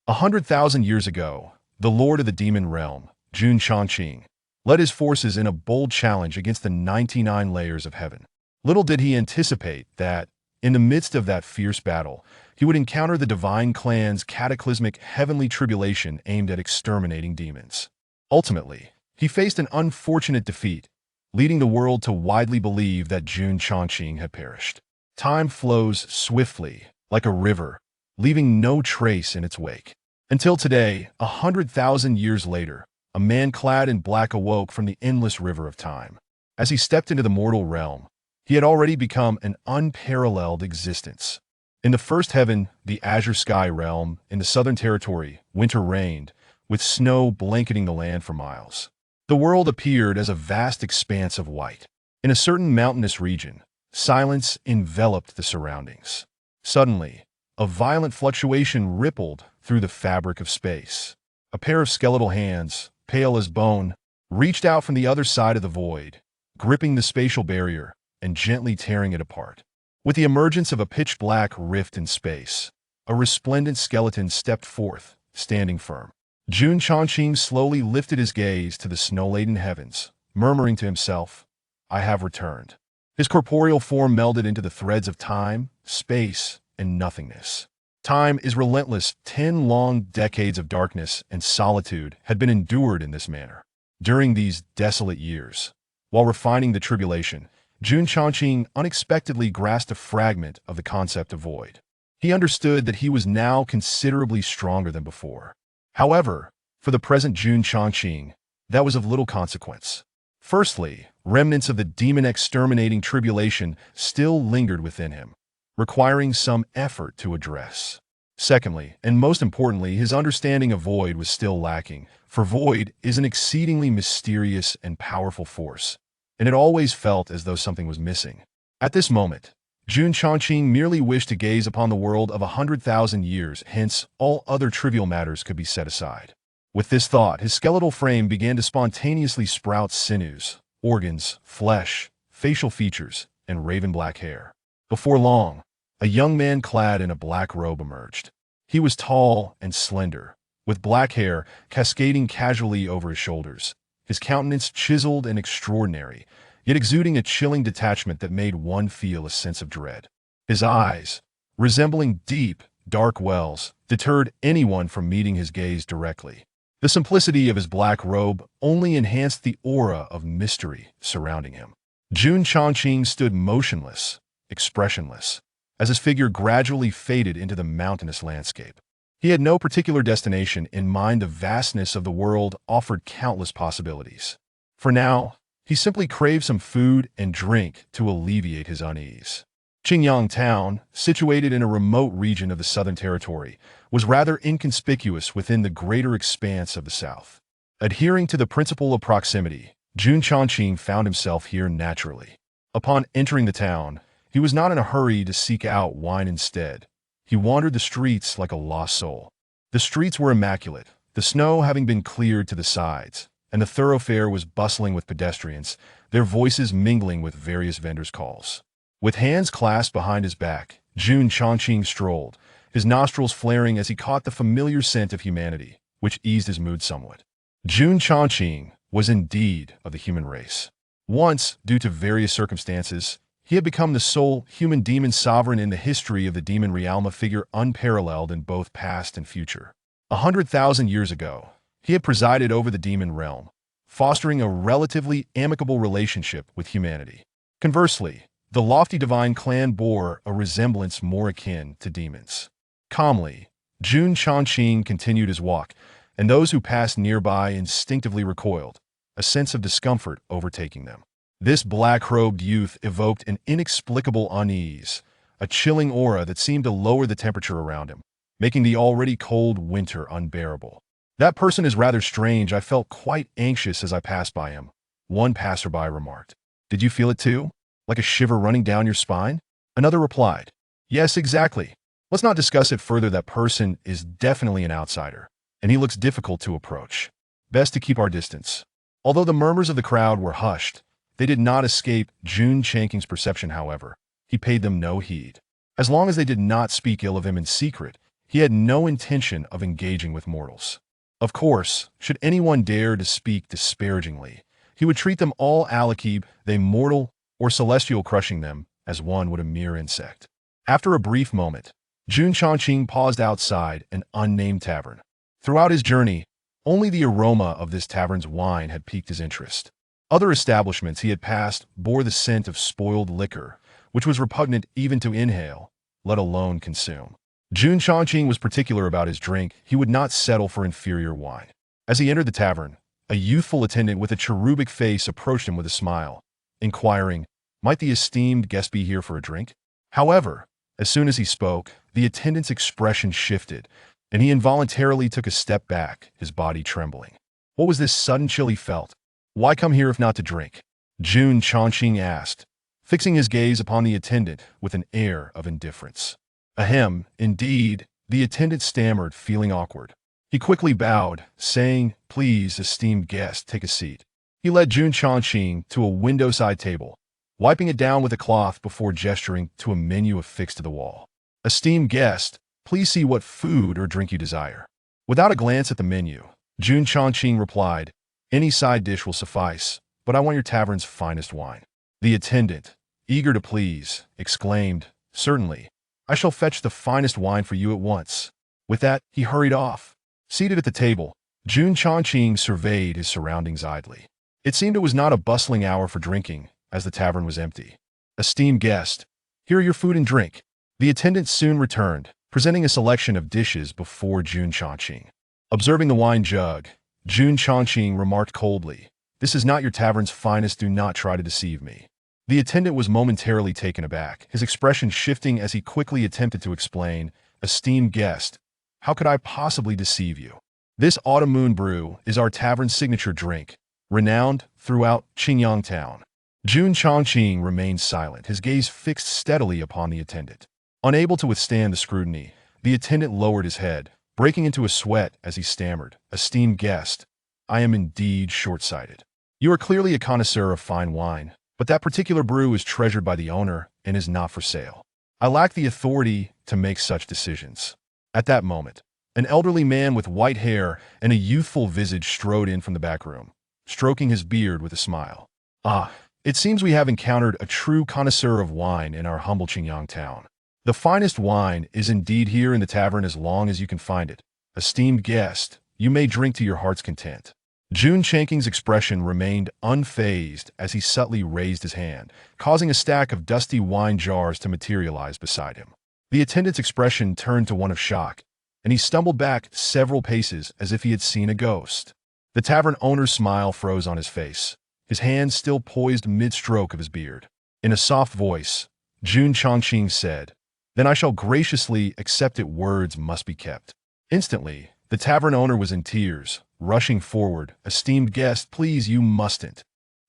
100,000 years ago, the lord of the demon realm, Jun Chongqing, led his forces in a bold challenge against the 99 layers of heaven. Little did he anticipate that, in the midst of that fierce battle, he would encounter the divine clan's cataclysmic heavenly tribulation aimed at exterminating demons. Ultimately, he faced an unfortunate defeat, leading the world to widely believe that Jun Chongqing had perished. Time flows swiftly, like a river, leaving no trace in its wake. Until today, 100,000 years later, a man clad in black awoke from the endless river of time. As he stepped into the mortal realm, he had already become an unparalleled existence. In the first heaven, the azure sky realm, in the southern territory, winter reigned, with snow blanketing the land for miles. The world appeared as a vast expanse of white. In a certain mountainous region, silence enveloped the surroundings. Suddenly, a violent fluctuation rippled through the fabric of space. A pair of skeletal hands, pale as bone, reached out from the other side of the void, gripping the spatial barrier and gently tearing it apart. With the emergence of a pitch-black rift in space, a resplendent skeleton stepped forth, standing firm. Jun Chongqing slowly lifted his gaze to the snow-laden heavens, murmuring to himself, "I have returned." His corporeal form melded into the threads of time, space, and nothingness. Time is relentless. 10 long decades of darkness and solitude had been endured in this manner. During these desolate years, while refining the tribulation, Jun Chongqing unexpectedly grasped a fragment of the concept of void. He understood that he was now considerably stronger than before. However, for the present Jun Chongqing, that was of little consequence. Firstly, remnants of the demon-exterminating tribulation still lingered within him, requiring some effort to address. Secondly, and most importantly, his understanding of void was still lacking, for void is an exceedingly mysterious and powerful force, and it always felt as though something was missing. At this moment, Jun Chongqing merely wished to gaze upon the world of 100,000 years, hence all other trivial matters could be set aside. With this thought, his skeletal frame began to spontaneously sprout sinews, organs, flesh, facial features, and raven-black hair. Before long, a young man clad in a black robe emerged. He was tall and slender, with black hair cascading casually over his shoulders, his countenance chiseled and extraordinary, yet exuding a chilling detachment that made one feel a sense of dread. His eyes, resembling deep, dark wells, deterred anyone from meeting his gaze directly. The simplicity of his black robe only enhanced the aura of mystery surrounding him. Jun Chongqing stood motionless, expressionless, as his figure gradually faded into the mountainous landscape. He had no particular destination in mind. The vastness of the world offered countless possibilities. For now, he simply craved some food and drink to alleviate his unease. Qingyang Town, situated in a remote region of the Southern Territory, was rather inconspicuous within the greater expanse of the South. Adhering to the principle of proximity, Jun Chongqing found himself here naturally. Upon entering the town, he was not in a hurry to seek out wine instead. He wandered the streets like a lost soul. The streets were immaculate, the snow having been cleared to the sides, and the thoroughfare was bustling with pedestrians, their voices mingling with various vendors' calls. With hands clasped behind his back, Jun Chongqing strolled, his nostrils flaring as he caught the familiar scent of humanity, which eased his mood somewhat. Jun Chongqing was indeed of the human race. Once, due to various circumstances, he had become the sole human demon sovereign in the history of the demon realm, a figure unparalleled in both past and future. 100,000 years ago, he had presided over the demon realm, fostering a relatively amicable relationship with humanity. Conversely, the lofty divine clan bore a resemblance more akin to demons. Calmly, Jun Chongqing continued his walk, and those who passed nearby instinctively recoiled, a sense of discomfort overtaking them. This black-robed youth evoked an inexplicable unease, a chilling aura that seemed to lower the temperature around him, making the already cold winter unbearable. "That person is rather strange. I felt quite anxious as I passed by him," one passerby remarked. "Did you feel it too? Like a shiver running down your spine?" Another replied, "Yes, exactly. Let's not discuss it further. That person is definitely an outsider, and he looks difficult to approach. Best to keep our distance." Although the murmurs of the crowd were hushed, they did not escape Jun Chongqing's perception. However, he paid them no heed. As long as they did not speak ill of him in secret, he had no intention of engaging with mortals. Of course, should anyone dare to speak disparagingly, he would treat them all alakib, they mortal or celestial, crushing them as one would a mere insect. After a brief moment, Jun Chongqing paused outside an unnamed tavern. Throughout his journey, only the aroma of this tavern's wine had piqued his interest. Other establishments he had passed bore the scent of spoiled liquor, which was repugnant even to inhale, let alone consume. Jun Chongqing was particular about his drink. He would not settle for inferior wine. As he entered the tavern, a youthful attendant with a cherubic face approached him with a smile, inquiring, "Might the esteemed guest be here for a drink?" However, as soon as he spoke, the attendant's expression shifted, and he involuntarily took a step back, his body trembling. What was this sudden chill he felt? "Why come here if not to drink?" Jun Chongqing asked, fixing his gaze upon the attendant with an air of indifference. "Ahem, indeed," the attendant stammered, feeling awkward. He quickly bowed, saying, "Please, esteemed guest, take a seat." He led Jun Chongqing to a window-side table, wiping it down with a cloth before gesturing to a menu affixed to the wall. "Esteemed guest, please see what food or drink you desire." Without a glance at the menu, Jun Chongqing replied, "Any side dish will suffice, but I want your tavern's finest wine." The attendant, eager to please, exclaimed, "Certainly, I shall fetch the finest wine for you at once." With that, he hurried off. Seated at the table, Jun Chongqing surveyed his surroundings idly. It seemed it was not a bustling hour for drinking, as the tavern was empty. "Esteemed guest, here are your food and drink." The attendant soon returned, presenting a selection of dishes before Jun Chongqing. Observing the wine jug, Jun Chongqing remarked coldly, "This is not your tavern's finest, do not try to deceive me." The attendant was momentarily taken aback, his expression shifting as he quickly attempted to explain, "Esteemed guest, how could I possibly deceive you? This autumn moon brew is our tavern's signature drink, renowned throughout Qingyang town." Jun Chongqing remained silent, his gaze fixed steadily upon the attendant. Unable to withstand the scrutiny, the attendant lowered his head, breaking into a sweat as he stammered, "Esteemed guest, I am indeed short-sighted. You are clearly a connoisseur of fine wine, but that particular brew is treasured by the owner and is not for sale. I lack the authority to make such decisions." At that moment, an elderly man with white hair and a youthful visage strode in from the back room, stroking his beard with a smile. "Ah, it seems we have encountered a true connoisseur of wine in our humble Qingyang town. The finest wine is indeed here in the tavern as long as you can find it. Esteemed guest, you may drink to your heart's content." Jun Chongqing's expression remained unfazed as he subtly raised his hand, causing a stack of dusty wine jars to materialize beside him. The attendant's expression turned to one of shock, and he stumbled back several paces as if he had seen a ghost. The tavern owner's smile froze on his face, his hand still poised mid-stroke of his beard. In a soft voice, Jun Chongqing said, "Then I shall graciously accept it, words must be kept." Instantly, the tavern owner was in tears, rushing forward, "Esteemed guest, please, you mustn't."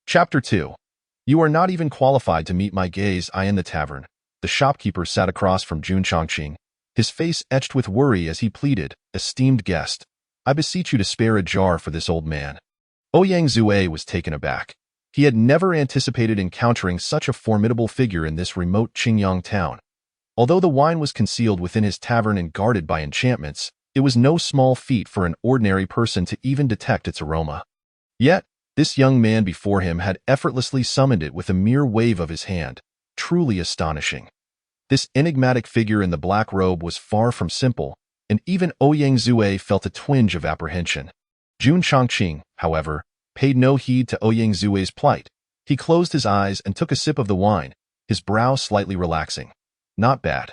Chapter 2. "You are not even qualified to meet my gaze. I in the tavern." The shopkeeper sat across from Jun Chongqing, his face etched with worry as he pleaded, "Esteemed guest, I beseech you to spare a jar for this old man." Ouyang Zue was taken aback. He had never anticipated encountering such a formidable figure in this remote Qingyang town. Although the wine was concealed within his tavern and guarded by enchantments, it was no small feat for an ordinary person to even detect its aroma. Yet, this young man before him had effortlessly summoned it with a mere wave of his hand, truly astonishing. This enigmatic figure in the black robe was far from simple, and even Ouyang Zue felt a twinge of apprehension. Jun Chongqing, however, paid no heed to Ouyang Zue's plight. He closed his eyes and took a sip of the wine, his brow slightly relaxing. "Not bad.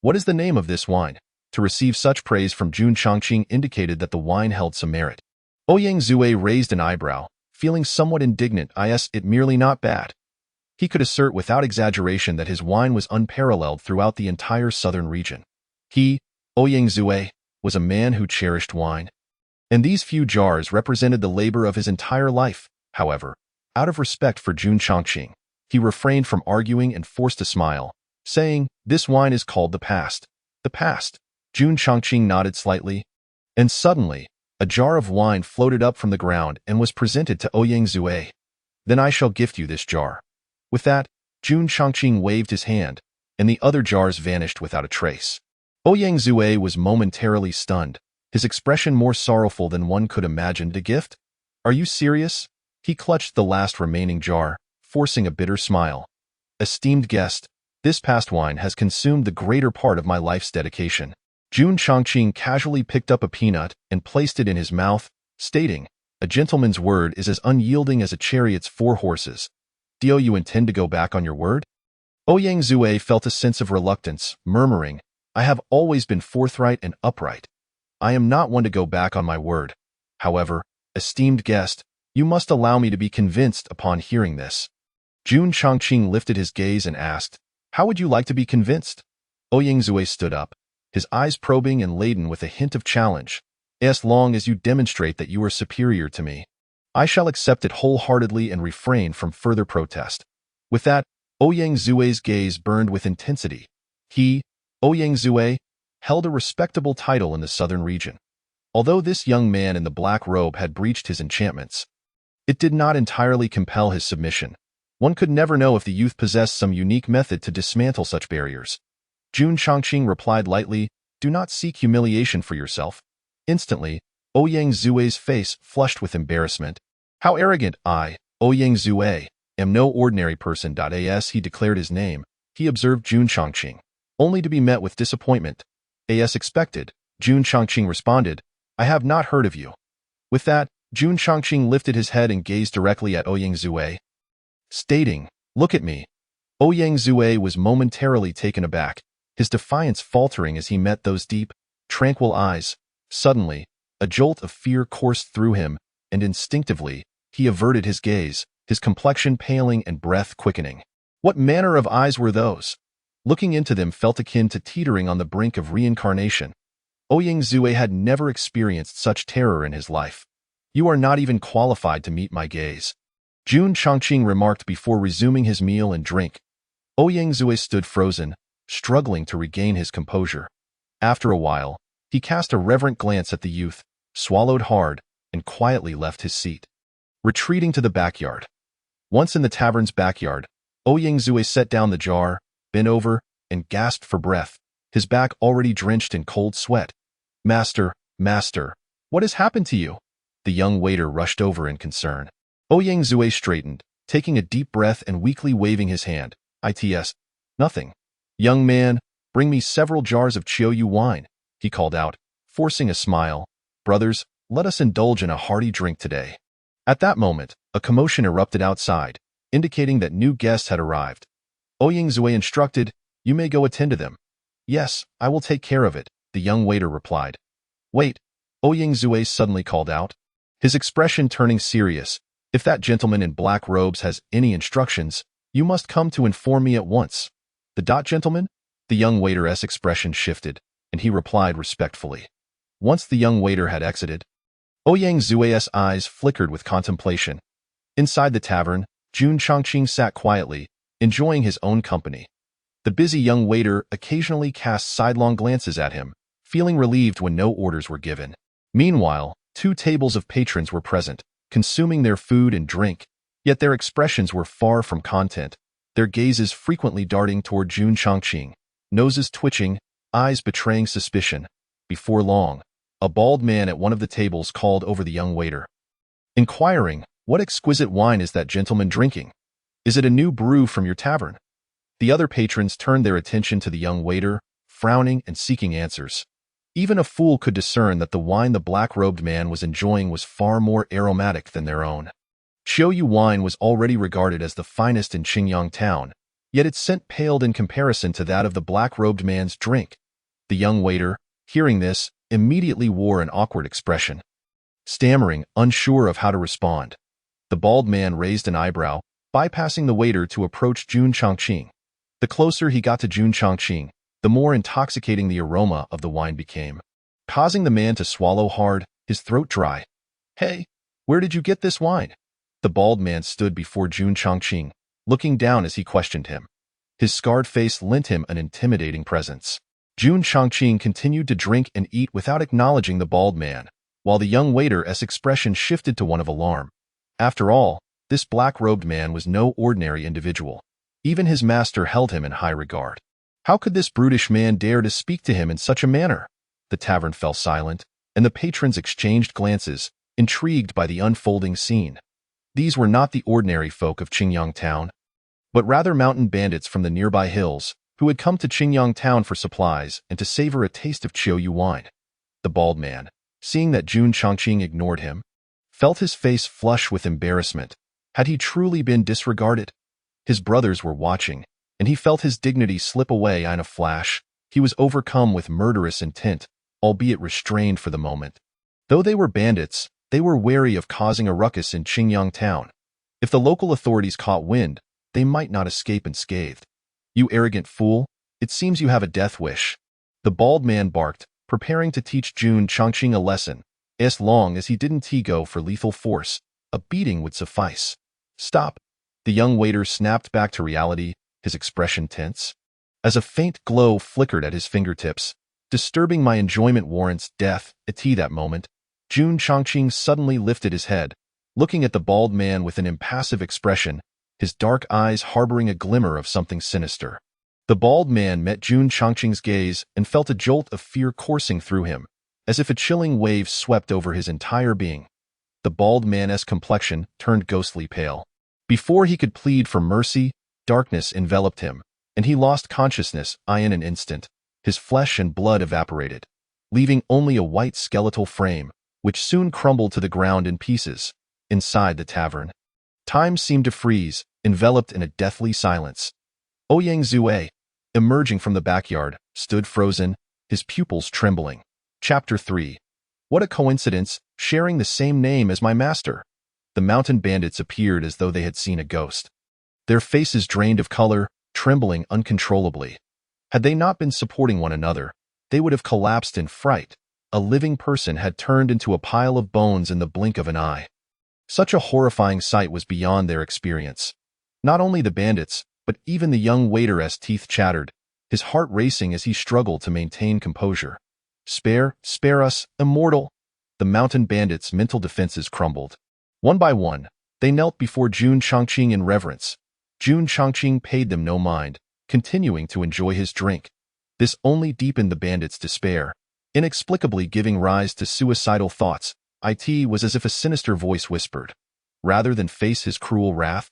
What is the name of this wine?" To receive such praise from Jun Chongqing indicated that the wine held some merit. Ouyang Zue raised an eyebrow, feeling somewhat indignant. It merely not bad. He could assert without exaggeration that his wine was unparalleled throughout the entire southern region. He, Ouyang Zue, was a man who cherished wine. And these few jars represented the labor of his entire life. However, out of respect for Jun Chongqing, he refrained from arguing and forced a smile, saying, "This wine is called the past." "The past?" Jun Chongqing nodded slightly, and suddenly, a jar of wine floated up from the ground and was presented to Ouyang Zue. "Then I shall gift you this jar." With that, Jun Chongqing waved his hand, and the other jars vanished without a trace. Ouyang Zue was momentarily stunned, his expression more sorrowful than one could imagine. "A gift? Are you serious?" He clutched the last remaining jar, forcing a bitter smile. "Esteemed guest, this past wine has consumed the greater part of my life's dedication." Jun Chongqing casually picked up a peanut and placed it in his mouth, stating, "A gentleman's word is as unyielding as a chariot's 4 horses. Do you intend to go back on your word?" Ouyang Zue felt a sense of reluctance, murmuring, "I have always been forthright and upright. I am not one to go back on my word. However, esteemed guest, you must allow me to be convinced upon hearing this." Jun Chongqing lifted his gaze and asked, "How would you like to be convinced?" Ouyang Zue stood up, his eyes probing and laden with a hint of challenge. "As long as you demonstrate that you are superior to me, I shall accept it wholeheartedly and refrain from further protest." With that, Ouyang Zue's gaze burned with intensity. He, Ouyang Zue, held a respectable title in the southern region. Although this young man in the black robe had breached his enchantments, it did not entirely compel his submission. One could never know if the youth possessed some unique method to dismantle such barriers. Jun Chongqing replied lightly, "Do not seek humiliation for yourself." Instantly, Ouyang Zue's face flushed with embarrassment. "How arrogant! I, Ouyang Zue, am no ordinary person." As he declared his name, he observed Jun Chongqing, only to be met with disappointment. "As expected," Jun Chongqing responded, "I have not heard of you." With that, Jun Chongqing lifted his head and gazed directly at Ouyang Zue, stating, "Look at me." Ouyang Zue was momentarily taken aback, his defiance faltering as he met those deep, tranquil eyes. Suddenly, a jolt of fear coursed through him, and instinctively, he averted his gaze, his complexion paling and breath quickening. What manner of eyes were those? Looking into them felt akin to teetering on the brink of reincarnation. Ouyang Zue had never experienced such terror in his life. "You are not even qualified to meet my gaze," Jun Chongqing remarked before resuming his meal and drink. Ouyang Zue stood frozen, struggling to regain his composure. After a while, he cast a reverent glance at the youth, swallowed hard, and quietly left his seat. Retreating to the backyard. Once in the tavern's backyard, Ouyang Zue set down the jar, bent over, and gasped for breath, his back already drenched in cold sweat. Master, what has happened to you?" The young waiter rushed over in concern. Ouyang Zue straightened, taking a deep breath and weakly waving his hand. "It's nothing." "Young man, bring me several jars of Chiaoyu wine," he called out, forcing a smile. "Brothers, let us indulge in a hearty drink today." At that moment, a commotion erupted outside, indicating that new guests had arrived. Ouyang Zue instructed, "You may go attend to them." "Yes, I will take care of it," the young waiter replied. "Wait," Ouyang Zue suddenly called out, his expression turning serious. "If that gentleman in black robes has any instructions, you must come to inform me at once." "The gentleman?" The young waiter's expression shifted, and he replied respectfully. Once the young waiter had exited, Ouyang Zue's eyes flickered with contemplation. Inside the tavern, Jun Chongqing sat quietly, enjoying his own company. The busy young waiter occasionally cast sidelong glances at him, feeling relieved when no orders were given. Meanwhile, 2 tables of patrons were present, consuming their food and drink, yet their expressions were far from content, their gazes frequently darting toward Jun Chongqing, noses twitching, eyes betraying suspicion. Before long, a bald man at one of the tables called over the young waiter, inquiring, "What exquisite wine is that gentleman drinking? Is it a new brew from your tavern?" The other patrons turned their attention to the young waiter, frowning and seeking answers. Even a fool could discern that the wine the black-robed man was enjoying was far more aromatic than their own. Chiaoyu wine was already regarded as the finest in Qingyang town, yet its scent paled in comparison to that of the black-robed man's drink. The young waiter, hearing this, immediately wore an awkward expression. Stammering, unsure of how to respond, the bald man raised an eyebrow, bypassing the waiter to approach Jun Chongqing. The closer he got to Jun Chongqing, the more intoxicating the aroma of the wine became, causing the man to swallow hard, his throat dry. "Hey, where did you get this wine?" The bald man stood before Jun Chongqing, looking down as he questioned him. His scarred face lent him an intimidating presence. Jun Chongqing continued to drink and eat without acknowledging the bald man, while the young waiter's expression shifted to one of alarm. After all, this black-robed man was no ordinary individual. Even his master held him in high regard. How could this brutish man dare to speak to him in such a manner? The tavern fell silent, and the patrons exchanged glances, intrigued by the unfolding scene. These were not the ordinary folk of Qingyang Town, but rather mountain bandits from the nearby hills, who had come to Qingyang Town for supplies and to savor a taste of Qiuyu wine. The bald man, seeing that Jun Chongqing ignored him, felt his face flush with embarrassment. Had he truly been disregarded? His brothers were watching, and he felt his dignity slip away in a flash. He was overcome with murderous intent, albeit restrained for the moment. Though they were bandits, they were wary of causing a ruckus in Qingyang Town. If the local authorities caught wind, they might not escape unscathed. You arrogant fool, it seems you have a death wish. The bald man barked, preparing to teach Jun Chongqing a lesson. As long as he didn't go for lethal force, a beating would suffice. Stop. The young waiter snapped back to reality, his expression tense. As a faint glow flickered at his fingertips, disturbing my enjoyment warrants death. At that moment, Jun Chongqing suddenly lifted his head, looking at the bald man with an impassive expression, his dark eyes harboring a glimmer of something sinister. The bald man met Jun Chongqing's gaze and felt a jolt of fear coursing through him, as if a chilling wave swept over his entire being. The bald man's complexion turned ghostly pale. Before he could plead for mercy, darkness enveloped him, and he lost consciousness in an instant. His flesh and blood evaporated, leaving only a white skeletal frame, which soon crumbled to the ground in pieces. Inside the tavern, time seemed to freeze, enveloped in a deathly silence. Ouyang Zue, emerging from the backyard, stood frozen, his pupils trembling. Chapter 3. What a coincidence, sharing the same name as my master. The mountain bandits appeared as though they had seen a ghost. Their faces drained of color, trembling uncontrollably. Had they not been supporting one another, they would have collapsed in fright. A living person had turned into a pile of bones in the blink of an eye. Such a horrifying sight was beyond their experience. Not only the bandits, but even the young waiter's teeth chattered, his heart racing as he struggled to maintain composure. Spare us, immortal! The mountain bandits' mental defenses crumbled. One by one, they knelt before Jun Chongqing in reverence. Jun Chongqing paid them no mind, continuing to enjoy his drink. This only deepened the bandits' despair, inexplicably giving rise to suicidal thoughts. It was as if a sinister voice whispered, rather than face his cruel wrath,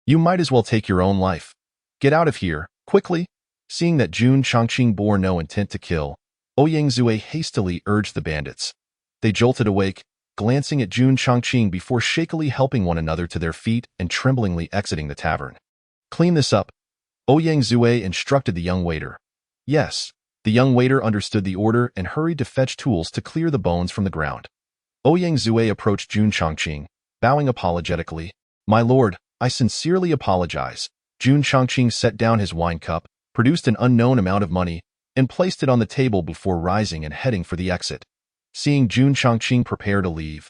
"You might as well take your own life. Get out of here, quickly." Seeing that Jun Chongqing bore no intent to kill, Ouyang Zue hastily urged the bandits. They jolted awake, glancing at Jun Chongqing before shakily helping one another to their feet and tremblingly exiting the tavern. "Clean this up," Ouyang Zue instructed the young waiter. Yes, the young waiter understood the order and hurried to fetch tools to clear the bones from the ground. Ouyang Zue approached Jun Chongqing, bowing apologetically. "My lord, I sincerely apologize." Jun Chongqing set down his wine cup, produced an unknown amount of money, and placed it on the table before rising and heading for the exit. Seeing Jun Chongqing prepare to leave,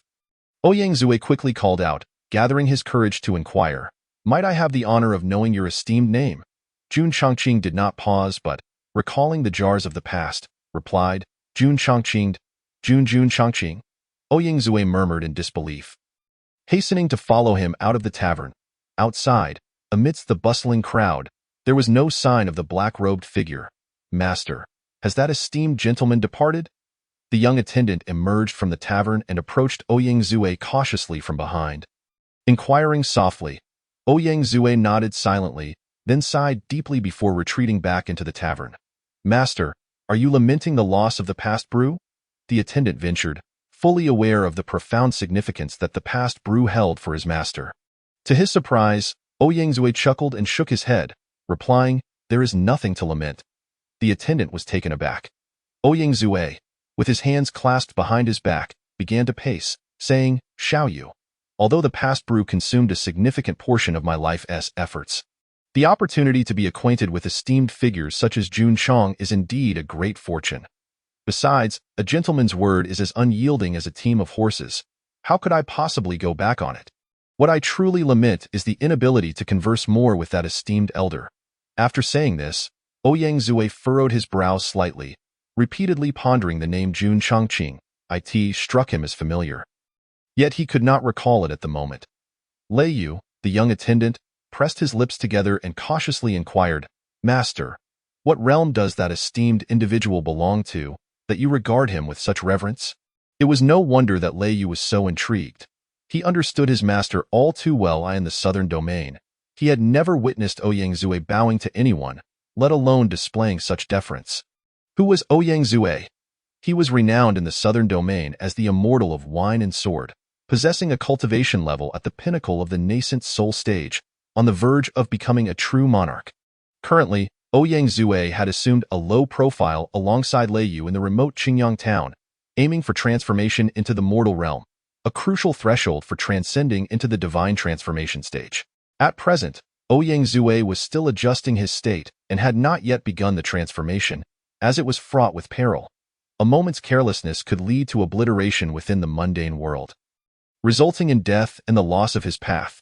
Ouyang Zue quickly called out, gathering his courage to inquire, "Might I have the honor of knowing your esteemed name?" Jun Chongqing did not pause, but, recalling the jars of the past, replied, "Jun Chongqing, Jun Chongqing." Ouyang Zue murmured in disbelief, hastening to follow him out of the tavern. Outside, amidst the bustling crowd, there was no sign of the black-robed figure. "Master, has that esteemed gentleman departed?" The young attendant emerged from the tavern and approached Ouyang Zue cautiously from behind. Inquiring softly, Ouyang Zue nodded silently, then sighed deeply before retreating back into the tavern. "Master, are you lamenting the loss of the past brew?" The attendant ventured, fully aware of the profound significance that the past brew held for his master. To his surprise, Ouyang Zue chuckled and shook his head, replying, "There is nothing to lament." The attendant was taken aback. Ouyang Zue, with his hands clasped behind his back, began to pace, saying, "Xiaoyu, although the past brew consumed a significant portion of my life's efforts, the opportunity to be acquainted with esteemed figures such as Jun Chong is indeed a great fortune. Besides, a gentleman's word is as unyielding as a team of horses. How could I possibly go back on it? What I truly lament is the inability to converse more with that esteemed elder." After saying this, Ouyang Zue furrowed his brow slightly, repeatedly pondering the name Jun Chongqing. It struck him as familiar. Yet he could not recall it at the moment. Lei Yu, the young attendant, pressed his lips together and cautiously inquired, "Master, What realm does that esteemed individual belong to, that you regard him with such reverence? It was no wonder that Lei Yu was so intrigued. He understood his master all too well in the southern domain. He had never witnessed Ouyang Zue bowing to anyone, let alone displaying such deference. Who was Ouyang Zue? He was renowned in the southern domain as the immortal of wine and sword, possessing a cultivation level at the pinnacle of the nascent soul stage, on the verge of becoming a true monarch. Currently, Ouyang Zue had assumed a low profile alongside Lei Yu in the remote Qingyang town, aiming for transformation into the mortal realm, a crucial threshold for transcending into the divine transformation stage. At present, Ouyang Zue was still adjusting his state and had not yet begun the transformation, as it was fraught with peril. A moment's carelessness could lead to obliteration within the mundane world, resulting in death and the loss of his path.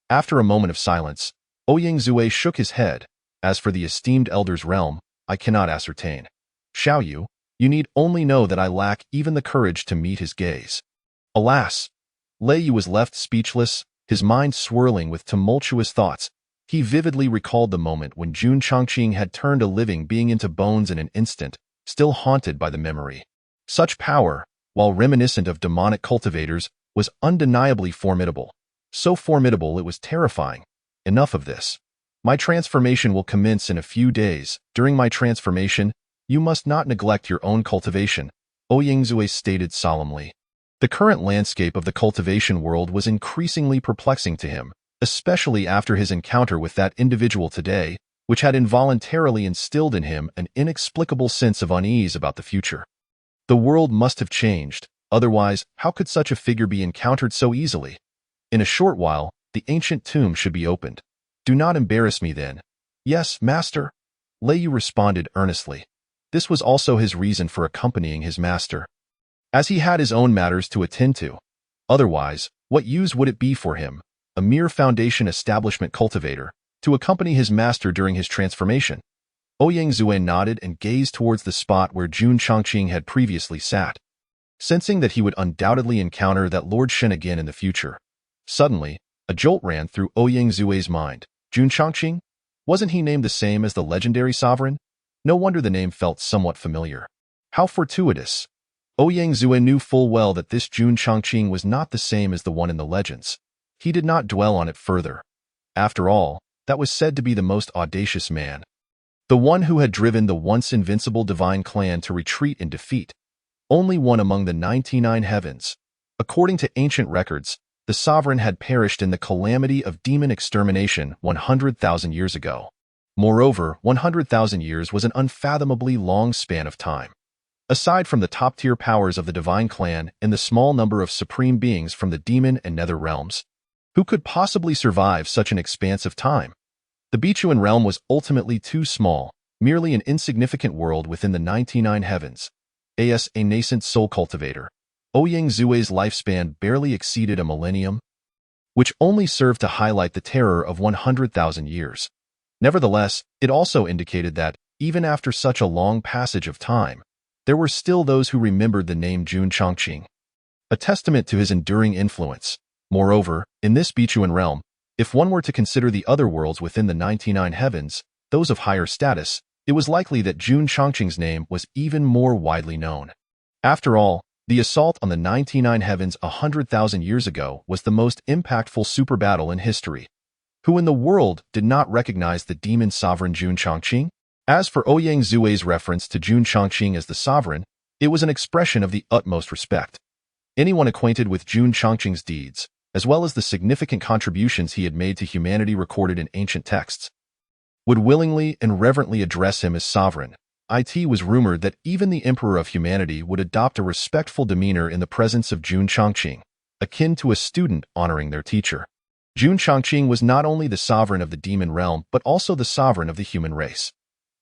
After a moment of silence, Ouyang Zue shook his head. As for the esteemed elder's realm, I cannot ascertain. Xiaoyu, you need only know that I lack even the courage to meet his gaze. Alas! Lei Yu was left speechless, his mind swirling with tumultuous thoughts. He vividly recalled the moment when Jun Chongqing had turned a living being into bones in an instant, still haunted by the memory. Such power, while reminiscent of demonic cultivators, was undeniably formidable. So formidable it was terrifying. Enough of this. My transformation will commence in a few days. During my transformation, you must not neglect your own cultivation, Ouyang Zue stated solemnly. The current landscape of the cultivation world was increasingly perplexing to him, especially after his encounter with that individual today, which had involuntarily instilled in him an inexplicable sense of unease about the future. The world must have changed, otherwise how could such a figure be encountered so easily? In a short while, the ancient tomb should be opened. Do not embarrass me then. Yes, master. Lei Yu responded earnestly. This was also his reason for accompanying his master, as he had his own matters to attend to. Otherwise, what use would it be for him, a mere foundation establishment cultivator, to accompany his master during his transformation? Ouyang Zue nodded and gazed towards the spot where Jun Chongqing had previously sat, sensing that he would undoubtedly encounter that Lord Shen again in the future. Suddenly, a jolt ran through Ouyang Zue's mind. Jun Chongqing? Wasn't he named the same as the legendary sovereign? No wonder the name felt somewhat familiar. How fortuitous! Ouyang Zue knew full well that this Jun Chongqing was not the same as the one in the legends. He did not dwell on it further. After all, that was said to be the most audacious man, the one who had driven the once invincible divine clan to retreat in defeat, only one among the 99 heavens. According to ancient records, the sovereign had perished in the calamity of demon extermination 100,000 years ago. Moreover, 100,000 years was an unfathomably long span of time. Aside from the top-tier powers of the divine clan and the small number of supreme beings from the demon and nether realms, who could possibly survive such an expanse of time? The Bichuan realm was ultimately too small, merely an insignificant world within the 99 heavens. As a nascent soul cultivator, Ouyang Zue's lifespan barely exceeded a millennium, which only served to highlight the terror of 100,000 years. Nevertheless, it also indicated that, even after such a long passage of time, there were still those who remembered the name Jun Chongqing, a testament to his enduring influence. Moreover, in this Bichuan realm, if one were to consider the other worlds within the 99 heavens, those of higher status, it was likely that Jun Chongqing's name was even more widely known. After all, the assault on the 99 heavens 100,000 years ago was the most impactful super battle in history. Who in the world did not recognize the demon sovereign Jun Chongqing? As for Ouyang Zue's reference to Jun Chongqing as the sovereign, it was an expression of the utmost respect. Anyone acquainted with Jun Chongqing's deeds, as well as the significant contributions he had made to humanity recorded in ancient texts, would willingly and reverently address him as sovereign. It was rumored that even the Emperor of Humanity would adopt a respectful demeanor in the presence of Jun Chongqing, akin to a student honoring their teacher. Jun Chongqing was not only the sovereign of the demon realm, but also the sovereign of the human race.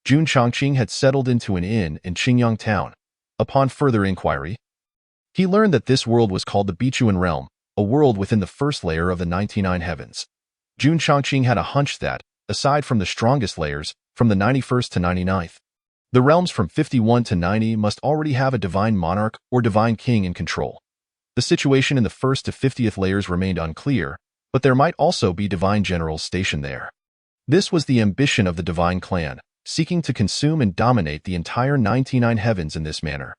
Jun Chongqing had settled into an inn in Qingyang town. Upon further inquiry, he learned that this world was called the Bichuan realm, a world within the first layer of the 99 heavens. Jun Chongqing had a hunch that, aside from the strongest layers, from the 91st to 99th, the realms from 51 to 90 must already have a divine monarch or divine king in control. The situation in the 1st to 50th layers remained unclear, but there might also be divine generals stationed there. This was the ambition of the divine clan, seeking to consume and dominate the entire 99 heavens in this manner.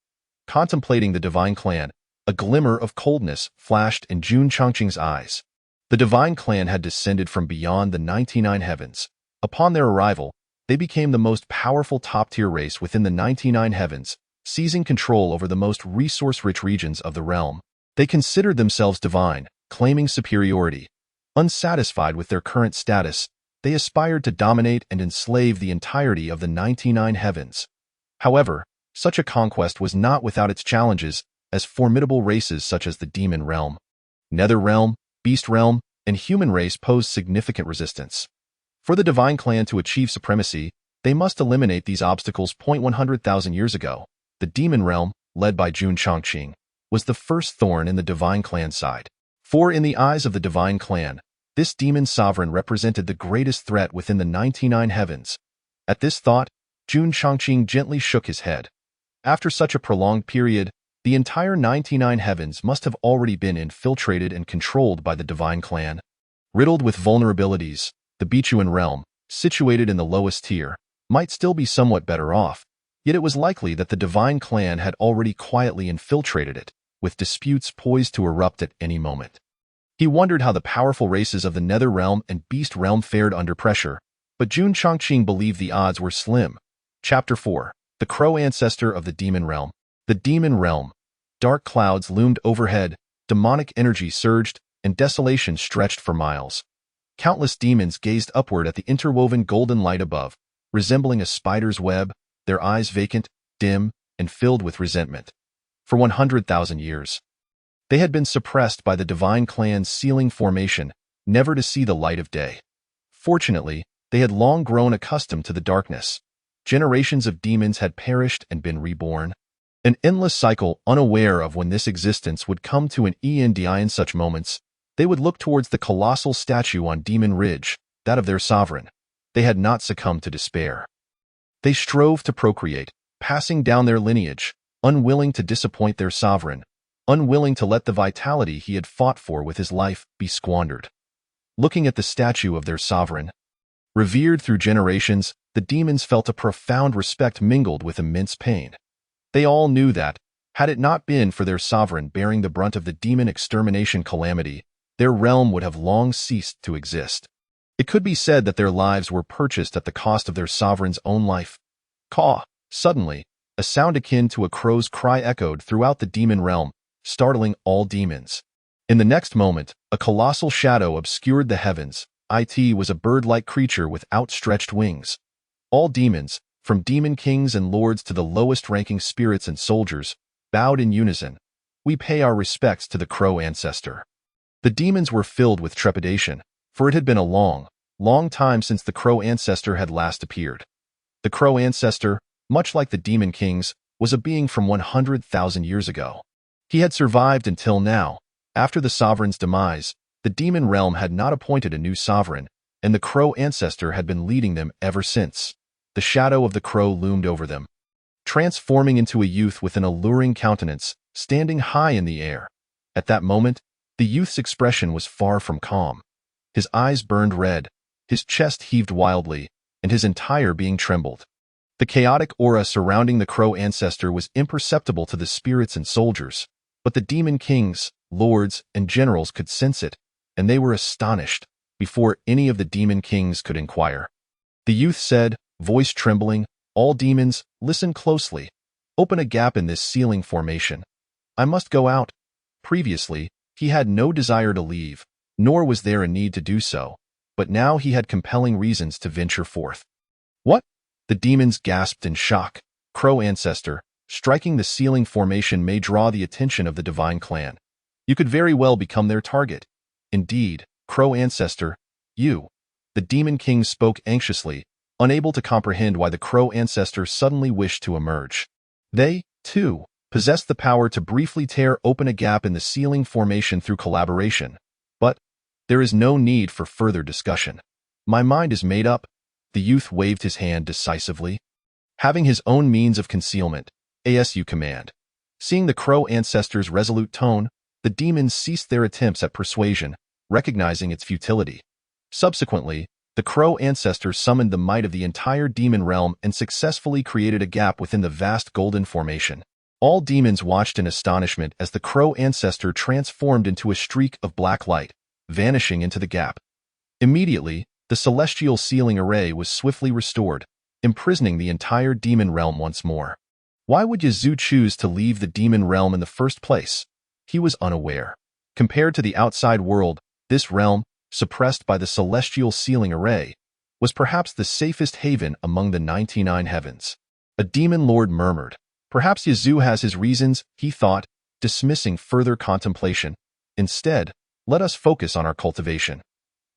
Contemplating the divine clan, a glimmer of coldness flashed in Jun Changqing's eyes. The divine clan had descended from beyond the 99 heavens. Upon their arrival, they became the most powerful top-tier race within the 99 heavens, seizing control over the most resource-rich regions of the realm. They considered themselves divine, claiming superiority. Unsatisfied with their current status, they aspired to dominate and enslave the entirety of the 99 heavens. However, such a conquest was not without its challenges, as formidable races such as the demon realm, nether realm, beast realm, and human race posed significant resistance. For the divine clan to achieve supremacy, they must eliminate these obstacles. 100,000 years ago, the demon realm, led by Jun Changqing, was the first thorn in the divine clan side. For in the eyes of the divine clan, this demon sovereign represented the greatest threat within the 99 heavens. At this thought, Jun Changqing gently shook his head. After such a prolonged period, the entire 99 heavens must have already been infiltrated and controlled by the divine clan. Riddled with vulnerabilities, the Bichuan realm, situated in the lowest tier, might still be somewhat better off, yet it was likely that the divine clan had already quietly infiltrated it, with disputes poised to erupt at any moment. He wondered how the powerful races of the nether realm and beast realm fared under pressure, but Jun Changqing believed the odds were slim. Chapter 4. The Crow Ancestor of the Demon Realm. The demon realm. Dark clouds loomed overhead, demonic energy surged, and desolation stretched for miles. Countless demons gazed upward at the interwoven golden light above, resembling a spider's web, their eyes vacant, dim, and filled with resentment. For 100,000 years, they had been suppressed by the divine clan's sealing formation, never to see the light of day. Fortunately, they had long grown accustomed to the darkness. Generations of demons had perished and been reborn. An endless cycle, unaware of when this existence would come to an end. In such moments, they would look towards the colossal statue on Demon Ridge, that of their sovereign. They had not succumbed to despair. They strove to procreate, passing down their lineage, unwilling to disappoint their sovereign, unwilling to let the vitality he had fought for with his life be squandered. Looking at the statue of their sovereign, revered through generations, the demons felt a profound respect mingled with immense pain. They all knew that, had it not been for their sovereign bearing the brunt of the demon extermination calamity, their realm would have long ceased to exist. It could be said that their lives were purchased at the cost of their sovereign's own life. Caw! Suddenly, a sound akin to a crow's cry echoed throughout the demon realm, startling all demons. In the next moment, a colossal shadow obscured the heavens. It was a bird-like creature with outstretched wings. All demons, from demon kings and lords to the lowest-ranking spirits and soldiers, bowed in unison. We pay our respects to the Crow Ancestor. The demons were filled with trepidation, for it had been a long, long time since the Crow Ancestor had last appeared. The Crow Ancestor, much like the demon kings, was a being from 100,000 years ago. He had survived until now. After the sovereign's demise, the demon realm had not appointed a new sovereign, and the Crow Ancestor had been leading them ever since. The shadow of the crow loomed over them, transforming into a youth with an alluring countenance, standing high in the air. At that moment, the youth's expression was far from calm. His eyes burned red, his chest heaved wildly, and his entire being trembled. The chaotic aura surrounding the Crow Ancestor was imperceptible to the spirits and soldiers, but the demon kings, lords, and generals could sense it, and they were astonished before any of the demon kings could inquire. The youth said, voice trembling, "All demons, listen closely. Open a gap in this sealing formation. I must go out." Previously, he had no desire to leave, nor was there a need to do so, but now he had compelling reasons to venture forth. "What?" The demons gasped in shock. Crow Ancestor, striking the sealing formation may draw the attention of the divine clan. You could very well become their target. Indeed, Crow Ancestor, you. The demon king spoke anxiously, unable to comprehend why the Crow Ancestor suddenly wished to emerge. They, too, possessed the power to briefly tear open a gap in the sealing formation through collaboration. But there is no need for further discussion. My mind is made up. The youth waved his hand decisively. Having his own means of concealment, ASU command. Seeing the Crow Ancestor's resolute tone, the demons ceased their attempts at persuasion, recognizing its futility. Subsequently, The crow ancestor summoned the might of the entire demon realm and successfully created a gap within the vast golden formation. All demons watched in astonishment as the crow ancestor transformed into a streak of black light, vanishing into the gap. Immediately, the celestial sealing array was swiftly restored, imprisoning the entire demon realm once more. Why would Yazoo choose to leave the demon realm in the first place? He was unaware. Compared to the outside world, this realm, suppressed by the celestial sealing array, was perhaps the safest haven among the 99 heavens. A demon lord murmured. Perhaps Yazoo has his reasons, he thought, dismissing further contemplation. Instead, let us focus on our cultivation.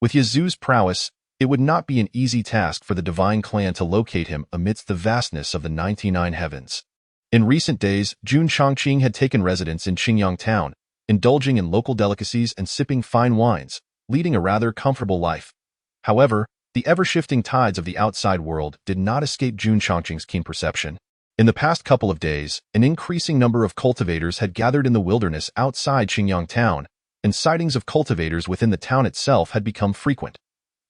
With Yazoo's prowess, it would not be an easy task for the divine clan to locate him amidst the vastness of the 99 heavens. In recent days, Jun Chongqing had taken residence in Qingyang town, indulging in local delicacies and sipping fine wines, leading a rather comfortable life. However, the ever-shifting tides of the outside world did not escape Jun Chongqing's keen perception. In the past couple of days, an increasing number of cultivators had gathered in the wilderness outside Qingyang town, and sightings of cultivators within the town itself had become frequent.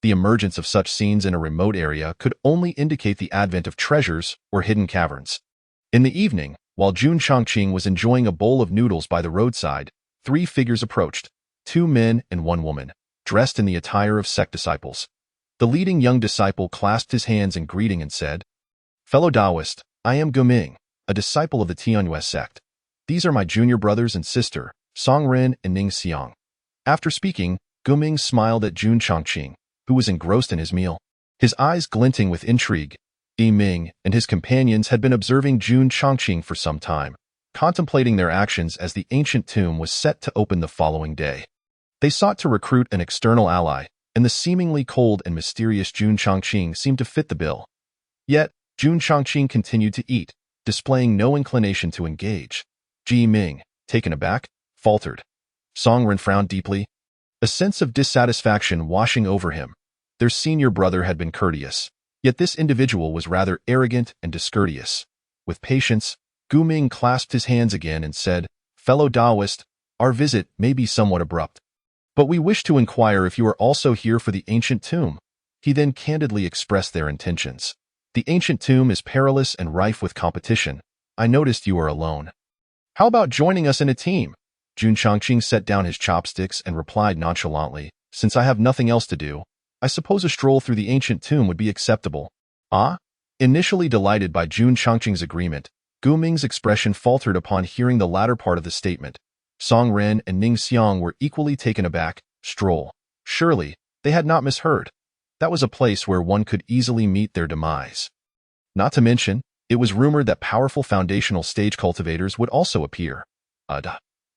The emergence of such scenes in a remote area could only indicate the advent of treasures or hidden caverns. In the evening, while Jun Chongqing was enjoying a bowl of noodles by the roadside, 3 figures approached, 2 men and 1 woman, dressed in the attire of sect disciples. The leading young disciple clasped his hands in greeting and said, "Fellow Taoist, I am Guming, a disciple of the Tianyue sect. These are my junior brothers and sister, Songren and Ning Xiang." After speaking, Guming smiled at Jun Chongqing, who was engrossed in his meal. His eyes glinting with intrigue, Yi Ming and his companions had been observing Jun Chongqing for some time, contemplating their actions as the ancient tomb was set to open the following day. They sought to recruit an external ally, and the seemingly cold and mysterious Jun Chongqing seemed to fit the bill. Yet, Jun Chongqing continued to eat, displaying no inclination to engage. Ji Ming, taken aback, faltered. Songren frowned deeply, a sense of dissatisfaction washing over him. Their senior brother had been courteous, yet this individual was rather arrogant and discourteous. With patience, Guming clasped his hands again and said, "Fellow Taoist, our visit may be somewhat abrupt, but we wish to inquire if you are also here for the ancient tomb." He then candidly expressed their intentions. "The ancient tomb is perilous and rife with competition. I noticed you are alone. How about joining us in a team?" Jun Chongqing set down his chopsticks and replied nonchalantly, "Since I have nothing else to do, I suppose a stroll through the ancient tomb would be acceptable." "Ah?" Initially delighted by Jun Chongqing's agreement, Guming's expression faltered upon hearing the latter part of the statement. Song Ren and Ning Xiang were equally taken aback. Stroll. Surely, they had not misheard. That was a place where one could easily meet their demise. Not to mention, it was rumored that powerful foundational stage cultivators would also appear.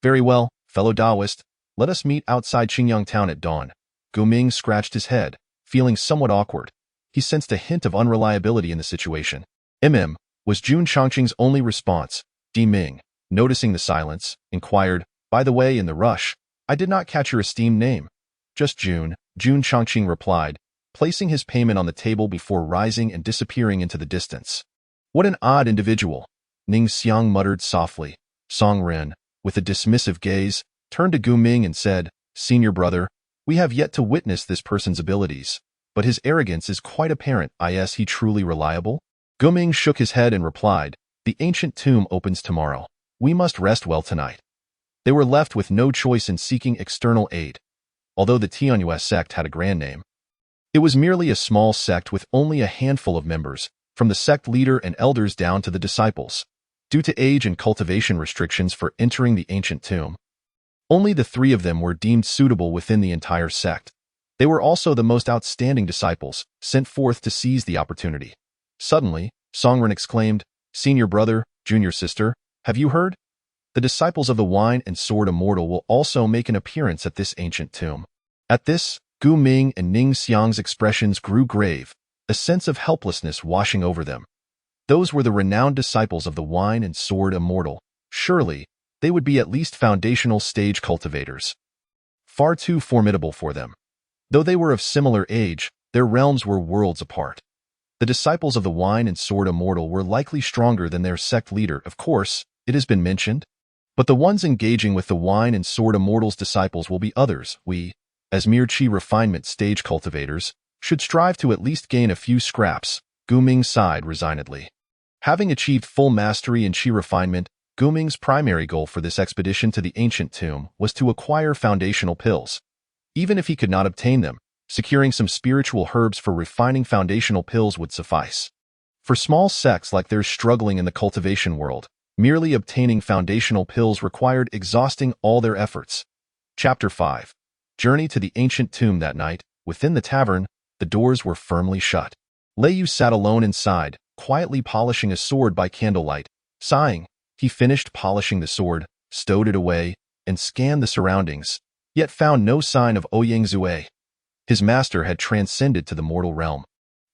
Very well, fellow Taoist, let us meet outside Qingyang town at dawn." Guming scratched his head, feeling somewhat awkward. He sensed a hint of unreliability in the situation. Was Jun Chongqing's only response. Di Ming, noticing the silence, inquired, "By the way, in the rush, I did not catch your esteemed name." "Just Jun," Jun Chongqing replied, placing his payment on the table before rising and disappearing into the distance. "What an odd individual," Ning Xiang muttered softly. Song Ren, with a dismissive gaze, turned to Guming and said, "Senior brother, we have yet to witness this person's abilities, but his arrogance is quite apparent. Is he truly reliable?" Guming shook his head and replied, "The ancient tomb opens tomorrow. We must rest well tonight." They were left with no choice in seeking external aid. Although the Tianyue sect had a grand name, it was merely a small sect with only a handful of members, from the sect leader and elders down to the disciples. Due to age and cultivation restrictions for entering the ancient tomb, only the 3 of them were deemed suitable within the entire sect. They were also the most outstanding disciples, sent forth to seize the opportunity. Suddenly, Songren exclaimed, "Senior brother, junior sister, have you heard? The disciples of the Wine and Sword Immortal will also make an appearance at this ancient tomb." At this, Gu Ming and Ning Xiang's expressions grew grave, a sense of helplessness washing over them. Those were the renowned disciples of the Wine and Sword Immortal. Surely, they would be at least foundational stage cultivators. Far too formidable for them. Though they were of similar age, their realms were worlds apart. The disciples of the Wine and Sword Immortal were likely stronger than their sect leader, of course, it has been mentioned. But the ones engaging with the Wine and Sword Immortal's disciples will be others. We, as mere chi refinement stage cultivators, should strive to at least gain a few scraps, Gu Ming sighed resignedly. Having achieved full mastery in Qi refinement, Gu Ming's primary goal for this expedition to the ancient tomb was to acquire foundational pills. Even if he could not obtain them, securing some spiritual herbs for refining foundational pills would suffice. For small sects like theirs struggling in the cultivation world, merely obtaining foundational pills required exhausting all their efforts. Chapter 5. Journey to the ancient tomb. That night, within the tavern, the doors were firmly shut. Lei Yu sat alone inside, quietly polishing a sword by candlelight. Sighing, he finished polishing the sword, stowed it away, and scanned the surroundings, yet found no sign of Ouyang Zue. His master had transcended to the mortal realm.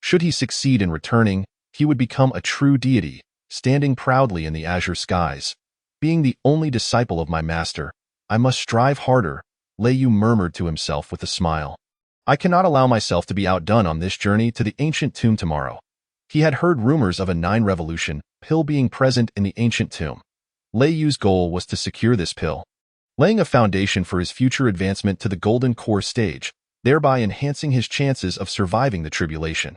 Should he succeed in returning, he would become a true deity, standing proudly in the azure skies. Being the only disciple of my master, I must strive harder, Lei Yu murmured to himself with a smile. I cannot allow myself to be outdone on this journey to the ancient tomb tomorrow. He had heard rumors of a 9-revolution pill being present in the ancient tomb. Lei Yu's goal was to secure this pill, laying a foundation for his future advancement to the golden core stage, thereby enhancing his chances of surviving the tribulation.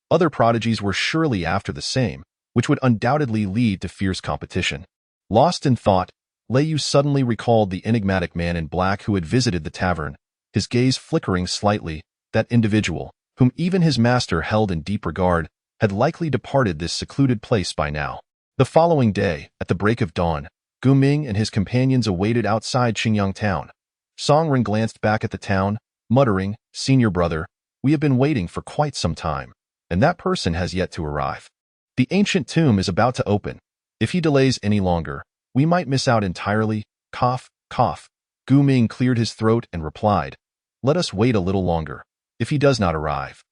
Other prodigies were surely after the same, which would undoubtedly lead to fierce competition. Lost in thought, Lei Yu suddenly recalled the enigmatic man in black who had visited the tavern, his gaze flickering slightly. That individual, whom even his master held in deep regard, had likely departed this secluded place by now. The following day, at the break of dawn, Gu Ming and his companions awaited outside Xingyang town. Song Ren glanced back at the town, muttering, "Senior brother, we have been waiting for quite some time, and that person has yet to arrive. The ancient tomb is about to open. If he delays any longer, we might miss out entirely." Cough, cough. Gu Ming cleared his throat and replied, "Let us wait a little longer. If he does not arrive,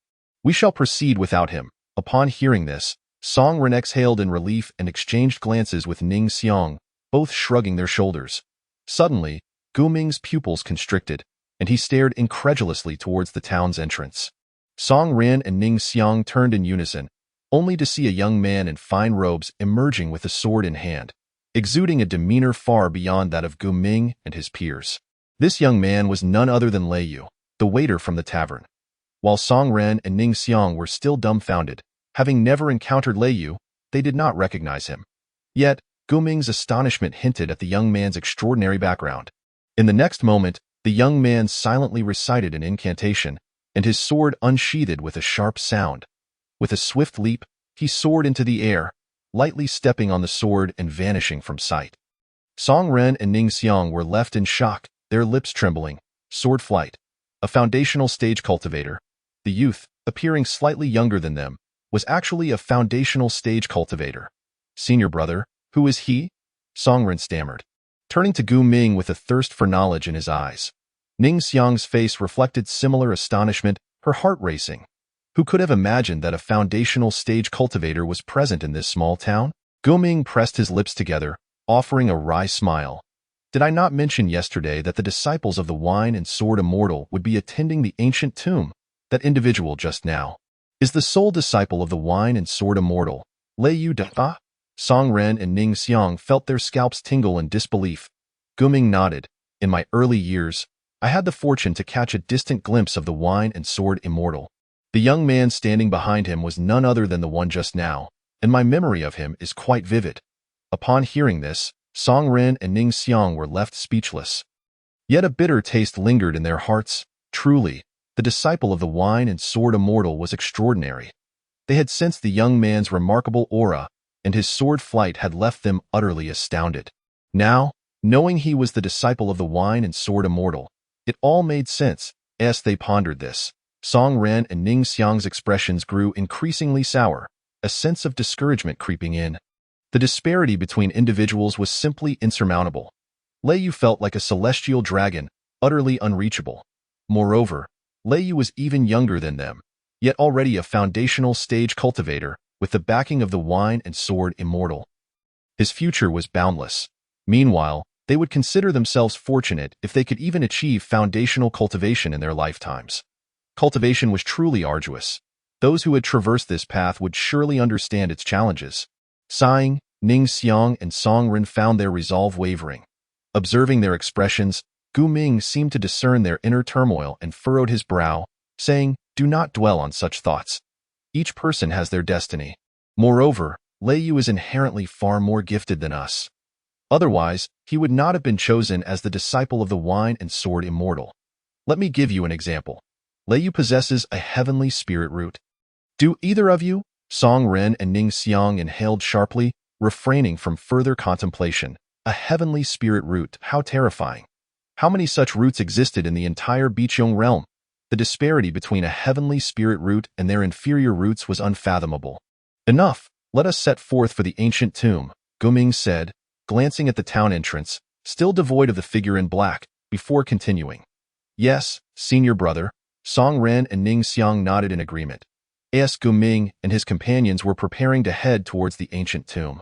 we shall proceed without him." Upon hearing this, Song Ren exhaled in relief and exchanged glances with Ning Xiang, both shrugging their shoulders. Suddenly, Gu Ming's pupils constricted, and he stared incredulously towards the town's entrance. Song Ren and Ning Xiang turned in unison, only to see a young man in fine robes emerging with a sword in hand, exuding a demeanor far beyond that of Gu Ming and his peers. This young man was none other than Lei Yu, the waiter from the tavern. While Song Ren and Ning Xiang were still dumbfounded, having never encountered Lei Yu, they did not recognize him. Yet, Gu Ming's astonishment hinted at the young man's extraordinary background. In the next moment, the young man silently recited an incantation, and his sword unsheathed with a sharp sound. With a swift leap, he soared into the air, lightly stepping on the sword and vanishing from sight. Song Ren and Ning Xiang were left in shock, their lips trembling. Sword flight. A foundational stage cultivator. The youth, appearing slightly younger than them, was actually a foundational stage cultivator. "Senior brother, who is he?" Song Ren stammered, turning to Gu Ming with a thirst for knowledge in his eyes. Ning Xiang's face reflected similar astonishment, her heart racing. Who could have imagined that a foundational stage cultivator was present in this small town? Gu Ming pressed his lips together, offering a wry smile. "Did I not mention yesterday that the disciples of the Wine and Sword Immortal would be attending the ancient tomb? That individual just now is the sole disciple of the Wine and Sword Immortal, Lei Yu Da." Song Ren and Ning Xiang felt their scalps tingle in disbelief. Gu Ming nodded. "In my early years, I had the fortune to catch a distant glimpse of the Wine and Sword Immortal. The young man standing behind him was none other than the one just now, and my memory of him is quite vivid." Upon hearing this, Song Ren and Ning Xiang were left speechless. Yet a bitter taste lingered in their hearts. Truly, the disciple of the Wine and Sword Immortal was extraordinary. They had sensed the young man's remarkable aura, and his sword flight had left them utterly astounded. Now, knowing he was the disciple of the Wine and Sword Immortal, it all made sense. As they pondered this, Song Ren and Ning Xiang's expressions grew increasingly sour, a sense of discouragement creeping in. The disparity between individuals was simply insurmountable. Lei Yu felt like a celestial dragon, utterly unreachable. Moreover, Lei Yu was even younger than them, yet already a foundational stage cultivator, with the backing of the Wine and Sword Immortal. His future was boundless. Meanwhile, they would consider themselves fortunate if they could even achieve foundational cultivation in their lifetimes. Cultivation was truly arduous. Those who had traversed this path would surely understand its challenges. Sighing, Ning Xiang and Song Ren found their resolve wavering. Observing their expressions, Gu Ming seemed to discern their inner turmoil and furrowed his brow, saying, Do not dwell on such thoughts. Each person has their destiny. Moreover, Lei Yu is inherently far more gifted than us. Otherwise, he would not have been chosen as the disciple of the Wine and Sword Immortal. Let me give you an example. Lei Yu possesses a heavenly spirit root. Do either of you? Song Ren and Ning Xiang inhaled sharply, refraining from further contemplation. A heavenly spirit root, how terrifying. How many such roots existed in the entire Biqiong realm? The disparity between a heavenly spirit root and their inferior roots was unfathomable. Enough, let us set forth for the ancient tomb, Guming said, glancing at the town entrance, still devoid of the figure in black, before continuing. Yes, senior brother. Song Ren and Ning Xiang nodded in agreement. As Guming and his companions were preparing to head towards the ancient tomb.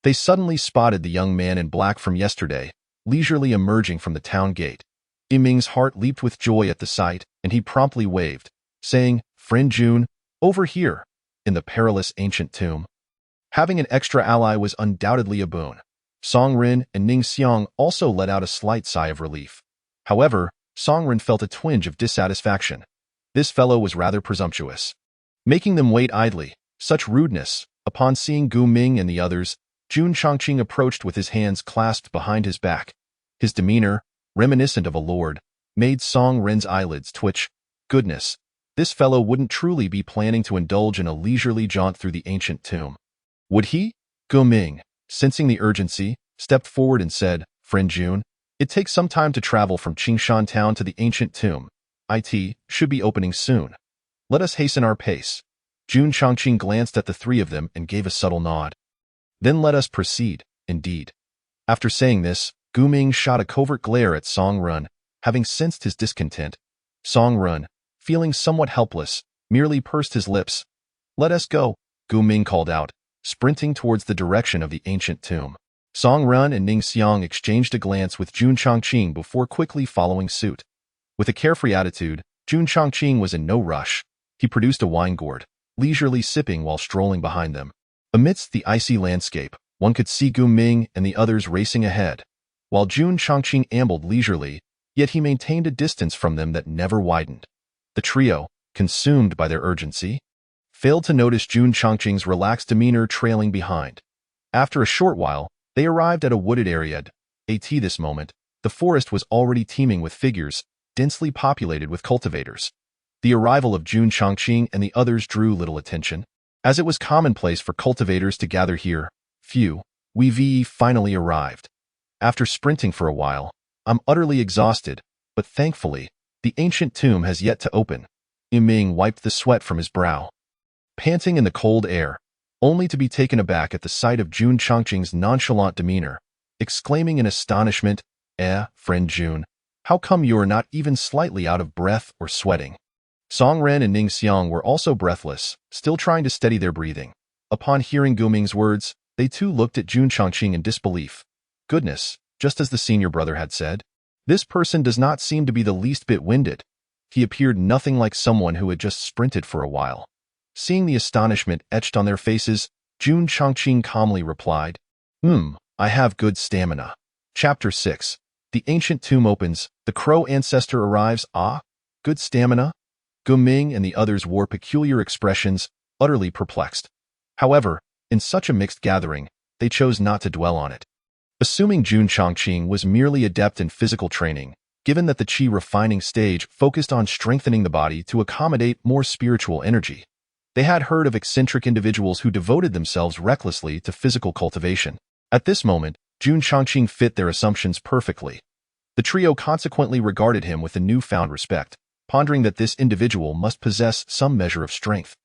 They suddenly spotted the young man in black from yesterday, leisurely emerging from the town gate. Yiming's heart leaped with joy at the sight, and he promptly waved, saying, "Friend Jun, over here," in the perilous ancient tomb. Having an extra ally was undoubtedly a boon. Song Ren and Ning Xiang also let out a slight sigh of relief. However, Song Ren felt a twinge of dissatisfaction. This fellow was rather presumptuous, making them wait idly. Such rudeness. Upon seeing Gu Ming and the others, Jun Chongqing approached with his hands clasped behind his back. His demeanor, reminiscent of a lord, made Song Ren's eyelids twitch. Goodness, this fellow wouldn't truly be planning to indulge in a leisurely jaunt through the ancient tomb. Would he? Gu Ming, sensing the urgency, stepped forward and said, "Friend Jun, it takes some time to travel from Qingshan town to the ancient tomb. It should be opening soon. Let us hasten our pace." Jun Chongqing glanced at the three of them and gave a subtle nod. "Then let us proceed, indeed." After saying this, Gu Ming shot a covert glare at Song Ren, having sensed his discontent. Song Ren, feeling somewhat helpless, merely pursed his lips. "Let us go," Gu Ming called out, sprinting towards the direction of the ancient tomb. Song Ren and Ning Xiang exchanged a glance with Jun Chongqing before quickly following suit. With a carefree attitude, Jun Chongqing was in no rush. He produced a wine gourd, leisurely sipping while strolling behind them. Amidst the icy landscape, one could see Gu Ming and the others racing ahead, while Jun Chongqing ambled leisurely, yet he maintained a distance from them that never widened. The trio, consumed by their urgency, failed to notice Jun Chongqing's relaxed demeanor trailing behind. After a short while, they arrived at a wooded area. At this moment, the forest was already teeming with figures, densely populated with cultivators. The arrival of Jun Chongqing and the others drew little attention. As it was commonplace for cultivators to gather here, we finally arrived. After sprinting for a while, I'm utterly exhausted, but thankfully, the ancient tomb has yet to open. Yiming wiped the sweat from his brow. Panting in the cold air, only to be taken aback at the sight of Jun Chongqing's nonchalant demeanor, exclaiming in astonishment, Friend Jun, how come you're not even slightly out of breath or sweating?" Song Ren and Ning Xiang were also breathless, still trying to steady their breathing. Upon hearing Gu Ming's words, they too looked at Jun Chongqing in disbelief. Goodness, just as the senior brother had said. This person does not seem to be the least bit winded. He appeared nothing like someone who had just sprinted for a while. Seeing the astonishment etched on their faces, Jun Chongqing calmly replied, I have good stamina." Chapter 6. The ancient tomb opens, the crow ancestor arrives. Good stamina? Gu Ming and the others wore peculiar expressions, utterly perplexed. However, in such a mixed gathering, they chose not to dwell on it. Assuming Jun Chongqing was merely adept in physical training, given that the qi refining stage focused on strengthening the body to accommodate more spiritual energy, they had heard of eccentric individuals who devoted themselves recklessly to physical cultivation. At this moment, Jun Chongqing fit their assumptions perfectly. The trio consequently regarded him with a newfound respect, pondering that this individual must possess some measure of strength.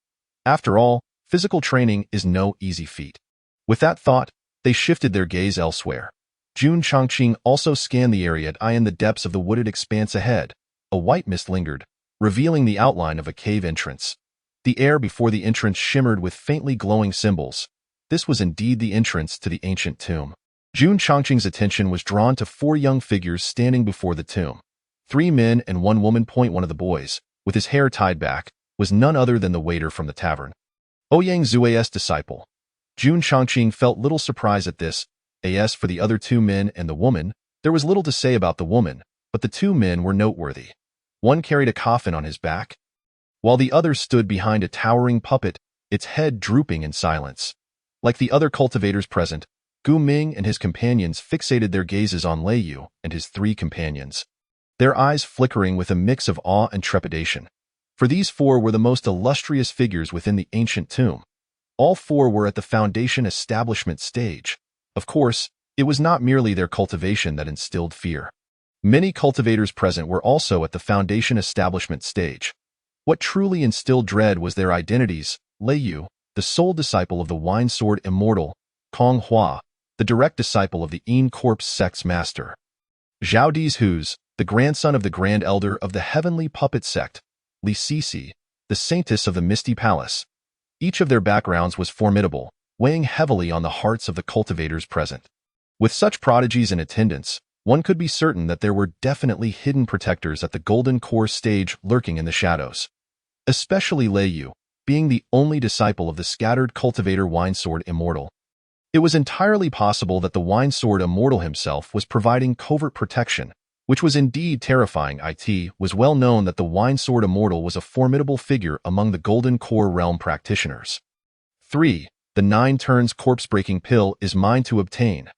After all, physical training is no easy feat. With that thought, they shifted their gaze elsewhere. Jun Chongqing also scanned the area in the depths of the wooded expanse ahead. A white mist lingered, revealing the outline of a cave entrance. The air before the entrance shimmered with faintly glowing symbols. This was indeed the entrance to the ancient tomb. Jun Chongqing's attention was drawn to 4 young figures standing before the tomb. 3 men and 1 woman. One of the boys, with his hair tied back, was none other than the waiter from the tavern. Ouyang Zue's disciple. Jun Chongqing felt little surprise at this. As for the other 2 men and the woman, there was little to say about the woman, but the 2 men were noteworthy. One carried a coffin on his back. while the other stood behind a towering puppet, its head drooping in silence. Like the other cultivators present, Gu Ming and his companions fixated their gazes on Lei Yu and his three companions, their eyes flickering with a mix of awe and trepidation. For these four were the most illustrious figures within the ancient tomb. All four were at the foundation establishment stage. Of course, it was not merely their cultivation that instilled fear. Many cultivators present were also at the foundation establishment stage. What truly instilled dread was their identities: Lei Yu, the sole disciple of the Wine Sword Immortal; Kong Hua, the direct disciple of the Yin Corpse sect's master; Zhao Dizhus, the grandson of the Grand Elder of the Heavenly Puppet sect; Li Sisi, the saintess of the Misty Palace. Each of their backgrounds was formidable, weighing heavily on the hearts of the cultivators present. With such prodigies in attendance, one could be certain that there were definitely hidden protectors at the Golden Core stage lurking in the shadows. Especially Lei Yu, being the only disciple of the scattered cultivator Wine Sword Immortal. It was entirely possible that the Wine Sword Immortal himself was providing covert protection, which was indeed terrifying. It was well known that the Wine Sword Immortal was a formidable figure among the Golden Core realm practitioners. 3. The 9 turns corpse-breaking pill is mine to obtain.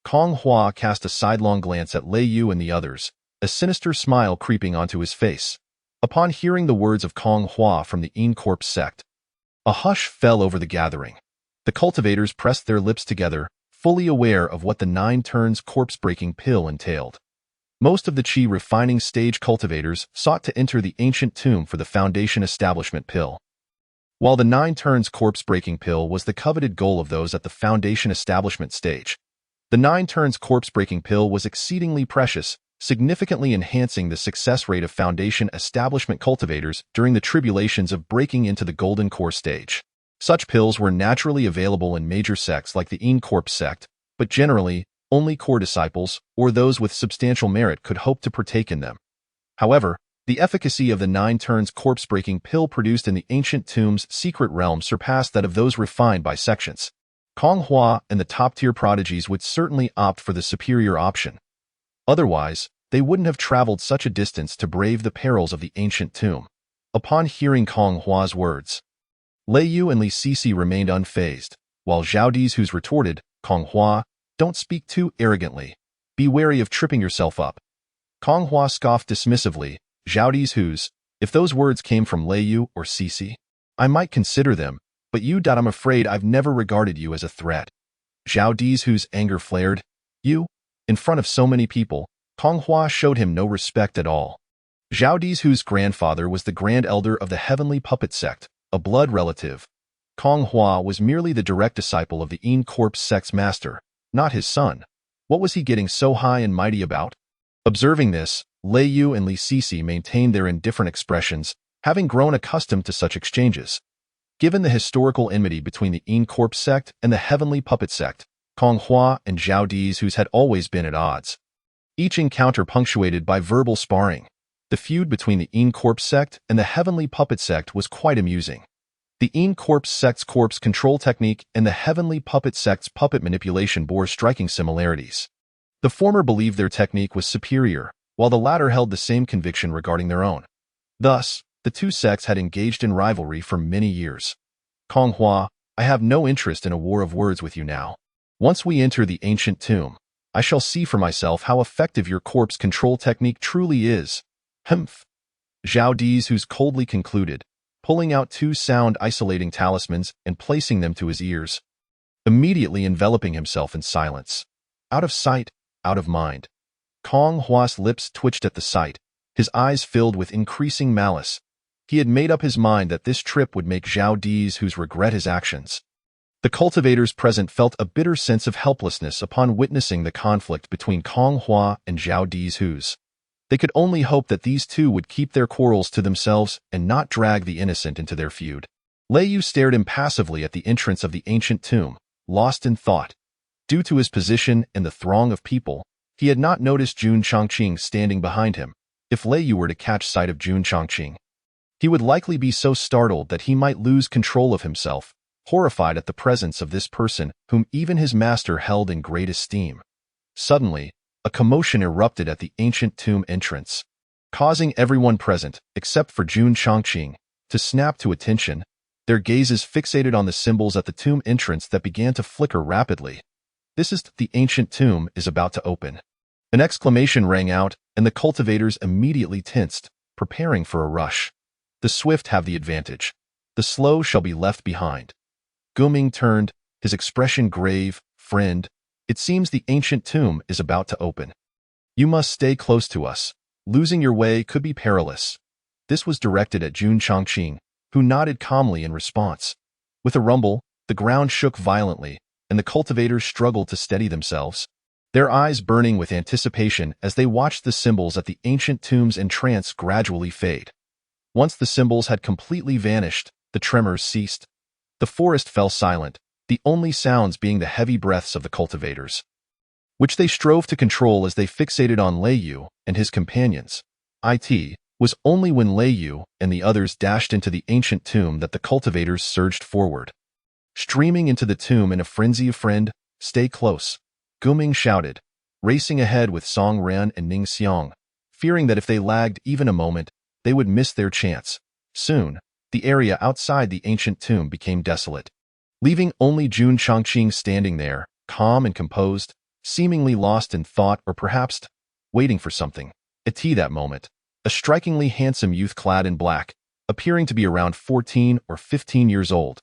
Kong Hua cast a sidelong glance at Lei Yu and the others, a sinister smile creeping onto his face. Upon hearing the words of Kong Hua from the Yin Corpse sect, a hush fell over the gathering. The cultivators pressed their lips together, fully aware of what the 9 turns corpse-breaking pill entailed. Most of the Qi refining stage cultivators sought to enter the ancient tomb for the foundation establishment pill. While the 9 turns corpse-breaking pill was the coveted goal of those at the foundation establishment stage, the 9 turns corpse-breaking pill was exceedingly precious, significantly enhancing the success rate of foundation establishment cultivators during the tribulations of breaking into the Golden Core stage. Such pills were naturally available in major sects like the Yin Corpse sect, but generally, only core disciples or those with substantial merit could hope to partake in them. However, the efficacy of the 9 turns corpse-breaking pill produced in the ancient tomb's secret realm surpassed that of those refined by sections. Kong Hua and the top-tier prodigies would certainly opt for the superior option. Otherwise, they wouldn't have traveled such a distance to brave the perils of the ancient tomb. Upon hearing Kong Hua's words, Lei Yu and Li Sisi remained unfazed, while Zhao Dizhus retorted, "Kong Hua, don't speak too arrogantly. Be wary of tripping yourself up." Kong Hua scoffed dismissively, "Zhao Dizhus, if those words came from Lei Yu or Sisi, I might consider them, but I'm afraid I've never regarded you as a threat." Zhao Dizhus' anger flared. "You?" In front of so many people, Kong Hua showed him no respect at all. Zhao Dizhus' grandfather was the Grand Elder of the Heavenly Puppet sect, a blood relative. Kong Hua was merely the direct disciple of the Yin Corpse sect's master, not his son. What was he getting so high and mighty about? Observing this, Lei Yu and Li Sisi maintained their indifferent expressions, having grown accustomed to such exchanges. Given the historical enmity between the Yin Corpse sect and the Heavenly Puppet sect, Kong Hua and Zhao Dizhus had always been at odds. Each encounter punctuated by verbal sparring. The feud between the Yin Corpse sect and the Heavenly Puppet sect was quite amusing. The Yin Corpse sect's corpse control technique and the Heavenly Puppet sect's puppet manipulation bore striking similarities. The former believed their technique was superior, while the latter held the same conviction regarding their own. Thus, the two sects had engaged in rivalry for many years. "Kong Hua, I have no interest in a war of words with you now. Once we enter the ancient tomb, I shall see for myself how effective your corpse control technique truly is." "Humph," Zhao Dizhus coldly concluded, pulling out 2 sound-isolating talismans and placing them to his ears, immediately enveloping himself in silence. Out of sight, out of mind. Kong Hua's lips twitched at the sight, his eyes filled with increasing malice. He had made up his mind that this trip would make Zhao Dizhus regret his actions. The cultivators present felt a bitter sense of helplessness upon witnessing the conflict between Kong Hua and Zhao Dizhus. They could only hope that these two would keep their quarrels to themselves and not drag the innocent into their feud. Lei Yu stared impassively at the entrance of the ancient tomb, lost in thought. Due to his position in the throng of people, he had not noticed Jun Chongqing standing behind him. If Lei Yu were to catch sight of Jun Chongqing, he would likely be so startled that he might lose control of himself, horrified at the presence of this person whom even his master held in great esteem. Suddenly, a commotion erupted at the ancient tomb entrance, causing everyone present, except for Jun Chongqing, to snap to attention, their gazes fixated on the symbols at the tomb entrance that began to flicker rapidly. This is the ancient tomb is about to open. An exclamation rang out, and the cultivators immediately tensed, preparing for a rush. The swift have the advantage. The slow shall be left behind. Guming turned, his expression grave. Friend, it seems the ancient tomb is about to open. You must stay close to us. Losing your way could be perilous. This was directed at Jun Chongqing, who nodded calmly in response. With a rumble, the ground shook violently, and the cultivators struggled to steady themselves, their eyes burning with anticipation as they watched the symbols at the ancient tomb's entrance gradually fade. Once the symbols had completely vanished, the tremors ceased. The forest fell silent, the only sounds being the heavy breaths of the cultivators, which they strove to control as they fixated on Lei Yu and his companions. It was only when Lei Yu and the others dashed into the ancient tomb that the cultivators surged forward. Streaming into the tomb in a frenzy of friend, stay close, Guming shouted, racing ahead with Song Ran and Ning Xiang, fearing that if they lagged even a moment, they would miss their chance. Soon, the area outside the ancient tomb became desolate, leaving only Jun Chongqing standing there, calm and composed, seemingly lost in thought or perhaps waiting for something. At that moment, a strikingly handsome youth clad in black, appearing to be around 14 or 15 years old,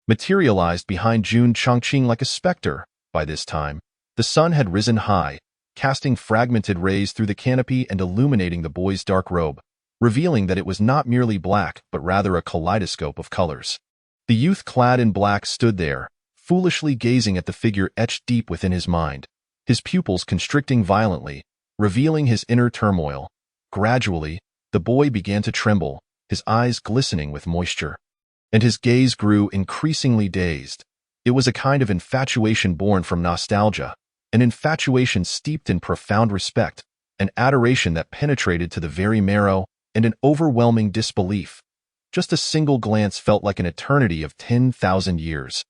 materialized behind Jun Chongqing like a specter. By this time, the sun had risen high, casting fragmented rays through the canopy and illuminating the boy's dark robe, revealing that it was not merely black but rather a kaleidoscope of colors. The youth clad in black stood there, foolishly gazing at the figure etched deep within his mind, his pupils constricting violently, revealing his inner turmoil. Gradually, the boy began to tremble, his eyes glistening with moisture, and his gaze grew increasingly dazed. It was a kind of infatuation born from nostalgia, an infatuation steeped in profound respect, an adoration that penetrated to the very marrow, and an overwhelming disbelief. Just a single glance felt like an eternity of 10,000 years.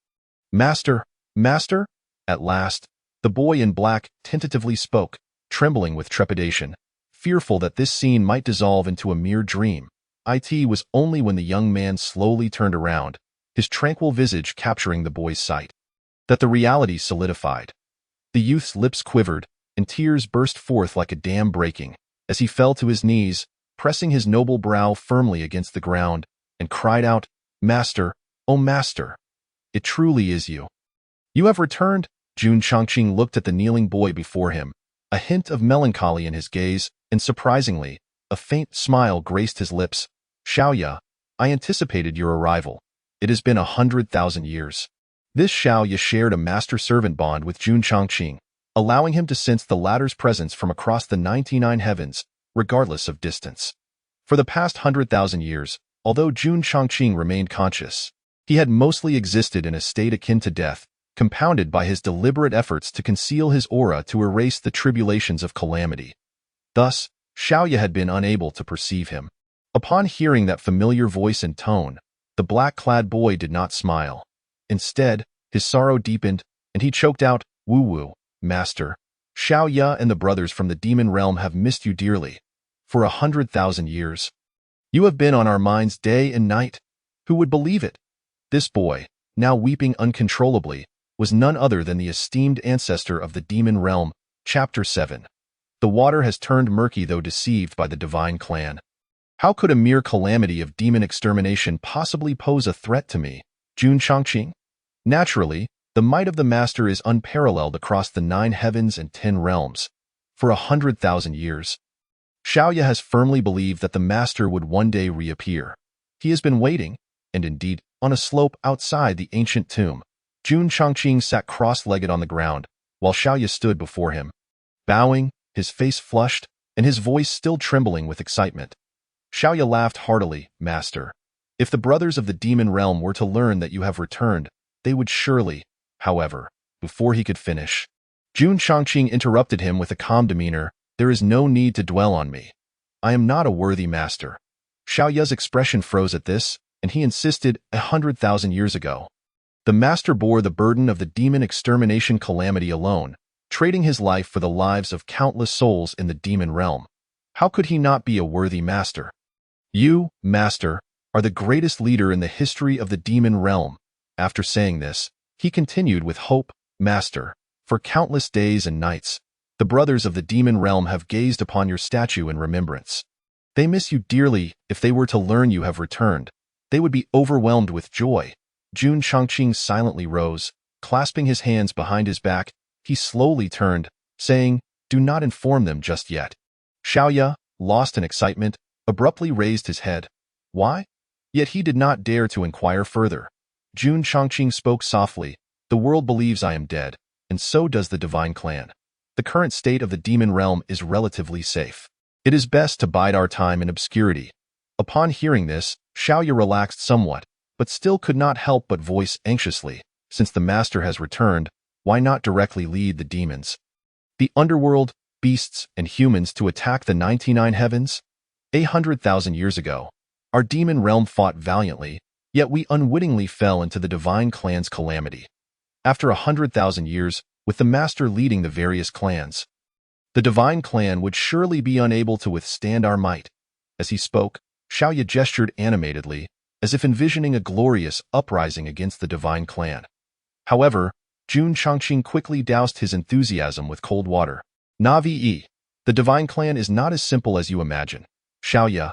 Master, master? At last, the boy in black tentatively spoke, trembling with trepidation, fearful that this scene might dissolve into a mere dream. It was only when the young man slowly turned around, his tranquil visage capturing the boy's sight, that the reality solidified. The youth's lips quivered, and tears burst forth like a dam breaking, as he fell to his knees, pressing his noble brow firmly against the ground, and cried out, Master, oh Master! It truly is you. You have returned. Jun Chongqing looked at the kneeling boy before him, a hint of melancholy in his gaze, and surprisingly, a faint smile graced his lips. Xiaoya, I anticipated your arrival. It has been 100,000 years. This Xiaoya shared a master-servant bond with Jun Chongqing, allowing him to sense the latter's presence from across the 99 heavens, regardless of distance. For the past 100,000 years, although Jun Chongqing remained conscious, he had mostly existed in a state akin to death, compounded by his deliberate efforts to conceal his aura to erase the tribulations of calamity. Thus, Xiaoya had been unable to perceive him. Upon hearing that familiar voice and tone, the black-clad boy did not smile. Instead, his sorrow deepened, and he choked out, Woo-woo, Master. Xiaoya and the brothers from the demon realm have missed you dearly. For 100,000 years. You have been on our minds day and night. Who would believe it? This boy, now weeping uncontrollably, was none other than the esteemed ancestor of the demon realm. Chapter 7. The water has turned murky though deceived by the divine clan. How could a mere calamity of demon extermination possibly pose a threat to me, Jun Chongqing? Naturally, the might of the Master is unparalleled across the 9 heavens and 10 realms. For 100,000 years, Xiaoya has firmly believed that the Master would one day reappear. He has been waiting, and indeed, on a slope outside the ancient tomb. Jun Chongqing sat cross-legged on the ground, while Xiaoya stood before him, bowing, his face flushed, and his voice still trembling with excitement. Xiaoya laughed heartily, Master. If the brothers of the demon realm were to learn that you have returned, they would surely, however, before he could finish, Jun Chongqing interrupted him with a calm demeanor, there is no need to dwell on me. I am not a worthy master. Xiaoya's expression froze at this, and he insisted 100,000 years ago. The master bore the burden of the demon extermination calamity alone, trading his life for the lives of countless souls in the demon realm. How could he not be a worthy master? You, master, are the greatest leader in the history of the demon realm. After saying this, he continued with hope, Master, for countless days and nights, the brothers of the demon realm have gazed upon your statue in remembrance. They miss you dearly. If they were to learn you have returned, they would be overwhelmed with joy. Jun Chongqing silently rose, clasping his hands behind his back. He slowly turned, saying, Do not inform them just yet. Xiaoya, lost in excitement, abruptly raised his head. Why? Yet he did not dare to inquire further. Jun Chongqing spoke softly, The world believes I am dead, and so does the divine clan. The current state of the demon realm is relatively safe. It is best to bide our time in obscurity. Upon hearing this, Xiaoya relaxed somewhat, but still could not help but voice anxiously, Since the master has returned, why not directly lead the demons, the underworld, beasts, and humans to attack the 99 heavens? 100,000 years ago, our demon realm fought valiantly, yet we unwittingly fell into the divine clan's calamity. After 100,000 years, with the master leading the various clans, the divine clan would surely be unable to withstand our might. As he spoke, Xiaoya gestured animatedly, as if envisioning a glorious uprising against the divine clan. However, Jun Chongqing quickly doused his enthusiasm with cold water. Navi, the divine clan is not as simple as you imagine. Xiaoya,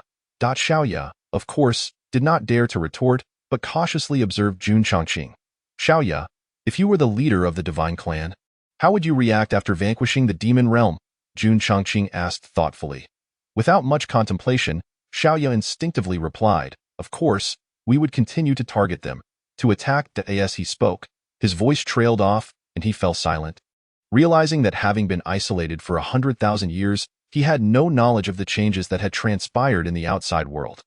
of course, did not dare to retort, but cautiously observed Jun Chongqing. Xiaoya, if you were the leader of the divine clan, how would you react after vanquishing the demon realm? Jun Chongqing asked thoughtfully. Without much contemplation, Xiaoya instinctively replied, Of course, we would continue to target them, to attack. As he spoke, his voice trailed off, and he fell silent. Realizing that having been isolated for 100,000 years, he had no knowledge of the changes that had transpired in the outside world.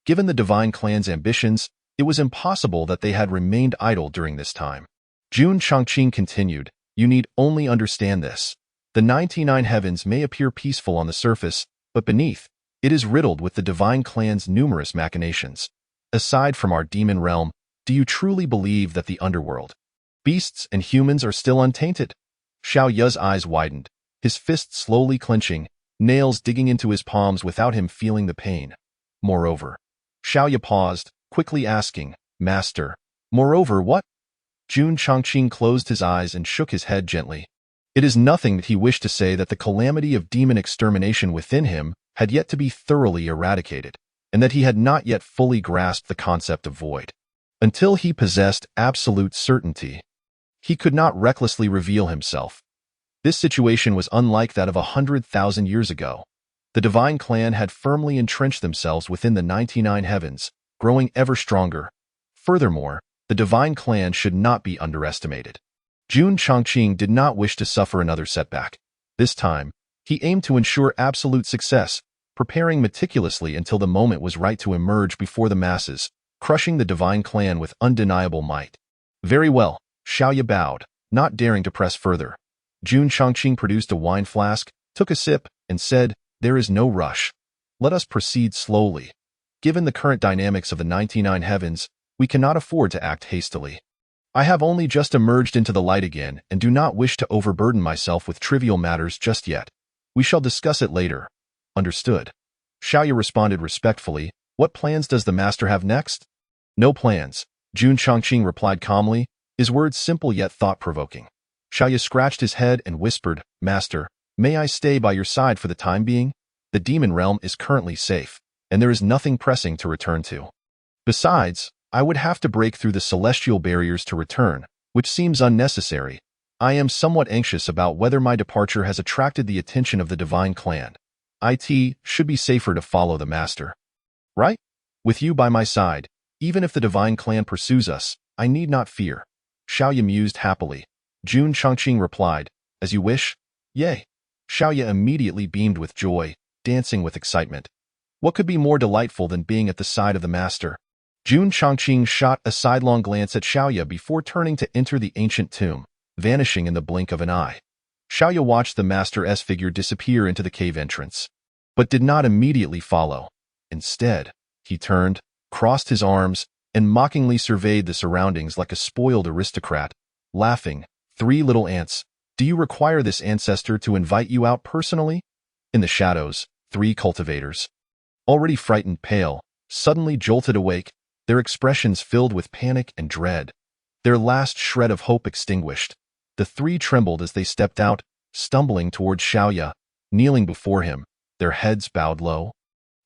Given the divine clan's ambitions, it was impossible that they had remained idle during this time. Jun Chongqing continued, You need only understand this. The 99 heavens may appear peaceful on the surface, but beneath, it is riddled with the divine clan's numerous machinations. Aside from our demon realm, do you truly believe that the underworld, beasts and humans are still untainted? Xiaoya's eyes widened, his fist slowly clenching, nails digging into his palms without him feeling the pain. Moreover, Xiaoya paused, quickly asking, Master, moreover what? Jun Chongqing closed his eyes and shook his head gently. It is nothing that he wished to say that the calamity of demon extermination within him had yet to be thoroughly eradicated, and that he had not yet fully grasped the concept of void. Until he possessed absolute certainty, he could not recklessly reveal himself. This situation was unlike that of 100,000 years ago. The divine clan had firmly entrenched themselves within the 99 heavens, growing ever stronger. Furthermore, the divine clan should not be underestimated. Jun Chongqing did not wish to suffer another setback. This time, he aimed to ensure absolute success, preparing meticulously until the moment was right to emerge before the masses, crushing the divine clan with undeniable might. Very well, Xiaoya bowed, not daring to press further. Jun Chongqing produced a wine flask, took a sip, and said, There is no rush. Let us proceed slowly. Given the current dynamics of the 99 heavens, we cannot afford to act hastily. I have only just emerged into the light again and do not wish to overburden myself with trivial matters just yet. We shall discuss it later. Understood. Xiaoya responded respectfully, What plans does the master have next? No plans, Jun Chongqing replied calmly, his words simple yet thought-provoking. Xiaoya scratched his head and whispered, Master, may I stay by your side for the time being? The demon realm is currently safe, and there is nothing pressing to return to. Besides, I would have to break through the celestial barriers to return, which seems unnecessary. I am somewhat anxious about whether my departure has attracted the attention of the divine clan. It should be safer to follow the master. Right? With you by my side, even if the divine clan pursues us, I need not fear. Xiaoya mused happily. Jun Chongqing replied, As you wish. Yay. Xiaoya immediately beamed with joy, dancing with excitement. What could be more delightful than being at the side of the master? Jun Chongqing shot a sidelong glance at Xiaoya before turning to enter the ancient tomb, vanishing in the blink of an eye. Xiaoya watched the master's figure disappear into the cave entrance, but did not immediately follow. Instead, he turned, crossed his arms, and mockingly surveyed the surroundings like a spoiled aristocrat, laughing. 3 little ants, do you require this ancestor to invite you out personally? In the shadows, 3 cultivators, already frightened pale, suddenly jolted awake, their expressions filled with panic and dread. Their last shred of hope extinguished. The three trembled as they stepped out, stumbling towards Xiaoya, kneeling before him, their heads bowed low.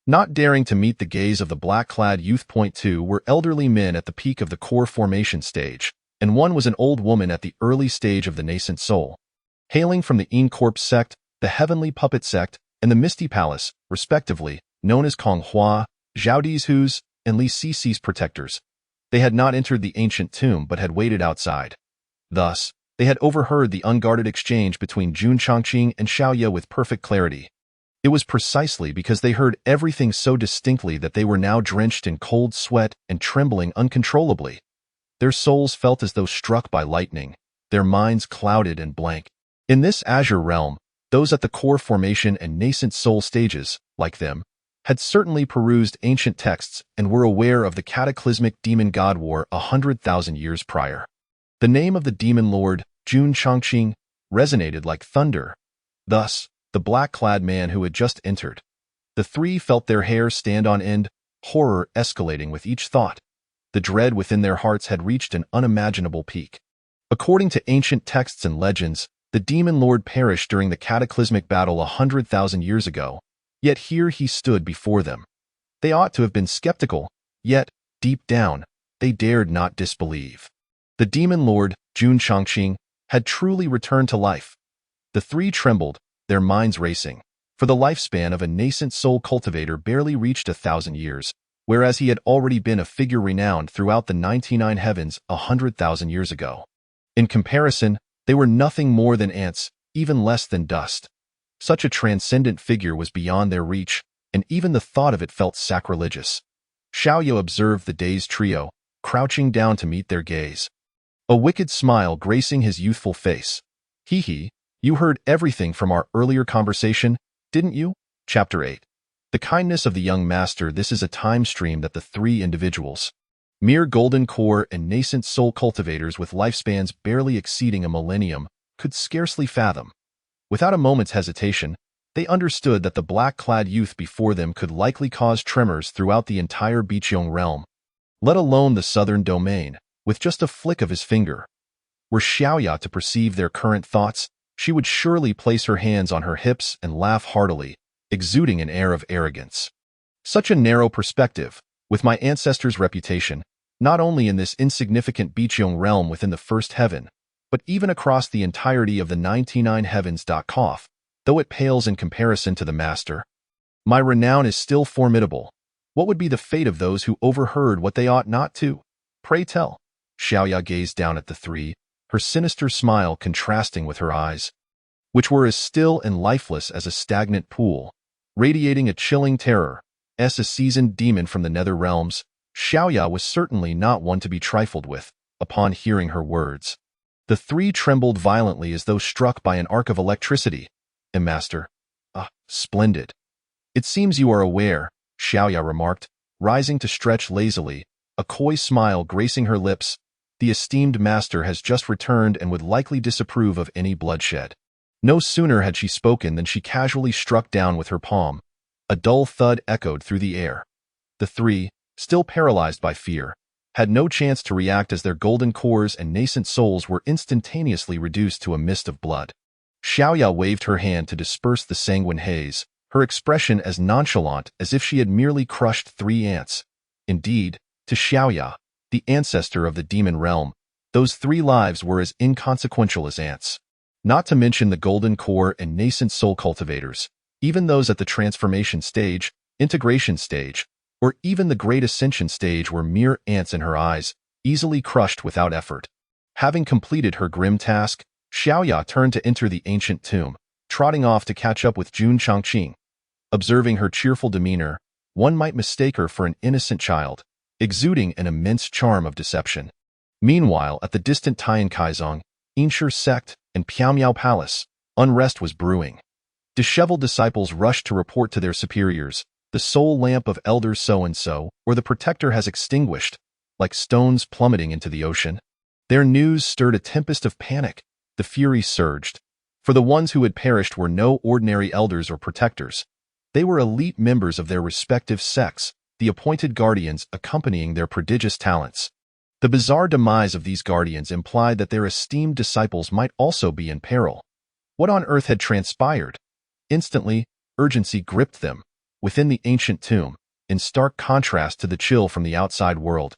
Not daring to meet the gaze of the black-clad youth. Point two were elderly men at the peak of the core formation stage, and one was an old woman at the early stage of the nascent soul. Hailing from the In-Corpse sect, the Heavenly Puppet sect, and the Misty Palace, respectively, known as Kong Hua, Zhao Dizhu's, and Li Sisi's protectors. They had not entered the ancient tomb but had waited outside. Thus, they had overheard the unguarded exchange between Jun Chongqing and Xiaoya with perfect clarity. It was precisely because they heard everything so distinctly that they were now drenched in cold sweat and trembling uncontrollably. Their souls felt as though struck by lightning, their minds clouded and blank. In this azure realm, those at the core formation and nascent soul stages, like them, had certainly perused ancient texts and were aware of the cataclysmic demon-god war 100,000 years prior. The name of the demon lord, Jun Chongqing, resonated like thunder. Thus, the black-clad man who had just entered. The three felt their hair stand on end, horror escalating with each thought. The dread within their hearts had reached an unimaginable peak. According to ancient texts and legends, the demon lord perished during the cataclysmic battle 100,000 years ago, yet here he stood before them. They ought to have been skeptical, yet, deep down, they dared not disbelieve. The demon lord, Jun Chongqing, had truly returned to life. The three trembled, their minds racing, for the lifespan of a nascent soul cultivator barely reached 1,000 years, whereas he had already been a figure renowned throughout the 99 heavens 100,000 years ago. In comparison, they were nothing more than ants, even less than dust. Such a transcendent figure was beyond their reach, and even the thought of it felt sacrilegious. Xiaoya observed the dazed trio, crouching down to meet their gaze. A wicked smile gracing his youthful face. Hee, you heard everything from our earlier conversation, didn't you? Chapter 8. The kindness of the young master. This is a time stream that the three individuals, mere golden core and nascent soul cultivators with lifespans barely exceeding a millennium, could scarcely fathom. Without a moment's hesitation, they understood that the black-clad youth before them could likely cause tremors throughout the entire Biqiong realm, let alone the southern domain, with just a flick of his finger. Were Xiaoya to perceive their current thoughts, she would surely place her hands on her hips and laugh heartily, exuding an air of arrogance. Such a narrow perspective, with my ancestor's reputation, not only in this insignificant Biqiong realm within the first heaven, but even across the entirety of the 99 heavens. Cough, though it pales in comparison to the master. My renown is still formidable. What would be the fate of those who overheard what they ought not to? Pray tell. Xiaoya gazed down at the three, her sinister smile contrasting with her eyes, which were as still and lifeless as a stagnant pool, radiating a chilling terror. As a seasoned demon from the nether realms, Xiaoya was certainly not one to be trifled with. Upon hearing her words, the three trembled violently as though struck by an arc of electricity. Master. Ah, splendid. It seems you are aware, Xiaoya remarked, rising to stretch lazily, a coy smile gracing her lips. The esteemed master has just returned and would likely disapprove of any bloodshed. No sooner had she spoken than she casually struck down with her palm. A dull thud echoed through the air. The three, still paralyzed by fear, had no chance to react as their golden cores and nascent souls were instantaneously reduced to a mist of blood. Xiaoya waved her hand to disperse the sanguine haze, her expression as nonchalant as if she had merely crushed 3 ants. Indeed, to Xiaoya, the ancestor of the demon realm, those 3 lives were as inconsequential as ants. Not to mention the golden core and nascent soul cultivators, even those at the transformation stage, integration stage, or even the great ascension stage were mere ants in her eyes, easily crushed without effort. Having completed her grim task, Xiaoya turned to enter the ancient tomb, trotting off to catch up with Jun Chongqing. Observing her cheerful demeanor, one might mistake her for an innocent child, exuding an immense charm of deception. Meanwhile, at the distant Tiankaizong, Inshur sect, and Piaomiao Palace, unrest was brewing. Disheveled disciples rushed to report to their superiors, the soul lamp of elder so-and-so, or the protector has extinguished, like stones plummeting into the ocean. Their news stirred a tempest of panic. The fury surged. For the ones who had perished were no ordinary elders or protectors. They were elite members of their respective sects, the appointed guardians accompanying their prodigious talents. The bizarre demise of these guardians implied that their esteemed disciples might also be in peril. What on earth had transpired? Instantly, urgency gripped them. Within the ancient tomb, in stark contrast to the chill from the outside world,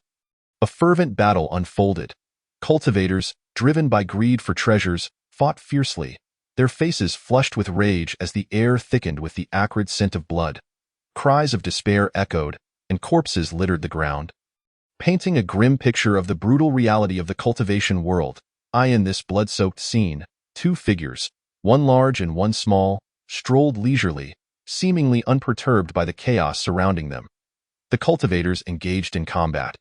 a fervent battle unfolded. Cultivators, driven by greed for treasures, fought fiercely, their faces flushed with rage as the air thickened with the acrid scent of blood. Cries of despair echoed, and corpses littered the ground, painting a grim picture of the brutal reality of the cultivation world. In this blood-soaked scene, two figures, one large and one small, strolled leisurely, seemingly unperturbed by the chaos surrounding them. The cultivators engaged in combat.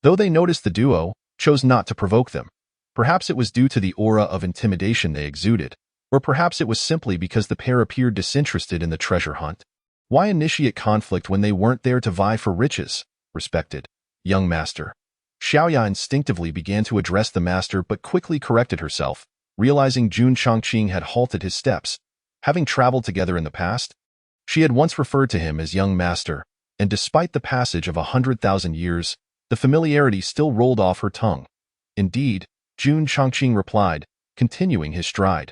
Though they noticed the duo, chose not to provoke them. Perhaps it was due to the aura of intimidation they exuded, or perhaps it was simply because the pair appeared disinterested in the treasure hunt. Why initiate conflict when they weren't there to vie for riches? Respected young master. Xiaoya instinctively began to address the master but quickly corrected herself, realizing Jun Chongqing had halted his steps. Having traveled together in the past, she had once referred to him as young master, and despite the passage of 100,000 years, the familiarity still rolled off her tongue. Indeed, Jun Chongqing replied, continuing his stride.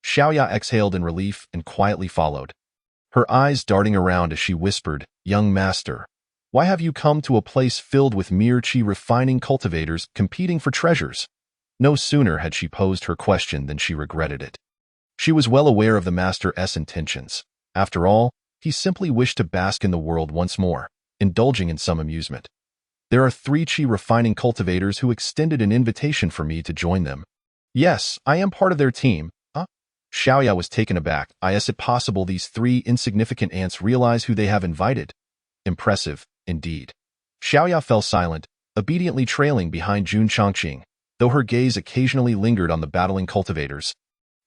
Xiaoya exhaled in relief and quietly followed, her eyes darting around as she whispered, "Young master, why have you come to a place filled with mere qi-refining cultivators competing for treasures?" No sooner had she posed her question than she regretted it. She was well aware of the master's intentions. After all, he simply wished to bask in the world once more, indulging in some amusement. There are 3 qi-refining cultivators who extended an invitation for me to join them. Yes, I am part of their team. Xiaoya was taken aback. Is it possible these 3 insignificant ants realize who they have invited? Impressive, indeed. Xiaoya fell silent, obediently trailing behind Jun Chongqing, though her gaze occasionally lingered on the battling cultivators.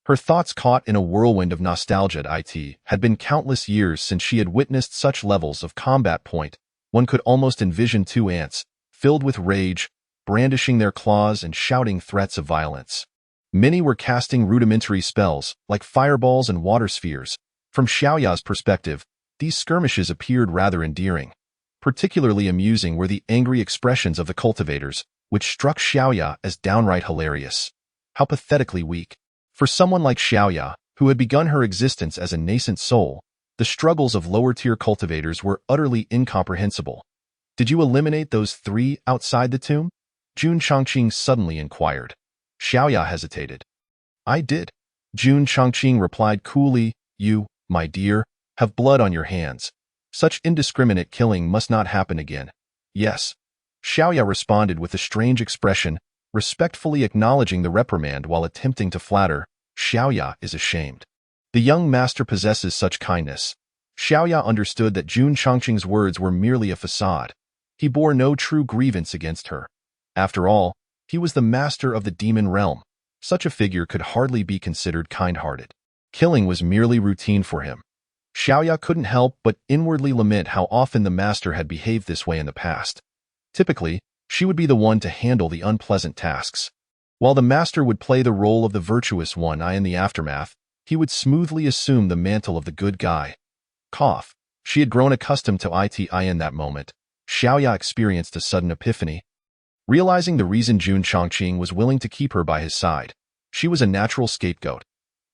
Her thoughts caught in a whirlwind of nostalgia. It had been countless years since she had witnessed such levels of combat. One could almost envision 2 ants, filled with rage, brandishing their claws and shouting threats of violence. Many were casting rudimentary spells, like fireballs and water spheres. From Xiaoya's perspective, these skirmishes appeared rather endearing. Particularly amusing were the angry expressions of the cultivators, which struck Xiaoya as downright hilarious. How pathetically weak. For someone like Xiaoya, who had begun her existence as a nascent soul, the struggles of lower-tier cultivators were utterly incomprehensible. "Did you eliminate those 3 outside the tomb?" Jun Chongqing suddenly inquired. Xiaoya hesitated. "I did," Jun Chongqing replied coolly. "You, my dear, have blood on your hands. Such indiscriminate killing must not happen again." "Yes," Xiaoya responded with a strange expression, respectfully acknowledging the reprimand while attempting to flatter. Xiaoya is ashamed. The young master possesses such kindness. Xiaoya understood that Jun Chongqing's words were merely a facade. He bore no true grievance against her. After all, he was the master of the demon realm. Such a figure could hardly be considered kind-hearted. Killing was merely routine for him. Xiaoya couldn't help but inwardly lament how often the master had behaved this way in the past. Typically, she would be the one to handle the unpleasant tasks, while the master would play the role of the virtuous one. In the aftermath, he would smoothly assume the mantle of the good guy. Cough. She had grown accustomed to it. In that moment, Xiaoya experienced a sudden epiphany. Realizing the reason Jun Chongqing was willing to keep her by his side, she was a natural scapegoat.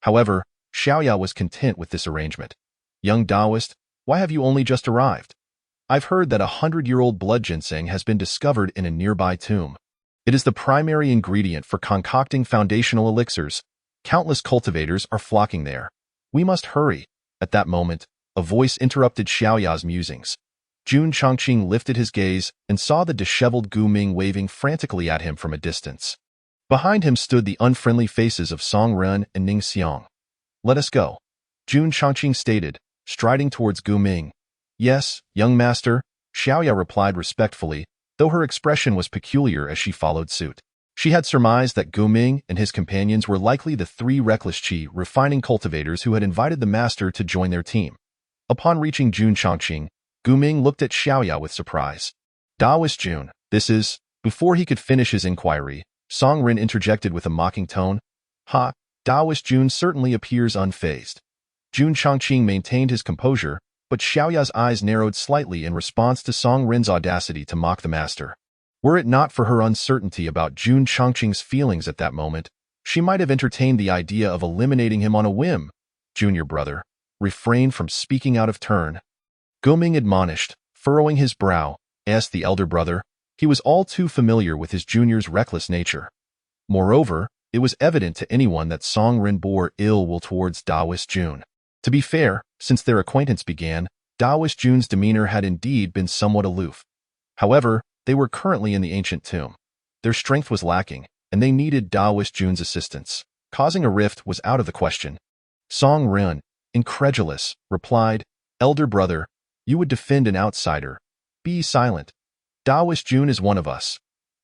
However, Xiaoya was content with this arrangement. "Young Taoist, why have you only just arrived? I've heard that 100-year-old blood ginseng has been discovered in a nearby tomb. It is the primary ingredient for concocting foundational elixirs. Countless cultivators are flocking there. We must hurry." At that moment, a voice interrupted Xiaoya's musings. Jun Chongqing lifted his gaze and saw the disheveled Gu Ming waving frantically at him from a distance. Behind him stood the unfriendly faces of Song Ren and Ning Xiang. "Let us go," Jun Chongqing stated, striding towards Gu Ming. "Yes, young master," Xiaoya replied respectfully, though her expression was peculiar as she followed suit. She had surmised that Gu Ming and his companions were likely the 3 reckless qi-refining cultivators who had invited the master to join their team. Upon reaching Jun Chongqing, Gu Ming looked at Xiaoya with surprise. "Taoist Jun, this is..." Before he could finish his inquiry, Song Ren interjected with a mocking tone. Taoist Jun certainly appears unfazed." Jun Chongqing maintained his composure, but Xiaoya's eyes narrowed slightly in response to Song Rin's audacity to mock the master. Were it not for her uncertainty about Jun Chongqing's feelings at that moment, she might have entertained the idea of eliminating him on a whim. Junior brother, refrain from speaking out of turn. Guming admonished, furrowing his brow, asked the elder brother. He was all too familiar with his junior's reckless nature. Moreover, it was evident to anyone that Song Rin bore ill will towards Daoist Jun. To be fair, since their acquaintance began, Daoist Jun's demeanor had indeed been somewhat aloof. However, they were currently in the ancient tomb. Their strength was lacking, and they needed Daoist Jun's assistance. Causing a rift was out of the question. Song Rin, incredulous, replied, "Elder brother, you would defend an outsider. Be silent. Daoist Jun is one of us."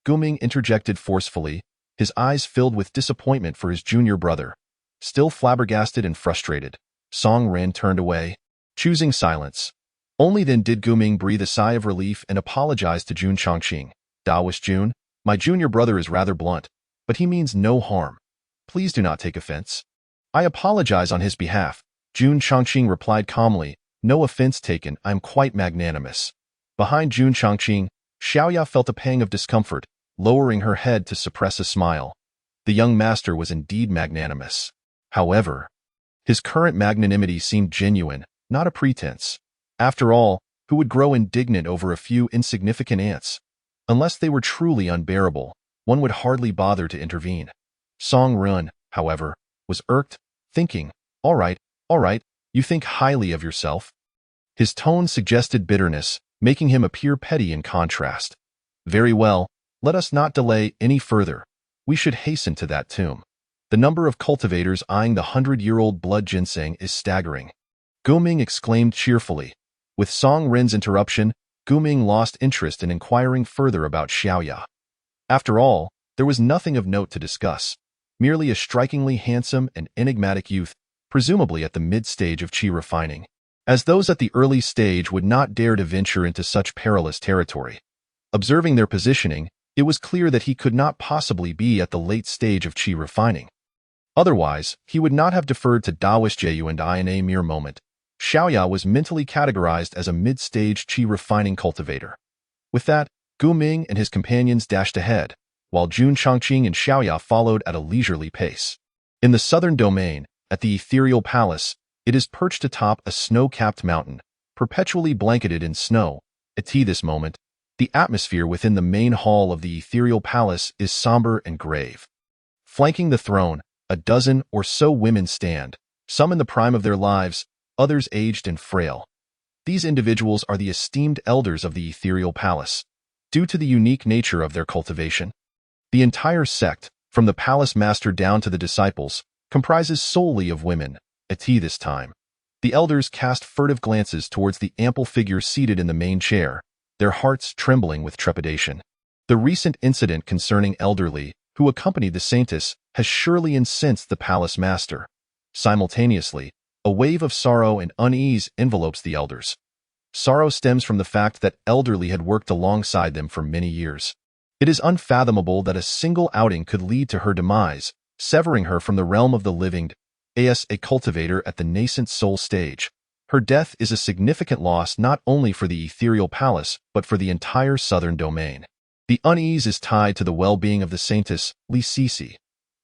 Guming interjected forcefully, his eyes filled with disappointment for his junior brother. Still flabbergasted and frustrated, Song Rin turned away, choosing silence. Only then did Guming breathe a sigh of relief and apologize to Jun Chongqing. "Daoist Jun, my junior brother is rather blunt, but he means no harm. Please do not take offense." "I apologize on his behalf," Jun Chongqing replied calmly. "No offense taken, I am quite magnanimous." Behind Jun Chongqing, Xiaoya felt a pang of discomfort, lowering her head to suppress a smile. The young master was indeed magnanimous. However, his current magnanimity seemed genuine, not a pretense. After all, who would grow indignant over a few insignificant ants? Unless they were truly unbearable, one would hardly bother to intervene. Song Rin, however, was irked, thinking, all right, you think highly of yourself." His tone suggested bitterness, making him appear petty in contrast. "Very well, let us not delay any further. We should hasten to that tomb. The number of cultivators eyeing the 100-year-old blood ginseng is staggering." Guming exclaimed cheerfully. With Song Rin's interruption, Guming lost interest in inquiring further about Xiaoya. After all, there was nothing of note to discuss, merely a strikingly handsome and enigmatic youth, presumably at the mid-stage of qi refining, as those at the early stage would not dare to venture into such perilous territory. Observing their positioning, it was clear that he could not possibly be at the late stage of qi refining. Otherwise, he would not have deferred to Daoist Ju and I in a mere moment. Xiaoya was mentally categorized as a mid-stage qi refining cultivator. With that, Guming and his companions dashed ahead, while Jun Chongqing and Xiaoya followed at a leisurely pace. In the southern domain, at the ethereal palace, it is perched atop a snow-capped mountain, perpetually blanketed in snow. At this moment, the atmosphere within the main hall of the ethereal palace is somber and grave. Flanking the throne, a dozen or so women stand, some in the prime of their lives, others aged and frail. These individuals are the esteemed elders of the ethereal palace, due to the unique nature of their cultivation. The entire sect, from the palace master down to the disciples, comprises solely of women. At this time, the elders cast furtive glances towards the ample figure seated in the main chair, their hearts trembling with trepidation. The recent incident concerning Elderly, who accompanied the saintess, has surely incensed the palace master. Simultaneously, a wave of sorrow and unease envelopes the elders. Sorrow stems from the fact that Elderly had worked alongside them for many years. It is unfathomable that a single outing could lead to her demise, severing her from the realm of the living, as a cultivator at the nascent soul stage. Her death is a significant loss not only for the ethereal palace, but for the entire southern domain. The unease is tied to the well-being of the saintess, Li Sisi.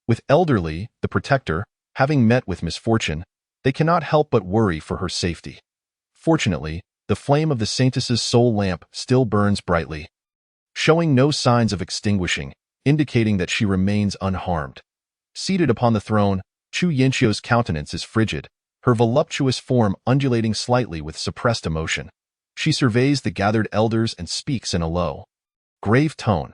With Elderly, the protector, having met with misfortune, they cannot help but worry for her safety. Fortunately, the flame of the saintess's soul lamp still burns brightly, showing no signs of extinguishing, indicating that she remains unharmed. Seated upon the throne, Chu Yanxio's countenance is frigid, her voluptuous form undulating slightly with suppressed emotion. She surveys the gathered elders and speaks in a low, grave tone.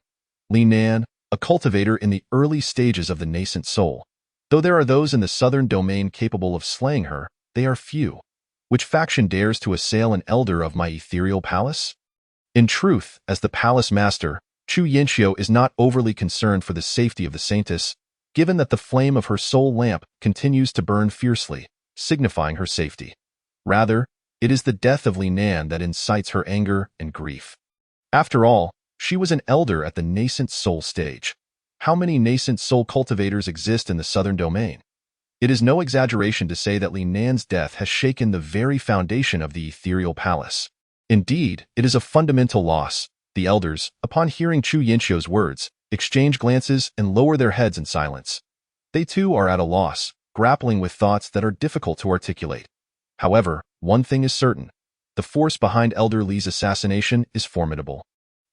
"Li Nan, a cultivator in the early stages of the nascent soul. Though there are those in the southern domain capable of slaying her, they are few. Which faction dares to assail an elder of my ethereal palace?" In truth, as the palace master, Chu Yanxio is not overly concerned for the safety of the saintess, given that the flame of her soul lamp continues to burn fiercely, signifying her safety. Rather, it is the death of Li Nan that incites her anger and grief. After all, she was an elder at the nascent soul stage. How many nascent soul cultivators exist in the southern domain? It is no exaggeration to say that Li Nan's death has shaken the very foundation of the ethereal palace. Indeed, it is a fundamental loss. The elders, upon hearing Chu Yinxiu's words, exchange glances and lower their heads in silence. They too are at a loss, grappling with thoughts that are difficult to articulate. However, one thing is certain. The force behind Elder Li's assassination is formidable.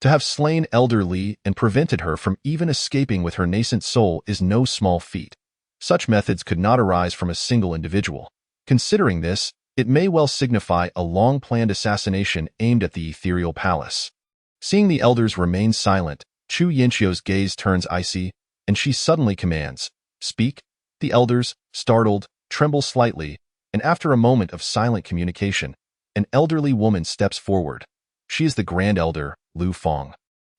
To have slain Elder Li and prevented her from even escaping with her nascent soul is no small feat. Such methods could not arise from a single individual. Considering this, it may well signify a long-planned assassination aimed at the ethereal palace. Seeing the elders remain silent, Chu Yinxiu's gaze turns icy, and she suddenly commands, "Speak." The elders, startled, tremble slightly, and after a moment of silent communication, an elderly woman steps forward. She is the Grand Elder, Lu Feng.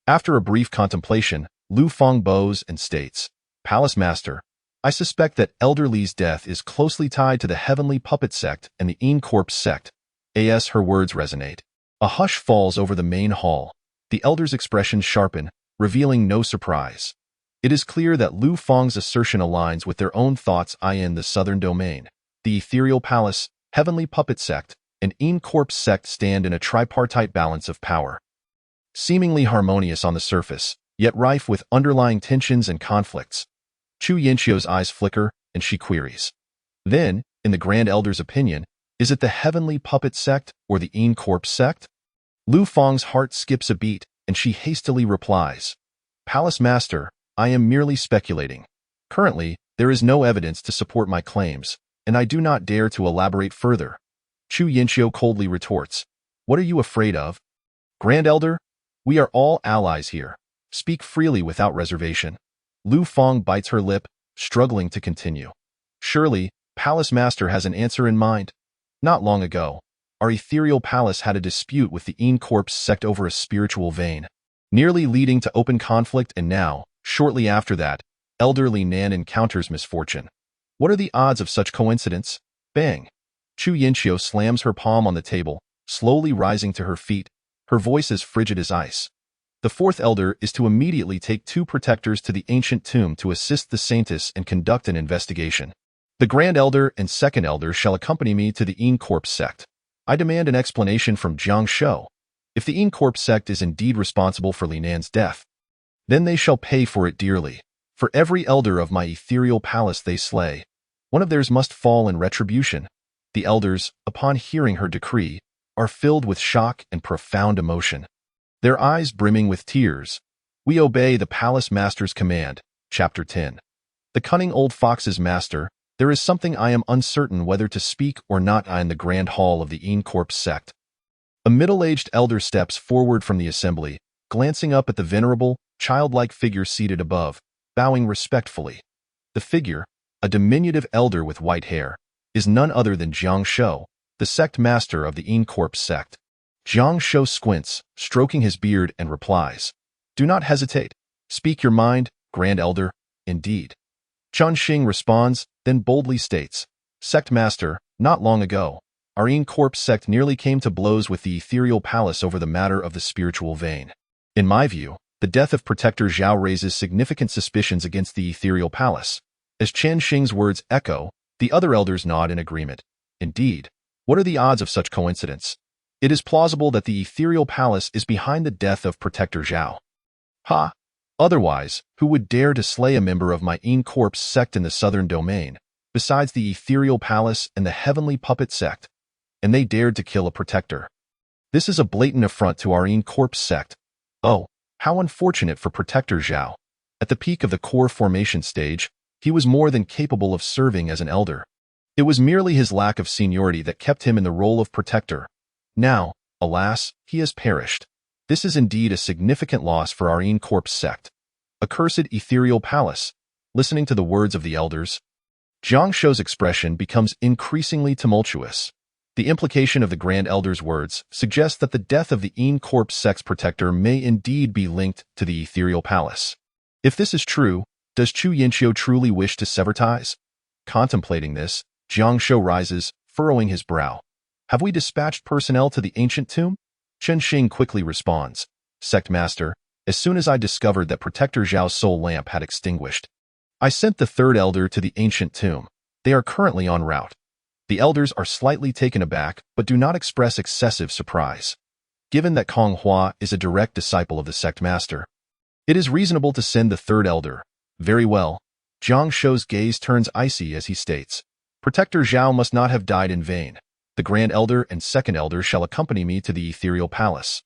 After a brief contemplation, Lu Feng bows and states, "Palace Master, I suspect that Elder Li's death is closely tied to the Heavenly Puppet Sect and the Yin Corpse Sect." As her words resonate, a hush falls over the main hall. The elders' expressions sharpen, revealing no surprise. It is clear that Lu Feng's assertion aligns with their own thoughts in the Southern Domain. The Ethereal Palace, Heavenly Puppet Sect, and Yin Corpse Sect stand in a tripartite balance of power. Seemingly harmonious on the surface, yet rife with underlying tensions and conflicts. Chu Yinxiu's eyes flicker, and she queries. Then, in the Grand Elder's opinion, is it the Heavenly Puppet Sect or the Yin Corpse Sect? Lu Feng's heart skips a beat, and she hastily replies, "Palace Master, I am merely speculating. Currently, there is no evidence to support my claims, and I do not dare to elaborate further." Chu Yinxiu coldly retorts, "What are you afraid of? Grand Elder, we are all allies here. Speak freely without reservation." Lu Feng bites her lip, struggling to continue. "Surely, Palace Master has an answer in mind. Not long ago, our ethereal palace had a dispute with the Yin Corpse Sect over a spiritual vein, nearly leading to open conflict, and now, shortly after that, Elder Li Nan encounters misfortune. What are the odds of such coincidence?" Bang! Chu Yinxiu slams her palm on the table, slowly rising to her feet, her voice as frigid as ice. "The fourth elder is to immediately take 2 protectors to the ancient tomb to assist the Saintess and conduct an investigation. The Grand Elder and Second Elder shall accompany me to the Yin Corpse Sect. I demand an explanation from Jiang Shou. If the Yin Corpse Sect is indeed responsible for Li Nan's death, then they shall pay for it dearly. For every elder of my ethereal palace they slay, one of theirs must fall in retribution." The elders, upon hearing her decree, are filled with shock and profound emotion. Their eyes brimming with tears. "We obey the Palace Master's command." Chapter 10. The cunning old fox's master. There is something I am uncertain whether to speak or not in the grand hall of the Yin Corpse Sect. A middle-aged elder steps forward from the assembly, glancing up at the venerable, childlike figure seated above, bowing respectfully. The figure, a diminutive elder with white hair, is none other than Jiang Shou, the sect master of the Yin Corpse Sect. Jiang Shou squints, stroking his beard, and replies, "Do not hesitate. Speak your mind, Grand Elder." "Indeed." Chun Xing responds, then boldly states, "Sect Master, not long ago, our Yin Corpse Sect nearly came to blows with the Ethereal Palace over the matter of the spiritual vein. In my view, the death of Protector Zhao raises significant suspicions against the Ethereal Palace." As Chen Xing's words echo, the other elders nod in agreement. "Indeed, what are the odds of such coincidence? It is plausible that the Ethereal Palace is behind the death of Protector Zhao." "Ha! Otherwise, who would dare to slay a member of my Yin Corpse Sect in the Southern Domain, besides the Ethereal Palace and the Heavenly Puppet Sect? And they dared to kill a protector. This is a blatant affront to our Yin Corpse Sect. Oh, how unfortunate for Protector Zhao. At the peak of the core formation stage, he was more than capable of serving as an elder. It was merely his lack of seniority that kept him in the role of protector. Now, alas, he has perished. This is indeed a significant loss for our Yin Corpse Sect. Accursed Ethereal Palace." Listening to the words of the elders, Jiang Shou's expression becomes increasingly tumultuous. The implication of the Grand Elder's words suggests that the death of the Yin Corpse Sect's protector may indeed be linked to the Ethereal Palace. If this is true, does Chu Yinxiu truly wish to sever ties? Contemplating this, Jiang Shou rises, furrowing his brow. "Have we dispatched personnel to the ancient tomb?" Chen Xing quickly responds, "Sect Master, as soon as I discovered that Protector Zhao's soul lamp had extinguished, I sent the third elder to the ancient tomb. They are currently en route. The elders are slightly taken aback, but do not express excessive surprise. Given that Kong Hua is a direct disciple of the sect master, it is reasonable to send the third elder. Very well. Jiang Shou's gaze turns icy as he states, Protector Zhao must not have died in vain. The Grand Elder and Second Elder shall accompany me to the Ethereal Palace.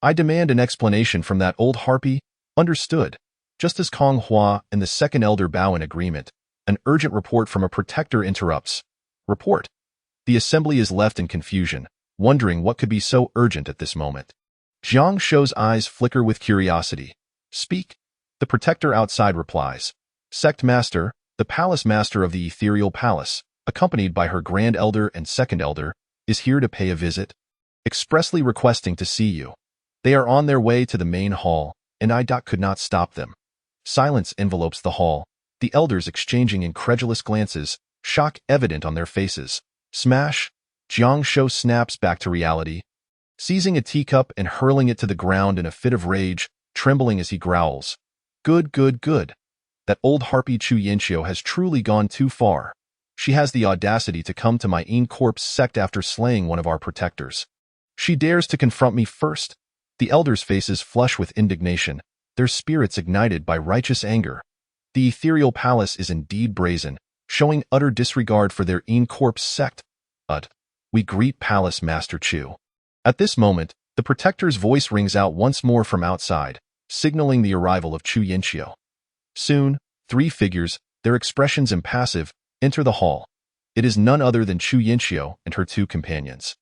I demand an explanation from that old harpy. Understood. Just as Kong Hua and the Second Elder bow in agreement, an urgent report from a protector interrupts. Report. The assembly is left in confusion, wondering what could be so urgent at this moment. Jiang Shou's eyes flicker with curiosity. Speak. The protector outside replies. Sect Master, the Palace Master of the Ethereal Palace, accompanied by her Grand Elder and Second Elder, is here to pay a visit, expressly requesting to see you. They are on their way to the main hall, and I could not stop them. Silence envelopes the hall, the elders exchanging incredulous glances, shock evident on their faces. Smash! Jiang Shou snaps back to reality, seizing a teacup and hurling it to the ground in a fit of rage, trembling as he growls. Good, good, good. That old harpy Chu Yinxiu has truly gone too far. She has the audacity to come to my in-corpse sect after slaying one of our protectors. She dares to confront me first. The elders' faces flush with indignation, their spirits ignited by righteous anger. The Ethereal Palace is indeed brazen, showing utter disregard for their in-corpse sect. We greet Palace Master Chu. At this moment, the protector's voice rings out once more from outside, signaling the arrival of Chu Yinxiu. Soon, three figures, their expressions impassive, enter the hall. It is none other than Chu Yinxiu and her two companions.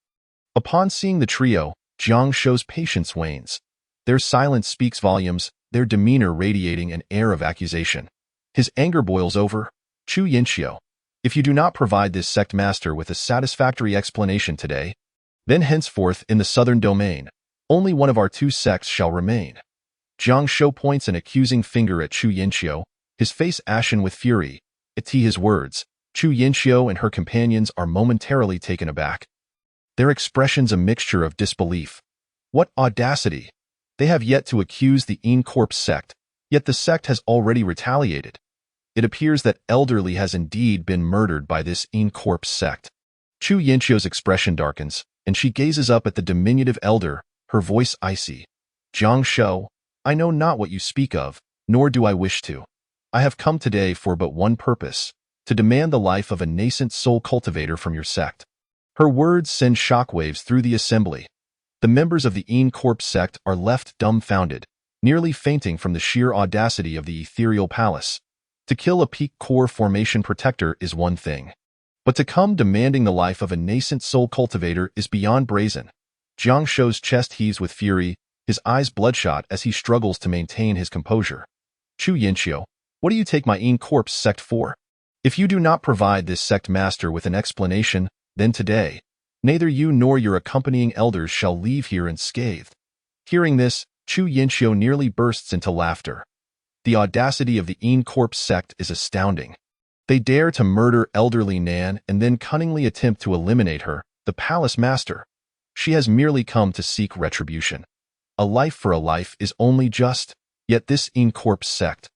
Upon seeing the trio, Jiang Shou's patience wanes. Their silence speaks volumes, their demeanor radiating an air of accusation. His anger boils over. Chu Yinxiu, if you do not provide this sect master with a satisfactory explanation today, then henceforth in the southern domain, only one of our two sects shall remain. Jiang Shou points an accusing finger at Chu Yinxiu, his face ashen with fury. At his words, Chu Yinxiu and her companions are momentarily taken aback. Their expressions a mixture of disbelief. What audacity! They have yet to accuse the in-corpse sect, yet the sect has already retaliated. It appears that elderly has indeed been murdered by this in-corpse sect. Chu Yinxiu's expression darkens, and she gazes up at the diminutive elder, her voice icy. Jiang Shou, I know not what you speak of, nor do I wish to. I have come today for but one purpose, to demand the life of a nascent soul cultivator from your sect. Her words send shockwaves through the assembly. The members of the in-corpse sect are left dumbfounded, nearly fainting from the sheer audacity of the Ethereal Palace. To kill a peak core formation protector is one thing, but to come demanding the life of a nascent soul cultivator is beyond brazen. Jiang Shou's chest heaves with fury, his eyes bloodshot as he struggles to maintain his composure. Chu Yinxiu, what do you take my in-corpse sect for? If you do not provide this sect master with an explanation, then today, neither you nor your accompanying elders shall leave here unscathed. Hearing this, Chu Yinxiu nearly bursts into laughter. The audacity of the in-corpse sect is astounding. They dare to murder elderly Nan and then cunningly attempt to eliminate her, the palace master. She has merely come to seek retribution. A life for a life is only just, yet this in-corpse sect.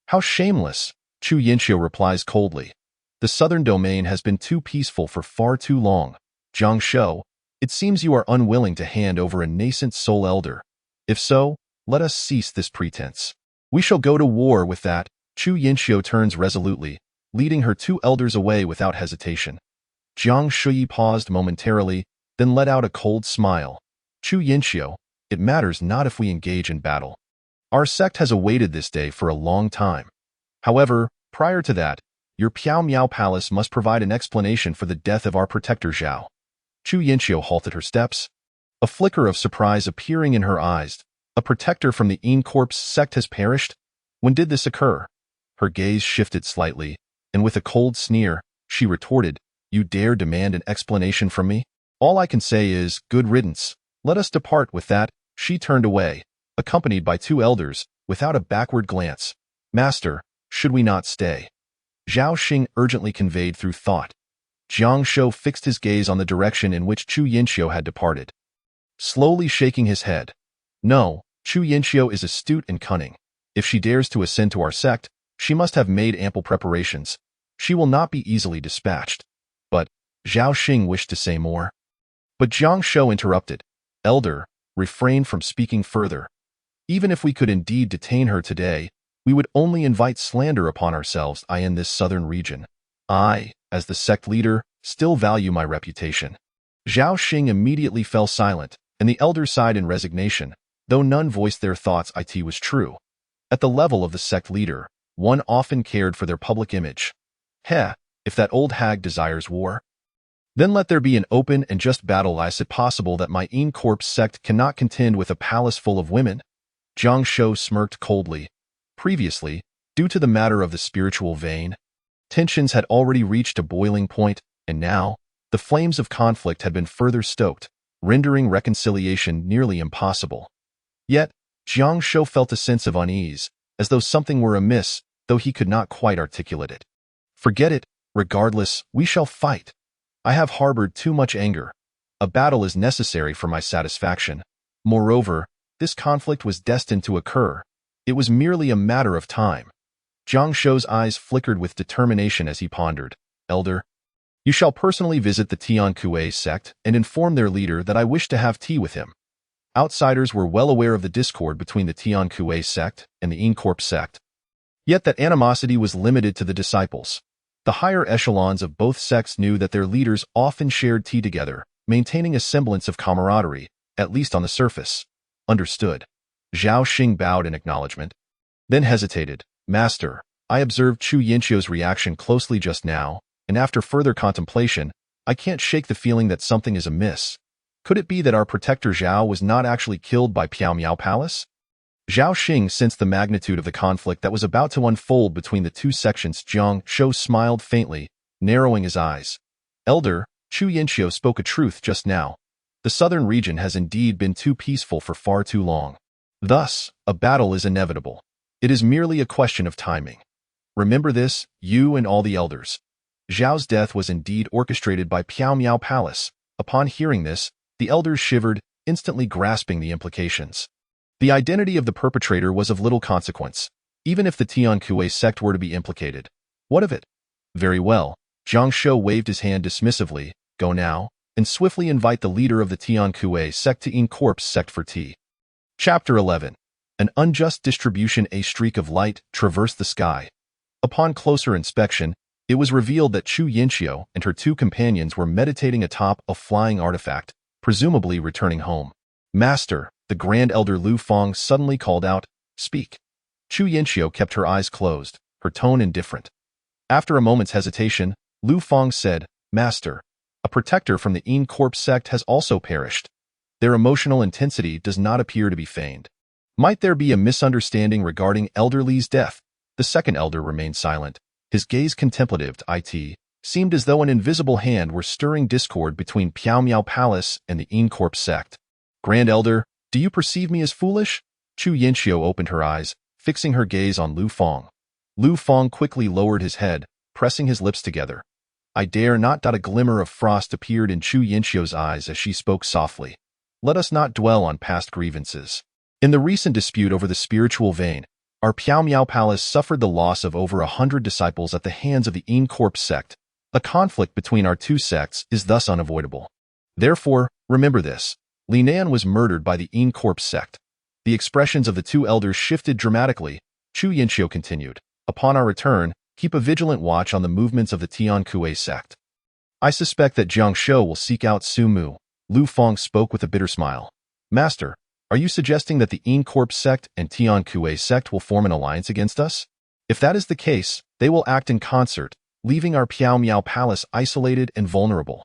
How shameless, Chu Yinxiu replies coldly. The southern domain has been too peaceful for far too long. Jiang Shou, it seems you are unwilling to hand over a nascent soul elder. If so, let us cease this pretense. We shall go to war with that. Chu Yinxiu turns resolutely, leading her two elders away without hesitation. Jiang Shui paused momentarily, then let out a cold smile. Chu Yinxiu, it matters not if we engage in battle. Our sect has awaited this day for a long time. However, prior to that, your Piao Miao Palace must provide an explanation for the death of our protector Zhao. Chu Yinxiu halted her steps, a flicker of surprise appearing in her eyes. A protector from the in-corpse sect has perished? When did this occur? Her gaze shifted slightly, and with a cold sneer, she retorted, You dare demand an explanation from me? All I can say is, good riddance. Let us depart with that. She turned away, accompanied by two elders, without a backward glance. Master, should we not stay? Zhao Xing urgently conveyed through thought. Jiang Shou fixed his gaze on the direction in which Chu Yinxiu had departed, slowly shaking his head. No, Chu Yinxiu is astute and cunning. If she dares to ascend to our sect, she must have made ample preparations. She will not be easily dispatched. But Zhao Xing wished to say more. But Jiang Shou interrupted. Elder, refrain from speaking further. Even if we could indeed detain her today, we would only invite slander upon ourselves in this southern region. I, as the sect leader, still value my reputation. Zhao Xing immediately fell silent, and the elders sighed in resignation, though none voiced their thoughts. It was true. At the level of the sect leader, one often cared for their public image. If that old hag desires war, then let there be an open and just battle. Is it possible that my in-corpse sect cannot contend with a palace full of women? Jiang Shou smirked coldly. Previously, due to the matter of the spiritual vein, tensions had already reached a boiling point, and now, the flames of conflict had been further stoked, rendering reconciliation nearly impossible. Yet, Jiang Shou felt a sense of unease, as though something were amiss, though he could not quite articulate it. Forget it, regardless, we shall fight. I have harbored too much anger. A battle is necessary for my satisfaction. Moreover, this conflict was destined to occur. It was merely a matter of time. Jiang Shou's eyes flickered with determination as he pondered. Elder, you shall personally visit the Tiankue sect and inform their leader that I wish to have tea with him. Outsiders were well aware of the discord between the Tiankue sect and the Incorp sect. Yet that animosity was limited to the disciples. The higher echelons of both sects knew that their leaders often shared tea together, maintaining a semblance of camaraderie, at least on the surface. Understood. Zhao Xing bowed in acknowledgement, then hesitated. Master, I observed Chu Yinxiu's reaction closely just now, and after further contemplation, I can't shake the feeling that something is amiss. Could it be that our protector Zhao was not actually killed by Piao Miao Palace? Zhao Xing sensed the magnitude of the conflict that was about to unfold between the two sections. Jiang Shou smiled faintly, narrowing his eyes. Elder, Chu Yinxiu spoke a truth just now. The southern region has indeed been too peaceful for far too long. Thus, a battle is inevitable. It is merely a question of timing. Remember this, you and all the elders. Zhao's death was indeed orchestrated by Piao Miao Palace. Upon hearing this, the elders shivered, instantly grasping the implications. The identity of the perpetrator was of little consequence, even if the Tiankue sect were to be implicated. What of it? Very well. Jiang Shou waved his hand dismissively. Go now, and swiftly invite the leader of the Tiankue sect to Incorp's sect for tea. Chapter 11. An unjust distribution. A streak of light traversed the sky. Upon closer inspection, it was revealed that Chu Yinxiu and her two companions were meditating atop a flying artifact, presumably returning home. Master, the Grand Elder Lu Feng suddenly called out, Speak. Chu Yinxiu kept her eyes closed, her tone indifferent. After a moment's hesitation, Lu Feng said, Master, a protector from the Incorp sect has also perished. Their emotional intensity does not appear to be feigned. Might there be a misunderstanding regarding Elder Li's death? The second elder remained silent, his gaze contemplative. It seemed as though an invisible hand were stirring discord between Piao Miao Palace and the Incorp sect. Grand Elder, do you perceive me as foolish? Chu Yinxiu opened her eyes, fixing her gaze on Lu Feng. Lu Feng quickly lowered his head, pressing his lips together. I dare not. A glimmer of frost appeared in Chu Yinxiu's eyes as she spoke softly. Let us not dwell on past grievances. In the recent dispute over the spiritual vein, our Piao Miao Palace suffered the loss of over 100 disciples at the hands of the Incorp sect. A conflict between our two sects is thus unavoidable. Therefore, remember this. Li Nan was murdered by the Incorp sect. The expressions of the two elders shifted dramatically. Chu Yinxiu continued. Upon our return, keep a vigilant watch on the movements of the Tiankue sect. I suspect that Jiang Shou will seek out Su Mu. Lu Feng spoke with a bitter smile. Master, are you suggesting that the Incorp sect and Tiankue sect will form an alliance against us? If that is the case, they will act in concert, leaving our Piao Miao Palace isolated and vulnerable.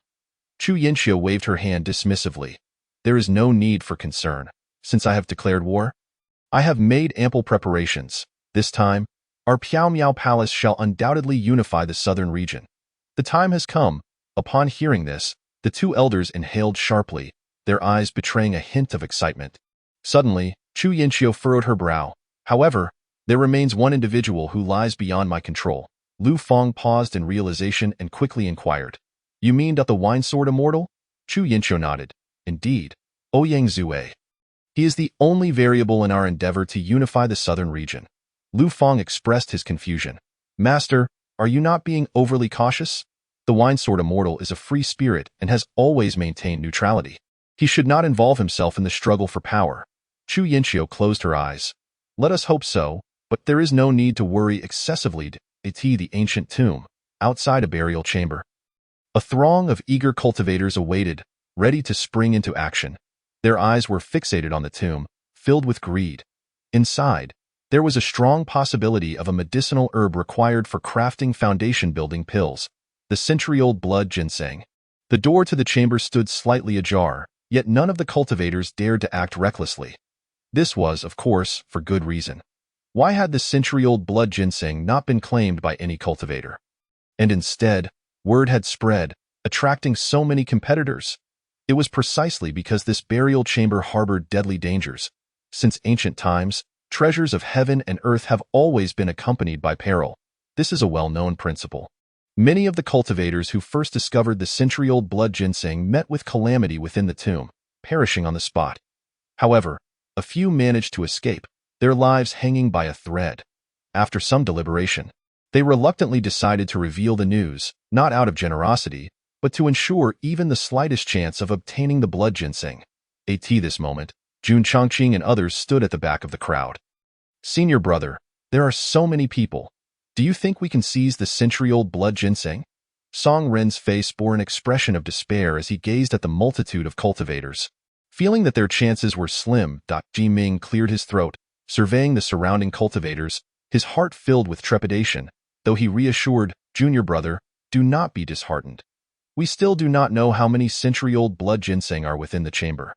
Chu Yinxiu waved her hand dismissively. There is no need for concern. Since I have declared war, I have made ample preparations. This time, our Piao Miao Palace shall undoubtedly unify the southern region. The time has come. Upon hearing this, the two elders inhaled sharply, their eyes betraying a hint of excitement. Suddenly, Chu Yinxiu furrowed her brow. However, there remains one individual who lies beyond my control. Lu Feng paused in realization and quickly inquired. You mean the wine sword immortal? Chu Yinxiu nodded. Indeed, Ouyang Zue. He is the only variable in our endeavor to unify the southern region. Lu Feng expressed his confusion. Master, Are you not being overly cautious? The wine sword immortal is a free spirit and has always maintained neutrality. He should not involve himself in the struggle for power. Chu Yinxiu closed her eyes. Let us hope so, but there is no need to worry excessively. The ancient tomb, outside a burial chamber. A throng of eager cultivators awaited, ready to spring into action. Their eyes were fixated on the tomb, filled with greed. Inside, there was a strong possibility of a medicinal herb required for crafting foundation-building pills, the century-old blood ginseng. The door to the chamber stood slightly ajar, yet none of the cultivators dared to act recklessly. This was, of course, for good reason. Why had the century-old blood ginseng not been claimed by any cultivator? And instead, word had spread, attracting so many competitors. It was precisely because this burial chamber harbored deadly dangers. Since ancient times, treasures of heaven and earth have always been accompanied by peril. This is a well-known principle. Many of the cultivators who first discovered the century-old blood ginseng met with calamity within the tomb, perishing on the spot. However, a few managed to escape, their lives hanging by a thread. After some deliberation, they reluctantly decided to reveal the news, not out of generosity, but to ensure even the slightest chance of obtaining the blood ginseng. At this moment, Jun Chongqing and others stood at the back of the crowd. Senior brother, there are so many people. Do you think we can seize the century-old blood ginseng? Song Ren's face bore an expression of despair as he gazed at the multitude of cultivators. Feeling that their chances were slim, Ji Ming cleared his throat, surveying the surrounding cultivators, his heart filled with trepidation, though he reassured, Junior brother, do not be disheartened. We still do not know how many century-old blood ginseng are within the chamber.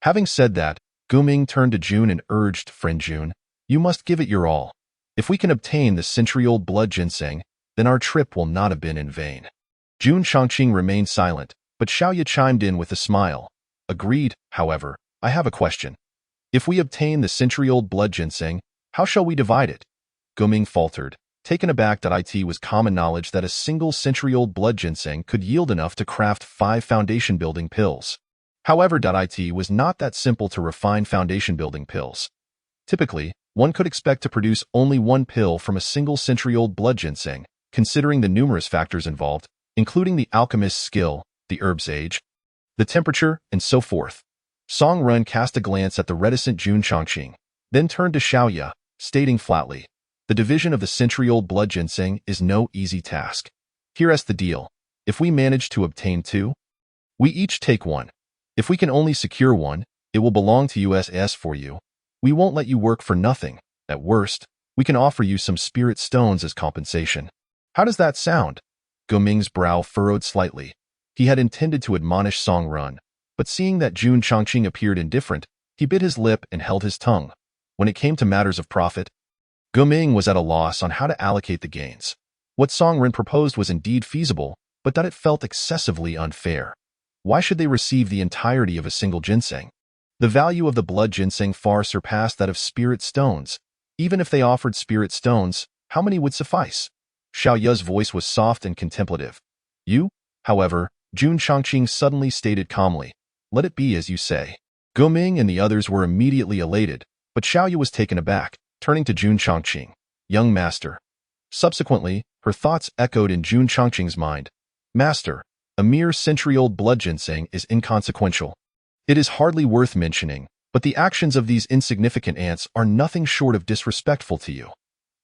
Having said that, Guming turned to Jun and urged, Friend Jun, you must give it your all. If we can obtain the century-old blood ginseng, then our trip will not have been in vain. Jun Chongqing remained silent, but Xiaoya chimed in with a smile. Agreed, however, I have a question. If we obtain the century-old blood ginseng, how shall we divide it? Guming faltered, taken aback that it was common knowledge that a single century-old blood ginseng could yield enough to craft 5 foundation-building pills. However, it was not that simple to refine foundation-building pills. Typically, one could expect to produce only 1 pill from a single century-old blood ginseng, considering the numerous factors involved, including the alchemist's skill, the herb's age, the temperature, and so forth. Song Ren cast a glance at the reticent Jun Chongqing, then turned to Xiaoya, stating flatly, the division of the century-old blood ginseng is no easy task. Here's the deal. If we manage to obtain 2, we each take 1. If we can only secure 1, it will belong to us for you. We won't let you work for nothing. At worst, we can offer you some spirit stones as compensation. How does that sound? Guming's brow furrowed slightly. He had intended to admonish Song Ren, but seeing that Jun Chongqing appeared indifferent, he bit his lip and held his tongue. When it came to matters of profit, Guming was at a loss on how to allocate the gains. What Song Ren proposed was indeed feasible, but that it felt excessively unfair. Why should they receive the entirety of a single ginseng? The value of the blood ginseng far surpassed that of spirit stones. Even if they offered spirit stones, how many would suffice? Xiaoya's voice was soft and contemplative. You, however, Jun Chongqing suddenly stated calmly, let it be as you say. Guming and the others were immediately elated, but Xiaoya was taken aback, turning to Jun Chongqing. Young master. Subsequently, her thoughts echoed in Jun Chongqing's mind. Master, a mere century-old blood ginseng is inconsequential. It is hardly worth mentioning, but the actions of these insignificant ants are nothing short of disrespectful to you.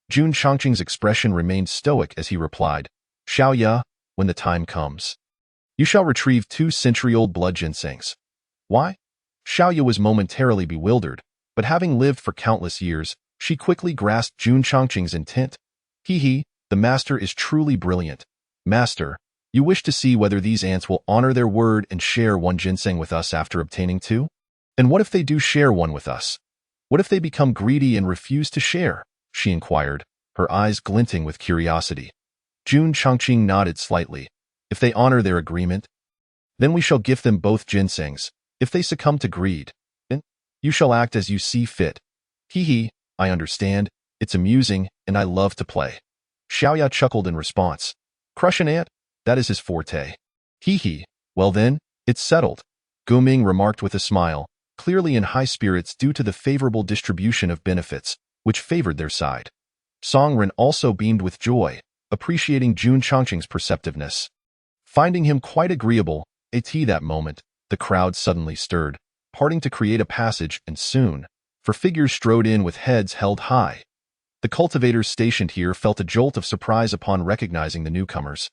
Jun Chongqing's expression remained stoic as he replied, Xiaoya, when the time comes, you shall retrieve 2 century-old blood ginsengs. Why? Xiaoya was momentarily bewildered, but having lived for countless years, she quickly grasped Jun Chongqing's intent. The master is truly brilliant. Master, you wish to see whether these ants will honor their word and share 1 ginseng with us after obtaining 2? And what if they do share 1 with us? What if they become greedy and refuse to share? She inquired, her eyes glinting with curiosity. Jun Chongqing nodded slightly. If they honor their agreement, then we shall gift them both ginsengs. If they succumb to greed, then you shall act as you see fit. I understand, it's amusing, and I love to play. Xiaoya chuckled in response. Crush an ant? That is his forte. Well then, it's settled. Guming remarked with a smile, clearly in high spirits due to the favorable distribution of benefits, which favored their side. Song Ren also beamed with joy. appreciating Jun Chongqing's perceptiveness. Finding him quite agreeable, at that moment, the crowd suddenly stirred, parting to create a passage, and soon, figures strode in with heads held high. The cultivators stationed here felt a jolt of surprise upon recognizing the newcomers,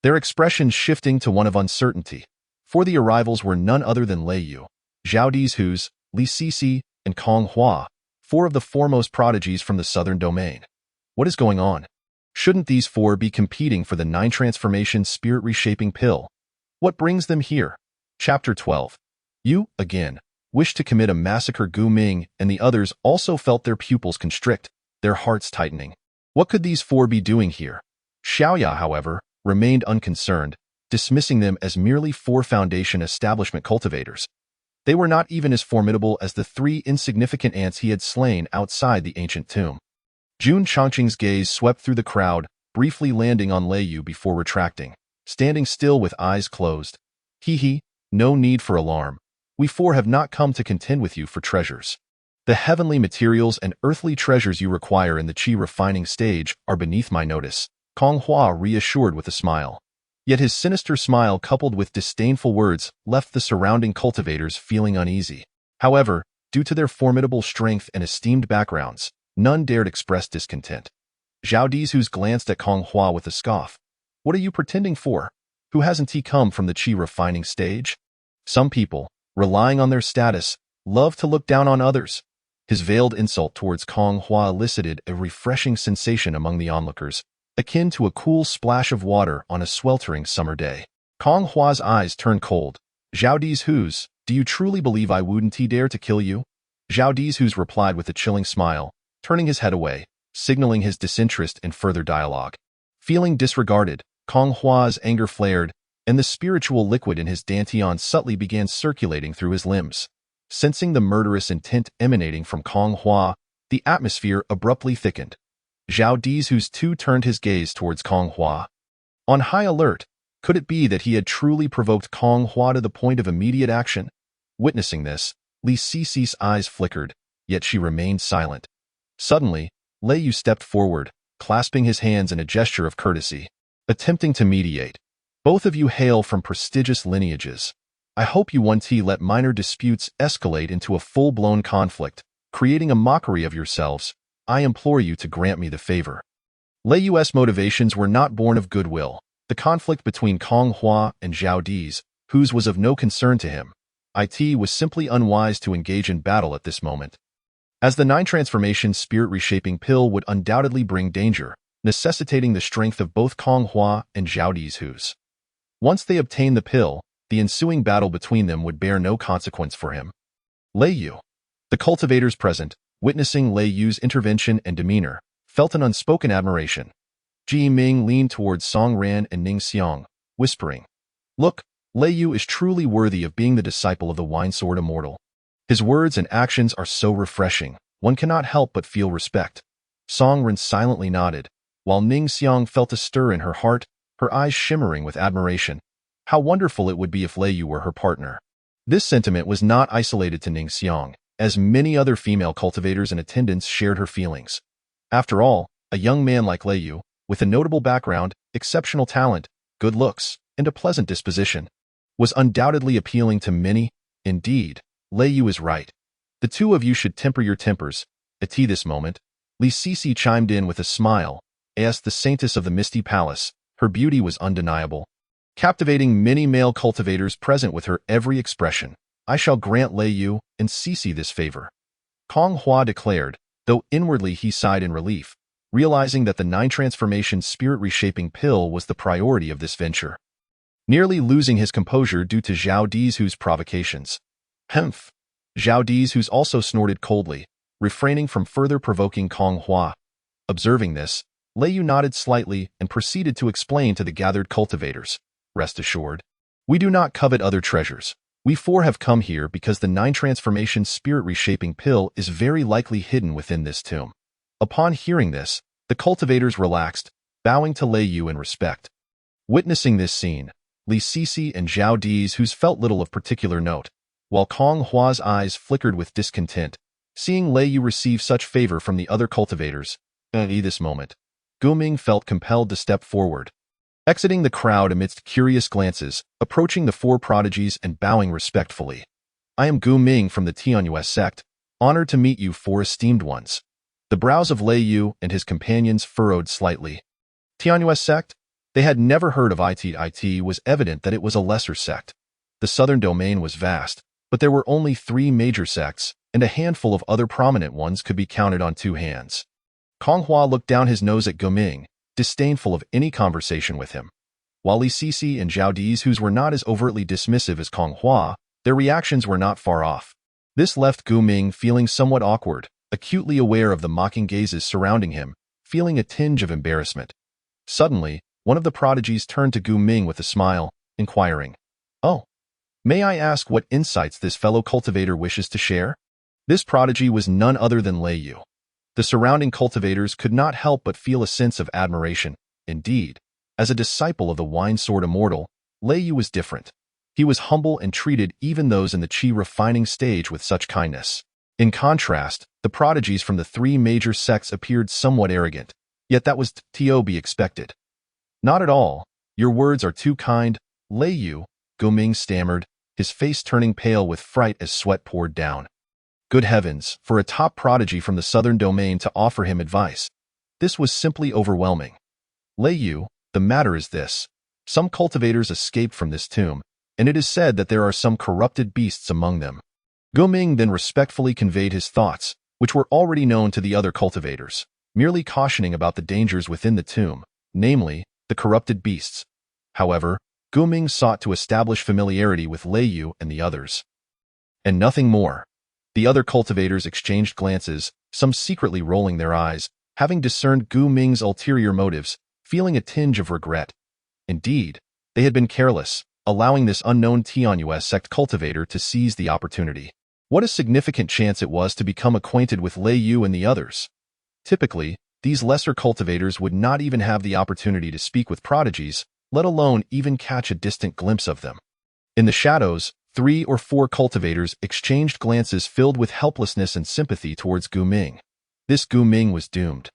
their expressions shifting to one of uncertainty, for the arrivals were none other than Lei Yu, Zhao Dizhus, Li Sisi, and Kong Hua, four of the foremost prodigies from the southern domain. What is going on? Shouldn't these four be competing for the 9 transformation spirit reshaping pill? What brings them here? Chapter 12. You, again, wished to commit a massacre. Gu Ming and the others also felt their pupils constrict, their hearts tightening. What could these four be doing here? Xiaoya, however, remained unconcerned, dismissing them as merely 4 foundation establishment cultivators. They were not even as formidable as the 3 insignificant ants he had slain outside the ancient tomb. Jun Chongqing's gaze swept through the crowd, briefly landing on Lei Yu before retracting, standing still with eyes closed. He, no need for alarm. We 4 have not come to contend with you for treasures. The heavenly materials and earthly treasures you require in the qi refining stage are beneath my notice, Kong Hua reassured with a smile. Yet his sinister smile coupled with disdainful words left the surrounding cultivators feeling uneasy. However, due to their formidable strength and esteemed backgrounds, none dared express discontent. Zhao Dizhus glanced at Kong Hua with a scoff. What are you pretending for? Who hasn't he come from the qi refining stage? Some people, relying on their status, love to look down on others. His veiled insult towards Kong Hua elicited a refreshing sensation among the onlookers, akin to a cool splash of water on a sweltering summer day. Kong Hua's eyes turned cold. Zhao Dizhus, do you truly believe I wouldn't dare to kill you? Zhao Dizhus replied with a chilling smile, turning his head away, signaling his disinterest in further dialogue. Feeling disregarded, Kong Hua's anger flared, and the spiritual liquid in his dantian subtly began circulating through his limbs. Sensing the murderous intent emanating from Kong Hua, the atmosphere abruptly thickened. Zhao Dizhus too turned his gaze towards Kong Hua. On high alert, could it be that he had truly provoked Kong Hua to the point of immediate action? Witnessing this, Li Sisi's eyes flickered, yet she remained silent. Suddenly, Lei Yu stepped forward, clasping his hands in a gesture of courtesy, attempting to mediate. Both of you hail from prestigious lineages. I hope you won't let minor disputes escalate into a full-blown conflict, creating a mockery of yourselves. I implore you to grant me the favor. Lei Yu's motivations were not born of goodwill. The conflict between Kong Hua and Zhao Dizhus was of no concern to him. It was simply unwise to engage in battle at this moment, as the 9 transformation spirit reshaping pill would undoubtedly bring danger, necessitating the strength of both Kong Hua and Zhao Dizhus. Once they obtained the pill, the ensuing battle between them would bear no consequence for him. Lei Yu. The cultivators present, witnessing Lei Yu's intervention and demeanor, felt an unspoken admiration. Ji Ming leaned towards Song Ran and Ning Xiang, whispering, "Look, Lei Yu is truly worthy of being the disciple of the Wine Sword Immortal. His words and actions are so refreshing, one cannot help but feel respect." Song Ran silently nodded, while Ning Xiang felt a stir in her heart, her eyes shimmering with admiration. How wonderful it would be if Lei Yu were her partner. This sentiment was not isolated to Ning Xiang, as many other female cultivators in attendance shared her feelings. After all, a young man like Lei Yu, with a notable background, exceptional talent, good looks, and a pleasant disposition, was undoubtedly appealing to many. Indeed, Lei Yu is right. The two of you should temper your tempers. At this moment, Li Sisi chimed in with a smile. As the saintess of the Misty Palace, her beauty was undeniable, captivating many male cultivators present with her every expression. I shall grant Lei Yu and Sisi this favor, Kong Hua declared, though inwardly he sighed in relief, realizing that the 9 transformation spirit reshaping pill was the priority of this venture. Nearly losing his composure due to Zhao Dizhus' provocations. Humph! Zhao Dizhus also snorted coldly, refraining from further provoking Kong Hua. Observing this, Lei Yu nodded slightly and proceeded to explain to the gathered cultivators. Rest assured, we do not covet other treasures. We 4 have come here because the 9 transformation spirit reshaping pill is very likely hidden within this tomb. Upon hearing this, the cultivators relaxed, bowing to Lei Yu in respect. Witnessing this scene, Li Sisi and Zhao Dizhus felt little of particular note, while Kong Hua's eyes flickered with discontent, seeing Lei Yu receive such favor from the other cultivators. At this moment, Ming felt compelled to step forward. Exiting the crowd amidst curious glances, approaching the four prodigies and bowing respectfully. I am Ming from the Tianyue sect, honored to meet you four esteemed ones. The brows of Lei Yu and his companions furrowed slightly. Tianyue sect? They had never heard of it was evident that it was a lesser sect. The southern domain was vast, but there were only 3 major sects, and a handful of other prominent ones could be counted on 2 hands. Kong Hua looked down his nose at Ming, disdainful of any conversation with him. While Li Sisi and Zhao Di's whose were not as overtly dismissive as Kong Hua, their reactions were not far off. This left Ming feeling somewhat awkward, acutely aware of the mocking gazes surrounding him, feeling a tinge of embarrassment. Suddenly, one of the prodigies turned to Ming with a smile, inquiring, "Oh, may I ask what insights this fellow cultivator wishes to share?" This prodigy was none other than Lei Yu. The surrounding cultivators could not help but feel a sense of admiration. Indeed, as a disciple of the wine-sword immortal, Lei Yu was different. He was humble and treated even those in the qi refining stage with such kindness. In contrast, the prodigies from the 3 major sects appeared somewhat arrogant, yet that was to be expected. "Not at all. Your words are too kind, Lei Yu," Ming stammered, his face turning pale with fright as sweat poured down. Good heavens, for a top prodigy from the southern domain to offer him advice. This was simply overwhelming. "Lei Yu, the matter is this. Some cultivators escaped from this tomb, and it is said that there are some corrupted beasts among them." Ming then respectfully conveyed his thoughts, which were already known to the other cultivators, merely cautioning about the dangers within the tomb, namely, the corrupted beasts. However, Ming sought to establish familiarity with Lei Yu and the others. And nothing more. The other cultivators exchanged glances, some secretly rolling their eyes, having discerned Ming's ulterior motives, feeling a tinge of regret. Indeed, they had been careless, allowing this unknown Tianyue sect cultivator to seize the opportunity. What a significant chance it was to become acquainted with Lei Yu and the others. Typically, these lesser cultivators would not even have the opportunity to speak with prodigies, let alone even catch a distant glimpse of them. In the shadows, 3 or 4 cultivators exchanged glances filled with helplessness and sympathy towards Ming. This Ming was doomed.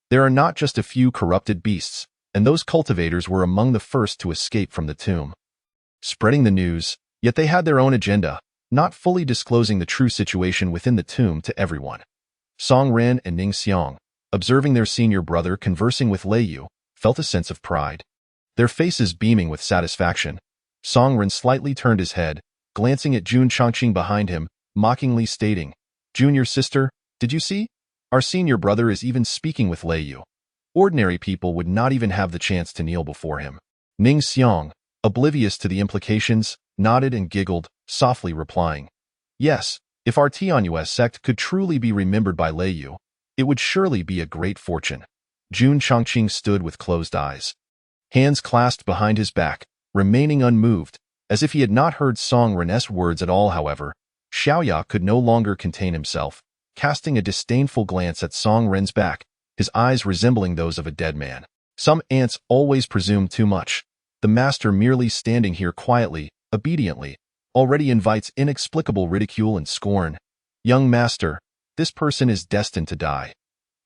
There are not just a few corrupted beasts, and those cultivators were among the first to escape from the tomb. Spreading the news, yet they had their own agenda, not fully disclosing the true situation within the tomb to everyone. Song Ren and Ning Xiang, observing their senior brother conversing with Lei Yu, felt a sense of pride. Their faces beaming with satisfaction, Song Ren slightly turned his head, glancing at Jun Changqing behind him, mockingly stating, "Junior sister, did you see? Our senior brother is even speaking with Lei Yu. Ordinary people would not even have the chance to kneel before him." Ning Xiang, oblivious to the implications, nodded and giggled, softly replying, "Yes, if our Tianyue sect could truly be remembered by Lei Yu, it would surely be a great fortune." Jun Changqing stood with closed eyes, hands clasped behind his back, remaining unmoved, as if he had not heard Song Ren's words at all. However, Xiaoya could no longer contain himself, casting a disdainful glance at Song Ren's back, his eyes resembling those of a dead man. Some ants always presume too much. The master merely standing here quietly, obediently, already invites inexplicable ridicule and scorn. "Young master, this person is destined to die."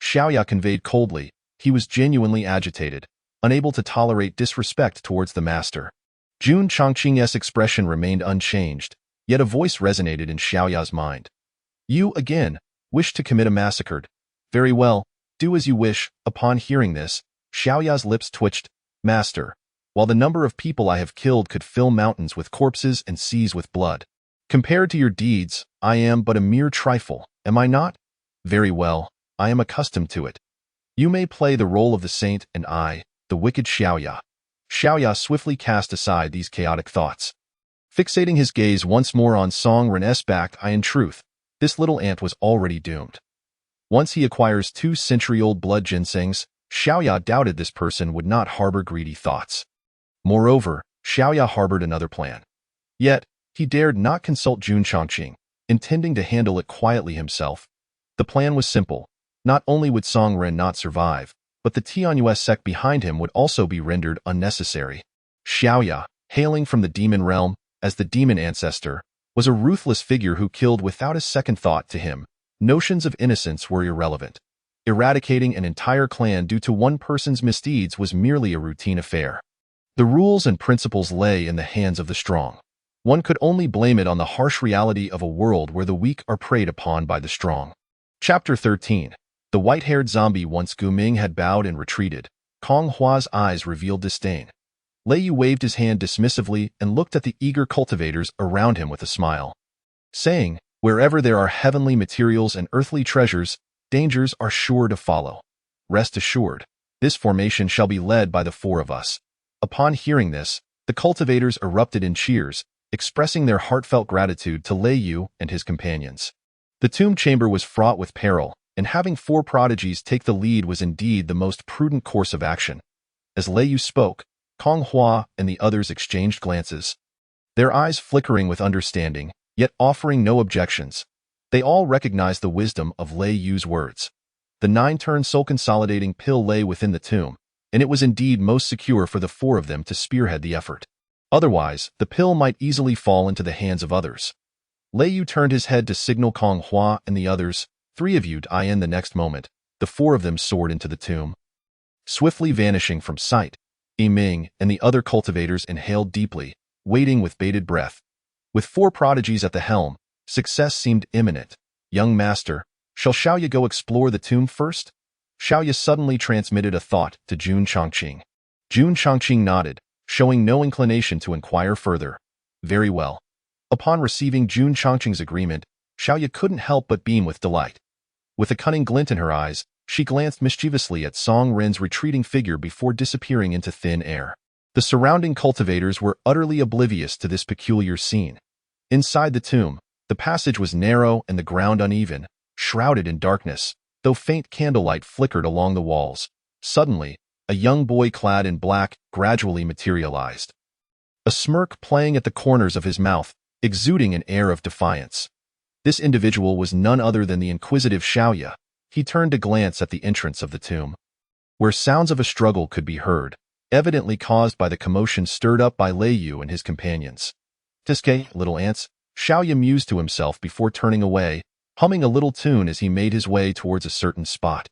Xiaoya conveyed coldly. He was genuinely agitated, unable to tolerate disrespect towards the master. Jun Changqing's expression remained unchanged, yet a voice resonated in Xiaoya's mind. "You, again, wish to commit a massacre. Very well, do as you wish." Upon hearing this, Xiaoya's lips twitched. "Master, while the number of people I have killed could fill mountains with corpses and seas with blood, compared to your deeds, I am but a mere trifle, am I not? Very well, I am accustomed to it. You may play the role of the saint and I, the wicked Xiaoya." Xiaoya swiftly cast aside these chaotic thoughts. Fixating his gaze once more on Song Ren's back, in truth, this little ant was already doomed. Once he acquires 2-century-old blood ginsengs, Xiaoya doubted this person would not harbor greedy thoughts. Moreover, Xiaoya harbored another plan. Yet, he dared not consult Jun Changqing, intending to handle it quietly himself. The plan was simple. Not only would Song Ren not survive, but the Tianyue sect behind him would also be rendered unnecessary. Xiaoya, hailing from the demon realm, as the demon ancestor, was a ruthless figure who killed without a second thought. To him, notions of innocence were irrelevant. eradicating an entire clan due to one person's misdeeds was merely a routine affair. The rules and principles lay in the hands of the strong. One could only blame it on the harsh reality of a world where the weak are preyed upon by the strong. Chapter 13. The white-haired zombie. Once Gu Ming had bowed and retreated, Kong Hua's eyes revealed disdain. Lei Yu waved his hand dismissively and looked at the eager cultivators around him with a smile, saying, "Wherever there are heavenly materials and earthly treasures, dangers are sure to follow. Rest assured, this formation shall be led by the four of us." Upon hearing this, the cultivators erupted in cheers, expressing their heartfelt gratitude to Lei Yu and his companions. The tomb chamber was fraught with peril, and having four prodigies take the lead was indeed the most prudent course of action. As Lei Yu spoke, Kong Hua and the others exchanged glances, their eyes flickering with understanding, yet offering no objections. They all recognized the wisdom of Lei Yu's words. The 9-turn soul-consolidating pill lay within the tomb, and it was indeed most secure for the four of them to spearhead the effort. Otherwise, the pill might easily fall into the hands of others. Lei Yu turned his head to signal Kong Hua and the others, "3 of you die in." The next moment, the four of them soared into the tomb. Swiftly vanishing from sight, Ming and the other cultivators inhaled deeply, waiting with bated breath. With four prodigies at the helm, success seemed imminent. "Young master, shall Xiaoya go explore the tomb first?" Xiaoya suddenly transmitted a thought to Jun Chongqing. Jun Chongqing nodded, showing no inclination to inquire further. "Very well." Upon receiving Jun Chongqing's agreement, Xiaoya couldn't help but beam with delight. With a cunning glint in her eyes, she glanced mischievously at Song Ren's retreating figure before disappearing into thin air. The surrounding cultivators were utterly oblivious to this peculiar scene. Inside the tomb, the passage was narrow and the ground uneven, shrouded in darkness, though faint candlelight flickered along the walls. Suddenly, a young boy clad in black gradually materialized. A smirk playing at the corners of his mouth, exuding an air of defiance. This individual was none other than the inquisitive Xiaoya. He turned to glance at the entrance of the tomb, where sounds of a struggle could be heard, evidently caused by the commotion stirred up by Lei Yu and his companions. "Tiske, little ants," Xiaoya mused to himself before turning away, humming a little tune as he made his way towards a certain spot.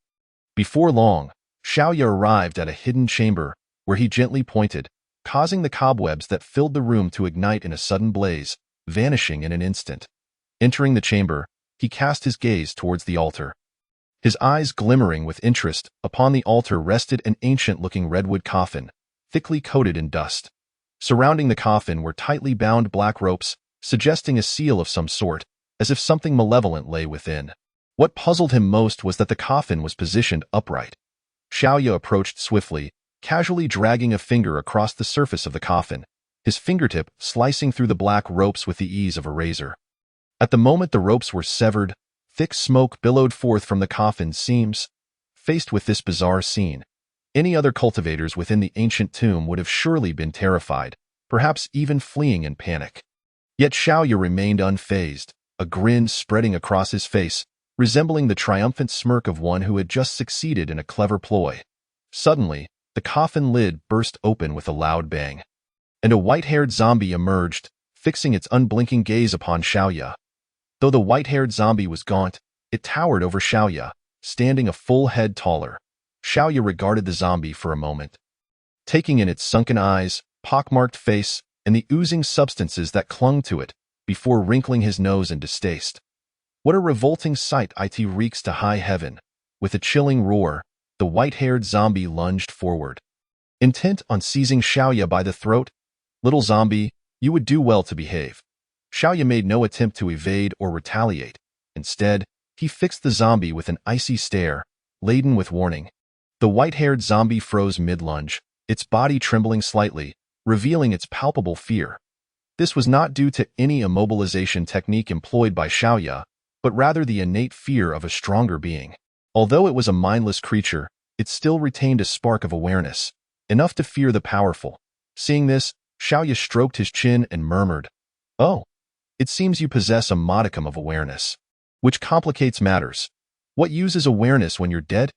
Before long, Xiaoya arrived at a hidden chamber, where he gently pointed, causing the cobwebs that filled the room to ignite in a sudden blaze, vanishing in an instant. Entering the chamber, he cast his gaze towards the altar. His eyes glimmering with interest, upon the altar rested an ancient-looking redwood coffin, thickly coated in dust. Surrounding the coffin were tightly bound black ropes, suggesting a seal of some sort, as if something malevolent lay within. What puzzled him most was that the coffin was positioned upright. Xiaoya approached swiftly, casually dragging a finger across the surface of the coffin, his fingertip slicing through the black ropes with the ease of a razor. At the moment the ropes were severed, thick smoke billowed forth from the coffin's seams. Faced with this bizarre scene, any other cultivators within the ancient tomb would have surely been terrified, perhaps even fleeing in panic. Yet Xiaoya remained unfazed, a grin spreading across his face, resembling the triumphant smirk of one who had just succeeded in a clever ploy. Suddenly, the coffin lid burst open with a loud bang, and a white-haired zombie emerged, fixing its unblinking gaze upon Xiaoya. Though the white-haired zombie was gaunt, it towered over Xiaoya, standing a full head taller. Xiaoya regarded the zombie for a moment, taking in its sunken eyes, pockmarked face, and the oozing substances that clung to it, before wrinkling his nose in distaste. What a revolting sight it reeks to high heaven. With a chilling roar, the white-haired zombie lunged forward, intent on seizing Xiaoya by the throat. "Little zombie, you would do well to behave." Xiaoya made no attempt to evade or retaliate. Instead, he fixed the zombie with an icy stare, laden with warning. The white-haired zombie froze mid-lunge, its body trembling slightly, revealing its palpable fear. This was not due to any immobilization technique employed by Xiaoya, but rather the innate fear of a stronger being. Although it was a mindless creature, it still retained a spark of awareness, enough to fear the powerful. Seeing this, Xiaoya stroked his chin and murmured, "Oh, it seems you possess a modicum of awareness, which complicates matters. What use is awareness when you're dead?"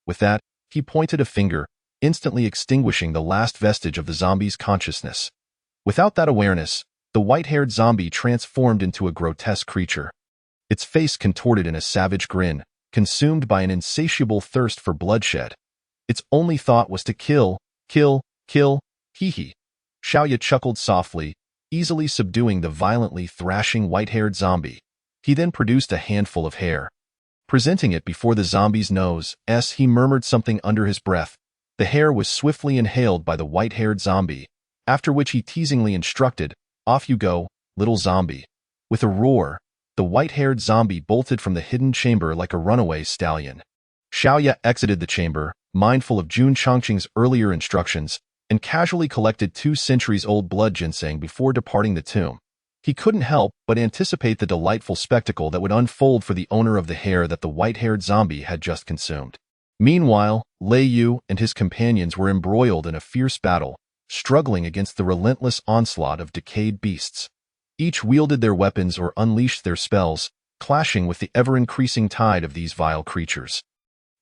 With that, he pointed a finger, instantly extinguishing the last vestige of the zombie's consciousness. Without that awareness, the white-haired zombie transformed into a grotesque creature. Its face contorted in a savage grin, consumed by an insatiable thirst for bloodshed. Its only thought was to kill, kill, kill, hee. Xiaoya chuckled softly, easily subduing the violently thrashing white-haired zombie. He then produced a handful of hair. Presenting it before the zombie's nose, he murmured something under his breath. The hair was swiftly inhaled by the white-haired zombie, after which he teasingly instructed, "Off you go, little zombie." With a roar, the white-haired zombie bolted from the hidden chamber like a runaway stallion. Xiaoya exited the chamber, mindful of Jun Chongqing's earlier instructions, and casually collected 2 centuries-old blood ginseng before departing the tomb. He couldn't help but anticipate the delightful spectacle that would unfold for the owner of the hair that the white-haired zombie had just consumed. Meanwhile, Lei Yu and his companions were embroiled in a fierce battle, struggling against the relentless onslaught of decayed beasts. Each wielded their weapons or unleashed their spells, clashing with the ever-increasing tide of these vile creatures.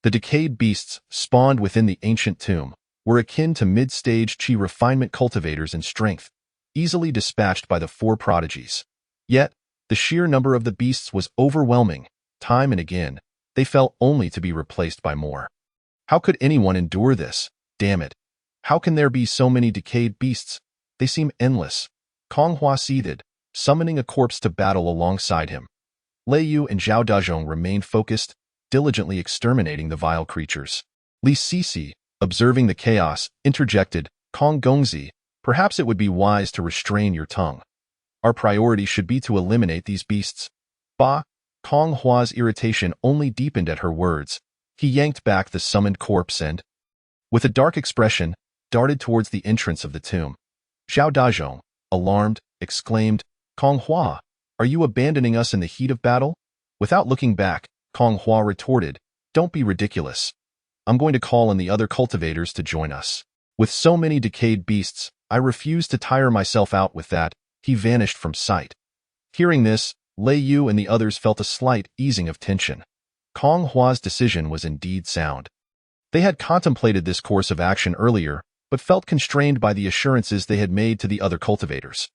The decayed beasts, spawned within the ancient tomb, were akin to mid-stage qi refinement cultivators in strength, easily dispatched by the 4 prodigies. Yet, the sheer number of the beasts was overwhelming. Time and again, they fell only to be replaced by more. How could anyone endure this? Damn it. How can there be so many decayed beasts? They seem endless. Kong Hua seethed, summoning a corpse to battle alongside him. Lei Yu and Zhao Dazhong remained focused, diligently exterminating the vile creatures. Li Sisi, observing the chaos, interjected, "Kong Gongzi, perhaps it would be wise to restrain your tongue. Our priority should be to eliminate these beasts." Bah! Kong Hua's irritation only deepened at her words. He yanked back the summoned corpse and, with a dark expression, darted towards the entrance of the tomb. Zhao Dazhong, alarmed, exclaimed, "Kong Hua, are you abandoning us in the heat of battle?" Without looking back, Kong Hua retorted, "Don't be ridiculous. I'm going to call on the other cultivators to join us. With so many decayed beasts, I refuse to tire myself out with that." He vanished from sight. Hearing this, Lei Yu and the others felt a slight easing of tension. Kong Hua's decision was indeed sound. They had contemplated this course of action earlier, but felt constrained by the assurances they had made to the other cultivators.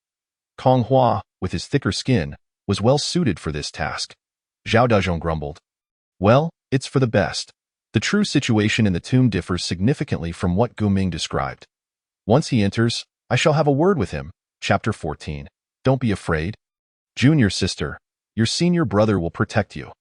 Kong Hua, with his thicker skin, was well suited for this task. Zhao Dazhong grumbled, "Well, it's for the best. The true situation in the tomb differs significantly from what Guming described. Once he enters, I shall have a word with him." Chapter 14. Don't be afraid. Junior sister, your senior brother will protect you.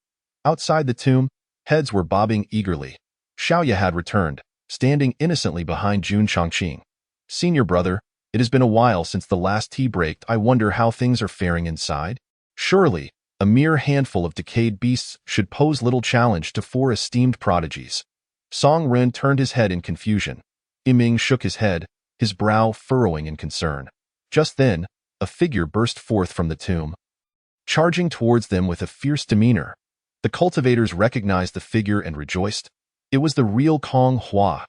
Outside the tomb, heads were bobbing eagerly. Xiaoya had returned, standing innocently behind Jun Chongqing. "Senior brother, it has been a while since the last tea break. I wonder how things are faring inside." Surely, a mere handful of decayed beasts should pose little challenge to 4 esteemed prodigies. Song Ren turned his head in confusion. Yiming shook his head, his brow furrowing in concern. Just then, a figure burst forth from the tomb, charging towards them with a fierce demeanor. The cultivators recognized the figure and rejoiced. It was the real Kong Hua.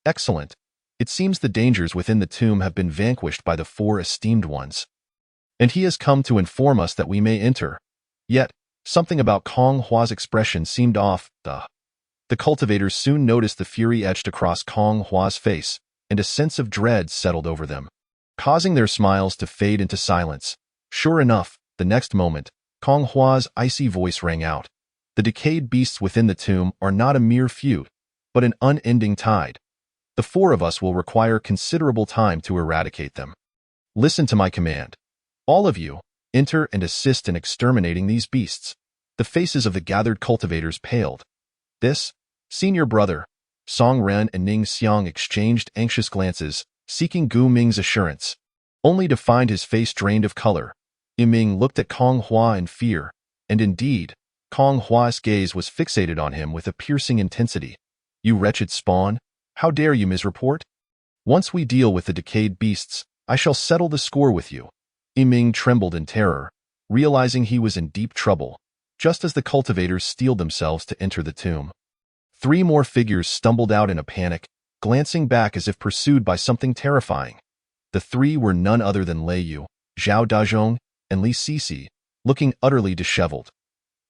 Excellent. It seems the dangers within the tomb have been vanquished by the 4 esteemed ones. And he has come to inform us that we may enter. Yet, something about Kong Hua's expression seemed off. The cultivators soon noticed the fury etched across Kong Hua's face, and a sense of dread settled over them, causing their smiles to fade into silence. Sure enough, the next moment, Kong Hua's icy voice rang out. "The decayed beasts within the tomb are not a mere few, but an unending tide. The 4 of us will require considerable time to eradicate them. Listen to my command. All of you, enter and assist in exterminating these beasts." The faces of the gathered cultivators paled. "This, senior brother." Song Ren and Ning Xiang exchanged anxious glances, seeking Gu Ming's assurance, only to find his face drained of color. Yiming looked at Kong Hua in fear, and indeed, Kong Hua's gaze was fixated on him with a piercing intensity. "You wretched spawn, how dare you misreport? Once we deal with the decayed beasts, I shall settle the score with you." Yiming trembled in terror, realizing he was in deep trouble, just as the cultivators steeled themselves to enter the tomb. 3 more figures stumbled out in a panic, glancing back as if pursued by something terrifying. The 3 were none other than Lei Yu, Zhao Dazhong, and Li Sisi, looking utterly disheveled.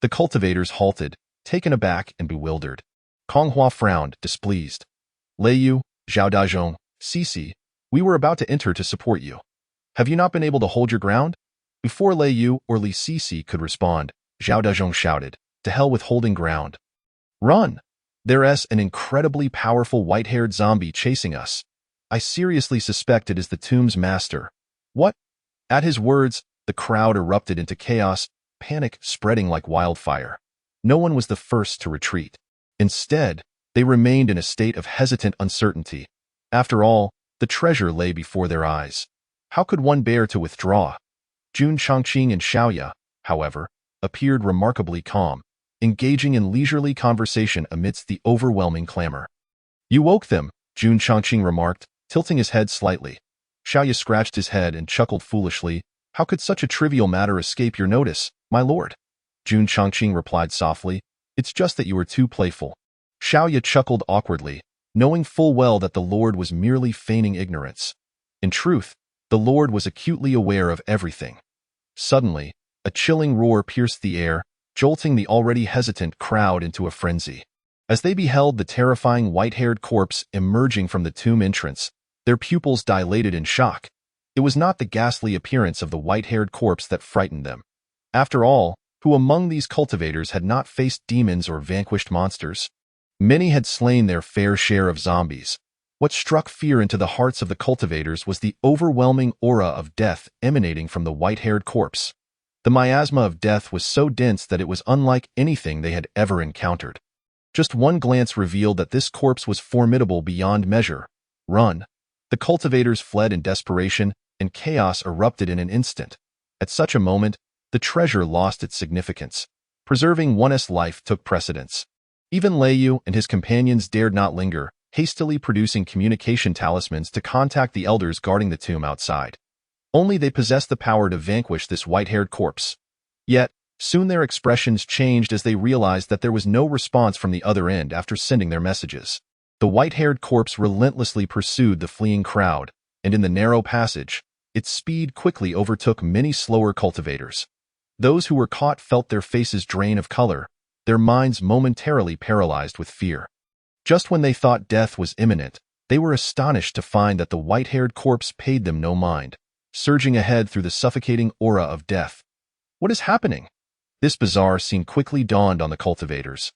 The cultivators halted, taken aback and bewildered. Kong Hua frowned, displeased. "Lei Yu, Zhao Dazhong, Sisi, we were about to enter to support you. Have you not been able to hold your ground?" Before Lei Yu or Li Sisi could respond, Zhao Dazhong shouted, "To hell with holding ground. Run! There's an incredibly powerful white-haired zombie chasing us. I seriously suspect it is the tomb's master. What? At his words, the crowd erupted into chaos, panic spreading like wildfire. No one was the first to retreat. Instead, they remained in a state of hesitant uncertainty. After all, the treasure lay before their eyes. How could one bear to withdraw? Jun Chongqing and Xiaoya, however, appeared remarkably calm, engaging in leisurely conversation amidst the overwhelming clamor. You woke them, Jun Chongqing remarked, tilting his head slightly. Xiaoya scratched his head and chuckled foolishly. How could such a trivial matter escape your notice, my lord? Jun Chongqing replied softly. It's just that you were too playful. Xiaoya chuckled awkwardly, knowing full well that the lord was merely feigning ignorance. In truth, the lord was acutely aware of everything. Suddenly, a chilling roar pierced the air, jolting the already hesitant crowd into a frenzy. As they beheld the terrifying white-haired corpse emerging from the tomb entrance, their pupils dilated in shock. It was not the ghastly appearance of the white-haired corpse that frightened them. After all, who among these cultivators had not faced demons or vanquished monsters? Many had slain their fair share of zombies. What struck fear into the hearts of the cultivators was the overwhelming aura of death emanating from the white-haired corpse. The miasma of death was so dense that it was unlike anything they had ever encountered. Just one glance revealed that this corpse was formidable beyond measure. Run! The cultivators fled in desperation, and chaos erupted in an instant. At such a moment, the treasure lost its significance. Preserving one's life took precedence. Even Lei Yu and his companions dared not linger, hastily producing communication talismans to contact the elders guarding the tomb outside. Only they possessed the power to vanquish this white-haired corpse. Yet, soon their expressions changed as they realized that there was no response from the other end after sending their messages. The white-haired corpse relentlessly pursued the fleeing crowd, and in the narrow passage, its speed quickly overtook many slower cultivators. Those who were caught felt their faces drain of color, their minds momentarily paralyzed with fear. Just when they thought death was imminent, they were astonished to find that the white-haired corpse paid them no mind, surging ahead through the suffocating aura of death. What is happening? This bizarre scene quickly dawned on the cultivators,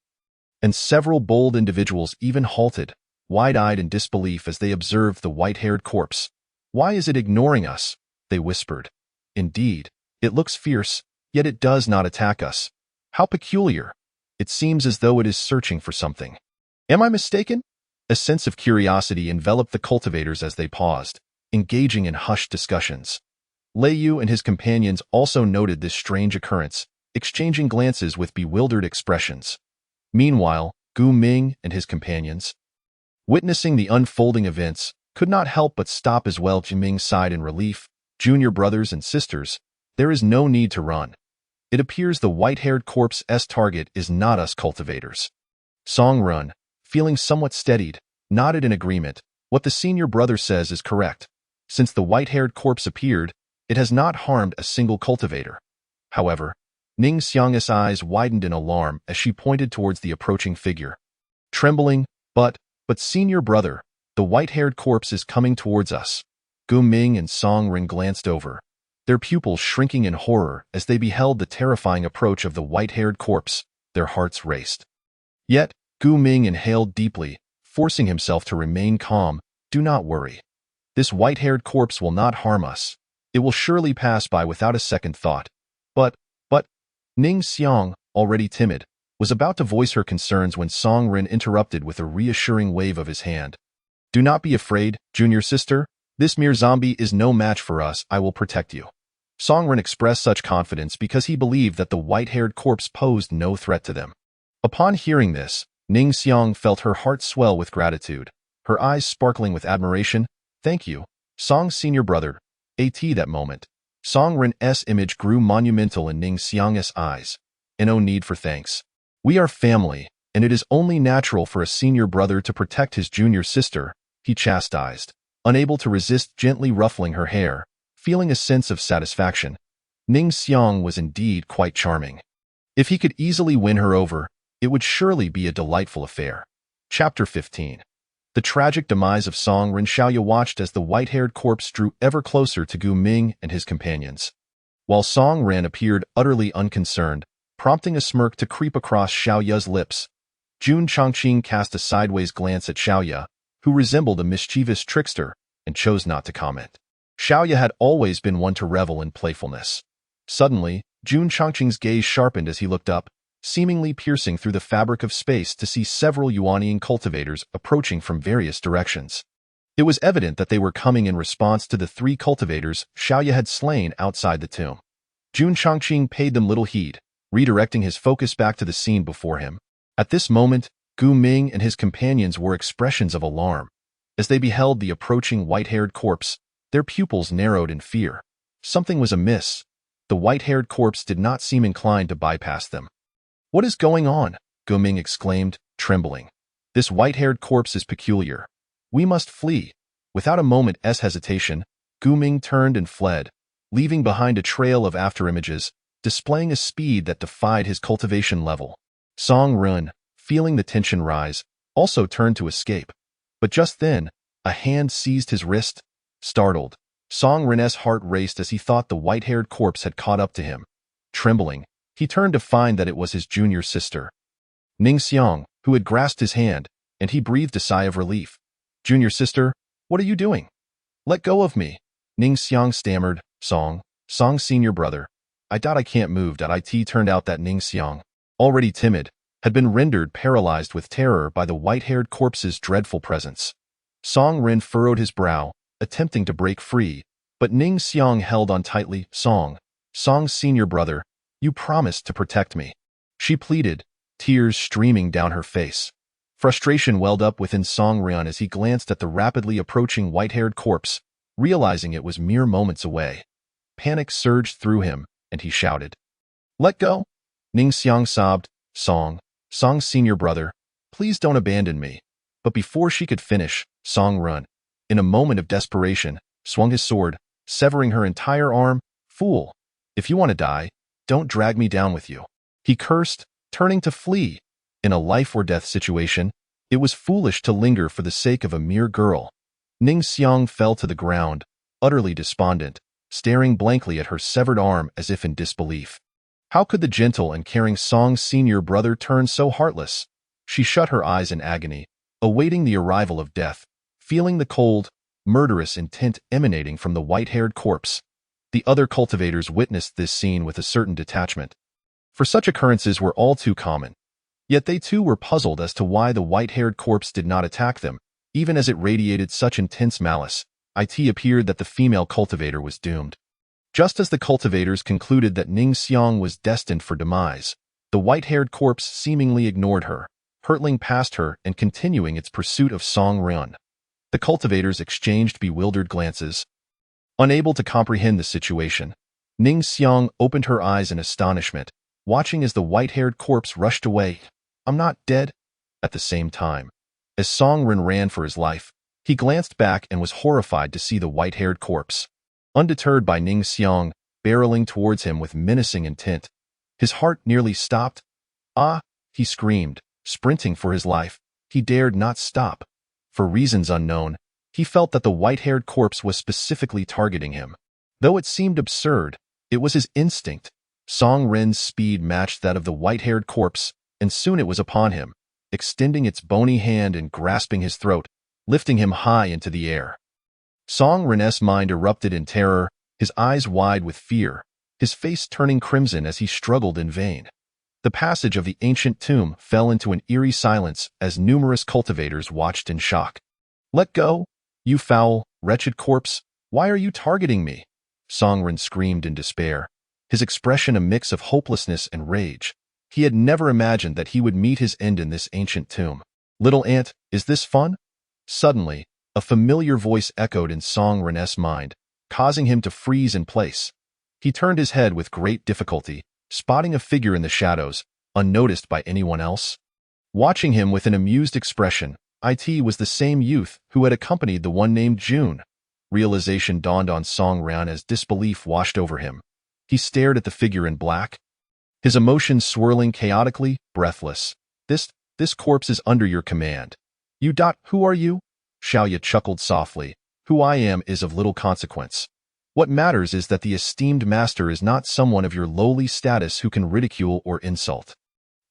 and several bold individuals even halted, wide-eyed in disbelief as they observed the white-haired corpse. Why is it ignoring us? They whispered. Indeed, it looks fierce, yet it does not attack us. How peculiar. It seems as though it is searching for something. Am I mistaken? A sense of curiosity enveloped the cultivators as they paused, engaging in hushed discussions. Lei Yu and his companions also noted this strange occurrence, exchanging glances with bewildered expressions. Meanwhile, Gu Ming and his companions, witnessing the unfolding events, could not help but stop as well. Jiming sighed in relief. Junior brothers and sisters, there is no need to run. It appears the white-haired corpse's target is not us cultivators. Song Run, feeling somewhat steadied, nodded in agreement. What the senior brother says is correct. Since the white-haired corpse appeared, it has not harmed a single cultivator. However, Ning Xiang's eyes widened in alarm as she pointed towards the approaching figure. Trembling, but senior brother, the white-haired corpse is coming towards us. Gu Ming and Song Ren glanced over, their pupils shrinking in horror as they beheld the terrifying approach of the white-haired corpse. Their hearts raced. Yet, Gu Ming inhaled deeply, forcing himself to remain calm. Do not worry. This white-haired corpse will not harm us. It will surely pass by without a second thought. But, Ning Xiang, already timid, was about to voice her concerns when Song Ren interrupted with a reassuring wave of his hand. Do not be afraid, junior sister. This mere zombie is no match for us. I will protect you. Song Ren expressed such confidence because he believed that the white-haired corpse posed no threat to them. Upon hearing this, Ning Xiang felt her heart swell with gratitude, her eyes sparkling with admiration. Thank you, Song's senior brother. At that moment, Song Ren's image grew monumental in Ning Xiang's eyes. No need for thanks. We are family, and it is only natural for a senior brother to protect his junior sister, he chastised, unable to resist gently ruffling her hair, feeling a sense of satisfaction. Ning Xiang was indeed quite charming. If he could easily win her over, it would surely be a delightful affair. Chapter 15. The tragic demise of Song Ren. Xiaoya watched as the white-haired corpse drew ever closer to Gu Ming and his companions, while Song Ren appeared utterly unconcerned, prompting a smirk to creep across Xiaoya's lips. Jun Chongqing cast a sideways glance at Xiaoya, who resembled a mischievous trickster, and chose not to comment. Xiaoya had always been one to revel in playfulness. Suddenly, Jun Chongqing's gaze sharpened as he looked up, seemingly piercing through the fabric of space to see several Yuanian cultivators approaching from various directions. It was evident that they were coming in response to the 3 cultivators Xiaoya had slain outside the tomb. Jun Chongqing paid them little heed, redirecting his focus back to the scene before him. At this moment, Gu Ming and his companions wore expressions of alarm. As they beheld the approaching white-haired corpse, their pupils narrowed in fear. Something was amiss. The white-haired corpse did not seem inclined to bypass them. "What is going on?" Gu Ming exclaimed, trembling. "This white-haired corpse is peculiar. We must flee." Without a moment's hesitation, Gu Ming turned and fled, leaving behind a trail of afterimages, displaying a speed that defied his cultivation level. Song Run, feeling the tension rise, also turned to escape. But just then, a hand seized his wrist. Startled, Song Ren's heart raced as he thought the white-haired corpse had caught up to him. Trembling, he turned to find that it was his junior sister, Ning Xiang, who had grasped his hand, and he breathed a sigh of relief. "Junior sister, what are you doing?" "Let go of me," Ning Xiang stammered. Song's senior brother. I can't move. It turned out that Ning Xiang, already timid, had been rendered paralyzed with terror by the white-haired corpse's dreadful presence. Song Ren furrowed his brow, attempting to break free, but Ning Xiang held on tightly. Song's senior brother, you promised to protect me," she pleaded, tears streaming down her face. Frustration welled up within Song Ren as he glanced at the rapidly approaching white-haired corpse, realizing it was mere moments away. Panic surged through him, and he shouted, "Let go!" Ning Xiang sobbed, Song's senior brother, please don't abandon me." But before she could finish, Song Ren, in a moment of desperation, swung his sword, severing her entire arm. "Fool! If you want to die, don't drag me down with you," he cursed, turning to flee. In a life-or-death situation, it was foolish to linger for the sake of a mere girl. Ning Xiang fell to the ground, utterly despondent, staring blankly at her severed arm as if in disbelief. How could the gentle and caring Song's senior brother turn so heartless? She shut her eyes in agony, awaiting the arrival of death, feeling the cold, murderous intent emanating from the white-haired corpse. The other cultivators witnessed this scene with a certain detachment, for such occurrences were all too common. Yet they too were puzzled as to why the white-haired corpse did not attack them, even as it radiated such intense malice. It appeared that the female cultivator was doomed. Just as the cultivators concluded that Ning Xiang was destined for demise, the white-haired corpse seemingly ignored her, hurtling past her and continuing its pursuit of Song Ren. The cultivators exchanged bewildered glances. Unable to comprehend the situation, Ning Xiang opened her eyes in astonishment, watching as the white-haired corpse rushed away. "I'm not dead." At the same time, as Song Ren ran for his life, he glanced back and was horrified to see the white-haired corpse, undeterred by Ning Xiang, barreling towards him with menacing intent. His heart nearly stopped. "Ah!" he screamed, sprinting for his life. He dared not stop. For reasons unknown, he felt that the white-haired corpse was specifically targeting him. Though it seemed absurd, it was his instinct. Song Ren's speed matched that of the white-haired corpse, and soon it was upon him, extending its bony hand and grasping his throat, lifting him high into the air. Song Ren's mind erupted in terror, his eyes wide with fear, his face turning crimson as he struggled in vain. The passage of the ancient tomb fell into an eerie silence as numerous cultivators watched in shock. "Let go, you foul, wretched corpse! Why are you targeting me?" Song Ren screamed in despair, his expression a mix of hopelessness and rage. He had never imagined that he would meet his end in this ancient tomb. "Little ant, is this fun?" Suddenly, a familiar voice echoed in Song Ren's mind, causing him to freeze in place. He turned his head with great difficulty, spotting a figure in the shadows, unnoticed by anyone else. Watching him with an amused expression, it was the same youth who had accompanied the one named June. Realization dawned on Song Ren as disbelief washed over him. He stared at the figure in black, his emotions swirling chaotically, breathless. This corpse is under your command." Who are you?" Xiaoya chuckled softly. "Who I am is of little consequence. What matters is that the esteemed master is not someone of your lowly status who can ridicule or insult."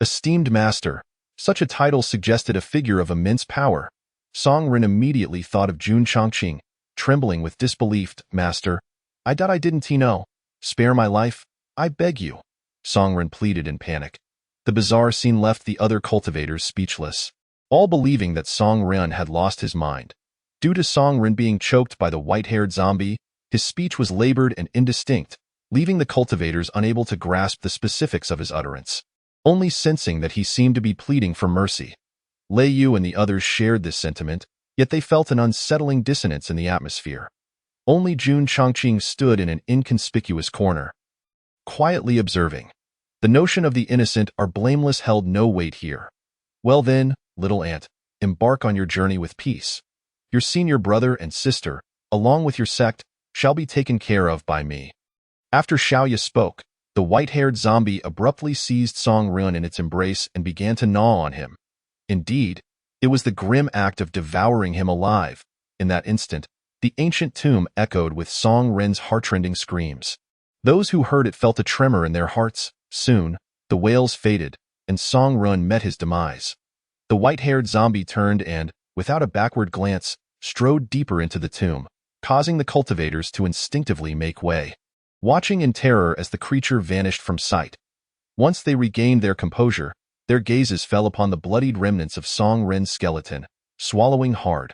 "Esteemed master," Such a title suggested a figure of immense power. Song Ren immediately thought of Jun Chongqing, trembling with disbelief. "Master, I didn't know. Spare my life, I beg you," Song Ren pleaded in panic. The bizarre scene left the other cultivators speechless, all believing that Song Ren had lost his mind. Due to Song Ren being choked by the white-haired zombie, his speech was labored and indistinct, leaving the cultivators unable to grasp the specifics of his utterance, only sensing that he seemed to be pleading for mercy. Lei Yu and the others shared this sentiment, yet they felt an unsettling dissonance in the atmosphere. Only Jun Chongqing stood in an inconspicuous corner, quietly observing. The notion of the innocent or blameless held no weight here. "Well then, little ant, embark on your journey with peace. Your senior brother and sister, along with your sect, shall be taken care of by me." After Xiaoya spoke, the white-haired zombie abruptly seized Song Ren in its embrace and began to gnaw on him. Indeed, it was the grim act of devouring him alive. In that instant, the ancient tomb echoed with Song Ren's heartrending screams. Those who heard it felt a tremor in their hearts. Soon, the wails faded, and Song Ren met his demise. The white-haired zombie turned and, without a backward glance, strode deeper into the tomb, causing the cultivators to instinctively make way, watching in terror as the creature vanished from sight. Once they regained their composure, their gazes fell upon the bloodied remnants of Song Ren's skeleton, swallowing hard.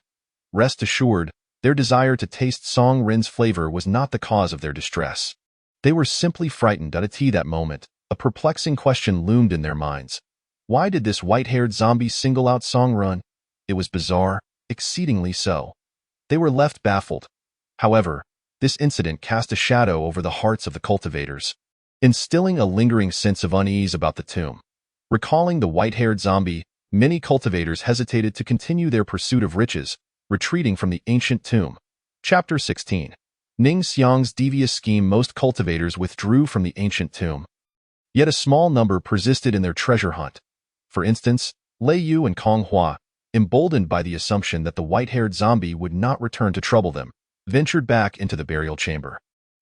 Rest assured, their desire to taste Song Ren's flavor was not the cause of their distress. They were simply frightened at that moment. A perplexing question loomed in their minds. Why did this white-haired zombie single out Song Ren? It was bizarre, exceedingly so. They were left baffled. However, this incident cast a shadow over the hearts of the cultivators, instilling a lingering sense of unease about the tomb. Recalling the white-haired zombie, many cultivators hesitated to continue their pursuit of riches, retreating from the ancient tomb. Chapter 16. Ning Xiang's devious scheme. Most cultivators withdrew from the ancient tomb. Yet a small number persisted in their treasure hunt. For instance, Lei Yu and Kong Hua, emboldened by the assumption that the white-haired zombie would not return to trouble them, ventured back into the burial chamber.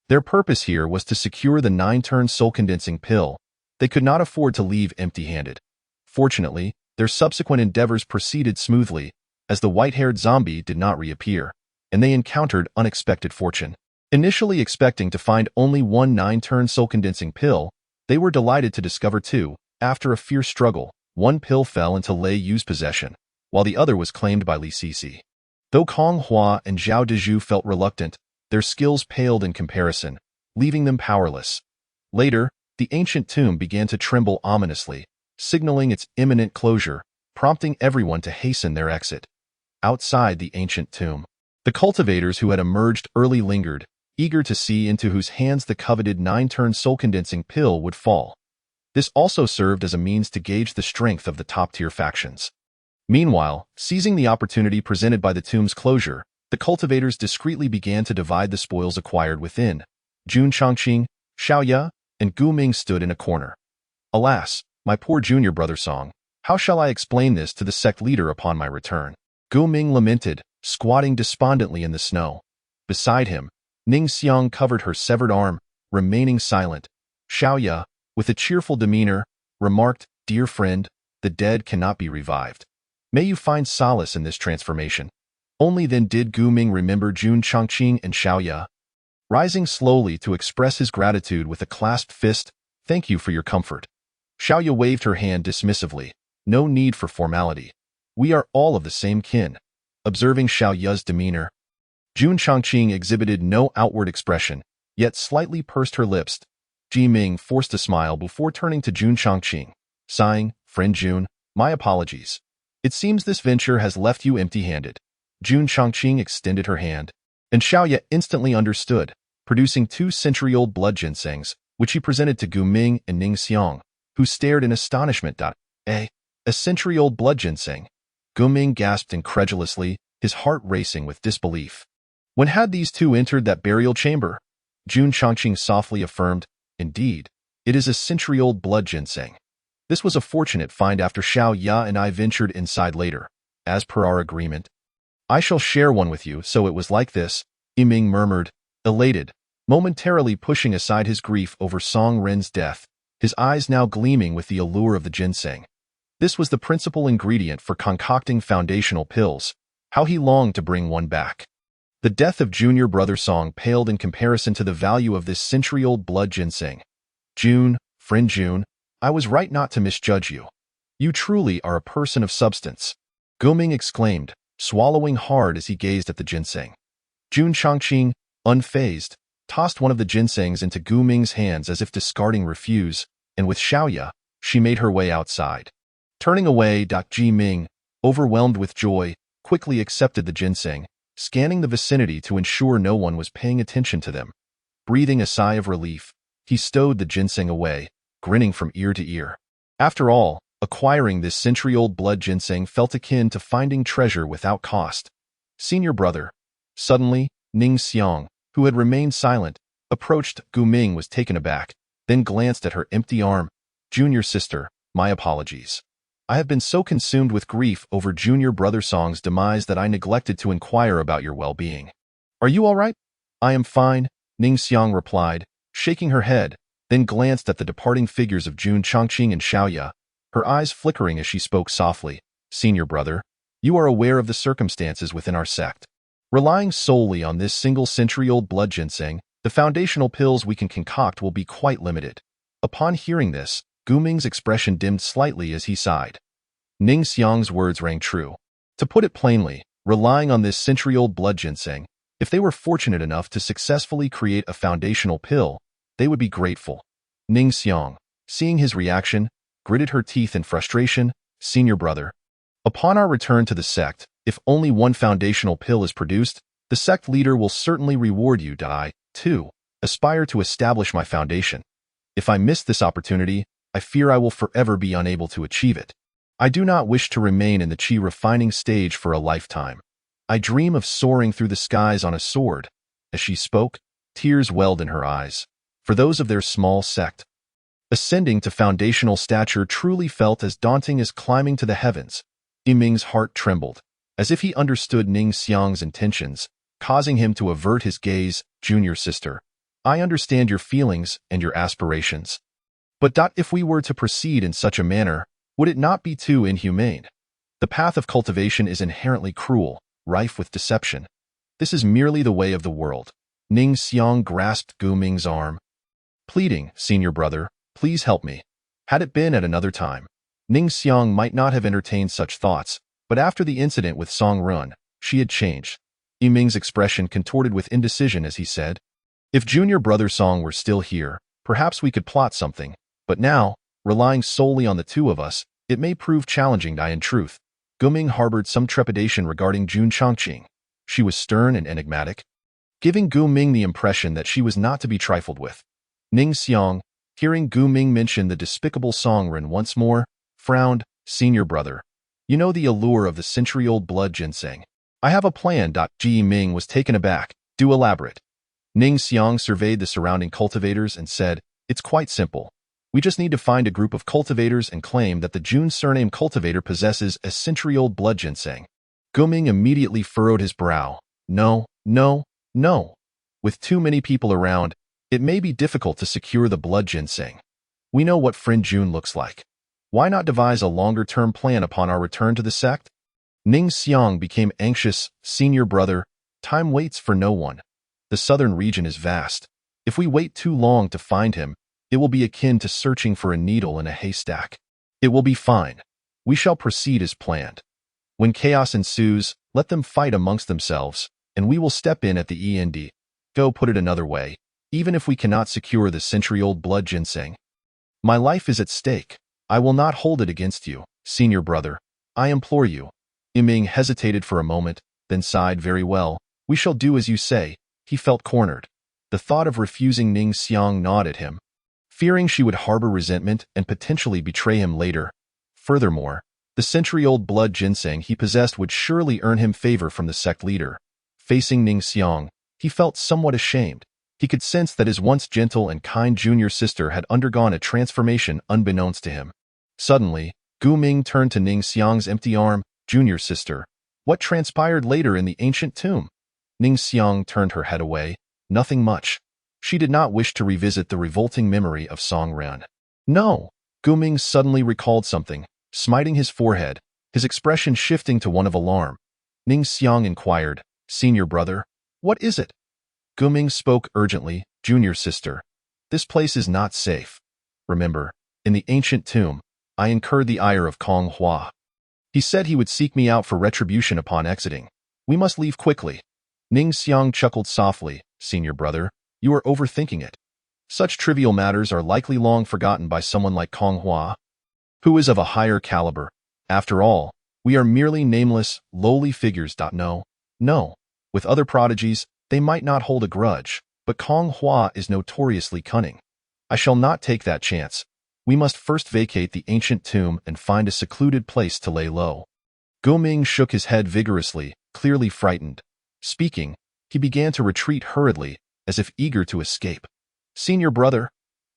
Their purpose here was to secure the 9-turn soul-condensing pill. They could not afford to leave empty-handed. Fortunately, their subsequent endeavors proceeded smoothly, as the white-haired zombie did not reappear, and they encountered unexpected fortune. Initially expecting to find only one 9-turn soul-condensing pill, they were delighted to discover two. After a fierce struggle, one pill fell into Lei Yu's possession, while the other was claimed by Li Sisi. Though Kong Hua and Zhao Dezhu felt reluctant, their skills paled in comparison, leaving them powerless. Later, the ancient tomb began to tremble ominously, signaling its imminent closure, prompting everyone to hasten their exit. Outside the ancient tomb, the cultivators who had emerged early lingered, eager to see into whose hands the coveted 9-turn soul-condensing pill would fall. This also served as a means to gauge the strength of the top-tier factions. Meanwhile, seizing the opportunity presented by the tomb's closure, the cultivators discreetly began to divide the spoils acquired within. Jun Chongqing, Xiaoya, and Gu Ming stood in a corner. "Alas, my poor junior brother Song, how shall I explain this to the sect leader upon my return?" Gu Ming lamented, squatting despondently in the snow. Beside him, Ning Xiang covered her severed arm, remaining silent. Xiaoya, with a cheerful demeanor, remarked, "Dear friend, the dead cannot be revived. May you find solace in this transformation." Only then did Gu Ming remember Jun Chongqing and Xiaoya. Rising slowly to express his gratitude with a clasped fist, "Thank you for your comfort." Xiaoya waved her hand dismissively. "No need for formality. We are all of the same kin." Observing Xiaoya's demeanor, Jun Chongqing exhibited no outward expression, yet slightly pursed her lips. Ji Ming forced a smile before turning to Jun Chongqing, sighing, "Friend Jun, my apologies. It seems this venture has left you empty-handed." Jun Chongqing extended her hand, and Xiaoya instantly understood, producing 2-century-old blood ginsengs, which he presented to Gu Ming and Ning Xiang, who stared in astonishment. A century-old blood ginseng? Gu Ming gasped incredulously, his heart racing with disbelief. "When had these two entered that burial chamber?" Jun Chongqing softly affirmed, "Indeed, it is a century-old blood ginseng. This was a fortunate find after Xiaoya and I ventured inside later. As per our agreement, I shall share one with you, so it was like this," Yiming murmured, elated, momentarily pushing aside his grief over Song Ren's death, his eyes now gleaming with the allure of the ginseng. This was the principal ingredient for concocting foundational pills. How he longed to bring one back. The death of junior brother Song paled in comparison to the value of this century-old blood ginseng. June, friend June, I was right not to misjudge you. You truly are a person of substance. Guming exclaimed, swallowing hard as he gazed at the ginseng. June Chongqing, unfazed, tossed one of the ginsengs into Gu Ming's hands as if discarding refuse, and with Xiaoya, she made her way outside. Turning away, Ji Ming, overwhelmed with joy, quickly accepted the ginseng, scanning the vicinity to ensure no one was paying attention to them. Breathing a sigh of relief, he stowed the ginseng away, grinning from ear to ear. After all, acquiring this century-old blood ginseng felt akin to finding treasure without cost. Senior brother. Suddenly, Ning Xiang, who had remained silent, approached. Gu Ming was taken aback, then glanced at her empty arm. Junior sister, my apologies. I have been so consumed with grief over junior brother Song's demise that I neglected to inquire about your well-being. Are you all right? I am fine, Ning Xiang replied, shaking her head, then glanced at the departing figures of June Chongqing and Xiaoya, her eyes flickering as she spoke softly. Senior brother, you are aware of the circumstances within our sect. Relying solely on this single century-old blood ginseng, the foundational pills we can concoct will be quite limited. Upon hearing this, Gu Ming's expression dimmed slightly as he sighed. Ning Xiang's words rang true. To put it plainly, relying on this century-old blood ginseng, if they were fortunate enough to successfully create a foundational pill, they would be grateful. Ning Xiang, seeing his reaction, gritted her teeth in frustration. Senior brother. Upon our return to the sect, if only one foundational pill is produced, the sect leader will certainly reward you. I, too, aspire to establish my foundation. If I miss this opportunity, I fear I will forever be unable to achieve it. I do not wish to remain in the qi refining stage for a lifetime. I dream of soaring through the skies on a sword. As she spoke, tears welled in her eyes. For those of their small sect, ascending to foundational stature truly felt as daunting as climbing to the heavens. Yiming's heart trembled, as if he understood Ning Xiang's intentions, causing him to avert his gaze. Junior sister, I understand your feelings and your aspirations. But if we were to proceed in such a manner, would it not be too inhumane? The path of cultivation is inherently cruel, rife with deception. This is merely the way of the world. Ning Xiang grasped Gu Ming's arm, pleading, Senior brother, please help me. Had it been at another time, Ning Xiang might not have entertained such thoughts, but after the incident with Song Run, she had changed. Yiming's expression contorted with indecision as he said, if junior brother Song were still here, perhaps we could plot something, but now, relying solely on the two of us, it may prove challenging. In truth, Gu Ming harbored some trepidation regarding June Chongqing. She was stern and enigmatic, giving Gu Ming the impression that she was not to be trifled with. Ning Xiang, hearing Gu Ming mention the despicable Song Ren once more, frowned. Senior brother, you know the allure of the century-old blood ginseng. I have a plan. Ji Ming was taken aback. Do elaborate. Ning Xiang surveyed the surrounding cultivators and said, it's quite simple. We just need to find a group of cultivators and claim that the June surname cultivator possesses a century-old blood ginseng. Gu Ming immediately furrowed his brow. No, no, no. With too many people around, it may be difficult to secure the blood ginseng. We know what friend June looks like. Why not devise a longer-term plan upon our return to the sect? Ning Xiang became anxious. Senior brother, time waits for no one. The southern region is vast. If we wait too long to find him, it will be akin to searching for a needle in a haystack. It will be fine. We shall proceed as planned. When chaos ensues, let them fight amongst themselves, and we will step in at the end. Go put it another way, even if we cannot secure the century-old blood ginseng. My life is at stake. I will not hold it against you, senior brother. I implore you. Yiming hesitated for a moment, then sighed. Very well, we shall do as you say. He felt cornered. The thought of refusing Ning Xiang gnawed at him, fearing she would harbor resentment and potentially betray him later. Furthermore, the century-old blood ginseng he possessed would surely earn him favor from the sect leader. Facing Ning Xiang, he felt somewhat ashamed. He could sense that his once gentle and kind junior sister had undergone a transformation unbeknownst to him. Suddenly, Gu Ming turned to Ning Xiang's empty arm. Junior sister, what transpired later in the ancient tomb? Ning Xiang turned her head away. Nothing much. She did not wish to revisit the revolting memory of Song Ren. No, Gu Ming suddenly recalled something. smiting his forehead, his expression shifting to one of alarm. Ning Xiang inquired, "Senior brother, what is it?" Guming spoke urgently, "Junior sister, this place is not safe. Remember, in the ancient tomb, I incurred the ire of Kong Hua. He said he would seek me out for retribution upon exiting. We must leave quickly." Ning Xiang chuckled softly, "Senior brother, you are overthinking it. Such trivial matters are likely long forgotten by someone like Kong Hua, who is of a higher caliber. After all, we are merely nameless, lowly figures. No. With other prodigies, they might not hold a grudge, but Kong Hua is notoriously cunning. I shall not take that chance. We must first vacate the ancient tomb and find a secluded place to lay low." Guming shook his head vigorously, clearly frightened. Speaking, he began to retreat hurriedly, as if eager to escape. "Senior brother,"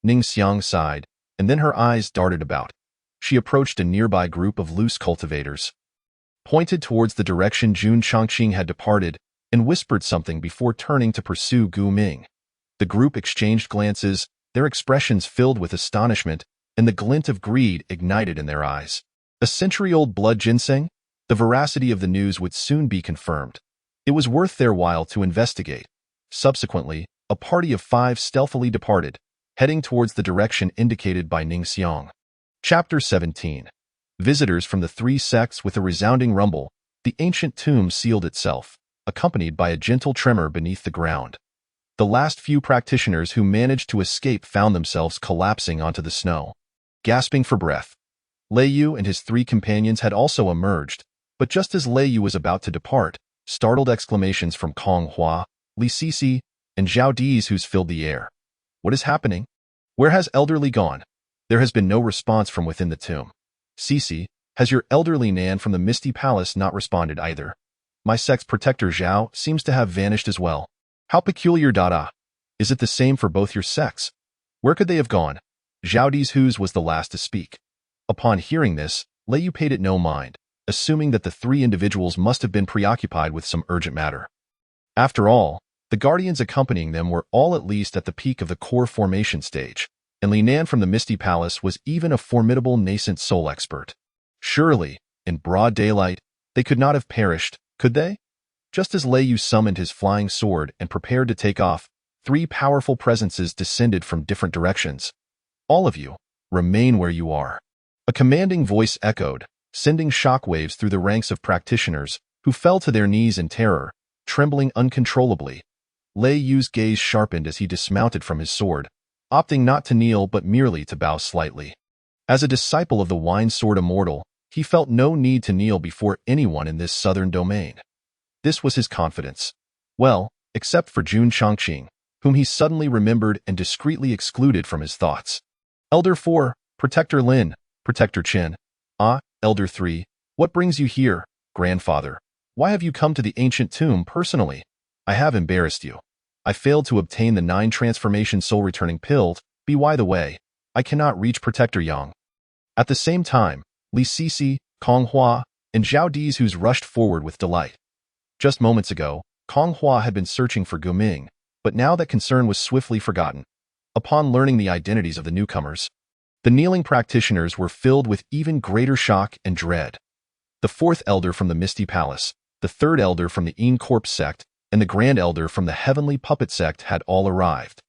Ning Xiang sighed, and then her eyes darted about. She approached a nearby group of loose cultivators, pointed towards the direction Jun Chongqing had departed, and whispered something before turning to pursue Gu Ming. The group exchanged glances, their expressions filled with astonishment, and the glint of greed ignited in their eyes. A century-old blood ginseng? The veracity of the news would soon be confirmed. It was worth their while to investigate. Subsequently, a party of 5 stealthily departed, heading towards the direction indicated by Ning Xiang. Chapter 17. Visitors from the 3 sects. With a resounding rumble, the ancient tomb sealed itself, accompanied by a gentle tremor beneath the ground. The last few practitioners who managed to escape found themselves collapsing onto the snow, gasping for breath. Lei Yu and his 3 companions had also emerged, but just as Lei Yu was about to depart, startled exclamations from Kong Hua, Li Sisi, and Zhao Dizhus filled the air. "What is happening? Where has Elderly gone?" There has been no response from within the tomb. "Sisi, has your elderly Nan from the Misty Palace not responded either? My sect's protector Zhao seems to have vanished as well. How peculiar. Is it the same for both your sects? Where could they have gone?" Zhao Dizhus was the last to speak. Upon hearing this, Lei Yu paid it no mind, assuming that the 3 individuals must have been preoccupied with some urgent matter. After all, the guardians accompanying them were all at least at the peak of the core formation stage, and Li Nan from the Misty Palace was even a formidable nascent soul expert. Surely, in broad daylight, they could not have perished, could they? Just as Lei Yu summoned his flying sword and prepared to take off, 3 powerful presences descended from different directions. "All of you, remain where you are." A commanding voice echoed, sending shockwaves through the ranks of practitioners, who fell to their knees in terror, trembling uncontrollably. Lei Yu's gaze sharpened as he dismounted from his sword, opting not to kneel but merely to bow slightly. As a disciple of the Wine-Sword Immortal, he felt no need to kneel before anyone in this southern domain. This was his confidence. Well, except for Jun Chongqing, whom he suddenly remembered and discreetly excluded from his thoughts. "Elder 4, Protector Lin, Protector Qin. Ah, Elder 3, what brings you here, grandfather? Why have you come to the ancient tomb personally? I have embarrassed you. I failed to obtain the 9 transformation soul-returning pill. By the way, I cannot reach Protector Yang." At the same time, Li Sisi, Kong Hua, and Zhao Dizhus rushed forward with delight. Just moments ago, Kong Hua had been searching for Gu Ming, but now that concern was swiftly forgotten. Upon learning the identities of the newcomers, the kneeling practitioners were filled with even greater shock and dread. The 4th elder from the Misty Palace, the 3rd elder from the Incorp sect, and the Grand Elder from the Heavenly Puppet sect had all arrived.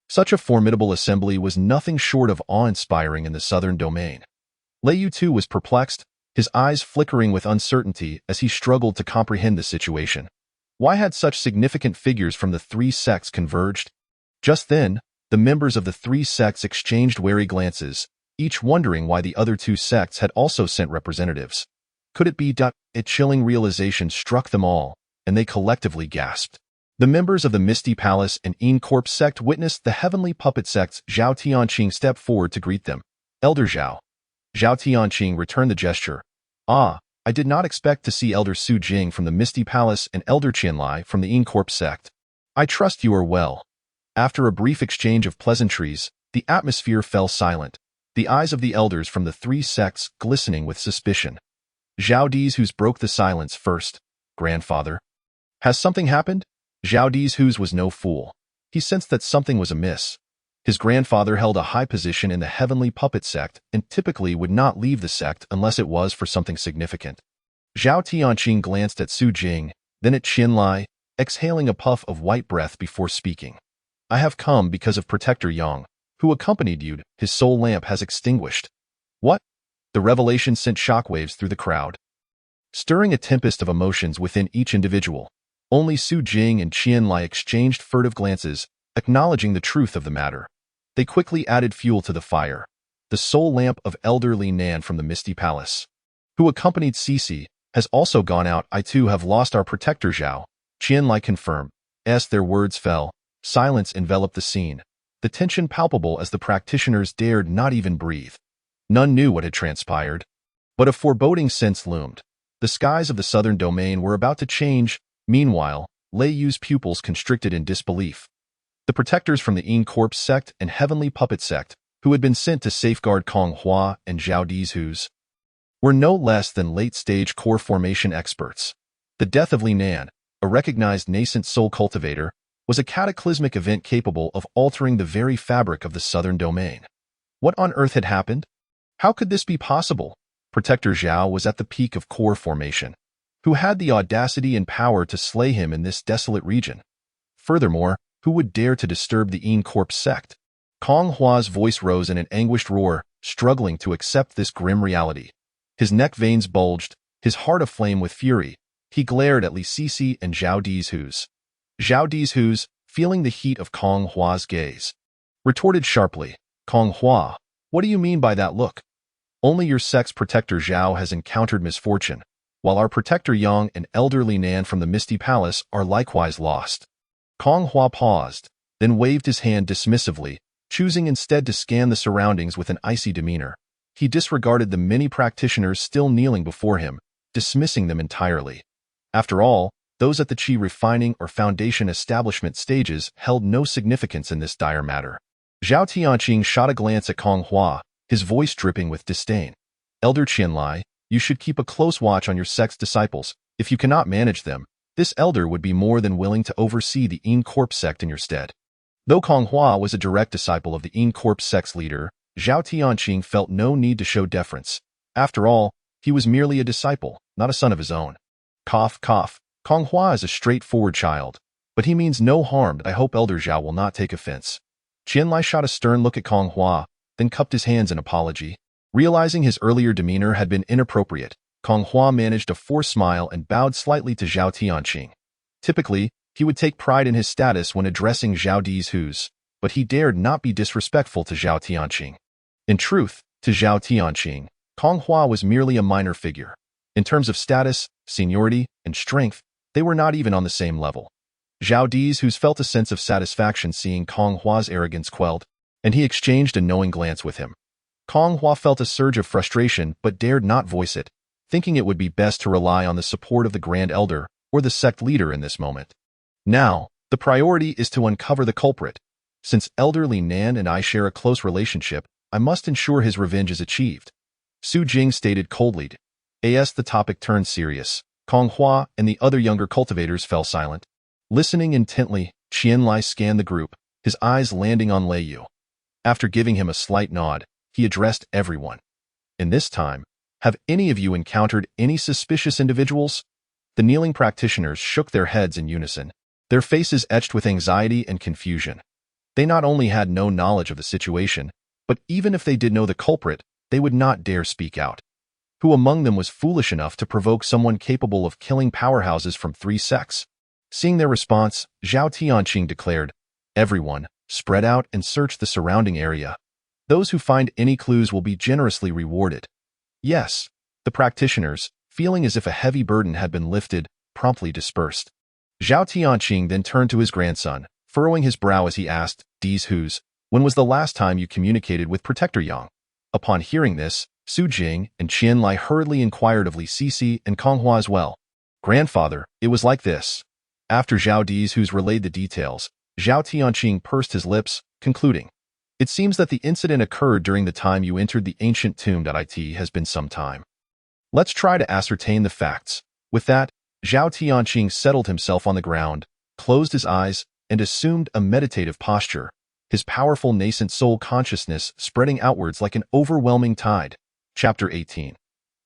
Such a formidable assembly was nothing short of awe-inspiring in the southern domain. Lei Yu too was perplexed, his eyes flickering with uncertainty as he struggled to comprehend the situation. Why had such significant figures from the 3 sects converged? Just then, the members of the 3 sects exchanged wary glances, each wondering why the other 2 sects had also sent representatives. Could it be? A chilling realization struck them all, and they collectively gasped. The members of the Misty Palace and Incorp sect witnessed the Heavenly Puppet sect's Zhao Tianqing step forward to greet them. "Elder Zhao." Zhao Tianqing returned the gesture. "Ah, I did not expect to see Elder Su Jing from the Misty Palace and Elder Qianlai from the Incorp sect. I trust you are well." After a brief exchange of pleasantries, the atmosphere fell silent, the eyes of the elders from the 3 sects glistening with suspicion. Zhao Dizhus broke the silence first. "Grandfather, has something happened?" Zhao Dizhus was no fool. He sensed that something was amiss. His grandfather held a high position in the heavenly puppet sect and typically would not leave the sect unless it was for something significant. Zhao Tianqing glanced at Su Jing, then at Qianlai, exhaling a puff of white breath before speaking. I have come because of Protector Yang, who accompanied you. His soul lamp has extinguished. What? The revelation sent shockwaves through the crowd, stirring a tempest of emotions within each individual. Only Su Jing and Qianlai exchanged furtive glances, acknowledging the truth of the matter. They quickly added fuel to the fire. The soul lamp of elderly Nan from the Misty Palace, who accompanied Cece, has also gone out. I too have lost our protector Zhao, Qianlai confirmed. As their words fell, silence enveloped the scene, the tension palpable as the practitioners dared not even breathe. None knew what had transpired, but a foreboding sense loomed. The skies of the southern domain were about to change. Meanwhile, Lei Yu's pupils constricted in disbelief. The protectors from the Yin Corpse sect and Heavenly Puppet sect, who had been sent to safeguard Kong Hua and Zhao Dizhu's, were no less than late-stage core formation experts. The death of Li Nan, a recognized nascent soul cultivator, was a cataclysmic event capable of altering the very fabric of the southern domain. What on earth had happened? How could this be possible? Protector Zhao was at the peak of core formation. Who had the audacity and power to slay him in this desolate region? Furthermore, who would dare to disturb the Yin Corpse sect? Kong Hua's voice rose in an anguished roar, struggling to accept this grim reality. His neck veins bulged, his heart aflame with fury. He glared at Li Cixi and Zhao Dizhu's. Zhao Dizhu's, feeling the heat of Kong Hua's gaze, retorted sharply, Kong Hua, what do you mean by that look? Only your sect's protector Zhao has encountered misfortune, while our protector Yang and elderly Nan from the Misty Palace are likewise lost. Kong Hua paused, then waved his hand dismissively, choosing instead to scan the surroundings with an icy demeanor. He disregarded the many practitioners still kneeling before him, dismissing them entirely. After all, those at the Qi refining or foundation establishment stages held no significance in this dire matter. Zhao Tianqing shot a glance at Kong Hua, his voice dripping with disdain. Elder Qianlai, you should keep a close watch on your sect's disciples. If you cannot manage them, this elder would be more than willing to oversee the Yin Corpse sect in your stead. Though Kong Hua was a direct disciple of the Yin Corpse sect's leader, Zhao Tianqing felt no need to show deference. After all, he was merely a disciple, not a son of his own. Cough, cough. Kong Hua is a straightforward child, but he means no harm. I hope Elder Zhao will not take offense. Qianlai shot a stern look at Kong Hua, then cupped his hands in apology. Realizing his earlier demeanor had been inappropriate, Kong Hua managed a forced smile and bowed slightly to Zhao Tianqing. Typically, he would take pride in his status when addressing Zhao Dizhu's, but he dared not be disrespectful to Zhao Tianqing. In truth, to Zhao Tianqing, Kong Hua was merely a minor figure. In terms of status, seniority, and strength, they were not even on the same level. Zhao Dizhu's felt a sense of satisfaction seeing Kong Hua's arrogance quelled, and he exchanged a knowing glance with him. Kong Hua felt a surge of frustration but dared not voice it, thinking it would be best to rely on the support of the Grand Elder or the sect leader in this moment. Now, the priority is to uncover the culprit. Since elderly Nan and I share a close relationship, I must ensure his revenge is achieved. Su Jing stated coldly. As the topic turned serious, Kong Hua and the other younger cultivators fell silent. Listening intently, Qianlai scanned the group, his eyes landing on Lei Yu. After giving him a slight nod, he addressed everyone. In this time, have any of you encountered any suspicious individuals? The kneeling practitioners shook their heads in unison, their faces etched with anxiety and confusion. They not only had no knowledge of the situation, but even if they did know the culprit, they would not dare speak out. Who among them was foolish enough to provoke someone capable of killing powerhouses from 3 sects? Seeing their response, Zhao Tianqing declared, everyone, spread out and search the surrounding area. Those who find any clues will be generously rewarded. Yes, the practitioners, feeling as if a heavy burden had been lifted, promptly dispersed. Zhao Tianqing then turned to his grandson, furrowing his brow as he asked, Dizhu's, when was the last time you communicated with Protector Yang? Upon hearing this, Su Jing and Qianlai hurriedly inquired of Li Cixi and Kong Hua as well. Grandfather, it was like this. After Zhao Dizhu's relayed the details, Zhao Tianqing pursed his lips, concluding, it seems that the incident occurred during the time you entered the ancient tomb. It has been some time. Let's try to ascertain the facts. With that, Zhao Tianqing settled himself on the ground, closed his eyes, and assumed a meditative posture. his powerful nascent soul consciousness spreading outwards like an overwhelming tide. Chapter 18.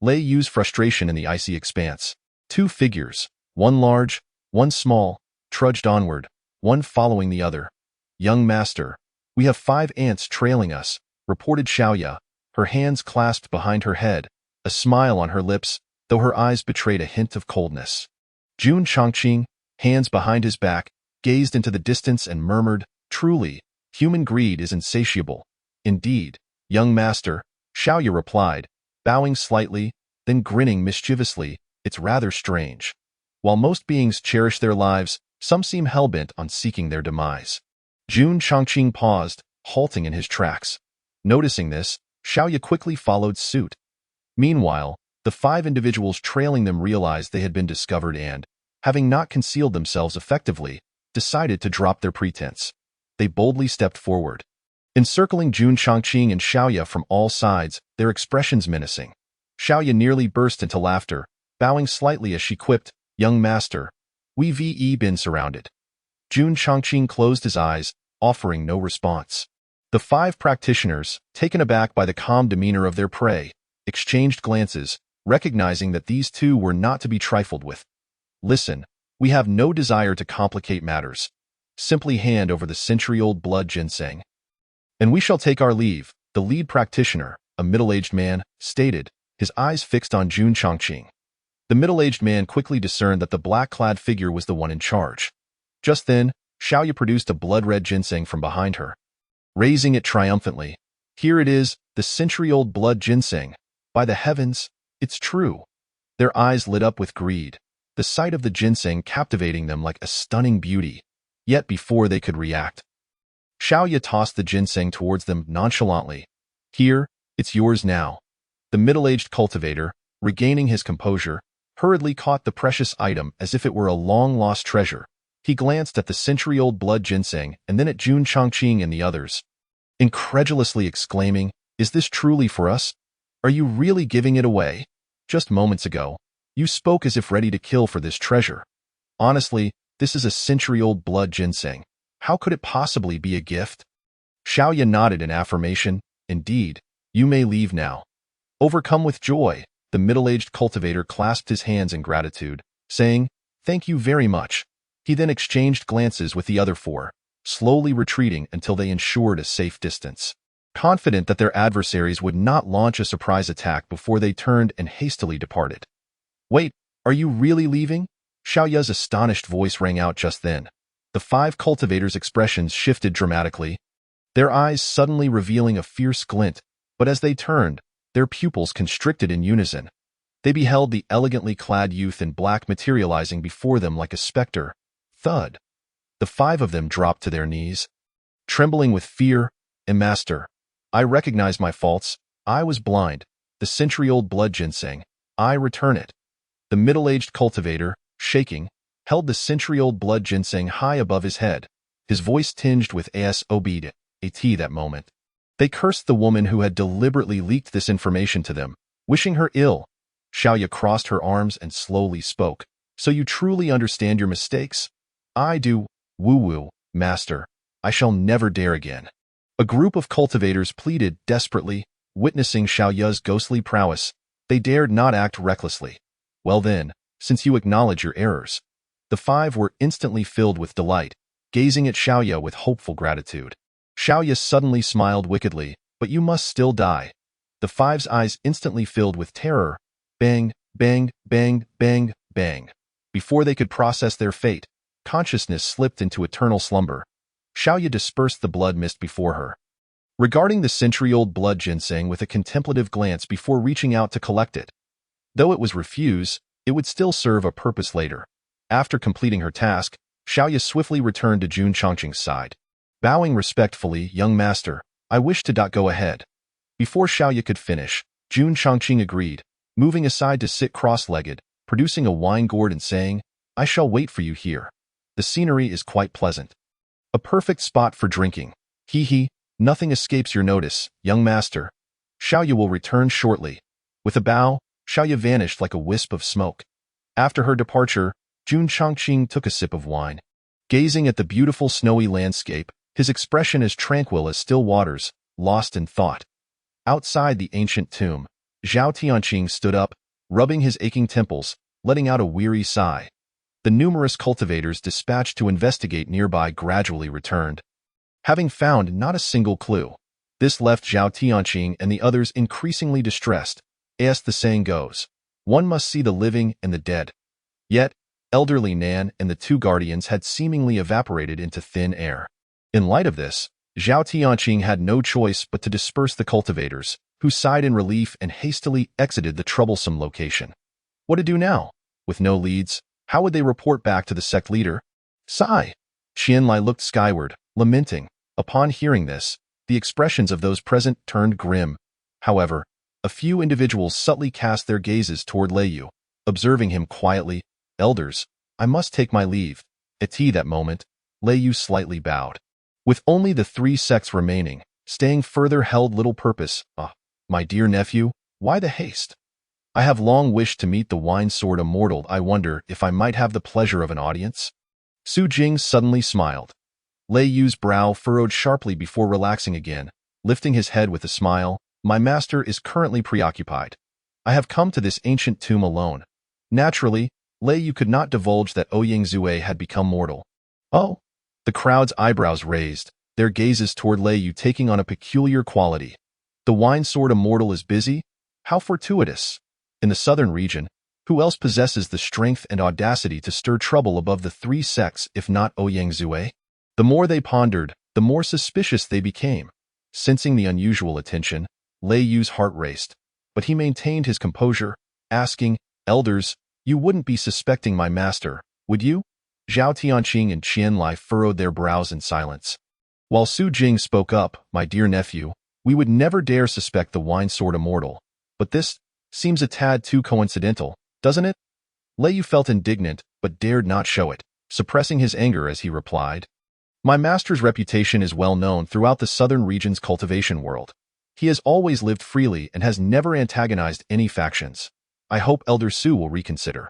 Lei Yu's frustration in the icy expanse. Two figures, one large, one small, trudged onward, one following the other. Young master, we have 5 ants trailing us, reported Xiaoya, her hands clasped behind her head, a smile on her lips, though her eyes betrayed a hint of coldness. Jun Chongqing, hands behind his back, gazed into the distance and murmured, "Truly, human greed is insatiable." "Indeed, young master," Xiaoya replied, bowing slightly, then grinning mischievously, "it's rather strange. While most beings cherish their lives, some seem hell-bent on seeking their demise." Jun Chongqing paused, halting in his tracks. Noticing this, Xiaoya quickly followed suit. Meanwhile, the 5 individuals trailing them realized they had been discovered and, having not concealed themselves effectively, decided to drop their pretense. They boldly stepped forward, encircling Jun Chongqing and Xiaoya from all sides, their expressions menacing. Xiaoya nearly burst into laughter, bowing slightly as she quipped, "Young master, we've been surrounded." Jun Chongqing closed his eyes, offering no response. The 5 practitioners, taken aback by the calm demeanor of their prey, exchanged glances, recognizing that these two were not to be trifled with. "Listen, we have no desire to complicate matters. Simply hand over the century-old blood ginseng, and we shall take our leave," the lead practitioner, a middle-aged man, stated, his eyes fixed on Jun Chongqing. The middle-aged man quickly discerned that the black-clad figure was the one in charge. Just then, Xiaoya produced a blood-red ginseng from behind her. Raising it triumphantly, "Here it is, the century-old blood ginseng. By the heavens, it's true." Their eyes lit up with greed, the sight of the ginseng captivating them like a stunning beauty. Yet before they could react, Xiaoya tossed the ginseng towards them nonchalantly. "Here, it's yours now." The middle-aged cultivator, regaining his composure, hurriedly caught the precious item as if it were a long-lost treasure. He glanced at the century-old blood ginseng and then at Jun Chongqing and the others, incredulously exclaiming, "Is this truly for us? Are you really giving it away? Just moments ago, you spoke as if ready to kill for this treasure. Honestly, this is a century-old blood ginseng. How could it possibly be a gift?" Xiaoya nodded in affirmation. "Indeed, you may leave now." Overcome with joy, the middle-aged cultivator clasped his hands in gratitude, saying, "Thank you very much." He then exchanged glances with the other 4, slowly retreating until they ensured a safe distance, confident that their adversaries would not launch a surprise attack before they turned and hastily departed. "Wait, are you really leaving?" Xiaoya's astonished voice rang out just then. The 5 cultivators' expressions shifted dramatically, their eyes suddenly revealing a fierce glint, but as they turned, their pupils constricted in unison. They beheld the elegantly clad youth in black materializing before them like a specter. Thud. The 5 of them dropped to their knees, trembling with fear. "Master, I recognize my faults. I was blind. The century-old blood ginseng. I return it." The middle-aged cultivator, shaking, held the century-old blood ginseng high above his head, his voice tinged with asobed, that moment. They cursed the woman who had deliberately leaked this information to them, wishing her ill. Xiaoya crossed her arms and slowly spoke. "So you truly understand your mistakes?" "I do, woo-woo, master. I shall never dare again." A group of cultivators pleaded desperately, witnessing Xiaoya's ghostly prowess. They dared not act recklessly. "Well then, since you acknowledge your errors." The 5 were instantly filled with delight, gazing at Xiaoya with hopeful gratitude. Xiaoya suddenly smiled wickedly, "But you must still die." The 5's eyes instantly filled with terror. Bang, bang, bang, bang, bang. Before they could process their fate, consciousness slipped into eternal slumber. Xiaoya dispersed the blood mist before her, regarding the century-old blood ginseng with a contemplative glance before reaching out to collect it. Though it was refused, it would still serve a purpose later. After completing her task, Xiaoya swiftly returned to Jun Chongqing's side. Bowing respectfully, "Young master, I wish to go ahead." Before Xiaoya could finish, Jun Chongqing agreed, moving aside to sit cross-legged, producing a wine gourd and saying, "I shall wait for you here. The scenery is quite pleasant. A perfect spot for drinking. Hee, nothing escapes your notice, young master. Xiaoya will return shortly." With a bow, Xiaoya vanished like a wisp of smoke. After her departure, Jun Chongqing took a sip of wine. Gazing at the beautiful snowy landscape, his expression as tranquil as still waters, lost in thought. Outside the ancient tomb, Zhao Tianqing stood up, rubbing his aching temples, letting out a weary sigh. The numerous cultivators dispatched to investigate nearby gradually returned, having found not a single clue. This left Zhao Tianqing and the others increasingly distressed. As the saying goes, one must see the living and the dead. Yet, elderly Nan and the two guardians had seemingly evaporated into thin air. In light of this, Zhao Tianqing had no choice but to disperse the cultivators, who sighed in relief and hastily exited the troublesome location. What to do now? With no leads, how would they report back to the sect leader? Sigh. Qianlai looked skyward, lamenting. Upon hearing this, the expressions of those present turned grim. However, a few individuals subtly cast their gazes toward Lei Yu, observing him quietly. Elders, I must take my leave. At that moment, Lei Yu slightly bowed. With only the three sects remaining, staying further held little purpose. My dear nephew, why the haste? I have long wished to meet the wine-sword immortal. I wonder if I might have the pleasure of an audience? Su Jing suddenly smiled. Lei Yu's brow furrowed sharply before relaxing again, lifting his head with a smile. My master is currently preoccupied. I have come to this ancient tomb alone. Naturally, Lei Yu could not divulge that Ouyang Zue had become mortal. Oh! The crowd's eyebrows raised, their gazes toward Lei Yu taking on a peculiar quality. The wine-sword immortal is busy? How fortuitous! In the southern region, who else possesses the strength and audacity to stir trouble above the three sects if not Ouyang Zue? The more they pondered, the more suspicious they became. Sensing the unusual attention, Lei Yu's heart raced, but he maintained his composure, asking, Elders, you wouldn't be suspecting my master, would you? Zhao Tianqing and Qianlai furrowed their brows in silence. While Su Jing spoke up, my dear nephew, we would never dare suspect the wine-sword immortal. But this seems a tad too coincidental, doesn't it? Lei Yu felt indignant, but dared not show it, suppressing his anger as he replied. My master's reputation is well known throughout the southern region's cultivation world. He has always lived freely and has never antagonized any factions. I hope Elder Su will reconsider.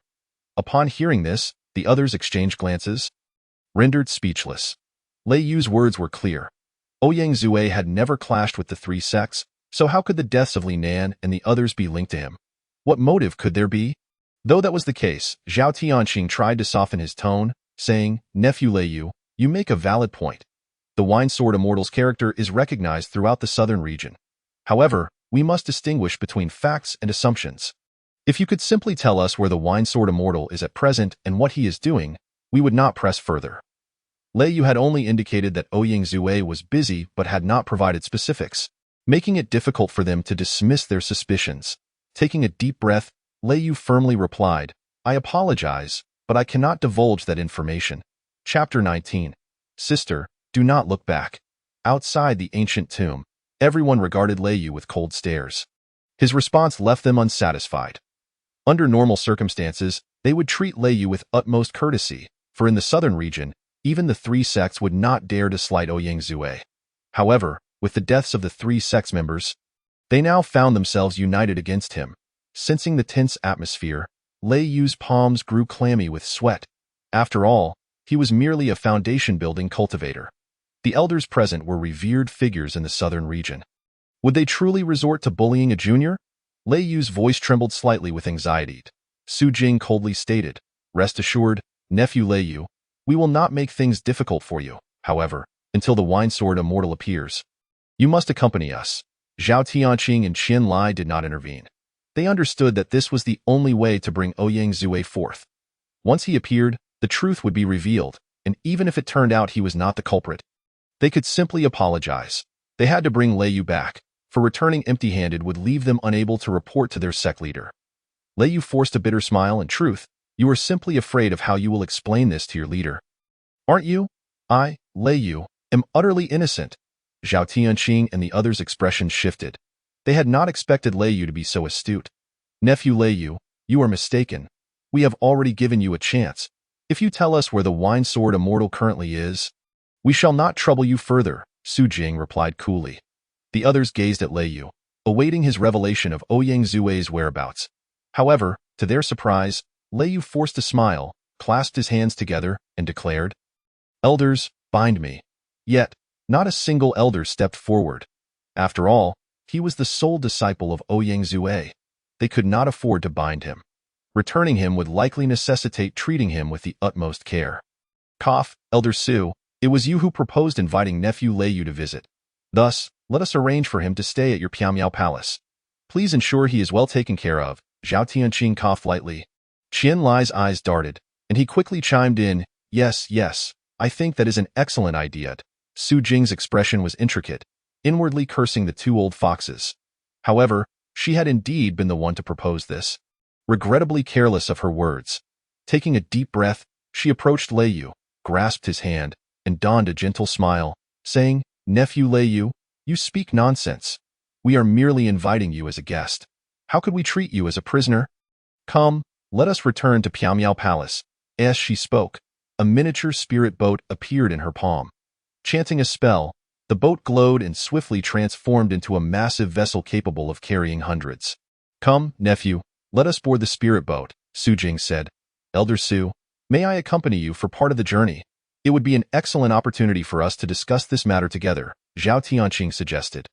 Upon hearing this, the others exchanged glances, rendered speechless. Lei Yu's words were clear. Ouyang Zue had never clashed with the three sects, so how could the deaths of Li Nan and the others be linked to him? What motive could there be? Though that was the case, Zhao Tianqing tried to soften his tone, saying, Nephew Lei Yu, you make a valid point. The wine-sword immortal's character is recognized throughout the southern region. However, we must distinguish between facts and assumptions. If you could simply tell us where the wine-sword immortal is at present and what he is doing, we would not press further. Lei Yu had only indicated that Ouyang Zue was busy but had not provided specifics, making it difficult for them to dismiss their suspicions. Taking a deep breath, Lei Yu firmly replied, I apologize, but I cannot divulge that information. Chapter 19. Sister, do not look back. Outside the ancient tomb, everyone regarded Lei Yu with cold stares. His response left them unsatisfied. Under normal circumstances, they would treat Lei Yu with utmost courtesy, for in the southern region, even the three sects would not dare to slight Ouyang Zue. However, with the deaths of the three sects members, they now found themselves united against him. Sensing the tense atmosphere, Lei Yu's palms grew clammy with sweat. After all, he was merely a foundation-building cultivator. The elders present were revered figures in the southern region. Would they truly resort to bullying a junior? Lei Yu's voice trembled slightly with anxiety. Su Jing coldly stated, Rest assured, nephew Lei Yu, we will not make things difficult for you, however, until the wine-sword immortal appears. You must accompany us. Zhao Tianqing and Qianlai did not intervene. They understood that this was the only way to bring Ouyang Zue forth. Once he appeared, the truth would be revealed, and even if it turned out he was not the culprit, they could simply apologize. They had to bring Lei Yu back, for returning empty-handed would leave them unable to report to their sect leader. Lei Yu forced a bitter smile. In truth, you are simply afraid of how you will explain this to your leader. Aren't you? I, Lei Yu, am utterly innocent. Zhao Tianqing and the others' expressions shifted. They had not expected Lei Yu to be so astute. Nephew Lei Yu, you are mistaken. We have already given you a chance. If you tell us where the wine-sword immortal currently is, we shall not trouble you further, Su Jing replied coolly. The others gazed at Lei Yu, awaiting his revelation of Ouyang Zue's whereabouts. However, to their surprise, Lei Yu forced a smile, clasped his hands together, and declared, Elders, bind me. Yet, Not a single elder stepped forward. After all, he was the sole disciple of Ouyang Zue. They could not afford to bind him. Returning him would likely necessitate treating him with the utmost care. Cough, Elder Su, it was you who proposed inviting nephew Lei Yu to visit. Thus, let us arrange for him to stay at your Piamiao Palace. Please ensure he is well taken care of. Zhao Tianqing coughed lightly. Qian Lai's eyes darted, and he quickly chimed in, Yes, yes, I think that is an excellent idea. Su Jing's expression was intricate, inwardly cursing the two old foxes. However, she had indeed been the one to propose this. Regrettably careless of her words, taking a deep breath, she approached Lei Yu, grasped his hand, and donned a gentle smile, saying, Nephew Lei Yu, you speak nonsense. We are merely inviting you as a guest. How could we treat you as a prisoner? Come, let us return to Piamiao Palace. As she spoke, a miniature spirit boat appeared in her palm. Chanting a spell, the boat glowed and swiftly transformed into a massive vessel capable of carrying hundreds. Come, nephew, let us board the spirit boat, Su Jing said. Elder Su, may I accompany you for part of the journey? It would be an excellent opportunity for us to discuss this matter together, Zhao Tianqing suggested.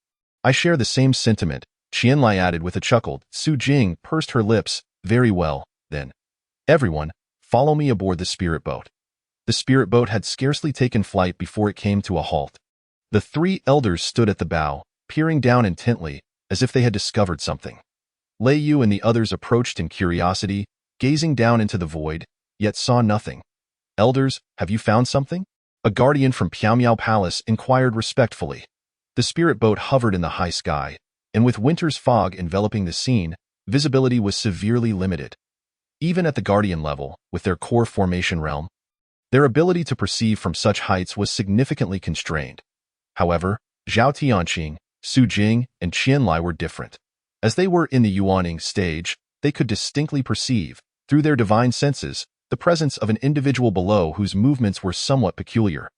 I share the same sentiment, Qian Lai added with a chuckle. Su Jing pursed her lips. Very well, then. Everyone, follow me aboard the spirit boat. The spirit boat had scarcely taken flight before it came to a halt. The three elders stood at the bow, peering down intently, as if they had discovered something. Lei Yu and the others approached in curiosity, gazing down into the void, yet saw nothing. Elders, have you found something? A guardian from Piamiao Palace inquired respectfully. The spirit boat hovered in the high sky, and with winter's fog enveloping the scene, visibility was severely limited. Even at the guardian level, with their core formation realm, their ability to perceive from such heights was significantly constrained. However, Zhao Tianqing, Su Jing, and Qian Lai were different. As they were in the Yuaning stage, they could distinctly perceive, through their divine senses, the presence of an individual below whose movements were somewhat peculiar.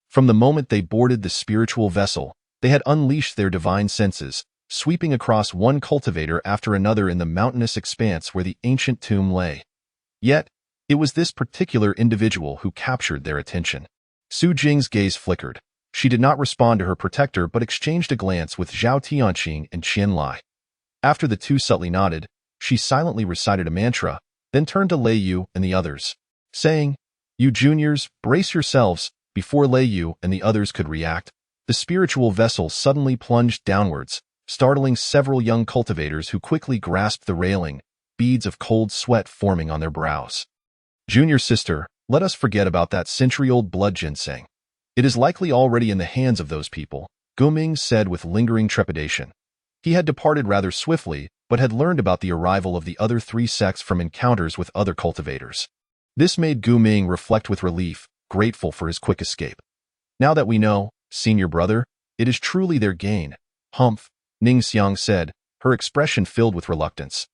From the moment they boarded the spiritual vessel, they had unleashed their divine senses, sweeping across one cultivator after another in the mountainous expanse where the ancient tomb lay. Yet, it was this particular individual who captured their attention. Su Jing's gaze flickered. She did not respond to her protector but exchanged a glance with Zhao Tianqing and Qian Lai. After the two subtly nodded, she silently recited a mantra, then turned to Lei Yu and the others, saying, You juniors, brace yourselves. Before Lei Yu and the others could react, the spiritual vessel suddenly plunged downwards, startling several young cultivators who quickly grasped the railing, beads of cold sweat forming on their brows. Junior sister, let us forget about that century-old blood ginseng. It is likely already in the hands of those people, Guming said with lingering trepidation. He had departed rather swiftly, but had learned about the arrival of the other three sects from encounters with other cultivators. This made Guming reflect with relief, grateful for his quick escape. Now that we know, senior brother, it is truly their gain. Humph, Ning Xiang said, her expression filled with reluctance.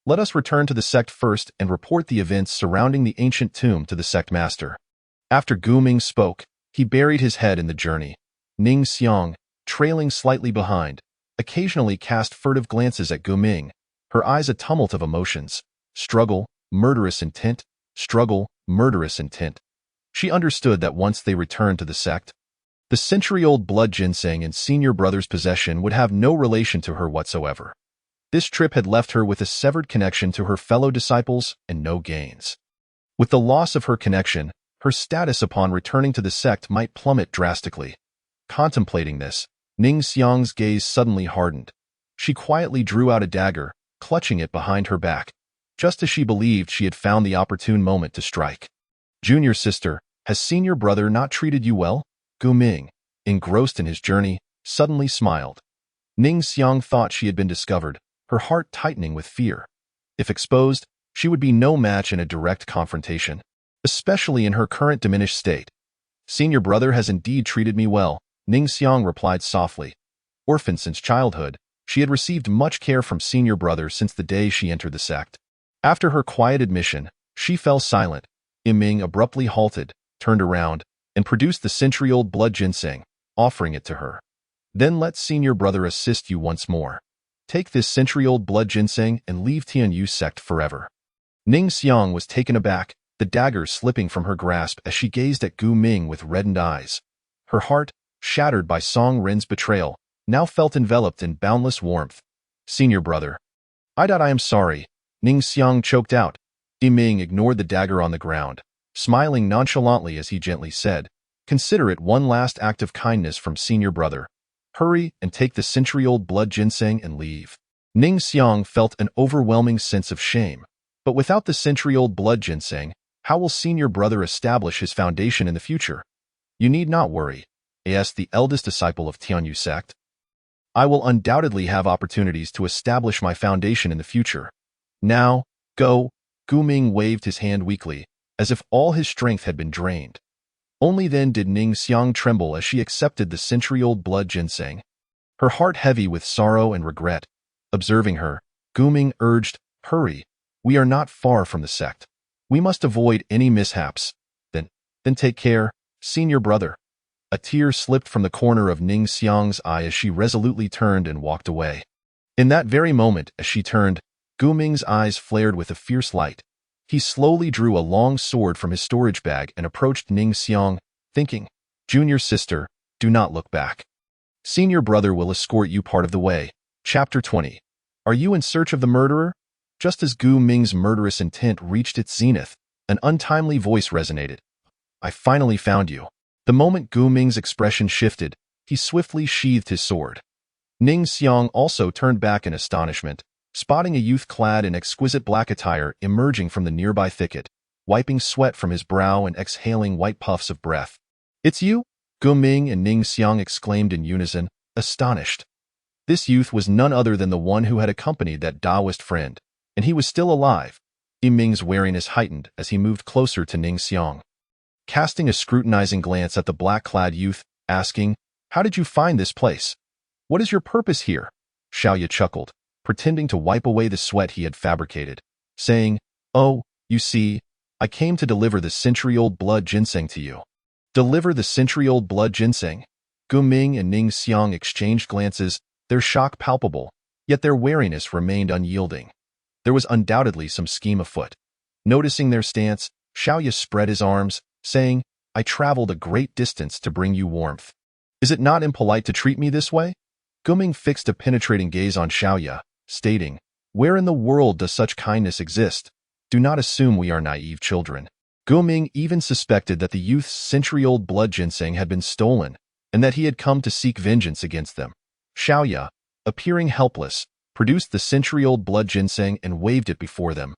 Let us return to the sect first and report the events surrounding the ancient tomb to the sect master. After Guming spoke, he buried his head in the journey. Ning Xiang, trailing slightly behind, occasionally cast furtive glances at Guming, her eyes a tumult of emotions. Struggle, murderous intent, struggle, murderous intent. She understood that once they returned to the sect, the century-old blood ginseng in senior brother's possession would have no relation to her whatsoever. This trip had left her with a severed connection to her fellow disciples and no gains. With the loss of her connection, her status upon returning to the sect might plummet drastically. Contemplating this, Ning Xiang's gaze suddenly hardened. She quietly drew out a dagger, clutching it behind her back, just as she believed she had found the opportune moment to strike. Junior sister, has senior brother not treated you well? Guming, engrossed in his journey, suddenly smiled. Ning Xiang thought she had been discovered, her heart tightening with fear. If exposed, she would be no match in a direct confrontation, especially in her current diminished state. Senior brother has indeed treated me well, Ning Xiang replied softly. Orphaned since childhood, she had received much care from senior brother since the day she entered the sect. After her quiet admission, she fell silent. Ming abruptly halted, turned around, and produced the century-old blood ginseng, offering it to her. Then let senior brother assist you once more. Take this century-old blood ginseng and leave Tianyu's sect forever. Ning Xiang was taken aback, the dagger slipping from her grasp as she gazed at Gu Ming with reddened eyes. Her heart, shattered by Song Rin's betrayal, now felt enveloped in boundless warmth. Senior brother. I am sorry, Ning Xiang choked out. Ming ignored the dagger on the ground, smiling nonchalantly as he gently said, consider it one last act of kindness from senior brother. Hurry and take the century-old blood ginseng and leave. Ning Xiang felt an overwhelming sense of shame. But without the century-old blood ginseng, how will senior brother establish his foundation in the future? You need not worry, as the eldest disciple of Tianyu sect. I will undoubtedly have opportunities to establish my foundation in the future. Now, go. Gu Ming waved his hand weakly, as if all his strength had been drained. Only then did Ning Xiang tremble as she accepted the century-old blood ginseng, her heart heavy with sorrow and regret. Observing her, Gu Ming urged, hurry, we are not far from the sect. We must avoid any mishaps. Then take care, senior brother. A tear slipped from the corner of Ning Xiang's eye as she resolutely turned and walked away. In that very moment, as she turned, Gu Ming's eyes flared with a fierce light. He slowly drew a long sword from his storage bag and approached Ning Xiang, thinking, Junior sister, do not look back. Senior brother will escort you part of the way. Chapter 20. Are you in search of the murderer? Just as Gu Ming's murderous intent reached its zenith, an untimely voice resonated. I finally found you. The moment Gu Ming's expression shifted, he swiftly sheathed his sword. Ning Xiang also turned back in astonishment, spotting a youth clad in exquisite black attire emerging from the nearby thicket, wiping sweat from his brow and exhaling white puffs of breath. It's you? Gu Ming and Ning Xiang exclaimed in unison, astonished. This youth was none other than the one who had accompanied that Taoist friend, and he was still alive. Ming's wariness heightened as he moved closer to Ning Xiang, casting a scrutinizing glance at the black-clad youth, asking, How did you find this place? What is your purpose here? Xiaoya chuckled, pretending to wipe away the sweat he had fabricated, saying, Oh, you see, I came to deliver the century-old blood ginseng to you. Deliver the century-old blood ginseng? Gu Ming and Ning Xiang exchanged glances, their shock palpable, yet their wariness remained unyielding. There was undoubtedly some scheme afoot. Noticing their stance, Xiaoya spread his arms, saying, I traveled a great distance to bring you warmth. Is it not impolite to treat me this way? Gu Ming fixed a penetrating gaze on Xiaoya, stating, Where in the world does such kindness exist? Do not assume we are naive children. Gu Ming even suspected that the youth's century-old blood ginseng had been stolen, and that he had come to seek vengeance against them. Xiaoya, appearing helpless, produced the century-old blood ginseng and waved it before them,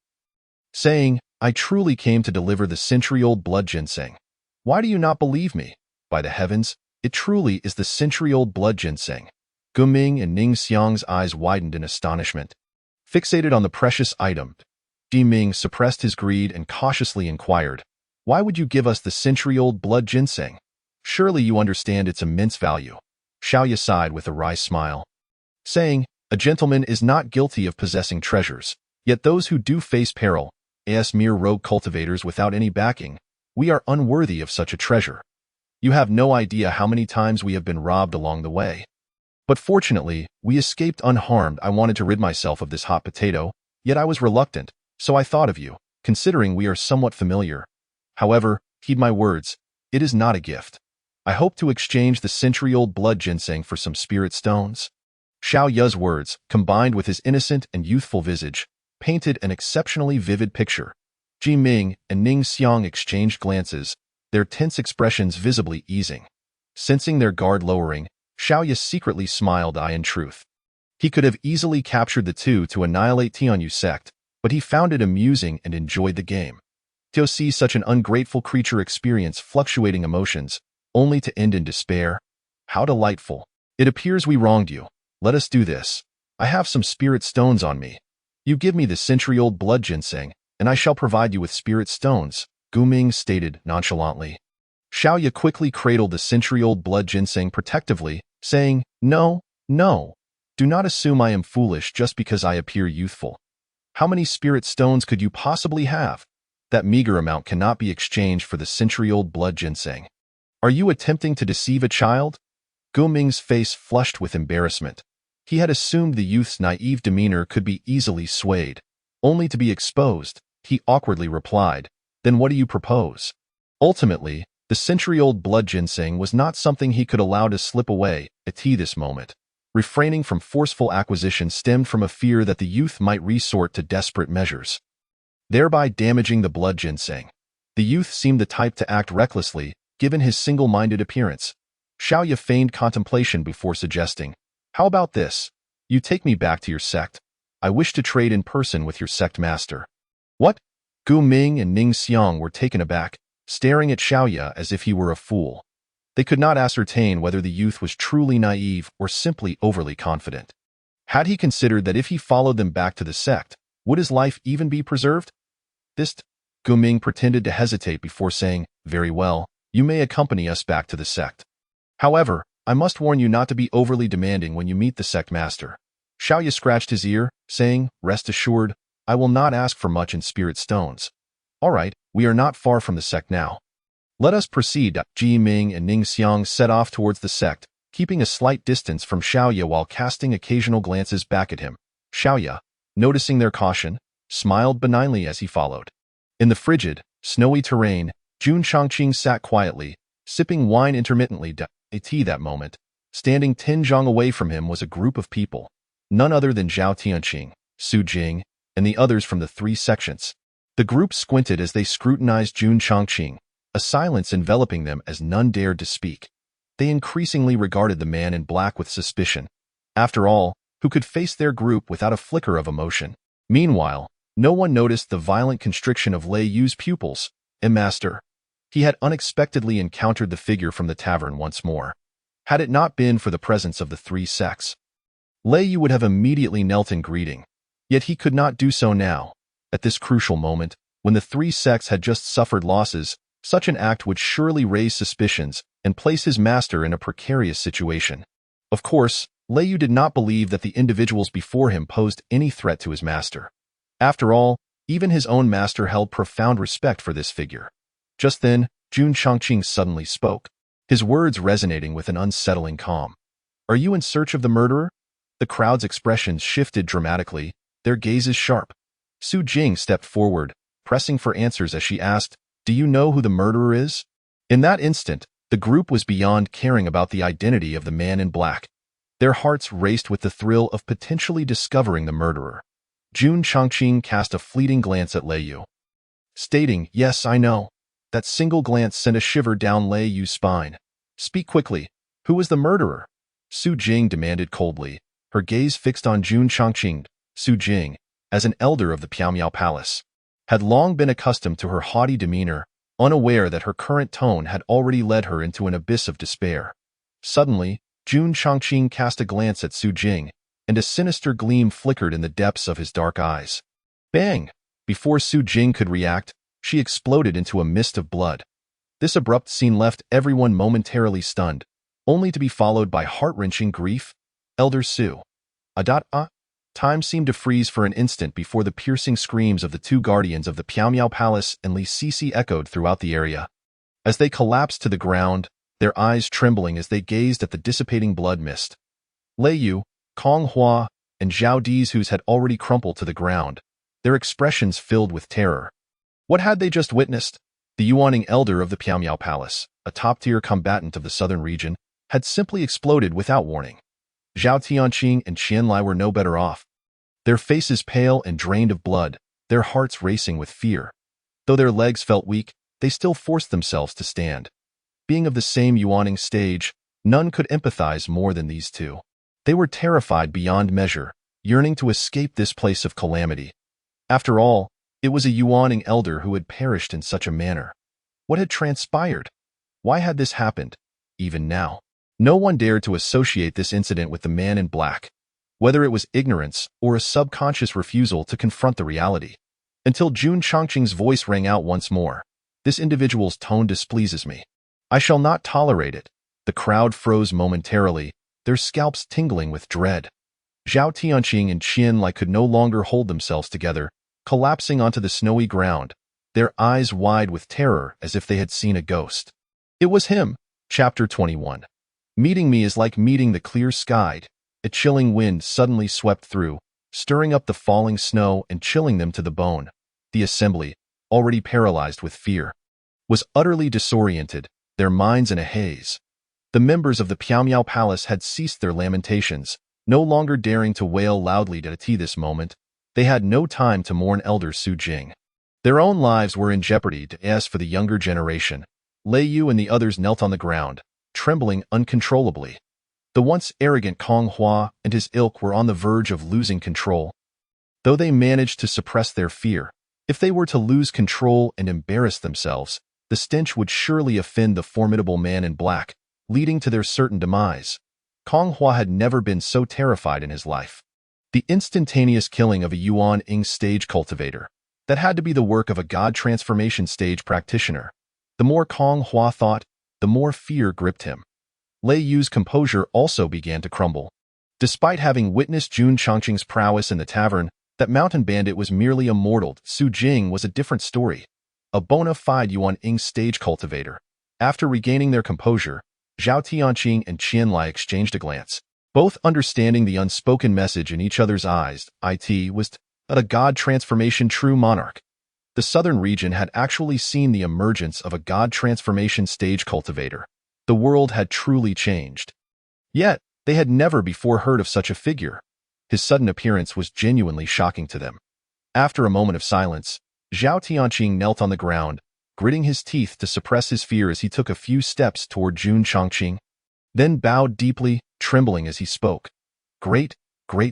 saying, I truly came to deliver the century-old blood ginseng. Why do you not believe me? By the heavens, it truly is the century-old blood ginseng. Gu Ming and Ning Xiang's eyes widened in astonishment. Fixated on the precious item, Ji Ming suppressed his greed and cautiously inquired, Why would you give us the century-old blood ginseng? Surely you understand its immense value. Xiaoya sighed with a wry smile, saying, A gentleman is not guilty of possessing treasures, yet those who do face peril, as mere rogue cultivators without any backing, we are unworthy of such a treasure. You have no idea how many times we have been robbed along the way. But fortunately, we escaped unharmed. I wanted to rid myself of this hot potato, yet I was reluctant, so I thought of you, considering we are somewhat familiar. However, heed my words, it is not a gift. I hope to exchange the century-old blood ginseng for some spirit stones. Xiaoya's words, combined with his innocent and youthful visage, painted an exceptionally vivid picture. Ji Ming and Ning Xiang exchanged glances, their tense expressions visibly easing. Sensing their guard lowering, Xiaoya secretly smiled. In truth, he could have easily captured the two to annihilate Tianyu sect, but he found it amusing and enjoyed the game. To see such an ungrateful creature experience fluctuating emotions, only to end in despair. How delightful. It appears we wronged you. Let us do this. I have some spirit stones on me. You give me the century-old blood ginseng, and I shall provide you with spirit stones, Gu Ming stated nonchalantly. Xiaoya quickly cradled the century-old blood ginseng protectively, saying, No, no. Do not assume I am foolish just because I appear youthful. How many spirit stones could you possibly have? That meager amount cannot be exchanged for the century-old blood ginseng. Are you attempting to deceive a child? Gu Ming's face flushed with embarrassment. He had assumed the youth's naive demeanor could be easily swayed. Only to be exposed, he awkwardly replied, Then what do you propose? Ultimately, The century-old blood ginseng was not something he could allow to slip away at this moment. Refraining from forceful acquisition stemmed from a fear that the youth might resort to desperate measures, thereby damaging the blood ginseng. The youth seemed the type to act recklessly, given his single-minded appearance. Xiaoya feigned contemplation before suggesting, "How about this? You take me back to your sect. I wish to trade in person with your sect master." What? Gu Ming and Ning Xiang were taken aback, staring at Xiaoya as if he were a fool. They could not ascertain whether the youth was truly naive or simply overly confident. Had he considered that if he followed them back to the sect, would his life even be preserved? Gu Ming pretended to hesitate before saying, "Very well, you may accompany us back to the sect. However, I must warn you not to be overly demanding when you meet the sect master." Xiaoya scratched his ear, saying, "Rest assured, I will not ask for much in spirit stones." "All right, we are not far from the sect now. Let us proceed." Ji Ming and Ning Xiang set off towards the sect, keeping a slight distance from Xiaoya while casting occasional glances back at him. Xiaoya, noticing their caution, smiled benignly as he followed. In the frigid, snowy terrain, Jun Chongqing sat quietly, sipping wine intermittently. At that moment, standing 10 zhang away from him was a group of people, none other than Zhao Tianqing, Su Jing, and the others from the 3 sections. The group squinted as they scrutinized Jun Chongqing, a silence enveloping them as none dared to speak. They increasingly regarded the man in black with suspicion. After all, who could face their group without a flicker of emotion? Meanwhile, no one noticed the violent constriction of Lei Yu's pupils. Master. He had unexpectedly encountered the figure from the tavern once more. Had it not been for the presence of the 3 sects, Lei Yu would have immediately knelt in greeting. Yet he could not do so now. At this crucial moment, when the 3 sects had just suffered losses, such an act would surely raise suspicions and place his master in a precarious situation. Of course, Lei Yu did not believe that the individuals before him posed any threat to his master. After all, even his own master held profound respect for this figure. Just then, Jun Chongqing suddenly spoke, his words resonating with an unsettling calm. "Are you in search of the murderer?" The crowd's expressions shifted dramatically, their gazes sharp. Su Jing stepped forward, pressing for answers as she asked, "Do you know who the murderer is?" In that instant, the group was beyond caring about the identity of the man in black. Their hearts raced with the thrill of potentially discovering the murderer. Jun Chongqing cast a fleeting glance at Lei Yu, stating, "Yes, I know." That single glance sent a shiver down Lei Yu's spine. "Speak quickly. Who was the murderer?" Su Jing demanded coldly, her gaze fixed on Jun Chongqing. Su Jing, as an elder of the Piaomiao Palace, had long been accustomed to her haughty demeanor, unaware that her current tone had already led her into an abyss of despair. Suddenly, Jun Chongqing cast a glance at Su Jing, and a sinister gleam flickered in the depths of his dark eyes. Bang! Before Su Jing could react, she exploded into a mist of blood. This abrupt scene left everyone momentarily stunned, only to be followed by heart-wrenching grief. Elder Su. Time seemed to freeze for an instant before the piercing screams of the 2 guardians of the Piaomiao Palace and Li Sisi echoed throughout the area. As they collapsed to the ground, their eyes trembling as they gazed at the dissipating blood mist. Lei Yu, Kong Hua, and Zhao Dizhus had already crumpled to the ground, their expressions filled with terror. What had they just witnessed? The Yuaning elder of the Piaomiao Palace, a top-tier combatant of the southern region, had simply exploded without warning. Zhao Tianqing and Qianlai were no better off. Their faces pale and drained of blood, their hearts racing with fear. Though their legs felt weak, they still forced themselves to stand. Being of the same Yuaning stage, none could empathize more than these 2. They were terrified beyond measure, yearning to escape this place of calamity. After all, it was a Yuaning elder who had perished in such a manner. What had transpired? Why had this happened? Even now, no one dared to associate this incident with the man in black, whether it was ignorance or a subconscious refusal to confront the reality. Until Jun Chongqing's voice rang out once more. "This individual's tone displeases me. I shall not tolerate it." The crowd froze momentarily, their scalps tingling with dread. Zhao Tianqing and Qianlai could no longer hold themselves together, collapsing onto the snowy ground, their eyes wide with terror as if they had seen a ghost. It was him. Chapter 21. Meeting me is like meeting the clear sky. A chilling wind suddenly swept through, stirring up the falling snow and chilling them to the bone. The assembly, already paralyzed with fear, was utterly disoriented, their minds in a haze. The members of the Piao Palace had ceased their lamentations, no longer daring to wail loudly at this moment. They had no time to mourn Elder Su Jing. Their own lives were in jeopardy. As for the younger generation, Lei Yu and the others knelt on the ground, trembling uncontrollably. The once arrogant Kong Hua and his ilk were on the verge of losing control. Though they managed to suppress their fear, if they were to lose control and embarrass themselves, the stench would surely offend the formidable man in black, leading to their certain demise. Kong Hua had never been so terrified in his life. The instantaneous killing of a Yuan Ing stage cultivator, that had to be the work of a God transformation stage practitioner. The more Kong Hua thought, the more fear gripped him. Lei Yu's composure also began to crumble. Despite having witnessed Jun Chongqing's prowess in the tavern, that mountain bandit was merely immortal. Su Jing was a different story. A bona fide Yuan Ing stage cultivator. After regaining their composure, Zhao Tianqing and Qian Lai exchanged a glance. Both understanding the unspoken message in each other's eyes, it was a God transformation true monarch. The southern region had actually seen the emergence of a God transformation stage cultivator. The world had truly changed. Yet, they had never before heard of such a figure. His sudden appearance was genuinely shocking to them. After a moment of silence, Zhao Tianqing knelt on the ground, gritting his teeth to suppress his fear as he took a few steps toward Jun Chongqing, then bowed deeply, trembling as he spoke. Great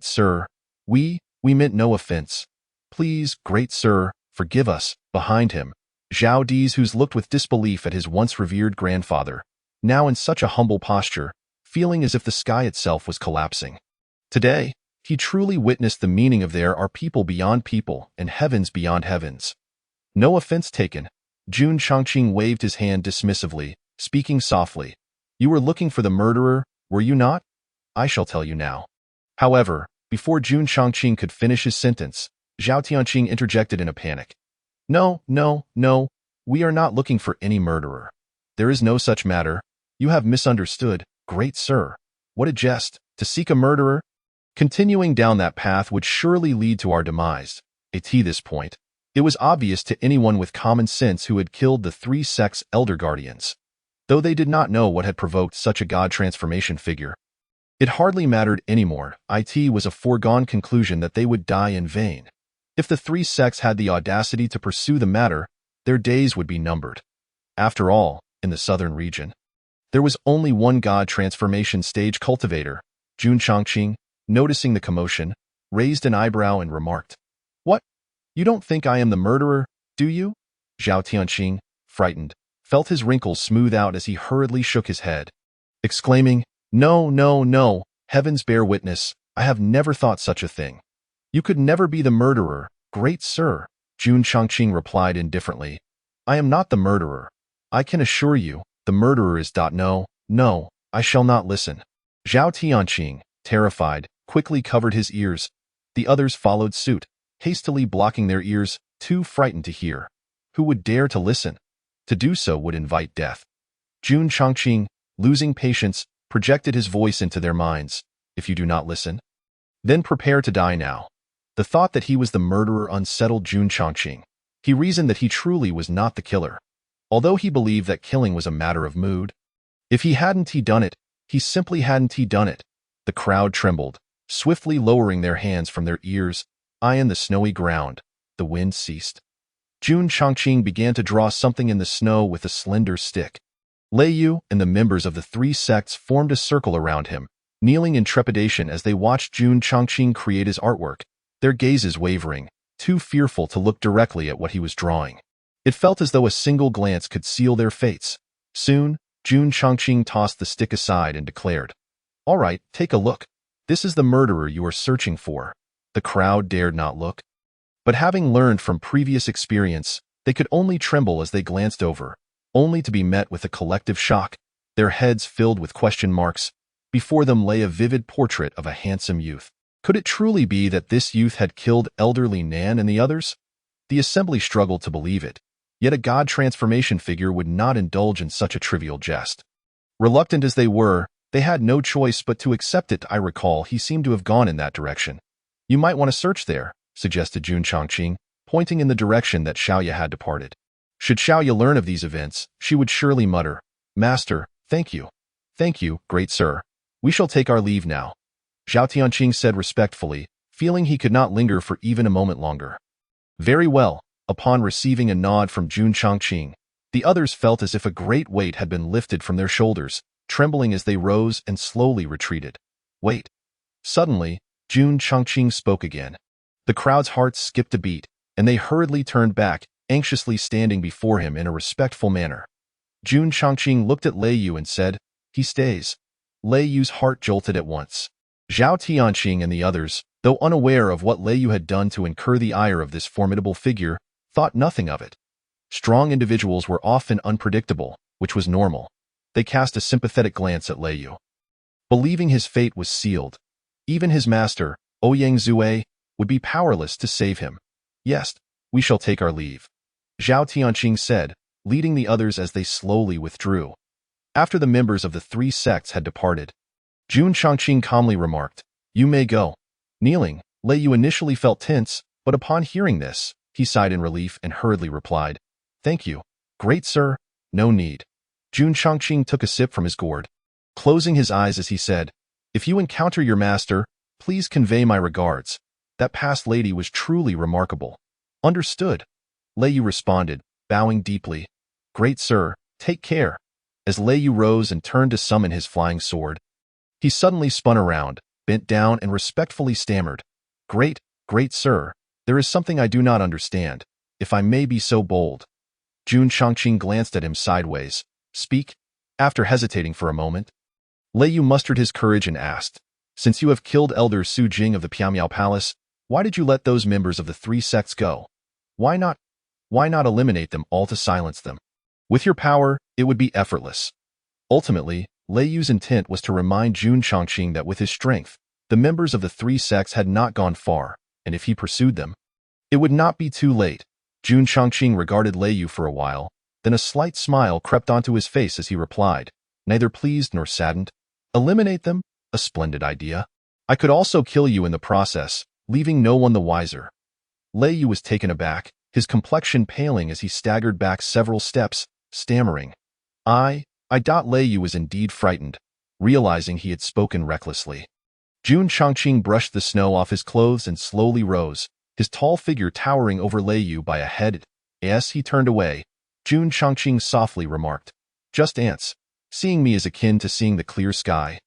sir, we meant no offense. Please, great sir, forgive us. Behind him, Zhao Dizhus looked with disbelief at his once revered grandfather, now in such a humble posture, feeling as if the sky itself was collapsing. Today, he truly witnessed the meaning of there are people beyond people and heavens beyond heavens. No offense taken. Jun Chongqing waved his hand dismissively, speaking softly. You were looking for the murderer, were you not? I shall tell you now. However, before Jun Chongqing could finish his sentence, Zhao Tianqing interjected in a panic. No, we are not looking for any murderer. There is no such matter. You have misunderstood, great sir. What a jest, to seek a murderer? Continuing down that path would surely lead to our demise. At this point, it was obvious to anyone with common sense who had killed the 3 sect's elder guardians. Though they did not know what had provoked such a God transformation figure, it hardly mattered anymore. It was a foregone conclusion that they would die in vain. If the 3 sects had the audacity to pursue the matter, their days would be numbered. After all, in the southern region, there was only one God transformation stage cultivator. Jun Chongqing, noticing the commotion, raised an eyebrow and remarked, What? You don't think I am the murderer, do you? Zhao Tianqing, frightened, felt his wrinkles smooth out as he hurriedly shook his head, exclaiming, No, heavens bear witness, I have never thought such a thing. You could never be the murderer, great sir, Jun Chongqing replied indifferently. I am not the murderer. I can assure you, the murderer is. No, I shall not listen. Zhao Tianqing, terrified, quickly covered his ears. The others followed suit, hastily blocking their ears, too frightened to hear. Who would dare to listen? To do so would invite death. Jun Chongqing, losing patience, projected his voice into their minds. If you do not listen, then prepare to die now. The thought that he was the murderer unsettled Jun Chongqing. He reasoned that he truly was not the killer. Although he believed that killing was a matter of mood, if he hadn't done it, he simply hadn't done it. The crowd trembled, swiftly lowering their hands from their ears, eyeing the snowy ground. The wind ceased. Jun Chongqing began to draw something in the snow with a slender stick. Lei Yu and the members of the 3 sects formed a circle around him, kneeling in trepidation as they watched Jun Chongqing create his artwork, their gazes wavering, too fearful to look directly at what he was drawing. It felt as though a single glance could seal their fates. Soon, Jun Chongqing tossed the stick aside and declared, All right, take a look. This is the murderer you are searching for. The crowd dared not look. But having learned from previous experience, they could only tremble as they glanced over, only to be met with a collective shock, their heads filled with question marks. Before them lay a vivid portrait of a handsome youth. Could it truly be that this youth had killed elderly Nan and the others? The assembly struggled to believe it, yet a God transformation figure would not indulge in such a trivial jest. Reluctant as they were, they had no choice but to accept it. I recall he seemed to have gone in that direction. You might want to search there, suggested Jun Chongqing, pointing in the direction that Xiaoya had departed. Should Xiaoya learn of these events, she would surely mutter, Master, thank you. Thank you, great sir. We shall take our leave now, Zhao Tianqing said respectfully, feeling he could not linger for even a moment longer. Very well. Upon receiving a nod from Jun Chongqing, the others felt as if a great weight had been lifted from their shoulders, trembling as they rose and slowly retreated. Wait. Suddenly, Jun Chongqing spoke again. The crowd's hearts skipped a beat, and they hurriedly turned back, anxiously standing before him in a respectful manner. Jun Chongqing looked at Lei Yu and said, "He stays." Lei Yu's heart jolted at once. Zhao Tianqing and the others, though unaware of what Lei Yu had done to incur the ire of this formidable figure, thought nothing of it. Strong individuals were often unpredictable, which was normal. They cast a sympathetic glance at Lei Yu. Believing his fate was sealed, even his master, Ouyang Zue, would be powerless to save him. Yes, we shall take our leave, Zhao Tianqing said, leading the others as they slowly withdrew. After the members of the three sects had departed, Jun Chongqing calmly remarked, "You may go." Kneeling, Lei Yu initially felt tense, but upon hearing this, he sighed in relief and hurriedly replied, "Thank you, great sir, no need." Jun Chongqing took a sip from his gourd, closing his eyes as he said, "If you encounter your master, please convey my regards. That past lady was truly remarkable." "Understood," Lei Yu responded, bowing deeply. "Great sir, take care." As Lei Yu rose and turned to summon his flying sword, he suddenly spun around, bent down and respectfully stammered, Great sir, there is something I do not understand, if I may be so bold." Jun Chongqing glanced at him sideways. "Speak." After hesitating for a moment, Lei Yu mustered his courage and asked, "Since you have killed Elder Su Jing of the Piamiao Palace, why did you let those members of the three sects go? Why not eliminate them all to silence them? With your power, it would be effortless." Ultimately, Lei Yu's intent was to remind Jun Chongqing that with his strength, the members of the three sects had not gone far, and if he pursued them, it would not be too late. Jun Chongqing regarded Lei Yu for a while, then a slight smile crept onto his face as he replied, neither pleased nor saddened, "Eliminate them? A splendid idea. I could also kill you in the process, leaving no one the wiser." Lei Yu was taken aback, his complexion paling as he staggered back several steps, stammering, I. Lei Yu was indeed frightened, realizing he had spoken recklessly. Jun Chongqing brushed the snow off his clothes and slowly rose, his tall figure towering over Lei Yu by a head. As he turned away, Jun Chongqing softly remarked, "Just ants. Seeing me is akin to seeing the clear sky."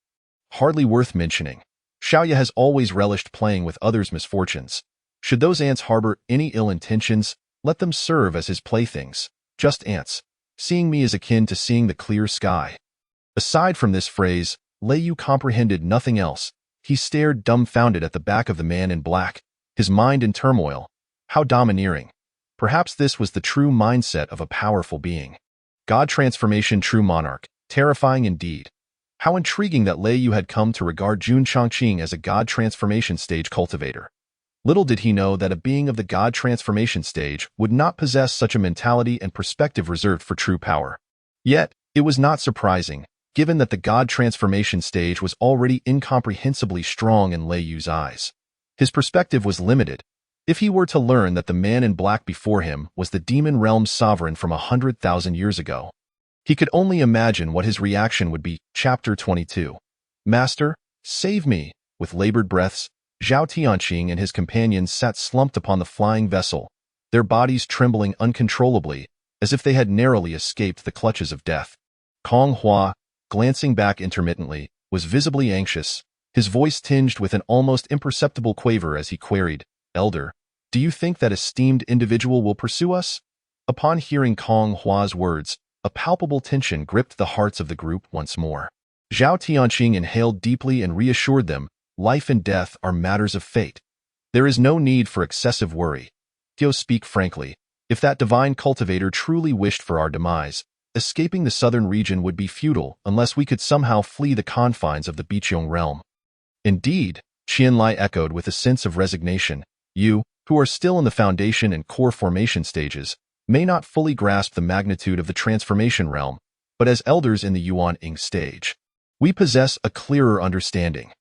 Hardly worth mentioning. Xiaoya has always relished playing with others' misfortunes. Should those ants harbor any ill intentions, let them serve as his playthings. Just ants. Seeing me is akin to seeing the clear sky. Aside from this phrase, Lei Yu comprehended nothing else. He stared dumbfounded at the back of the man in black, his mind in turmoil. How domineering. Perhaps this was the true mindset of a powerful being. God transformation, true monarch. Terrifying indeed. How intriguing that Lei Yu had come to regard Jun Chongqing as a God transformation stage cultivator. Little did he know that a being of the God transformation stage would not possess such a mentality and perspective reserved for true power. Yet, it was not surprising, given that the God transformation stage was already incomprehensibly strong in Lei Yu's eyes. His perspective was limited. If he were to learn that the man in black before him was the demon realm's sovereign from 100,000 years ago, he could only imagine what his reaction would be. Chapter 22. "Master, save me!" With labored breaths, Zhao Tianqing and his companions sat slumped upon the flying vessel, their bodies trembling uncontrollably, as if they had narrowly escaped the clutches of death. Kong Hua, glancing back intermittently, was visibly anxious, his voice tinged with an almost imperceptible quaver as he queried, "Elder, do you think that esteemed individual will pursue us?" Upon hearing Kong Hua's words, a palpable tension gripped the hearts of the group once more. Zhao Tianqing inhaled deeply and reassured them, life and death are matters of fate. There is no need for excessive worry. Tio, speak frankly. If that divine cultivator truly wished for our demise, escaping the southern region would be futile unless we could somehow flee the confines of the Biqiong realm. Indeed, Qianlai echoed with a sense of resignation. You, who are still in the foundation and core formation stages, may not fully grasp the magnitude of the transformation realm, but as elders in the Yuan-Ing stage, we possess a clearer understanding.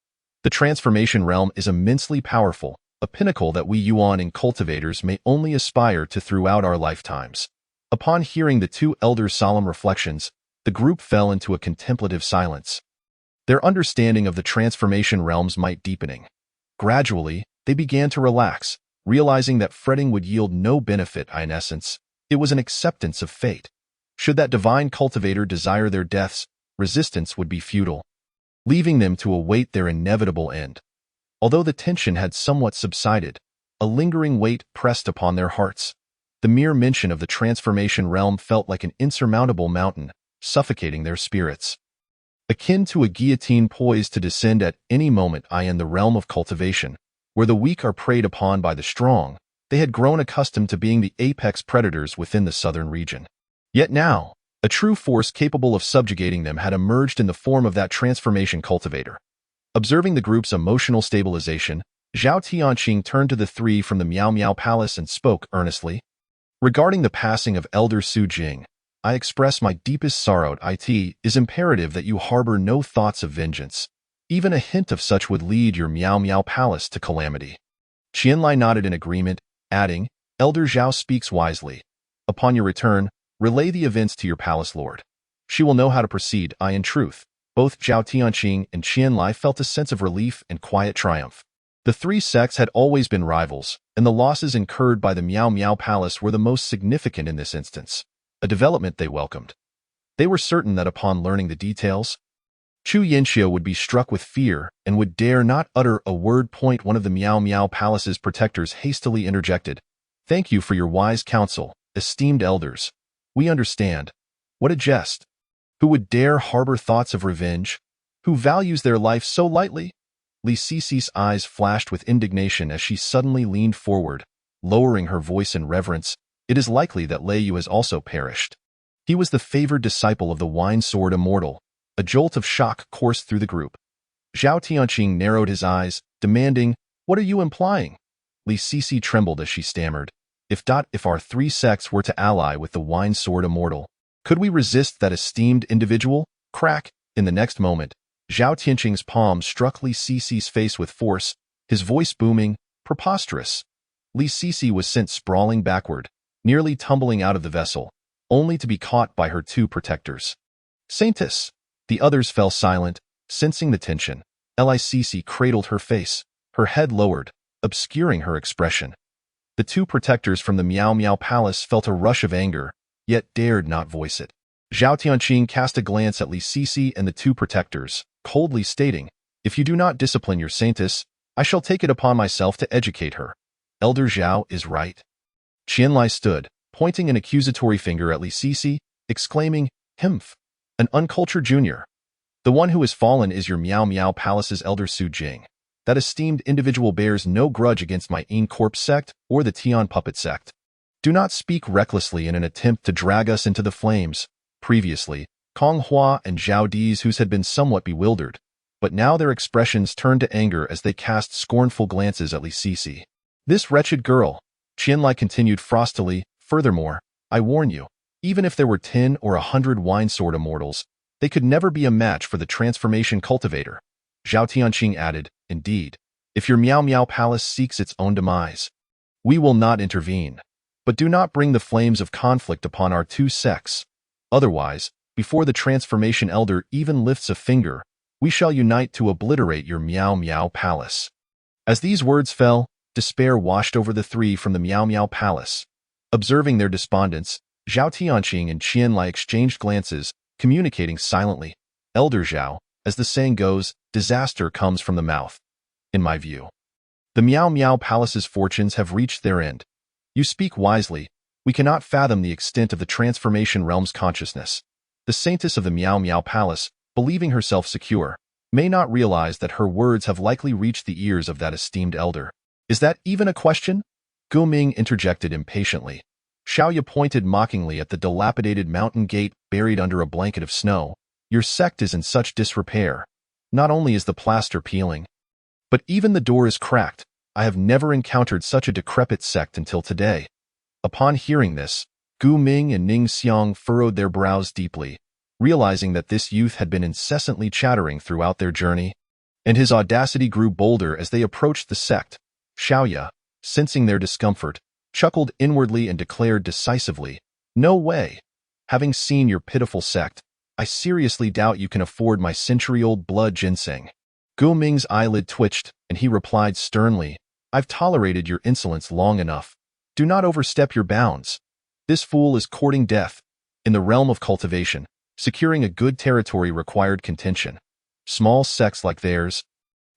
The transformation realm is immensely powerful, a pinnacle that we Yuan-Ing cultivators may only aspire to throughout our lifetimes. Upon hearing the two elders' solemn reflections, The group fell into a contemplative silence. Their understanding of the transformation realms might deepening. Gradually, they began to relax, realizing that fretting would yield no benefit. In essence, it was an acceptance of fate. Should that divine cultivator desire their deaths, resistance would be futile, leaving them to await their inevitable end. Although the tension had somewhat subsided, a lingering weight pressed upon their hearts. The mere mention of the transformation realm felt like an insurmountable mountain, suffocating their spirits. Akin to a guillotine poised to descend at any moment. In the realm of cultivation, where the weak are preyed upon by the strong, they had grown accustomed to being the apex predators within the southern region. Yet now, a true force capable of subjugating them had emerged in the form of that transformation cultivator. Observing the group's emotional stabilization, Zhao Tianqing turned to the three from the Miao Miao Palace and spoke earnestly. Regarding the passing of Elder Su Jing, I express my deepest sorrow. It is imperative that you harbor no thoughts of vengeance. Even a hint of such would lead your Miao Miao Palace to calamity. Qianlai nodded in agreement, adding, Elder Zhao speaks wisely. Upon your return, relay the events to your palace lord. She will know how to proceed. In truth, both Zhao Tianqing and Qianlai felt a sense of relief and quiet triumph. The three sects had always been rivals, and the losses incurred by the Miao Miao Palace were the most significant in this instance, a development they welcomed. They were certain that upon learning the details, Chu Yanxia would be struck with fear and would dare not utter a word. One of the Miao Miao Palace's protectors hastily interjected. Thank you for your wise counsel, esteemed elders. We understand. What a jest. Who would dare harbor thoughts of revenge? Who values their life so lightly? Li Sisi's eyes flashed with indignation as she suddenly leaned forward, lowering her voice in reverence. It is likely that Lei Yu has also perished. He was the favored disciple of the Wine Sword Immortal. A jolt of shock coursed through the group. Zhao Tianqing narrowed his eyes, demanding, What are you implying? Li Sisi trembled as she stammered. If our three sects were to ally with the Wine Sword Immortal, could we resist that esteemed individual? Crack! In the next moment, Zhao Tianqing's palm struck Li Sisi's face with force, his voice booming, preposterous. Li Sisi was sent sprawling backward, nearly tumbling out of the vessel, only to be caught by her two protectors. Saintess! The others fell silent, sensing the tension. Li Sisi cradled her face, her head lowered, obscuring her expression. The two protectors from the Miao Miao Palace felt a rush of anger, yet dared not voice it. Zhao Tianqing cast a glance at Li Sisi and the two protectors, coldly stating, If you do not discipline your saintess, I shall take it upon myself to educate her. Elder Zhao is right. Qianlai stood, pointing an accusatory finger at Li Sisi, exclaiming, Himph! An uncultured junior. The one who has fallen is your Miao Miao Palace's Elder Su Jing. That esteemed individual bears no grudge against my Yin Corpse sect or the Tian Puppet sect. Do not speak recklessly in an attempt to drag us into the flames. Previously, Kong Hua and Zhao Dizhus had been somewhat bewildered, but now their expressions turned to anger as they cast scornful glances at Li Sisi. This wretched girl, Qianlai continued frostily, furthermore, I warn you, even if there were 10 or 100 Wine Sword Immortals, they could never be a match for the transformation cultivator. Zhao Tianqing added, Indeed, if your Miao Miao Palace seeks its own demise, we will not intervene. But do not bring the flames of conflict upon our two sects. Otherwise, before the transformation elder even lifts a finger, we shall unite to obliterate your Miao Miao Palace. As these words fell, despair washed over the three from the Miao Miao Palace. Observing their despondence, Zhao Tianqing and Qianlai exchanged glances, communicating silently. Elder Zhao, as the saying goes, disaster comes from the mouth. In my view, the Miao Miao Palace's fortunes have reached their end. You speak wisely. We cannot fathom the extent of the transformation realm's consciousness. The saintess of the Miao Miao Palace, believing herself secure, may not realize that her words have likely reached the ears of that esteemed elder. Is that even a question? Gu Ming interjected impatiently. Xiaoya pointed mockingly at the dilapidated mountain gate buried under a blanket of snow. Your sect is in such disrepair. Not only is the plaster peeling, but even the door is cracked. I have never encountered such a decrepit sect until today. Upon hearing this, Gu Ming and Ning Xiang furrowed their brows deeply, realizing that this youth had been incessantly chattering throughout their journey, and his audacity grew bolder as they approached the sect. Xiaoya, sensing their discomfort, chuckled inwardly and declared decisively, No way! Having seen your pitiful sect, I seriously doubt you can afford my century-old blood ginseng. Gu Ming's eyelid twitched, and he replied sternly, I've tolerated your insolence long enough. Do not overstep your bounds. This fool is courting death. In the realm of cultivation, securing a good territory required contention. Small sects like theirs,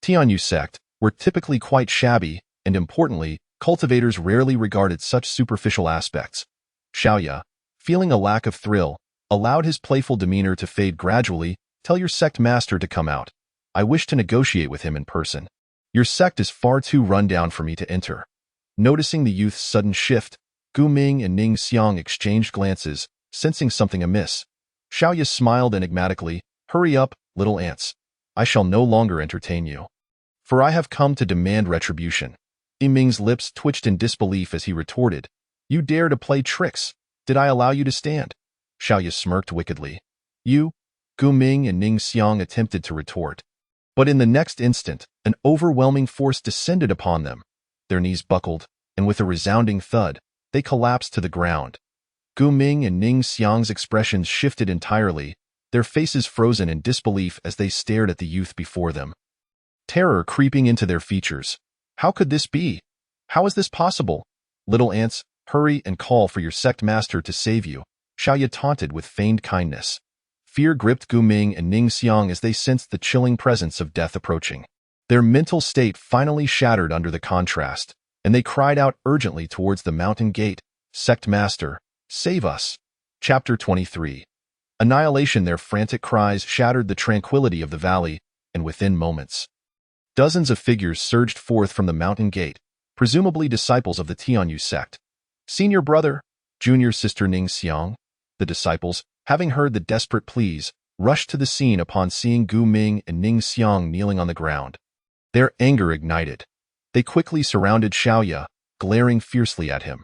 Tianyu sect, were typically quite shabby, and importantly, cultivators rarely regarded such superficial aspects. Xiaoya, feeling a lack of thrill, allowed his playful demeanor to fade gradually. Tell your sect master to come out. I wish to negotiate with him in person. Your sect is far too run down for me to enter. Noticing the youth's sudden shift, Gu Ming and Ning Xiang exchanged glances, sensing something amiss. Xiaoya smiled enigmatically. Hurry up, little ants. I shall no longer entertain you. For I have come to demand retribution. Yiming's lips twitched in disbelief as he retorted, You dare to play tricks? Did I allow you to stand? Xiaoya smirked wickedly. You? Gu Ming and Ning Xiang attempted to retort. But in the next instant, an overwhelming force descended upon them. Their knees buckled, and with a resounding thud, they collapsed to the ground. Gu Ming and Ning Xiang's expressions shifted entirely, their faces frozen in disbelief as they stared at the youth before them. Terror creeping into their features. How could this be? How is this possible? Little ants, hurry and call for your sect master to save you, Xiaoya taunted with feigned kindness. Fear gripped Gu Ming and Ning Xiang as they sensed the chilling presence of death approaching. Their mental state finally shattered under the contrast, and they cried out urgently towards the mountain gate, Sect Master, save us! Chapter 23. Annihilation. Their frantic cries shattered the tranquility of the valley, and within moments, dozens of figures surged forth from the mountain gate, presumably disciples of the Tianyu sect. Senior brother, junior sister Ning Xiang. The disciples, having heard the desperate pleas, rushed to the scene upon seeing Gu Ming and Ning Xiang kneeling on the ground. Their anger ignited. They quickly surrounded Xiaoya, glaring fiercely at him.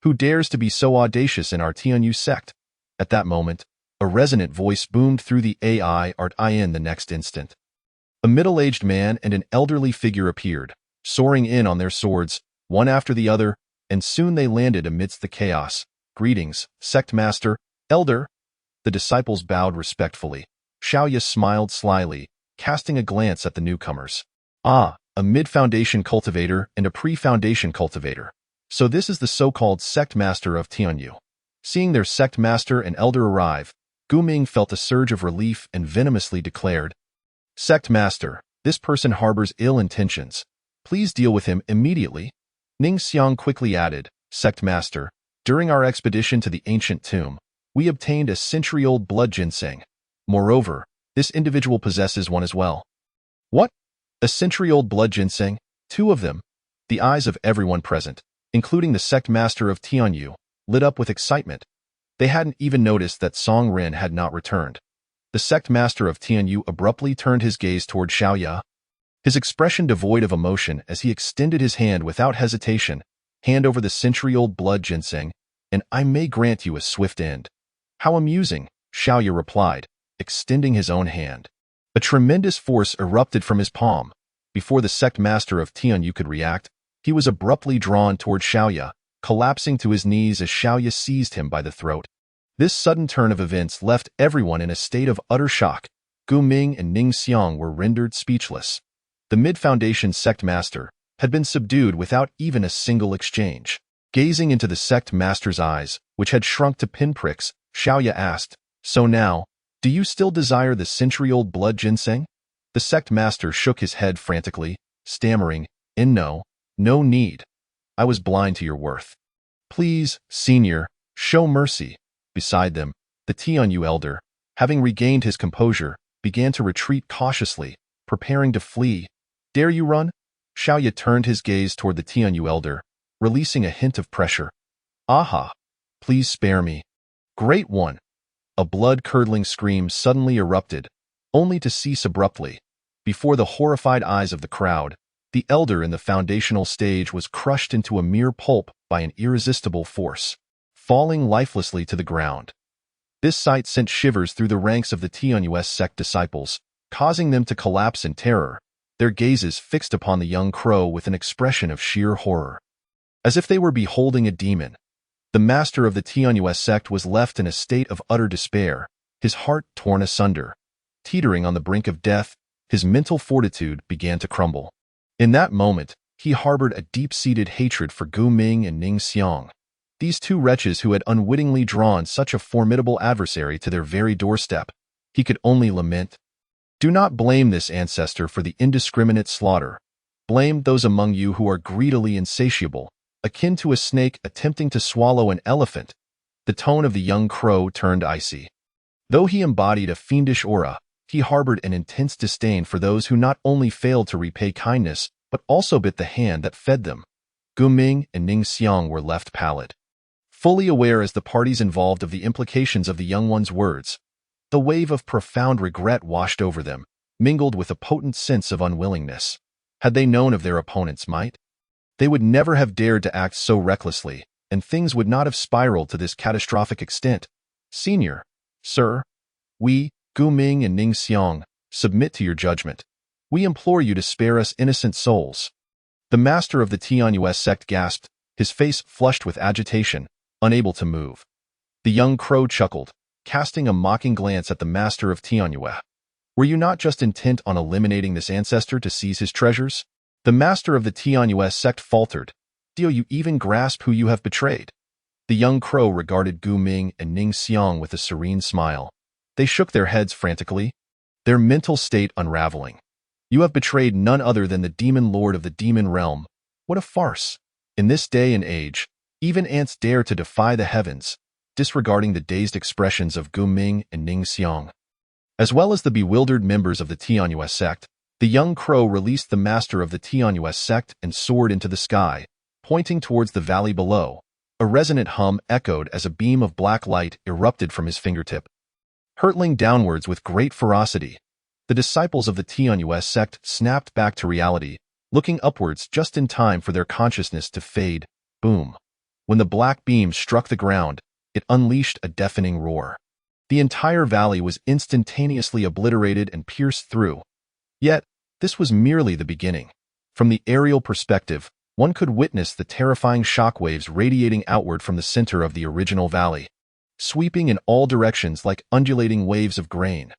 Who dares to be so audacious in our Tianyu sect? At that moment, a resonant voice boomed through the in the next instant. A middle-aged man and an elderly figure appeared, soaring in on their swords, one after the other, and soon they landed amidst the chaos. Greetings, sect master, elder. The disciples bowed respectfully. Xiaoya smiled slyly, casting a glance at the newcomers. Ah, a mid-foundation cultivator and a pre-foundation cultivator. So this is the so-called sect master of Tianyu. Seeing their sect master and elder arrive, Gu Ming felt a surge of relief and venomously declared, Sect master, this person harbors ill intentions. Please deal with him immediately. Ning Xiang quickly added, Sect master, during our expedition to the ancient tomb, we obtained a century-old blood ginseng. Moreover, this individual possesses one as well. What? A century-old blood ginseng? 2 of them? The eyes of everyone present, including the sect master of Tianyu, lit up with excitement. They hadn't even noticed that Song Ren had not returned. The sect master of Tianyu abruptly turned his gaze toward Xiaoya, his expression devoid of emotion as he extended his hand without hesitation. Hand over the century-old blood ginseng, and I may grant you a swift end. How amusing, Xiaoya replied, extending his own hand. A tremendous force erupted from his palm. Before the sect master of Tianyu could react, he was abruptly drawn toward Xiaoya, collapsing to his knees as Xiaoya seized him by the throat. This sudden turn of events left everyone in a state of utter shock. Gu Ming and Ning Xiang were rendered speechless. The mid-foundation sect master had been subdued without even a single exchange. Gazing into the sect master's eyes, which had shrunk to pinpricks, Xiaoya asked, So now, do you still desire the century-old blood ginseng? The sect master shook his head frantically, stammering, No need. I was blind to your worth. Please, senior, show mercy. Beside them, the Tianyu elder, having regained his composure, began to retreat cautiously, preparing to flee. Dare you run? Xiaoya turned his gaze toward the Tianyu elder, releasing a hint of pressure. Aha! Please spare me. Great one! A blood-curdling scream suddenly erupted, only to cease abruptly. Before the horrified eyes of the crowd, the elder in the foundational stage was crushed into a mere pulp by an irresistible force, falling lifelessly to the ground. This sight sent shivers through the ranks of the Tianyu sect disciples, causing them to collapse in terror, their gazes fixed upon the young crow with an expression of sheer horror. As if they were beholding a demon, the master of the Tianyu sect was left in a state of utter despair, his heart torn asunder. Teetering on the brink of death, his mental fortitude began to crumble. In that moment, he harbored a deep-seated hatred for Gu Ming and Ning Xiang, these two wretches who had unwittingly drawn such a formidable adversary to their very doorstep. He could only lament, "Do not blame this ancestor for the indiscriminate slaughter. Blame those among you who are greedily insatiable, akin to a snake attempting to swallow an elephant." The tone of the young crow turned icy. Though he embodied a fiendish aura, he harbored an intense disdain for those who not only failed to repay kindness, but also bit the hand that fed them. Gu Ming and Ning Xiang were left pallid, fully aware as the parties involved of the implications of the young one's words. The wave of profound regret washed over them, mingled with a potent sense of unwillingness. Had they known of their opponent's might, they would never have dared to act so recklessly, and things would not have spiraled to this catastrophic extent. "Senior, sir, we, Gu Ming and Ning Xiang, submit to your judgment. We implore you to spare us innocent souls." The master of the Tianyue sect gasped, his face flushed with agitation, unable to move. The young crow chuckled, casting a mocking glance at the master of Tianyue. "Were you not just intent on eliminating this ancestor to seize his treasures?" The master of the Tianyue sect faltered. "Do you even grasp who you have betrayed?" The young crow regarded Gu Ming and Ning Xiang with a serene smile. They shook their heads frantically, their mental state unraveling. "You have betrayed none other than the demon lord of the demon realm. What a farce! In this day and age, even ants dare to defy the heavens," disregarding the dazed expressions of Gu Ming and Ning Xiang. As well as the bewildered members of the Tianyue sect, the young crow released the master of the Tianyue sect and soared into the sky, pointing towards the valley below. A resonant hum echoed as a beam of black light erupted from his fingertip. Hurtling downwards with great ferocity, the disciples of the Tianyue sect snapped back to reality, looking upwards just in time for their consciousness to fade. Boom. When the black beam struck the ground, it unleashed a deafening roar. The entire valley was instantaneously obliterated and pierced through. Yet, this was merely the beginning. From the aerial perspective, one could witness the terrifying shockwaves radiating outward from the center of the original valley, sweeping in all directions like undulating waves of grain.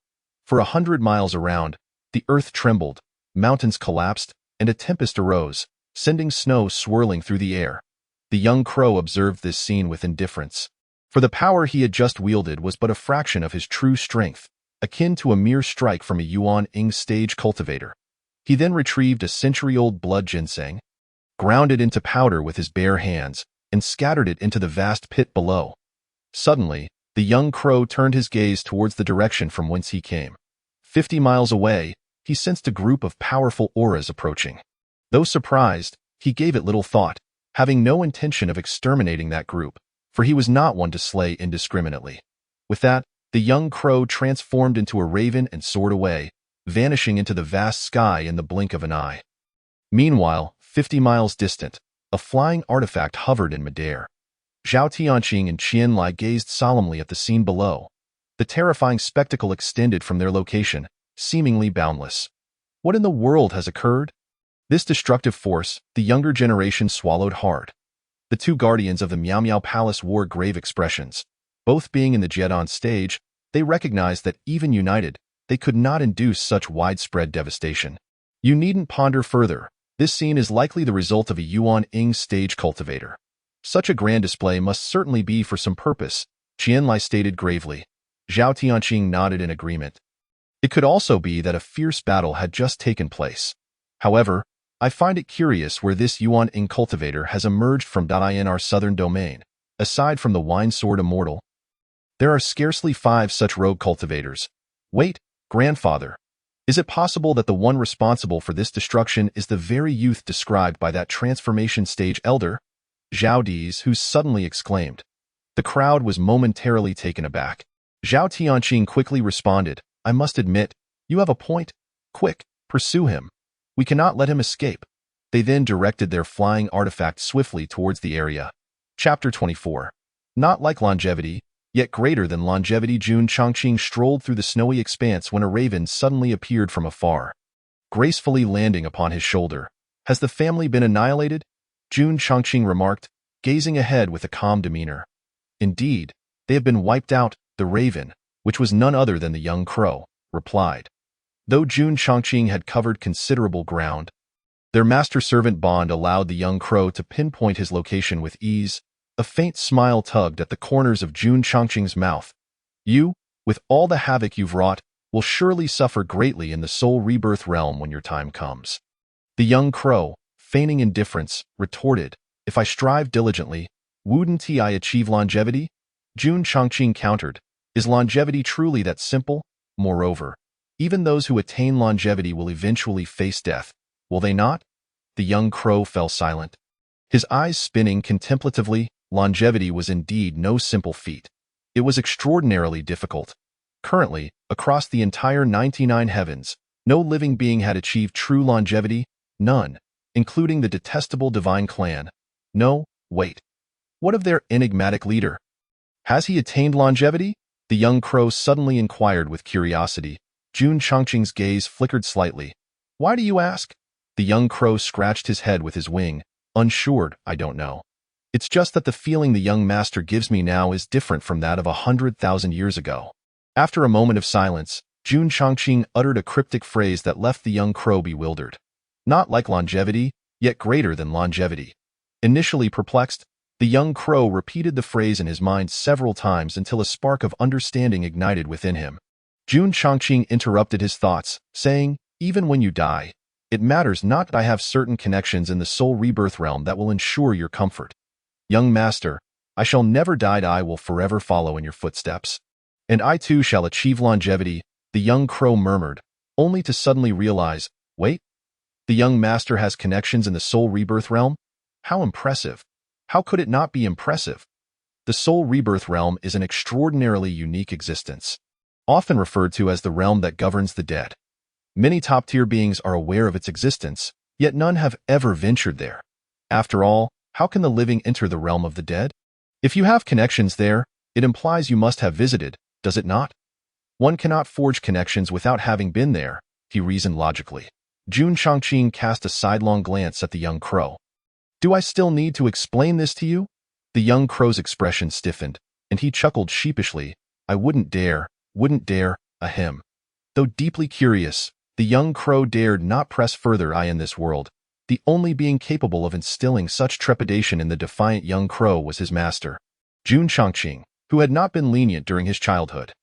For 100 miles around, the earth trembled, mountains collapsed, and a tempest arose, sending snow swirling through the air. The young crow observed this scene with indifference, for the power he had just wielded was but a fraction of his true strength, akin to a mere strike from a Yuan-Ing stage cultivator. He then retrieved a century-old blood ginseng, ground it into powder with his bare hands, and scattered it into the vast pit below. Suddenly, the young crow turned his gaze towards the direction from whence he came. 50 miles away, he sensed a group of powerful auras approaching. Though surprised, he gave it little thought, having no intention of exterminating that group, for he was not one to slay indiscriminately. With that, the young crow transformed into a raven and soared away, vanishing into the vast sky in the blink of an eye. Meanwhile, 50 miles distant, a flying artifact hovered in midair. Zhao Tianqing and Qian Lai gazed solemnly at the scene below. The terrifying spectacle extended from their location, seemingly boundless. What in the world has occurred? This destructive force, the younger generation swallowed hard. The two guardians of the Miao Miao Palace wore grave expressions. Both being in the Jedon stage, they recognized that even united, they could not induce such widespread devastation. You needn't ponder further. This scene is likely the result of a Yuan-Ing stage cultivator. Such a grand display must certainly be for some purpose, Qian Lai stated gravely. Zhao Tianqing nodded in agreement. It could also be that a fierce battle had just taken place. However, I find it curious where this Yuan-Ing cultivator has emerged from in our southern domain. Aside from the Wine Sword Immortal, there are scarcely 5 such rogue cultivators. Wait, grandfather. Is it possible that the one responsible for this destruction is the very youth described by that transformation stage elder? Zhao Di's, who suddenly exclaimed. The crowd was momentarily taken aback. Zhao Tianqing quickly responded, I must admit, you have a point. Quick, pursue him. We cannot let him escape. They then directed their flying artifact swiftly towards the area. Chapter 24. Not like longevity, yet greater than longevity. Jun Chongqing strolled through the snowy expanse when a raven suddenly appeared from afar, gracefully landing upon his shoulder. Has the family been annihilated? Jun Chongqing remarked, gazing ahead with a calm demeanor. Indeed, they have been wiped out, the raven, which was none other than the young crow, replied. Though Jun Chongqing had covered considerable ground, their master-servant bond allowed the young crow to pinpoint his location with ease. A faint smile tugged at the corners of Jun Chongqing's mouth. You, with all the havoc you've wrought, will surely suffer greatly in the soul rebirth realm when your time comes. The young crow, feigning indifference, retorted, If I strive diligently, wouldn't I achieve longevity? Jun Chongqing countered, Is longevity truly that simple? Moreover, even those who attain longevity will eventually face death, will they not? The young crow fell silent. His eyes spinning contemplatively, longevity was indeed no simple feat. It was extraordinarily difficult. Currently, across the entire 99 heavens, no living being had achieved true longevity, none, including the detestable divine clan. No, wait. What of their enigmatic leader? Has he attained longevity? The young crow suddenly inquired with curiosity. Jun Chongqing's gaze flickered slightly. Why do you ask? The young crow scratched his head with his wing. Unsure, I don't know. It's just that the feeling the young master gives me now is different from that of 100,000 years ago. After a moment of silence, Jun Chongqing uttered a cryptic phrase that left the young crow bewildered. Not like longevity, yet greater than longevity. Initially perplexed, the young crow repeated the phrase in his mind several times until a spark of understanding ignited within him. Jun Chongqing interrupted his thoughts, saying, Even when you die, it matters not that I have certain connections in the soul rebirth realm that will ensure your comfort. Young master, I shall never die. I will forever follow in your footsteps. And I too shall achieve longevity, the young crow murmured, only to suddenly realize, wait, the young master has connections in the soul rebirth realm? How impressive! How could it not be impressive? The soul rebirth realm is an extraordinarily unique existence, often referred to as the realm that governs the dead. Many top-tier beings are aware of its existence, yet none have ever ventured there. After all, how can the living enter the realm of the dead? If you have connections there, it implies you must have visited, does it not? One cannot forge connections without having been there, he reasoned logically. Jun Chongqing cast a sidelong glance at the young crow. Do I still need to explain this to you? The young crow's expression stiffened, and he chuckled sheepishly. I wouldn't dare, ahem. Though deeply curious, the young crow dared not press further. In this world, the only being capable of instilling such trepidation in the defiant young crow was his master, Jun Chongqing, who had not been lenient during his childhood.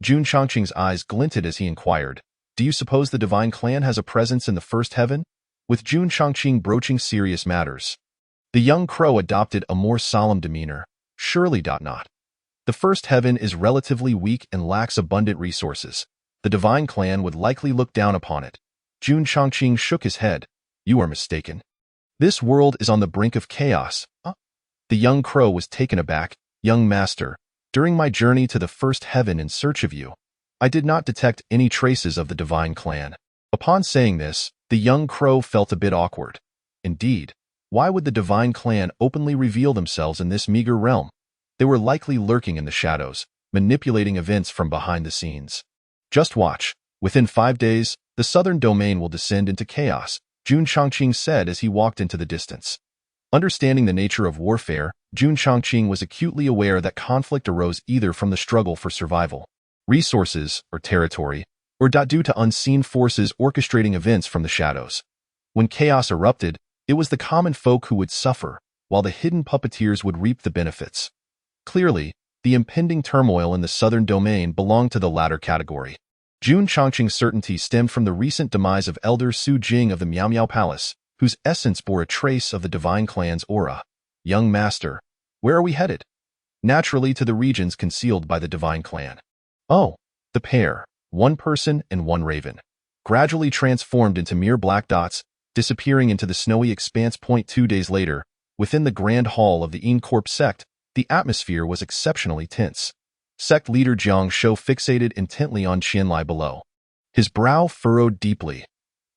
Jun Chongqing's eyes glinted as he inquired, Do you suppose the divine clan has a presence in the first heaven? With Jun Chongqing broaching serious matters, the young crow adopted a more solemn demeanor. Surely not. The first heaven is relatively weak and lacks abundant resources. The divine clan would likely look down upon it. Jun Chongqing shook his head. You are mistaken. This world is on the brink of chaos. The young crow was taken aback. Young master, during my journey to the first heaven in search of you, I did not detect any traces of the divine clan. Upon saying this, the young crow felt a bit awkward. Indeed, why would the divine clan openly reveal themselves in this meager realm? They were likely lurking in the shadows, manipulating events from behind the scenes. Just watch. Within 5 days, the southern domain will descend into chaos, Jun Chongqing said as he walked into the distance. Understanding the nature of warfare, Jun Chongqing was acutely aware that conflict arose either from the struggle for survival, resources, or territory, or due to unseen forces orchestrating events from the shadows. When chaos erupted, it was the common folk who would suffer, while the hidden puppeteers would reap the benefits. Clearly, the impending turmoil in the southern domain belonged to the latter category. Jun Chongqing's certainty stemmed from the recent demise of Elder Su Jing of the Miao Miao Palace, whose essence bore a trace of the divine clan's aura. Young master, where are we headed? Naturally to the regions concealed by the divine clan. Oh, the pair, one person and one raven, gradually transformed into mere black dots, disappearing into the snowy expanse. 2 days later, within the grand hall of the Incorp sect, the atmosphere was exceptionally tense. Sect leader Jiang Shou fixated intently on Qianlai below. His brow furrowed deeply.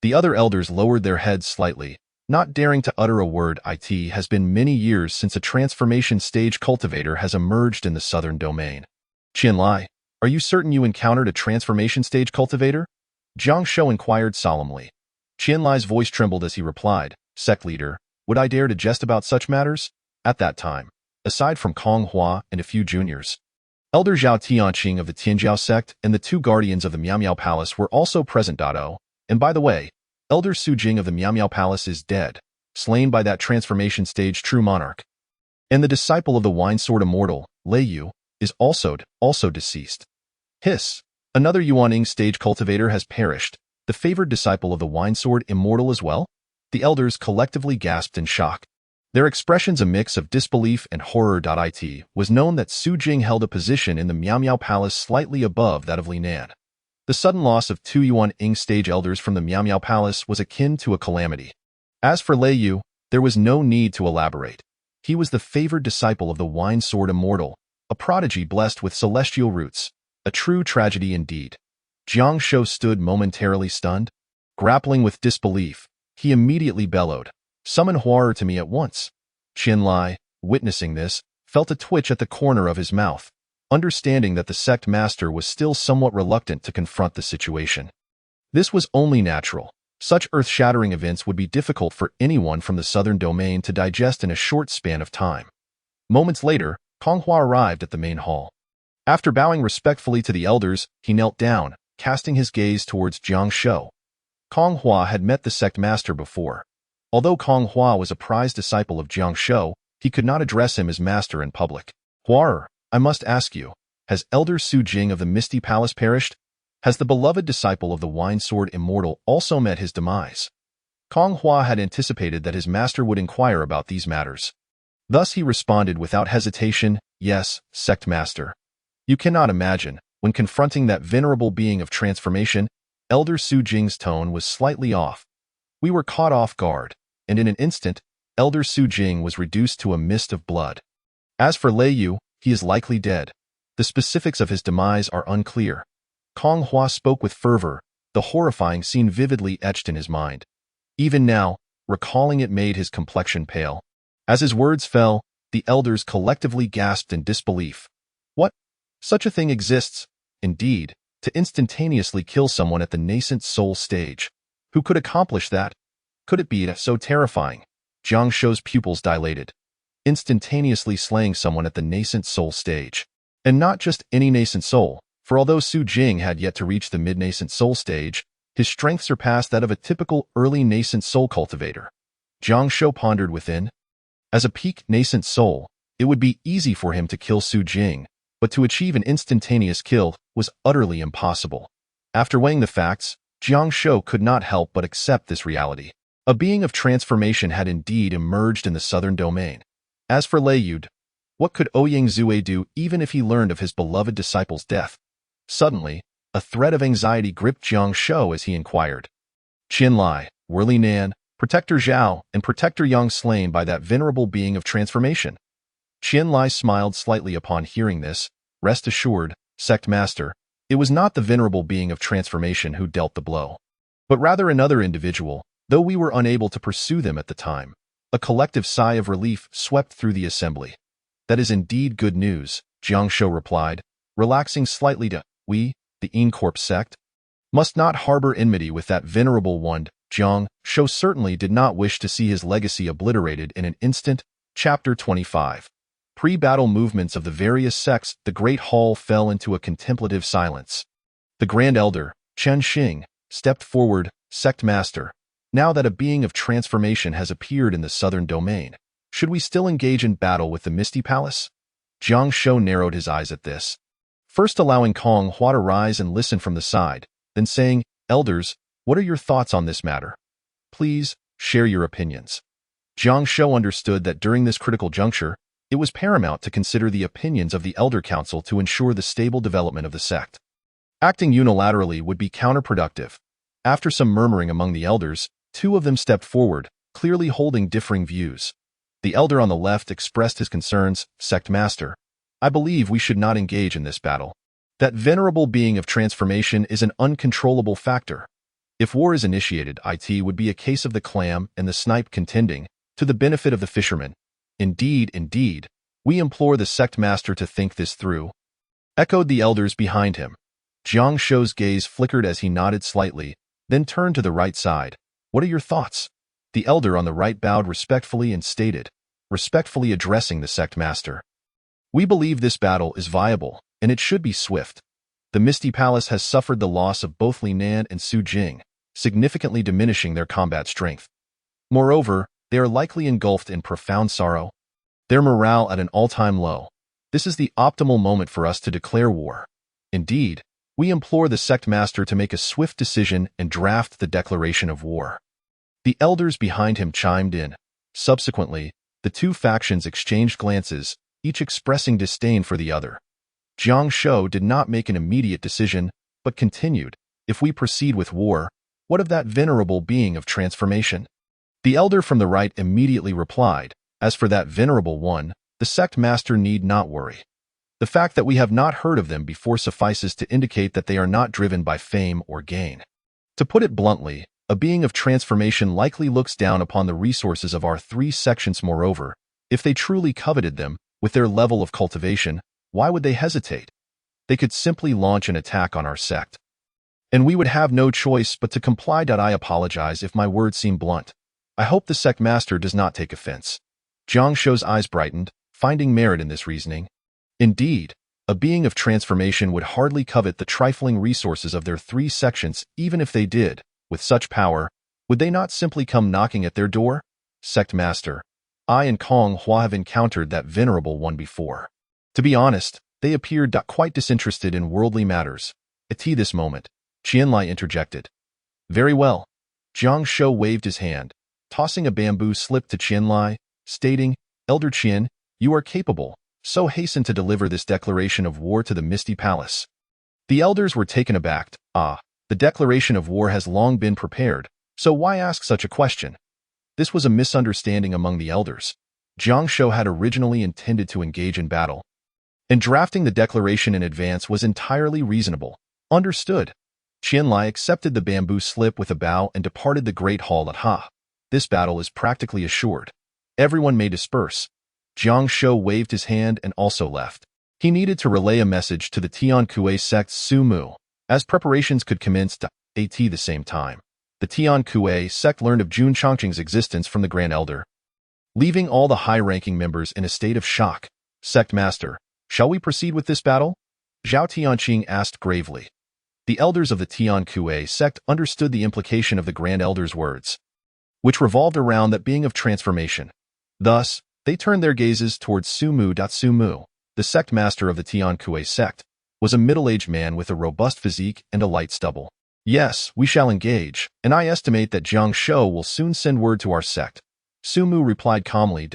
The other elders lowered their heads slightly, not daring to utter a word. It has been many years since a transformation stage cultivator has emerged in the southern domain. Qianlai, are you certain you encountered a transformation stage cultivator? Jiang Shou inquired solemnly. Qianlai's voice trembled as he replied, Sect leader, would I dare to jest about such matters? At that time, aside from Kong Hua and a few juniors, Elder Zhao Tianqing of the Tianjiao sect and the two guardians of the Miao Miao Palace were also present. And by the way, Elder Su Jing of the Miao Miao Palace is dead, slain by that transformation stage true monarch. And the disciple of the Wine Sword Immortal, Lei Yu, is also deceased. Hiss! Another Yuaning stage cultivator has perished, the favored disciple of the Wine Sword Immortal as well? The elders collectively gasped in shock. Their expressions a mix of disbelief and horror. It was known that Su Jing held a position in the Miao Miao Palace slightly above that of Li Nan. The sudden loss of two Yuan-ing stage elders from the Miao Miao Palace was akin to a calamity. As for Lei Yu, there was no need to elaborate. He was the favored disciple of the Wine Sword Immortal, a prodigy blessed with celestial roots, a true tragedy indeed. Jiang Shou stood momentarily stunned. Grappling with disbelief, he immediately bellowed, "Summon horror to me at once." Qin Lai, witnessing this, felt a twitch at the corner of his mouth, understanding that the sect master was still somewhat reluctant to confront the situation. This was only natural. Such earth-shattering events would be difficult for anyone from the southern domain to digest in a short span of time. Moments later, Kong Hua arrived at the main hall. After bowing respectfully to the elders, he knelt down, casting his gaze towards Jiang Shou. Kong Hua had met the sect master before. Although Kong Hua was a prized disciple of Jiang Shou, he could not address him as master in public. "Huar, I must ask you, has Elder Su Jing of the Misty Palace perished? Has the beloved disciple of the Wine Sword Immortal also met his demise?" Kong Hua had anticipated that his master would inquire about these matters. Thus he responded without hesitation, "Yes, sect master." You cannot imagine, when confronting that venerable being of transformation, Elder Su Jing's tone was slightly off. We were caught off guard, and in an instant, Elder Su Jing was reduced to a mist of blood. As for Lei Yu, he is likely dead. The specifics of his demise are unclear. Kong Hua spoke with fervor, the horrifying scene vividly etched in his mind. Even now, recalling it made his complexion pale. As his words fell, the elders collectively gasped in disbelief. What? Such a thing exists, indeed, to instantaneously kill someone at the nascent soul stage. Who could accomplish that? Could it be so terrifying? Jiang Shou's pupils dilated. Instantaneously slaying someone at the nascent soul stage. And not just any nascent soul, for although Su Jing had yet to reach the mid-nascent soul stage, his strength surpassed that of a typical early nascent soul cultivator. Jiang Shou pondered within. As a peak nascent soul, it would be easy for him to kill Su Jing, but to achieve an instantaneous kill was utterly impossible. After weighing the facts, Jiang Shou could not help but accept this reality. A being of transformation had indeed emerged in the southern domain. As for Lei Yu, what could Ouyang Zue do even if he learned of his beloved disciple's death? Suddenly, a thread of anxiety gripped Jiang Shou as he inquired. Qin Lai, were Li Nan, Protector Zhao, and Protector Yang slain by that venerable being of transformation? Qin Lai smiled slightly upon hearing this. Rest assured, sect master, it was not the venerable being of transformation who dealt the blow, but rather another individual, though we were unable to pursue them at the time. A collective sigh of relief swept through the assembly. That is indeed good news, Jiang Shou replied, relaxing slightly to, we, the Incorp sect, must not harbor enmity with that venerable one. Jiang Shou certainly did not wish to see his legacy obliterated in an instant. Chapter 25. Pre-battle movements of the various sects. The great hall fell into a contemplative silence. The Grand Elder, Chen Xing, stepped forward. Sect Master, now that a being of transformation has appeared in the southern domain, should we still engage in battle with the Misty Palace? Jiang Shou narrowed his eyes at this, first allowing Kong Hua to rise and listen from the side, then saying, "Elders, what are your thoughts on this matter? Please, share your opinions." Jiang Shou understood that during this critical juncture, it was paramount to consider the opinions of the Elder Council to ensure the stable development of the sect. Acting unilaterally would be counterproductive. After some murmuring among the elders, two of them stepped forward, clearly holding differing views. The elder on the left expressed his concerns. "Sect Master, I believe we should not engage in this battle. That venerable being of transformation is an uncontrollable factor. If war is initiated, it would be a case of the clam and the snipe contending, to the benefit of the fishermen. Indeed, we implore the sect master to think this through," echoed the elders behind him. Jiang Shou's gaze flickered as he nodded slightly, then turned to the right side. "What are your thoughts?" The elder on the right bowed respectfully and stated, respectfully addressing the sect master, "We believe this battle is viable, and it should be swift. The Misty Palace has suffered the loss of both Li Nan and Su Jing, significantly diminishing their combat strength. Moreover, they are likely engulfed in profound sorrow, their morale at an all-time low. This is the optimal moment for us to declare war. Indeed, we implore the sect master to make a swift decision and draft the declaration of war. The elders behind him chimed in. Subsequently, the two factions exchanged glances, each expressing disdain for the other. Jiang Shou did not make an immediate decision, but continued, "If we proceed with war, what of that venerable being of transformation?" The elder from the right immediately replied, "As for that venerable one, the sect master need not worry. The fact that we have not heard of them before suffices to indicate that they are not driven by fame or gain. To put it bluntly, a being of transformation likely looks down upon the resources of our three sections. Moreover, if they truly coveted them, with their level of cultivation, why would they hesitate? They could simply launch an attack on our sect. And we would have no choice but to comply. I apologize if my words seem blunt. I hope the sect master does not take offense." Jiang Shou's eyes brightened, finding merit in this reasoning. Indeed, a being of transformation would hardly covet the trifling resources of their three sections. Even if they did, with such power, would they not simply come knocking at their door? "Sect master, I and Kong Hua have encountered that venerable one before. To be honest, they appeared quite disinterested in worldly matters." At this moment, Qianlai interjected. "Very well." Jiang Shou waved his hand, tossing a bamboo slip to Qianlai, stating, "Elder Qian, you are capable, so hasten to deliver this declaration of war to the Misty Palace." The elders were taken aback. The declaration of war has long been prepared, so why ask such a question? This was a misunderstanding among the elders. Jiang Shou had originally intended to engage in battle, and drafting the declaration in advance was entirely reasonable. Understood. Qianlai accepted the bamboo slip with a bow and departed the great hall. This battle is practically assured. Everyone may disperse. Jiang Shou waved his hand and also left. He needed to relay a message to the Tiankue sect's Su Mu, as preparations could commence at the same time. The Tiankue sect learned of Jun Chongqing's existence from the Grand Elder, leaving all the high-ranking members in a state of shock. "Sect master, shall we proceed with this battle?" Zhao Tianqing asked gravely. The elders of the Tiankue sect understood the implication of the Grand Elder's words, which revolved around that being of transformation. Thus, they turned their gazes towards Su Mu. Su Mu, the sect master of the Tiankue sect, was a middle-aged man with a robust physique and a light stubble. "Yes, we shall engage, and I estimate that Jiang Shou will soon send word to our sect." Su Mu replied calmly.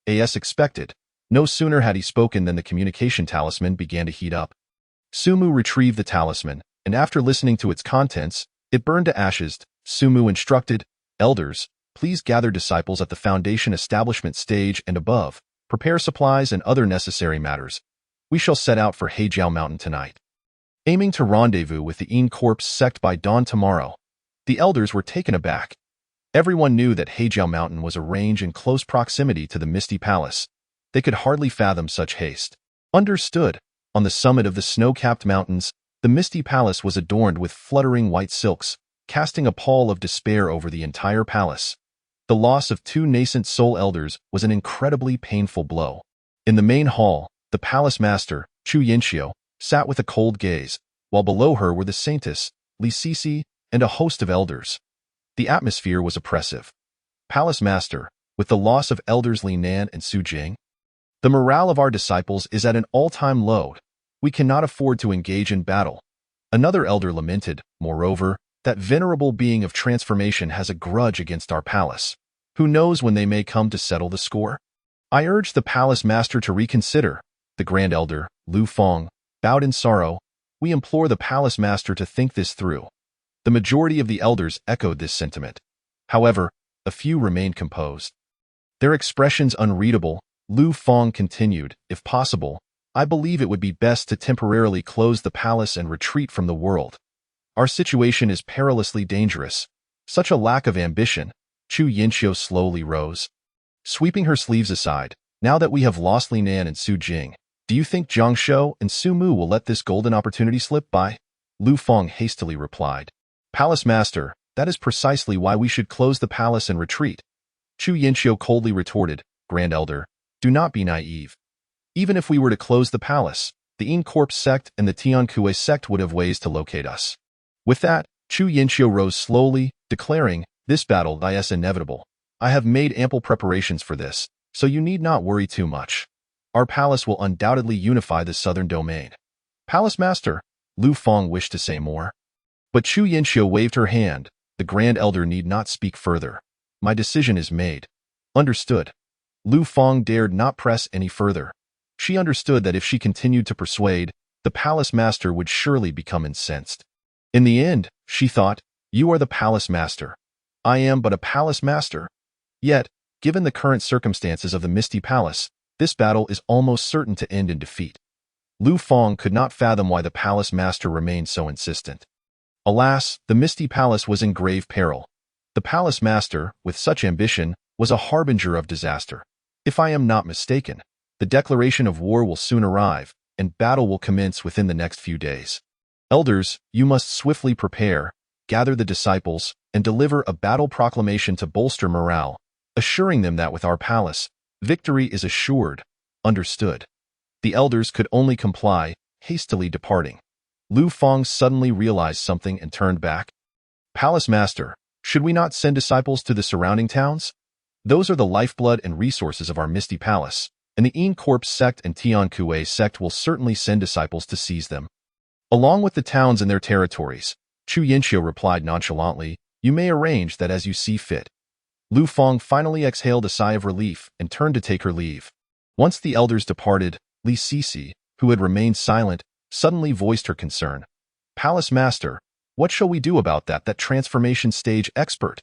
As expected, no sooner had he spoken than the communication talisman began to heat up. Su Mu retrieved the talisman, and after listening to its contents, it burned to ashes. Su Mu instructed, "Elders, please gather disciples at the Foundation establishment stage and above, prepare supplies and other necessary matters. We shall set out for Heijiao Mountain tonight, aiming to rendezvous with the Yin Corps sect by dawn tomorrow." The elders were taken aback. Everyone knew that Heijiao Mountain was a range in close proximity to the Misty Palace. They could hardly fathom such haste. Understood. On the summit of the snow-capped mountains, the Misty Palace was adorned with fluttering white silks, casting a pall of despair over the entire palace. The loss of two nascent soul elders was an incredibly painful blow. In the main hall, the palace master, Chu Yinxiu, sat with a cold gaze, while below her were the saintess, Li Sisi, and a host of elders. The atmosphere was oppressive. "Palace master, with the loss of elders Li Nan and Su Jing, the morale of our disciples is at an all-time low. We cannot afford to engage in battle." Another elder lamented. "Moreover, that venerable being of transformation has a grudge against our palace. Who knows when they may come to settle the score?" "I urge the palace master to reconsider." The Grand Elder, Lu Feng, bowed in sorrow. "We implore the palace master to think this through." The majority of the elders echoed this sentiment. However, a few remained composed, their expressions unreadable. Lu Feng continued, "If possible, I believe it would be best to temporarily close the palace and retreat from the world. Our situation is perilously dangerous. Such a lack of ambition." Chu Yinxiu slowly rose, sweeping her sleeves aside. "Now that we have lost Li Nan and Su Jing, do you think Jiang Shou and Su Mu will let this golden opportunity slip by?" Lu Feng hastily replied, "Palace master, that is precisely why we should close the palace and retreat." Chu Yinxiu coldly retorted, "Grand Elder, do not be naive. Even if we were to close the palace, the In Corpse sect and the Tiankue sect would have ways to locate us. With that, Chu Yinxiu rose slowly, declaring, "This battle is inevitable. I have made ample preparations for this, so you need not worry too much. Our palace will undoubtedly unify the southern domain." "Palace Master," Lu Feng wished to say more. But Chu Yinxiu waved her hand. "The Grand Elder need not speak further. My decision is made." "Understood." Lu Feng dared not press any further. She understood that if she continued to persuade, the Palace Master would surely become incensed. In the end, she thought, "You are the Palace Master. I am but a Palace Master." Yet, given the current circumstances of the Misty Palace, this battle is almost certain to end in defeat. Lu Feng could not fathom why the Palace Master remained so insistent. Alas, the Misty Palace was in grave peril. The Palace Master, with such ambition, was a harbinger of disaster. If I am not mistaken, the declaration of war will soon arrive, and battle will commence within the next few days. Elders, you must swiftly prepare, gather the disciples, and deliver a battle proclamation to bolster morale, assuring them that with our palace, victory is assured." "Understood." The elders could only comply, hastily departing. Lu Feng suddenly realized something and turned back. "Palace Master, should we not send disciples to the surrounding towns? Those are the lifeblood and resources of our Misty Palace, and the In Corpse sect and Tiankue sect will certainly send disciples to seize them." "Along with the towns and their territories," Chu Yinxiu replied nonchalantly, "you may arrange that as you see fit." Lu Feng finally exhaled a sigh of relief and turned to take her leave. Once the elders departed, Li Sisi, who had remained silent, suddenly voiced her concern. "Palace Master, what shall we do about that transformation stage expert?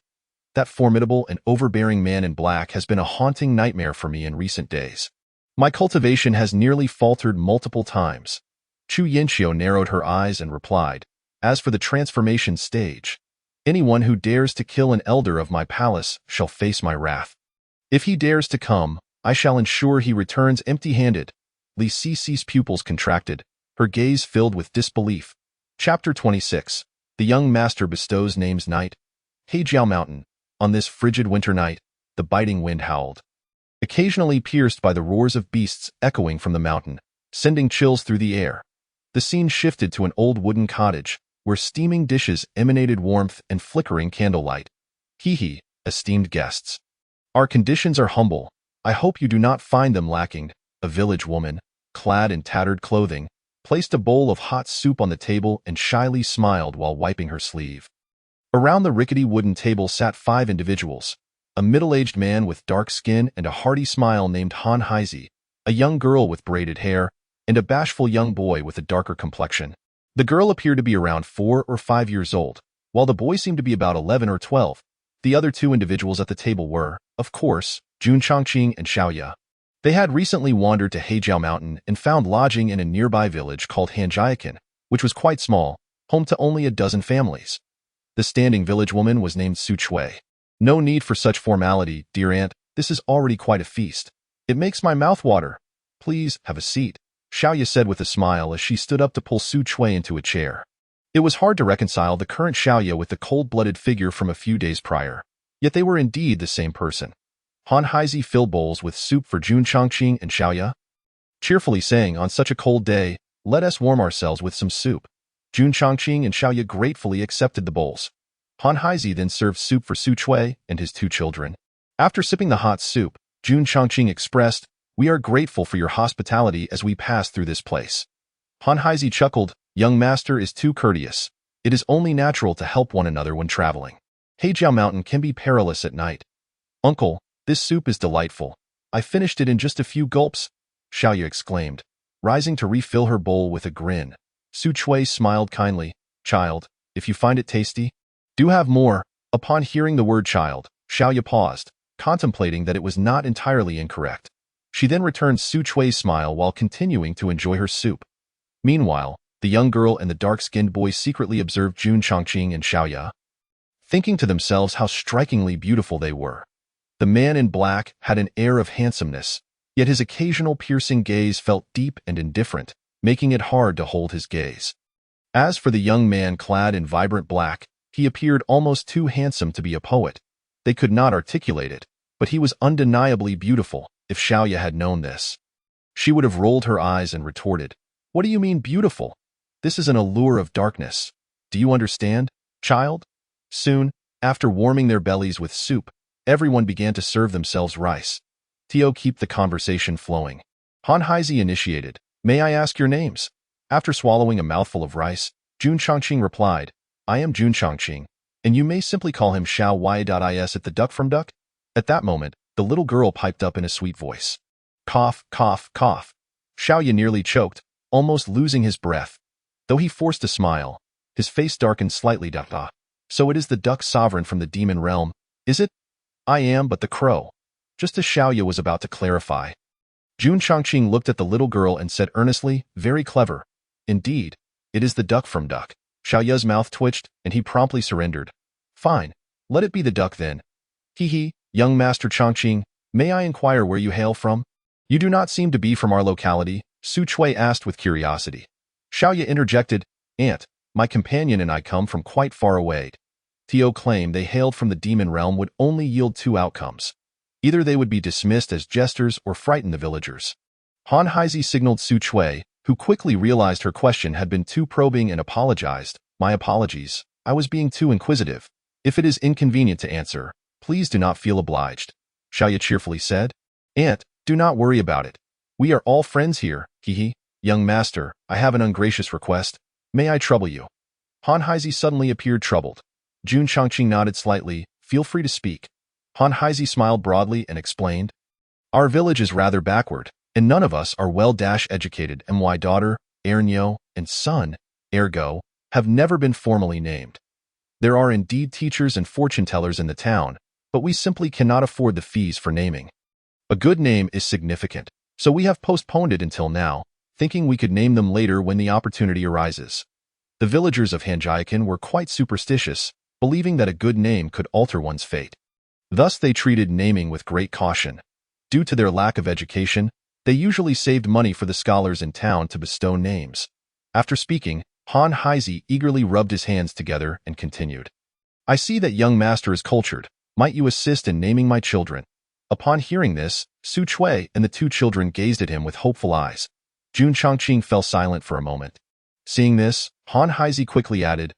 That formidable and overbearing man in black has been a haunting nightmare for me in recent days. My cultivation has nearly faltered multiple times." Chu Yinxiu narrowed her eyes and replied, "As for the transformation stage, anyone who dares to kill an elder of my palace shall face my wrath. If he dares to come, I shall ensure he returns empty-handed." Li Sisi's pupils contracted, her gaze filled with disbelief. Chapter 26. The Young Master Bestows Names Night. Heijiao Mountain. On this frigid winter night, the biting wind howled, occasionally pierced by the roars of beasts echoing from the mountain, sending chills through the air. The scene shifted to an old wooden cottage, where steaming dishes emanated warmth and flickering candlelight. "Hee, esteemed guests. Our conditions are humble. I hope you do not find them lacking." A village woman, clad in tattered clothing, placed a bowl of hot soup on the table and shyly smiled while wiping her sleeve. Around the rickety wooden table sat 5 individuals: a middle-aged man with dark skin and a hearty smile named Han Heizi, a young girl with braided hair, and a bashful young boy with a darker complexion. The girl appeared to be around 4 or 5 years old, while the boy seemed to be about 11 or 12. The other 2 individuals at the table were, of course, Jun Chongqing and Xiaoya. They had recently wandered to Heijiao Mountain and found lodging in a nearby village called Hanjiakin, which was quite small, home to only a dozen families. The standing village woman was named Su Chui. "No need for such formality, dear aunt. This is already quite a feast. It makes my mouth water. Please, have a seat," Xiaoya said with a smile as she stood up to pull Su Chui into a chair. It was hard to reconcile the current Xiaoya with the cold-blooded figure from a few days prior, yet they were indeed the same person. Han Heizi filled bowls with soup for Jun Chongqing and Xiaoya, cheerfully saying, "On such a cold day, let us warm ourselves with some soup." Jun Chongqing and Xiaoya gratefully accepted the bowls. Han Heizi then served soup for Su Chui and his 2 children. After sipping the hot soup, Jun Chongqing expressed, "We are grateful for your hospitality as we pass through this place." Han Heizi chuckled, "Young master is too courteous. It is only natural to help one another when traveling. Heijiao Mountain can be perilous at night." "Uncle, this soup is delightful. I finished it in just a few gulps," Xiaoya exclaimed, rising to refill her bowl with a grin. Su Chui smiled kindly. "Child, if you find it tasty, do have more." Upon hearing the word child, Xiaoya paused, contemplating that it was not entirely incorrect. She then returned Su Chui's smile while continuing to enjoy her soup. Meanwhile, the young girl and the dark-skinned boy secretly observed Jun Chongqing and Xiaoya, thinking to themselves how strikingly beautiful they were. The man in black had an air of handsomeness, yet his occasional piercing gaze felt deep and indifferent, making it hard to hold his gaze. As for the young man clad in vibrant black, he appeared almost too handsome to be a poet. They could not articulate it, but he was undeniably beautiful. If Xiaoya had known this, she would have rolled her eyes and retorted, What do you mean beautiful? This is an allure of darkness. Do you understand, child? Soon, after warming their bellies with soup, everyone began to serve themselves rice. Tio kept the conversation flowing. Han Haizi initiated. May I ask your names? After swallowing a mouthful of rice, Jun Chongqing replied, I am Jun Chongqing, and you may simply call him Xiao Y.is at the Duck from Duck. At that moment, the little girl piped up in a sweet voice. Cough, cough, cough. Xiao Ye nearly choked, almost losing his breath. Though he forced a smile, his face darkened slightly. So it is the duck sovereign from the demon realm, is it? I am but the crow. Just as Xiao Ye was about to clarify. Jun Chongqing looked at the little girl and said earnestly, very clever. Indeed, it is the duck from Duck. Xiao Ye's mouth twitched, and he promptly surrendered. Fine, let it be the duck then. Hee, young Master Chongqing, may I inquire where you hail from? You do not seem to be from our locality, Su Chui asked with curiosity. Xiao Ye interjected, Aunt, my companion and I come from quite far away. Tio claimed they hailed from the demon realm would only yield two outcomes. Either they would be dismissed as jesters or frighten the villagers. Han Haizi signaled Su Chui, who quickly realized her question had been too probing and apologized. My apologies, I was being too inquisitive. If it is inconvenient to answer, please do not feel obliged. Xiao Ye cheerfully said. Aunt, do not worry about it. We are all friends here, Young master, I have an ungracious request. May I trouble you? Han Haizi suddenly appeared troubled. Jun Chongqing nodded slightly. Feel free to speak. Han Haizi smiled broadly and explained. Our village is rather backward, and none of us are well-educated. My daughter, Ernyo, and son, Ergo, have never been formally named. There are indeed teachers and fortune-tellers in the town, but we simply cannot afford the fees for naming. A good name is significant, so we have postponed it until now, thinking we could name them later when the opportunity arises. The villagers of Hanjiakan were quite superstitious, believing that a good name could alter one's fate. Thus they treated naming with great caution. Due to their lack of education, they usually saved money for the scholars in town to bestow names. After speaking, Han Haizi eagerly rubbed his hands together and continued. I see that young master is cultured. Might you assist in naming my children? Upon hearing this, Su Chui and the two children gazed at him with hopeful eyes. Jun Chongqing fell silent for a moment. Seeing this, Han Haizi quickly added,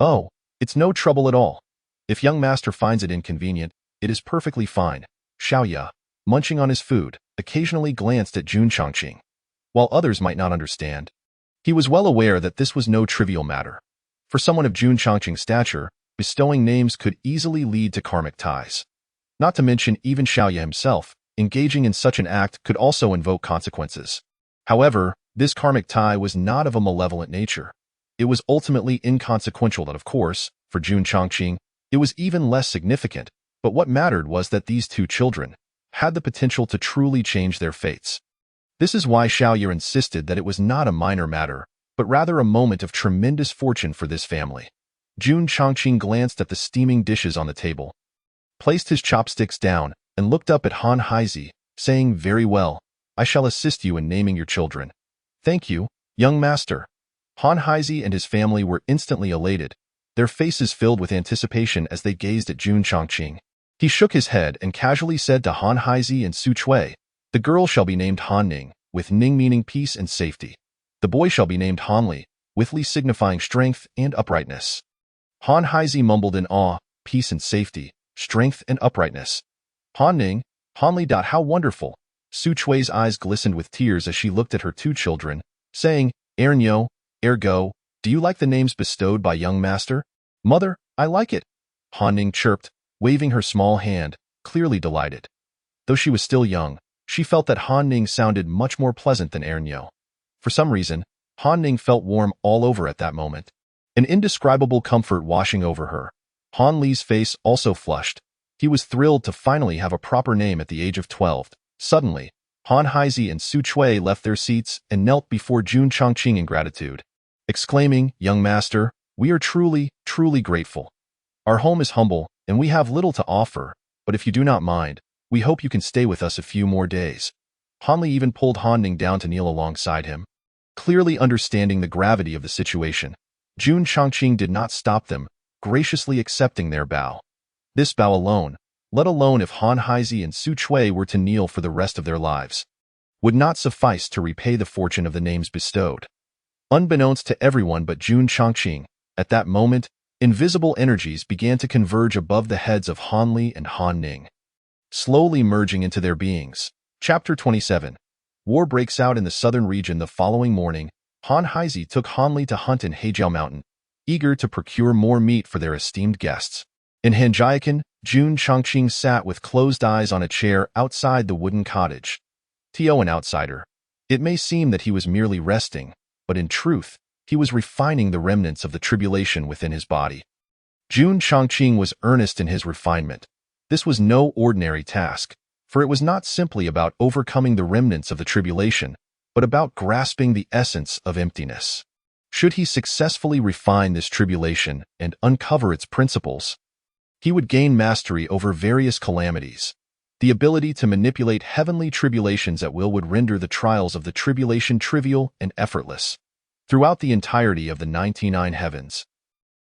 Oh, it's no trouble at all. If young master finds it inconvenient, it is perfectly fine. Xiao Ye, munching on his food, occasionally glanced at Jun Chongqing. While others might not understand, he was well aware that this was no trivial matter. For someone of Jun Chongqing's stature, bestowing names could easily lead to karmic ties. Not to mention even Xiao Ye himself, engaging in such an act could also invoke consequences. However, this karmic tie was not of a malevolent nature. It was ultimately inconsequential and of course, for Jun Chongqing, it was even less significant, but what mattered was that these two children had the potential to truly change their fates. This is why Xiao Ye insisted that it was not a minor matter, but rather a moment of tremendous fortune for this family. Jun Chongqing glanced at the steaming dishes on the table, placed his chopsticks down, and looked up at Han Haizi, saying, Very well, I shall assist you in naming your children. Thank you, young master. Han Haizi and his family were instantly elated, their faces filled with anticipation as they gazed at Jun Chongqing. He shook his head and casually said to Han Haizi and Su Chui, The girl shall be named Han Ning, with Ning meaning peace and safety. The boy shall be named Han Li, with Li signifying strength and uprightness. Han Haizi mumbled in awe, peace and safety, strength and uprightness. Han Ning, Han Li. How wonderful. Su Chui's eyes glistened with tears as she looked at her two children, saying, Ernyo, Ergo, do you like the names bestowed by young master? Mother, I like it. Han Ning chirped, waving her small hand, clearly delighted. Though she was still young, she felt that Han Ning sounded much more pleasant than Ernyo. For some reason, Han Ning felt warm all over at that moment, an indescribable comfort washing over her. Han Li's face also flushed. He was thrilled to finally have a proper name at the age of 12. Suddenly, Han Haizi and Su Chui left their seats and knelt before Jun Chongqing in gratitude, exclaiming, Young master, we are truly, truly grateful. Our home is humble, and we have little to offer, but if you do not mind, we hope you can stay with us a few more days. Han Li even pulled Han Ning down to kneel alongside him. Clearly understanding the gravity of the situation, Jun Chongqing did not stop them, graciously accepting their bow. This bow alone, let alone if Han Haizi and Su Chui were to kneel for the rest of their lives, would not suffice to repay the fortune of the names bestowed. Unbeknownst to everyone but Jun Chongqing, at that moment, invisible energies began to converge above the heads of Han Li and Han Ning, slowly merging into their beings. Chapter 27. War breaks out in the southern region the following morning. Han Haizi took Han Li to hunt in Heijiao Mountain, eager to procure more meat for their esteemed guests. In Hanjiakan, Jun Chongqing sat with closed eyes on a chair outside the wooden cottage. To an outsider, it may seem that he was merely resting, but in truth, he was refining the remnants of the tribulation within his body. Jun Chongqing was earnest in his refinement. This was no ordinary task, for it was not simply about overcoming the remnants of the tribulation, but about grasping the essence of emptiness. Should he successfully refine this tribulation and uncover its principles, he would gain mastery over various calamities. The ability to manipulate heavenly tribulations at will would render the trials of the tribulation trivial and effortless. Throughout the entirety of the 99 heavens,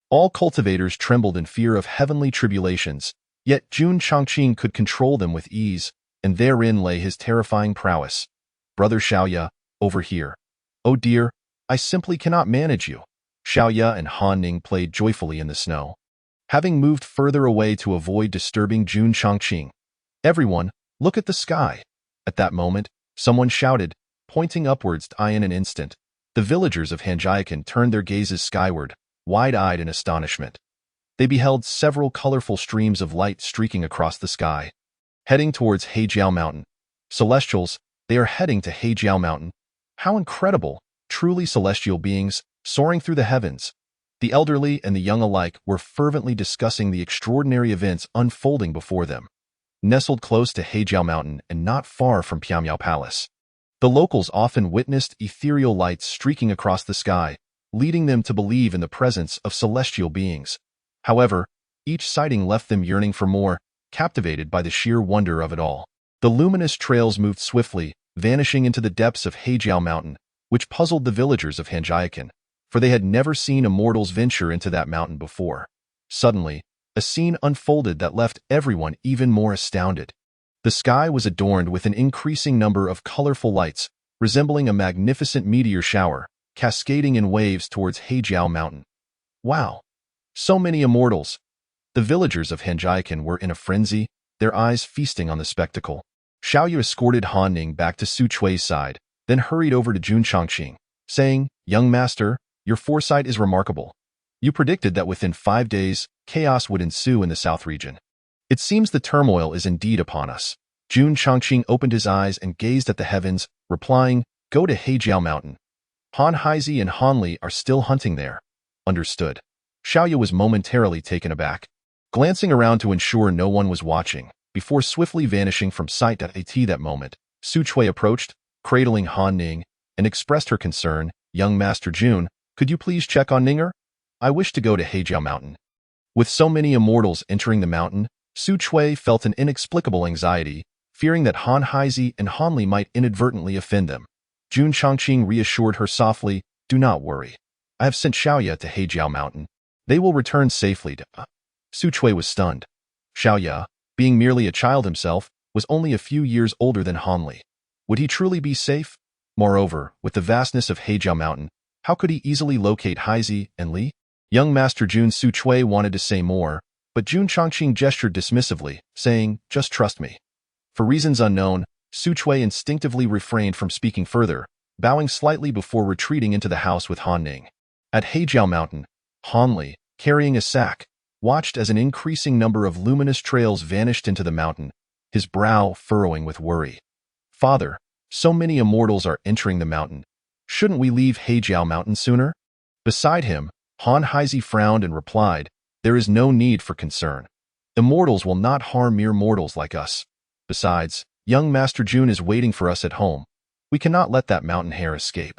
all cultivators trembled in fear of heavenly tribulations, yet Jun Chongqing could control them with ease, and therein lay his terrifying prowess. Brother Xiaoya, over here. Oh dear, I simply cannot manage you. Xiaoya and Han Ning played joyfully in the snow, having moved further away to avoid disturbing Jun Chongqing. Everyone, look at the sky. At that moment, someone shouted, pointing upwards. In an instant, the villagers of Hanjiakan turned their gazes skyward, wide-eyed in astonishment. They beheld several colorful streams of light streaking across the sky, heading towards Heijiao Mountain. Celestials, they are heading to Heijiao Mountain. How incredible! Truly celestial beings, soaring through the heavens. The elderly and the young alike were fervently discussing the extraordinary events unfolding before them. Nestled close to Heijiao Mountain and not far from Piamiao Palace, the locals often witnessed ethereal lights streaking across the sky, leading them to believe in the presence of celestial beings. However, each sighting left them yearning for more, captivated by the sheer wonder of it all. The luminous trails moved swiftly, vanishing into the depths of Heijiao Mountain, which puzzled the villagers of Hanjiakan, for they had never seen immortals venture into that mountain before. Suddenly, a scene unfolded that left everyone even more astounded. The sky was adorned with an increasing number of colorful lights, resembling a magnificent meteor shower, cascading in waves towards Heijiao Mountain. Wow! So many immortals! The villagers of Hanjiakan were in a frenzy, their eyes feasting on the spectacle. Xiaoyu escorted Han Ning back to Su Chui's side, then hurried over to Jun Chongqing, saying, "Young master, your foresight is remarkable. You predicted that within 5 days, chaos would ensue in the south region. It seems the turmoil is indeed upon us." Jun Chongqing opened his eyes and gazed at the heavens, replying, "Go to Heijiao Mountain. Han Haizi and Han Li are still hunting there." Understood. Xiaoyu was momentarily taken aback, glancing around to ensure no one was watching, before swiftly vanishing from sight. At that moment, Su Chui approached, cradling Han Ning, and expressed her concern. "Young Master Jun, could you please check on Ninger? I wish to go to Heijiao Mountain." With so many immortals entering the mountain, Su Chui felt an inexplicable anxiety, fearing that Han Haizi and Han Li might inadvertently offend them. Jun Chongqing reassured her softly, "Do not worry. I have sent Xiaoya to Heijiao Mountain. They will return safely to..." Su Chui was stunned. Xiaoya, being merely a child himself, was only a few years older than Han Li. Would he truly be safe? Moreover, with the vastness of Heijiao Mountain, how could he easily locate Haizi and Li? Young Master Jun. Su Chui wanted to say more, but Jun Chongqing gestured dismissively, saying, "Just trust me." For reasons unknown, Su Chui instinctively refrained from speaking further, bowing slightly before retreating into the house with Han Ning. At Heijiao Mountain, Han Li, carrying a sack, watched as an increasing number of luminous trails vanished into the mountain, his brow furrowing with worry. "Father, so many immortals are entering the mountain. Shouldn't we leave Heijiao Mountain sooner?" Beside him, Han Haizi frowned and replied, "There is no need for concern. Immortals will not harm mere mortals like us. Besides, young Master Jun is waiting for us at home. We cannot let that mountain hare escape.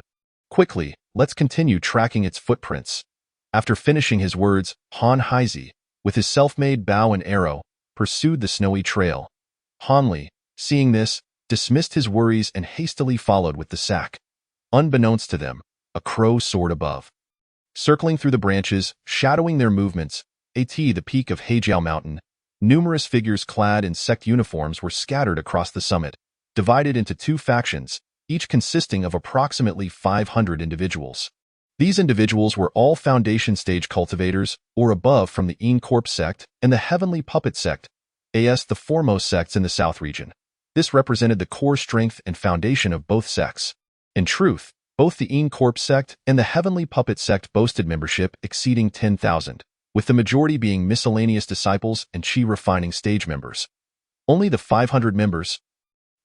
Quickly, let's continue tracking its footprints." After finishing his words, Han Haizi, with his self-made bow and arrow, pursued the snowy trail. Han Li, seeing this, dismissed his worries and hastily followed with the sack. Unbeknownst to them, a crow soared above, circling through the branches, shadowing their movements. At the peak of Heijiao Mountain, numerous figures clad in sect uniforms were scattered across the summit, divided into 2 factions, each consisting of approximately 500 individuals. These individuals were all foundation stage cultivators or above from the Corp sect and the Heavenly Puppet sect, as the foremost sects in the South region. This represented the core strength and foundation of both sects. In truth, both the Corp sect and the Heavenly Puppet sect boasted membership exceeding 10,000, with the majority being miscellaneous disciples and chi refining stage members. Only the 500 members,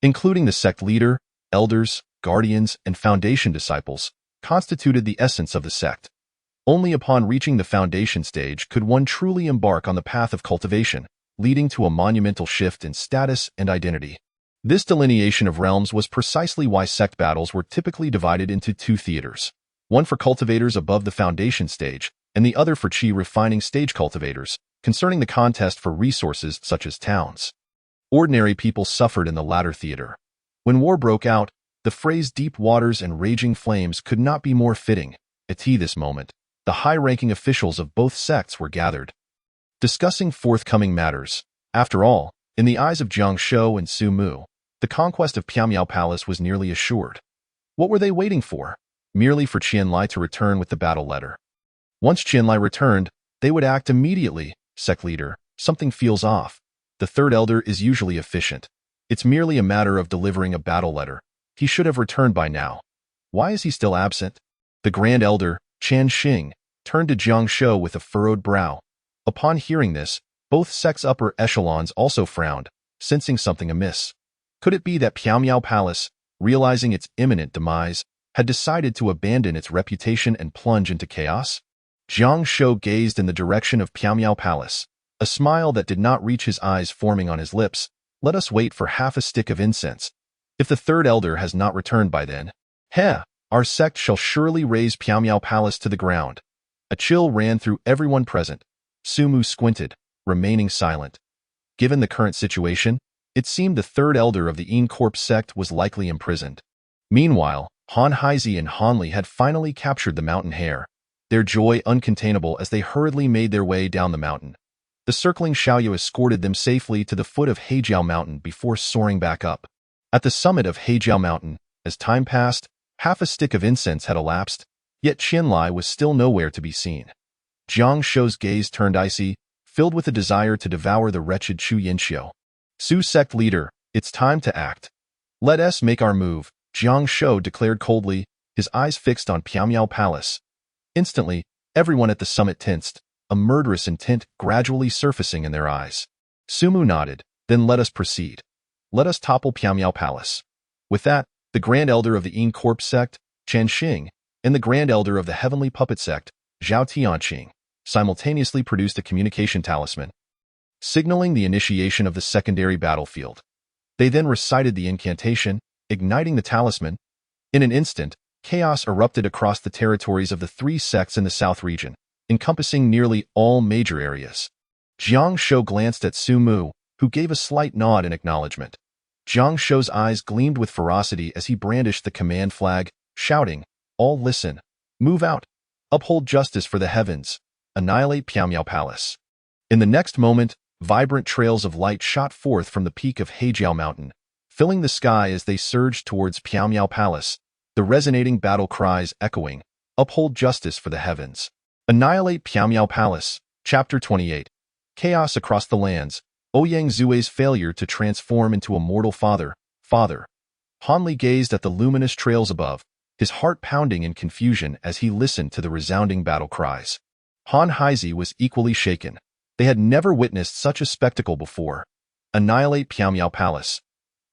including the sect leader, elders, guardians, and foundation disciples, constituted the essence of the sect. Only upon reaching the foundation stage could one truly embark on the path of cultivation, leading to a monumental shift in status and identity. This delineation of realms was precisely why sect battles were typically divided into two theaters, one for cultivators above the foundation stage, and the other for chi refining stage cultivators, concerning the contest for resources such as towns. Ordinary people suffered in the latter theater. When war broke out, the phrase deep waters and raging flames could not be more fitting. At this moment, the high-ranking officials of both sects were gathered, discussing forthcoming matters. After all, in the eyes of Jiang Shou and Su Mu, the conquest of Piamiao Palace was nearly assured. What were they waiting for? Merely for Qianlai to return with the battle letter. Once Qianlai returned, they would act immediately. Sect leader, something feels off. The third elder is usually efficient. It's merely a matter of delivering a battle letter. He should have returned by now. Why is he still absent? The Grand Elder, Chan Xing, turned to Jiang Shou with a furrowed brow. Upon hearing this, both sects' upper echelons also frowned, sensing something amiss. Could it be that Piamiao Palace, realizing its imminent demise, had decided to abandon its reputation and plunge into chaos? Jiang Shou gazed in the direction of Piamiao Palace, a smile that did not reach his eyes forming on his lips. Let us wait for half a stick of incense. If the third elder has not returned by then, our sect shall surely raise Piamiao Palace to the ground. A chill ran through everyone present. Su Mu squinted, remaining silent. Given the current situation, it seemed the third elder of the Corp sect was likely imprisoned. Meanwhile, Han Haizi and Han Li had finally captured the mountain hare, their joy uncontainable as they hurriedly made their way down the mountain. The circling Xiaoyu escorted them safely to the foot of Heijiao Mountain before soaring back up. At the summit of Heijiao Mountain, as time passed, half a stick of incense had elapsed, yet Qianlai was still nowhere to be seen. Jiang Shou's gaze turned icy, filled with a desire to devour the wretched Chu Yinxiu. Su sect leader, it's time to act. Let us make our move, Jiang Shou declared coldly, his eyes fixed on Piamiao Palace. Instantly, everyone at the summit tensed, a murderous intent gradually surfacing in their eyes. Su Mu nodded, then let us proceed. Let us topple Piamiao Palace. With that, the Grand Elder of the Corp sect, Chan Xing, and the Grand Elder of the Heavenly Puppet sect, Zhao Tianqing, simultaneously produced a communication talisman, signaling the initiation of the secondary battlefield. They then recited the incantation, igniting the talisman. In an instant, chaos erupted across the territories of the three sects in the South region, encompassing nearly all major areas. Jiang Shou glanced at Su Mu, who gave a slight nod in acknowledgement. Jiang Shou's eyes gleamed with ferocity as he brandished the command flag, shouting, "All listen. Move out. Uphold justice for the heavens. Annihilate Piamiao Palace." In the next moment, vibrant trails of light shot forth from the peak of Heijiao Mountain, filling the sky as they surged towards Piamiao Palace, the resonating battle cries echoing, "Uphold justice for the heavens. Annihilate Piamiao Palace." Chapter 28. Chaos across the lands. Ouyang Zue's failure to transform into a mortal father. Han Li gazed at the luminous trails above, his heart pounding in confusion as he listened to the resounding battle cries. Han Haizi was equally shaken. They had never witnessed such a spectacle before. Annihilate Piamiao Palace.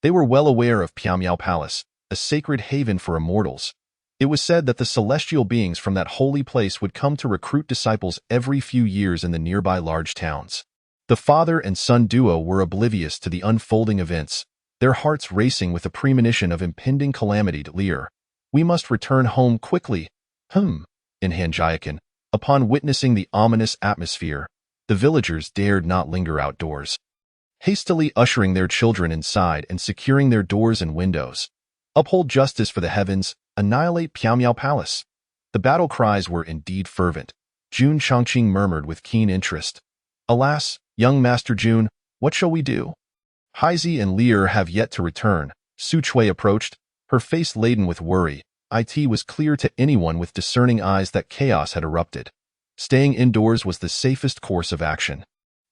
They were well aware of Piamiao Palace, a sacred haven for immortals. It was said that the celestial beings from that holy place would come to recruit disciples every few years in the nearby large towns. The father and son duo were oblivious to the unfolding events, their hearts racing with a premonition of impending calamity. Lear, we must return home quickly. In Hanjiakan, upon witnessing the ominous atmosphere, the villagers dared not linger outdoors, hastily ushering their children inside and securing their doors and windows. Uphold justice for the heavens, annihilate Piamiao Palace. The battle cries were indeed fervent. Jun Chongqing murmured with keen interest. Alas, young Master Jun, what shall we do? Haizi and Lear have yet to return. Su Chui approached, her face laden with worry. it was clear to anyone with discerning eyes that chaos had erupted. Staying indoors was the safest course of action.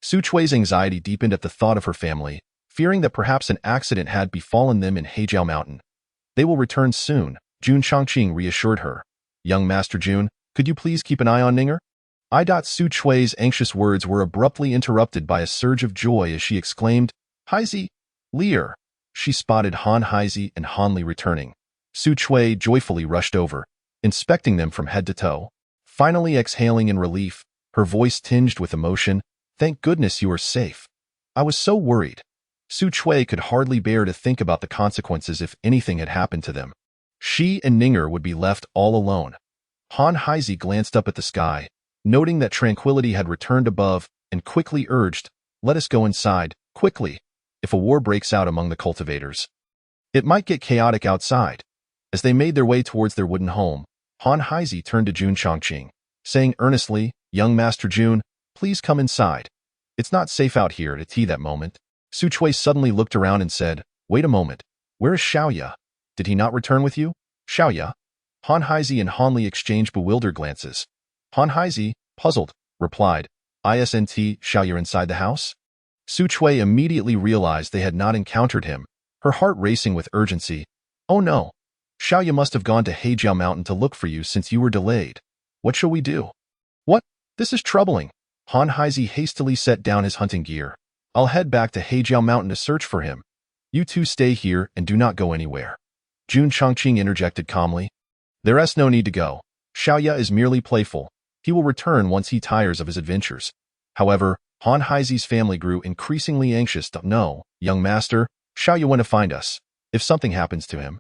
Su Chui's anxiety deepened at the thought of her family, fearing that perhaps an accident had befallen them in Heijiao Mountain. They will return soon, Jun Chongqing reassured her. Young Master Jun, could you please keep an eye on Ninger? Su Chui's anxious words were abruptly interrupted by a surge of joy as she exclaimed, Heizi, Lear. She spotted Han Heizi and Han Li returning. Su Chui joyfully rushed over, inspecting them from head to toe. Finally exhaling in relief, her voice tinged with emotion, Thank goodness you are safe. I was so worried. Su Chui could hardly bear to think about the consequences if anything had happened to them. She and Ninger would be left all alone. Han Heizi glanced up at the sky, noting that tranquility had returned above, and quickly urged, Let us go inside, quickly, if a war breaks out among the cultivators. It might get chaotic outside. As they made their way towards their wooden home, Han Heizi turned to Jun Chongqing, saying earnestly, Young Master Jun, please come inside. It's not safe out here at tea that moment. Su Chui suddenly looked around and said, Wait a moment. Where is Xiaoya? Did he not return with you? Xiaoya? Han Heizi and Han Li exchanged bewildered glances. Han Heizi, puzzled, replied, Isn't Xiaoya inside the house? Su Chui immediately realized they had not encountered him, her heart racing with urgency. Oh no. Xiaoya must have gone to Heijiao Mountain to look for you since you were delayed. What shall we do? What? This is troubling. Han Heizi hastily set down his hunting gear. I'll head back to Heijiao Mountain to search for him. You two stay here and do not go anywhere. Jun Chongqing interjected calmly. There's no need to go. Xiaoya is merely playful. He will return once he tires of his adventures. However, Han Heizi's family grew increasingly anxious to know, Young Master, Xiaoya went to find us, if something happens to him.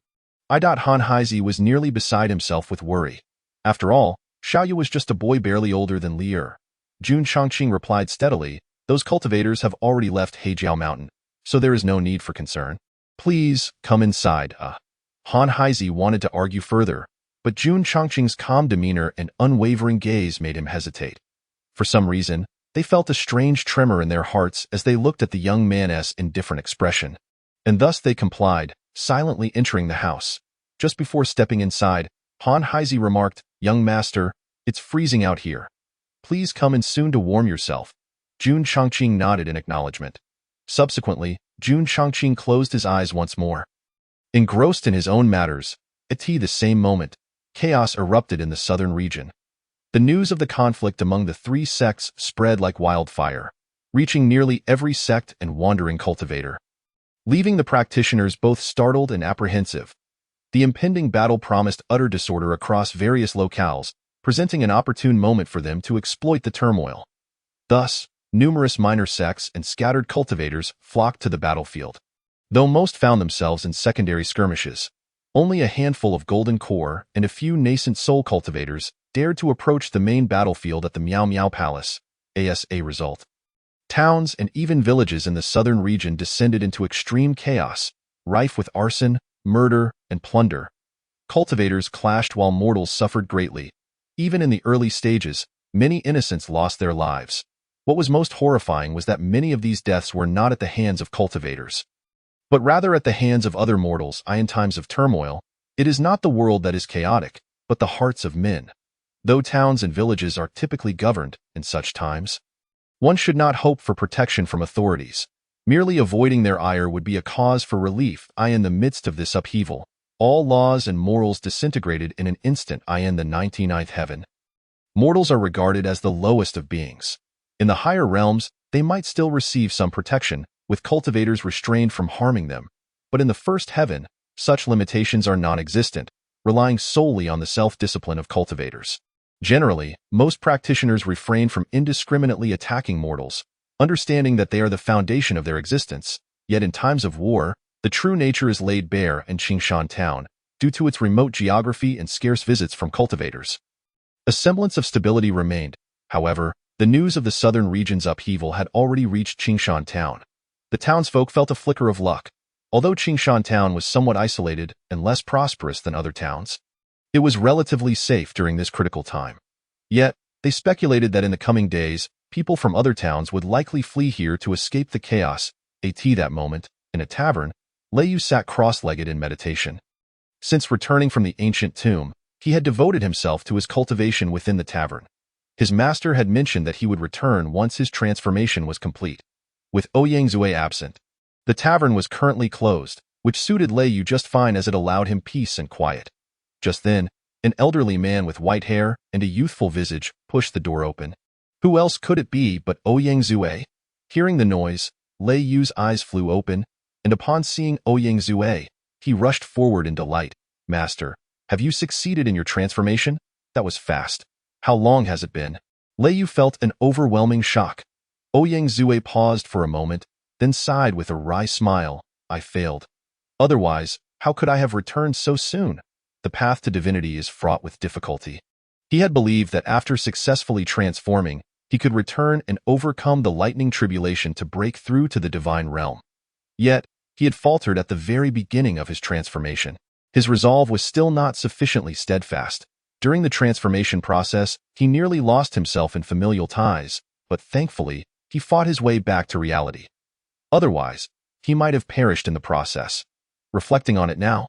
Han Heizi was nearly beside himself with worry. After all, Xiaoya was just a boy barely older than Lier. Jun Chongqing replied steadily, Those cultivators have already left Heijiao Mountain, so there is no need for concern. Please, come inside, Han Heizi wanted to argue further, but Jun Chongqing's calm demeanor and unwavering gaze made him hesitate. For some reason, they felt a strange tremor in their hearts as they looked at the young man's indifferent expression. And thus they complied, silently entering the house. Just before stepping inside, Han Heizi remarked, Young Master, it's freezing out here. Please come in soon to warm yourself. Jun Chongqing nodded in acknowledgement. Subsequently, Jun Chongqing closed his eyes once more. Engrossed in his own matters, at the same moment, chaos erupted in the southern region. The news of the conflict among the three sects spread like wildfire, reaching nearly every sect and wandering cultivator, leaving the practitioners both startled and apprehensive. The impending battle promised utter disorder across various locales, presenting an opportune moment for them to exploit the turmoil. Thus, numerous minor sects and scattered cultivators flocked to the battlefield. Though most found themselves in secondary skirmishes, only a handful of Golden Core and a few nascent soul cultivators dared to approach the main battlefield at the Miao Miao Palace. As a result, towns and even villages in the southern region descended into extreme chaos, rife with arson, murder, and plunder. Cultivators clashed while mortals suffered greatly. Even in the early stages, many innocents lost their lives. What was most horrifying was that many of these deaths were not at the hands of cultivators, but rather at the hands of other mortals. In times of turmoil, it is not the world that is chaotic, but the hearts of men. Though towns and villages are typically governed in such times, one should not hope for protection from authorities. Merely avoiding their ire would be a cause for relief. In the midst of this upheaval, all laws and morals disintegrated in an instant. In the 99th heaven, mortals are regarded as the lowest of beings. In the higher realms, they might still receive some protection, with cultivators restrained from harming them. But in the first heaven, such limitations are non-existent, relying solely on the self-discipline of cultivators. Generally, most practitioners refrain from indiscriminately attacking mortals, understanding that they are the foundation of their existence. Yet in times of war, the true nature is laid bare in Qingshan Town, due to its remote geography and scarce visits from cultivators. A semblance of stability remained. However, the news of the southern region's upheaval had already reached Qingshan Town. The townsfolk felt a flicker of luck. Although Qingshan Town was somewhat isolated and less prosperous than other towns, it was relatively safe during this critical time. Yet, they speculated that in the coming days, people from other towns would likely flee here to escape the chaos. At that moment, in a tavern, Lei Yu sat cross-legged in meditation. Since returning from the ancient tomb, he had devoted himself to his cultivation within the tavern. His master had mentioned that he would return once his transformation was complete. With Ouyang Zui absent, the tavern was currently closed, which suited Lei Yu just fine as it allowed him peace and quiet. Just then, an elderly man with white hair and a youthful visage pushed the door open. Who else could it be but Ouyang Zui? Hearing the noise, Lei Yu's eyes flew open, and upon seeing Ouyang Zui, he rushed forward in delight. Master, have you succeeded in your transformation? That was fast. How long has it been? Lei Yu felt an overwhelming shock. Ouyang Zui paused for a moment, then sighed with a wry smile. I failed. Otherwise, how could I have returned so soon? The path to divinity is fraught with difficulty. He had believed that after successfully transforming, he could return and overcome the lightning tribulation to break through to the divine realm. Yet, he had faltered at the very beginning of his transformation. His resolve was still not sufficiently steadfast. During the transformation process, he nearly lost himself in familial ties, but thankfully, he fought his way back to reality. Otherwise, he might have perished in the process. Reflecting on it now,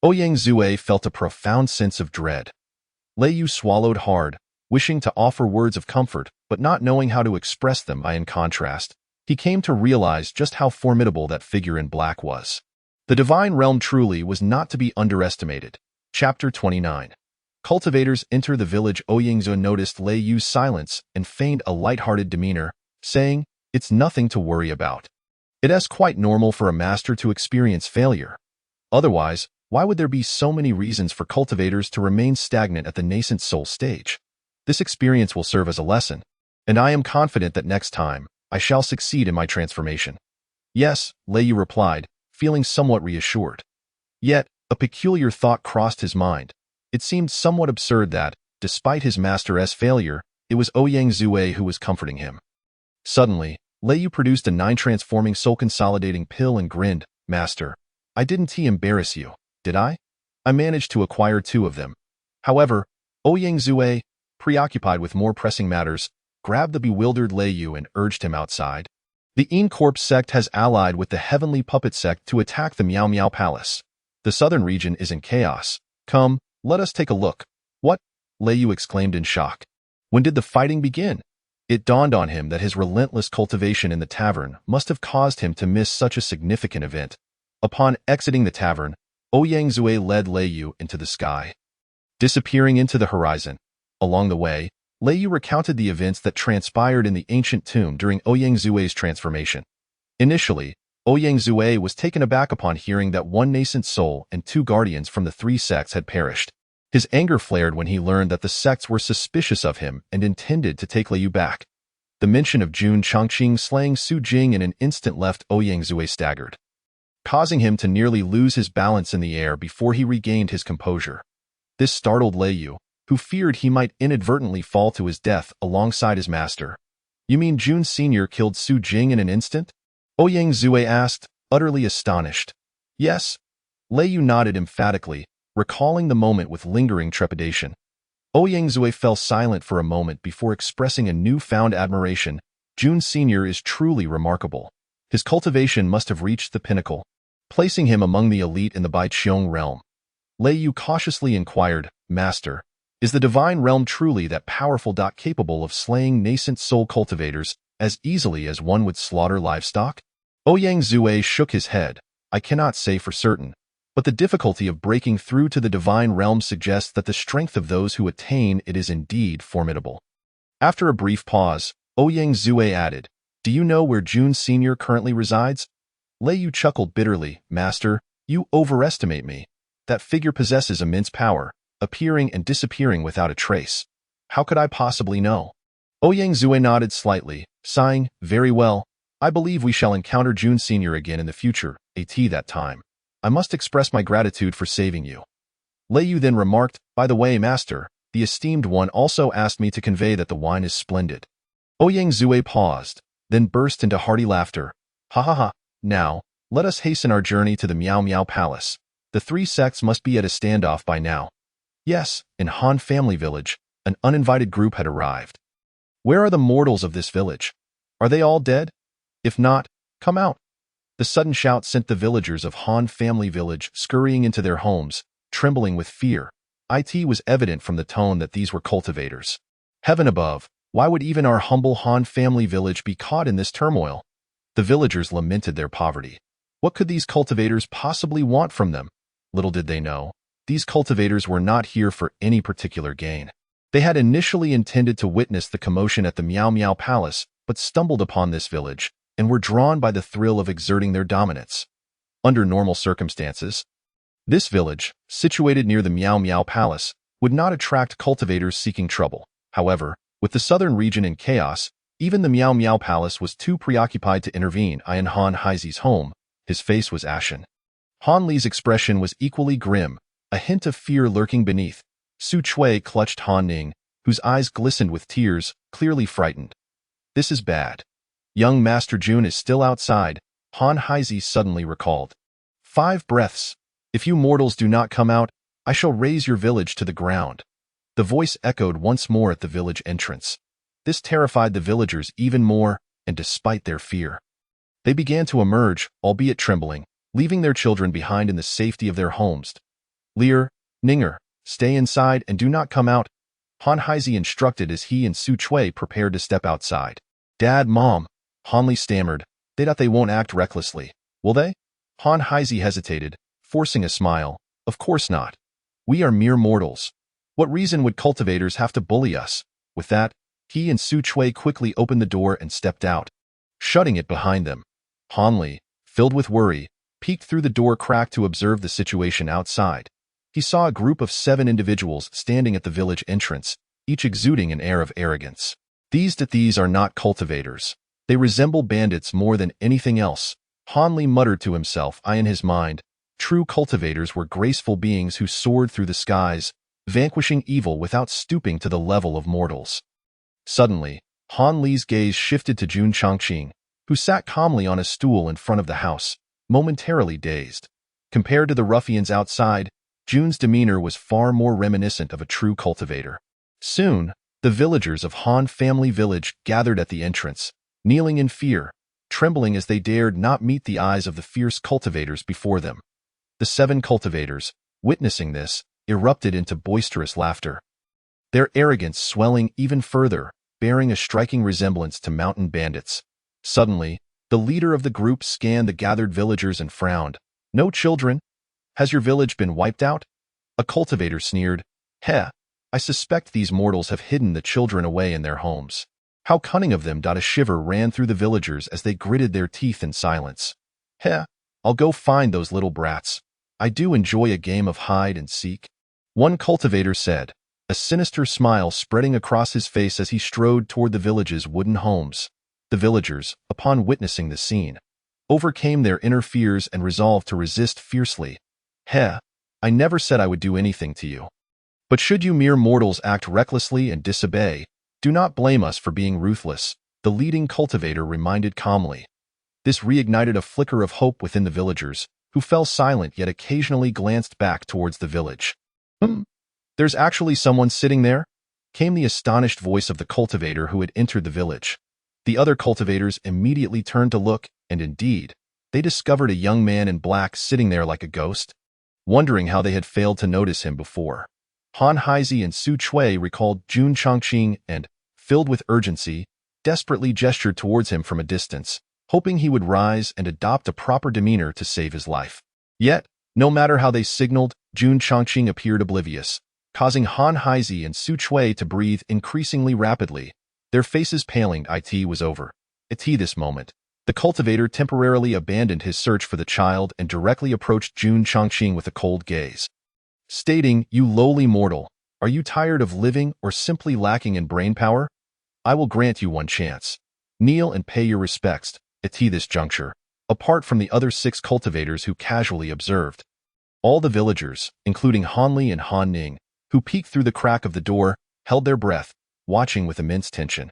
Ouyang Zui felt a profound sense of dread. Lei Yu swallowed hard, wishing to offer words of comfort, but not knowing how to express them. In contrast, he came to realize just how formidable that figure in black was. The divine realm truly was not to be underestimated. Chapter 29. Cultivators enter the village. Ouyang Zui noticed Lei Yu's silence and feigned a light-hearted demeanor, saying, "It's nothing to worry about. It is quite normal for a master to experience failure. Otherwise, why would there be so many reasons for cultivators to remain stagnant at the nascent soul stage? This experience will serve as a lesson, and I am confident that next time, I shall succeed in my transformation." Yes, Lei Yu replied, feeling somewhat reassured. Yet, a peculiar thought crossed his mind. It seemed somewhat absurd that, despite his master's failure, it was Ouyang Zui who was comforting him. Suddenly, Lei Yu produced a 9-transforming soul-consolidating pill and grinned. "Master, I didn't embarrass you, did I? I managed to acquire 2 of them." However, Ouyang Zui, preoccupied with more pressing matters, grabbed the bewildered Lei Yu and urged him outside. The Corp sect has allied with the Heavenly Puppet sect to attack the Miao Miao Palace. The southern region is in chaos. Come, let us take a look. What? Lei Yu exclaimed in shock. When did the fighting begin? It dawned on him that his relentless cultivation in the tavern must have caused him to miss such a significant event. Upon exiting the tavern, Ouyang Zui led Lei Yu into the sky, disappearing into the horizon. Along the way, Lei Yu recounted the events that transpired in the ancient tomb during Ouyang Zui's transformation. Initially, Ouyang Zui was taken aback upon hearing that 1 nascent soul and 2 guardians from the 3 sects had perished. His anger flared when he learned that the sects were suspicious of him and intended to take Lei Yu back. The mention of Jun Chongqing slaying Su Jing in an instant left Ouyang Zui staggered, causing him to nearly lose his balance in the air before he regained his composure. This startled Lei Yu, who feared he might inadvertently fall to his death alongside his master. "You mean Jun Sr. killed Su Jing in an instant?" Ouyang Zui asked, utterly astonished. "Yes." Lei Yu nodded emphatically, recalling the moment with lingering trepidation. Ouyang Zui fell silent for a moment before expressing a newfound admiration. "Jun Sr. is truly remarkable. His cultivation must have reached the pinnacle, placing him among the elite in the Baiqiong realm." Lei Yu cautiously inquired, "Master, is the divine realm truly that powerful? Capable of slaying nascent soul cultivators as easily as one would slaughter livestock?" Ouyang Zui shook his head. "I cannot say for certain, but the difficulty of breaking through to the divine realm suggests that the strength of those who attain it is indeed formidable." After a brief pause, Ouyang Zui added, "Do you know where Jun Sr. currently resides?" Lei Yu chuckled bitterly. "Master, you overestimate me. That figure possesses immense power, appearing and disappearing without a trace. How could I possibly know?" Ouyang Zui nodded slightly, sighing, "Very well. I believe we shall encounter Jun Sr. again in the future, that time. I must express my gratitude for saving you." Lei Yu then remarked, "By the way, Master, the esteemed one also asked me to convey that the wine is splendid." Ouyang Zui paused, then burst into hearty laughter. "Ha ha ha, now, let us hasten our journey to the Miao Miao Palace. The 3 sects must be at a standoff by now." Yes, in Han Family Village, an uninvited group had arrived. "Where are the mortals of this village? Are they all dead? If not, come out." The sudden shout sent the villagers of Han Family Village scurrying into their homes, trembling with fear. It was evident from the tone that these were cultivators. Heaven above, why would even our humble Han family village be caught in this turmoil? The villagers lamented their poverty. What could these cultivators possibly want from them? Little did they know, these cultivators were not here for any particular gain. They had initially intended to witness the commotion at the Meow Meow Palace, but stumbled upon this village, and were drawn by the thrill of exerting their dominance. Under normal circumstances, this village, situated near the Meow Meow Palace, would not attract cultivators seeking trouble. However, with the southern region in chaos, even the Meow Meow Palace was too preoccupied to intervene. In Han Haizi's home, his face was ashen. Han Li's expression was equally grim, a hint of fear lurking beneath. Su Chui clutched Han Ning, whose eyes glistened with tears, clearly frightened. This is bad. Young Master Jun is still outside, Han Haizi suddenly recalled. 5 breaths. If you mortals do not come out, I shall raze your village to the ground. The voice echoed once more at the village entrance. This terrified the villagers even more, and despite their fear, they began to emerge, albeit trembling, leaving their children behind in the safety of their homes. Lear, Ninger, stay inside and do not come out, Han Haizi instructed as he and Su Chui prepared to step outside. Dad, Mom, Han Li stammered. They won't act recklessly, will they? Han Haizi hesitated, forcing a smile. Of course not. We are mere mortals. What reason would cultivators have to bully us? With that, he and Su Chui quickly opened the door and stepped out, shutting it behind them. Han Li, filled with worry, peeked through the door crack to observe the situation outside. He saw a group of 7 individuals standing at the village entrance, each exuding an air of arrogance. These are not cultivators. They resemble bandits more than anything else. Han Li muttered to himself. In his mind, true cultivators were graceful beings who soared through the skies, vanquishing evil without stooping to the level of mortals. Suddenly, Han Li's gaze shifted to Jun Chongqing, who sat calmly on a stool in front of the house, momentarily dazed. Compared to the ruffians outside, Jun's demeanor was far more reminiscent of a true cultivator. Soon, the villagers of Han Family Village gathered at the entrance, kneeling in fear, trembling as they dared not meet the eyes of the fierce cultivators before them. The 7 cultivators, witnessing this, erupted into boisterous laughter, their arrogance swelling even further, bearing a striking resemblance to mountain bandits. Suddenly, the leader of the group scanned the gathered villagers and frowned. No children? Has your village been wiped out? A cultivator sneered. Heh, I suspect these mortals have hidden the children away in their homes. How cunning of them! A shiver ran through the villagers as they gritted their teeth in silence. Heh, I'll go find those little brats. I do enjoy a game of hide and seek. One cultivator said, a sinister smile spreading across his face as he strode toward the village's wooden homes. The villagers, upon witnessing the scene, overcame their inner fears and resolved to resist fiercely. Heh, I never said I would do anything to you. But should you mere mortals act recklessly and disobey, do not blame us for being ruthless, the leading cultivator reminded calmly. This reignited a flicker of hope within the villagers, who fell silent yet occasionally glanced back towards the village. There's actually someone sitting there? Came the astonished voice of the cultivator who had entered the village. The other cultivators immediately turned to look, and indeed, they discovered a young man in black sitting there like a ghost, wondering how they had failed to notice him before. Han Haizi and Su Chui recalled Jun Chongqing and, filled with urgency, desperately gestured towards him from a distance, hoping he would rise and adopt a proper demeanor to save his life. Yet, no matter how they signaled, Jun Chongqing appeared oblivious, causing Han Haizi and Su Chui to breathe increasingly rapidly. Their faces paling. It was over. This moment, the cultivator temporarily abandoned his search for the child and directly approached Jun Chongqing with a cold gaze, stating, you lowly mortal, are you tired of living or simply lacking in brain power? I will grant you one chance. Kneel and pay your respects. At this juncture, apart from the other 6 cultivators who casually observed, all the villagers, including Han Li and Han Ning, who peeked through the crack of the door, held their breath, watching with immense tension.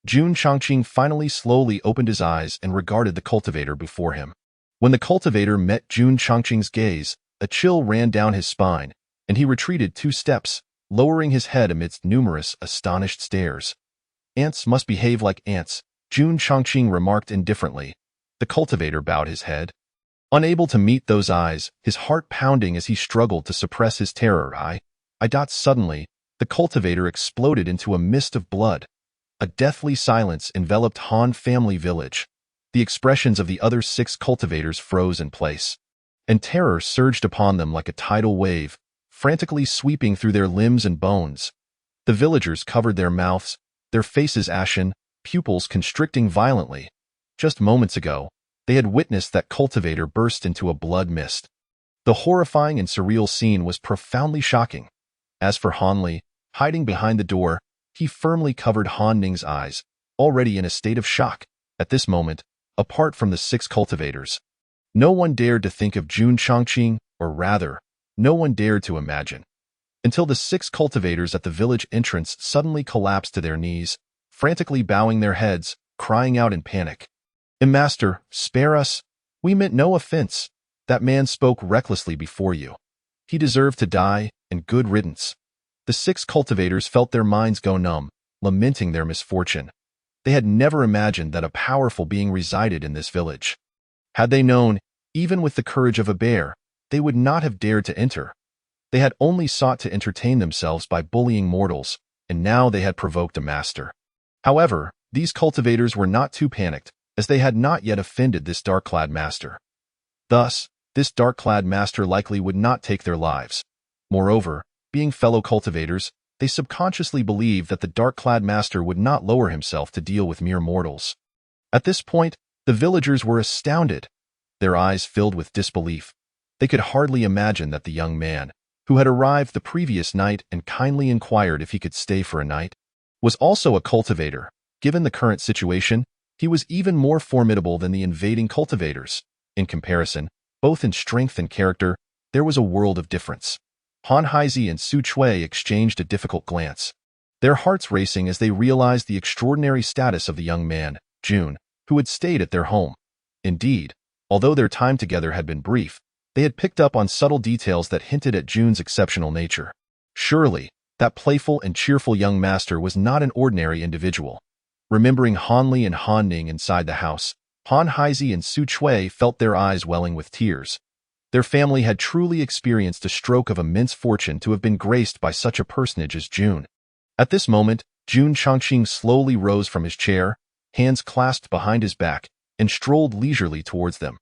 Jun Chongqing finally slowly opened his eyes and regarded the cultivator before him. When the cultivator met Jun Chongqing's gaze, a chill ran down his spine, and he retreated 2 steps, lowering his head amidst numerous astonished stares. Ants must behave like ants, Jun Chongqing remarked indifferently. The cultivator bowed his head. Unable to meet those eyes, his heart pounding as he struggled to suppress his terror, suddenly, the cultivator exploded into a mist of blood. A deathly silence enveloped Han family village. The expressions of the other 6 cultivators froze in place, and terror surged upon them like a tidal wave, frantically sweeping through their limbs and bones. The villagers covered their mouths, their faces ashen, pupils constricting violently. Just moments ago, they had witnessed that cultivator burst into a blood mist. The horrifying and surreal scene was profoundly shocking. As for Han Li, hiding behind the door, he firmly covered Han Ning's eyes, already in a state of shock. At this moment, apart from the 6 cultivators, no one dared to think of Jun Chongqing, or rather, no one dared to imagine. Until the 6 cultivators at the village entrance suddenly collapsed to their knees, frantically bowing their heads, crying out in panic. "Master, spare us. We meant no offense. That man spoke recklessly before you. He deserved to die, and good riddance." The 6 cultivators felt their minds go numb, lamenting their misfortune. They had never imagined that a powerful being resided in this village. Had they known, even with the courage of a bear, they would not have dared to enter. They had only sought to entertain themselves by bullying mortals, and now they had provoked a master. However, these cultivators were not too panicked, as they had not yet offended this dark-clad master. Thus, this dark-clad master likely would not take their lives. Moreover, being fellow cultivators, they subconsciously believed that the dark-clad master would not lower himself to deal with mere mortals. At this point, the villagers were astounded. Their eyes filled with disbelief. They could hardly imagine that the young man, who had arrived the previous night and kindly inquired if he could stay for a night, was also a cultivator. Given the current situation, he was even more formidable than the invading cultivators. In comparison, both in strength and character, there was a world of difference. Han Haizi and Su Chui exchanged a difficult glance, their hearts racing as they realized the extraordinary status of the young man, Jun, who had stayed at their home. Indeed, although their time together had been brief, they had picked up on subtle details that hinted at Jun's exceptional nature. Surely, that playful and cheerful young master was not an ordinary individual. Remembering Han Li and Han Ning inside the house, Han Haizi and Su Chui felt their eyes welling with tears. Their family had truly experienced a stroke of immense fortune to have been graced by such a personage as Jun. At this moment, Jun Chongqing slowly rose from his chair, hands clasped behind his back, and strolled leisurely towards them.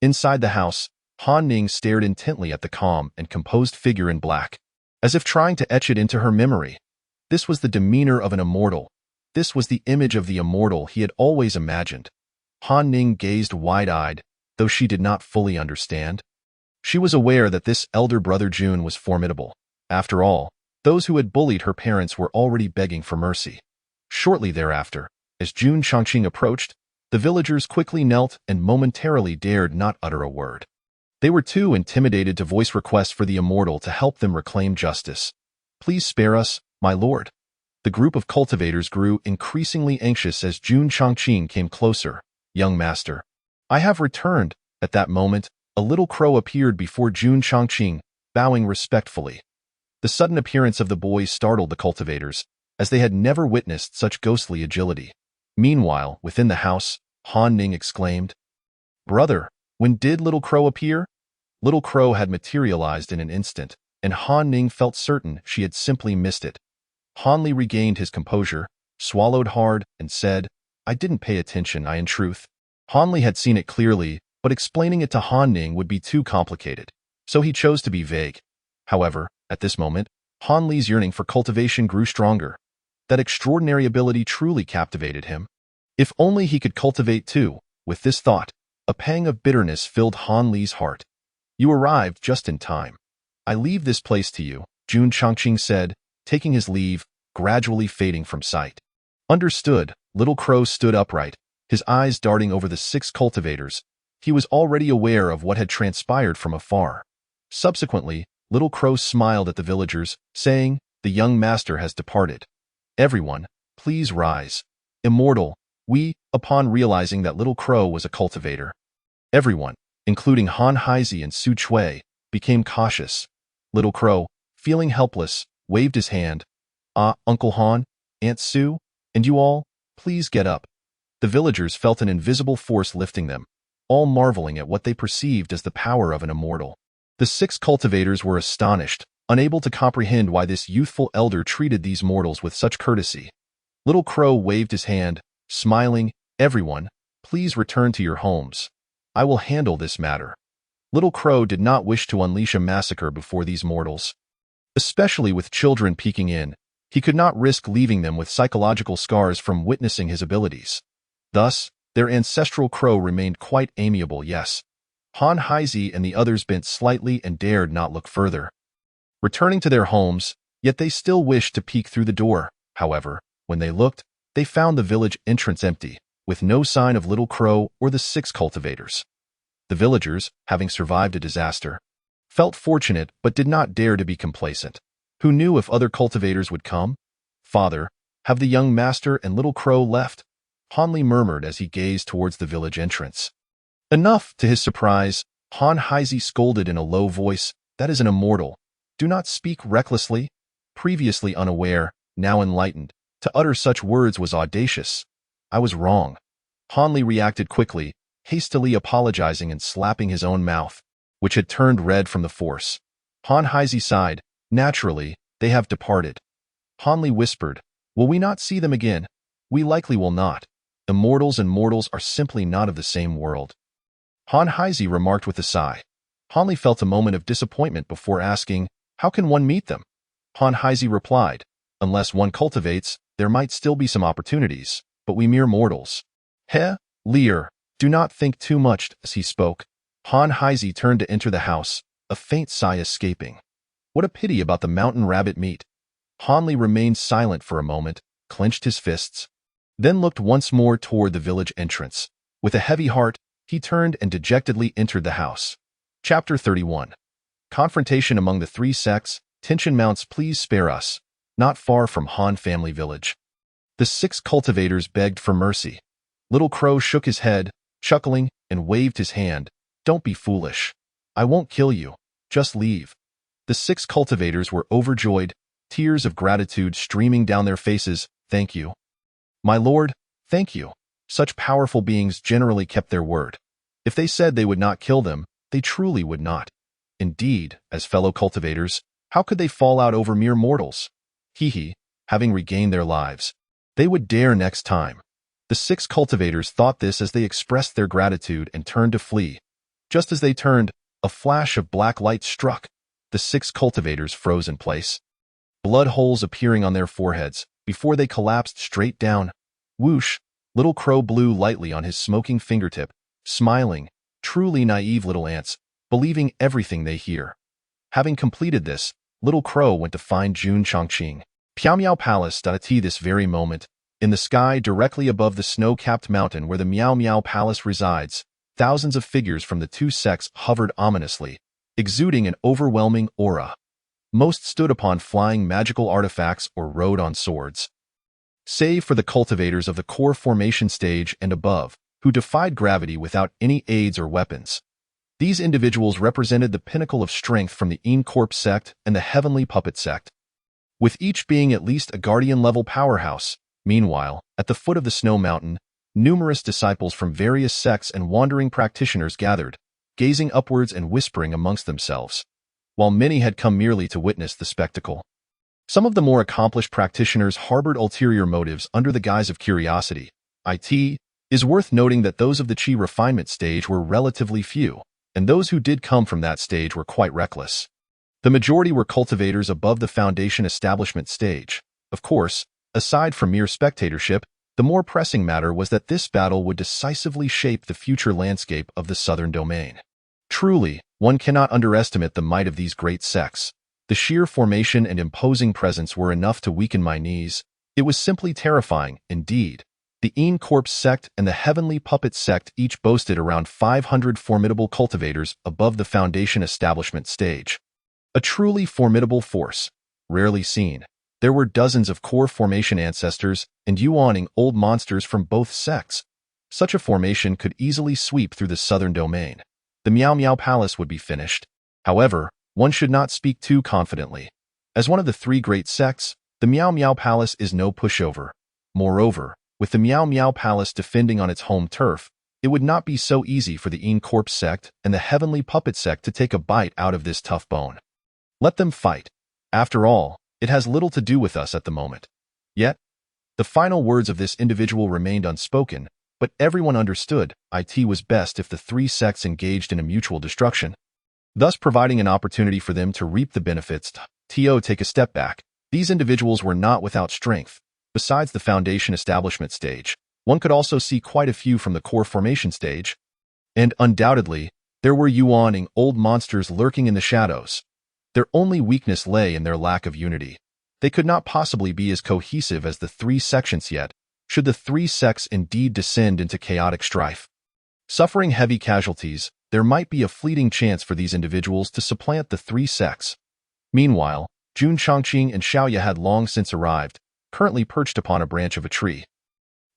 Inside the house, Han Ning stared intently at the calm and composed figure in black, as if trying to etch it into her memory. This was the demeanor of an immortal. This was the image of the immortal he had always imagined. Han Ning gazed wide-eyed, though she did not fully understand. She was aware that this elder brother Jun was formidable. After all, those who had bullied her parents were already begging for mercy. Shortly thereafter, as Jun Chongqing approached, the villagers quickly knelt and momentarily dared not utter a word. They were too intimidated to voice requests for the immortal to help them reclaim justice. "Please spare us, my lord." The group of cultivators grew increasingly anxious as Jun Chongqing came closer. "Young master, I have returned." At that moment, a little crow appeared before Jun Chongqing, bowing respectfully. The sudden appearance of the boy startled the cultivators, as they had never witnessed such ghostly agility. Meanwhile, within the house, Han Ning exclaimed, "Brother, when did Little Crow appear?" Little Crow had materialized in an instant, and Han Ning felt certain she had simply missed it. Han Li regained his composure, swallowed hard, and said, "I didn't pay attention, in truth." Han Li had seen it clearly, but explaining it to Han Ning would be too complicated, so he chose to be vague. However, at this moment, Han Li's yearning for cultivation grew stronger. That extraordinary ability truly captivated him. If only he could cultivate too. With this thought, a pang of bitterness filled Han Li's heart. "You arrived just in time. I leave this place to you," Jun Chongqing said, taking his leave, gradually fading from sight. Understood. Little Crow stood upright, his eyes darting over the 6 cultivators. He was already aware of what had transpired from afar. Subsequently, Little Crow smiled at the villagers, saying, "The young master has departed. Everyone, please rise." Immortal, upon realizing that Little Crow was a cultivator. Everyone, including Han Haizi and Su Chui, became cautious. Little Crow, feeling helpless, waved his hand. Uncle Han, Aunt Su, and you all, please get up." The villagers felt an invisible force lifting them. all marveling at what they perceived as the power of an immortal. The 6 cultivators were astonished, unable to comprehend why this youthful elder treated these mortals with such courtesy. Little Crow waved his hand, smiling, "Everyone, please return to your homes. I will handle this matter." Little Crow did not wish to unleash a massacre before these mortals. Especially with children peeking in, he could not risk leaving them with psychological scars from witnessing his abilities. Thus, their ancestral crow remained quite amiable, yes. Han Heise and the others bent slightly and dared not look further. Returning to their homes, yet they still wished to peek through the door. However, when they looked, they found the village entrance empty, with no sign of Little Crow or the 6 cultivators. The villagers, having survived a disaster, felt fortunate but did not dare to be complacent. Who knew if other cultivators would come? "Father, have the young master and Little Crow left?" Hanli murmured as he gazed towards the village entrance. Enough, to his surprise, Han Heise scolded in a low voice, "That is an immortal. Do not speak recklessly." Previously unaware, now enlightened, to utter such words was audacious. "I was wrong." Hanli reacted quickly, hastily apologizing and slapping his own mouth, which had turned red from the force. Han Heise sighed. "Naturally, they have departed." Hanli whispered, "Will we not see them again?" "We likely will not. Immortals and mortals are simply not of the same world." Han Heise remarked with a sigh. Hanli felt a moment of disappointment before asking, "How can one meet them?" Han Heise replied, "Unless one cultivates, there might still be some opportunities, but we mere mortals." "Heh, Lear, do not think too much." As he spoke, Han Heise turned to enter the house, a faint sigh escaping. What a pity about the mountain rabbit meat. Hanli remained silent for a moment, clenched his fists, then looked once more toward the village entrance. With a heavy heart, he turned and dejectedly entered the house. Chapter 31. Confrontation among the 3 sects. Tension mounts. Please spare us. Not far from Han family village, the 6 cultivators begged for mercy. Little Crow shook his head, chuckling, and waved his hand. "Don't be foolish. I won't kill you. Just leave." The 6 cultivators were overjoyed, tears of gratitude streaming down their faces. "Thank you, my lord, thank you." Such powerful beings generally kept their word. If they said they would not kill them, they truly would not. Indeed, as fellow cultivators, how could they fall out over mere mortals? Hee, having regained their lives, they would dare next time. The 6 cultivators thought this as they expressed their gratitude and turned to flee. Just as they turned, a flash of black light struck. The 6 cultivators froze in place, blood holes appearing on their foreheads, before they collapsed straight down. Whoosh! Little Crow blew lightly on his smoking fingertip, smiling, truly naive little ants, believing everything they hear. Having completed this, Little Crow went to find Jun Chongqing. Piao Miao Palace. At this very moment, in the sky directly above the snow-capped mountain where the Miao Miao Palace resides, thousands of figures from the 2 sects hovered ominously, exuding an overwhelming aura. Most stood upon flying magical artifacts or rode on swords. Save for the cultivators of the core formation stage and above, who defied gravity without any aids or weapons. These individuals represented the pinnacle of strength from the Incorp sect and the Heavenly Puppet sect, with each being at least a guardian-level powerhouse. Meanwhile, at the foot of the snow mountain, numerous disciples from various sects and wandering practitioners gathered, gazing upwards and whispering amongst themselves, while many had come merely to witness the spectacle. Some of the more accomplished practitioners harbored ulterior motives under the guise of curiosity. It is worth noting that those of the Qi refinement stage were relatively few, and those who did come from that stage were quite reckless. The majority were cultivators above the foundation establishment stage. Of course, aside from mere spectatorship, the more pressing matter was that this battle would decisively shape the future landscape of the southern domain. Truly, one cannot underestimate the might of these great sects. The sheer formation and imposing presence were enough to weaken my knees. It was simply terrifying, indeed. The Incorp sect and the Heavenly Puppet sect each boasted around 500 formidable cultivators above the foundation establishment stage. A truly formidable force, rarely seen. There were dozens of core formation ancestors and yuaning old monsters from both sects. Such a formation could easily sweep through the southern domain. The Miao Miao Palace would be finished. However, one should not speak too confidently. As one of the 3 great sects, the Miao Miao Palace is no pushover. Moreover, with the Miao Miao Palace defending on its home turf, it would not be so easy for the Corpse sect and the Heavenly Puppet sect to take a bite out of this tough bone. Let them fight. After all, it has little to do with us at the moment. Yet, the final words of this individual remained unspoken, but everyone understood it was best if the three sects engaged in a mutual destruction, thus providing an opportunity for them to reap the benefits. Take a step back. These individuals were not without strength. Besides the foundation establishment stage, one could also see quite a few from the core formation stage. And undoubtedly, there were yawning old monsters lurking in the shadows. Their only weakness lay in their lack of unity. They could not possibly be as cohesive as the three sections yet, should the three sects indeed descend into chaotic strife. Suffering heavy casualties, there might be a fleeting chance for these individuals to supplant the three sects. Meanwhile, Jun Chongqing and Xiaoya had long since arrived, currently perched upon a branch of a tree.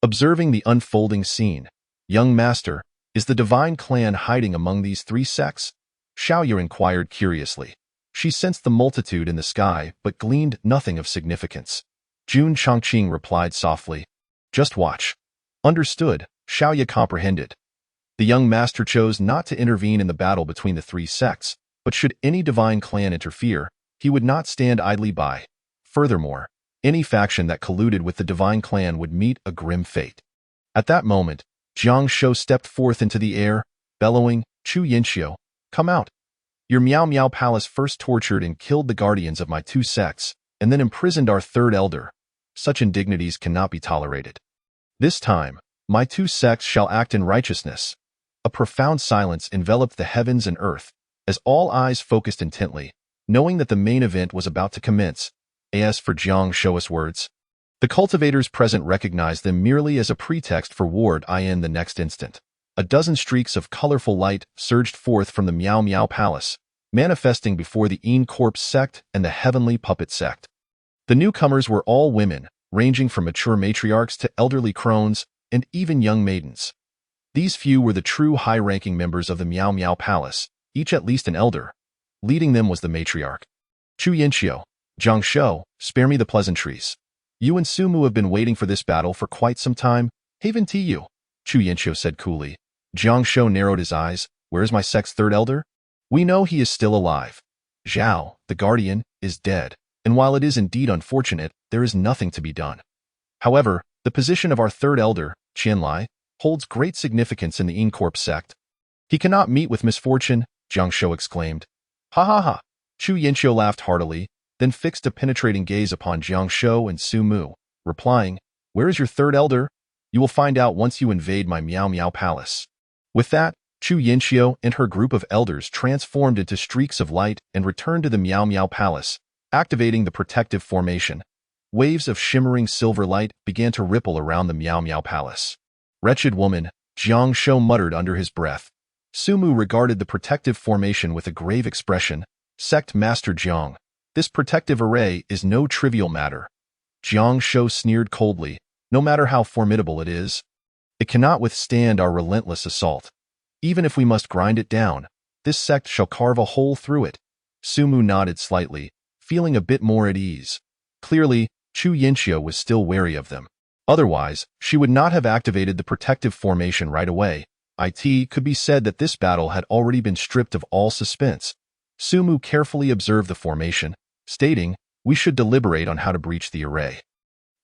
Observing the unfolding scene, "Young master, is the divine clan hiding among these three sects?" Xiaoya inquired curiously. She sensed the multitude in the sky, but gleaned nothing of significance. Jun Chongqing replied softly, "Just watch." Understood, Xiaoya comprehended. The young master chose not to intervene in the battle between the three sects, but should any divine clan interfere, he would not stand idly by. Furthermore, any faction that colluded with the divine clan would meet a grim fate. At that moment, Jiang Shou stepped forth into the air, bellowing, "Chu Yinxiu, come out. Your Miao Miao Palace first tortured and killed the guardians of my two sects, and then imprisoned our third elder. Such indignities cannot be tolerated. This time, my two sects shall act in righteousness." A profound silence enveloped the heavens and earth, as all eyes focused intently, knowing that the main event was about to commence. As for Jiang Shou's words, the cultivators present recognized them merely as a pretext for war. In the next instant, a dozen streaks of colorful light surged forth from the Miao Miao Palace, manifesting before the Corpse sect and the Heavenly Puppet sect. The newcomers were all women, ranging from mature matriarchs to elderly crones, and even young maidens. These few were the true high-ranking members of the Miao Miao Palace, each at least an elder. Leading them was the matriarch. "Chu Yinxiu, Jiang Shou, spare me the pleasantries. You and Sumu have been waiting for this battle for quite some time. Haven't you?" Chu Yinxiu said coolly. Jiang Shou narrowed his eyes. "Where is my sect's third elder?" "We know he is still alive. Zhao, the guardian, is dead, and while it is indeed unfortunate, there is nothing to be done. However, the position of our third elder, Qianlai, holds great significance in the Corpse sect. He cannot meet with misfortune," Jiang Shou exclaimed. "Ha ha ha!" Chu Yinxiu laughed heartily, then fixed a penetrating gaze upon Jiang Shou and Su Mu, replying, "Where is your third elder? You will find out once you invade my Miao Miao Palace." With that, Chu Yinxiu and her group of elders transformed into streaks of light and returned to the Miao Miao Palace, activating the protective formation. Waves of shimmering silver light began to ripple around the Miao Miao Palace. "Wretched woman," Jiang Shou muttered under his breath. Sumu regarded the protective formation with a grave expression. "Sect Master Jiang, this protective array is no trivial matter." Jiang Shou sneered coldly. "No matter how formidable it is, it cannot withstand our relentless assault. Even if we must grind it down, this sect shall carve a hole through it." Sumu nodded slightly, feeling a bit more at ease. Clearly, Chu Yinxiu was still wary of them. Otherwise, she would not have activated the protective formation right away. It could be said that this battle had already been stripped of all suspense. Sumu carefully observed the formation, stating, "We should deliberate on how to breach the array."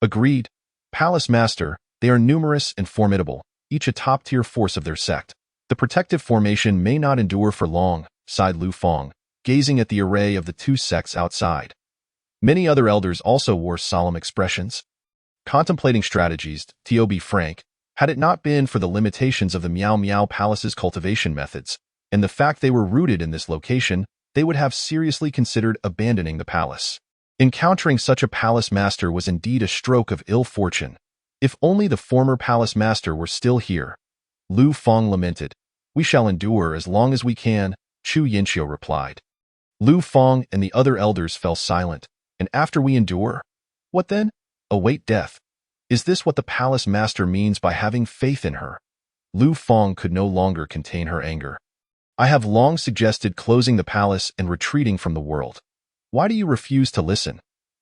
"Agreed. Palace Master, they are numerous and formidable, each a top-tier force of their sect. The protective formation may not endure for long," sighed Lu Feng, gazing at the array of the two sects outside. Many other elders also wore solemn expressions, contemplating strategies. To be frank, had it not been for the limitations of the Miao Miao Palace's cultivation methods, and the fact they were rooted in this location, they would have seriously considered abandoning the palace. Encountering such a palace master was indeed a stroke of ill fortune. If only the former palace master were still here. Lu Feng lamented. "We shall endure as long as we can," Chu Yinxiu replied. Lu Feng and the other elders fell silent. "And after we endure? What then? Await death. Is this what the palace master means by having faith in her?" Lu Feng could no longer contain her anger. "I have long suggested closing the palace and retreating from the world. Why do you refuse to listen?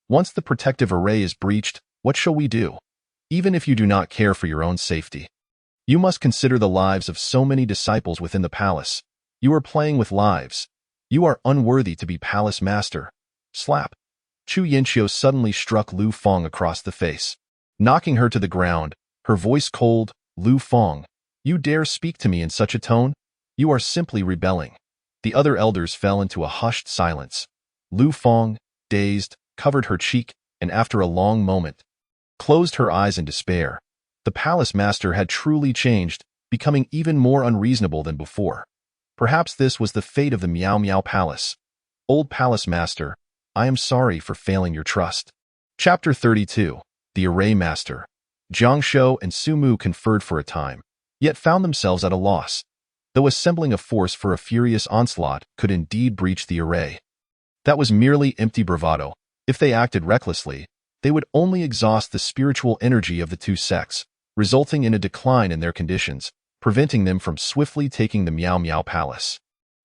Once the protective array is breached, what shall we do? Even if you do not care for your own safety." You must consider the lives of so many disciples within the palace. You are playing with lives. You are unworthy to be palace master. Slap. Chu Yinqiu suddenly struck Lu Feng across the face, knocking her to the ground, her voice cold. Lu Feng, you dare speak to me in such a tone? You are simply rebelling. The other elders fell into a hushed silence. Lu Feng, dazed, covered her cheek, and after a long moment, closed her eyes in despair. The palace master had truly changed, becoming even more unreasonable than before. Perhaps this was the fate of the Miao Miao Palace. Old palace master, I am sorry for failing your trust. Chapter 32. The Array Master. Jiang Shou and Su Mu conferred for a time, yet found themselves at a loss. Though assembling a force for a furious onslaught could indeed breach the array, that was merely empty bravado. If they acted recklessly, they would only exhaust the spiritual energy of the two sects, resulting in a decline in their conditions, preventing them from swiftly taking the Miao Miao Palace.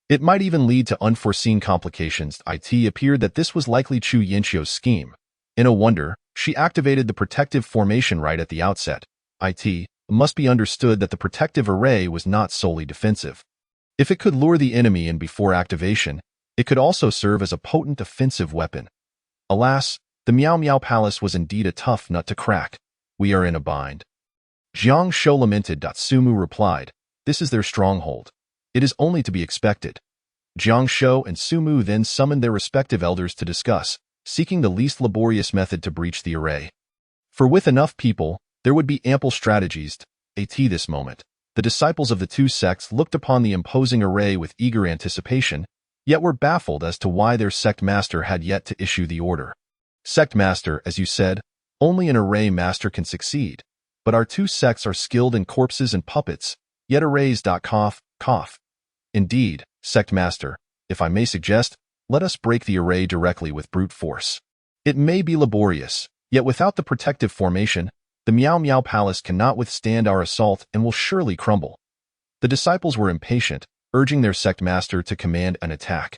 It might even lead to unforeseen complications. It appeared that this was likely Chu Yinqiu's scheme. In a wonder, she activated the protective formation right at the outset. It must be understood that the protective array was not solely defensive. If it could lure the enemy in before activation, it could also serve as a potent offensive weapon. Alas, the Miao Miao Palace was indeed a tough nut to crack. We are in a bind. Jiang Shou lamented. Su Mu replied, this is their stronghold. It is only to be expected. Jiang Shou and Su Mu then summoned their respective elders to discuss, seeking the least laborious method to breach the array. For with enough people, there would be ample strategies. At this moment, the disciples of the two sects looked upon the imposing array with eager anticipation, yet were baffled as to why their sect master had yet to issue the order. Sect master, as you said, only an array master can succeed. But our two sects are skilled in corpses and puppets, yet arrays. Cough. Indeed, sect master, if I may suggest, let us break the array directly with brute force. It may be laborious, yet without the protective formation, the Miao Miao Palace cannot withstand our assault and will surely crumble. The disciples were impatient, urging their sect master to command an attack.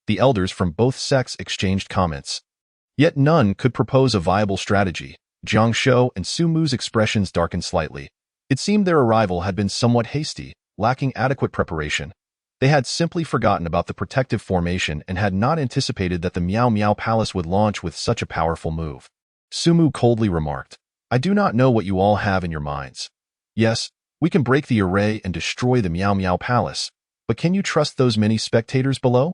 The elders from both sects exchanged comments. Yet none could propose a viable strategy. Jiang Shou and Su Mu's expressions darkened slightly. It seemed their arrival had been somewhat hasty, lacking adequate preparation. They had simply forgotten about the protective formation and had not anticipated that the Miao Miao Palace would launch with such a powerful move. Su Mu coldly remarked, I do not know what you all have in your minds. Yes, we can break the array and destroy the Miao Miao Palace, but can you trust those many spectators below?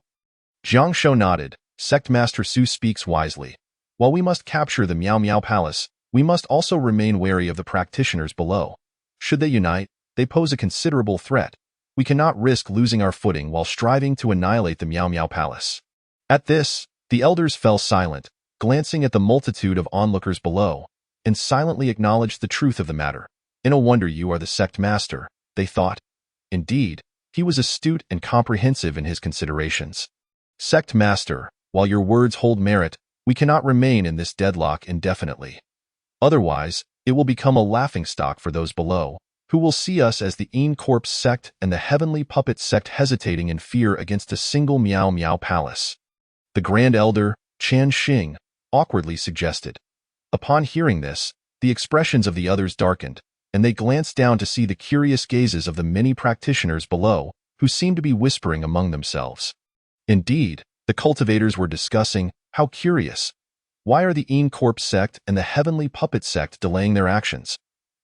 Jiang Shou nodded. Sect Master Su speaks wisely. While we must capture the Miao Miao Palace, we must also remain wary of the practitioners below. Should they unite, they pose a considerable threat. We cannot risk losing our footing while striving to annihilate the Miao Miao Palace. At this, the elders fell silent, glancing at the multitude of onlookers below, and silently acknowledged the truth of the matter. In a wonder you are the sect master, they thought. Indeed, he was astute and comprehensive in his considerations. Sect master, while your words hold merit, we cannot remain in this deadlock indefinitely. Otherwise, it will become a laughingstock for those below, who will see us as the Een Corpse sect and the Heavenly Puppet sect hesitating in fear against a single Miao Miao Palace. The Grand Elder, Chan Xing, awkwardly suggested. Upon hearing this, the expressions of the others darkened, and they glanced down to see the curious gazes of the many practitioners below, who seemed to be whispering among themselves. Indeed, the cultivators were discussing, how curious. Why are the Een Corpse sect and the Heavenly Puppet sect delaying their actions?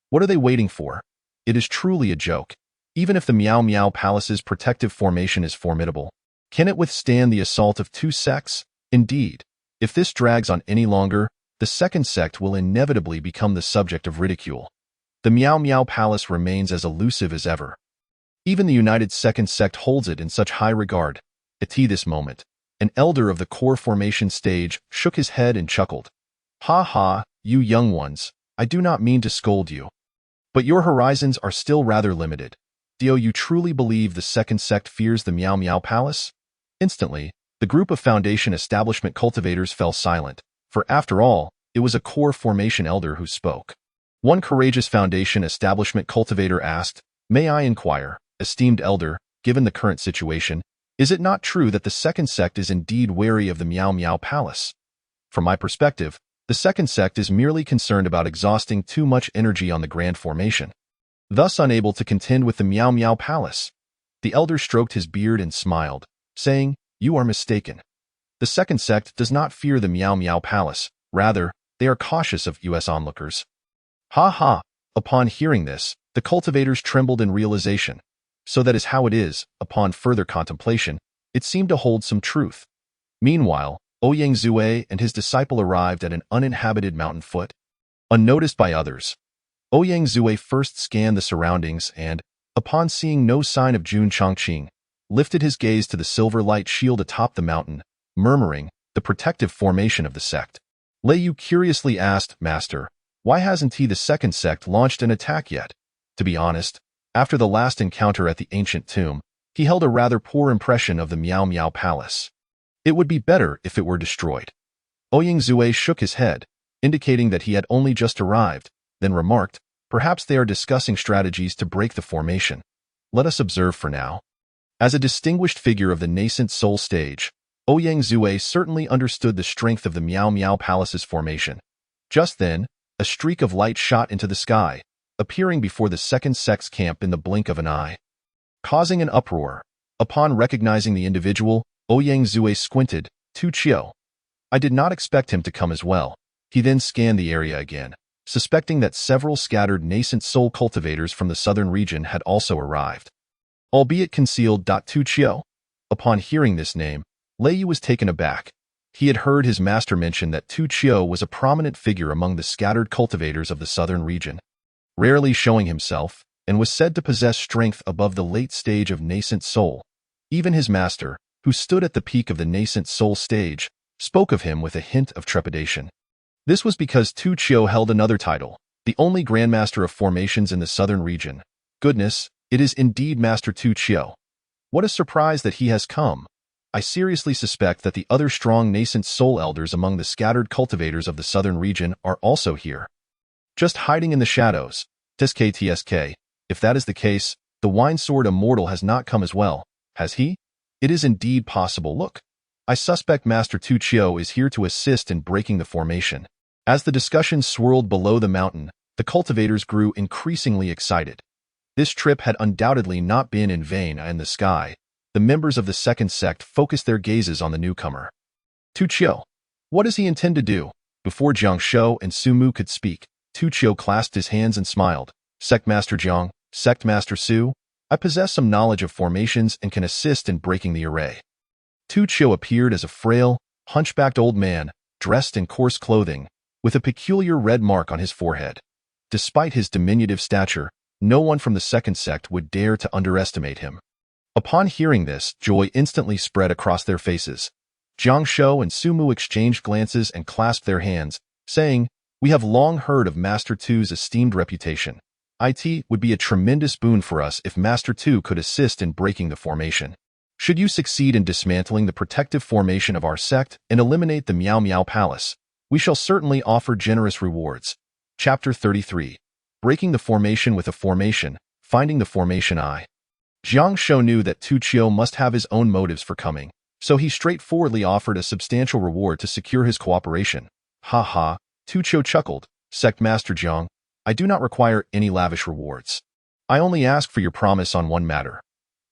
What are they waiting for? It is truly a joke. Even if the Miao Miao Palace's protective formation is formidable, can it withstand the assault of two sects? Indeed, if this drags on any longer, the second sect will inevitably become the subject of ridicule. The Miao Miao Palace remains as elusive as ever. Even the united second sect holds it in such high regard. At this moment, an elder of the core formation stage shook his head and chuckled. Ha ha, you young ones, I do not mean to scold you. But your horizons are still rather limited. Do you truly believe the second sect fears the Miao Miao Palace? Instantly, the group of Foundation Establishment cultivators fell silent, for after all, it was a core formation elder who spoke. One courageous Foundation Establishment cultivator asked, May I inquire, esteemed elder, given the current situation, is it not true that the second sect is indeed wary of the Miao Miao Palace? From my perspective, the second sect is merely concerned about exhausting too much energy on the grand formation. thus unable to contend with the Miao Miao Palace. The elder stroked his beard and smiled, saying, "You are mistaken. The second sect does not fear the Miao Miao Palace. Rather, they are cautious of US onlookers." Ha ha! Upon hearing this, the cultivators trembled in realization. So that is how it is. Upon further contemplation, it seemed to hold some truth. Meanwhile, Ouyang Zue and his disciple arrived at an uninhabited mountain foot. Unnoticed by others, Ouyang Zue first scanned the surroundings and, upon seeing no sign of Jun Chongqing, lifted his gaze to the silver light shield atop the mountain, murmuring, "The protective formation of the sect." Lei Yu curiously asked, "Master, why hasn't the second sect launched an attack yet?" To be honest, after the last encounter at the ancient tomb, he held a rather poor impression of the Miao Miao Palace. It would be better if it were destroyed. Ouyang Zue shook his head, indicating that he had only just arrived, then remarked, "Perhaps they are discussing strategies to break the formation. Let us observe for now." As a distinguished figure of the nascent soul stage, Ouyang Zue certainly understood the strength of the Miao Miao Palace's formation. Just then, a streak of light shot into the sky, appearing before the second sect's camp in the blink of an eye, causing an uproar. Upon recognizing the individual, Ouyang Zue squinted. "Tu Chiu. I did not expect him to come as well." He then scanned the area again, suspecting that several scattered nascent soul cultivators from the southern region had also arrived, albeit concealed. Tu Chiu. Upon hearing this name, Lei Yu was taken aback. He had heard his master mention that Tu Chiu was a prominent figure among the scattered cultivators of the southern region, rarely showing himself, and was said to possess strength above the late stage of nascent soul. Even his master, who stood at the peak of the nascent soul stage, spoke of him with a hint of trepidation. This was because Tu Chiu held another title, the only Grandmaster of Formations in the southern region. Goodness, it is indeed Master Tu Chiu. What a surprise that he has come. I seriously suspect that the other strong nascent soul elders among the scattered cultivators of the southern region are also here, just hiding in the shadows. TSK. If that is the case, the Wine Sword Immortal has not come as well, has he? It is indeed possible. Look, I suspect Master Tu Chiu is here to assist in breaking the formation. As the discussion swirled below the mountain, the cultivators grew increasingly excited. This trip had undoubtedly not been in vain. In the sky, the members of the second sect focused their gazes on the newcomer. Tu Chiu. What does he intend to do? Before Jiang Shou and Su Mu could speak, Tu Chiu clasped his hands and smiled. "Sect Master Jiang, Sect Master Su, I possess some knowledge of formations and can assist in breaking the array." Tu Chiu appeared as a frail, hunchbacked old man, dressed in coarse clothing, with a peculiar red mark on his forehead. Despite his diminutive stature, no one from the second sect would dare to underestimate him. Upon hearing this, joy instantly spread across their faces. Jiang Shou and Su Mu exchanged glances and clasped their hands, saying, "We have long heard of Master Tu's esteemed reputation. It would be a tremendous boon for us if Master Tu could assist in breaking the formation. Should you succeed in dismantling the protective formation of our sect and eliminate the Miao Miao Palace, we shall certainly offer generous rewards." Chapter 33. Breaking the formation with a formation, finding the formation eye. Jiang Shou knew that Tu Chiu must have his own motives for coming, so he straightforwardly offered a substantial reward to secure his cooperation. "Ha ha," Tu Chiu chuckled. "Sect Master Jiang, I do not require any lavish rewards. I only ask for your promise on one matter."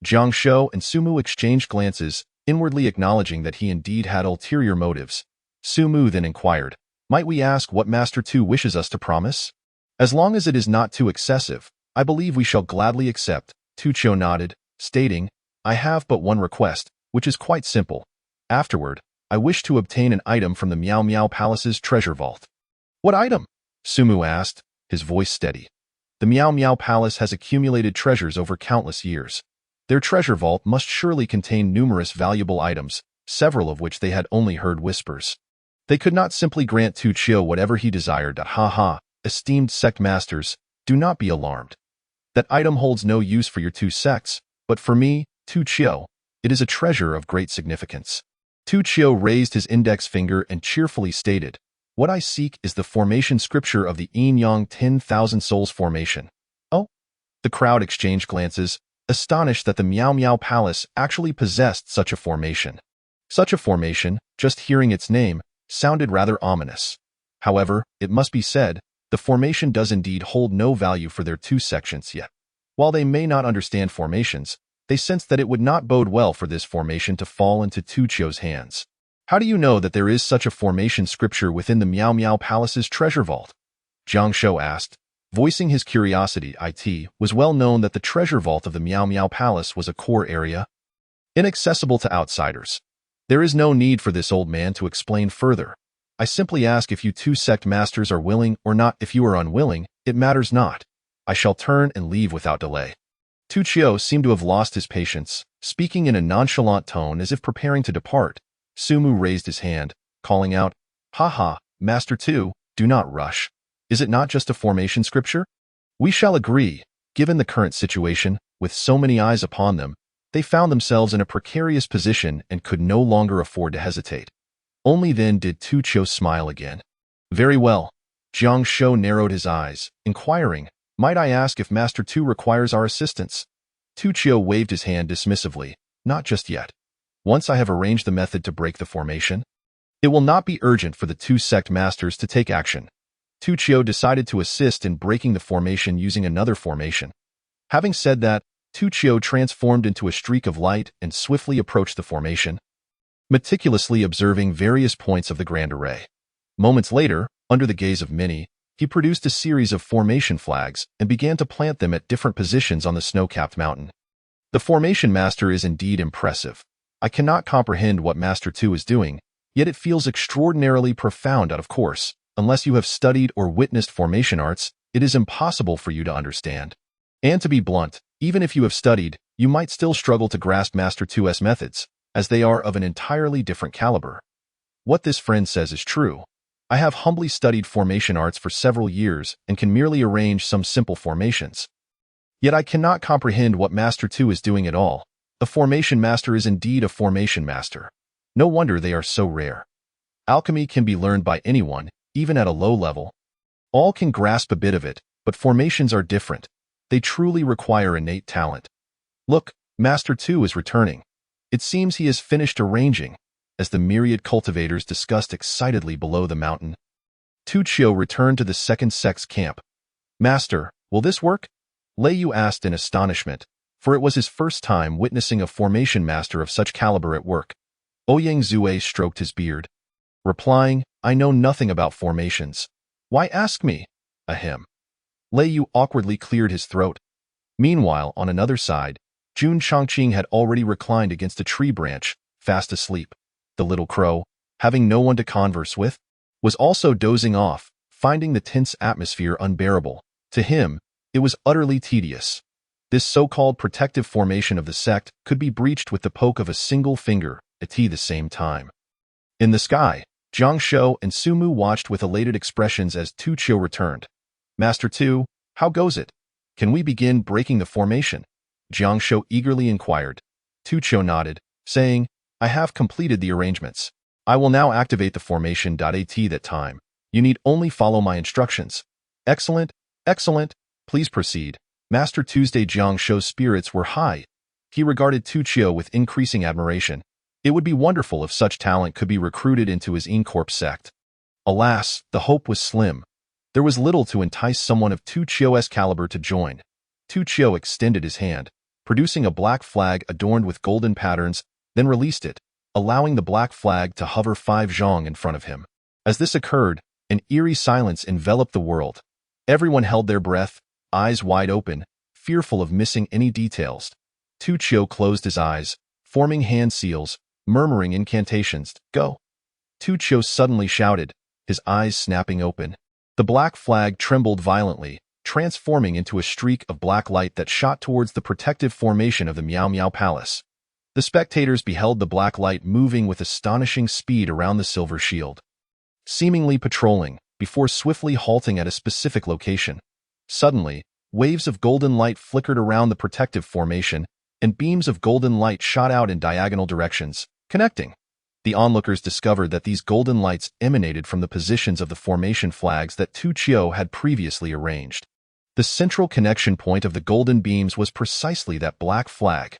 Jiang Shou and Su Mu exchanged glances, inwardly acknowledging that he indeed had ulterior motives. Su Mu then inquired, "Might we ask what Master Tu wishes us to promise?" "As long as it is not too excessive, I believe we shall gladly accept." Tu Chiu nodded, stating, "I have but one request, which is quite simple. Afterward, I wish to obtain an item from the Miao Miao Palace's treasure vault." "What item?" Su Mu asked, his voice steady. "The Miao Miao Palace has accumulated treasures over countless years. Their treasure vault must surely contain numerous valuable items, several of which they had only heard whispers. They could not simply grant Tu Chiu whatever he desired. Ha ha, esteemed sect masters, do not be alarmed. That item holds no use for your two sects, but for me, Tu Chiu, it is a treasure of great significance." Tu Chiu raised his index finger and cheerfully stated, "What I seek is the formation scripture of the Yin Yang 10,000 Souls formation." "Oh?" The crowd exchanged glances, astonished that the Miao Miao Palace actually possessed such a formation. Such a formation, just hearing its name, sounded rather ominous. However, it must be said, The formation does indeed hold no value for their two sections yet. While they may not understand formations, they sense that it would not bode well for this formation to fall into Tu Chio's hands. How do you know that there is such a formation scripture within the Miao Miao Palace's treasure vault? Jiang Shou asked, voicing his curiosity. It was well known that the treasure vault of the Miao Miao Palace was a core area, inaccessible to outsiders. There is no need for this old man to explain further. I simply ask if you two sect masters are willing or not. If you are unwilling, it matters not. I shall turn and leave without delay. Tu Chio seemed to have lost his patience, speaking in a nonchalant tone as if preparing to depart. Sumu raised his hand, calling out, "Ha ha, Master Tu, do not rush. Is it not just a formation scripture? We shall agree." Given the current situation, with so many eyes upon them, they found themselves in a precarious position and could no longer afford to hesitate. Only then did Tu Chio smile again. "Very well." Jiang Shou narrowed his eyes, inquiring, "Might I ask if Master Tu requires our assistance?" Tu Chio waved his hand dismissively, "Not just yet. Once I have arranged the method to break the formation, it will not be urgent for the two sect masters to take action." Tu Chio decided to assist in breaking the formation using another formation. Having said that, Tu Chio transformed into a streak of light and swiftly approached the formation, meticulously observing various points of the grand array. Moments later, under the gaze of many, he produced a series of formation flags and began to plant them at different positions on the snow-capped mountain. The formation master is indeed impressive. I cannot comprehend what Master Tu is doing, yet it feels extraordinarily profound. Of course, unless you have studied or witnessed formation arts, it is impossible for you to understand. And to be blunt, even if you have studied, you might still struggle to grasp Master Tu's methods, as they are of an entirely different caliber. What this friend says is true. I have humbly studied formation arts for several years and can merely arrange some simple formations. Yet I cannot comprehend what Master Tu is doing at all. A formation master is indeed a formation master. No wonder they are so rare. Alchemy can be learned by anyone, even at a low level. All can grasp a bit of it, but formations are different. They truly require innate talent. Look, Master Tu is returning. It seems he has finished arranging, as the myriad cultivators discussed excitedly below the mountain. Tu Chio returned to the second sect's camp. "Master, will this work?" Lei Yu asked in astonishment, for it was his first time witnessing a formation master of such caliber at work. Ouyang Zue stroked his beard, replying, "I know nothing about formations. Why ask me?" Ahem. Lei Yu awkwardly cleared his throat. Meanwhile, on another side, Jun Chongqing had already reclined against a tree branch, fast asleep. The little crow, having no one to converse with, was also dozing off, finding the tense atmosphere unbearable. To him, it was utterly tedious. This so-called protective formation of the sect could be breached with the poke of a single finger at the same time. In the sky, Jiang Shou and Sumu watched with elated expressions as Tu Chio returned. "Master Tu, how goes it? Can we begin breaking the formation?" Jiang Shou eagerly inquired. Tu Chio nodded, saying, "I have completed the arrangements. I will now activate the formation. At that time, you need only follow my instructions." "Excellent, excellent. Please proceed." Master Tuesday Jiang Shou's spirits were high. He regarded Tu Chio with increasing admiration. It would be wonderful if such talent could be recruited into his Incorp sect. Alas, the hope was slim. There was little to entice someone of Tu Chio's caliber to join. Tu Chio extended his hand, producing a black flag adorned with golden patterns, then released it, allowing the black flag to hover 5 zhong in front of him. As this occurred, an eerie silence enveloped the world. Everyone held their breath, eyes wide open, fearful of missing any details. Tu Chio closed his eyes, forming hand seals, murmuring incantations. "Go!" Tu Chio suddenly shouted, his eyes snapping open. The black flag trembled violently, transforming into a streak of black light that shot towards the protective formation of the Miao Miao Palace. The spectators beheld the black light moving with astonishing speed around the silver shield, seemingly patrolling, before swiftly halting at a specific location. Suddenly, waves of golden light flickered around the protective formation, and beams of golden light shot out in diagonal directions, connecting. The onlookers discovered that these golden lights emanated from the positions of the formation flags that Tu Chio had previously arranged. The central connection point of the golden beams was precisely that black flag.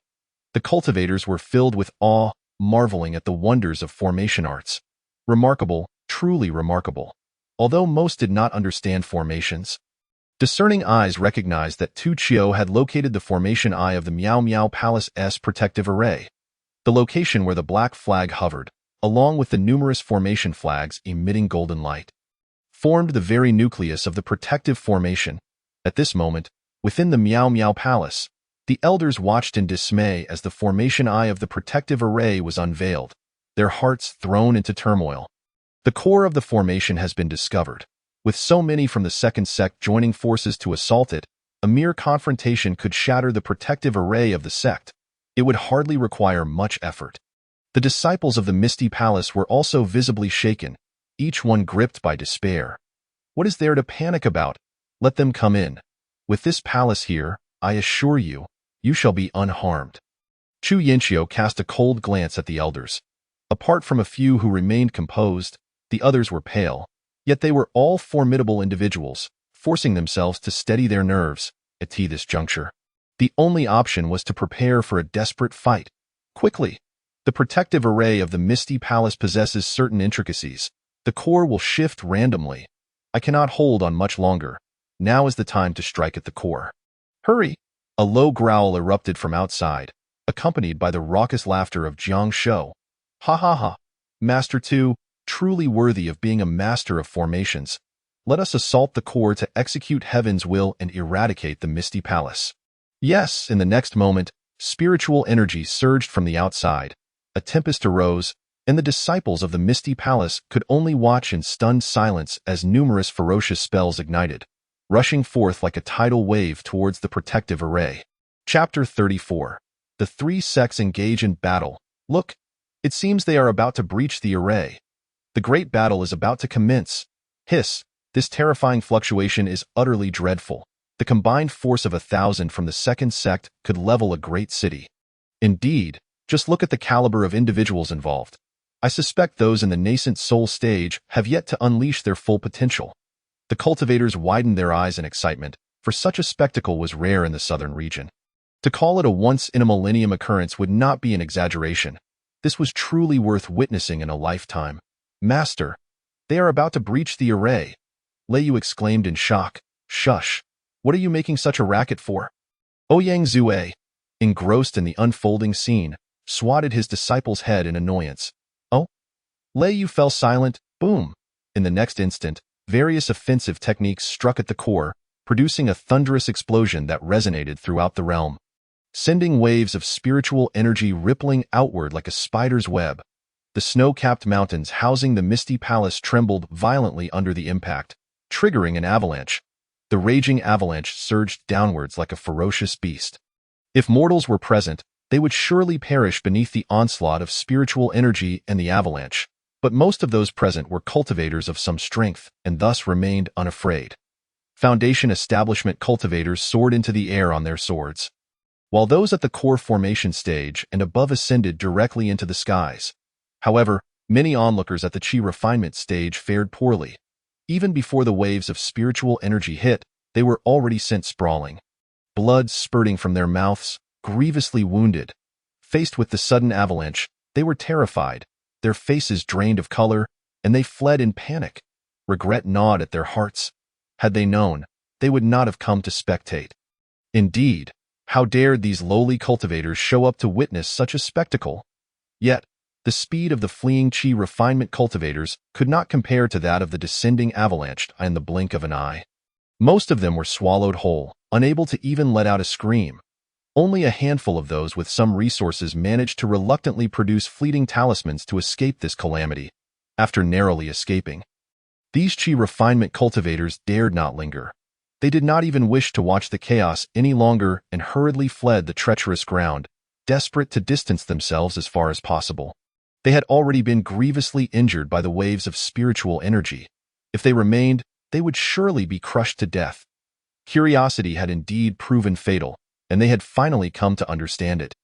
The cultivators were filled with awe, marveling at the wonders of formation arts. Remarkable, truly remarkable. although most did not understand formations. Discerning eyes recognized that Tu Chio had located the formation eye of the Miao Miao Palace's protective array, the location where the black flag hovered, along with the numerous formation flags emitting golden light, formed the very nucleus of the protective formation. At this moment, within the Miao Miao Palace, the elders watched in dismay as the formation eye of the protective array was unveiled, their hearts thrown into turmoil. The core of the formation has been discovered. With so many from the second sect joining forces to assault it, a mere confrontation could shatter the protective array of the sect. It would hardly require much effort. The disciples of the Misty Palace were also visibly shaken, each one gripped by despair. What is there to panic about? Let them come in. With this palace here, I assure you, you shall be unharmed. Chu Yinchio cast a cold glance at the elders. Apart from a few who remained composed, the others were pale. Yet they were all formidable individuals, forcing themselves to steady their nerves at this juncture. The only option was to prepare for a desperate fight. Quickly. The protective array of the Misty Palace possesses certain intricacies. The core will shift randomly. I cannot hold on much longer. Now is the time to strike at the core. Hurry! A low growl erupted from outside, accompanied by the raucous laughter of Jiang Shou. Ha ha ha! Master Tu, truly worthy of being a master of formations. Let us assault the core to execute heaven's will and eradicate the Misty Palace. Yes, in the next moment, spiritual energy surged from the outside. A tempest arose, and the disciples of the Misty Palace could only watch in stunned silence as numerous ferocious spells ignited, rushing forth like a tidal wave towards the protective array. Chapter 34. The three sects engage in battle. Look, it seems they are about to breach the array. The great battle is about to commence. Hiss, this terrifying fluctuation is utterly dreadful. The combined force of 1,000 from the second sect could level a great city. Indeed, just look at the caliber of individuals involved. I suspect those in the nascent soul stage have yet to unleash their full potential. The cultivators widened their eyes in excitement, for such a spectacle was rare in the southern region. To call it a once-in-a-millennium occurrence would not be an exaggeration. This was truly worth witnessing in a lifetime. Master, they are about to breach the array. Lei exclaimed in shock. Shush. What are you making such a racket for? Ouyang Zue, engrossed in the unfolding scene, swatted his disciple's head in annoyance. Oh? Lei fell silent. Boom. In the next instant, various offensive techniques struck at the core, producing a thunderous explosion that resonated throughout the realm, sending waves of spiritual energy rippling outward like a spider's web. The snow-capped mountains housing the Misty Palace trembled violently under the impact, triggering an avalanche. The raging avalanche surged downwards like a ferocious beast. If mortals were present, they would surely perish beneath the onslaught of spiritual energy and the avalanche. But most of those present were cultivators of some strength and thus remained unafraid. Foundation establishment cultivators soared into the air on their swords, while those at the core formation stage and above ascended directly into the skies. However, many onlookers at the Qi refinement stage fared poorly. Even before the waves of spiritual energy hit, they were already sent sprawling, blood spurting from their mouths, grievously wounded. Faced with the sudden avalanche, they were terrified, their faces drained of color, and they fled in panic. Regret gnawed at their hearts. Had they known, they would not have come to spectate. Indeed, how dared these lowly cultivators show up to witness such a spectacle? Yet, the speed of the fleeing Qi refinement cultivators could not compare to that of the descending avalanche in the blink of an eye. Most of them were swallowed whole, unable to even let out a scream. Only a handful of those with some resources managed to reluctantly produce fleeting talismans to escape this calamity, after narrowly escaping. These Qi refinement cultivators dared not linger. They did not even wish to watch the chaos any longer and hurriedly fled the treacherous ground, desperate to distance themselves as far as possible. They had already been grievously injured by the waves of spiritual energy. If they remained, they would surely be crushed to death. Curiosity had indeed proven fatal, and they had finally come to understand it.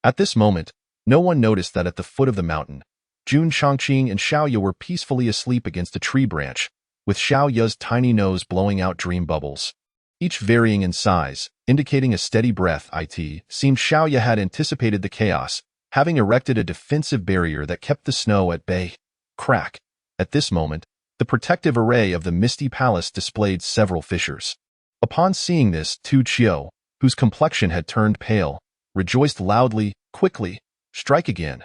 At this moment, no one noticed that at the foot of the mountain, Jun Chongqing and Xiaoya were peacefully asleep against a tree branch, with Xiaoya's tiny nose blowing out dream bubbles, each varying in size, indicating a steady breath. It seemed Xiaoya had anticipated the chaos, having erected a defensive barrier that kept the snow at bay. Crack. At this moment, The protective array of the Misty Palace displayed several fissures. Upon seeing this, Tu Qiu, whose complexion had turned pale, rejoiced loudly. Quickly, strike again.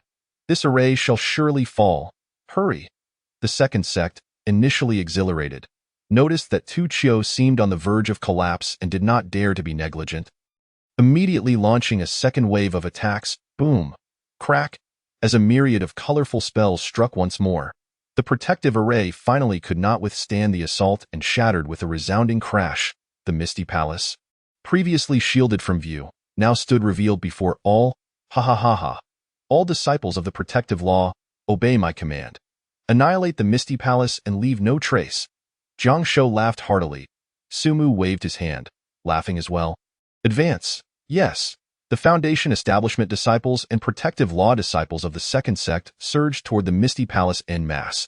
This array shall surely fall. Hurry. The second sect, initially exhilarated, noticed that Tu Qiu seemed on the verge of collapse and did not dare to be negligent. Immediately launching a second wave of attacks, boom, crack, as a myriad of colorful spells struck once more. The protective array finally could not withstand the assault and shattered with a resounding crash. The Misty Palace, previously shielded from view, now stood revealed before all. Ha ha ha ha. All disciples of the protective law, obey my command. Annihilate the Misty Palace and leave no trace. Jiang Shou laughed heartily. Sumu waved his hand, laughing as well. Advance. Yes. The Foundation Establishment disciples and Protective Law disciples of the second sect surged toward the Misty Palace en masse.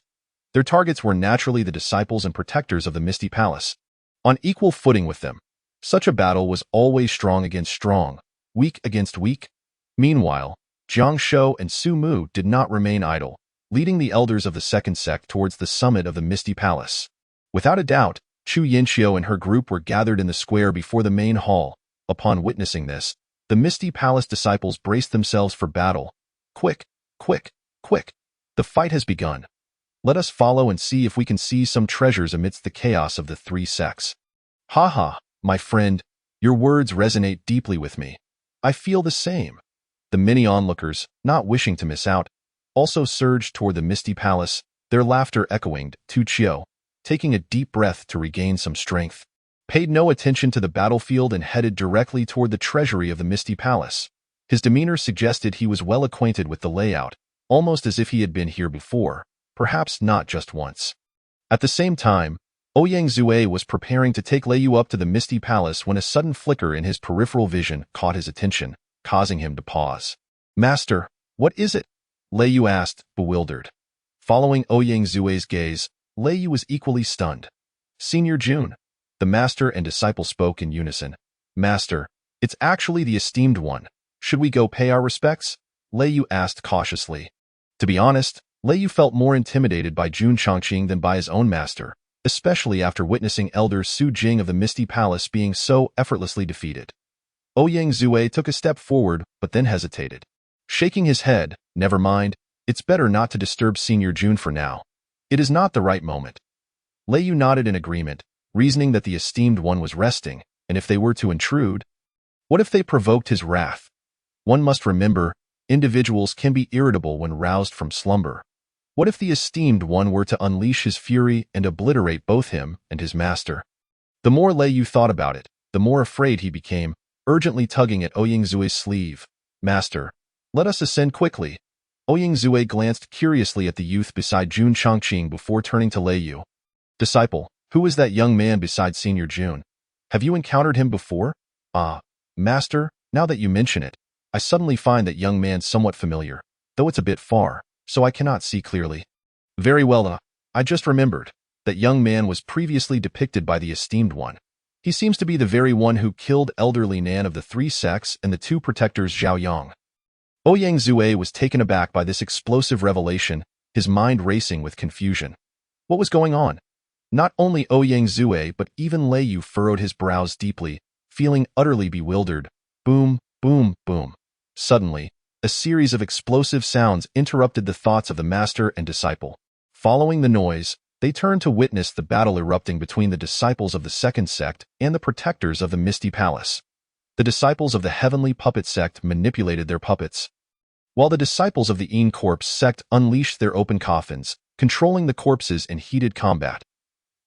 Their targets were naturally the disciples and protectors of the Misty Palace. On equal footing with them, such a battle was always strong against strong, weak against weak. Meanwhile, Jiang Shou and Su Mu did not remain idle, leading the elders of the second sect towards the summit of the Misty Palace. Without a doubt, Chu Yinxiu and her group were gathered in the square before the main hall. Upon witnessing this, the Misty Palace disciples braced themselves for battle. Quick, quick, quick. The fight has begun. Let us follow and see if we can seize some treasures amidst the chaos of the three sects. Ha ha, my friend, your words resonate deeply with me. I feel the same. The many onlookers, not wishing to miss out, also surged toward the Misty Palace, their laughter echoing. Tu Qiu, taking a deep breath to regain some strength, paid no attention to the battlefield and headed directly toward the treasury of the Misty Palace. His demeanor suggested he was well acquainted with the layout, almost as if he had been here before, perhaps not just once. At the same time, Ouyang Zue was preparing to take Lei Yu up to the Misty Palace when a sudden flicker in his peripheral vision caught his attention, causing him to pause. Master, what is it? Lei Yu asked, bewildered. Following Ouyang Zue's gaze, Lei Yu was equally stunned. Senior Jun. The master and disciple spoke in unison. Master, it's actually the esteemed one. Should we go pay our respects? Lei Yu asked cautiously. To be honest, Lei Yu felt more intimidated by Jun Chongqing than by his own master, especially after witnessing Elder Su Jing of the Misty Palace being so effortlessly defeated. Ouyang Zue took a step forward, but then hesitated. Shaking his head, never mind, it's better not to disturb Senior Jun for now. It is not the right moment. Lei Yu nodded in agreement, reasoning that the esteemed one was resting, and if they were to intrude, what if they provoked his wrath? One must remember, individuals can be irritable when roused from slumber. What if the esteemed one were to unleash his fury and obliterate both him and his master? The more Lei Yu thought about it, the more afraid he became, urgently tugging at Ouyang Zue's sleeve. Master, let us ascend quickly. Ouyang Zue glanced curiously at the youth beside Jun Chongqing before turning to Lei Yu. Disciple, who is that young man beside Senior Jun? Have you encountered him before? Master, now that you mention it, I suddenly find that young man somewhat familiar, though it's a bit far, so I cannot see clearly. Very well, I just remembered. That young man was previously depicted by the esteemed one. He seems to be the very one who killed elderly Nan of the three sects and the two protectors Zhao Yang. Ouyang Zue was taken aback by this explosive revelation, his mind racing with confusion. What was going on? Not only Ouyang Zue but even Lei Yu furrowed his brows deeply, feeling utterly bewildered. Boom, boom, boom. Suddenly, a series of explosive sounds interrupted the thoughts of the master and disciple. Following the noise, they turned to witness the battle erupting between the disciples of the second sect and the protectors of the Misty Palace. The disciples of the Heavenly Puppet sect manipulated their puppets, while the disciples of the Een Corpse sect unleashed their open coffins, controlling the corpses in heated combat.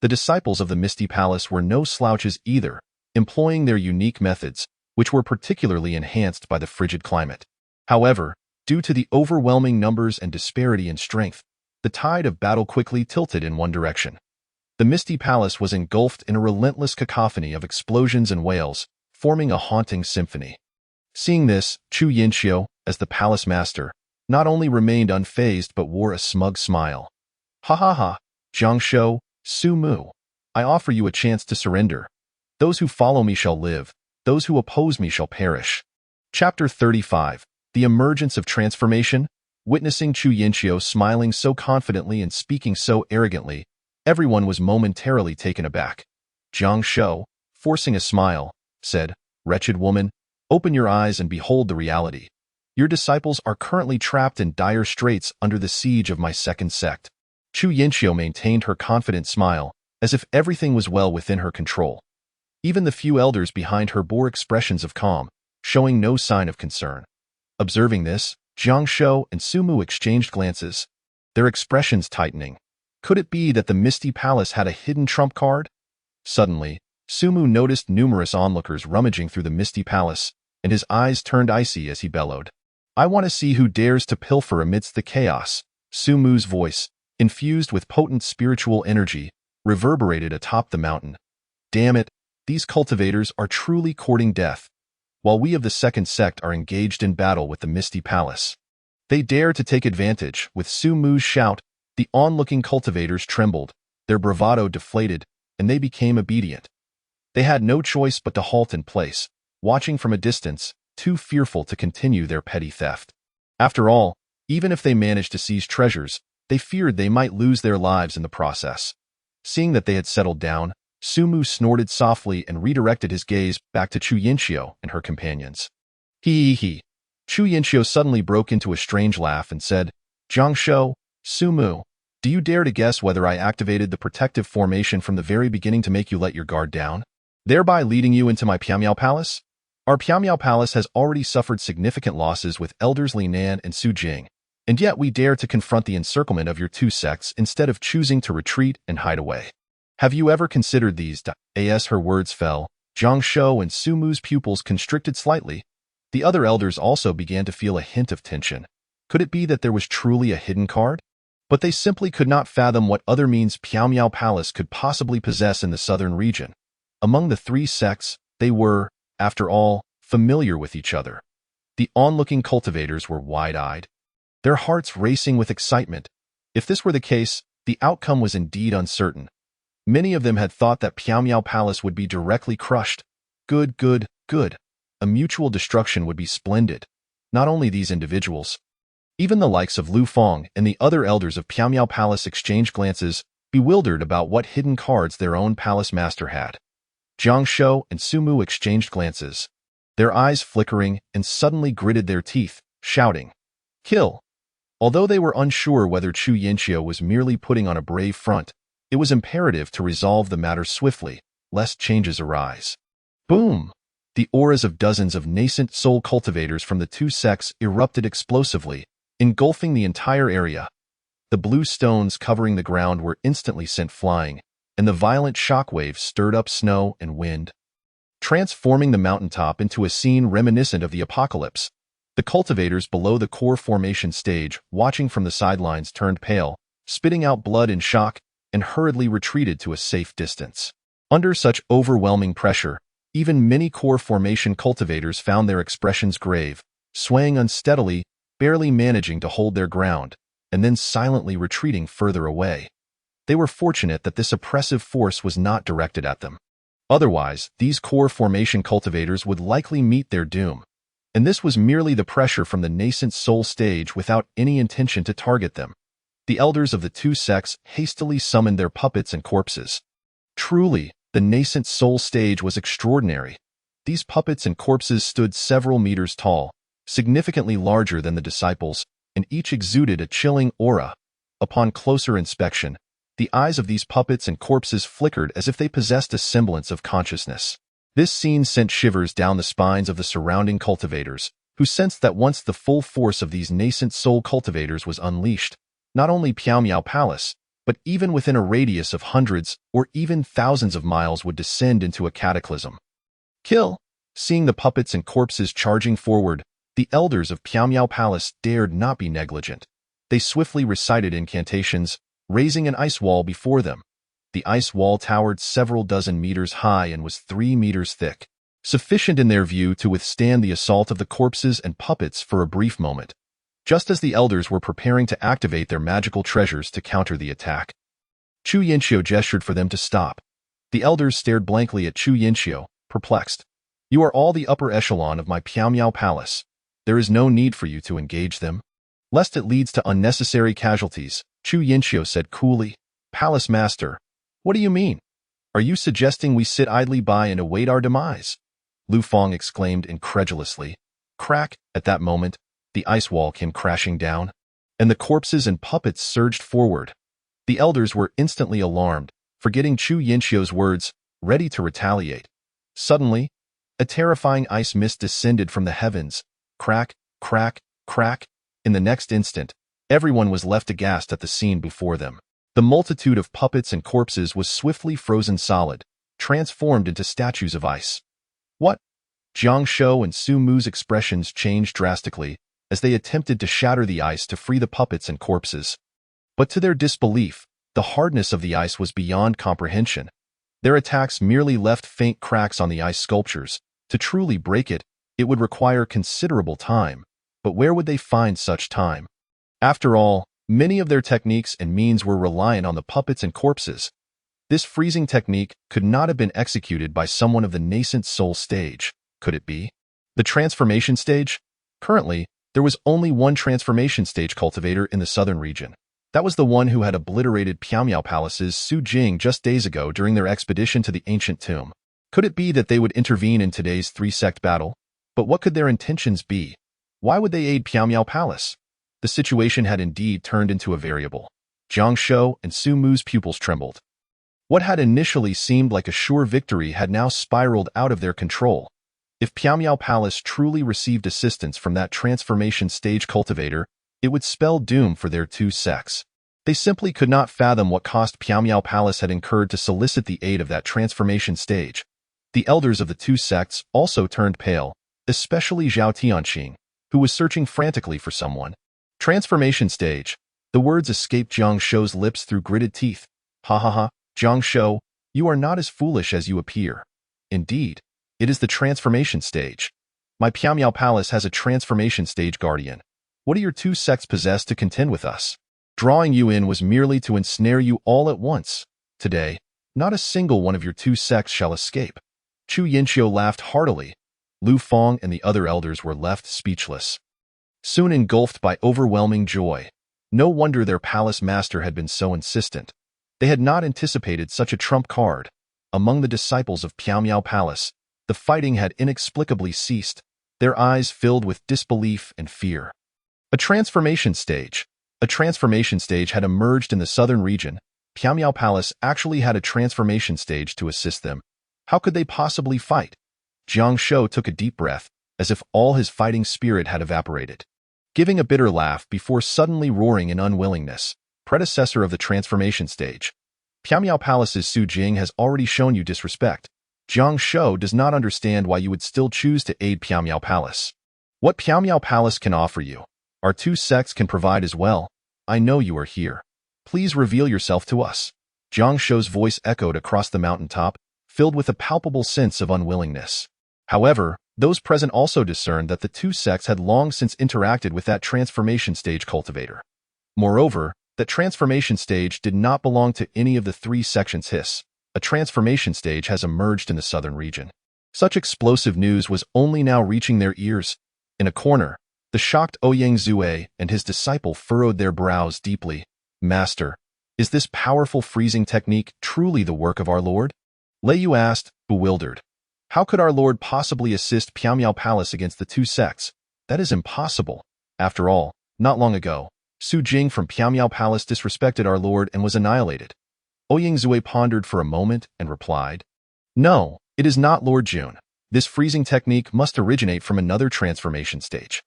The disciples of the Misty Palace were no slouches either, employing their unique methods, which were particularly enhanced by the frigid climate. However, due to the overwhelming numbers and disparity in strength, the tide of battle quickly tilted in one direction. The Misty Palace was engulfed in a relentless cacophony of explosions and wails, forming a haunting symphony. Seeing this, Chu Yinxiu, as the palace master, not only remained unfazed but wore a smug smile. Ha ha ha, Jiang Shou, Su Mu, I offer you a chance to surrender. Those who follow me shall live, those who oppose me shall perish. Chapter 35. The Emergence of Transformation. Witnessing Chu Yinxiu smiling so confidently and speaking so arrogantly, Everyone was momentarily taken aback. Jiang Shou, forcing a smile, said, "Wretched woman, open your eyes and behold the reality. Your disciples are currently trapped in dire straits under the siege of my second sect." Chu Yinxiu maintained her confident smile, as if everything was well within her control. Even the few elders behind her bore expressions of calm, showing no sign of concern. Observing this, Jiang Shou and Sumu exchanged glances, their expressions tightening. Could it be that the Misty Palace had a hidden trump card? Suddenly, Sumu noticed numerous onlookers rummaging through the Misty Palace, and his eyes turned icy as he bellowed, "I want to see who dares to pilfer amidst the chaos." Sumu's voice, infused with potent spiritual energy, reverberated atop the mountain. "Damn it, these cultivators are truly courting death, while we of the second sect are engaged in battle with the Misty Palace. They dare to take advantage." With Sumu's shout, the onlooking cultivators trembled, their bravado deflated, and they became obedient. They had no choice but to halt in place, watching from a distance, too fearful to continue their petty theft. After all, even if they managed to seize treasures, they feared they might lose their lives in the process. Seeing that they had settled down, Sumu snorted softly and redirected his gaze back to Chu Yinxiu and her companions. He. Chu Yinxiu suddenly broke into a strange laugh and said, "Jiang Shou, Sumu, do you dare to guess whether I activated the protective formation from the very beginning to make you let your guard down, thereby leading you into my Piamiao Palace? Our Piamiao Palace has already suffered significant losses with elders Li Nan and Su Jing, and yet we dare to confront the encirclement of your two sects instead of choosing to retreat and hide away. Have you ever considered these?" As her words fell, Jiang Shou and Sumu's pupils constricted slightly. The other elders also began to feel a hint of tension. Could it be that there was truly a hidden card? But they simply could not fathom what other means Piamiao Palace could possibly possess in the southern region. Among the three sects, they were, after all, familiar with each other. The onlooking cultivators were wide-eyed, their hearts racing with excitement. If this were the case, the outcome was indeed uncertain. Many of them had thought that Piamiao Palace would be directly crushed. Good. A mutual destruction would be splendid. Not only these individuals, even the likes of Lu Feng and the other elders of Piamiao Palace exchanged glances, bewildered about what hidden cards their own palace master had. Jiang Shou and Sumu exchanged glances, their eyes flickering, and suddenly gritted their teeth, shouting, "Kill!" Although they were unsure whether Chu Yinxiu was merely putting on a brave front, it was imperative to resolve the matter swiftly, lest changes arise. Boom! The auras of dozens of nascent soul cultivators from the two sects erupted explosively, engulfing the entire area. The blue stones covering the ground were instantly sent flying, and the violent shockwaves stirred up snow and wind, transforming the mountaintop into a scene reminiscent of the apocalypse. The cultivators below the core formation stage, watching from the sidelines, turned pale, spitting out blood in shock, and hurriedly retreated to a safe distance. Under such overwhelming pressure, even many core formation cultivators found their expressions grave, swaying unsteadily, barely managing to hold their ground, and then silently retreating further away. They were fortunate that this oppressive force was not directed at them. Otherwise, these core formation cultivators would likely meet their doom. And this was merely the pressure from the nascent soul stage without any intention to target them. The elders of the two sects hastily summoned their puppets and corpses. Truly, the nascent soul stage was extraordinary. These puppets and corpses stood several meters tall, significantly larger than the disciples, and each exuded a chilling aura. Upon closer inspection, the eyes of these puppets and corpses flickered as if they possessed a semblance of consciousness. This scene sent shivers down the spines of the surrounding cultivators, who sensed that once the full force of these nascent soul cultivators was unleashed, not only Piamiao Palace, but even within a radius of hundreds or even thousands of miles would descend into a cataclysm. Kill! Seeing the puppets and corpses charging forward, the elders of Piamiao Palace dared not be negligent. They swiftly recited incantations, raising an ice wall before them. The ice wall towered several dozen meters high and was 3 meters thick, sufficient in their view to withstand the assault of the corpses and puppets for a brief moment. Just as the elders were preparing to activate their magical treasures to counter the attack, Chu Yinxiu gestured for them to stop. The elders stared blankly at Chu Yinxiu, perplexed. "You are all the upper echelon of my Piamiao Palace. There is no need for you to engage them, lest it leads to unnecessary casualties," Chu Yinxiu said coolly. Palace Master, what do you mean? Are you suggesting we sit idly by and await our demise? Lu Fang exclaimed incredulously. Crack! At that moment, the ice wall came crashing down, and the corpses and puppets surged forward. The elders were instantly alarmed, forgetting Chu Yinxiu's words, ready to retaliate. Suddenly, a terrifying ice mist descended from the heavens. Crack, crack, crack. In the next instant, everyone was left aghast at the scene before them. The multitude of puppets and corpses was swiftly frozen solid, transformed into statues of ice. What? Jiang Shou and Su Mu's expressions changed drastically as they attempted to shatter the ice to free the puppets and corpses. But to their disbelief, the hardness of the ice was beyond comprehension. Their attacks merely left faint cracks on the ice sculptures. To truly break it, it would require considerable time. But where would they find such time? After all, many of their techniques and means were reliant on the puppets and corpses. This freezing technique could not have been executed by someone of the nascent soul stage, could it be? The transformation stage? Currently, there was only one transformation stage cultivator in the southern region. That was the one who had obliterated Piaomiao Palace's Su Jing just days ago during their expedition to the ancient tomb. Could it be that they would intervene in today's three-sect battle? But what could their intentions be? Why would they aid Piaomiao Palace? The situation had indeed turned into a variable. Jiang Shou and Su Mu's pupils trembled. What had initially seemed like a sure victory had now spiraled out of their control. If Piaomiao Palace truly received assistance from that transformation stage cultivator, it would spell doom for their two sects. They simply could not fathom what cost Piaomiao Palace had incurred to solicit the aid of that transformation stage. The elders of the two sects also turned pale, especially Zhao Tianxing, who was searching frantically for someone. Transformation stage. The words escaped Jiang Shou's lips through gritted teeth. Ha ha ha, Jiang Shou, you are not as foolish as you appear. Indeed, it is the transformation stage. My Piaomiao Palace has a transformation stage guardian. What do your two sects possess to contend with us? Drawing you in was merely to ensnare you all at once. Today, not a single one of your two sects shall escape. Chu Yinxiu laughed heartily. Lu Fang and the other elders were left speechless, soon engulfed by overwhelming joy. No wonder their palace master had been so insistent. They had not anticipated such a trump card. Among the disciples of Piaomiao Palace, the fighting had inexplicably ceased, their eyes filled with disbelief and fear. A transformation stage. A transformation stage had emerged in the southern region. Piaomiao Palace actually had a transformation stage to assist them. How could they possibly fight? Jiang Shou took a deep breath, as if all his fighting spirit had evaporated, giving a bitter laugh before suddenly roaring in unwillingness. Predecessor of the transformation stage. Piaomiao Palace's Su Jing has already shown you disrespect. Jiang Shou does not understand why you would still choose to aid Piaomiao Palace. What Piaomiao Palace can offer you, our two sects can provide as well. I know you are here. Please reveal yourself to us. Jiang Shou's voice echoed across the mountaintop, filled with a palpable sense of unwillingness. However, those present also discerned that the two sects had long since interacted with that transformation stage cultivator. Moreover, that transformation stage did not belong to any of the three sections. A transformation stage has emerged in the southern region. Such explosive news was only now reaching their ears. In a corner, the shocked Ouyang Zue and his disciple furrowed their brows deeply. Master, is this powerful freezing technique truly the work of our Lord? Lei Yu asked, bewildered. How could our Lord possibly assist Piaomiao Palace against the two sects? That is impossible. After all, not long ago, Su Jing from Piaomiao Palace disrespected our Lord and was annihilated. Ouyang Zue pondered for a moment and replied, No, it is not Lord Jun. This freezing technique must originate from another transformation stage.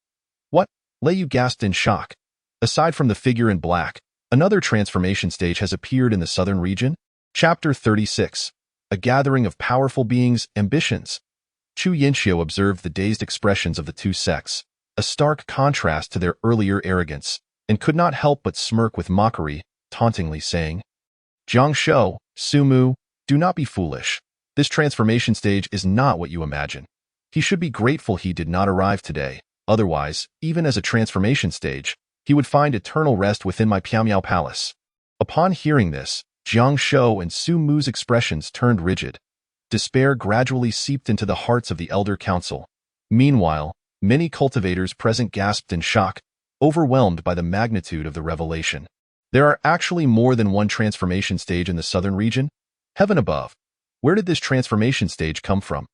What? Lei Yu gasped in shock. Aside from the figure in black, another transformation stage has appeared in the southern region? Chapter 36. A gathering of powerful beings' ambitions. Chu Yinxiu observed the dazed expressions of the two sects, a stark contrast to their earlier arrogance, and could not help but smirk with mockery, tauntingly saying, Jiang Shou, Su Mu, do not be foolish. This transformation stage is not what you imagine. He should be grateful he did not arrive today. Otherwise, even as a transformation stage, he would find eternal rest within my Piaomiao Palace. Upon hearing this, Jiang Shou and Su Mu's expressions turned rigid. Despair gradually seeped into the hearts of the elder council. Meanwhile, many cultivators present gasped in shock, overwhelmed by the magnitude of the revelation. There are actually more than one transformation stage in the southern region. Heaven above. Where did this transformation stage come from?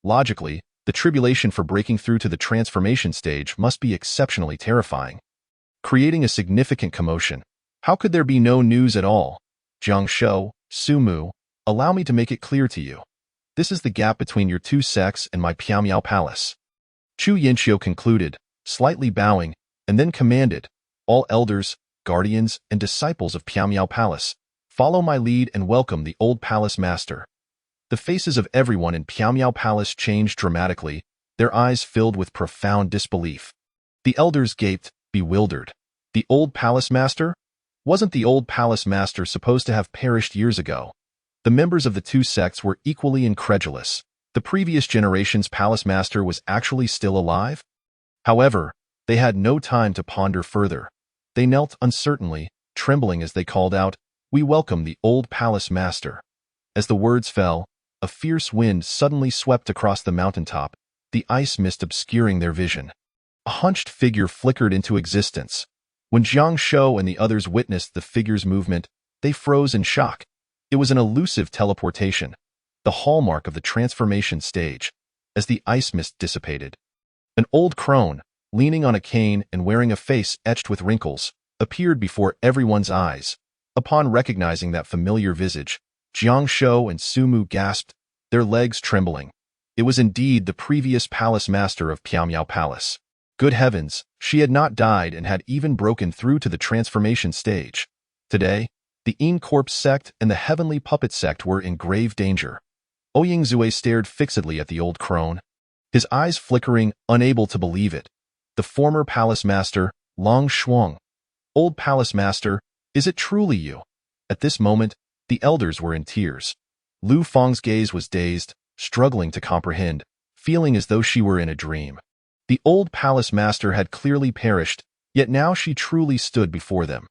Logically, the tribulation for breaking through to the transformation stage must be exceptionally terrifying, creating a significant commotion. How could there be no news at all? Jiang Shou, Sumu, allow me to make it clear to you. This is the gap between your two sects and my Piamiao palace. Chu Yinxiu concluded, slightly bowing, and then commanded, all elders, guardians, and disciples of Piamiao Palace, follow my lead and welcome the old palace master. The faces of everyone in Piamiao Palace changed dramatically, their eyes filled with profound disbelief. The elders gaped, bewildered. The old palace master? Wasn't the old palace master supposed to have perished years ago? The members of the two sects were equally incredulous. The previous generation's palace master was actually still alive? However, they had no time to ponder further. They knelt uncertainly, trembling as they called out, "We welcome the old palace master." As the words fell, a fierce wind suddenly swept across the mountaintop, the ice mist obscuring their vision. A hunched figure flickered into existence. When Jiang Shou and the others witnessed the figure's movement, they froze in shock. It was an elusive teleportation, the hallmark of the transformation stage. As the ice mist dissipated, an old crone, leaning on a cane and wearing a face etched with wrinkles, appeared before everyone's eyes. Upon recognizing that familiar visage, Jiang Shou and Sumu gasped, their legs trembling. It was indeed the previous palace master of Piamiao Palace. Good heavens, she had not died and had even broken through to the transformation stage. Today, the Incorp sect and the Heavenly Puppet sect were in grave danger. Ouying Zue stared fixedly at the old crone, his eyes flickering, unable to believe it. The former palace master, Long Shuang. Old palace master, is it truly you? At this moment, the elders were in tears. Lu Fang's gaze was dazed, struggling to comprehend, feeling as though she were in a dream. The old palace master had clearly perished, yet now she truly stood before them.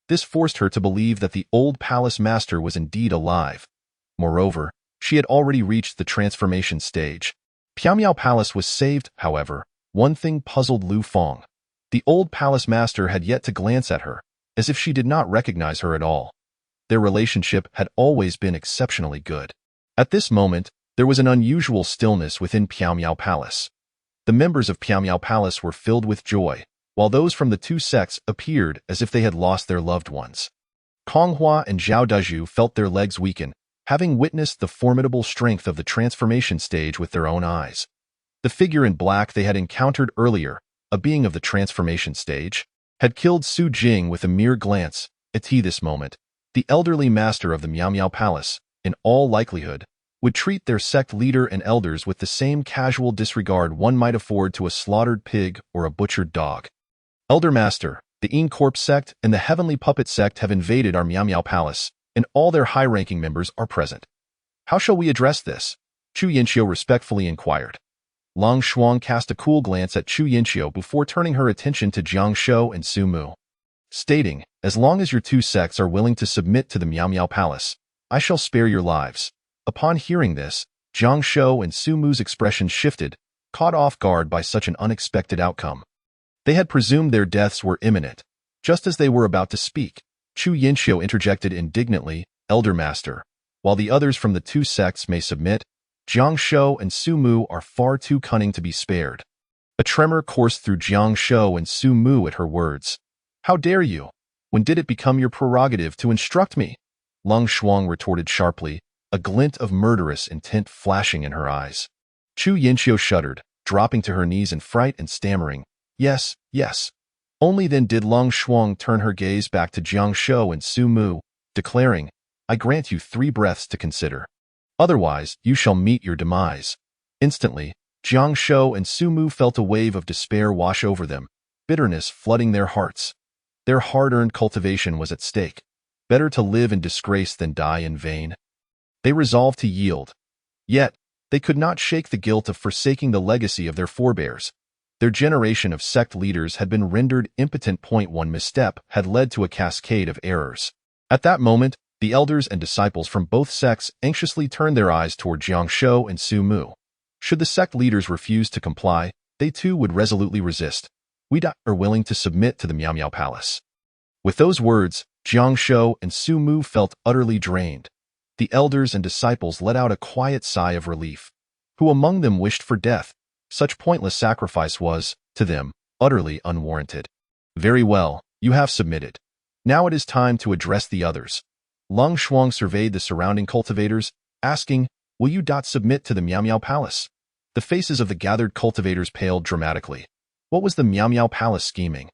This forced her to believe that the old palace master was indeed alive. Moreover, she had already reached the transformation stage. Piamiao Palace was saved, however. One thing puzzled Lu Fang. The old palace master had yet to glance at her, as if she did not recognize her at all. Their relationship had always been exceptionally good. At this moment, there was an unusual stillness within Piamiao Palace. The members of Piamiao Palace were filled with joy, while those from the two sects appeared as if they had lost their loved ones. Konghua and Zhao Dazhu felt their legs weaken, having witnessed the formidable strength of the transformation stage with their own eyes. The figure in black they had encountered earlier, a being of the transformation stage, had killed Su Jing with a mere glance. At this moment, the elderly master of the Miao Miao Palace, in all likelihood, would treat their sect leader and elders with the same casual disregard one might afford to a slaughtered pig or a butchered dog. Elder Master, the Incorp sect and the Heavenly Puppet sect have invaded our Miao Miao Palace, and all their high-ranking members are present. How shall we address this? Chu Yinxiu respectfully inquired. Long Shuang cast a cool glance at Chu Yinxiu before turning her attention to Jiang Shou and Su Mu, stating, as long as your two sects are willing to submit to the Miao Miao Palace, I shall spare your lives. Upon hearing this, Jiang Shou and Su Mu's expressions shifted, caught off guard by such an unexpected outcome. They had presumed their deaths were imminent. Just as they were about to speak, Chu Yinxiu interjected indignantly, Elder Master, while the others from the two sects may submit, Jiang Shou and Su Mu are far too cunning to be spared. A tremor coursed through Jiang Shou and Su Mu at her words. How dare you? When did it become your prerogative to instruct me? Long Shuang retorted sharply, a glint of murderous intent flashing in her eyes. Chu Yinxiu shuddered, dropping to her knees in fright and stammering, Yes, yes. Only then did Long Shuang turn her gaze back to Jiang Shou and Su Mu, declaring, I grant you 3 breaths to consider. Otherwise, you shall meet your demise. Instantly, Jiang Shou and Su Mu felt a wave of despair wash over them, bitterness flooding their hearts. Their hard-earned cultivation was at stake. Better to live in disgrace than die in vain. They resolved to yield. Yet, they could not shake the guilt of forsaking the legacy of their forebears. Their generation of sect leaders had been rendered impotent. One misstep had led to a cascade of errors. At that moment, the elders and disciples from both sects anxiously turned their eyes toward Jiang Shou and Su Mu. Should the sect leaders refuse to comply, they too would resolutely resist. We are willing to submit to the Miao Miao Palace. With those words, Jiang Shou and Su Mu felt utterly drained. The elders and disciples let out a quiet sigh of relief. Who among them wished for death? Such pointless sacrifice was, to them, utterly unwarranted. Very well, you have submitted. Now it is time to address the others. Lung Shuang surveyed the surrounding cultivators, asking, will you submit to the Miao Miao Palace? The faces of the gathered cultivators paled dramatically. What was the Miao Miao Palace scheming?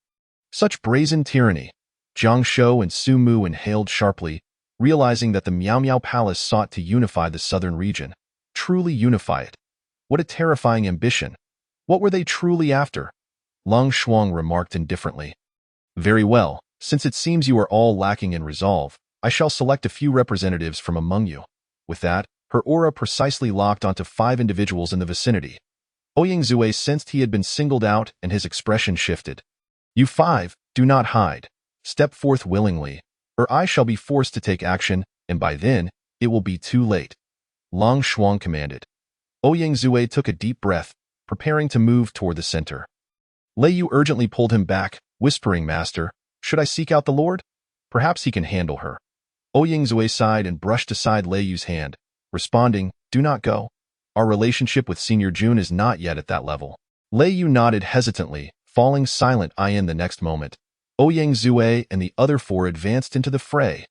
Such brazen tyranny. Jiang Shou and Su Mu inhaled sharply, realizing that the Miao Miao Palace sought to unify the southern region. Truly unify it. What a terrifying ambition. What were they truly after? Lung Shuang remarked indifferently. Very well, since it seems you are all lacking in resolve, I shall select a few representatives from among you. With that, her aura precisely locked onto 5 individuals in the vicinity. Ouyang Zue sensed he had been singled out and his expression shifted. You 5, do not hide. Step forth willingly, or I shall be forced to take action, and by then, it will be too late. Lung Shuang commanded. Ouyang Zue took a deep breath, preparing to move toward the center. Lei Yu urgently pulled him back, whispering, Master, should I seek out the Lord? Perhaps he can handle her. Ouyang Zue sighed and brushed aside Lei Yu's hand, responding, do not go. Our relationship with Senior Jun is not yet at that level. Lei Yu nodded hesitantly, falling silent in the next moment. Ouyang Zue and the other 4 advanced into the fray.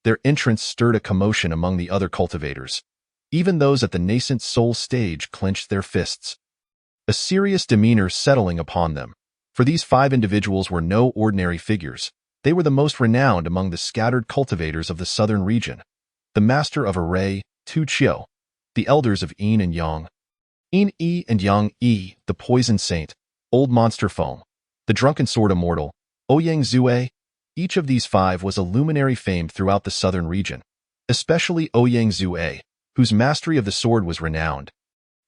Their entrance stirred a commotion among the other cultivators. Even those at the nascent soul stage clenched their fists. A serious demeanor settling upon them. For these 5 individuals were no ordinary figures. They were the most renowned among the scattered cultivators of the southern region. The master of array, Tu Chiu. The elders of Yin and Yang. Yin Yi and Yang Yi, the poison saint, old monster foam. The drunken sword immortal, Ouyang Zue. Each of these 5 was a luminary famed throughout the southern region. Especially Ouyang Zue, whose mastery of the sword was renowned.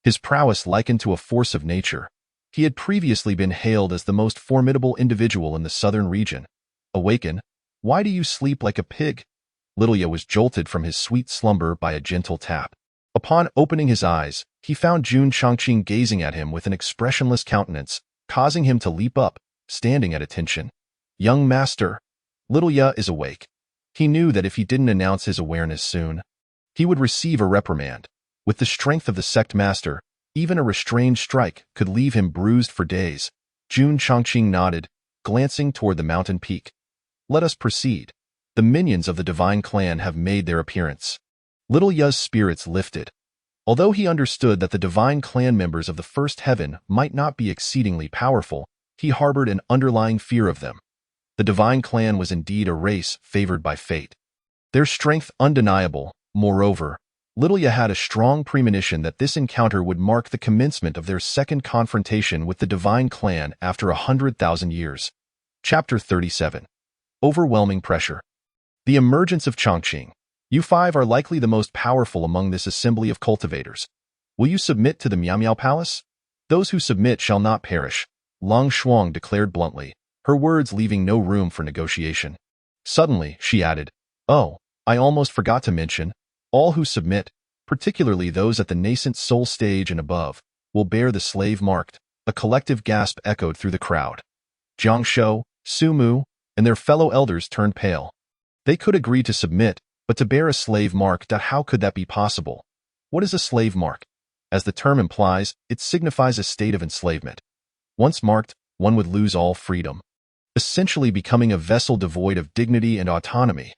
His prowess likened to a force of nature. He had previously been hailed as the most formidable individual in the southern region. Awaken, why do you sleep like a pig? Little Ye was jolted from his sweet slumber by a gentle tap. Upon opening his eyes, he found Jun Chongqing gazing at him with an expressionless countenance, causing him to leap up, standing at attention. Young master, Little Ye is awake. He knew that if he didn't announce his awareness soon, he would receive a reprimand. With the strength of the sect master, even a restrained strike could leave him bruised for days. Jun Chongqing nodded, glancing toward the mountain peak. Let us proceed. The minions of the divine clan have made their appearance. Little Ye's spirits lifted. Although he understood that the divine clan members of the first heaven might not be exceedingly powerful, he harbored an underlying fear of them. The divine clan was indeed a race favored by fate. Their strength undeniable. Moreover, Little Ye had a strong premonition that this encounter would mark the commencement of their second confrontation with the divine clan after 100,000 years. Chapter 37. Overwhelming pressure. The emergence of Chongqing. You 5 are likely the most powerful among this assembly of cultivators. Will you submit to the Miao Miao Palace? Those who submit shall not perish, Lung Shuang declared bluntly, her words leaving no room for negotiation. Suddenly, she added, oh, I almost forgot to mention, all who submit, particularly those at the nascent soul stage and above, will bear the slave marked. A collective gasp echoed through the crowd. Jiang Shou, Su Mu, and their fellow elders turned pale. They could agree to submit, but to bear a slave mark, how could that be possible? What is a slave mark? As the term implies, it signifies a state of enslavement. Once marked, one would lose all freedom, essentially becoming a vessel devoid of dignity and autonomy.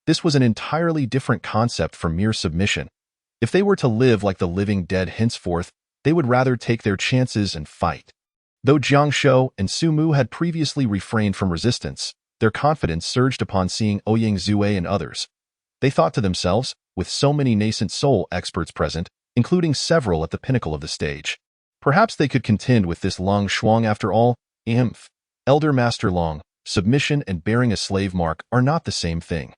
This was an entirely different concept from mere submission. If they were to live like the living dead henceforth, they would rather take their chances and fight. Though Jiang Shou and Su Mu had previously refrained from resistance, their confidence surged upon seeing Ouyang Zue and others. They thought to themselves, with so many nascent soul experts present, including several at the pinnacle of the stage, perhaps they could contend with this Lung Shuang after all. Elder Master Long, submission and bearing a slave mark are not the same thing.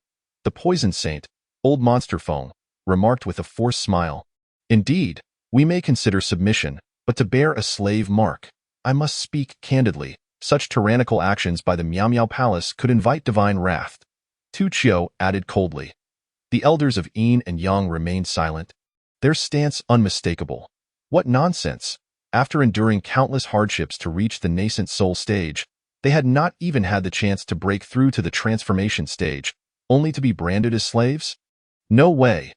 The poison saint, old monster foam, remarked with a forced smile. Indeed, we may consider submission, but to bear a slave mark, I must speak candidly, such tyrannical actions by the Miao Miao Palace could invite divine wrath. Tu Chiu added coldly. The elders of Yin and Yang remained silent, their stance unmistakable. What nonsense! After enduring countless hardships to reach the nascent soul stage, they had not even had the chance to break through to the transformation stage, only to be branded as slaves? No way.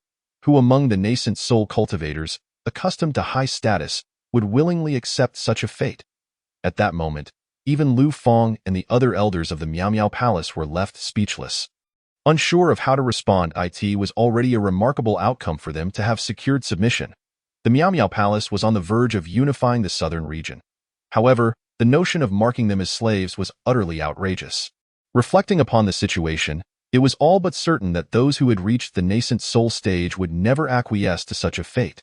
Who among the nascent soul cultivators, accustomed to high status, would willingly accept such a fate? At that moment, even Lu Fong and the other elders of the Miao Miao Palace were left speechless. Unsure of how to respond, it was already a remarkable outcome for them to have secured submission. The Miao Miao Palace was on the verge of unifying the southern region. However, the notion of marking them as slaves was utterly outrageous. Reflecting upon the situation, it was all but certain that those who had reached the nascent soul stage would never acquiesce to such a fate.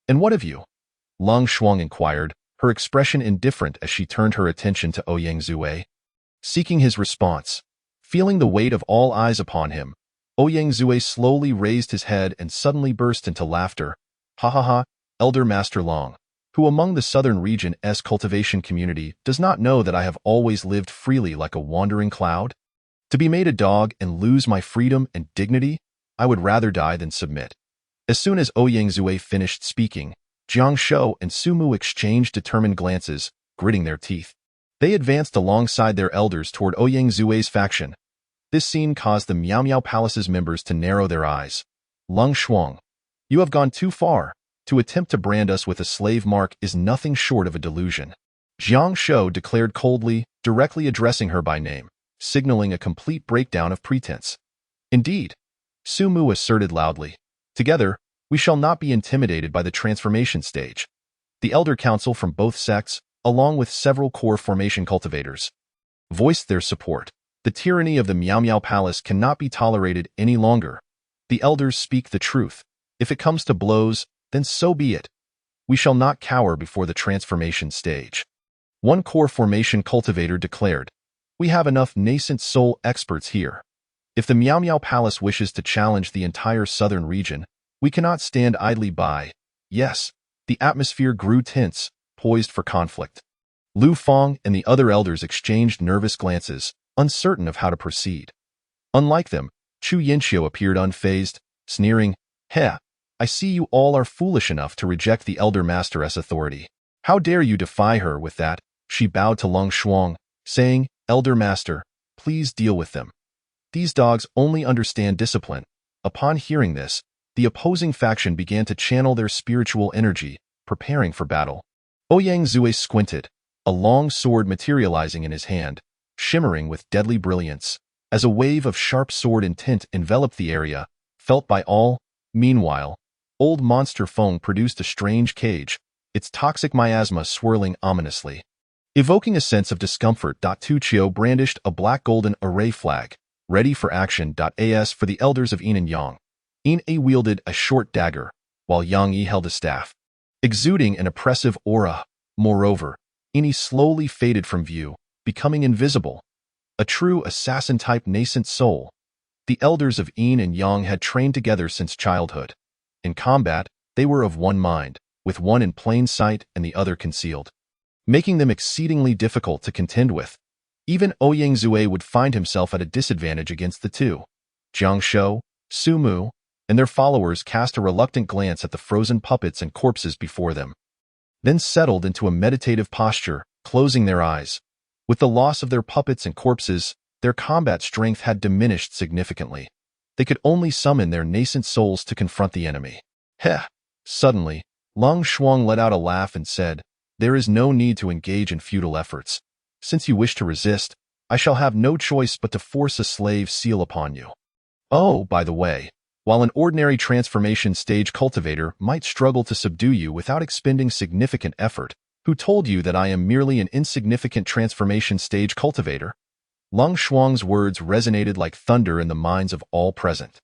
"And what of you?" Lang Shuang inquired, her expression indifferent as she turned her attention to Ouyang Zue. Seeking his response, feeling the weight of all eyes upon him, Ouyang Zue slowly raised his head and suddenly burst into laughter. "Ha ha ha, Elder Master Long, who among the southern region's cultivation community does not know that I have always lived freely like a wandering cloud? To be made a dog and lose my freedom and dignity, I would rather die than submit." As soon as Ouyang Zue finished speaking, Jiang Shou and Su Mu exchanged determined glances, gritting their teeth. They advanced alongside their elders toward Ouyang Zue's faction. This scene caused the Miao Miao Palace's members to narrow their eyes. "Lang Shuang, you have gone too far. To attempt to brand us with a slave mark is nothing short of a delusion," Jiang Shou declared coldly, directly addressing her by name, signaling a complete breakdown of pretense. "Indeed," Su Mu asserted loudly. "Together, we shall not be intimidated by the transformation stage." The elder council from both sects, along with several core formation cultivators, voiced their support. The tyranny of the Miao Miao Palace cannot be tolerated any longer. The elders speak the truth. If it comes to blows, then so be it. We shall not cower before the transformation stage. One core formation cultivator declared, "We have enough nascent soul experts here. If the Miao Miao Palace wishes to challenge the entire southern region, we cannot stand idly by." Yes, the atmosphere grew tense, poised for conflict. Lu Fong and the other elders exchanged nervous glances, uncertain of how to proceed. Unlike them, Chu Yinxiu appeared unfazed, sneering, "Heh, I see you all are foolish enough to reject the elder master's authority. How dare you defy her?" With that, she bowed to Lang Shuang, saying, "Elder Master, please deal with them. These dogs only understand discipline." Upon hearing this, the opposing faction began to channel their spiritual energy, preparing for battle. Ouyang Zue squinted, a long sword materializing in his hand, shimmering with deadly brilliance, as a wave of sharp sword intent enveloped the area, felt by all. Meanwhile, old monster Feng produced a strange cage, its toxic miasma swirling ominously. Evoking a sense of discomfort, Tu Chio brandished a black-golden array flag, ready for action. As for the elders of Yin and Yang, Yin Yi wielded a short dagger, while Yang Yi held a staff, exuding an oppressive aura. Moreover, Yin Yi slowly faded from view, becoming invisible. A true assassin-type nascent soul. The elders of Yin and Yang had trained together since childhood. In combat, they were of one mind, with one in plain sight and the other concealed, making them exceedingly difficult to contend with. Even Ouyang Zue would find himself at a disadvantage against the two. Jiang Shou, Su Mu, and their followers cast a reluctant glance at the frozen puppets and corpses before them, then settled into a meditative posture, closing their eyes. With the loss of their puppets and corpses, their combat strength had diminished significantly. They could only summon their nascent souls to confront the enemy. Heh! Suddenly, Lang Shuang let out a laugh and said, "There is no need to engage in futile efforts. Since you wish to resist, I shall have no choice but to force a slave seal upon you." Oh, by the way, while an ordinary transformation stage cultivator might struggle to subdue you without expending significant effort, who told you that I am merely an insignificant transformation stage cultivator? Lang Shuang's words resonated like thunder in the minds of all present.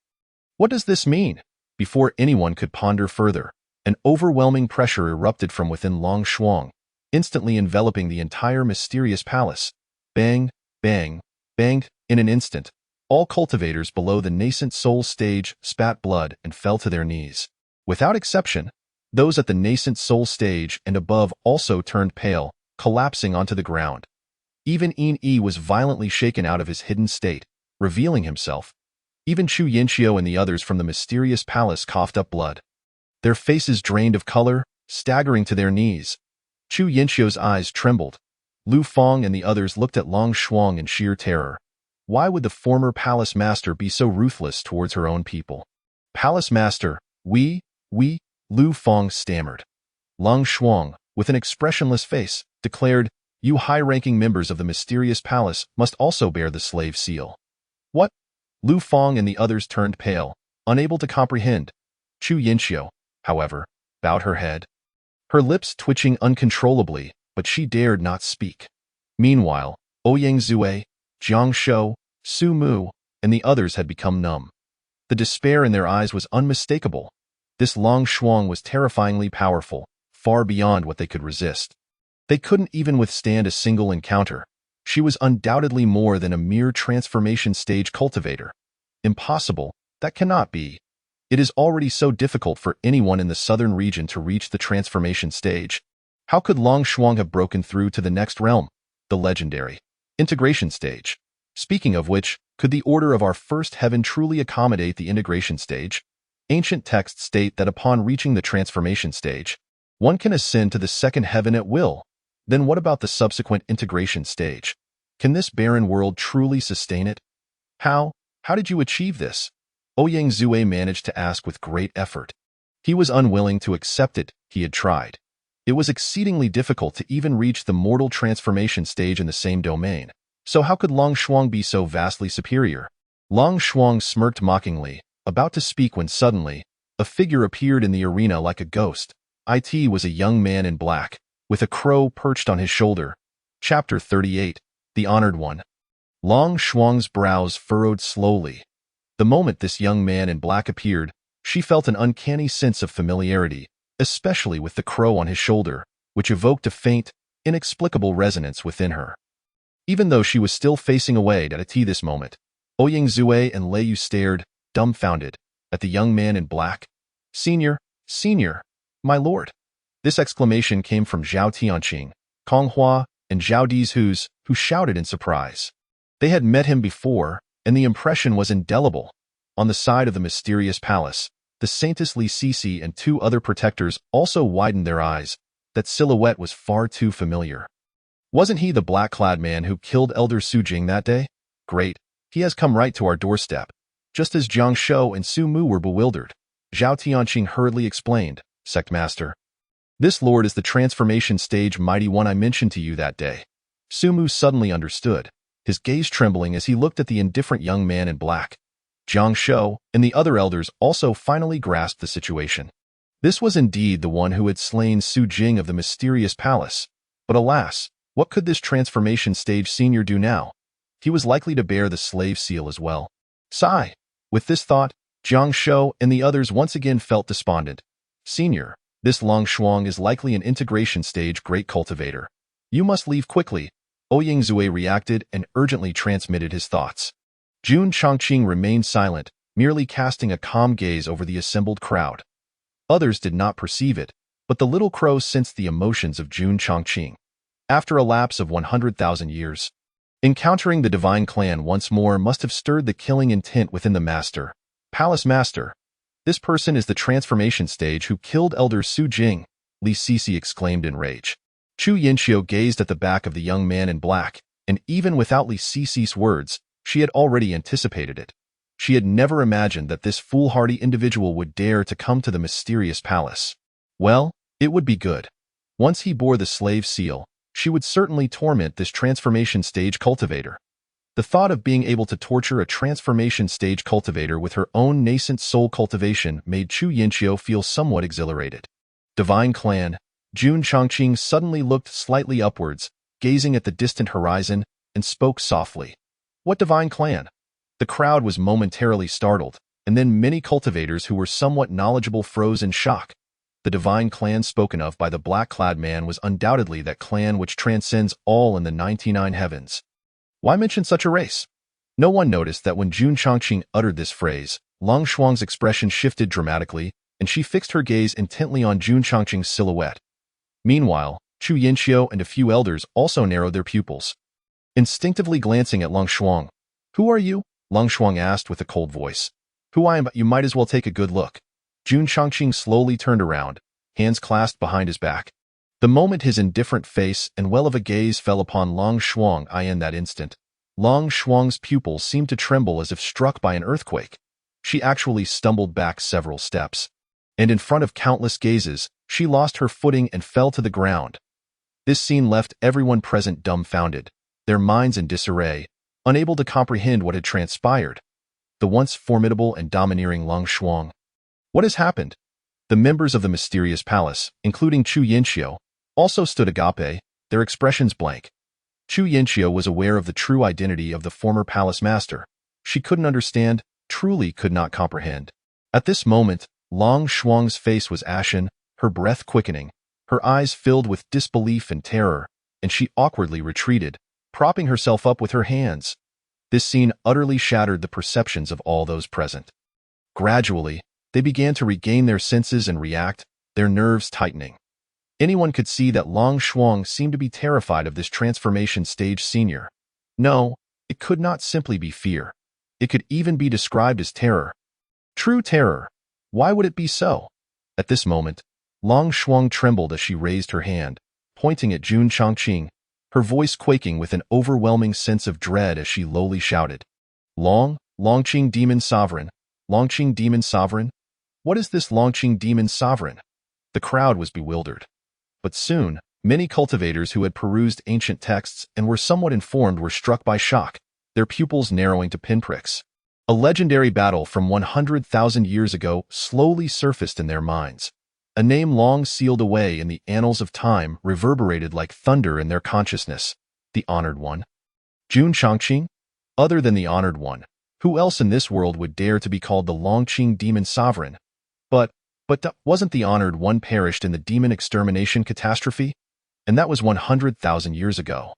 What does this mean? Before anyone could ponder further, an overwhelming pressure erupted from within Lang Shuang, instantly enveloping the entire mysterious palace. Bang, bang, bang. In an instant, all cultivators below the nascent soul stage spat blood and fell to their knees. Without exception, those at the nascent soul stage and above also turned pale, collapsing onto the ground. Even Yin Yi was violently shaken out of his hidden state, revealing himself. Even Chu Yinxiu and the others from the mysterious palace coughed up blood, their faces drained of color, staggering to their knees. Chu Yinxiu's eyes trembled. Lu Fong and the others looked at Lang Shuang in sheer terror. Why would the former palace master be so ruthless towards her own people? Palace master, we, Lu Feng stammered. Lang Shuang, with an expressionless face, declared, you high-ranking members of the mysterious palace must also bear the slave seal. What? Lu Feng and the others turned pale, unable to comprehend. Chu Yinxiu, however, bowed her head, her lips twitching uncontrollably, but she dared not speak. Meanwhile, Ouyang Zue, Jiang Shou, Su Mu, and the others had become numb. The despair in their eyes was unmistakable. This Lang Shuang was terrifyingly powerful, far beyond what they could resist. They couldn't even withstand a single encounter. She was undoubtedly more than a mere transformation stage cultivator. Impossible, that cannot be. It is already so difficult for anyone in the southern region to reach the transformation stage. How could Lang Shuang have broken through to the next realm, the legendary integration stage? Speaking of which, could the order of our first heaven truly accommodate the integration stage? Ancient texts state that upon reaching the transformation stage, one can ascend to the second heaven at will. Then what about the subsequent integration stage? Can this barren world truly sustain it? How did you achieve this? Ouyang Zue managed to ask with great effort. He was unwilling to accept it. He had tried. It was exceedingly difficult to even reach the mortal transformation stage in the same domain. So how could Lang Shuang be so vastly superior? Lang Shuang smirked mockingly, about to speak when suddenly, a figure appeared in the arena like a ghost. It was a young man in black, with a crow perched on his shoulder. Chapter 38, The Honored One. Lang Shuang's brows furrowed slowly. The moment this young man in black appeared, she felt an uncanny sense of familiarity, especially with the crow on his shoulder, which evoked a faint, inexplicable resonance within her. Even though she was still facing away at it this moment, Ouyang Zue and Lei Yu stared, dumbfounded, at the young man in black. Senior, my lord. This exclamation came from Zhao Tianqing, Kong Hua, and Zhao Dizhus, who shouted in surprise. They had met him before, and the impression was indelible. On the side of the mysterious palace, the Saintess Li Sisi and two other protectors also widened their eyes. That silhouette was far too familiar. Wasn't he the black-clad man who killed Elder Su Jing that day? Great, he has come right to our doorstep. Just as Jiang Shou and Su Mu were bewildered, Zhao Tianqing hurriedly explained, Sect Master. This lord is the transformation stage mighty one I mentioned to you that day. Su Mu suddenly understood, his gaze trembling as he looked at the indifferent young man in black. Jiang Shou and the other elders also finally grasped the situation. This was indeed the one who had slain Su Jing of the mysterious palace. But alas, what could this transformation stage senior do now? He was likely to bear the slave seal as well. Sigh. With this thought, Jiang Shou and the others once again felt despondent. Senior, this Lang Shuang is likely an integration stage great cultivator. You must leave quickly. Ouyang Zue reacted and urgently transmitted his thoughts. Jun Chongqing remained silent, merely casting a calm gaze over the assembled crowd. Others did not perceive it, but the little crow sensed the emotions of Jun Chongqing. After a lapse of 100,000 years, encountering the divine clan once more must have stirred the killing intent within the master. Palace Master. This person is the transformation stage who killed Elder Su Jing, Li Sisi exclaimed in rage. Chu Yinxiu gazed at the back of the young man in black, and even without Li Sisi's words, she had already anticipated it. She had never imagined that this foolhardy individual would dare to come to the mysterious palace. Well, it would be good. Once he bore the slave seal, she would certainly torment this transformation stage cultivator. The thought of being able to torture a transformation stage cultivator with her own nascent soul cultivation made Chu Yinxiu feel somewhat exhilarated. Divine Clan, Jun Chongqing suddenly looked slightly upwards, gazing at the distant horizon, and spoke softly. What Divine Clan? The crowd was momentarily startled, and then many cultivators who were somewhat knowledgeable froze in shock. The divine clan spoken of by the black-clad man was undoubtedly that clan which transcends all in the 99 heavens. Why mention such a race? No one noticed that when Jun Chongqing uttered this phrase, Lang Shuang's expression shifted dramatically, and she fixed her gaze intently on Jun Chongqing's silhouette. Meanwhile, Chu Yinxiu and a few elders also narrowed their pupils. Instinctively glancing at Lang Shuang. Who are you? Lang Shuang asked with a cold voice. Who I am, but you might as well take a good look. Jun Chongqing slowly turned around, hands clasped behind his back. The moment his indifferent face and well of a gaze fell upon Lang Shuang in that instant, Long Shuang's pupils seemed to tremble as if struck by an earthquake. She actually stumbled back several steps, and in front of countless gazes, she lost her footing and fell to the ground. This scene left everyone present dumbfounded, their minds in disarray, unable to comprehend what had transpired. The once formidable and domineering Long Shuang. What has happened? The members of the mysterious palace, including Chu Yinxiu, also stood agape, their expressions blank. Chu Yinxiu was aware of the true identity of the former palace master. She couldn't understand, truly could not comprehend. At this moment, Long Shuang's face was ashen, her breath quickening, her eyes filled with disbelief and terror, and she awkwardly retreated, propping herself up with her hands. This scene utterly shattered the perceptions of all those present. Gradually, they began to regain their senses and react, their nerves tightening. Anyone could see that Long Shuang seemed to be terrified of this transformation stage senior. No, it could not simply be fear. It could even be described as terror. True terror. Why would it be so? At this moment, Long Shuang trembled as she raised her hand, pointing at Jun Chongqing, her voice quaking with an overwhelming sense of dread as she lowly shouted, Longqing Demon Sovereign, Longqing Demon Sovereign? What is this Longqing Demon Sovereign? The crowd was bewildered. But soon, many cultivators who had perused ancient texts and were somewhat informed were struck by shock, their pupils narrowing to pinpricks. A legendary battle from 100,000 years ago slowly surfaced in their minds. A name long sealed away in the annals of time reverberated like thunder in their consciousness. The Honored One. Jun Chongqing? Other than the Honored One, who else in this world would dare to be called the Longqing Demon Sovereign? But wasn't the Honored One perished in the demon extermination catastrophe? And that was 100,000 years ago.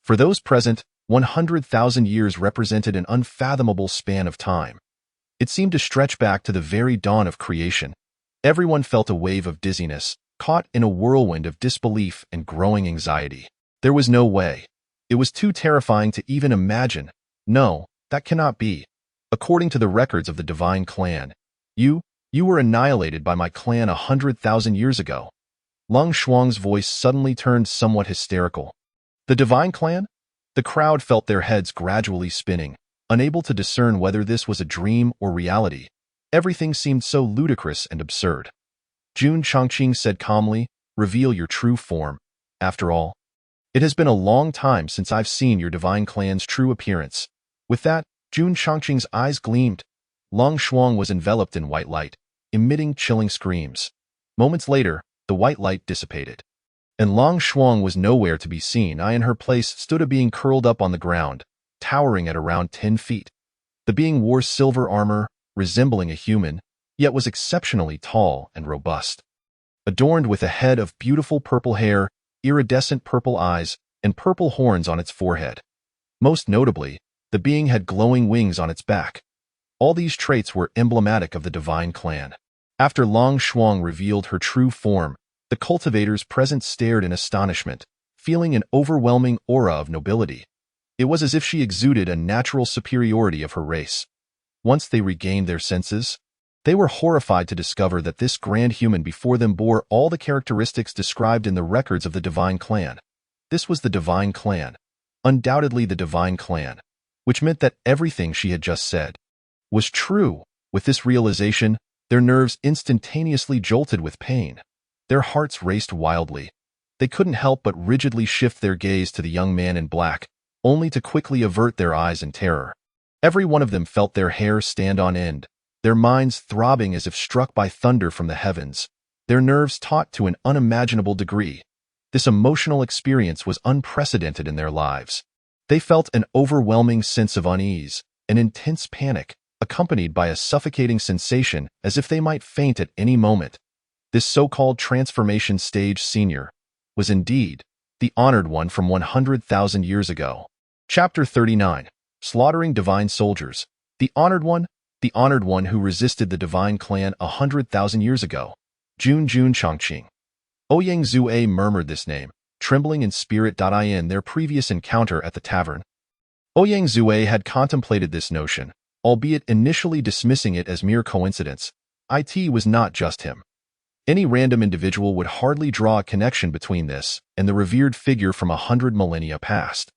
For those present, 100,000 years represented an unfathomable span of time. It seemed to stretch back to the very dawn of creation. Everyone felt a wave of dizziness, caught in a whirlwind of disbelief and growing anxiety. There was no way. It was too terrifying to even imagine. No, that cannot be. According to the records of the divine clan, you were annihilated by my clan 100,000 years ago. Long Shuang's voice suddenly turned somewhat hysterical. The divine clan? The crowd felt their heads gradually spinning, unable to discern whether this was a dream or reality. Everything seemed so ludicrous and absurd. Jun Chongqing said calmly, "Reveal your true form. After all, it has been a long time since I've seen your divine clan's true appearance." With that, Jun Chongqing's eyes gleamed. Long Shuang was enveloped in white light, emitting chilling screams. Moments later, the white light dissipated, and Long Shuang was nowhere to be seen. In her place stood a being curled up on the ground, towering at around 10 feet. The being wore silver armor, resembling a human, yet was exceptionally tall and robust. Adorned with a head of beautiful purple hair, iridescent purple eyes, and purple horns on its forehead. Most notably, the being had glowing wings on its back. All these traits were emblematic of the divine clan. After Long Shuang revealed her true form, the cultivators present stared in astonishment, feeling an overwhelming aura of nobility. It was as if she exuded a natural superiority of her race. Once they regained their senses, they were horrified to discover that this grand human before them bore all the characteristics described in the records of the divine clan. This was the divine clan, undoubtedly the divine clan, which meant that everything she had just said was true. With this realization, their nerves instantaneously jolted with pain. Their hearts raced wildly. They couldn't help but rigidly shift their gaze to the young man in black, only to quickly avert their eyes in terror. Every one of them felt their hair stand on end, their minds throbbing as if struck by thunder from the heavens, their nerves taut to an unimaginable degree. This emotional experience was unprecedented in their lives. They felt an overwhelming sense of unease, an intense panic, accompanied by a suffocating sensation as if they might faint at any moment. This so-called transformation stage senior was indeed the Honored One from 100,000 years ago. Chapter 39. Slaughtering Divine Soldiers. The Honored One who resisted the divine clan 100,000 years ago. Jun Chongqing. Ouyang Zue murmured this name, trembling in spirit. In their previous encounter at the tavern, Ouyang Zue had contemplated this notion, albeit initially dismissing it as mere coincidence. It was not just him. Any random individual would hardly draw a connection between this and the revered figure from 100 millennia past.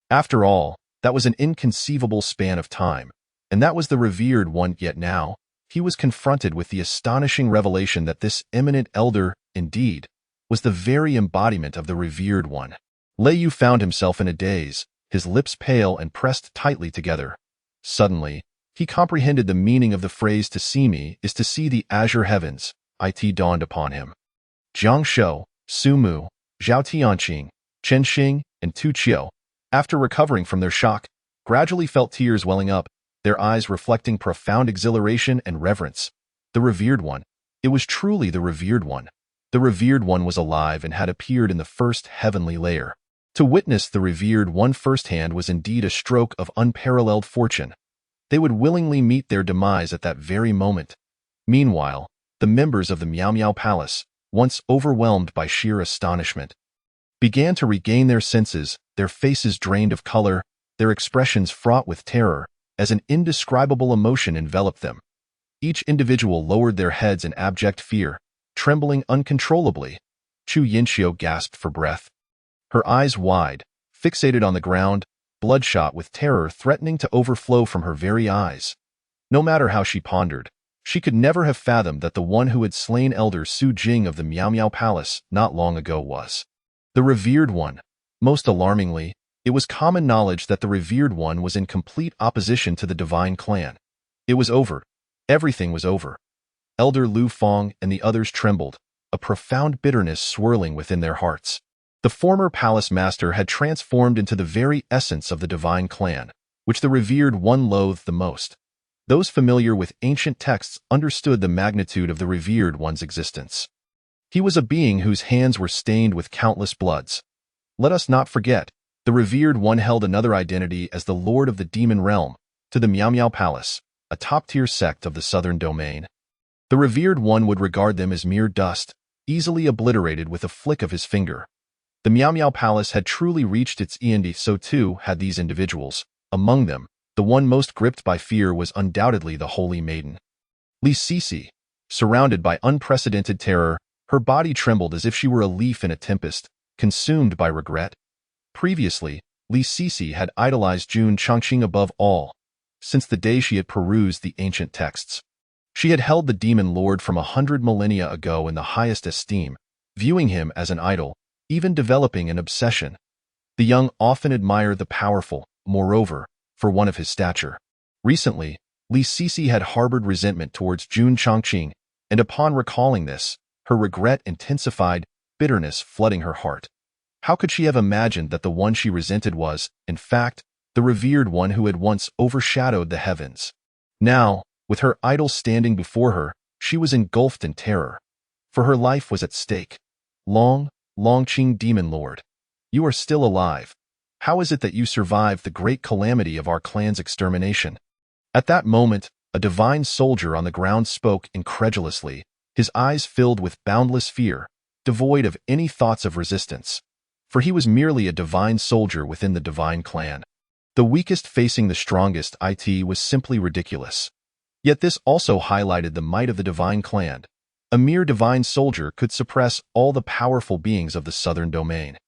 After all, That was an inconceivable span of time, and that was the revered one. Yet now, he was confronted with the astonishing revelation that this eminent elder, indeed, was the very embodiment of the revered one. Lei Yu found himself in a daze, his lips pale and pressed tightly together. Suddenly, he comprehended the meaning of the phrase "to see me is to see the azure heavens." It dawned upon him. Jiang Shou, Su Mu, Zhao Tianqing, Chen Xing, and Tu Qiu, after recovering from their shock, gradually felt tears welling up, their eyes reflecting profound exhilaration and reverence. The revered one. It was truly the revered one. The revered one was alive and had appeared in the first heavenly layer. To witness the revered one firsthand was indeed a stroke of unparalleled fortune. They would willingly meet their demise at that very moment. Meanwhile, the members of the Miao Miao Palace, once overwhelmed by sheer astonishment, began to regain their senses, their faces drained of color, their expressions fraught with terror, as an indescribable emotion enveloped them. Each individual lowered their heads in abject fear, trembling uncontrollably. Chu Yinxiu gasped for breath. Her eyes wide, fixated on the ground, bloodshot with terror threatening to overflow from her very eyes. No matter how she pondered, she could never have fathomed that the one who had slain Elder Su Jing of the Miao Miao Palace not long ago was the revered one. Most alarmingly, it was common knowledge that the revered one was in complete opposition to the divine clan. It was over. Everything was over. Elder Lu Fong and the others trembled, a profound bitterness swirling within their hearts. The former palace master had transformed into the very essence of the divine clan, which the revered one loathed the most. Those familiar with ancient texts understood the magnitude of the revered one's existence. He was a being whose hands were stained with countless bloods. Let us not forget, the revered one held another identity as the Lord of the Demon Realm, to the Miao Miao Palace, a top-tier sect of the southern domain. The revered one would regard them as mere dust, easily obliterated with a flick of his finger. The Miao Miao Palace had truly reached its end, so too had these individuals. Among them, the one most gripped by fear was undoubtedly the Holy Maiden. Li Sisi, surrounded by unprecedented terror, her body trembled as if she were a leaf in a tempest, consumed by regret. Previously, Li Sisi had idolized Jun Chongqing above all, since the day she had perused the ancient texts. She had held the demon lord from 100 millennia ago in the highest esteem, viewing him as an idol, even developing an obsession. The young often admire the powerful, moreover, for one of his stature. Recently, Li Sisi had harbored resentment towards Jun Chongqing, and upon recalling this, her regret intensified, bitterness flooding her heart. How could she have imagined that the one she resented was, in fact, the revered one who had once overshadowed the heavens? Now, with her idol standing before her, she was engulfed in terror. For her life was at stake. Longqing Demon Lord, you are still alive. How is it that you survived the great calamity of our clan's extermination? At that moment, a divine soldier on the ground spoke incredulously, his eyes filled with boundless fear, devoid of any thoughts of resistance. For he was merely a divine soldier within the divine clan. The weakest facing the strongest. It was simply ridiculous. Yet this also highlighted the might of the divine clan. A mere divine soldier could suppress all the powerful beings of the southern domain.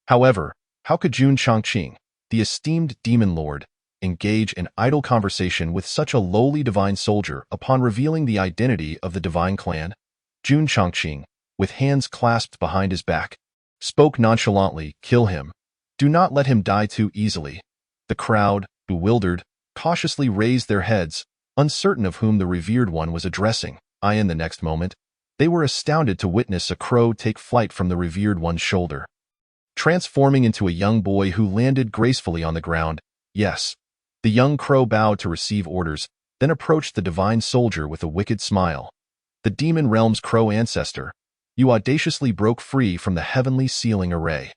However, how could Jun Chongqing, the esteemed demon lord, engage in idle conversation with such a lowly divine soldier upon revealing the identity of the divine clan? Jun Chongqing, with hands clasped behind his back, spoke nonchalantly, "Kill him. Do not let him die too easily." The crowd, bewildered, cautiously raised their heads, uncertain of whom the revered one was addressing. In the next moment, they were astounded to witness a crow take flight from the revered one's shoulder, transforming into a young boy who landed gracefully on the ground. Yes, the young crow bowed to receive orders, then approached the divine soldier with a wicked smile. "The demon realm's crow ancestor, you audaciously broke free from the heavenly sealing array."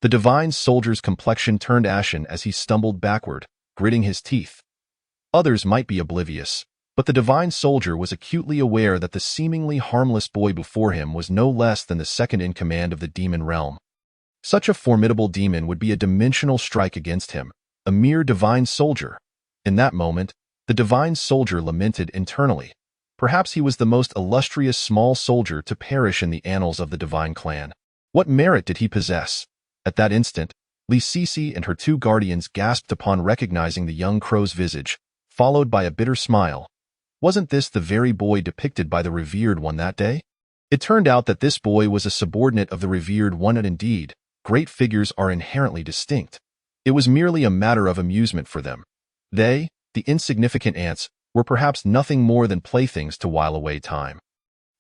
The divine soldier's complexion turned ashen as he stumbled backward, gritting his teeth. Others might be oblivious, but the divine soldier was acutely aware that the seemingly harmless boy before him was no less than the second in command of the demon realm. Such a formidable demon would be a dimensional strike against him, a mere divine soldier. In that moment, the divine soldier lamented internally. Perhaps he was the most illustrious small soldier to perish in the annals of the divine clan. What merit did he possess? At that instant, Li Sisi and her two guardians gasped upon recognizing the young crow's visage, followed by a bitter smile. Wasn't this the very boy depicted by the revered one that day? It turned out that this boy was a subordinate of the revered one, and indeed, great figures are inherently distinct. It was merely a matter of amusement for them. They, the insignificant ants, were perhaps nothing more than playthings to while away time.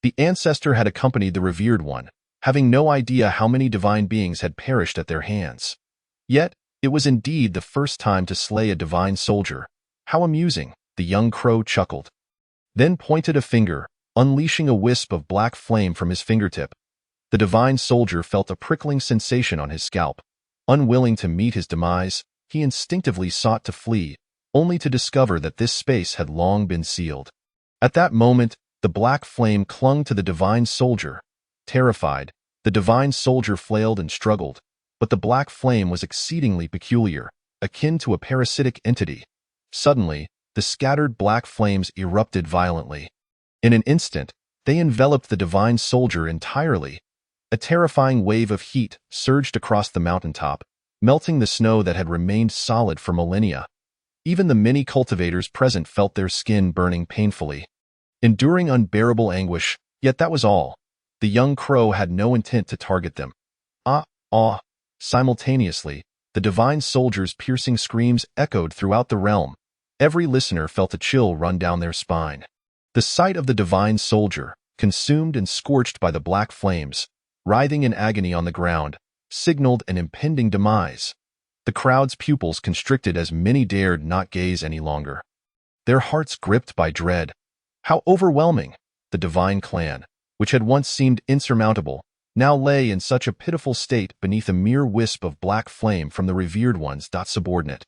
The ancestor had accompanied the revered one, having no idea how many divine beings had perished at their hands. Yet, it was indeed the first time to slay a divine soldier. How amusing, the young crow chuckled. Then pointed a finger, unleashing a wisp of black flame from his fingertip. The divine soldier felt a prickling sensation on his scalp. Unwilling to meet his demise, he instinctively sought to flee, only to discover that this space had long been sealed. At that moment, the black flame clung to the divine soldier. Terrified, the divine soldier flailed and struggled, but the black flame was exceedingly peculiar, akin to a parasitic entity. Suddenly, the scattered black flames erupted violently. In an instant, they enveloped the divine soldier entirely. A terrifying wave of heat surged across the mountaintop, melting the snow that had remained solid for millennia. Even the many cultivators present felt their skin burning painfully, enduring unbearable anguish, yet that was all. The young crow had no intent to target them. Simultaneously, the divine soldier's piercing screams echoed throughout the realm. Every listener felt a chill run down their spine. The sight of the divine soldier, consumed and scorched by the black flames, writhing in agony on the ground, signaled an impending demise. The crowd's pupils constricted as many dared not gaze any longer. Their hearts gripped by dread. How overwhelming! The divine clan, which had once seemed insurmountable, now lay in such a pitiful state beneath a mere wisp of black flame from the revered one's subordinate.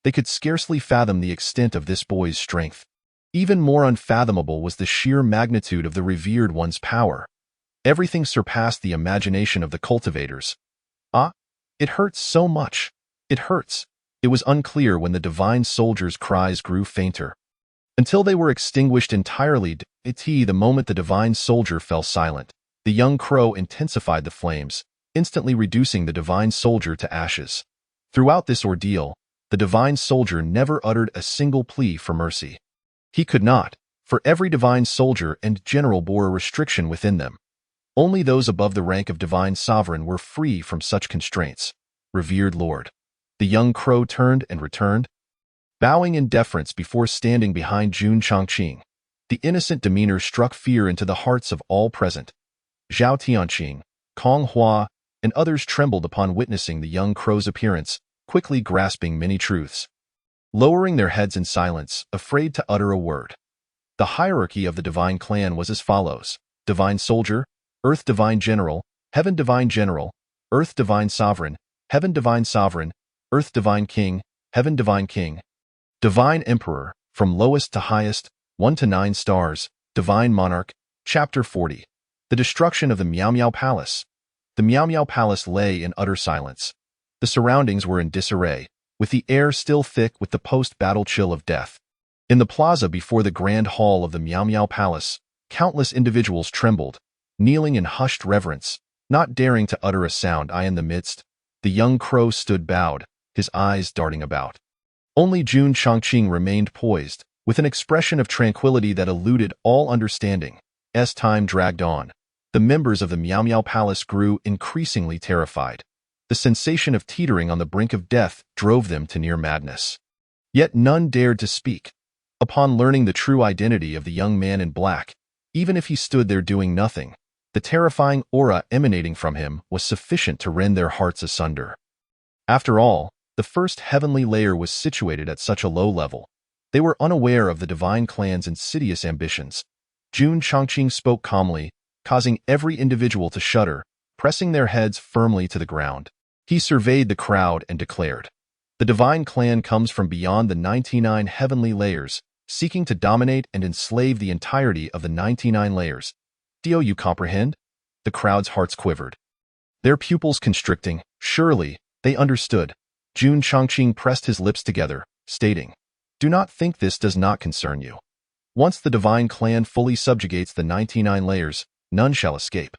They could scarcely fathom the extent of this boy's strength. Even more unfathomable was the sheer magnitude of the revered one's power. Everything surpassed the imagination of the cultivators. It hurts so much. It hurts. It was unclear when the divine soldier's cries grew fainter, until they were extinguished entirely. The moment the divine soldier fell silent, the young crow intensified the flames, instantly reducing the divine soldier to ashes. Throughout this ordeal, the divine soldier never uttered a single plea for mercy. He could not, for every divine soldier and general bore a restriction within them. Only those above the rank of divine sovereign were free from such constraints. Revered Lord. The young crow turned and returned, bowing in deference before standing behind Jun Chongqing. The innocent demeanor struck fear into the hearts of all present. Zhao Tianqing, Kong Hua, and others trembled upon witnessing the young crow's appearance, quickly grasping many truths, lowering their heads in silence, afraid to utter a word. The hierarchy of the divine clan was as follows: Divine Soldier, Earth Divine General, Heaven Divine General, Earth Divine Sovereign, Heaven Divine Sovereign, Earth Divine King, Heaven Divine King, Divine Emperor, from lowest to highest, 1 to 9 stars, Divine Monarch. Chapter 40. The Destruction of the Miao Miao Palace. The Miao Miao Palace lay in utter silence. The surroundings were in disarray, with the air still thick with the post-battle chill of death. In the plaza before the grand hall of the Miao Miao Palace, countless individuals trembled, kneeling in hushed reverence, not daring to utter a sound. In the midst, the young crow stood bowed, his eyes darting about. Only Jun Chongqing remained poised, with an expression of tranquility that eluded all understanding. As time dragged on, the members of the Miao Miao Palace grew increasingly terrified. The sensation of teetering on the brink of death drove them to near madness. Yet none dared to speak. Upon learning the true identity of the young man in black, even if he stood there doing nothing, the terrifying aura emanating from him was sufficient to rend their hearts asunder. After all, the first heavenly layer was situated at such a low level. They were unaware of the divine clan's insidious ambitions. Jun Chongqing spoke calmly, causing every individual to shudder, pressing their heads firmly to the ground. He surveyed the crowd and declared, "The divine clan comes from beyond the 99 heavenly layers, seeking to dominate and enslave the entirety of the 99 layers. Do you comprehend?" The crowd's hearts quivered, their pupils constricting. Surely, they understood. Jun Chongqing pressed his lips together, stating, "Do not think this does not concern you. Once the divine clan fully subjugates the 99 layers, none shall escape.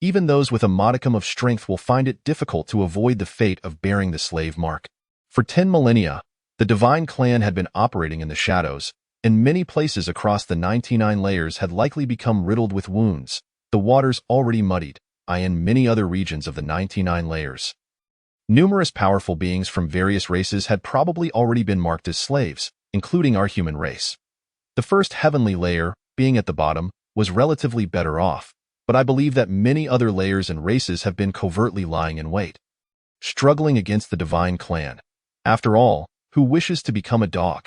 Even those with a modicum of strength will find it difficult to avoid the fate of bearing the slave mark. For 10 millennia, the divine clan had been operating in the shadows, and many places across the 99 layers had likely become riddled with wounds, the waters already muddied, in many other regions of the 99 layers. Numerous powerful beings from various races had probably already been marked as slaves, including our human race. The first heavenly layer, being at the bottom, was relatively better off, but I believe that many other layers and races have been covertly lying in wait, struggling against the divine clan. After all, who wishes to become a dog?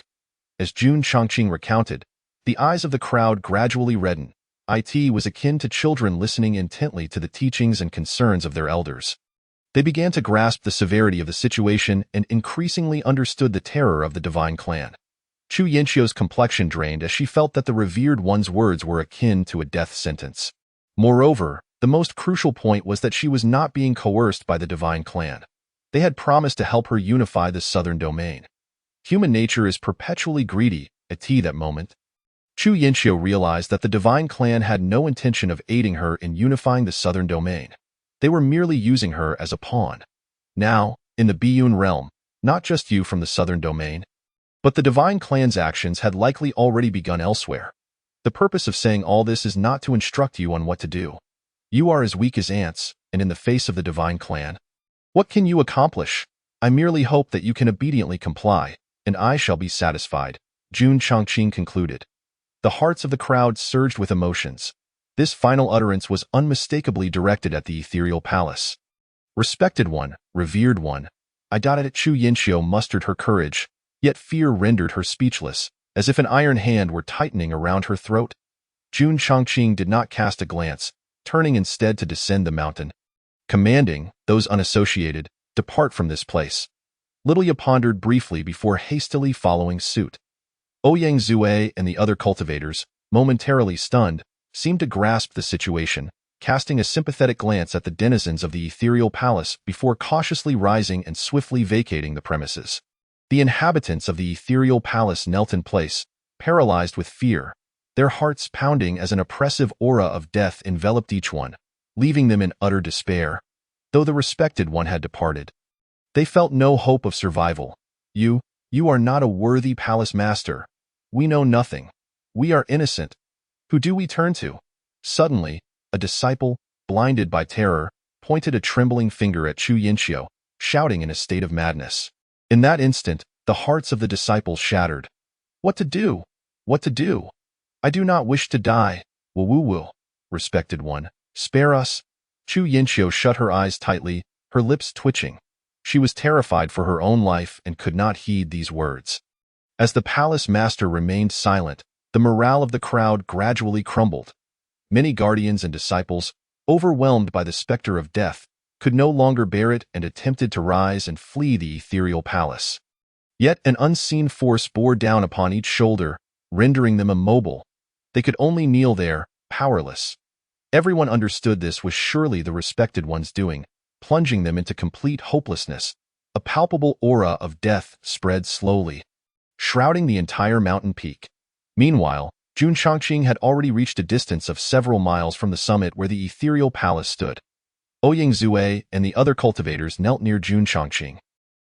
As Jun Chongqing recounted, the eyes of the crowd gradually reddened. It was akin to children listening intently to the teachings and concerns of their elders. They began to grasp the severity of the situation and increasingly understood the terror of the divine clan. Chu Yinxiu's complexion drained as she felt that the revered one's words were akin to a death sentence. Moreover, the most crucial point was that she was not being coerced by the divine clan. They had promised to help her unify the southern domain. Human nature is perpetually greedy. At that moment, Chu Yinxiu realized that the divine clan had no intention of aiding her in unifying the southern domain. They were merely using her as a pawn. Now, in the Biyun realm, not just you from the southern domain, but the divine clan's actions had likely already begun elsewhere. The purpose of saying all this is not to instruct you on what to do. You are as weak as ants, and in the face of the divine clan, what can you accomplish? I merely hope that you can obediently comply, and I shall be satisfied, Jun Chongqing concluded. The hearts of the crowd surged with emotions. This final utterance was unmistakably directed at the ethereal palace. Respected one, revered one, Chu Yinxiu mustered her courage, yet fear rendered her speechless, as if an iron hand were tightening around her throat. Jun Chongqing did not cast a glance, turning instead to descend the mountain, commanding those unassociated, depart from this place. Lilia pondered briefly before hastily following suit. Ouyang Zue and the other cultivators, momentarily stunned, seemed to grasp the situation, casting a sympathetic glance at the denizens of the ethereal palace before cautiously rising and swiftly vacating the premises. The inhabitants of the ethereal palace knelt in place, paralyzed with fear, their hearts pounding as an oppressive aura of death enveloped each one, leaving them in utter despair. Though the respected one had departed, they felt no hope of survival. You are not a worthy palace master. We know nothing. We are innocent. Who do we turn to? Suddenly, a disciple, blinded by terror, pointed a trembling finger at Chu Yinxiu, shouting in a state of madness. In that instant, the hearts of the disciples shattered. What to do? What to do? I do not wish to die. Woo-woo-woo. Respected one, spare us. Chu Yinxiu shut her eyes tightly, her lips twitching. She was terrified for her own life and could not heed these words. As the palace master remained silent, the morale of the crowd gradually crumbled. Many guardians and disciples, overwhelmed by the specter of death, could no longer bear it and attempted to rise and flee the ethereal palace. Yet an unseen force bore down upon each shoulder, rendering them immobile. They could only kneel there, powerless. Everyone understood this was surely the respected one's doing, plunging them into complete hopelessness. A palpable aura of death spread slowly, shrouding the entire mountain peak. Meanwhile, Jun Chongqing had already reached a distance of several miles from the summit where the ethereal palace stood. Ouyang Zue and the other cultivators knelt near Jun Chongqing.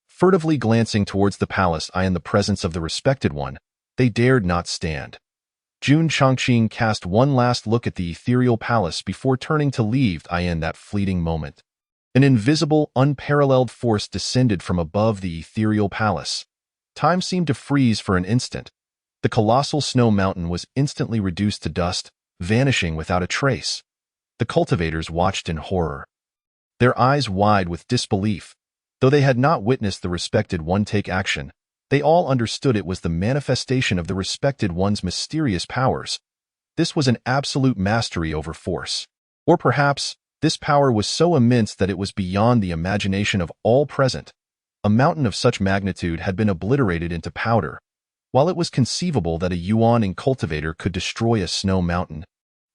Furtively glancing towards the palace in the presence of the respected one, they dared not stand. Jun Chongqing cast one last look at the ethereal palace before turning to leave in that fleeting moment. An invisible, unparalleled force descended from above the ethereal palace. Time seemed to freeze for an instant. The colossal snow mountain was instantly reduced to dust, vanishing without a trace. The cultivators watched in horror, their eyes wide with disbelief. Though they had not witnessed the respected one take action, they all understood it was the manifestation of the respected one's mysterious powers. This was an absolute mastery over force. Or perhaps, this power was so immense that it was beyond the imagination of all present. A mountain of such magnitude had been obliterated into powder. While it was conceivable that a yuan cultivator could destroy a snow mountain,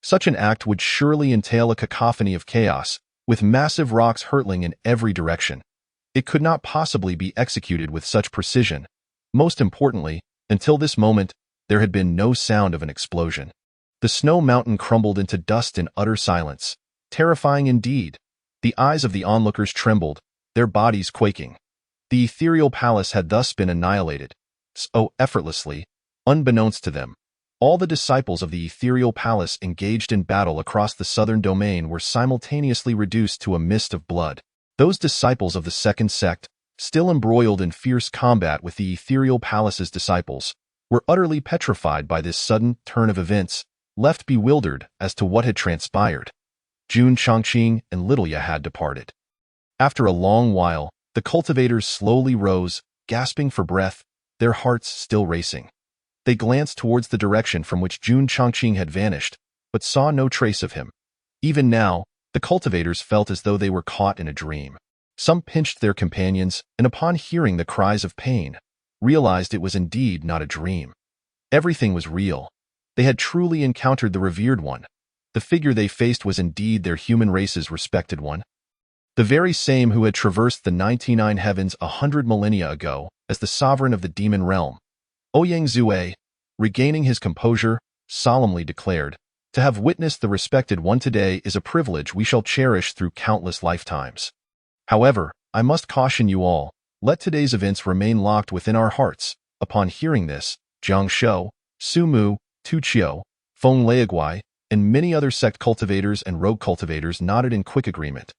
such an act would surely entail a cacophony of chaos, with massive rocks hurtling in every direction. It could not possibly be executed with such precision. Most importantly, until this moment, there had been no sound of an explosion. The snow mountain crumbled into dust in utter silence. Terrifying indeed. The eyes of the onlookers trembled, their bodies quaking. The ethereal palace had thus been annihilated, so effortlessly, unbeknownst to them. All the disciples of the ethereal palace engaged in battle across the southern domain were simultaneously reduced to a mist of blood. Those disciples of the second sect, still embroiled in fierce combat with the ethereal palace's disciples, were utterly petrified by this sudden turn of events, left bewildered as to what had transpired. Jun Chongqing and Little Ye had departed. After a long while, the cultivators slowly rose, gasping for breath, their hearts still racing. They glanced towards the direction from which Jun Chongqing had vanished, but saw no trace of him. Even now, the cultivators felt as though they were caught in a dream. Some pinched their companions, and upon hearing the cries of pain, realized it was indeed not a dream. Everything was real. They had truly encountered the revered one. The figure they faced was indeed their human race's respected one. The very same who had traversed the 99 heavens 100 millennia ago as the sovereign of the demon realm. Ouyang Zue, regaining his composure, solemnly declared, "To have witnessed the respected one today is a privilege we shall cherish through countless lifetimes. However, I must caution you all, let today's events remain locked within our hearts." Upon hearing this, Jiang Shou, Su Mu, Tu Qiu, Feng Leiguai, and many other sect cultivators and rogue cultivators nodded in quick agreement.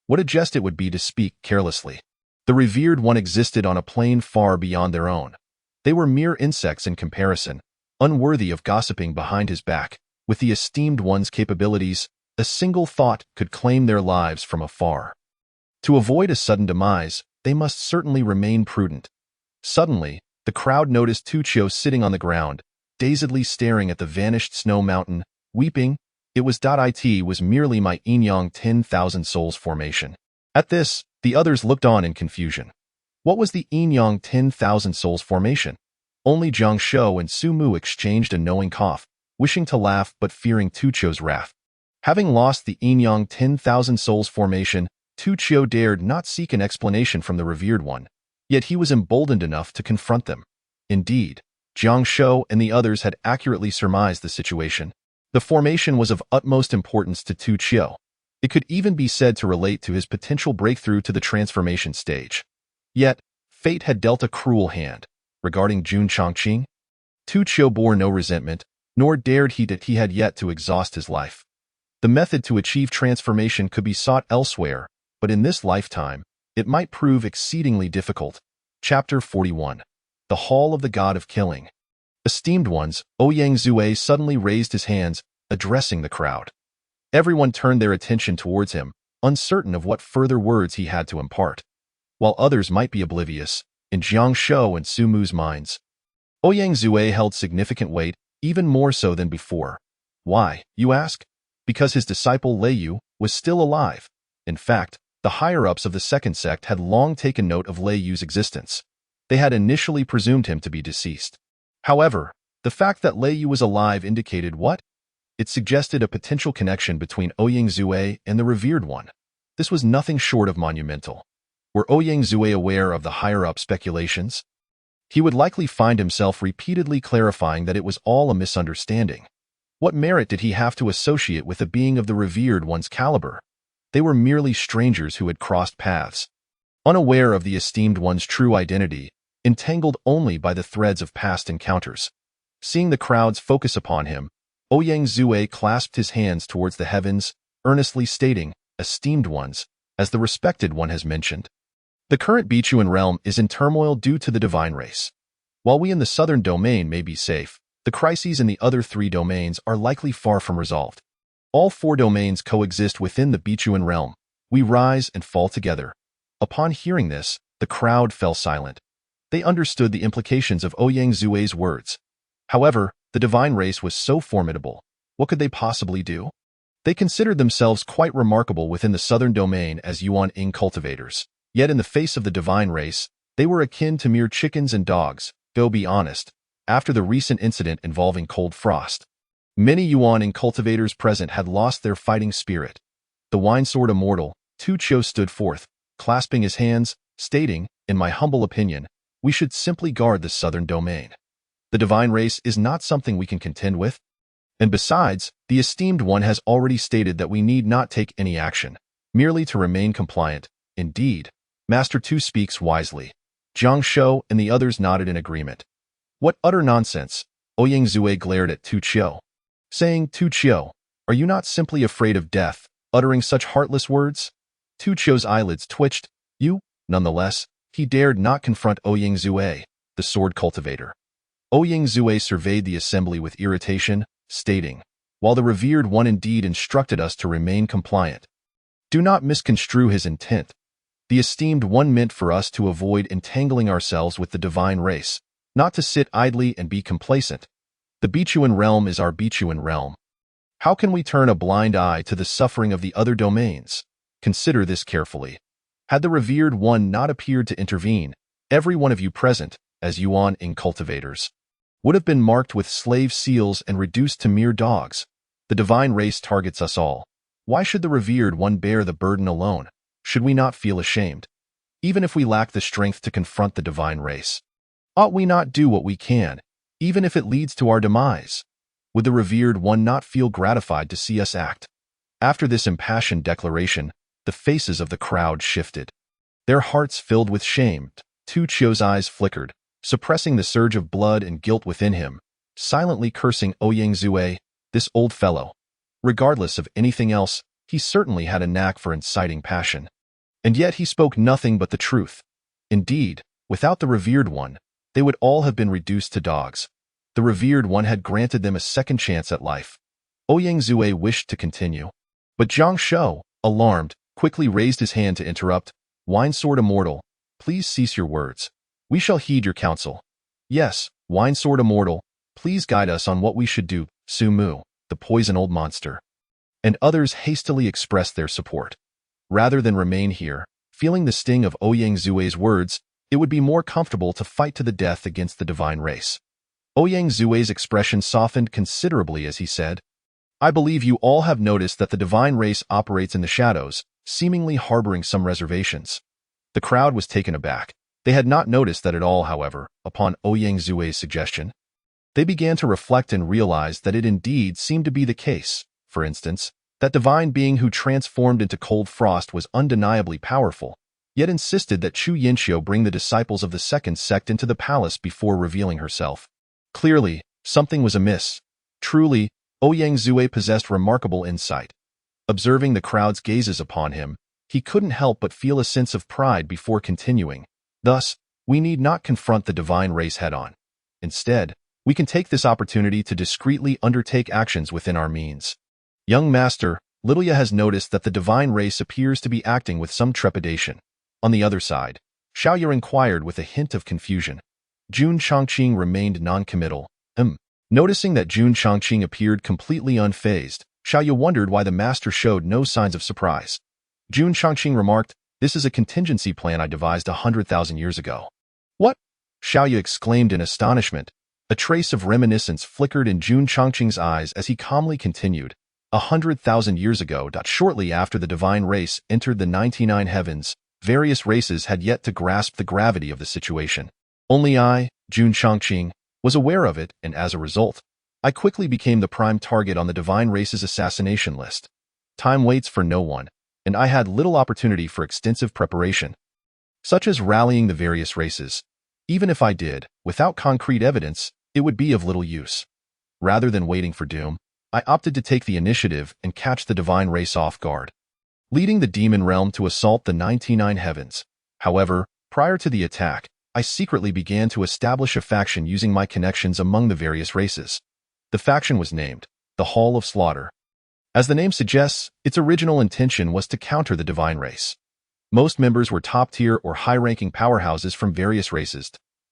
What a jest it would be to speak carelessly. The revered one existed on a plane far beyond their own. They were mere insects in comparison, unworthy of gossiping behind his back. With the esteemed one's capabilities, a single thought could claim their lives from afar. To avoid a sudden demise, they must certainly remain prudent. Suddenly, the crowd noticed Tu Qiu sitting on the ground, dazedly staring at the vanished snow mountain, weeping. It was merely my Yin-Yang 10,000 souls formation. At this, the others looked on in confusion. What was the Yin-Yang 10,000 souls formation? Only Jiang Shou and Su Mu exchanged a knowing cough, wishing to laugh but fearing Tu Qiu's wrath. Having lost the Yin-Yang 10,000 souls formation, Tu Qiu dared not seek an explanation from the revered one, yet he was emboldened enough to confront them. Indeed, Jiang Shou and the others had accurately surmised the situation. The formation was of utmost importance to Tu Qiu. It could even be said to relate to his potential breakthrough to the transformation stage. Yet, fate had dealt a cruel hand. Regarding Jun Chongqing, Tu Qiu bore no resentment, nor dared he that he had yet to exhaust his life. The method to achieve transformation could be sought elsewhere, but in this lifetime, it might prove exceedingly difficult. Chapter 41. The Hall of the God of Killing. Esteemed ones, Ouyang Zue suddenly raised his hands, addressing the crowd. Everyone turned their attention towards him, uncertain of what further words he had to impart. While others might be oblivious, in Jiang Shou and Su Mu's minds, Ouyang Zue held significant weight, even more so than before. Why, you ask? Because his disciple Lei Yu was still alive. In fact, the higher-ups of the second sect had long taken note of Lei Yu's existence. They had initially presumed him to be deceased. However, the fact that Lei Yu was alive indicated what? It suggested a potential connection between Ouyang Zue and the revered one. This was nothing short of monumental. Were Ouyang Zue aware of the higher-up speculations? He would likely find himself repeatedly clarifying that it was all a misunderstanding. What merit did he have to associate with a being of the revered one's caliber? They were merely strangers who had crossed paths. Unaware of the esteemed one's true identity, entangled only by the threads of past encounters. Seeing the crowds focus upon him, Ouyang Zue clasped his hands towards the heavens, earnestly stating, "Esteemed ones, as the respected one has mentioned, the current Bichuan realm is in turmoil due to the divine race. While we in the southern domain may be safe, the crises in the other three domains are likely far from resolved. All four domains coexist within the Bichuan realm. We rise and fall together." Upon hearing this, the crowd fell silent. They understood the implications of Ouyang Zue's words. However, the divine race was so formidable. What could they possibly do? They considered themselves quite remarkable within the southern domain as Yuan Ing cultivators. Yet in the face of the divine race, they were akin to mere chickens and dogs. Go be honest. After the recent incident involving Cold Frost, many Yuan Ing cultivators present had lost their fighting spirit. The wine sword immortal, Tu Qiu stood forth, clasping his hands, stating, "In my humble opinion, we should simply guard the southern domain. The divine race is not something we can contend with. And besides, the esteemed one has already stated that we need not take any action, merely to remain compliant. Indeed, Master Tu speaks wisely. Jiang Shou and the others nodded in agreement. What utter nonsense! Ouyang Zue glared at Tu Qiu, saying, Tu Qiu, are you not simply afraid of death, uttering such heartless words? Tu Qiu's eyelids twitched. Nonetheless, he dared not confront Ouyang Zue, the sword cultivator. Ouyang Zue surveyed the assembly with irritation, stating, while the revered one indeed instructed us to remain compliant, do not misconstrue his intent. The esteemed one meant for us to avoid entangling ourselves with the divine race, not to sit idly and be complacent. The Bichuan realm is our Bichuan realm. How can we turn a blind eye to the suffering of the other domains? Consider this carefully. Had the revered one not appeared to intervene, every one of you present, as Yuan Ing cultivators, would have been marked with slave seals and reduced to mere dogs. The divine race targets us all. Why should the revered one bear the burden alone? Should we not feel ashamed? Even if we lack the strength to confront the divine race, ought we not do what we can, even if it leads to our demise? Would the revered one not feel gratified to see us act? After this impassioned declaration, the faces of the crowd shifted. Their hearts filled with shame. Tu Qiu's eyes flickered, suppressing the surge of blood and guilt within him, silently cursing Ouyang Zue, this old fellow. Regardless of anything else, he certainly had a knack for inciting passion. And yet he spoke nothing but the truth. Indeed, without the revered one, they would all have been reduced to dogs. The revered one had granted them a second chance at life. Ouyang Zue wished to continue, but Jiang Shou, alarmed, quickly raised his hand to interrupt. Wine Sword Immortal, please cease your words. We shall heed your counsel. Yes, Wine Sword Immortal, please guide us on what we should do. Su Mu, the poison old monster, and others hastily expressed their support. Rather than remain here, feeling the sting of Ouyang Zue's words, it would be more comfortable to fight to the death against the divine race. Ouyang Zue's expression softened considerably as he said, I believe you all have noticed that the divine race operates in the shadows, seemingly harboring some reservations. The crowd was taken aback. They had not noticed that at all, however, upon Ouyang Zue's suggestion. They began to reflect and realized that it indeed seemed to be the case. For instance, that divine being who transformed into cold frost was undeniably powerful, yet insisted that Chu Yinxiu bring the disciples of the second sect into the palace before revealing herself. Clearly, something was amiss. Truly, Ouyang Zue possessed remarkable insight. Observing the crowd's gazes upon him, he couldn't help but feel a sense of pride before continuing. Thus, we need not confront the divine race head-on. Instead, we can take this opportunity to discreetly undertake actions within our means. Young Master, Lilia has noticed that the divine race appears to be acting with some trepidation. On the other side, Xiaoyu inquired with a hint of confusion. Jun Chongqing remained non-committal. Noticing that Jun Chongqing appeared completely unfazed, Xiaoyu wondered why the master showed no signs of surprise. Jun Chongqing remarked, this is a contingency plan I devised 100,000 years ago. What? Xiaoyu exclaimed in astonishment. A trace of reminiscence flickered in Jun Chongqing's eyes as he calmly continued. 100,000 years ago. Shortly after the divine race entered the 99 heavens, various races had yet to grasp the gravity of the situation. Only I, Jun Chongqing, was aware of it, and as a result, I quickly became the prime target on the divine race's assassination list. Time waits for no one, and I had little opportunity for extensive preparation, such as rallying the various races. Even if I did, without concrete evidence, it would be of little use. Rather than waiting for doom, I opted to take the initiative and catch the divine race off guard, leading the demon realm to assault the 99 heavens. However, prior to the attack, I secretly began to establish a faction using my connections among the various races. The faction was named the Hall of Slaughter. As the name suggests, its original intention was to counter the divine race. Most members were top-tier or high-ranking powerhouses from various races.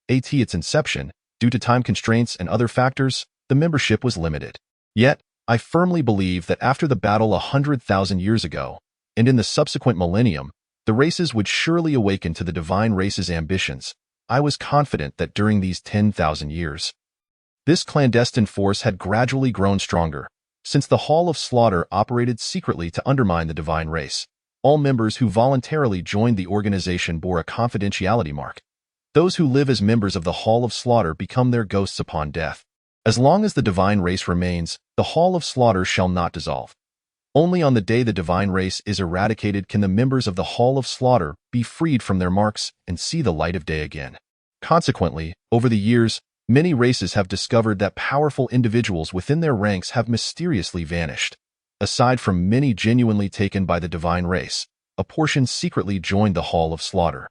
At its inception, due to time constraints and other factors, the membership was limited. Yet, I firmly believe that after the battle 100,000 years ago, and in the subsequent millennium, the races would surely awaken to the divine race's ambitions. I was confident that during these 10,000 years, this clandestine force had gradually grown stronger. Since the Hall of Slaughter operated secretly to undermine the divine race, all members who voluntarily joined the organization bore a confidentiality mark. Those who live as members of the Hall of Slaughter become their ghosts upon death. As long as the divine race remains, the hall of slaughter shall not dissolve. Only on the day the divine race is eradicated can the members of the hall of slaughter be freed from their marks and see the light of day again. Consequently, over the years, many races have discovered that powerful individuals within their ranks have mysteriously vanished. Aside from many genuinely taken by the divine race, a portion secretly joined the hall of slaughter.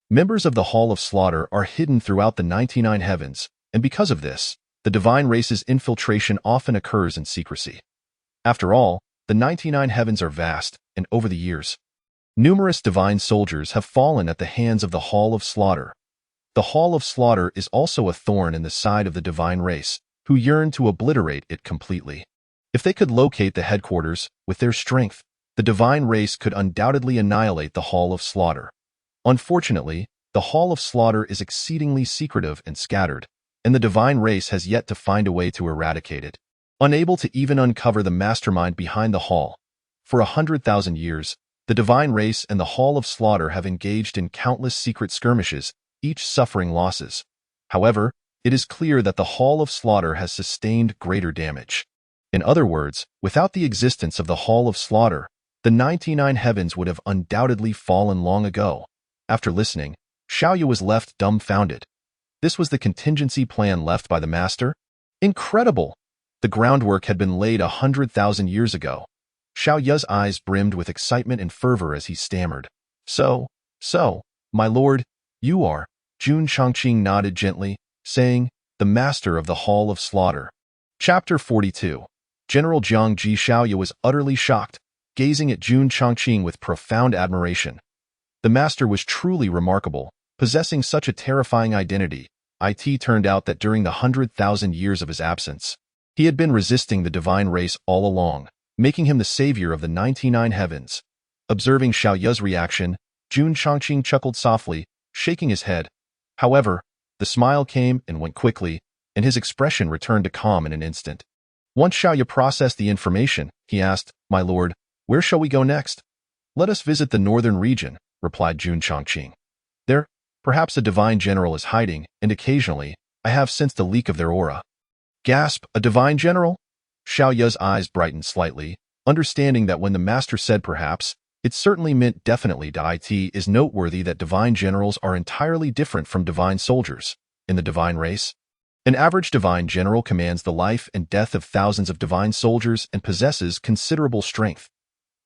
Members of the hall of slaughter are hidden throughout the 99 heavens, and because of this, the divine race's infiltration often occurs in secrecy. After all, the 99 heavens are vast, and over the years, numerous divine soldiers have fallen at the hands of the hall of slaughter. The hall of slaughter is also a thorn in the side of the divine race, who yearn to obliterate it completely. If they could locate the headquarters, with their strength, the divine race could undoubtedly annihilate the hall of slaughter. Unfortunately, the hall of slaughter is exceedingly secretive and scattered, and the divine race has yet to find a way to eradicate it. Unable to even uncover the mastermind behind the hall, for 100,000 years, the divine race and the hall of slaughter have engaged in countless secret skirmishes, each suffering losses. However, it is clear that the hall of slaughter has sustained greater damage. In other words, without the existence of the hall of slaughter, the 99 heavens would have undoubtedly fallen long ago. After listening, Xiaoyu was left dumbfounded. This was the contingency plan left by the master? Incredible! The groundwork had been laid 100,000 years ago. Xiaoyu's eyes brimmed with excitement and fervor as he stammered. So, my lord, you are. Jun Chongqing nodded gently, saying, the master of the hall of slaughter. Chapter 42. General Jiang Ji. Xiaoyu was utterly shocked, gazing at Jun Chongqing with profound admiration. The master was truly remarkable, possessing such a terrifying identity. It turned out that during the 100,000 years of his absence, he had been resisting the divine race all along, making him the savior of the 99 heavens. Observing Xiaoyu's reaction, Jun Chongqing chuckled softly, shaking his head. However, the smile came and went quickly, and his expression returned to calm in an instant. Once Xiaoyu processed the information, he asked, my lord, where shall we go next? Let us visit the northern region, replied Jun Chongqing. There, perhaps a divine general is hiding, and occasionally, I have sensed a leak of their aura. Gasp, a divine general? Xiaoyu's eyes brightened slightly, understanding that when the master said perhaps, it certainly meant definitely. It is noteworthy that divine generals are entirely different from divine soldiers. In the divine race, an average divine general commands the life and death of thousands of divine soldiers and possesses considerable strength.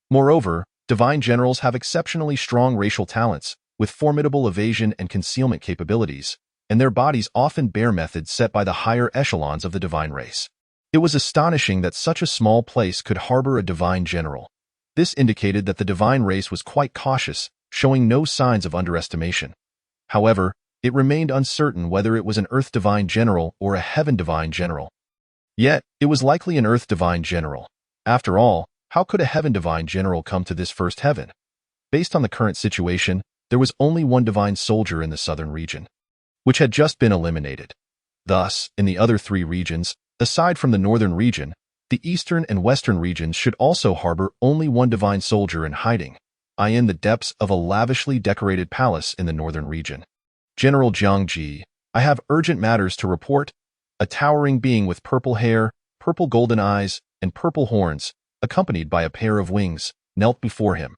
Moreover, divine generals have exceptionally strong racial talents, with formidable evasion and concealment capabilities, and their bodies often bear methods set by the higher echelons of the divine race. It was astonishing that such a small place could harbor a divine general. This indicated that the divine race was quite cautious, showing no signs of underestimation. However, it remained uncertain whether it was an Earth divine general or a Heaven divine general. Yet, it was likely an Earth divine general. After all, how could a Heaven divine general come to this first heaven? Based on the current situation, there was only one divine soldier in the southern region, which had just been eliminated. Thus, in the other three regions, aside from the northern region, the eastern and western regions should also harbor only one divine soldier in hiding, in the depths of a lavishly decorated palace in the northern region. General Jiang Ji, I have urgent matters to report. A towering being with purple hair, purple golden eyes, and purple horns, accompanied by a pair of wings, knelt before him.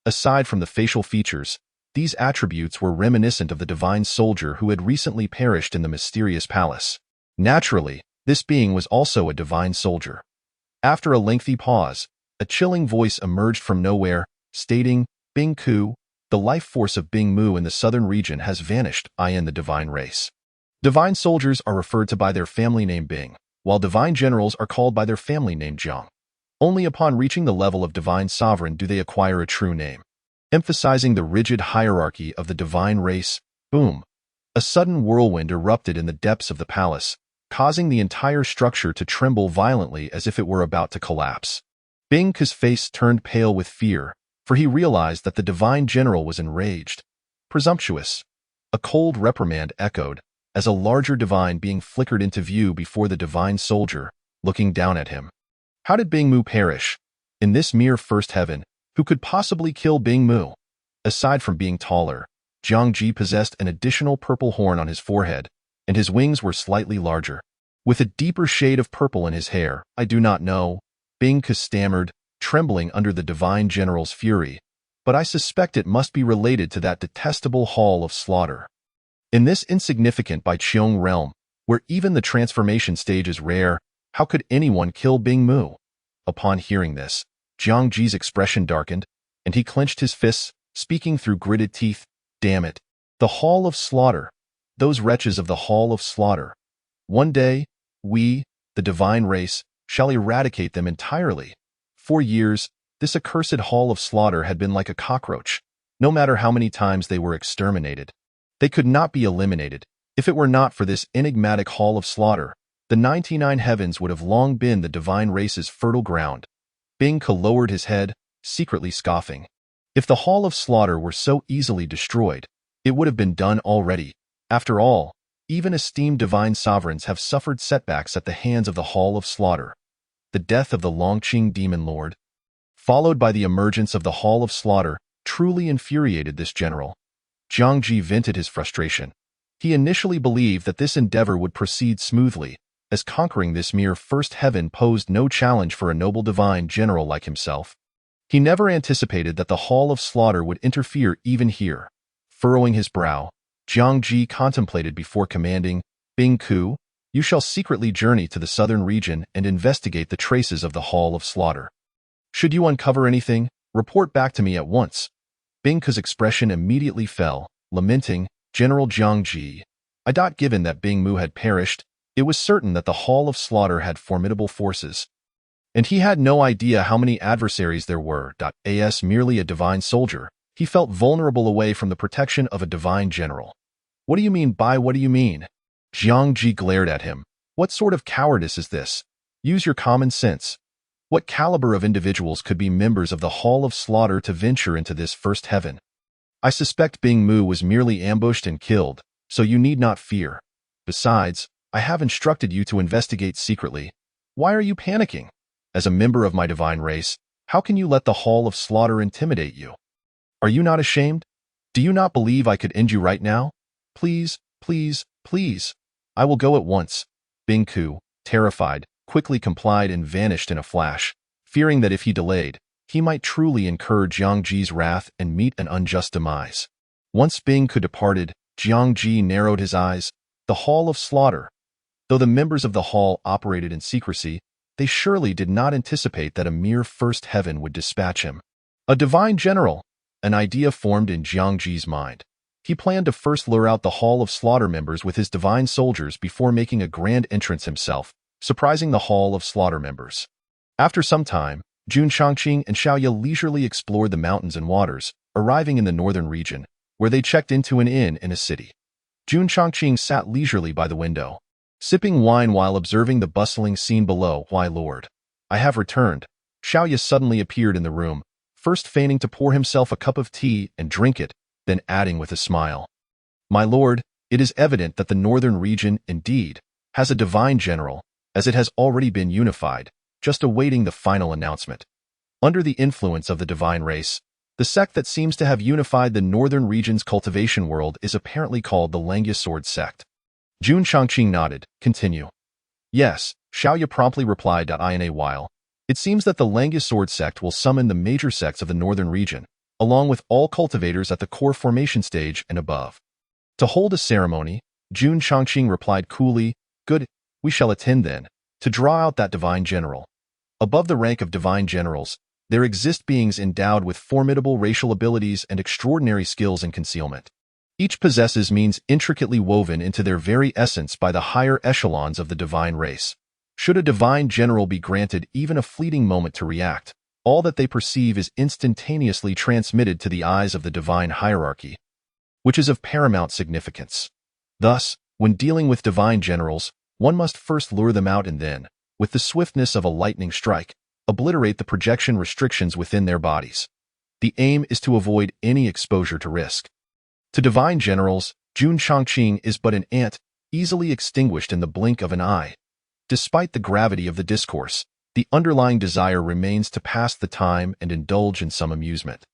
Aside from the facial features, these attributes were reminiscent of the divine soldier who had recently perished in the mysterious palace. Naturally, this being was also a divine soldier. After a lengthy pause, a chilling voice emerged from nowhere, stating, Bing Ku, the life force of Bing Mu in the southern region has vanished, in the divine race. Divine soldiers are referred to by their family name Bing, while divine generals are called by their family name Jiang. Only upon reaching the level of divine sovereign do they acquire a true name. Emphasizing the rigid hierarchy of the divine race, boom! A sudden whirlwind erupted in the depths of the palace, causing the entire structure to tremble violently as if it were about to collapse. Bing Ku's face turned pale with fear, for he realized that the divine general was enraged. Presumptuous. A cold reprimand echoed, as a larger divine being flickered into view before the divine soldier, looking down at him. How did Bing Mu perish? In this mere first heaven, who could possibly kill Bing Mu? Aside from being taller, Jiang Ji possessed an additional purple horn on his forehead, and his wings were slightly larger. with a deeper shade of purple in his hair. I do not know, Bing Ke stammered, trembling under the divine general's fury, but I suspect it must be related to that detestable hall of slaughter. In this insignificant Baiqiong realm, where even the transformation stage is rare, how could anyone kill Bing Mu? Upon hearing this, Jiang Ji's expression darkened, and he clenched his fists, speaking through gritted teeth. Damn it. The Hall of Slaughter. Those wretches of the Hall of Slaughter. One day, we, the divine race, shall eradicate them entirely. For years, this accursed Hall of Slaughter had been like a cockroach. No matter how many times they were exterminated, they could not be eliminated. If it were not for this enigmatic Hall of Slaughter, the 99 heavens would have long been the divine race's fertile ground. Bing Ke lowered his head, secretly scoffing. If the Hall of Slaughter were so easily destroyed, it would have been done already. After all, even esteemed divine sovereigns have suffered setbacks at the hands of the Hall of Slaughter. The death of the Longqing demon lord, followed by the emergence of the Hall of Slaughter, truly infuriated this general. Jiang Ji vented his frustration. He initially believed that this endeavor would proceed smoothly, as conquering this mere first heaven posed no challenge for a noble divine general like himself. He never anticipated that the Hall of Slaughter would interfere even here. Furrowing his brow, Jiang Ji contemplated before commanding, Bing Ke, you shall secretly journey to the southern region and investigate the traces of the Hall of Slaughter. Should you uncover anything, report back to me at once. Bing Ke's expression immediately fell, lamenting, General Jiang Ji. Given that Bing Mu had perished, it was certain that the Hall of Slaughter had formidable forces. And he had no idea how many adversaries there were. As merely a divine soldier, he felt vulnerable away from the protection of a divine general. What do you mean? Jiang Ji glared at him. What sort of cowardice is this? Use your common sense. What caliber of individuals could be members of the Hall of Slaughter to venture into this first heaven? I suspect Bing Mu was merely ambushed and killed, so you need not fear. Besides, I have instructed you to investigate secretly. Why are you panicking? As a member of my divine race, how can you let the Hall of Slaughter intimidate you? Are you not ashamed? Do you not believe I could end you right now? Please, please, please. I will go at once. Bing Ke, terrified, quickly complied and vanished in a flash, fearing that if he delayed, he might truly incur Jiang Ji's wrath and meet an unjust demise. Once Bing Ke departed, Jiang Ji narrowed his eyes. The Hall of Slaughter. Though the members of the hall operated in secrecy, they surely did not anticipate that a mere first heaven would dispatch him. A divine general. An idea formed in Jiang Ji's mind. He planned to first lure out the Hall of Slaughter members with his divine soldiers before making a grand entrance himself, surprising the Hall of Slaughter members. After some time, Jun Changqing and Xiaoye leisurely explored the mountains and waters, arriving in the northern region, where they checked into an inn in a city. Jun Changqing sat leisurely by the window, sipping wine while observing the bustling scene below. Why, Lord, I have returned. Xiaoye suddenly appeared in the room, first feigning to pour himself a cup of tea and drink it, then adding with a smile, My lord, it is evident that the northern region, indeed, has a divine general, as it has already been unified, just awaiting the final announcement. Under the influence of the divine race, the sect that seems to have unified the northern region's cultivation world is apparently called the Langya Sword sect. Jun Changqing nodded. Continue. Yes, Xiaoye promptly replied. In a while, it seems that the Langya Sword sect will summon the major sects of the northern region, along with all cultivators at the core formation stage and above. To hold a ceremony, Jun Changqing replied coolly, Good, we shall attend then, to draw out that divine general. Above the rank of divine generals, there exist beings endowed with formidable racial abilities and extraordinary skills in concealment. Each possesses means intricately woven into their very essence by the higher echelons of the divine race. Should a divine general be granted even a fleeting moment to react, all that they perceive is instantaneously transmitted to the eyes of the divine hierarchy, which is of paramount significance. Thus, when dealing with divine generals, one must first lure them out and then, with the swiftness of a lightning strike, obliterate the projection restrictions within their bodies. The aim is to avoid any exposure to risk. To divine generals, Jun Changqing is but an ant, easily extinguished in the blink of an eye. Despite the gravity of the discourse, the underlying desire remains to pass the time and indulge in some amusement.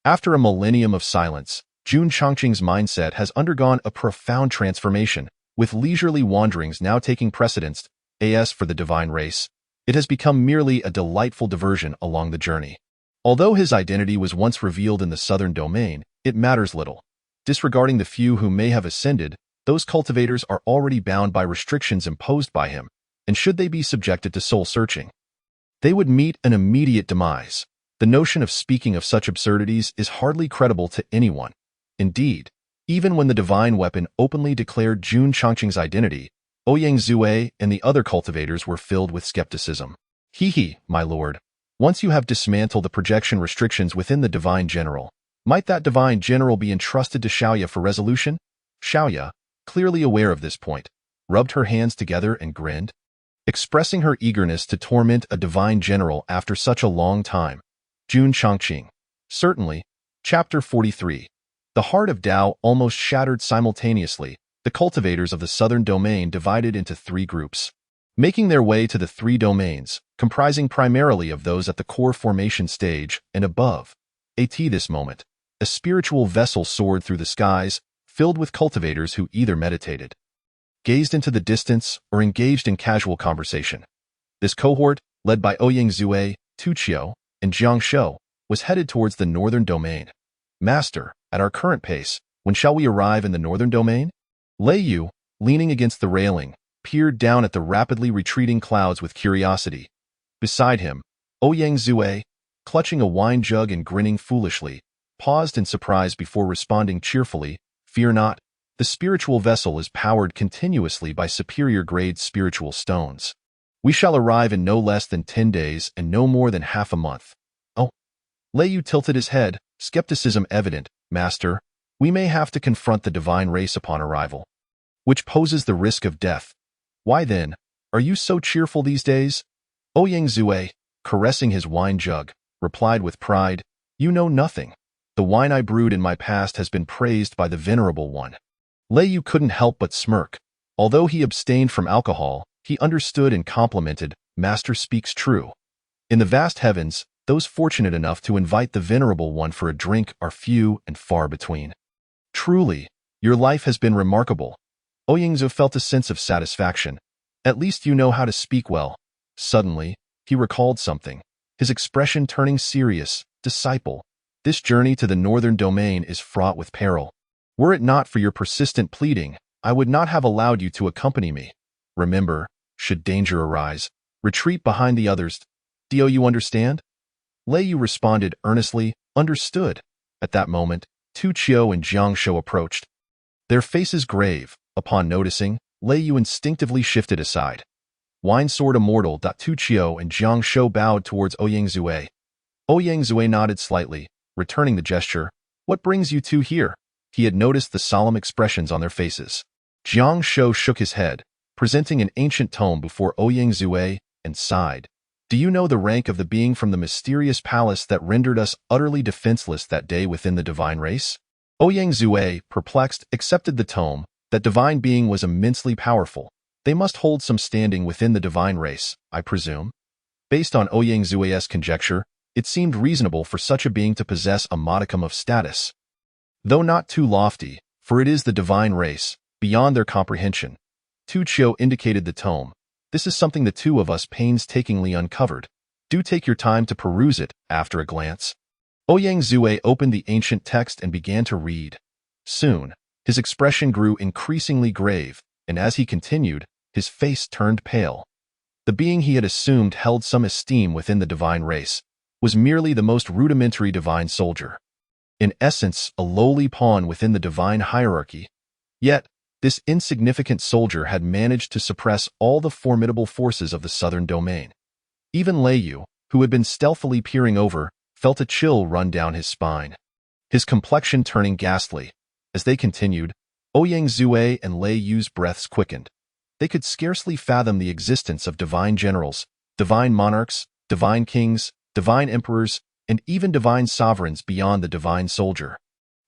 After a millennium of silence, Jun Changqing's mindset has undergone a profound transformation, with leisurely wanderings now taking precedence. As for the divine race, it has become merely a delightful diversion along the journey. Although his identity was once revealed in the southern domain, it matters little. Disregarding the few who may have ascended, those cultivators are already bound by restrictions imposed by him, and should they be subjected to soul-searching, they would meet an immediate demise. The notion of speaking of such absurdities is hardly credible to anyone. Indeed, even when the divine weapon openly declared Jun Chongqing's identity, Ouyang Zue and the other cultivators were filled with skepticism. He, my lord, once you have dismantled the projection restrictions within the divine general, might that divine general be entrusted to Xiaoya for resolution? Xiaoya, clearly aware of this point, rubbed her hands together and grinned, expressing her eagerness to torment a divine general after such a long time. Jun Chongqing. Certainly. Chapter 43. The heart of Tao almost shattered simultaneously. The cultivators of the southern domain divided into 3 groups, making their way to the 3 domains, comprising primarily of those at the core formation stage and above. At this moment, a spiritual vessel soared through the skies, filled with cultivators who either meditated, gazed into the distance, or engaged in casual conversation. This cohort, led by Ouyang Zue, Tu Qiu, and Jiang Shou, was headed towards the northern domain. Master, at our current pace, when shall we arrive in the northern domain? Lei Yu, leaning against the railing, peered down at the rapidly retreating clouds with curiosity. Beside him, Ouyang Zue, clutching a wine jug and grinning foolishly, paused in surprise before responding cheerfully, "Fear not, the spiritual vessel is powered continuously by superior-grade spiritual stones. We shall arrive in no less than 10 days and no more than half a month." Oh. Lei Yu tilted his head, skepticism evident. "Master, we may have to confront the divine race upon arrival, which poses the risk of death. Why then, are you so cheerful these days?" Ouyang Zue, caressing his wine jug, replied with pride, "You know nothing. The wine I brewed in my past has been praised by the Venerable One." Lei Yu couldn't help but smirk. Although he abstained from alcohol, he understood and complimented, "Master speaks true. In the vast heavens, those fortunate enough to invite the Venerable One for a drink are few and far between. Truly, your life has been remarkable." Ouyang Zue felt a sense of satisfaction. "At least you know how to speak well." Suddenly, he recalled something, his expression turning serious. "Disciple, this journey to the northern domain is fraught with peril. Were it not for your persistent pleading, I would not have allowed you to accompany me. Remember, should danger arise, retreat behind the others. Do you understand?" Lei Yu responded earnestly, "Understood." At that moment, Tu Qiu and Jiang Shou approached, their faces grave. Upon noticing, Lei Yu instinctively shifted aside. "Wine Sword Immortal." Tu Qiu and Jiang Shou bowed towards Ouyang Zue. Ouyang Zue nodded slightly, returning the gesture. "What brings you two here?" He had noticed the solemn expressions on their faces. Jiang Shou shook his head, presenting an ancient tome before Ouyang Zue, and sighed. "Do you know the rank of the being from the mysterious palace that rendered us utterly defenseless that day within the divine race?" Ouyang Zue, perplexed, accepted the tome. That divine being was immensely powerful. They must hold some standing within the divine race, I presume. Based on Ouyang Zue's conjecture, it seemed reasonable for such a being to possess a modicum of status. Though not too lofty, for it is the divine race, beyond their comprehension. Tu Qiu indicated the tome. "This is something the two of us painstakingly uncovered. Do take your time to peruse it." After a glance, Ouyang Zue opened the ancient text and began to read. Soon, his expression grew increasingly grave, and as he continued, his face turned pale. The being he had assumed held some esteem within the divine race was merely the most rudimentary divine soldier. In essence, a lowly pawn within the divine hierarchy. Yet, this insignificant soldier had managed to suppress all the formidable forces of the southern domain. Even Lei Yu, who had been stealthily peering over, felt a chill run down his spine, his complexion turning ghastly. As they continued, Ouyang Zue and Lei Yu's breaths quickened. They could scarcely fathom the existence of divine generals, divine monarchs, divine kings, divine emperors, and even divine sovereigns beyond the divine soldier.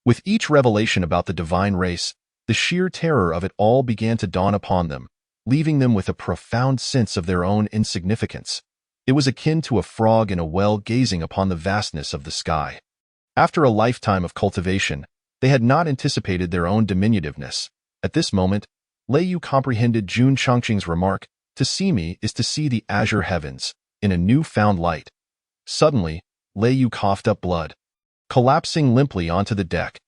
With each revelation about the divine race, the sheer terror of it all began to dawn upon them, leaving them with a profound sense of their own insignificance. It was akin to a frog in a well gazing upon the vastness of the sky. After a lifetime of cultivation, they had not anticipated their own diminutiveness. At this moment, Lei Yu comprehended Jun Chongqing's remark, To see me is to see the azure heavens, in a new-found light. Suddenly, Lei Yu coughed up blood, collapsing limply onto the deck.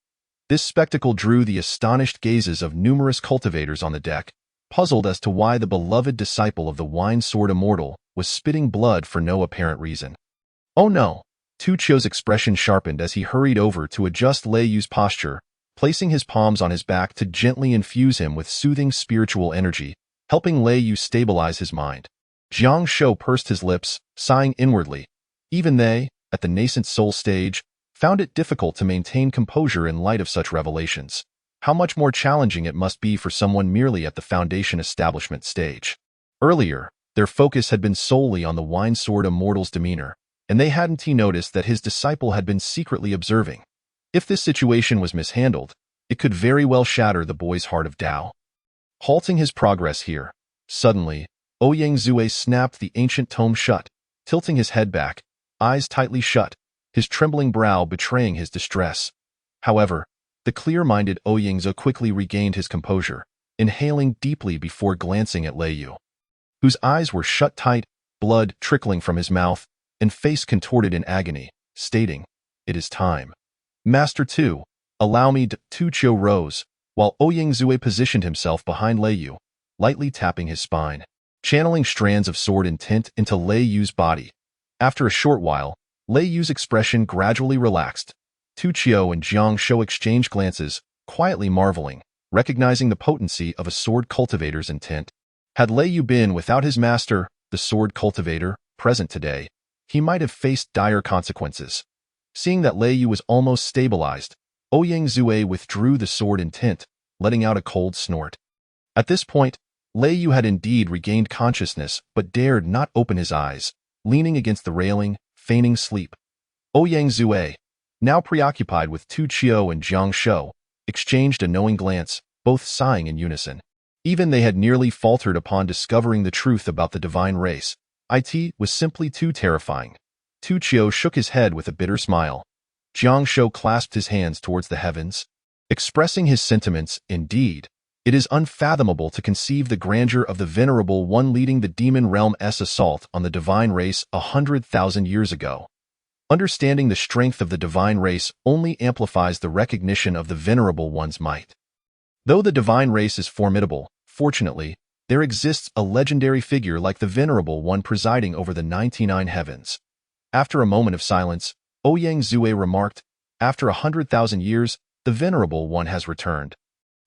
This spectacle drew the astonished gazes of numerous cultivators on the deck, puzzled as to why the beloved disciple of the Wine-Sword Immortal was spitting blood for no apparent reason. Oh no! Tu Chio's expression sharpened as he hurried over to adjust Lei Yu's posture, placing his palms on his back to gently infuse him with soothing spiritual energy, helping Lei Yu stabilize his mind. Jiang Shou pursed his lips, sighing inwardly. Even they, at the nascent soul stage, found it difficult to maintain composure in light of such revelations. How much more challenging it must be for someone merely at the foundation establishment stage. Earlier, their focus had been solely on the Wine-Sword Immortal's demeanor, and they hadn't noticed that his disciple had been secretly observing. If this situation was mishandled, it could very well shatter the boy's heart of Tao. Halting his progress here, suddenly, Ouyang Zue snapped the ancient tome shut, tilting his head back, eyes tightly shut, his trembling brow betraying his distress. However, the clear-minded Ouyang Zue quickly regained his composure, inhaling deeply before glancing at Lei Yu, whose eyes were shut tight, blood trickling from his mouth, and face contorted in agony, stating, "It is time." Master Tu, allow me to... Tu Chio rose, while Ouyang Zue positioned himself behind Lei Yu, lightly tapping his spine, channeling strands of sword intent into Lei Yu's body. After a short while, Lei Yu's expression gradually relaxed. Tu Chio and Jiang Shou exchanged glances, quietly marveling, recognizing the potency of a sword cultivator's intent. Had Lei Yu been without his master, the sword cultivator, present today, he might have faced dire consequences. Seeing that Lei Yu was almost stabilized, Ouyang Zue withdrew the sword intent, letting out a cold snort. At this point, Lei Yu had indeed regained consciousness but dared not open his eyes, leaning against the railing, feigning sleep. Ouyang Zue, now preoccupied with Tu Chio and Jiang Shou, exchanged a knowing glance, both sighing in unison. Even they had nearly faltered upon discovering the truth about the divine race. It was simply too terrifying. Tu Chio shook his head with a bitter smile. Jiang Shou clasped his hands towards the heavens, expressing his sentiments. Indeed, it is unfathomable to conceive the grandeur of the venerable one leading the demon realm's assault on the divine race 100,000 years ago. Understanding the strength of the divine race only amplifies the recognition of the venerable one's might. Though the divine race is formidable, fortunately, there exists a legendary figure like the venerable one presiding over the 99 heavens. After a moment of silence, Ouyang Zue remarked, "After 100,000 years, the venerable one has returned.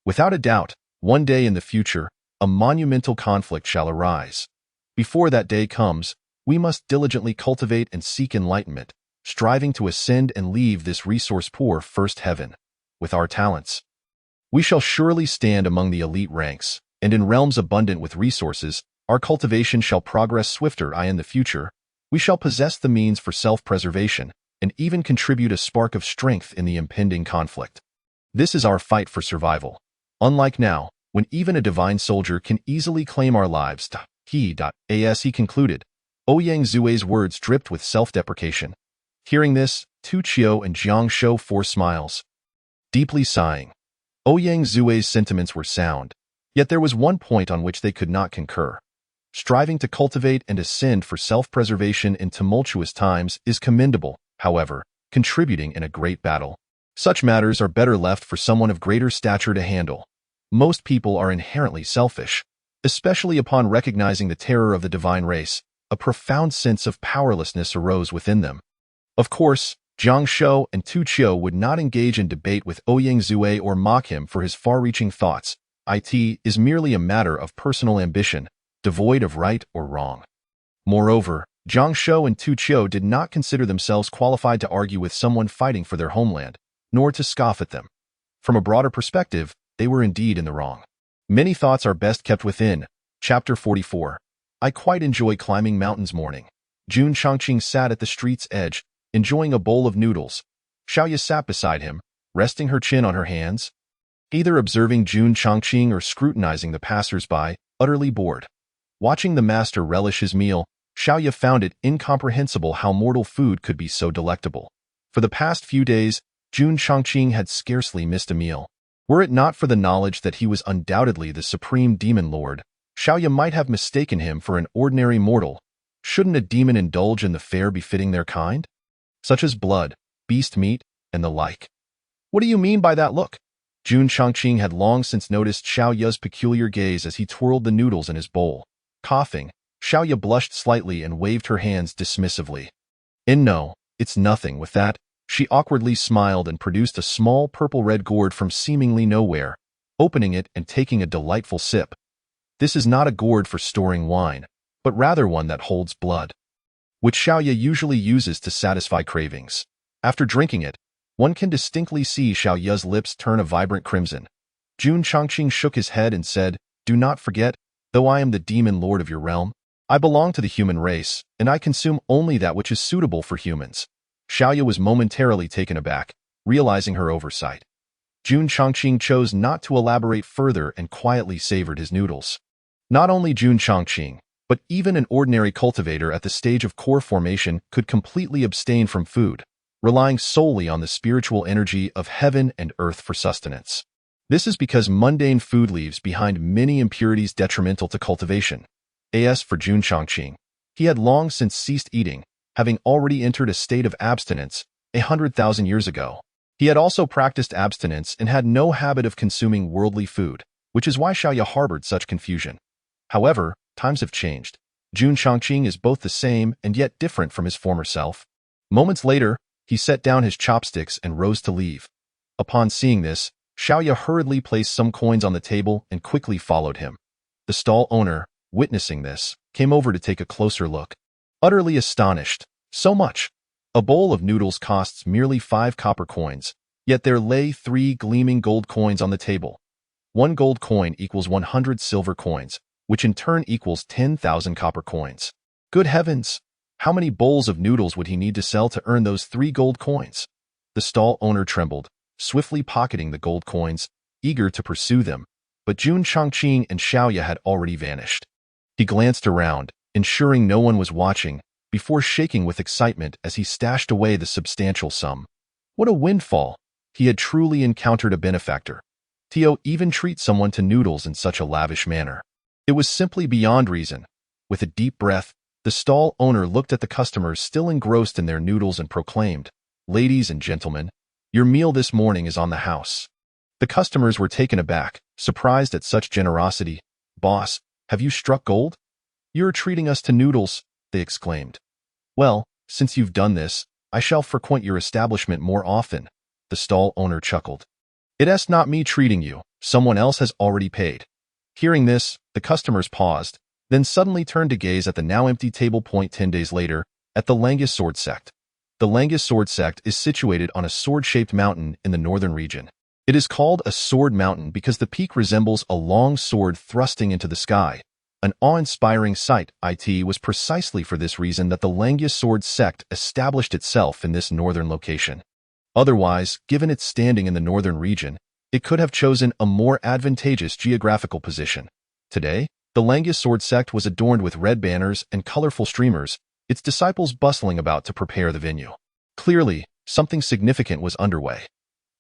Without a doubt, one day in the future, a monumental conflict shall arise. Before that day comes, we must diligently cultivate and seek enlightenment, striving to ascend and leave this resource-poor first heaven. With our talents, we shall surely stand among the elite ranks, and in realms abundant with resources, our cultivation shall progress swifter. In the future, we shall possess the means for self-preservation, and even contribute a spark of strength in the impending conflict. This is our fight for survival. Unlike now, when even a divine soldier can easily claim our lives." As he concluded, Ouyang Zue's words dripped with self-deprecation. Hearing this, Tu Chio and Jiang Shou forced smiles. Deeply sighing, Ouyang Zue's sentiments were sound, yet there was one point on which they could not concur. Striving to cultivate and ascend for self-preservation in tumultuous times is commendable. However, contributing in a great battle, such matters are better left for someone of greater stature to handle. Most people are inherently selfish. Especially upon recognizing the terror of the divine race, a profound sense of powerlessness arose within them. Of course, Jiang Shou and Tu Chio would not engage in debate with Ouyang Zue or mock him for his far-reaching thoughts. It is merely a matter of personal ambition, devoid of right or wrong. Moreover, Jiang Shou and Tu Chio did not consider themselves qualified to argue with someone fighting for their homeland, nor to scoff at them. From a broader perspective, they were indeed in the wrong. Many thoughts are best kept within. Chapter 44. I quite enjoy climbing mountains morning. Jun Changqing sat at the street's edge, enjoying a bowl of noodles. Xiaoya sat beside him, resting her chin on her hands, either observing Jun Changqing or scrutinizing the passers-by, utterly bored. Watching the master relish his meal, Xiaoya found it incomprehensible how mortal food could be so delectable. For the past few days, Jun Changqing had scarcely missed a meal. Were it not for the knowledge that he was undoubtedly the supreme demon lord, Xiaoya might have mistaken him for an ordinary mortal. Shouldn't a demon indulge in the fare befitting their kind? Such as blood, beast meat, and the like. What do you mean by that look? Jun Chongqing had long since noticed Xiaoya's peculiar gaze as he twirled the noodles in his bowl. Coughing, Xiaoya blushed slightly and waved her hands dismissively. No, it's nothing. With that, she awkwardly smiled and produced a small purple-red gourd from seemingly nowhere, opening it and taking a delightful sip. This is not a gourd for storing wine, but rather one that holds blood, which Xiaoya usually uses to satisfy cravings. After drinking it, one can distinctly see Xiaoya's lips turn a vibrant crimson. Jun Chongqing shook his head and said, "Do not forget, though I am the demon lord of your realm, I belong to the human race, and I consume only that which is suitable for humans." Xiaoya was momentarily taken aback, realizing her oversight. Jun Chongqing chose not to elaborate further and quietly savored his noodles. Not only Jun Chongqing, but even an ordinary cultivator at the stage of core formation could completely abstain from food, relying solely on the spiritual energy of heaven and earth for sustenance. This is because mundane food leaves behind many impurities detrimental to cultivation. As for Jun Chongqing, he had long since ceased eating, having already entered a state of abstinence 100,000 years ago. He had also practiced abstinence and had no habit of consuming worldly food, which is why Xiaoya harbored such confusion. However, times have changed. Jun Chongqing is both the same and yet different from his former self. Moments later, he set down his chopsticks and rose to leave. Upon seeing this, Xiaoya hurriedly placed some coins on the table and quickly followed him. The stall owner, witnessing this, came over to take a closer look. Utterly astonished. So much! A bowl of noodles costs merely 5 copper coins, yet there lay 3 gleaming gold coins on the table. 1 gold coin equals 100 silver coins, which in turn equals 10,000 copper coins. Good heavens! How many bowls of noodles would he need to sell to earn those 3 gold coins? The stall owner trembled, swiftly pocketing the gold coins, eager to pursue them, but Jun Chongqing and Xiaoya had already vanished. He glanced around, ensuring no one was watching, before shaking with excitement as he stashed away the substantial sum. What a windfall! He had truly encountered a benefactor. Tio even treats someone to noodles in such a lavish manner. It was simply beyond reason. With a deep breath, the stall owner looked at the customers still engrossed in their noodles and proclaimed, "Ladies and gentlemen, your meal this morning is on the house." The customers were taken aback, surprised at such generosity. "Boss, have you struck gold? You're treating us to noodles," they exclaimed. "Well, since you've done this, I shall frequent your establishment more often," the stall owner chuckled. "It's not me treating you, someone else has already paid." Hearing this, the customers paused, then suddenly turned to gaze at the now empty table. 10 days later, at the Langus Sword Sect. The Langus Sword Sect is situated on a sword-shaped mountain in the northern region. It is called a sword mountain because the peak resembles a long sword thrusting into the sky. An awe-inspiring sight. It was precisely for this reason that the Langus Sword Sect established itself in this northern location. Otherwise, given its standing in the northern region, it could have chosen a more advantageous geographical position. Today, the Langus Sword Sect was adorned with red banners and colorful streamers, its disciples bustling about to prepare the venue. Clearly, something significant was underway.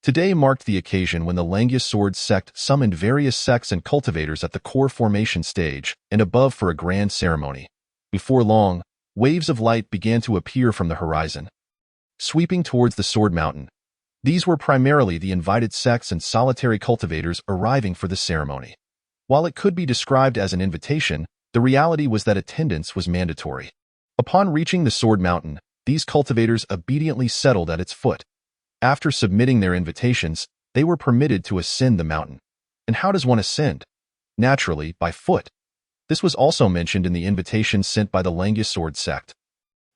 Today marked the occasion when the Langus Sword Sect summoned various sects and cultivators at the core formation stage and above for a grand ceremony. Before long, waves of light began to appear from the horizon, sweeping towards the Sword Mountain. These were primarily the invited sects and solitary cultivators arriving for the ceremony. While it could be described as an invitation, the reality was that attendance was mandatory. Upon reaching the Sword Mountain, these cultivators obediently settled at its foot. After submitting their invitations, they were permitted to ascend the mountain. And how does one ascend? Naturally, by foot. This was also mentioned in the invitation sent by the Langus Sword Sect.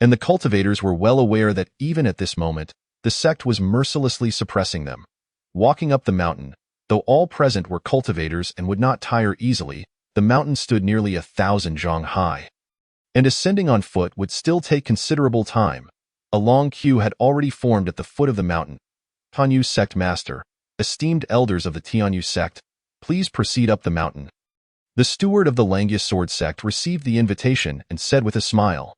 And the cultivators were well aware that even at this moment, the sect was mercilessly suppressing them. Walking up the mountain, though all present were cultivators and would not tire easily, the mountain stood nearly 1,000 zhang high. And ascending on foot would still take considerable time. A long queue had already formed at the foot of the mountain. Tianyu Sect Master, esteemed elders of the Tianyu Sect, please proceed up the mountain. The steward of the Langus Sword Sect received the invitation and said with a smile.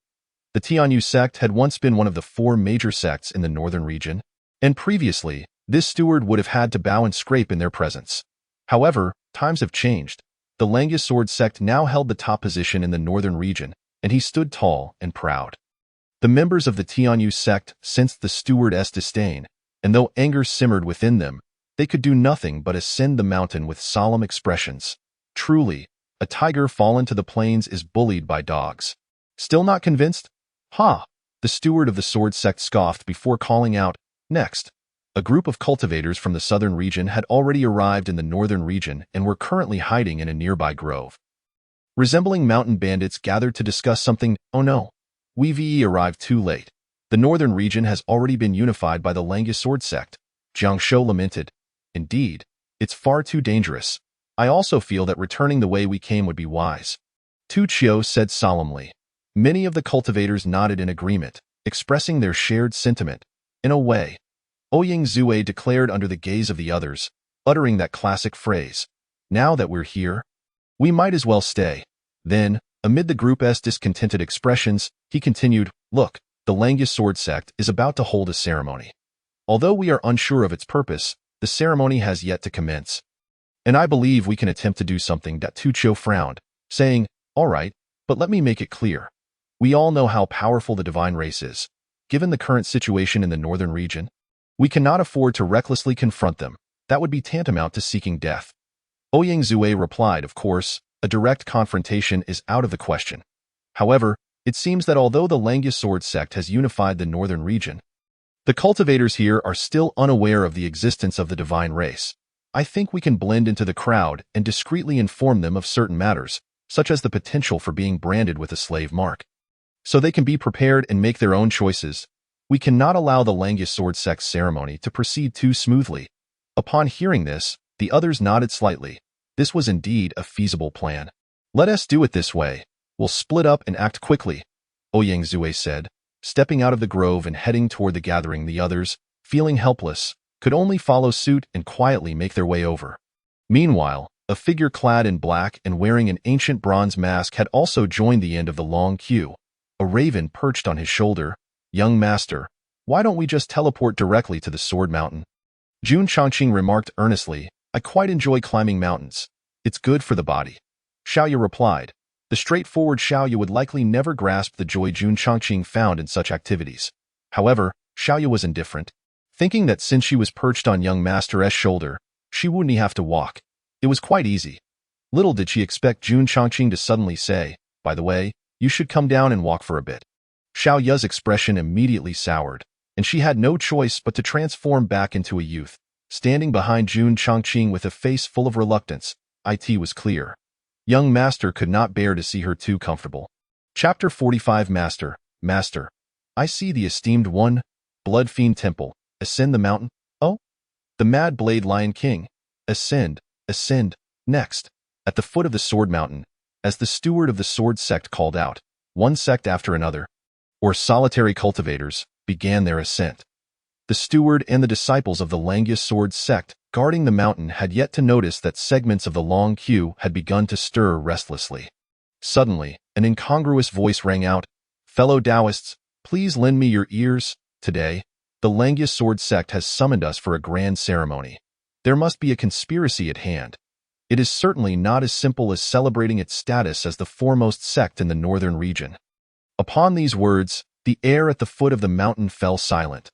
The Tianyu Sect had once been one of the 4 major sects in the northern region, and previously, this steward would have had to bow and scrape in their presence. However, times have changed. The Langus sword sect now held the top position in the northern region, and he stood tall and proud. The members of the Tianyu sect sensed the steward's disdain, and though anger simmered within them, they could do nothing but ascend the mountain with solemn expressions. Truly, a tiger fallen to the plains is bullied by dogs. Still not convinced? Ha! The steward of the sword sect scoffed before calling out, "Next." A group of cultivators from the southern region had already arrived in the northern region and were currently hiding in a nearby grove. Resembling mountain bandits gathered to discuss something. Oh no, we've arrived too late. The northern region has already been unified by the Langus sword sect. Jiang Shou lamented. Indeed, it's far too dangerous. I also feel that returning the way we came would be wise. Tu Chiu said solemnly. Many of the cultivators nodded in agreement, expressing their shared sentiment. In a way, Ouyang Zue declared under the gaze of the others, uttering that classic phrase, "Now that we're here, we might as well stay." Then, amid the group's discontented expressions, he continued, "Look, the Langus sword sect is about to hold a ceremony. Although we are unsure of its purpose, the ceremony has yet to commence. And I believe we can attempt to do something." Tu Chiu frowned, saying, "All right, but let me make it clear. We all know how powerful the divine race is. Given the current situation in the northern region, we cannot afford to recklessly confront them. That would be tantamount to seeking death." Ouyang Zue replied, "Of course, a direct confrontation is out of the question. However, it seems that although the Langus sword sect has unified the northern region, the cultivators here are still unaware of the existence of the divine race. I think we can blend into the crowd and discreetly inform them of certain matters, such as the potential for being branded with a slave mark, so they can be prepared and make their own choices. We cannot allow the Langus sword sect ceremony to proceed too smoothly." Upon hearing this, the others nodded slightly. This was indeed a feasible plan. "Let us do it this way. We'll split up and act quickly," Ouyang Zue said, stepping out of the grove and heading toward the gathering. The others, feeling helpless, could only follow suit and quietly make their way over. Meanwhile, a figure clad in black and wearing an ancient bronze mask had also joined the end of the long queue. A raven perched on his shoulder. "Young master, why don't we just teleport directly to the Sword Mountain?" Jun Chongqing remarked earnestly. "I quite enjoy climbing mountains. It's good for the body." Xiaoyu replied. The straightforward Xiaoyu would likely never grasp the joy Jun Chongqing found in such activities. However, Xiaoyu was indifferent, thinking that since she was perched on young master's shoulder, she wouldn't have to walk. It was quite easy. Little did she expect Jun Chongqing to suddenly say, "By the way, you should come down and walk for a bit." Xiaoyu's expression immediately soured, and she had no choice but to transform back into a youth. Standing behind Jun Chongqing with a face full of reluctance, it was clear. Young master could not bear to see her too comfortable. Chapter 45. Master, I see the esteemed one, Blood Fiend Temple. Ascend the mountain. Oh, the Mad Blade Lion King. Ascend. Next, at the foot of the Sword Mountain, as the steward of the sword sect called out, one sect after another, or solitary cultivators, began their ascent. The steward and the disciples of the Langus sword sect guarding the mountain had yet to notice that segments of the long queue had begun to stir restlessly. Suddenly, an incongruous voice rang out, "Fellow Taoists, please lend me your ears. Today, the Langus sword sect has summoned us for a grand ceremony. There must be a conspiracy at hand. It is certainly not as simple as celebrating its status as the foremost sect in the northern region." Upon these words, the air at the foot of the mountain fell silent.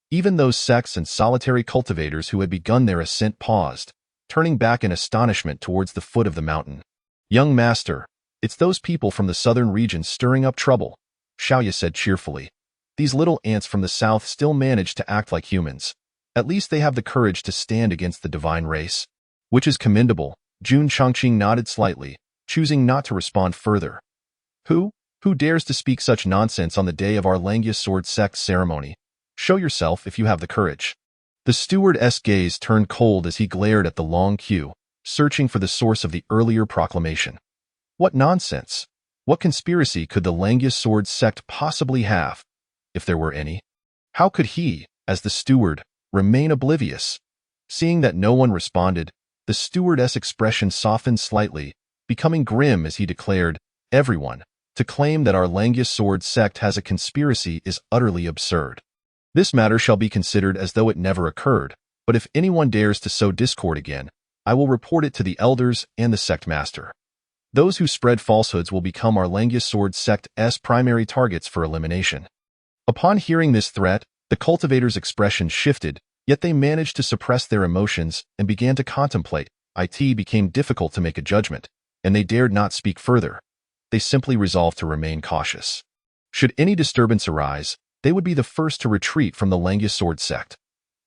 Even those sects and solitary cultivators who had begun their ascent paused, turning back in astonishment towards the foot of the mountain. "Young master, it's those people from the southern region stirring up trouble," Xiaoyu said cheerfully. "These little ants from the south still manage to act like humans. At least they have the courage to stand against the divine race, which is commendable." Jun Chongqing nodded slightly, choosing not to respond further. Who dares to speak such nonsense on the day of our Langus sword sect ceremony? Show yourself if you have the courage." The steward's gaze turned cold as he glared at the long queue, searching for the source of the earlier proclamation. What nonsense! What conspiracy could the Langus sword sect possibly have, if there were any? How could he, as the steward, remain oblivious? Seeing that no one responded, the steward's expression softened slightly, becoming grim as he declared, "Everyone, to claim that our Langus sword sect has a conspiracy is utterly absurd. This matter shall be considered as though it never occurred, but if anyone dares to sow discord again, I will report it to the elders and the sect master. Those who spread falsehoods will become our Langius Sword sect's primary targets for elimination." Upon hearing this threat, the cultivators' expression shifted, yet they managed to suppress their emotions and began to contemplate. It became difficult to make a judgment, and they dared not speak further. They simply resolved to remain cautious. Should any disturbance arise, they would be the first to retreat from the Langius Sword sect.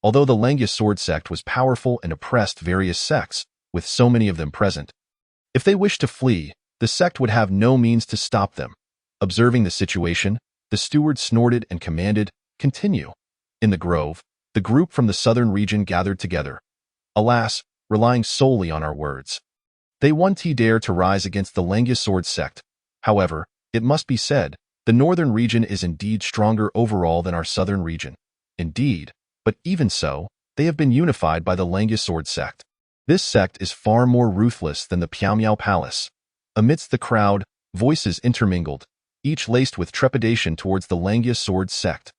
Although the Langius Sword sect was powerful and oppressed various sects, with so many of them present, if they wished to flee, the sect would have no means to stop them. Observing the situation, the steward snorted and commanded, "Continue." In the grove, the group from the southern region gathered together. Alas, relying solely on our words, they won't dare to rise against the Langius Sword sect. However, it must be said, the northern region is indeed stronger overall than our southern region. Indeed, but even so, they have been unified by the Langius Sword sect. This sect is far more ruthless than the Piao Palace. Amidst the crowd, voices intermingled, each laced with trepidation towards the Langius Sword sect.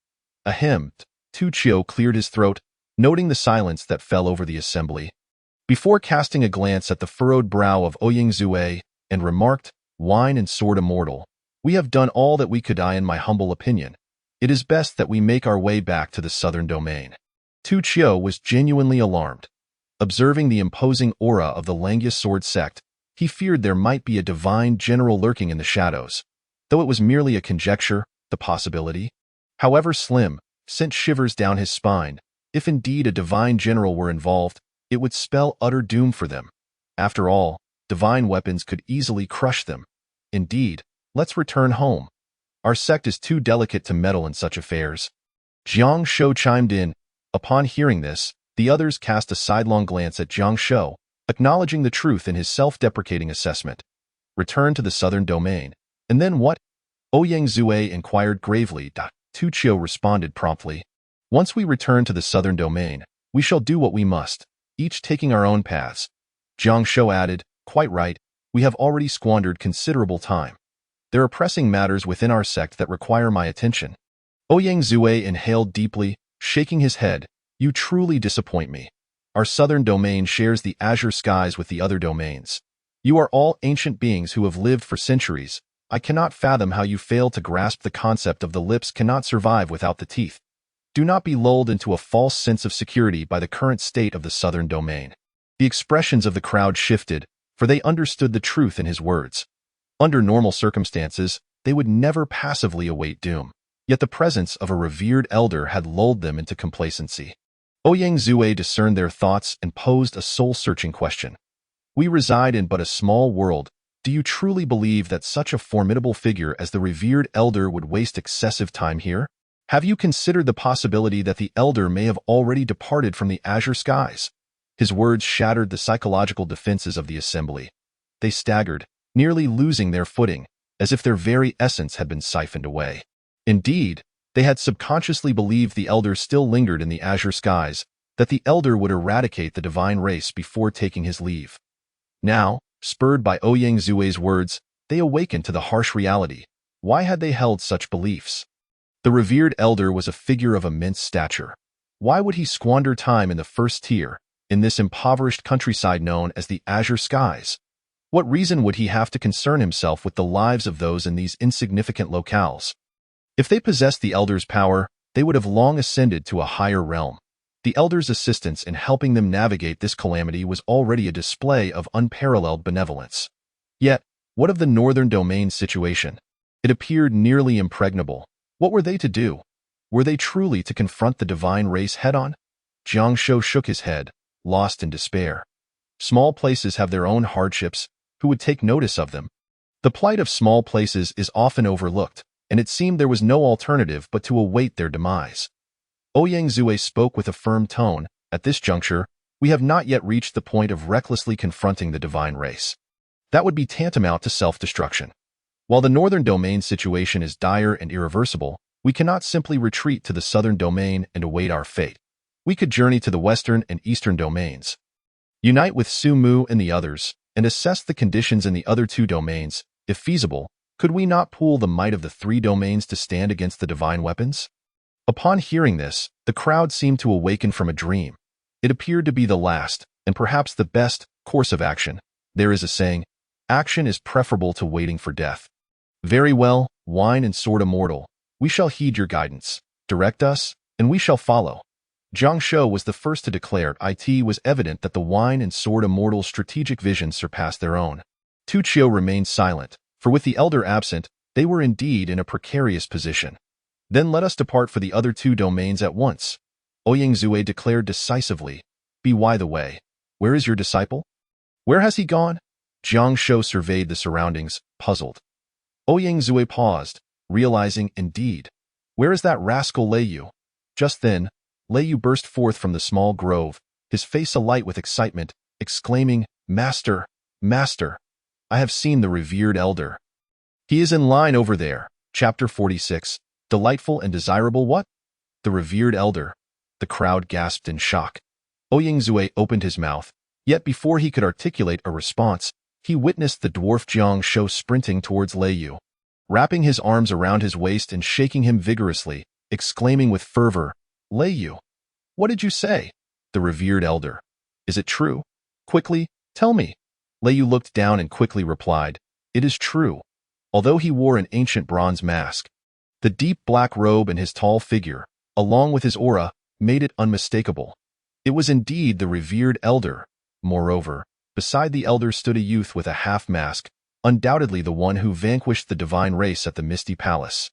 Ahem. Tu Chio cleared his throat, noting the silence that fell over the assembly, before casting a glance at the furrowed brow of Ouyang Zue, and remarked, "Wine and sword immortal, we have done all that we could. In my humble opinion, it is best that we make our way back to the southern domain." Tu Chio was genuinely alarmed. Observing the imposing aura of the Langius Sword sect, he feared there might be a divine general lurking in the shadows. Though it was merely a conjecture, the possibility, however slim, sent shivers down his spine. If indeed a divine general were involved, it would spell utter doom for them. After all, divine weapons could easily crush them. Indeed, let's return home. Our sect is too delicate to meddle in such affairs. Jiang Shou chimed in. Upon hearing this, the others cast a sidelong glance at Jiang Shou, acknowledging the truth in his self-deprecating assessment. Return to the southern domain. And then what? Ouyang Zue inquired gravely. Tu Chio responded promptly. Once we return to the southern domain, we shall do what we must, each taking our own paths. Jiang Shou added, "Quite right, we have already squandered considerable time. There are pressing matters within our sect that require my attention." Ouyang Zue inhaled deeply, shaking his head. "You truly disappoint me. Our southern domain shares the azure skies with the other domains. You are all ancient beings who have lived for centuries. I cannot fathom how you fail to grasp the concept of the lips cannot survive without the teeth. Do not be lulled into a false sense of security by the current state of the southern domain." The expressions of the crowd shifted, for they understood the truth in his words. Under normal circumstances, they would never passively await doom. Yet the presence of a revered elder had lulled them into complacency. Ouyang Zue discerned their thoughts and posed a soul-searching question. "We reside in but a small world. Do you truly believe that such a formidable figure as the revered elder would waste excessive time here? Have you considered the possibility that the elder may have already departed from the azure skies?" His words shattered the psychological defenses of the assembly. They staggered, nearly losing their footing, as if their very essence had been siphoned away. Indeed, they had subconsciously believed the elder still lingered in the azure skies, that the elder would eradicate the divine race before taking his leave. Now, spurred by Ouyang Zue's words, they awakened to the harsh reality. Why had they held such beliefs? The revered elder was a figure of immense stature. Why would he squander time in the first tier, in this impoverished countryside known as the azure skies? What reason would he have to concern himself with the lives of those in these insignificant locales? If they possessed the elder's power, they would have long ascended to a higher realm. The elder's assistance in helping them navigate this calamity was already a display of unparalleled benevolence. Yet, what of the northern domain situation? It appeared nearly impregnable. What were they to do? Were they truly to confront the divine race head-on? Jiang Shou shook his head, lost in despair. Small places have their own hardships. Who would take notice of them? The plight of small places is often overlooked, and it seemed there was no alternative but to await their demise. Ouyang Zue spoke with a firm tone. At this juncture, we have not yet reached the point of recklessly confronting the divine race. That would be tantamount to self-destruction. While the northern domain situation is dire and irreversible, we cannot simply retreat to the southern domain and await our fate. We could journey to the western and eastern domains, unite with Su Mu and the others, and assess the conditions in the other two domains. If feasible, could we not pool the might of the three domains to stand against the divine weapons? Upon hearing this, the crowd seemed to awaken from a dream. It appeared to be the last, and perhaps the best course of action. There is a saying, action is preferable to waiting for death. Very well, wine and sword immortal, we shall heed your guidance. Direct us, and we shall follow. Jiang Shou was the first to declare it was evident that the wine and sword immortal's strategic vision surpassed their own. Tu Qiu remained silent, for with the elder absent, they were indeed in a precarious position. Then let us depart for the other two domains at once. Ouyang Zue declared decisively. Be the way. Where is your disciple? Where has he gone? Jiang Shou surveyed the surroundings, puzzled. Ouyang Zue paused, realizing, indeed. Where is that rascal Lei Yu? Just then, Lei Yu burst forth from the small grove, his face alight with excitement, exclaiming, Master, Master, I have seen the revered elder. He is in line over there. Chapter 46. Delightful and desirable what? The revered elder. The crowd gasped in shock. Ouyang Zue opened his mouth, yet before he could articulate a response, he witnessed the dwarf Jiang Shou sprinting towards Lei Yu, wrapping his arms around his waist and shaking him vigorously, exclaiming with fervor, Lei Yu, what did you say? The revered elder. Is it true? Quickly, tell me. Lei Yu looked down and quickly replied, It is true. Although he wore an ancient bronze mask, the deep black robe and his tall figure, along with his aura, made it unmistakable. It was indeed the revered elder. Moreover, beside the elder stood a youth with a half-mask, undoubtedly the one who vanquished the divine race at the Misty Palace.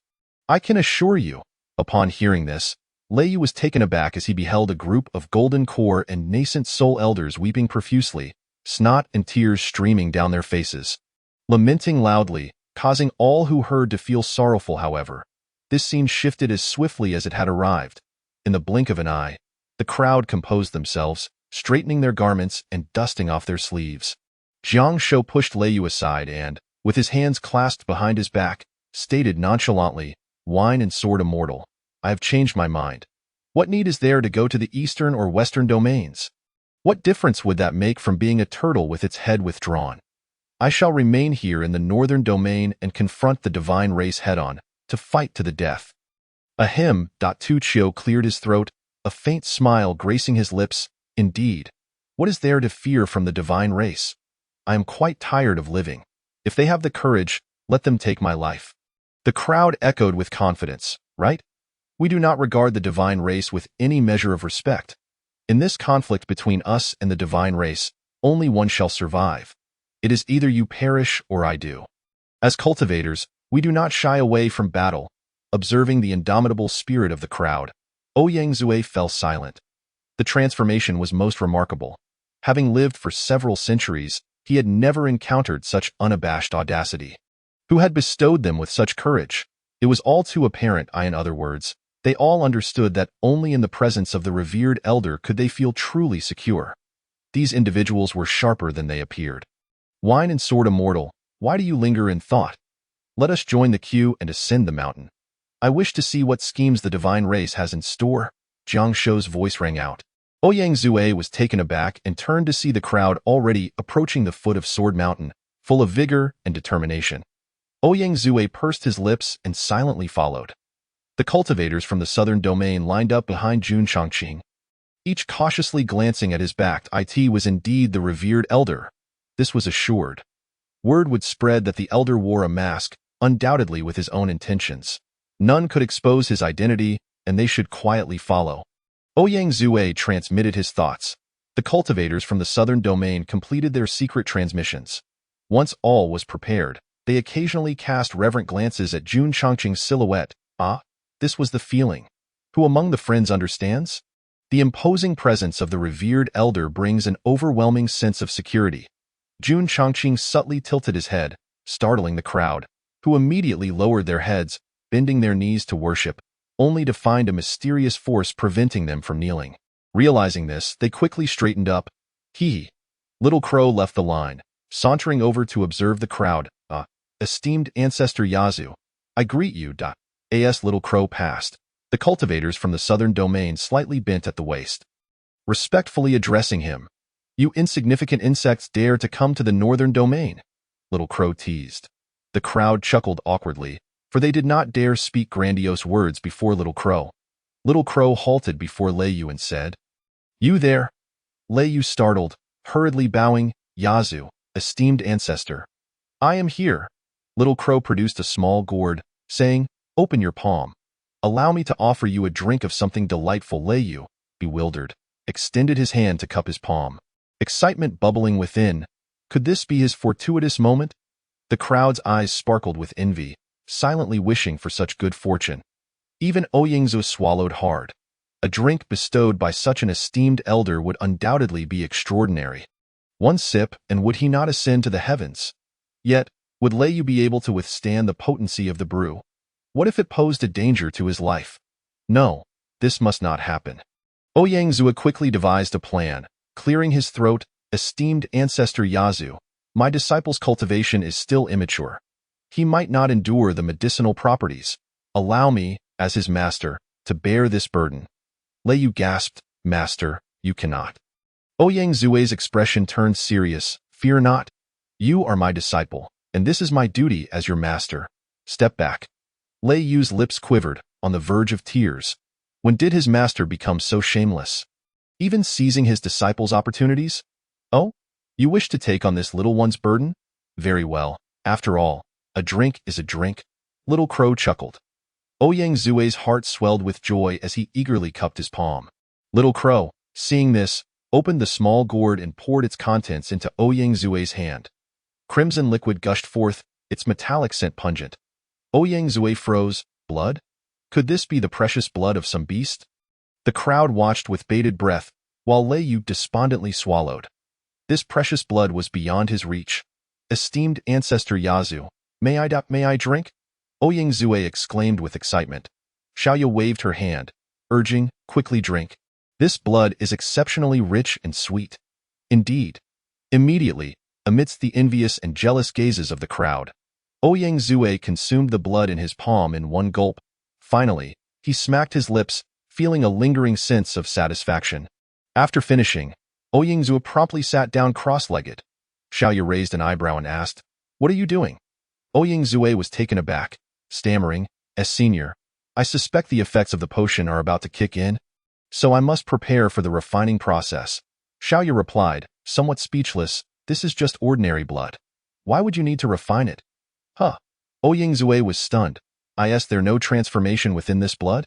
I can assure you. Upon hearing this, Lei Yu was taken aback as he beheld a group of golden core and nascent soul elders weeping profusely, snot and tears streaming down their faces, lamenting loudly, causing all who heard to feel sorrowful. However, this scene shifted as swiftly as it had arrived. In the blink of an eye, the crowd composed themselves, straightening their garments and dusting off their sleeves. Jiang Shou pushed Lei Yu aside and, with his hands clasped behind his back, stated nonchalantly, Wine and sword immortal, I have changed my mind. What need is there to go to the eastern or western domains? What difference would that make from being a turtle with its head withdrawn? I shall remain here in the northern domain and confront the divine race head-on, to fight to the death. Ahem. Tu Qiu cleared his throat, a faint smile gracing his lips. Indeed, what is there to fear from the divine race? I am quite tired of living. If they have the courage, let them take my life. The crowd echoed with confidence, right? We do not regard the divine race with any measure of respect. In this conflict between us and the divine race, only one shall survive. It is either you perish or I do. As cultivators, we do not shy away from battle. Observing the indomitable spirit of the crowd, Ouyang Zue fell silent. The transformation was most remarkable. Having lived for several centuries, he had never encountered such unabashed audacity. Who had bestowed them with such courage? It was all too apparent, in other words, they all understood that only in the presence of the revered elder could they feel truly secure. These individuals were sharper than they appeared. Wine and sword immortal, why do you linger in thought? Let us join the queue and ascend the mountain. I wish to see what schemes the divine race has in store. Jiang Shou's voice rang out. Ouyang Zue was taken aback and turned to see the crowd already approaching the foot of Sword Mountain, full of vigor and determination. Ouyang Zue pursed his lips and silently followed. The cultivators from the southern domain lined up behind Jun Changqing, each cautiously glancing at his back. It was indeed the revered elder. This was assured. Word would spread that the elder wore a mask, undoubtedly with his own intentions. None could expose his identity, and they should quietly follow. Ouyang Zue transmitted his thoughts. The cultivators from the southern domain completed their secret transmissions. Once all was prepared, they occasionally cast reverent glances at Jun Changqing's silhouette. This was the feeling. Who among the friends understands? The imposing presence of the revered elder brings an overwhelming sense of security. Jun Changqing subtly tilted his head, startling the crowd, who immediately lowered their heads, bending their knees to worship, only to find a mysterious force preventing them from kneeling. Realizing this, they quickly straightened up. Little Crow left the line, sauntering over to observe the crowd. Esteemed ancestor Yazoo, I greet you. As Little Crow passed, the cultivators from the southern domain slightly bent at the waist, respectfully addressing him. You insignificant insects dare to come to the northern domain? Little Crow teased. The crowd chuckled awkwardly, for they did not dare speak grandiose words before Little Crow. Little Crow halted before Lei Yu and said, You there? Lei Yu, startled, Hurriedly bowing, Yazoo, esteemed ancestor. I am here. Little Crow produced a small gourd, saying, open your palm. Allow me to offer you a drink of something delightful. Leyu, bewildered, extended his hand to cup his palm. Excitement bubbling within. Could this be his fortuitous moment? The crowd's eyes sparkled with envy, silently wishing for such good fortune. Even Oyingzu swallowed hard. A drink bestowed by such an esteemed elder would undoubtedly be extraordinary. One sip, and would he not ascend to the heavens? Yet, would Leyu be able to withstand the potency of the brew? What if it posed a danger to his life? No, this must not happen. Oyangzue quickly devised a plan, clearing his throat. Esteemed ancestor Yazoo, my disciple's cultivation is still immature. He might not endure the medicinal properties. Allow me, as his master, to bear this burden. Leyu gasped, Master, you cannot. Oyangzue's expression turned serious. Fear not. You are my disciple, and this is my duty as your master. Step back. Leyu's lips quivered, on the verge of tears. When did his master become so shameless? Even seizing his disciple's opportunities? Oh, you wish to take on this little one's burden? Very well. After all, a drink is a drink. Little Crow chuckled. Oyangzue's heart swelled with joy as he eagerly cupped his palm. Little Crow, seeing this, opened the small gourd and poured its contents into Oyangzue's hand. Crimson liquid gushed forth, its metallic scent pungent. Oyangzue froze. Blood? Could this be the precious blood of some beast? The crowd watched with bated breath, while Leyu despondently swallowed. This precious blood was beyond his reach. Esteemed ancestor Yazoo, may I drink? Oyangzue exclaimed with excitement. Xiaoya waved her hand, urging, quickly drink. This blood is exceptionally rich and sweet. Indeed. Immediately, amidst the envious and jealous gazes of the crowd, Oyangzue consumed the blood in his palm in one gulp. Finally, he smacked his lips, feeling a lingering sense of satisfaction. After finishing, Oyangzue promptly sat down cross-legged. Xiaoya raised an eyebrow and asked, What are you doing? Oyangzue was taken aback, stammering, As senior, I suspect the effects of the potion are about to kick in, so I must prepare for the refining process. Xiaoya replied, somewhat speechless, This is just ordinary blood. Why would you need to refine it? Huh. Oyangzue was stunned. Is there no transformation within this blood?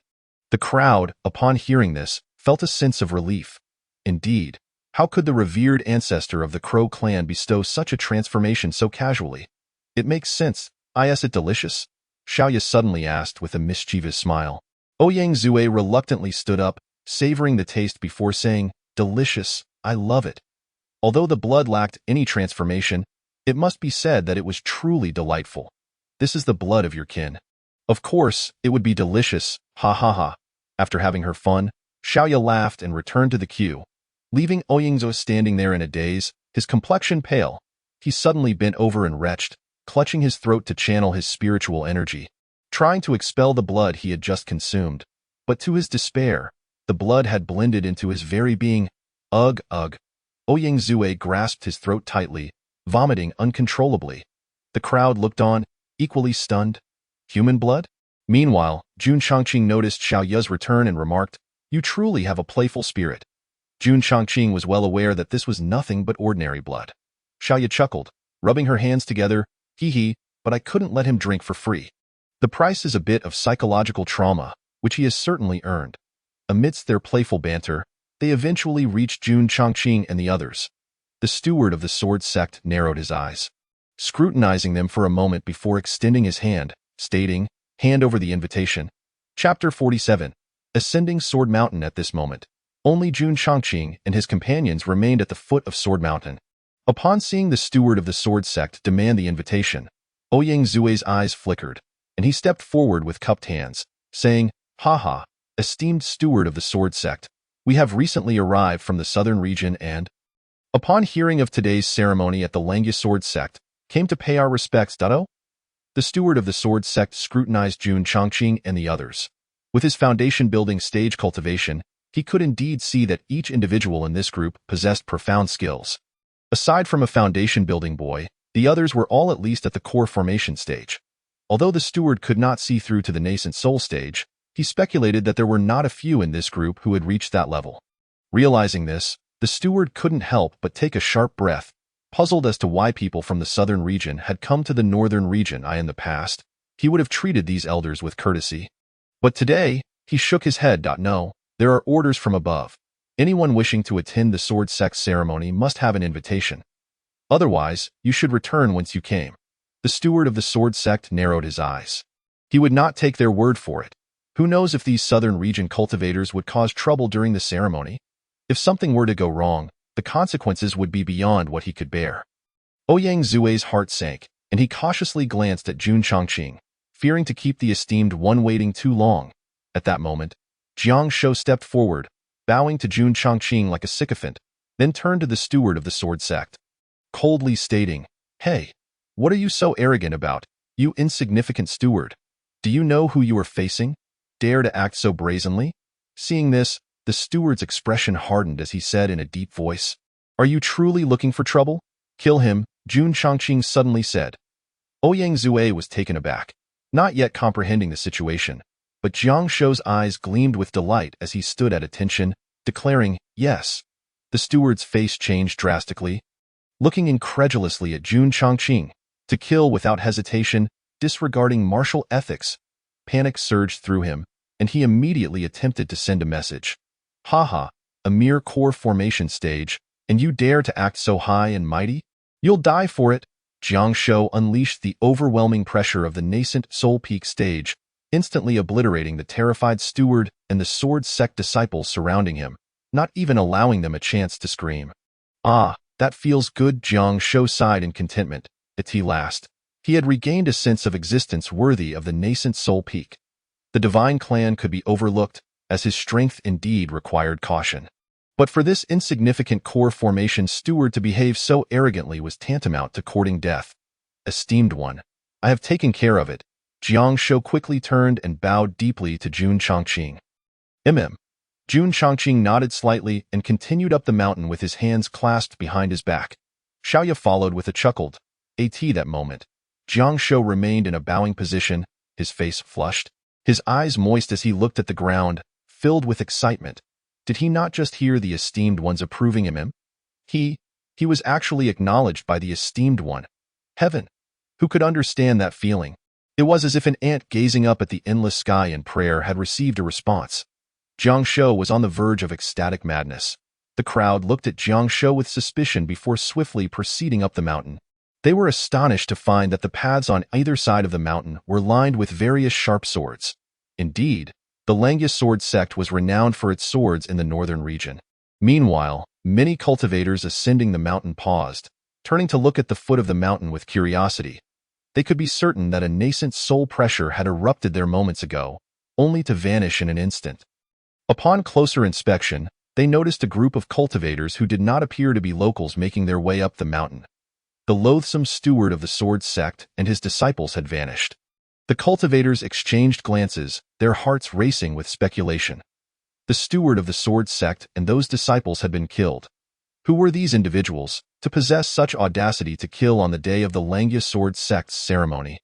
The crowd, upon hearing this, felt a sense of relief. Indeed, how could the revered ancestor of the Crow clan bestow such a transformation so casually? It makes sense. Is it delicious? Xiaoya suddenly asked with a mischievous smile. Oyangzue reluctantly stood up, savoring the taste before saying, Delicious, I love it. Although the blood lacked any transformation, it must be said that it was truly delightful. This is the blood of your kin. Of course, it would be delicious, ha ha ha. After having her fun, Xiaoya laughed and returned to the queue. Leaving Oyangzue standing there in a daze, his complexion pale, he suddenly bent over and retched, clutching his throat to channel his spiritual energy, trying to expel the blood he had just consumed. But to his despair, the blood had blended into his very being. Ugh, ugh. Oyangzue grasped his throat tightly, vomiting uncontrollably. The crowd looked on, equally stunned. Human blood? Meanwhile, Jun Chongqing noticed Xiaoya's return and remarked, You truly have a playful spirit. Jun Chongqing was well aware that this was nothing but ordinary blood. Xiaoya chuckled, rubbing her hands together, Hee, but I couldn't let him drink for free. The price is a bit of psychological trauma, which he has certainly earned. Amidst their playful banter, they eventually reached Jun Chongqing and the others. The steward of the sword sect narrowed his eyes, scrutinizing them for a moment before extending his hand, stating, Hand over the invitation. Chapter 47. Ascending Sword Mountain. At this moment, only Jun Chongqing and his companions remained at the foot of Sword Mountain. Upon seeing the steward of the sword sect demand the invitation, Oyangzue's eyes flickered, and he stepped forward with cupped hands, saying, Ha, esteemed steward of the sword sect, we have recently arrived from the southern region and, upon hearing of today's ceremony at the Langya sword sect, came to pay our respects. The steward of the sword sect scrutinized Jun Chongqing and the others. With his foundation-building stage cultivation, he could indeed see that each individual in this group possessed profound skills. Aside from a foundation-building boy, the others were all at least at the core formation stage. Although the steward could not see through to the nascent soul stage, he speculated that there were not a few in this group who had reached that level. Realizing this, the The steward couldn't help but take a sharp breath, puzzled as to why people from the southern region had come to the northern region. In the past, he would have treated these elders with courtesy. But today, he shook his head. No, there are orders from above. Anyone wishing to attend the sword sect ceremony must have an invitation. Otherwise, you should return whence you came. The steward of the sword sect narrowed his eyes. He would not take their word for it. Who knows if these southern region cultivators would cause trouble during the ceremony? If something were to go wrong, the consequences would be beyond what he could bear. Ouyang Zue's heart sank, and he cautiously glanced at Jun Chongqing, fearing to keep the esteemed one waiting too long. At that moment, Jiang Shou stepped forward, bowing to Jun Chongqing like a sycophant, then turned to the steward of the sword sect, coldly stating, "Hey, what are you so arrogant about, you insignificant steward? Do you know who you are facing? Dare to act so brazenly?" Seeing this, the steward's expression hardened as he said in a deep voice, "Are you truly looking for trouble? Kill him," Jun Chongqing suddenly said. Ouyang Zue was taken aback, not yet comprehending the situation, but Jiang Shou's eyes gleamed with delight as he stood at attention, declaring, "Yes." The steward's face changed drastically, looking incredulously at Jun Chongqing. To kill without hesitation, disregarding martial ethics. Panic surged through him, and he immediately attempted to send a message. "Haha, a mere core formation stage, and you dare to act so high and mighty? You'll die for it." Jiang Shou unleashed the overwhelming pressure of the nascent Soul Peak stage, instantly obliterating the terrified steward and the sword sect disciples surrounding him, not even allowing them a chance to scream. "Ah, that feels good." Jiang Shou sighed in contentment. At last, he had regained a sense of existence worthy of the nascent Soul Peak. The divine clan could be overlooked, as his strength indeed required caution. But for this insignificant core formation steward to behave so arrogantly was tantamount to courting death. "Esteemed one, I have taken care of it." Jiang Shou quickly turned and bowed deeply to Jun Chongqing. Jun Chongqing nodded slightly and continued up the mountain with his hands clasped behind his back. Xiaoya followed with a chuckled. That moment, Jiang Shou remained in a bowing position, his face flushed, his eyes moist as he looked at the ground, filled with excitement. Did he not just hear the esteemed one's approving him? He was actually acknowledged by the esteemed one. Heaven! Who could understand that feeling? It was as if an ant gazing up at the endless sky in prayer had received a response. Jiang Shou was on the verge of ecstatic madness. The crowd looked at Jiang Shou with suspicion before swiftly proceeding up the mountain. They were astonished to find that the paths on either side of the mountain were lined with various sharp swords. Indeed, the Langya sword sect was renowned for its swords in the northern region. Meanwhile, many cultivators ascending the mountain paused, turning to look at the foot of the mountain with curiosity. They could be certain that a nascent soul pressure had erupted there moments ago, only to vanish in an instant. Upon closer inspection, they noticed a group of cultivators who did not appear to be locals making their way up the mountain. The loathsome steward of the sword sect and his disciples had vanished. The cultivators exchanged glances, their hearts racing with speculation. The steward of the sword sect and those disciples had been killed. Who were these individuals, to possess such audacity to kill on the day of the Langya sword sect's ceremony?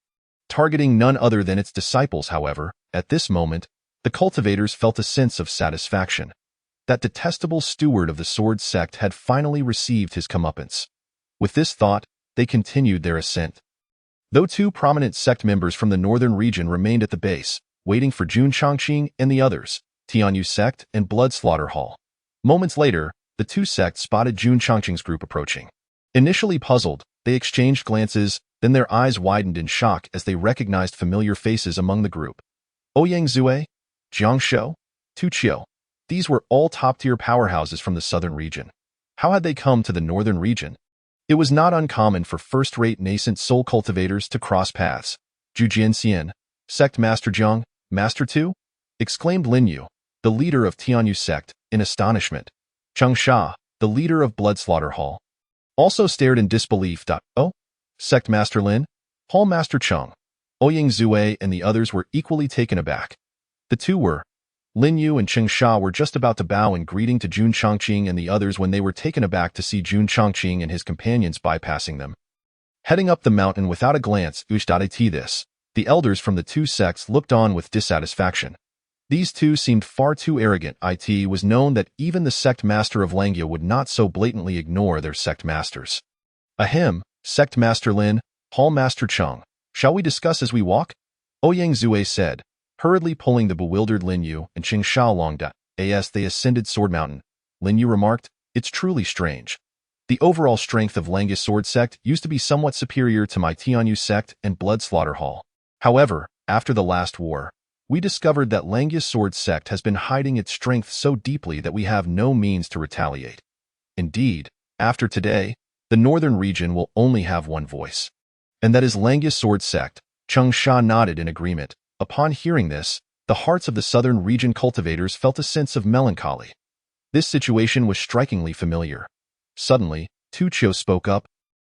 Targeting none other than its disciples, however, at this moment, the cultivators felt a sense of satisfaction. That detestable steward of the sword sect had finally received his comeuppance. With this thought, they continued their ascent. Though two prominent sect members from the northern region remained at the base, waiting for Jun Chongqing and the others, Tianyu sect and Blood Slaughter Hall. Moments later, the two sects spotted Jun Chongqing's group approaching. Initially puzzled, they exchanged glances, then their eyes widened in shock as they recognized familiar faces among the group. Ouyang Zue, Jiang Shou, Tu Qiu. These were all top-tier powerhouses from the southern region. How had they come to the northern region? It was not uncommon for first-rate nascent soul cultivators to cross paths. Zhu Jianxian, Sect Master Jiang, Master Tu? Exclaimed Lin Yu, the leader of Tianyu sect, in astonishment. Cheng Sha, the leader of Blood Slaughter Hall, also stared in disbelief. Oh? Sect Master Lin? Hall Master Cheng. Ouyang Zue and the others were equally taken aback. The two were. Lin Yu and Cheng Sha were just about to bow in greeting to Jun Chongqing and the others when they were taken aback to see Jun Chongqing and his companions bypassing them. Heading up the mountain without a glance, the elders from the two sects looked on with dissatisfaction. These two seemed far too arrogant. It was known that even the sect master of Langya would not so blatantly ignore their sect masters. Ahem, Sect Master Lin, Hall Master Chung, shall we discuss as we walk? Ouyang Zue said, hurriedly pulling the bewildered Lin Yu and Qing Shao along. As they ascended Sword Mountain, Lin Yu remarked, it's truly strange. The overall strength of Langya's sword sect used to be somewhat superior to my Tianyu sect and Blood Slaughter Hall. However, after the last war, we discovered that Langya's sword sect has been hiding its strength so deeply that we have no means to retaliate. Indeed, after today, the northern region will only have one voice. And that is Langya's sword sect. Chung Sha nodded in agreement. Upon hearing this, the hearts of the southern region cultivators felt a sense of melancholy. This situation was strikingly familiar. Suddenly, Tu Chio spoke up.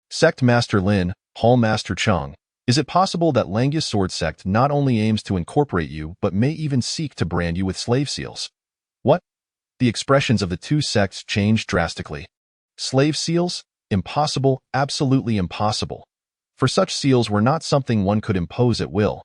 Sect Master Lin, Hall Master Chung, is it possible that Langya's sword sect not only aims to incorporate you but may even seek to brand you with slave seals? What? The expressions of the two sects changed drastically. Slave seals? Impossible, absolutely impossible. For such seals were not something one could impose at will.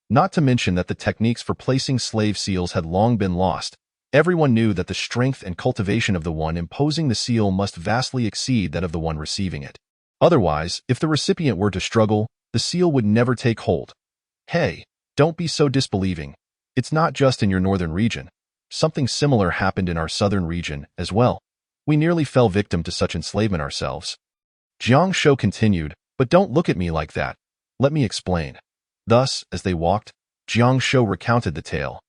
Not to mention that the techniques for placing slave seals had long been lost. Everyone knew that the strength and cultivation of the one imposing the seal must vastly exceed that of the one receiving it. Otherwise, if the recipient were to struggle, the seal would never take hold. Hey, don't be so disbelieving. It's not just in your northern region. Something similar happened in our southern region as well. We nearly fell victim to such enslavement ourselves. Jiang Shou continued, but don't look at me like that. Let me explain. Thus, as they walked, Jiang Shou recounted the tale.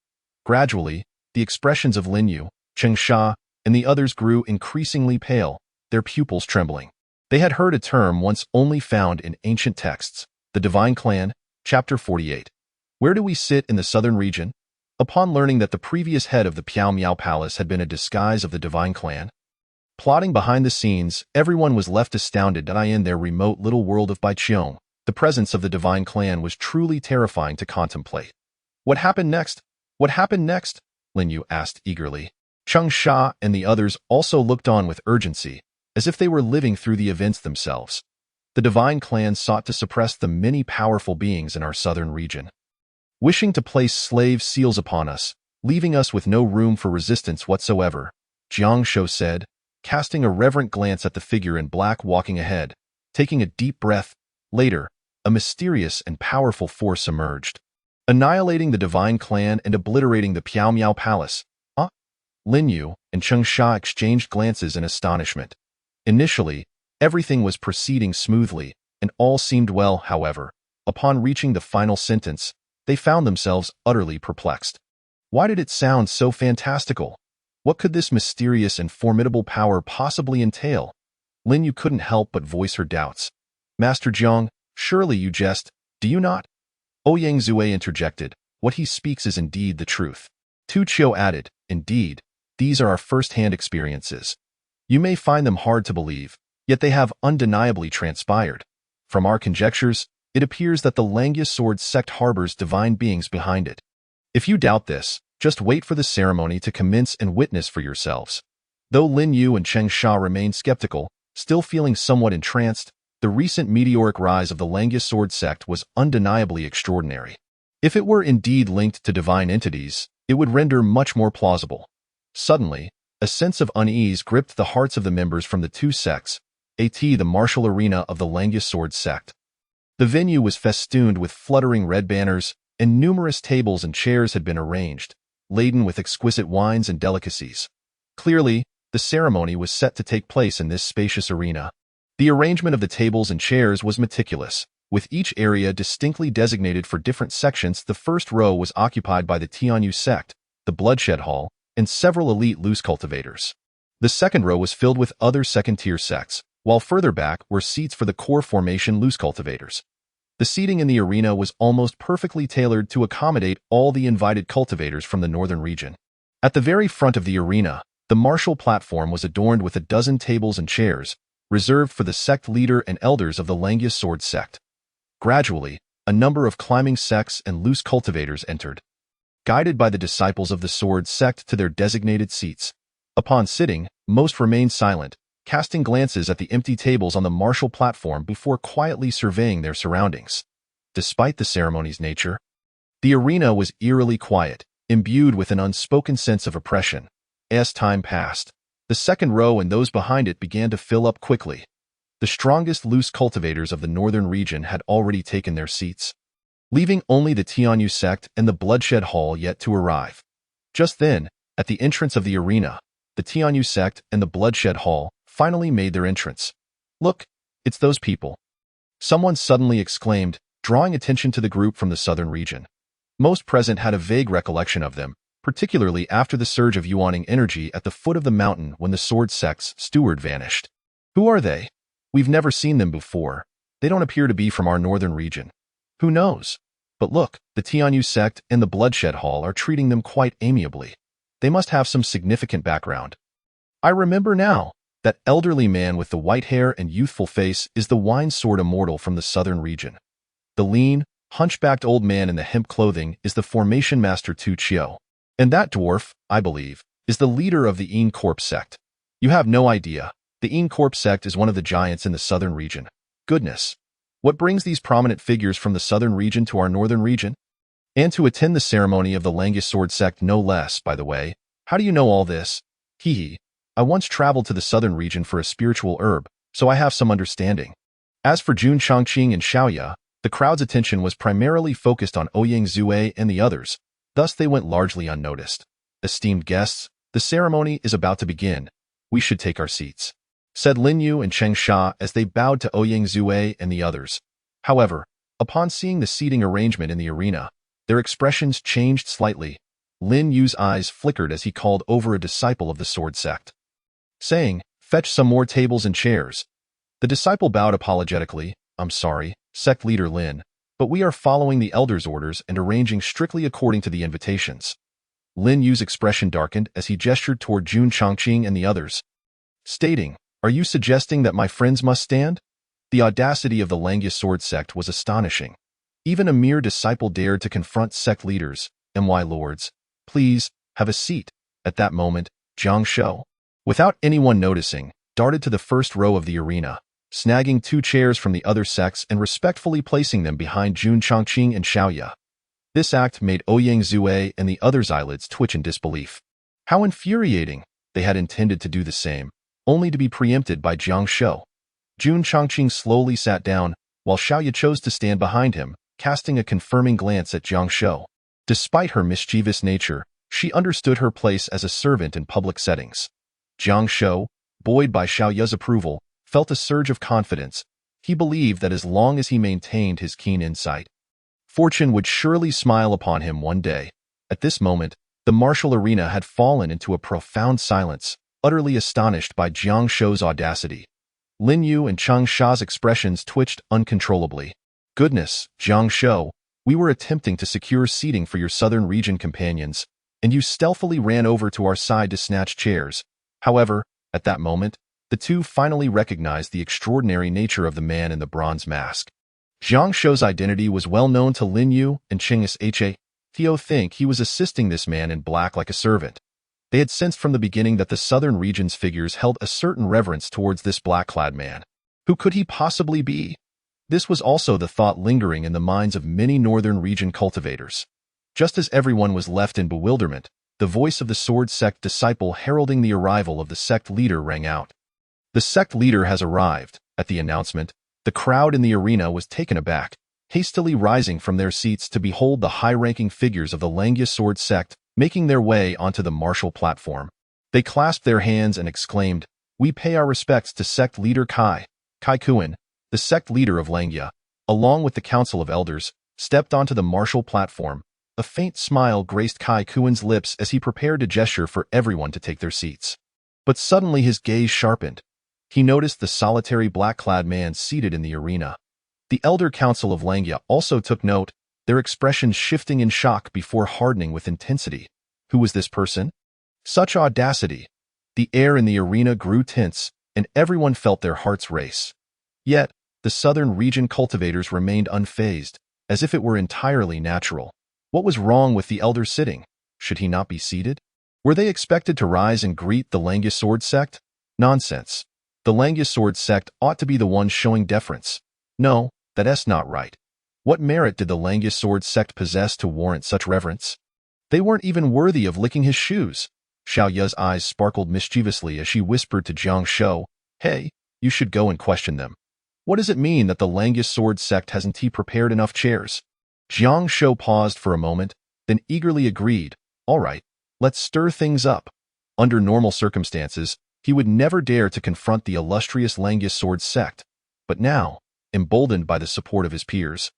Gradually, the expressions of Lin Yu, Cheng Sha, and the others grew increasingly pale, their pupils trembling. They had heard a term once only found in ancient texts, the Divine Clan, Chapter 48. Where do we sit in the southern region? Upon learning that the previous head of the Piao Miao Palace had been a disguise of the Divine Clan, plotting behind the scenes, everyone was left astounded that in their remote little world of Baiqiong, the presence of the Divine Clan was truly terrifying to contemplate. What happened next? What happened next? Lin Yu asked eagerly. Cheng Sha and the others also looked on with urgency, as if they were living through the events themselves. The Divine Clan sought to suppress the many powerful beings in our southern region, wishing to place slave seals upon us, leaving us with no room for resistance whatsoever, Jiang Shou said, casting a reverent glance at the figure in black walking ahead. Taking a deep breath, later, a mysterious and powerful force emerged, annihilating the Divine Clan and obliterating the Piao Miao Palace. Lin Yu and Cheng Sha exchanged glances in astonishment. Initially, everything was proceeding smoothly, and all seemed well. However, upon reaching the final sentence, they found themselves utterly perplexed. Why did it sound so fantastical? What could this mysterious and formidable power possibly entail? Lin Yu couldn't help but voice her doubts. Master Jiang, surely you jest, do you not? Ouyang Zue interjected. What he speaks is indeed the truth. Tu Chio added, indeed, these are our first-hand experiences. You may find them hard to believe, yet they have undeniably transpired. From our conjectures, it appears that the Langya sword sect harbors divine beings behind it. If you doubt this, just wait for the ceremony to commence and witness for yourselves. Though Lin Yu and Cheng Sha remained skeptical, still feeling somewhat entranced, the recent meteoric rise of the Langya sword sect was undeniably extraordinary. If it were indeed linked to divine entities, it would render much more plausible. Suddenly, a sense of unease gripped the hearts of the members from the two sects, the martial arena of the Langya sword sect. The venue was festooned with fluttering red banners, and numerous tables and chairs had been arranged, laden with exquisite wines and delicacies. Clearly, the ceremony was set to take place in this spacious arena. The arrangement of the tables and chairs was meticulous, with each area distinctly designated for different sections. The first row was occupied by the Tianyu sect, the Bloodshed Hall, and several elite loose cultivators. The second row was filled with other second-tier sects, while further back were seats for the core formation loose cultivators. The seating in the arena was almost perfectly tailored to accommodate all the invited cultivators from the northern region. At the very front of the arena, the martial platform was adorned with a dozen tables and chairs, reserved for the sect leader and elders of the Langya sword sect. Gradually, a number of climbing sects and loose cultivators entered, guided by the disciples of the sword sect to their designated seats. Upon sitting, most remained silent, casting glances at the empty tables on the martial platform before quietly surveying their surroundings. Despite the ceremony's nature, the arena was eerily quiet, imbued with an unspoken sense of oppression. As time passed, the second row and those behind it began to fill up quickly. The strongest loose cultivators of the northern region had already taken their seats, leaving only the Tianyu sect and the Bloodshed Hall yet to arrive. Just then, at the entrance of the arena, the Tianyu sect and the Bloodshed Hall finally made their entrance. "Look, it's those people," someone suddenly exclaimed, drawing attention to the group from the southern region. Most present had a vague recollection of them, particularly after the surge of Yuaning energy at the foot of the mountain when the Sword Sect's steward vanished. "Who are they? We've never seen them before. They don't appear to be from our northern region. Who knows? But look, the Tianyu sect and the Bloodshed Hall are treating them quite amiably. They must have some significant background." I remember now. That elderly man with the white hair and youthful face is the Wine Sword Immortal from the southern region. The lean, hunchbacked old man in the hemp clothing is the Formation Master Tu Chiu. And that dwarf, I believe, is the leader of the Yin Corp sect. You have no idea. The Yin Corp sect is one of the giants in the southern region. Goodness. What brings these prominent figures from the southern region to our northern region? And to attend the ceremony of the Langus Sword sect no less, by the way. How do you know all this? Hee. I once traveled to the southern region for a spiritual herb, so I have some understanding. As for Jun Chongqing and Xiaoya, the crowd's attention was primarily focused on Ouyang Zue and the others, thus they went largely unnoticed. "Esteemed guests, the ceremony is about to begin. We should take our seats," said Lin Yu and Cheng Sha as they bowed to Ouyang Zue and the others. However, upon seeing the seating arrangement in the arena, their expressions changed slightly. Lin Yu's eyes flickered as he called over a disciple of the Sword Sect, saying, "Fetch some more tables and chairs." The disciple bowed apologetically. "I'm sorry, sect leader Lin, but we are following the elder's orders and arranging strictly according to the invitations." Lin Yu's expression darkened as he gestured toward Jun Chongqing and the others, stating, "Are you suggesting that my friends must stand?" The audacity of the Langus Sword sect was astonishing. Even a mere disciple dared to confront sect leaders. "My lords, please, have a seat." At that moment, Jiang Shou, without anyone noticing, darted to the first row of the arena, snagging 2 chairs from the other sects and respectfully placing them behind Jun Chongqing and Xiaoya. This act made Ouyang Zue and the others' eyelids twitch in disbelief. How infuriating! They had intended to do the same, only to be preempted by Jiang Shou. Jun Chongqing slowly sat down, while Xiaoya chose to stand behind him, casting a confirming glance at Jiang Shou. Despite her mischievous nature, she understood her place as a servant in public settings. Jiang Shou, buoyed by Xiaoya's approval, felt a surge of confidence. He believed that as long as he maintained his keen insight, fortune would surely smile upon him one day. At this moment, the martial arena had fallen into a profound silence, utterly astonished by Jiang Shou's audacity. Lin Yu and Cheng Sha's expressions twitched uncontrollably. "Goodness, Jiang Shou, we were attempting to secure seating for your southern region companions, and you stealthily ran over to our side to snatch chairs." However, at that moment, the two finally recognized the extraordinary nature of the man in the bronze mask. Jiang Shou's identity was well known to Lin Yu and Cheng Sha. Theo think he was assisting this man in black like a servant. They had sensed from the beginning that the southern region's figures held a certain reverence towards this black-clad man. Who could he possibly be? This was also the thought lingering in the minds of many northern region cultivators. Just as everyone was left in bewilderment, the voice of the Sword Sect disciple heralding the arrival of the sect leader rang out. "The sect leader has arrived." At the announcement, the crowd in the arena was taken aback, hastily rising from their seats to behold the high-ranking figures of the Langus Sword Sect making their way onto the martial platform. They clasped their hands and exclaimed, "We pay our respects to sect leader Kai Kuan." The sect leader of Langya, along with the council of elders, stepped onto the martial platform. A faint smile graced Kai Kuan's lips as he prepared to gesture for everyone to take their seats. But suddenly his gaze sharpened. He noticed the solitary black-clad man seated in the arena. The elder council of Langya also took note, their expressions shifting in shock before hardening with intensity. Who was this person? Such audacity! The air in the arena grew tense, and everyone felt their hearts race. Yet, the southern region cultivators remained unfazed, as if it were entirely natural. What was wrong with the elder sitting? Should he not be seated? Were they expected to rise and greet the Langus Sword Sect? Nonsense. The Langus Sword Sect ought to be the ones showing deference. No, that's not right. What merit did the Langus Sword Sect possess to warrant such reverence? They weren't even worthy of licking his shoes. Xiao Ye's eyes sparkled mischievously as she whispered to Jiang Shou, "Hey, you should go and question them. What does it mean that the Langus sword sect hasn't prepared enough chairs?" Jiang Shou paused for a moment, then eagerly agreed, "All right, let's stir things up." Under normal circumstances, he would never dare to confront the illustrious Langus sword sect, but now, emboldened by the support of his peers,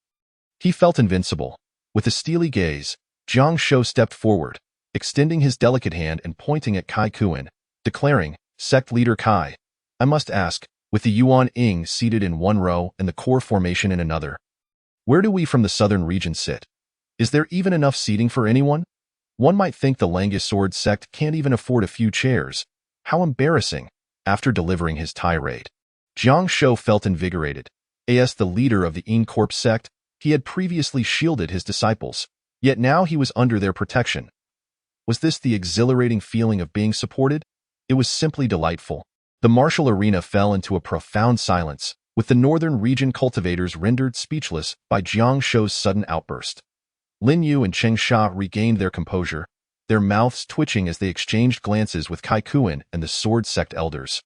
he felt invincible. With a steely gaze, Jiang Shou stepped forward, extending his delicate hand and pointing at Kai Kuan, declaring, "Sect leader Kai, I must ask, with the Yuan Ying seated in one row and the core formation in another, where do we from the southern region sit? Is there even enough seating for anyone? One might think the Langus sword sect can't even afford a few chairs. How embarrassing!" After delivering his tirade, Jiang Shou felt invigorated. As the leader of the Ying Corp sect, he had previously shielded his disciples, yet now he was under their protection. Was this the exhilarating feeling of being supported? It was simply delightful. The martial arena fell into a profound silence, with the northern region cultivators rendered speechless by Jiang Shou's sudden outburst. Lin Yu and Cheng Sha regained their composure, their mouths twitching as they exchanged glances with Kai Kuan and the sword sect elders,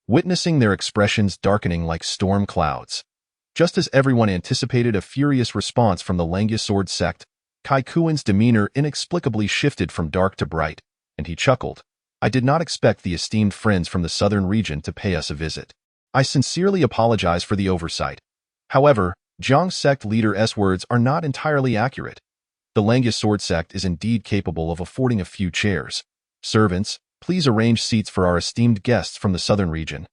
witnessing their expressions darkening like storm clouds. Just as everyone anticipated a furious response from the Langus sword sect, Kai Kuan's demeanor inexplicably shifted from dark to bright, and he chuckled. "I did not expect the esteemed friends from the southern region to pay us a visit. I sincerely apologize for the oversight. However, Jiang sect leader's words are not entirely accurate. The Langus sword sect is indeed capable of affording a few chairs. Servants, please arrange seats for our esteemed guests from the southern region."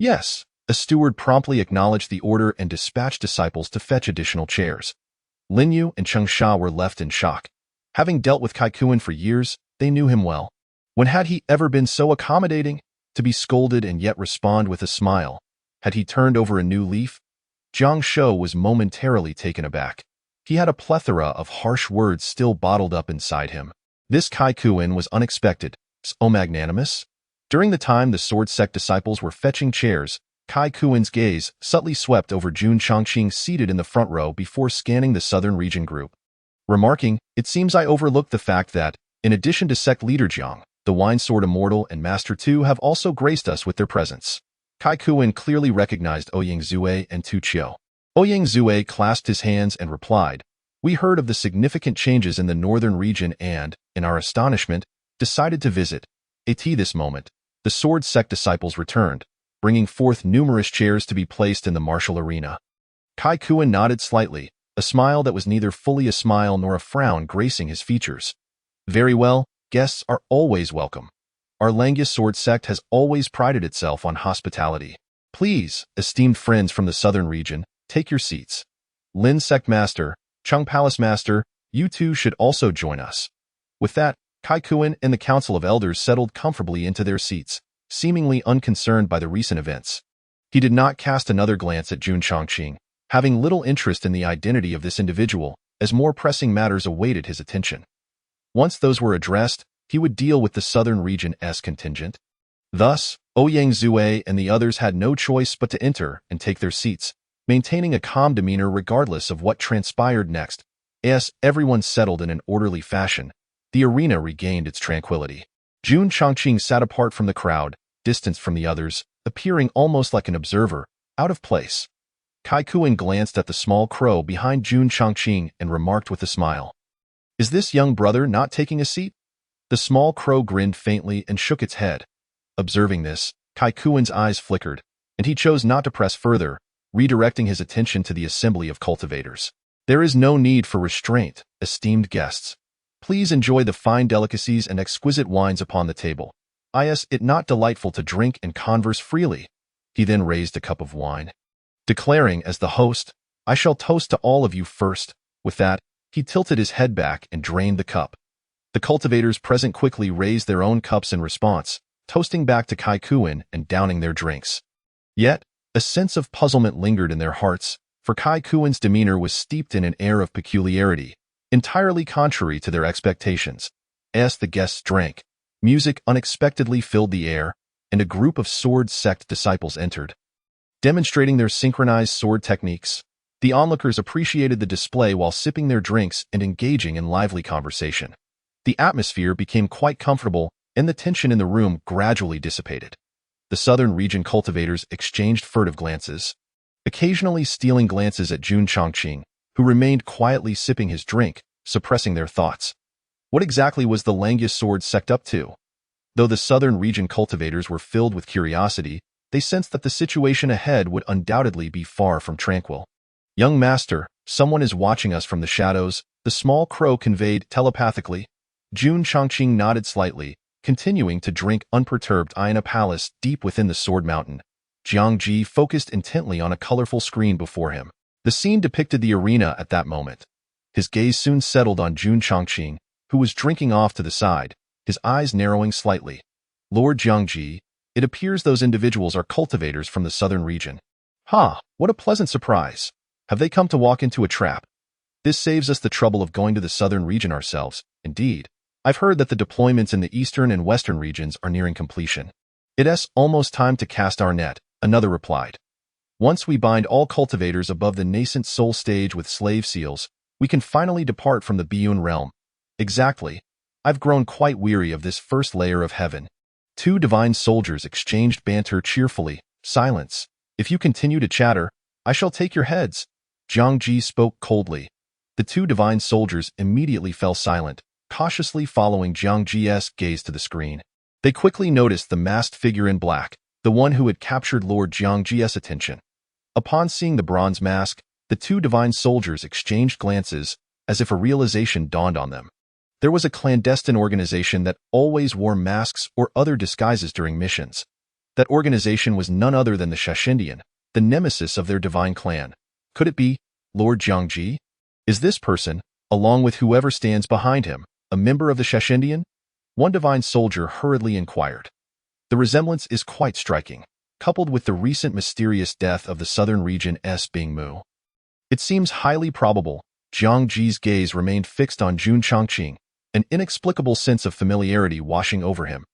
"Yes." A steward promptly acknowledged the order and dispatched disciples to fetch additional chairs. Lin Yu and Cheng Sha were left in shock. Having dealt with Kai Kuan for years, they knew him well. When had he ever been so accommodating? To be scolded and yet respond with a smile. Had he turned over a new leaf? Jiang Shou was momentarily taken aback. He had a plethora of harsh words still bottled up inside him. This Kai Kuan was unexpected, so magnanimous. During the time the sword sect disciples were fetching chairs, Kai Kuan's gaze subtly swept over Jun Chongqing seated in the front row before scanning the southern region group, remarking, "It seems I overlooked the fact that, in addition to sect leader Jiang, the Wine Sword Immortal and Master Tu have also graced us with their presence." Kai Kuan clearly recognized Ouyang Zue and Tu Qiu. Ouyang Zue clasped his hands and replied, "We heard of the significant changes in the northern region and, in our astonishment, decided to visit." At this moment, the sword sect disciples returned, bringing forth numerous chairs to be placed in the martial arena. Kai Kuan nodded slightly, a smile that was neither fully a smile nor a frown gracing his features. "Very well, guests are always welcome. Our Langus sword sect has always prided itself on hospitality. Please, esteemed friends from the southern region, take your seats. Lin sect master, Chung palace master, you two should also join us." With that, Kai Kuan and the council of elders settled comfortably into their seats, seemingly unconcerned by the recent events. He did not cast another glance at Jun Chongqing, having little interest in the identity of this individual, as more pressing matters awaited his attention. Once those were addressed, he would deal with the southern region's contingent. Thus, Ouyang Zue and the others had no choice but to enter and take their seats, maintaining a calm demeanor regardless of what transpired next. As everyone settled in an orderly fashion, the arena regained its tranquility. Jun Chongqing sat apart from the crowd, distanced from the others, appearing almost like an observer, out of place. Kai Kuan glanced at the small crow behind Jun Chongqing and remarked with a smile, "Is this young brother not taking a seat?" The small crow grinned faintly and shook its head. Observing this, Kai Kuan's eyes flickered, and he chose not to press further, redirecting his attention to the assembly of cultivators. "There is no need for restraint, esteemed guests. Please enjoy the fine delicacies and exquisite wines upon the table. Is it not delightful to drink and converse freely?" He then raised a cup of wine, declaring as the host, "I shall toast to all of you first." With that, he tilted his head back and drained the cup. The cultivators present quickly raised their own cups in response, toasting back to Kai Kuan and downing their drinks. Yet, a sense of puzzlement lingered in their hearts, for Kai Kuan's demeanor was steeped in an air of peculiarity, entirely contrary to their expectations. As the guests drank, music unexpectedly filled the air, and a group of sword sect disciples entered. Demonstrating their synchronized sword techniques, the onlookers appreciated the display while sipping their drinks and engaging in lively conversation. The atmosphere became quite comfortable, and the tension in the room gradually dissipated. The southern region cultivators exchanged furtive glances, occasionally stealing glances at Jun Chongqing, who remained quietly sipping his drink, suppressing their thoughts. What exactly was the Langus sword sect up to? Though the southern region cultivators were filled with curiosity, they sensed that the situation ahead would undoubtedly be far from tranquil. "Young master, someone is watching us from the shadows," the small crow conveyed telepathically. Jun Chongqing nodded slightly, continuing to drink unperturbed in a palace deep within the Sword Mountain. Jiang Ji focused intently on a colorful screen before him. The scene depicted the arena at that moment. His gaze soon settled on Jun Chongqing, who was drinking off to the side, his eyes narrowing slightly. "Lord Jiangji, it appears those individuals are cultivators from the southern region." "Ha, what a pleasant surprise. Have they come to walk into a trap? This saves us the trouble of going to the southern region ourselves. Indeed, I've heard that the deployments in the eastern and western regions are nearing completion. It's almost time to cast our net," another replied. "Once we bind all cultivators above the nascent soul stage with slave seals, we can finally depart from the Biyun realm." "Exactly. I've grown quite weary of this first layer of heaven." Two divine soldiers exchanged banter cheerfully. "Silence. If you continue to chatter, I shall take your heads." Jiang Ji spoke coldly. The two divine soldiers immediately fell silent, cautiously following Jiang Ji's gaze to the screen. They quickly noticed the masked figure in black, the one who had captured Lord Jiang Ji's attention. Upon seeing the bronze mask, the two divine soldiers exchanged glances, as if a realization dawned on them. There was a clandestine organization that always wore masks or other disguises during missions. That organization was none other than the Shashindian, the nemesis of their divine clan. Could it be Lord Jiangji? Is this person, along with whoever stands behind him, a member of the Shashindian? One divine soldier hurriedly inquired. The resemblance is quite striking, coupled with the recent mysterious death of the southern region Bing Mu. It seems highly probable. Jiang Ji's gaze remained fixed on Jun Chongqing, an inexplicable sense of familiarity washing over him.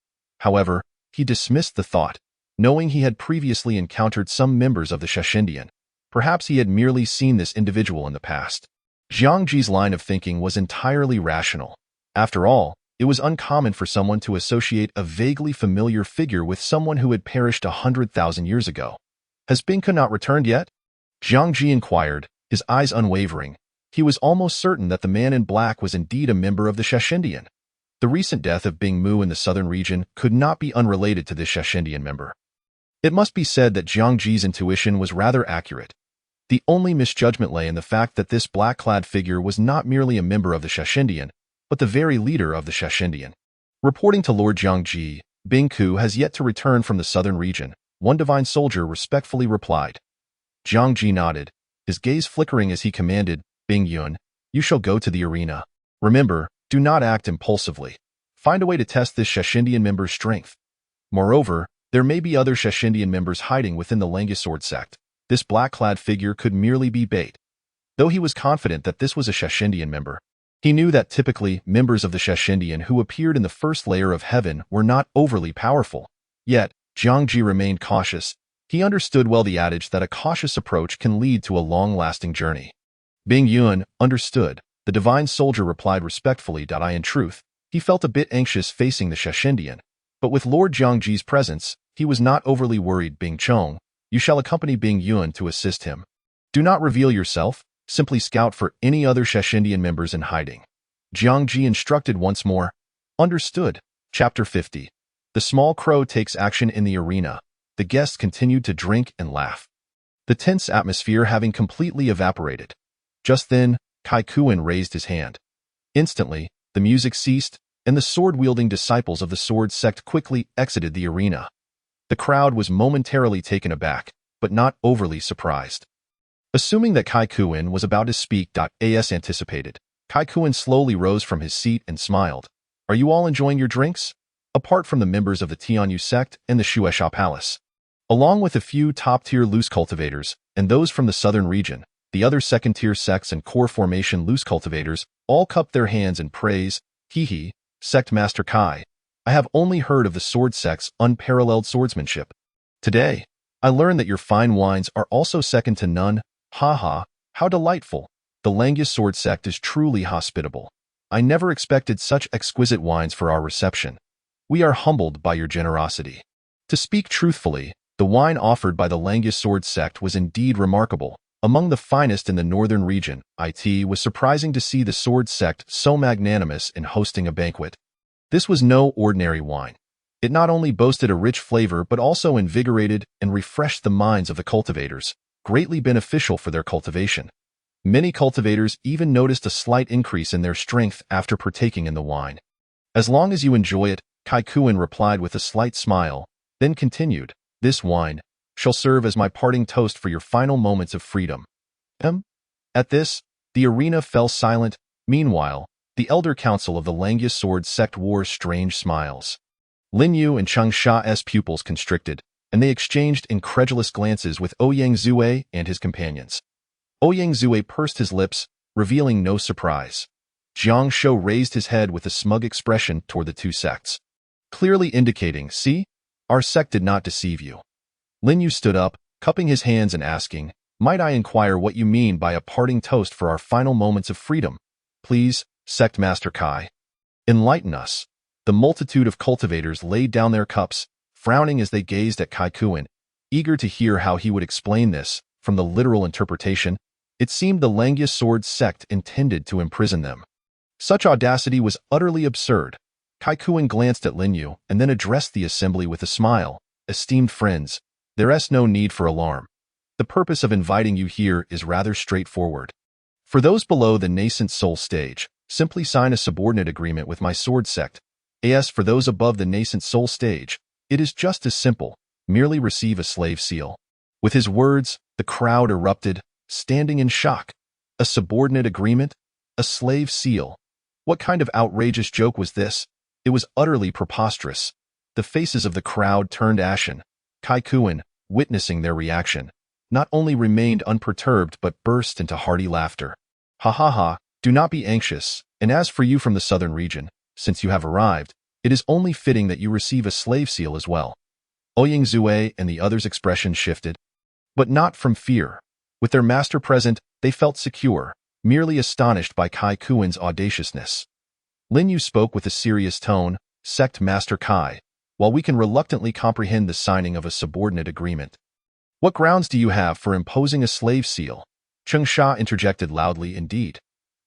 However, he dismissed the thought, knowing he had previously encountered some members of the Shashindian. Perhaps he had merely seen this individual in the past. Jiang Ji's line of thinking was entirely rational. After all, it was uncommon for someone to associate a vaguely familiar figure with someone who had perished 100,000 years ago. "Has Bingke not returned yet?" Jiang Ji inquired, his eyes unwavering. He was almost certain that the man in black was indeed a member of the Shashindian. The recent death of Bing Mu in the southern region could not be unrelated to this Shashindian member. It must be said that Jiang Ji's intuition was rather accurate. The only misjudgment lay in the fact that this black-clad figure was not merely a member of the Shashindian, but the very leader of the Shashindian. Reporting to Lord Jiangji, "Bing Ku has yet to return from the southern region," one divine soldier respectfully replied. Jiangji nodded, his gaze flickering as he commanded, "Bing Yun, you shall go to the arena. Remember, do not act impulsively. Find a way to test this Shashindian member's strength. Moreover, there may be other Shashindian members hiding within the Langus sword sect. This black-clad figure could merely be bait." Though he was confident that this was a Shashindian member, he knew that typically members of the Shashindian who appeared in the first layer of heaven were not overly powerful. Yet, Jiang Ji remained cautious. He understood well the adage that a cautious approach can lead to a long-lasting journey. Bing Yun understood. The divine soldier replied respectfully. In truth, he felt a bit anxious facing the Shashindian, but with Lord Jiangji's presence, he was not overly worried. "Bing Chong, you shall accompany Bing Yun to assist him. Do not reveal yourself, simply scout for any other Shashindian members in hiding." Jiang Ji instructed once more. "Understood." Chapter 50. The small crow takes action in the arena. The guests continued to drink and laugh, the tense atmosphere having completely evaporated. Just then, Kai Kuan raised his hand. Instantly, the music ceased, and the sword-wielding disciples of the sword sect quickly exited the arena. The crowd was momentarily taken aback, but not overly surprised. Assuming that Kai Kuan was about to speak as anticipated, Kai Kuan slowly rose from his seat and smiled. "Are you all enjoying your drinks?" Apart from the members of the Tianyu sect and the Shueisha Palace, along with a few top-tier loose cultivators and those from the southern region, the other second-tier sects and core formation loose cultivators all cupped their hands in praise. "Hee, Sect Master Kai, I have only heard of the sword sect's unparalleled swordsmanship. Today, I learned that your fine wines are also second to none. How delightful. The Langus sword sect is truly hospitable. I never expected such exquisite wines for our reception. We are humbled by your generosity. To speak truthfully, the wine offered by the Langus Sword sect was indeed remarkable. Among the finest in the northern region, it was surprising to see the Sword sect so magnanimous in hosting a banquet. This was no ordinary wine. It not only boasted a rich flavor but also invigorated and refreshed the minds of the cultivators, greatly beneficial for their cultivation. Many cultivators even noticed a slight increase in their strength after partaking in the wine. As long as you enjoy it, Kaikuin replied with a slight smile, then continued, this wine shall serve as my parting toast for your final moments of freedom. At this, the arena fell silent. Meanwhile, the elder council of the Langus Sword sect wore strange smiles. Lin Yu and Cheng Sha's pupils constricted, and they exchanged incredulous glances with Ouyang Zue and his companions. Ouyang Zue pursed his lips, revealing no surprise. Jiang Shou raised his head with a smug expression toward the two sects, clearly indicating, see, our sect did not deceive you. Lin Yu stood up, cupping his hands and asking, might I inquire what you mean by a parting toast for our final moments of freedom? Please, Sect Master Kai. Enlighten us. The multitude of cultivators laid down their cups, frowning as they gazed at Kaikuin, eager to hear how he would explain this. From the literal interpretation, it seemed the Langus Sword sect intended to imprison them. Such audacity was utterly absurd. Kaikuin glanced at Lin Yu and then addressed the assembly with a smile. Esteemed friends, there is no need for alarm. The purpose of inviting you here is rather straightforward. For those below the nascent soul stage, simply sign a subordinate agreement with my sword sect. As for those above the nascent soul stage, it is just as simple, merely receive a slave seal. With his words, the crowd erupted, standing in shock. A subordinate agreement? A slave seal? What kind of outrageous joke was this? It was utterly preposterous. The faces of the crowd turned ashen. Kaikuin, witnessing their reaction, not only remained unperturbed but burst into hearty laughter. Ha ha ha, do not be anxious, and as for you from the southern region, since you have arrived, it is only fitting that you receive a slave seal as well. Ouyang Zue and the others' expressions shifted, but not from fear. With their master present, they felt secure, merely astonished by Kaikuin's audaciousness. Lin Yu spoke with a serious tone, Sect Master Kai, while we can reluctantly comprehend the signing of a subordinate agreement, what grounds do you have for imposing a slave seal? Cheng Sha interjected loudly, indeed.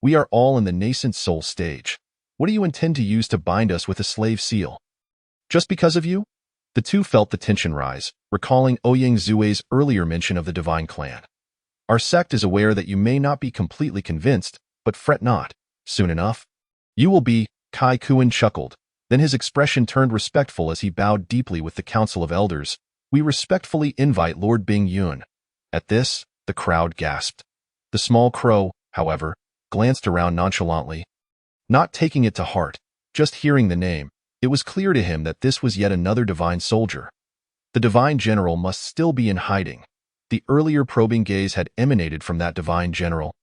We are all in the nascent soul stage. What do you intend to use to bind us with a slave seal? Just because of you? The two felt the tension rise, recalling Ouyang Zue's earlier mention of the divine clan. Our sect is aware that you may not be completely convinced, but fret not. Soon enough, you will be. Kaikuin chuckled. Then his expression turned respectful as he bowed deeply with the council of elders. We respectfully invite Lord Bing Yun. At this, the crowd gasped. The small crow, however, glanced around nonchalantly, not taking it to heart. Just hearing the name, it was clear to him that this was yet another divine soldier. The divine general must still be in hiding. The earlier probing gaze had emanated from that divine general.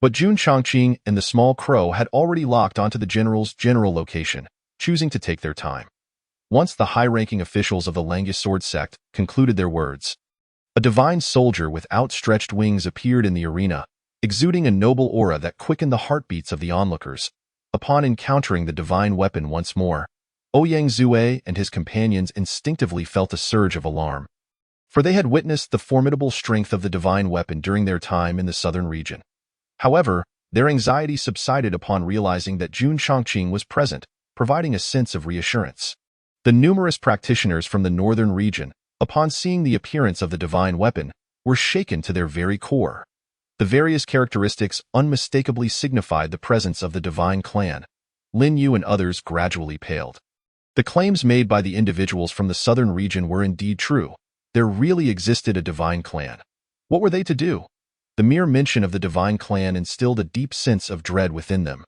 But Jun Chongqing and the small crow had already locked onto the general's general location, choosing to take their time. Once the high-ranking officials of the Langus Sword sect concluded their words, a divine soldier with outstretched wings appeared in the arena, exuding a noble aura that quickened the heartbeats of the onlookers. Upon encountering the divine weapon once more, Ouyang Zue and his companions instinctively felt a surge of alarm, for they had witnessed the formidable strength of the divine weapon during their time in the southern region. However, their anxiety subsided upon realizing that Jun Chongqing was present, providing a sense of reassurance. The numerous practitioners from the northern region, upon seeing the appearance of the divine weapon, were shaken to their very core. The various characteristics unmistakably signified the presence of the divine clan. Lin Yu and others gradually paled. The claims made by the individuals from the southern region were indeed true. There really existed a divine clan. What were they to do? The mere mention of the divine clan instilled a deep sense of dread within them.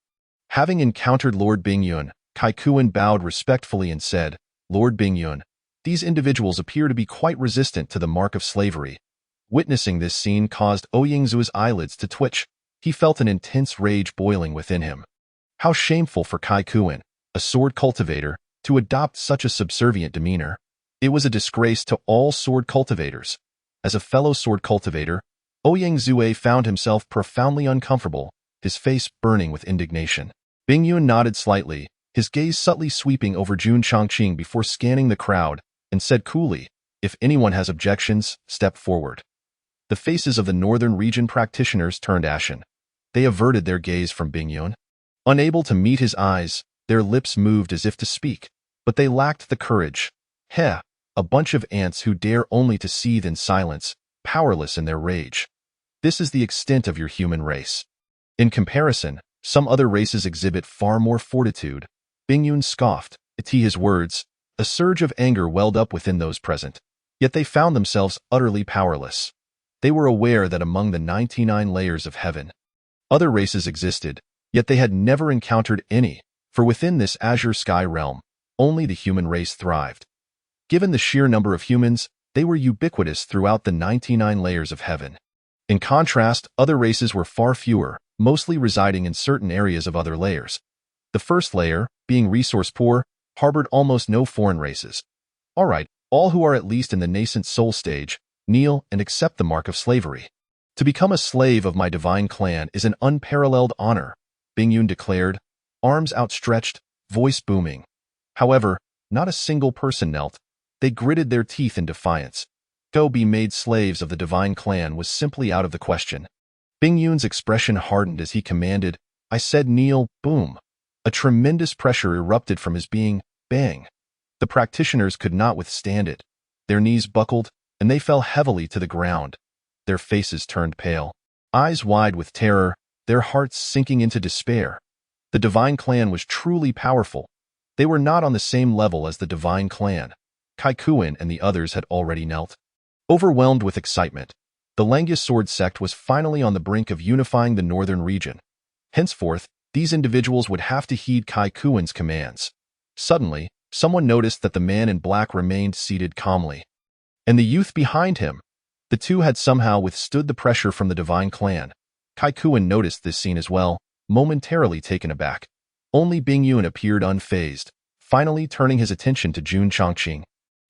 Having encountered Lord Bing Yun, Kaikuin bowed respectfully and said, Lord Bing Yun, these individuals appear to be quite resistant to the mark of slavery. Witnessing this scene caused Ouyang Zue's eyelids to twitch. He felt an intense rage boiling within him. How shameful for Kaikuin, a sword cultivator, to adopt such a subservient demeanor. It was a disgrace to all sword cultivators. As a fellow sword cultivator, Ouyang Zue found himself profoundly uncomfortable, his face burning with indignation. Bing Yun nodded slightly, his gaze subtly sweeping over Jun Chongqing before scanning the crowd, and said coolly, "If anyone has objections, step forward." The faces of the northern region practitioners turned ashen. They averted their gaze from Bing Yun. Unable to meet his eyes, their lips moved as if to speak, but they lacked the courage. Heh, a bunch of ants who dare only to seethe in silence, powerless in their rage. This is the extent of your human race. In comparison, some other races exhibit far more fortitude. Bing Yun scoffed. At his words, a surge of anger welled up within those present. Yet they found themselves utterly powerless. They were aware that among the 99 layers of heaven, other races existed, yet they had never encountered any, for within this azure sky realm, only the human race thrived. Given the sheer number of humans, they were ubiquitous throughout the 99 layers of heaven. In contrast, other races were far fewer, mostly residing in certain areas of other layers. The first layer, being resource-poor, harbored almost no foreign races. All right, all who are at least in the nascent soul stage, kneel and accept the mark of slavery. To become a slave of my divine clan is an unparalleled honor, Bing Yun declared, arms outstretched, voice booming. However, not a single person knelt. They gritted their teeth in defiance. To be made slaves of the divine clan was simply out of the question. Bing Yun's expression hardened as he commanded, "I said kneel," boom. A tremendous pressure erupted from his being, bang. The practitioners could not withstand it. Their knees buckled, and they fell heavily to the ground. Their faces turned pale, eyes wide with terror, their hearts sinking into despair. The divine clan was truly powerful. They were not on the same level as the divine clan. Kaikuin and the others had already knelt. Overwhelmed with excitement, the Langia sword sect was finally on the brink of unifying the northern region. Henceforth, these individuals would have to heed Kaikuin's commands. Suddenly, someone noticed that the man in black remained seated calmly. And the youth behind him. The two had somehow withstood the pressure from the divine clan. Kaikuin noticed this scene as well, momentarily taken aback. Only Bing Yun appeared unfazed, finally turning his attention to Jun Chongqing,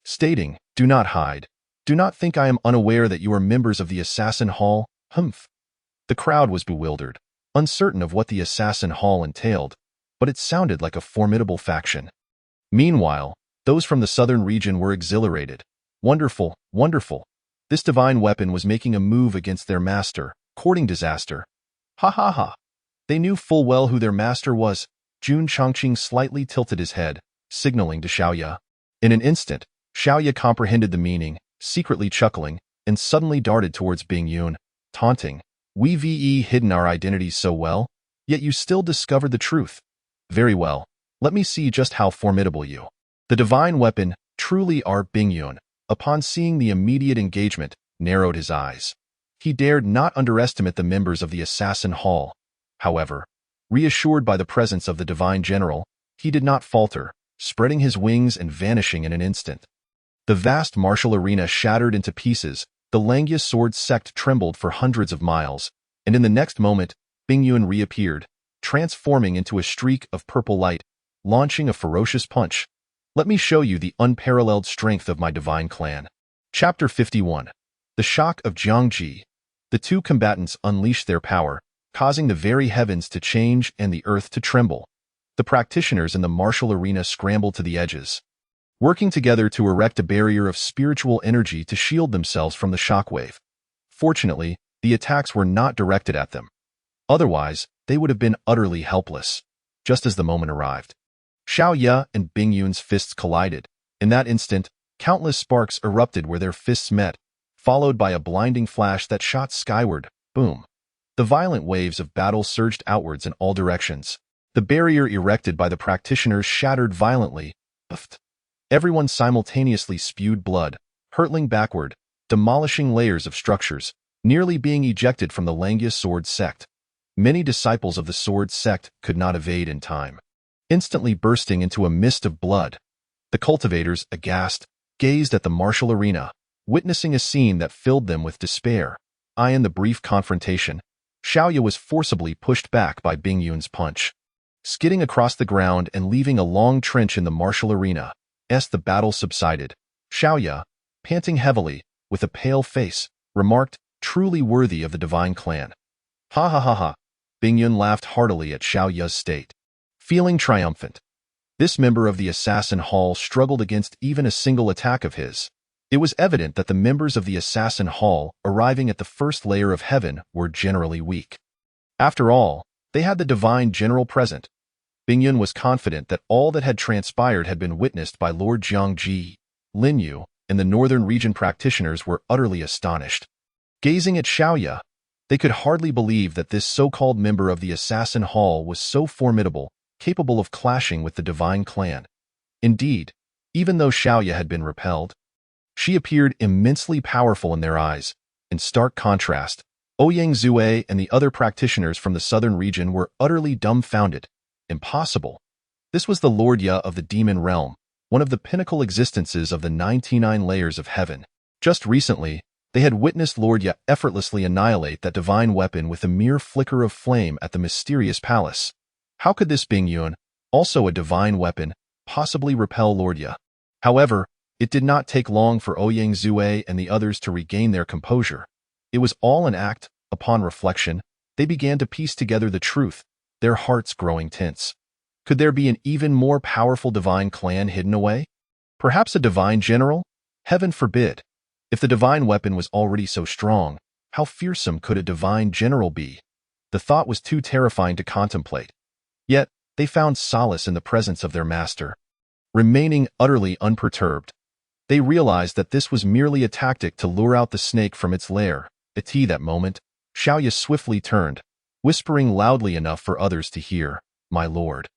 stating, "Do not hide. Do not think I am unaware that you are members of the Assassin Hall." Humph. The crowd was bewildered, uncertain of what the Assassin Hall entailed, but it sounded like a formidable faction. Meanwhile, those from the southern region were exhilarated. Wonderful, wonderful. This divine weapon was making a move against their master, courting disaster. Ha ha ha. They knew full well who their master was. Jun Chongqing slightly tilted his head, signaling to Xiaoya. In an instant, Xiaoya comprehended the meaning, secretly chuckling, and suddenly darted towards Bing Yun, taunting. "We've hidden our identities so well, yet you still discovered the truth. Very well, let me see just how formidable you." The divine weapon, truly are Bing Yun, upon seeing the immediate engagement, narrowed his eyes. He dared not underestimate the members of the Assassin Hall. However, reassured by the presence of the divine general, he did not falter, spreading his wings and vanishing in an instant. The vast martial arena shattered into pieces, the Langia sword sect trembled for hundreds of miles, and in the next moment, Bing Yun reappeared, transforming into a streak of purple light, launching a ferocious punch. "Let me show you the unparalleled strength of my divine clan." Chapter 51. The Shock of Jiangji. The two combatants unleashed their power, causing the very heavens to change and the earth to tremble. The practitioners in the martial arena scrambled to the edges, working together to erect a barrier of spiritual energy to shield themselves from the shockwave. Fortunately, the attacks were not directed at them. Otherwise, they would have been utterly helpless. Just as the moment arrived, Xiaoya and Bing Yun's fists collided. In that instant, countless sparks erupted where their fists met, followed by a blinding flash that shot skyward. Boom. The violent waves of battle surged outwards in all directions. The barrier erected by the practitioners shattered violently. Puffed. Everyone simultaneously spewed blood, hurtling backward, demolishing layers of structures, nearly being ejected from the Langia sword sect. Many disciples of the sword sect could not evade in time, instantly bursting into a mist of blood. The cultivators, aghast, gazed at the martial arena, witnessing a scene that filled them with despair. In the brief confrontation, Xiaoya was forcibly pushed back by Bing Yun's punch, skidding across the ground and leaving a long trench in the martial arena. As the battle subsided, Xiaoya, panting heavily, with a pale face, remarked, "Truly worthy of the divine clan." Ha ha ha ha. Bing Yun laughed heartily at Xiaoya's state. Feeling triumphant, this member of the Assassin Hall struggled against even a single attack of his. It was evident that the members of the Assassin Hall arriving at the first layer of heaven were generally weak. After all, they had the divine general present. Bingyun was confident that all that had transpired had been witnessed by Lord Jiangji. Lin Yu and the northern region practitioners were utterly astonished. Gazing at Xiaoya, they could hardly believe that this so-called member of the Assassin Hall was so formidable, capable of clashing with the divine clan. Indeed, even though Xiaoya had been repelled, she appeared immensely powerful in their eyes. In stark contrast, Ouyang Zue and the other practitioners from the southern region were utterly dumbfounded. Impossible. This was the Lord Ya of the demon realm, one of the pinnacle existences of the 99 layers of heaven. Just recently, they had witnessed Lord Ya effortlessly annihilate that divine weapon with a mere flicker of flame at the mysterious palace. How could this Bingyun, also a divine weapon, possibly repel Lord Ya? However, it did not take long for Ouyang Zue and the others to regain their composure. It was all an act. Upon reflection, they began to piece together the truth, their hearts growing tense. Could there be an even more powerful divine clan hidden away? Perhaps a divine general? Heaven forbid. If the divine weapon was already so strong, how fearsome could a divine general be? The thought was too terrifying to contemplate. Yet, they found solace in the presence of their master. Remaining utterly unperturbed, they realized that this was merely a tactic to lure out the snake from its lair. At that moment, Xiaoya swiftly turned, whispering loudly enough for others to hear, "My lord,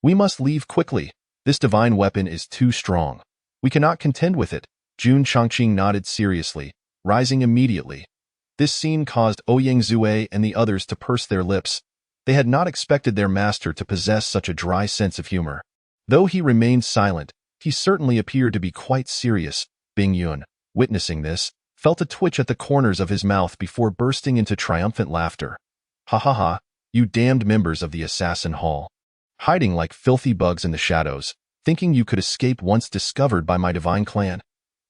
we must leave quickly. This divine weapon is too strong. We cannot contend with it." Jun Changqing nodded seriously, rising immediately. This scene caused Ouyang Zue and the others to purse their lips. They had not expected their master to possess such a dry sense of humor. Though he remained silent, he certainly appeared to be quite serious. Bingyun, witnessing this, felt a twitch at the corners of his mouth before bursting into triumphant laughter. "Ha ha ha, you damned members of the Assassin Hall. Hiding like filthy bugs in the shadows, thinking you could escape once discovered by my divine clan."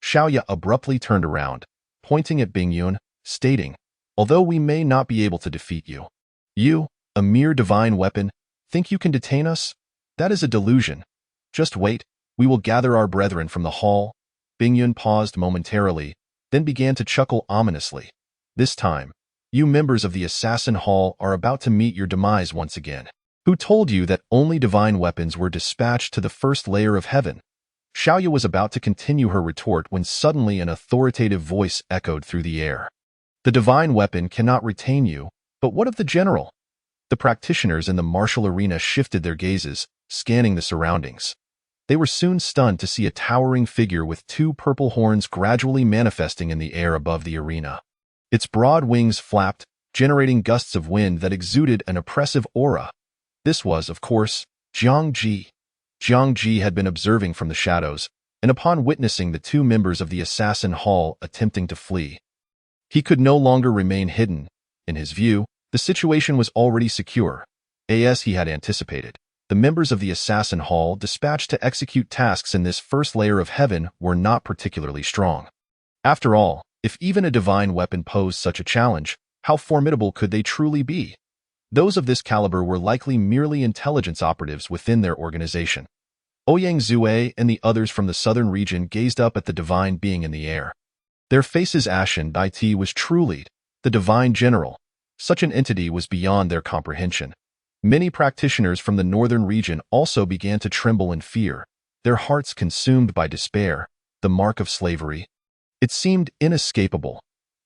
Xiaoya abruptly turned around, pointing at Bingyun, stating, "Although we may not be able to defeat you, you, a mere divine weapon, think you can detain us? That is a delusion. Just wait, we will gather our brethren from the hall." Bingyun paused momentarily, then began to chuckle ominously. "This time, you members of the Assassin Hall are about to meet your demise once again. Who told you that only divine weapons were dispatched to the first layer of heaven?" Xiaoya was about to continue her retort when suddenly an authoritative voice echoed through the air. "The divine weapon cannot retain you, but what of the general?" The practitioners in the martial arena shifted their gazes, scanning the surroundings. They were soon stunned to see a towering figure with two purple horns gradually manifesting in the air above the arena. Its broad wings flapped, generating gusts of wind that exuded an oppressive aura. This was, of course, Jiangji. Jiangji had been observing from the shadows, and upon witnessing the two members of the Assassin Hall attempting to flee, he could no longer remain hidden. In his view, the situation was already secure. As he had anticipated, the members of the Assassin Hall dispatched to execute tasks in this first layer of heaven were not particularly strong. After all, if even a divine weapon posed such a challenge, how formidable could they truly be? Those of this caliber were likely merely intelligence operatives within their organization. Ouyang Zue and the others from the southern region gazed up at the divine being in the air. Their faces ashen. It was truly the divine general. Such an entity was beyond their comprehension. Many practitioners from the northern region also began to tremble in fear, their hearts consumed by despair, the mark of slavery. It seemed inescapable.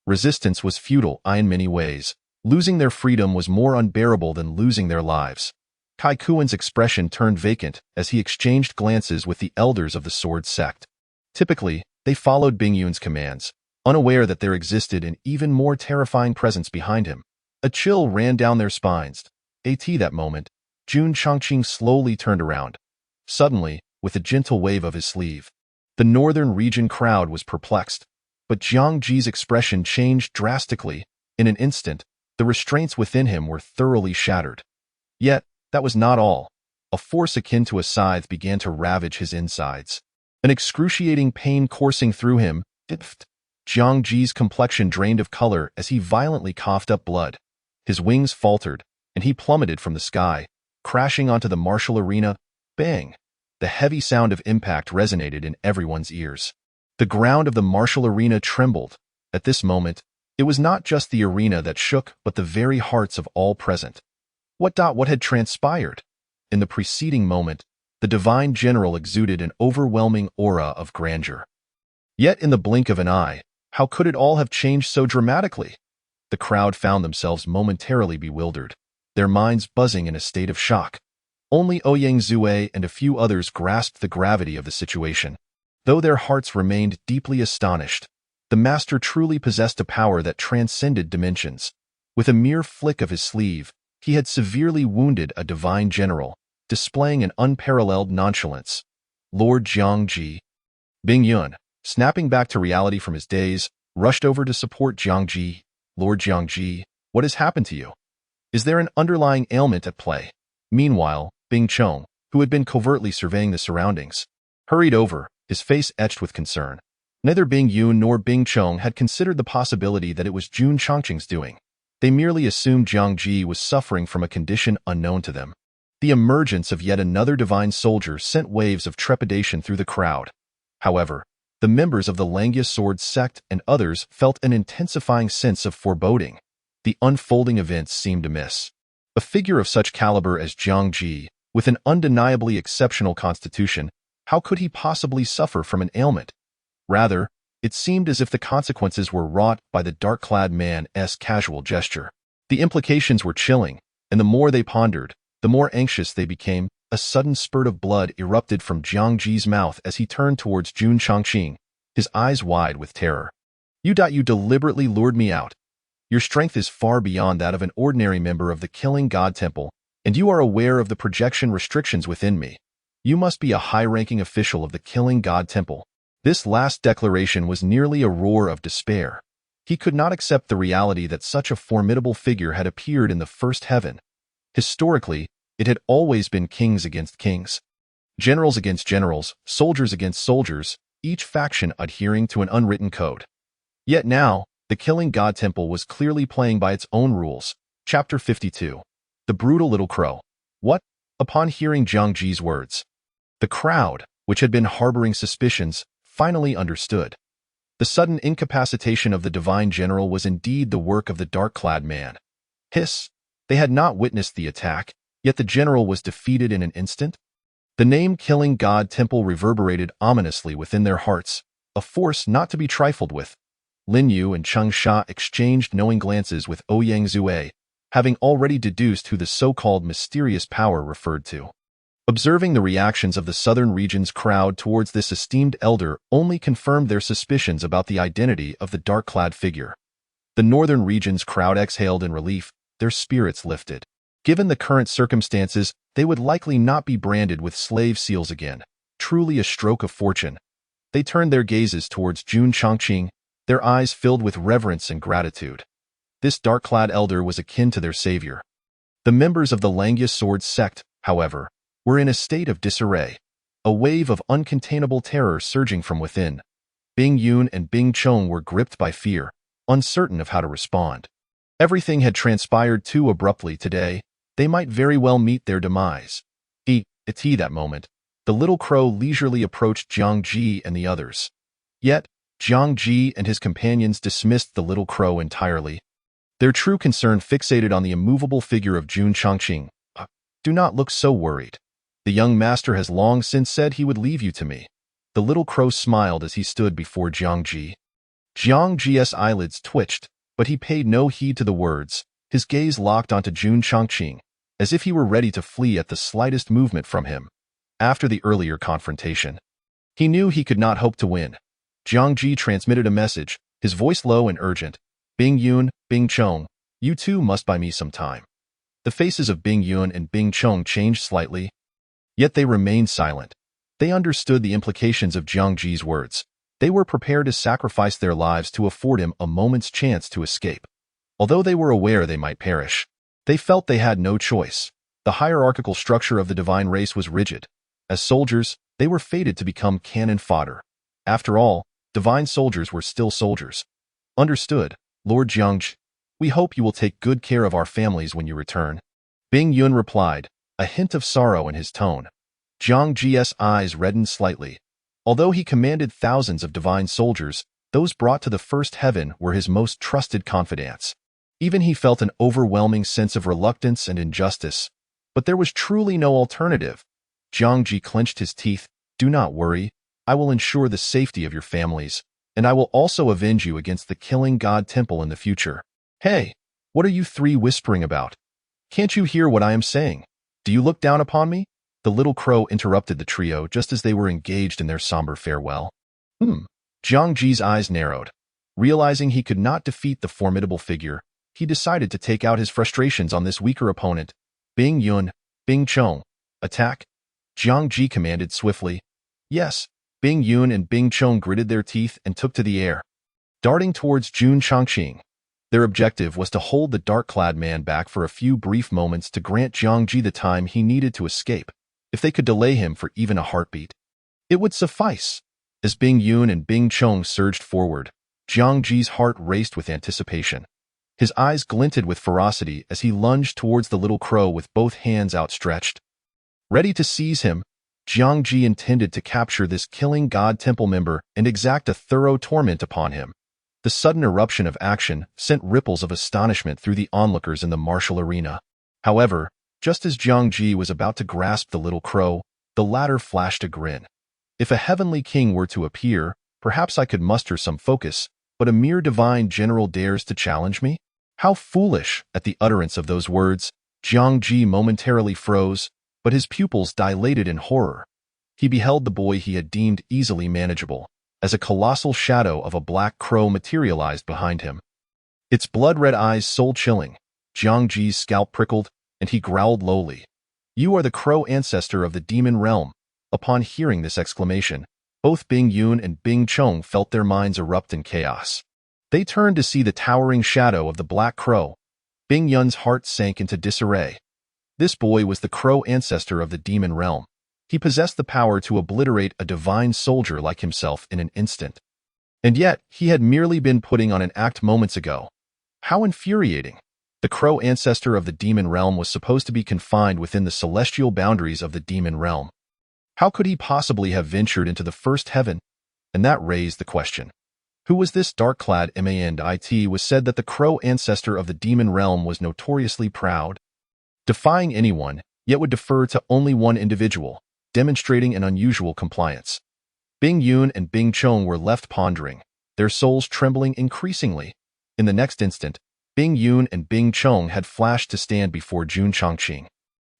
Resistance was futile in many ways. Losing their freedom was more unbearable than losing their lives. Kai Kuan's expression turned vacant as he exchanged glances with the elders of the sword sect. Typically, they followed Bingyun's commands, unaware that there existed an even more terrifying presence behind him. A chill ran down their spines. At that moment, Jun Changqing slowly turned around. Suddenly, with a gentle wave of his sleeve, the northern region crowd was perplexed. But Jiangji's expression changed drastically. In an instant, the restraints within him were thoroughly shattered. Yet, that was not all. A force akin to a scythe began to ravage his insides. An excruciating pain coursing through him. Jiangji's complexion drained of color as he violently coughed up blood. His wings faltered, and he plummeted from the sky, crashing onto the martial arena. Bang! The heavy sound of impact resonated in everyone's ears. The ground of the martial arena trembled. At this moment, it was not just the arena that shook, but the very hearts of all present. What had transpired? In the preceding moment, the divine general exuded an overwhelming aura of grandeur. Yet in the blink of an eye, how could it all have changed so dramatically? The crowd found themselves momentarily bewildered, their minds buzzing in a state of shock. Only Ouyang Zue and a few others grasped the gravity of the situation. Though their hearts remained deeply astonished, the master truly possessed a power that transcended dimensions. With a mere flick of his sleeve, he had severely wounded a divine general, displaying an unparalleled nonchalance. Lord Jiangji. Bing Yun, snapping back to reality from his daze, rushed over to support Jiangji. Lord Jiangji, what has happened to you? Is there an underlying ailment at play? Meanwhile, Bing Chong, who had been covertly surveying the surroundings, hurried over, his face etched with concern. Neither Bing Yun nor Bing Chong had considered the possibility that it was Jun Chongqing's doing. They merely assumed Jiangji was suffering from a condition unknown to them. The emergence of yet another divine soldier sent waves of trepidation through the crowd. However, the members of the Langya Sword sect and others felt an intensifying sense of foreboding. The unfolding events seemed amiss. A figure of such caliber as Jiangji, with an undeniably exceptional constitution, how could he possibly suffer from an ailment? Rather, it seemed as if the consequences were wrought by the dark-clad man's casual gesture. The implications were chilling, and the more they pondered, the more anxious they became. A sudden spurt of blood erupted from Jiangji's mouth as he turned towards Jun Chongqing, his eyes wide with terror. You deliberately lured me out. Your strength is far beyond that of an ordinary member of the Killing God Temple, and you are aware of the projection restrictions within me. You must be a high-ranking official of the Killing God Temple. This last declaration was nearly a roar of despair. He could not accept the reality that such a formidable figure had appeared in the first heaven. Historically, it had always been kings against kings, generals against generals, soldiers against soldiers, each faction adhering to an unwritten code. Yet now, the Killing God Temple was clearly playing by its own rules. Chapter 52. The Brutal Little Crow. What? Upon hearing Jiangji's words, the crowd, which had been harboring suspicions, finally understood. The sudden incapacitation of the divine general was indeed the work of the dark-clad man. Hiss! They had not witnessed the attack, yet the general was defeated in an instant? The name Killing God Temple reverberated ominously within their hearts, a force not to be trifled with. Lin Yu and Cheng Sha exchanged knowing glances with Ouyang Zue, having already deduced who the so-called mysterious power referred to. Observing the reactions of the southern region's crowd towards this esteemed elder only confirmed their suspicions about the identity of the dark-clad figure. The northern region's crowd exhaled in relief, their spirits lifted. Given the current circumstances, they would likely not be branded with slave seals again. Truly a stroke of fortune. They turned their gazes towards Jun Chongqing, their eyes filled with reverence and gratitude. This dark-clad elder was akin to their savior. The members of the Langya Sword sect, however, were in a state of disarray, a wave of uncontainable terror surging from within. Bing Yun and Bing Chong were gripped by fear, uncertain of how to respond. Everything had transpired too abruptly today. They might very well meet their demise. At that moment, the little crow leisurely approached Jiangji and the others. Yet, Jiangji and his companions dismissed the little crow entirely. Their true concern fixated on the immovable figure of Jun Chongqing. Do not look so worried. The young master has long since said he would leave you to me. The little crow smiled as he stood before Jiangji. Jiangji's eyelids twitched, but he paid no heed to the words, his gaze locked onto Jun Chongqing, as if he were ready to flee at the slightest movement from him. After the earlier confrontation, he knew he could not hope to win. Jiangji transmitted a message, his voice low and urgent. Bing Yun, Bing Chong, you two must buy me some time. The faces of Bing Yun and Bing Chong changed slightly, yet they remained silent. They understood the implications of Jiangji's words. They were prepared to sacrifice their lives to afford him a moment's chance to escape. Although they were aware they might perish, they felt they had no choice. The hierarchical structure of the divine race was rigid. As soldiers, they were fated to become cannon fodder. After all, divine soldiers were still soldiers. Understood, Lord Jiangji. We hope you will take good care of our families when you return. Bing Yun replied, a hint of sorrow in his tone. Jiang Ji's eyes reddened slightly. Although he commanded thousands of divine soldiers, those brought to the first heaven were his most trusted confidants. Even he felt an overwhelming sense of reluctance and injustice. But there was truly no alternative. Jiang Ji clenched his teeth. Do not worry. I will ensure the safety of your families, and I will also avenge you against the killing god temple in the future. Hey, what are you three whispering about? Can't you hear what I am saying? Do you look down upon me? The little crow interrupted the trio just as they were engaged in their somber farewell. Jiang Ji's eyes narrowed. Realizing he could not defeat the formidable figure, he decided to take out his frustrations on this weaker opponent. Bing Yun, Bing Chong, attack! Jiang Ji commanded swiftly. Yes, Bing Yun and Bing Chong gritted their teeth and took to the air, darting towards Jun Changqing. Their objective was to hold the dark-clad man back for a few brief moments to grant Jiang Ji the time he needed to escape. If they could delay him for even a heartbeat, it would suffice. As Bing Yun and Bing Chong surged forward, Jiang Ji's heart raced with anticipation. His eyes glinted with ferocity as he lunged towards the little crow with both hands outstretched. Ready to seize him, Jiang Ji intended to capture this killing god temple member and exact a thorough torment upon him. The sudden eruption of action sent ripples of astonishment through the onlookers in the martial arena. However, just as Jiang Ji was about to grasp the little crow, the latter flashed a grin. If a heavenly king were to appear, perhaps I could muster some focus, but a mere divine general dares to challenge me? How foolish! At the utterance of those words, Jiang Ji momentarily froze, but his pupils dilated in horror. He beheld the boy he had deemed easily manageable, as a colossal shadow of a black crow materialized behind him. Its blood-red eyes soul-chilling. Jiang Ji's scalp prickled, and he growled lowly. You are the crow ancestor of the demon realm. Upon hearing this exclamation, both Bing Yun and Bing Chong felt their minds erupt in chaos. They turned to see the towering shadow of the black crow. Bing Yun's heart sank into disarray. This boy was the crow ancestor of the demon realm. He possessed the power to obliterate a divine soldier like himself in an instant. And yet, he had merely been putting on an act moments ago. How infuriating! The crow ancestor of the demon realm was supposed to be confined within the celestial boundaries of the demon realm. How could he possibly have ventured into the first heaven? And that raised the question. Who was this dark-clad man? It was said that the crow ancestor of the demon realm was notoriously proud, defying anyone, yet would defer to only one individual, demonstrating an unusual compliance. Bing Yun and Bing Chong were left pondering, their souls trembling increasingly. In the next instant, Bing Yun and Bing Chong had flashed to stand before Jun Changqing.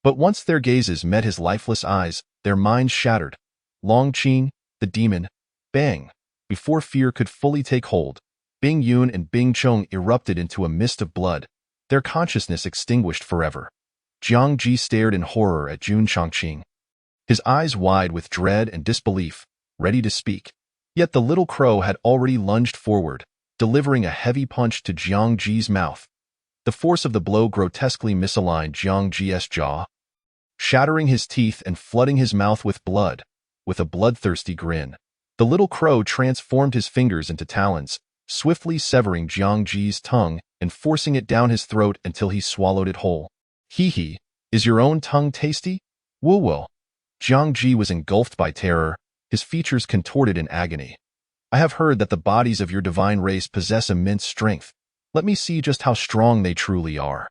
But once their gazes met his lifeless eyes, their minds shattered. Long Qing, the demon, bang! Before fear could fully take hold, Bing Yun and Bing Chong erupted into a mist of blood, their consciousness extinguished forever. Jiang Ji stared in horror at Jun Changqing, his eyes wide with dread and disbelief, ready to speak. Yet the little crow had already lunged forward, delivering a heavy punch to Jiang Ji's mouth. The force of the blow grotesquely misaligned Jiang Ji's jaw, shattering his teeth and flooding his mouth with blood. With a bloodthirsty grin, the little crow transformed his fingers into talons, swiftly severing Jiang Ji's tongue and forcing it down his throat until he swallowed it whole. Hee, is your own tongue tasty? Woo. Jiang Ji was engulfed by terror, his features contorted in agony. I have heard that the bodies of your divine race possess immense strength. Let me see just how strong they truly are.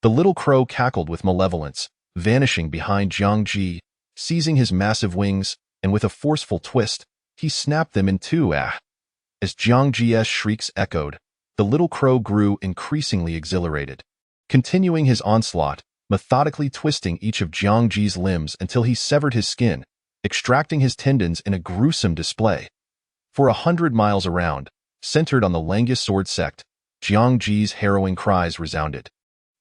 The little crow cackled with malevolence, vanishing behind Jiang Ji, seizing his massive wings, and with a forceful twist, he snapped them in two. As Jiang Ji's shrieks echoed, the little crow grew increasingly exhilarated, continuing his onslaught, methodically twisting each of Jiang Ji's limbs until he severed his skin, extracting his tendons in a gruesome display. For 100 miles around, centered on the Langus sword sect, Jiang Ji's harrowing cries resounded.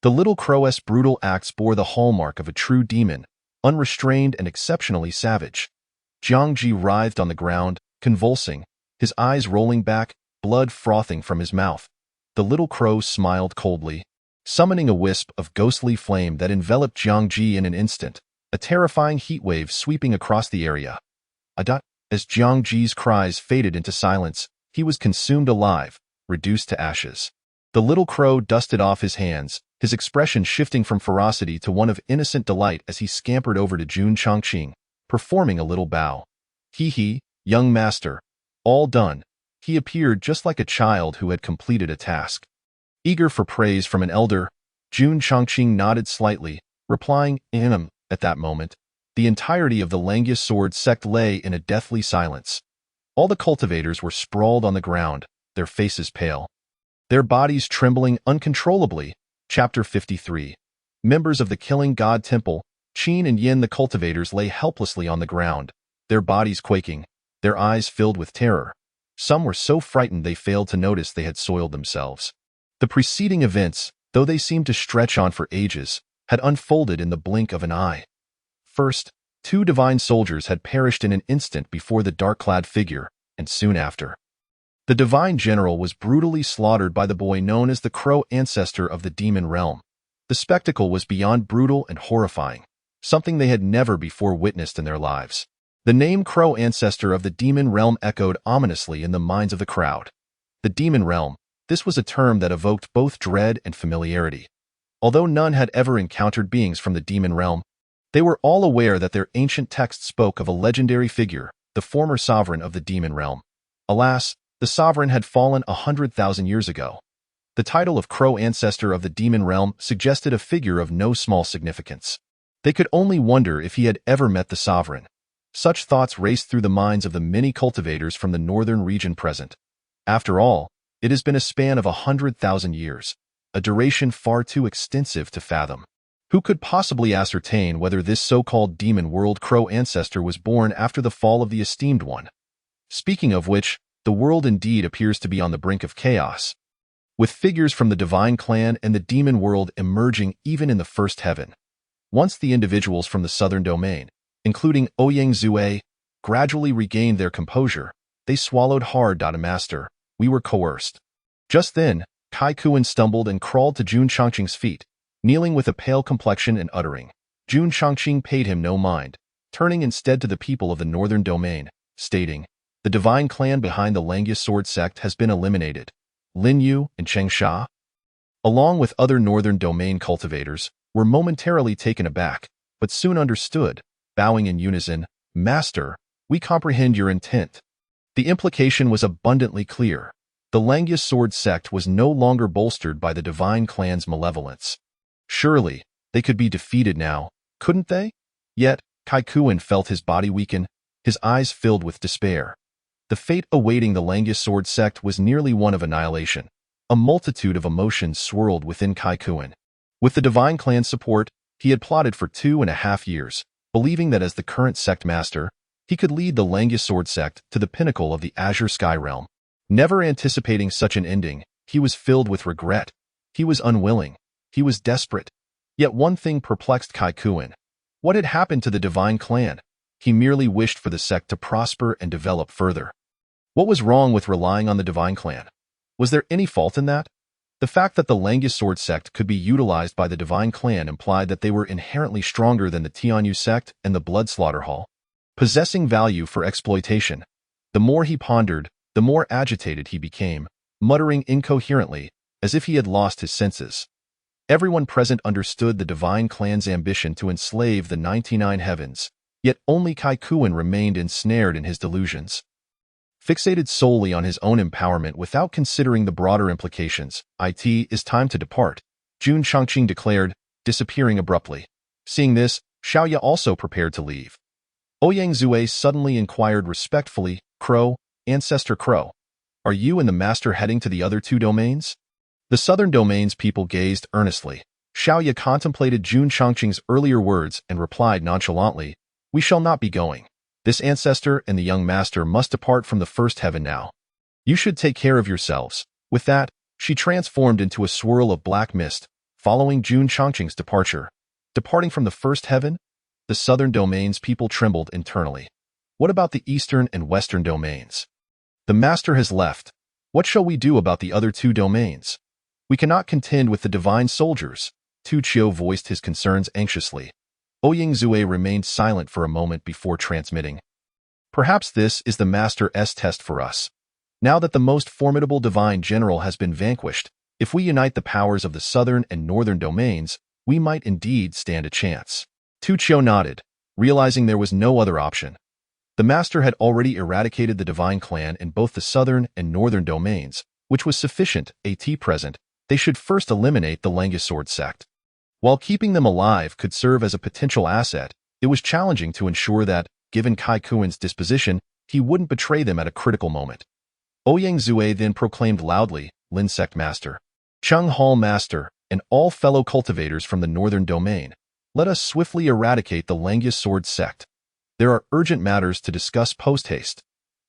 The little crow's brutal acts bore the hallmark of a true demon, unrestrained and exceptionally savage. Jiang Ji writhed on the ground, convulsing, his eyes rolling back, blood frothing from his mouth. The little crow smiled coldly, summoning a wisp of ghostly flame that enveloped Jiang Ji in an instant, a terrifying heat wave sweeping across the area. As Jiang Ji's cries faded into silence, he was consumed alive, reduced to ashes. The little crow dusted off his hands, his expression shifting from ferocity to one of innocent delight as he scampered over to Jun Chongqing, performing a little bow. He, young master. All done. He appeared just like a child who had completed a task. Eager for praise from an elder, Jun Chongqing nodded slightly, replying, at that moment. The entirety of the Langius sword sect lay in a deathly silence. All the cultivators were sprawled on the ground, their faces pale, their bodies trembling uncontrollably. Chapter 53. Members of the Killing God Temple, Qin and Yin the cultivators lay helplessly on the ground, their bodies quaking, their eyes filled with terror. Some were so frightened they failed to notice they had soiled themselves. The preceding events, though they seemed to stretch on for ages, had unfolded in the blink of an eye. First, 2 divine soldiers had perished in an instant before the dark-clad figure, and soon after. The divine general was brutally slaughtered by the boy known as the Crow ancestor of the demon realm. The spectacle was beyond brutal and horrifying, something they had never before witnessed in their lives. The name Crow ancestor of the demon realm echoed ominously in the minds of the crowd. The demon realm, this was a term that evoked both dread and familiarity. Although none had ever encountered beings from the demon realm, they were all aware that their ancient texts spoke of a legendary figure, the former sovereign of the demon realm. Alas, the sovereign had fallen 100,000 years ago. The title of Crow ancestor of the demon realm suggested a figure of no small significance. They could only wonder if he had ever met the sovereign. Such thoughts raced through the minds of the many cultivators from the northern region present. After all, it has been a span of 100,000 years, a duration far too extensive to fathom. Who could possibly ascertain whether this so-called demon world Crow ancestor was born after the fall of the esteemed one? Speaking of which, the world indeed appears to be on the brink of chaos, with figures from the divine clan and the demon world emerging even in the first heaven. Once the individuals from the southern domain, including Ouyang Zue, gradually regained their composure, they swallowed hard. Master, we were coerced. Just then, Kai Kuan stumbled and crawled to Jun Chongqing's feet, kneeling with a pale complexion and uttering. Jun Chongqing paid him no mind, turning instead to the people of the northern domain, stating, "The divine clan behind the Langius sword sect has been eliminated. Lin Yu and Cheng Sha, along with other northern domain cultivators, were momentarily taken aback, but soon understood, bowing in unison, "Master, we comprehend your intent." The implication was abundantly clear. The Langius sword sect was no longer bolstered by the divine clan's malevolence. Surely, they could be defeated now, couldn't they? Yet, Kai Kuan felt his body weaken, his eyes filled with despair. The fate awaiting the Langius sword sect was nearly one of annihilation. A multitude of emotions swirled within Kai Kuan. With the divine clan's support, he had plotted for 2.5 years, believing that as the current sect master, he could lead the Langius sword sect to the pinnacle of the Azure Sky realm. Never anticipating such an ending, he was filled with regret. He was unwilling. He was desperate. Yet one thing perplexed Kai Kuan. What had happened to the divine clan? He merely wished for the sect to prosper and develop further. What was wrong with relying on the divine clan? Was there any fault in that? The fact that the Langius sword sect could be utilized by the divine clan implied that they were inherently stronger than the Tianyu sect and the Blood Slaughter Hall, possessing value for exploitation. The more he pondered, the more agitated he became, muttering incoherently, as if he had lost his senses. Everyone present understood the divine clan's ambition to enslave the 99 heavens, yet only Kai Kuan remained ensnared in his delusions. Fixated solely on his own empowerment without considering the broader implications, "It is time to depart," Jun Chongqing declared, disappearing abruptly. Seeing this, Xiaoya also prepared to leave. Ouyang Zue suddenly inquired respectfully, "Crow, Ancestor Crow, are you and the master heading to the other 2 domains?" The southern domain's people gazed earnestly. Xiaoya contemplated Jun Chongqing's earlier words and replied nonchalantly, "We shall not be going. This ancestor and the young master must depart from the first heaven now. You should take care of yourselves." With that, she transformed into a swirl of black mist, following Jun Chongqing's departure. Departing from the first heaven? The southern domain's people trembled internally. What about the eastern and western domains? The master has left. What shall we do about the other 2 domains? We cannot contend with the divine soldiers. Tu Chio voiced his concerns anxiously. Ouyang Zue remained silent for a moment before transmitting. "Perhaps this is the Master's test for us. Now that the most formidable divine general has been vanquished, If we unite the powers of the southern and northern domains, we might indeed stand a chance. Tu Qiu nodded, realizing there was no other option. The master had already eradicated the divine clan in both the southern and northern domains, which was sufficient. At present, they should first eliminate the Langus Sword sect. While keeping them alive could serve as a potential asset, it was challenging to ensure that, given Kai Kuen's disposition, he wouldn't betray them at a critical moment. Ouyang Zue then proclaimed loudly, Lin Sect Master, Chung Hall Master, and all fellow cultivators from the northern domain, let us swiftly eradicate the Langus Sword sect. There are urgent matters to discuss post-haste.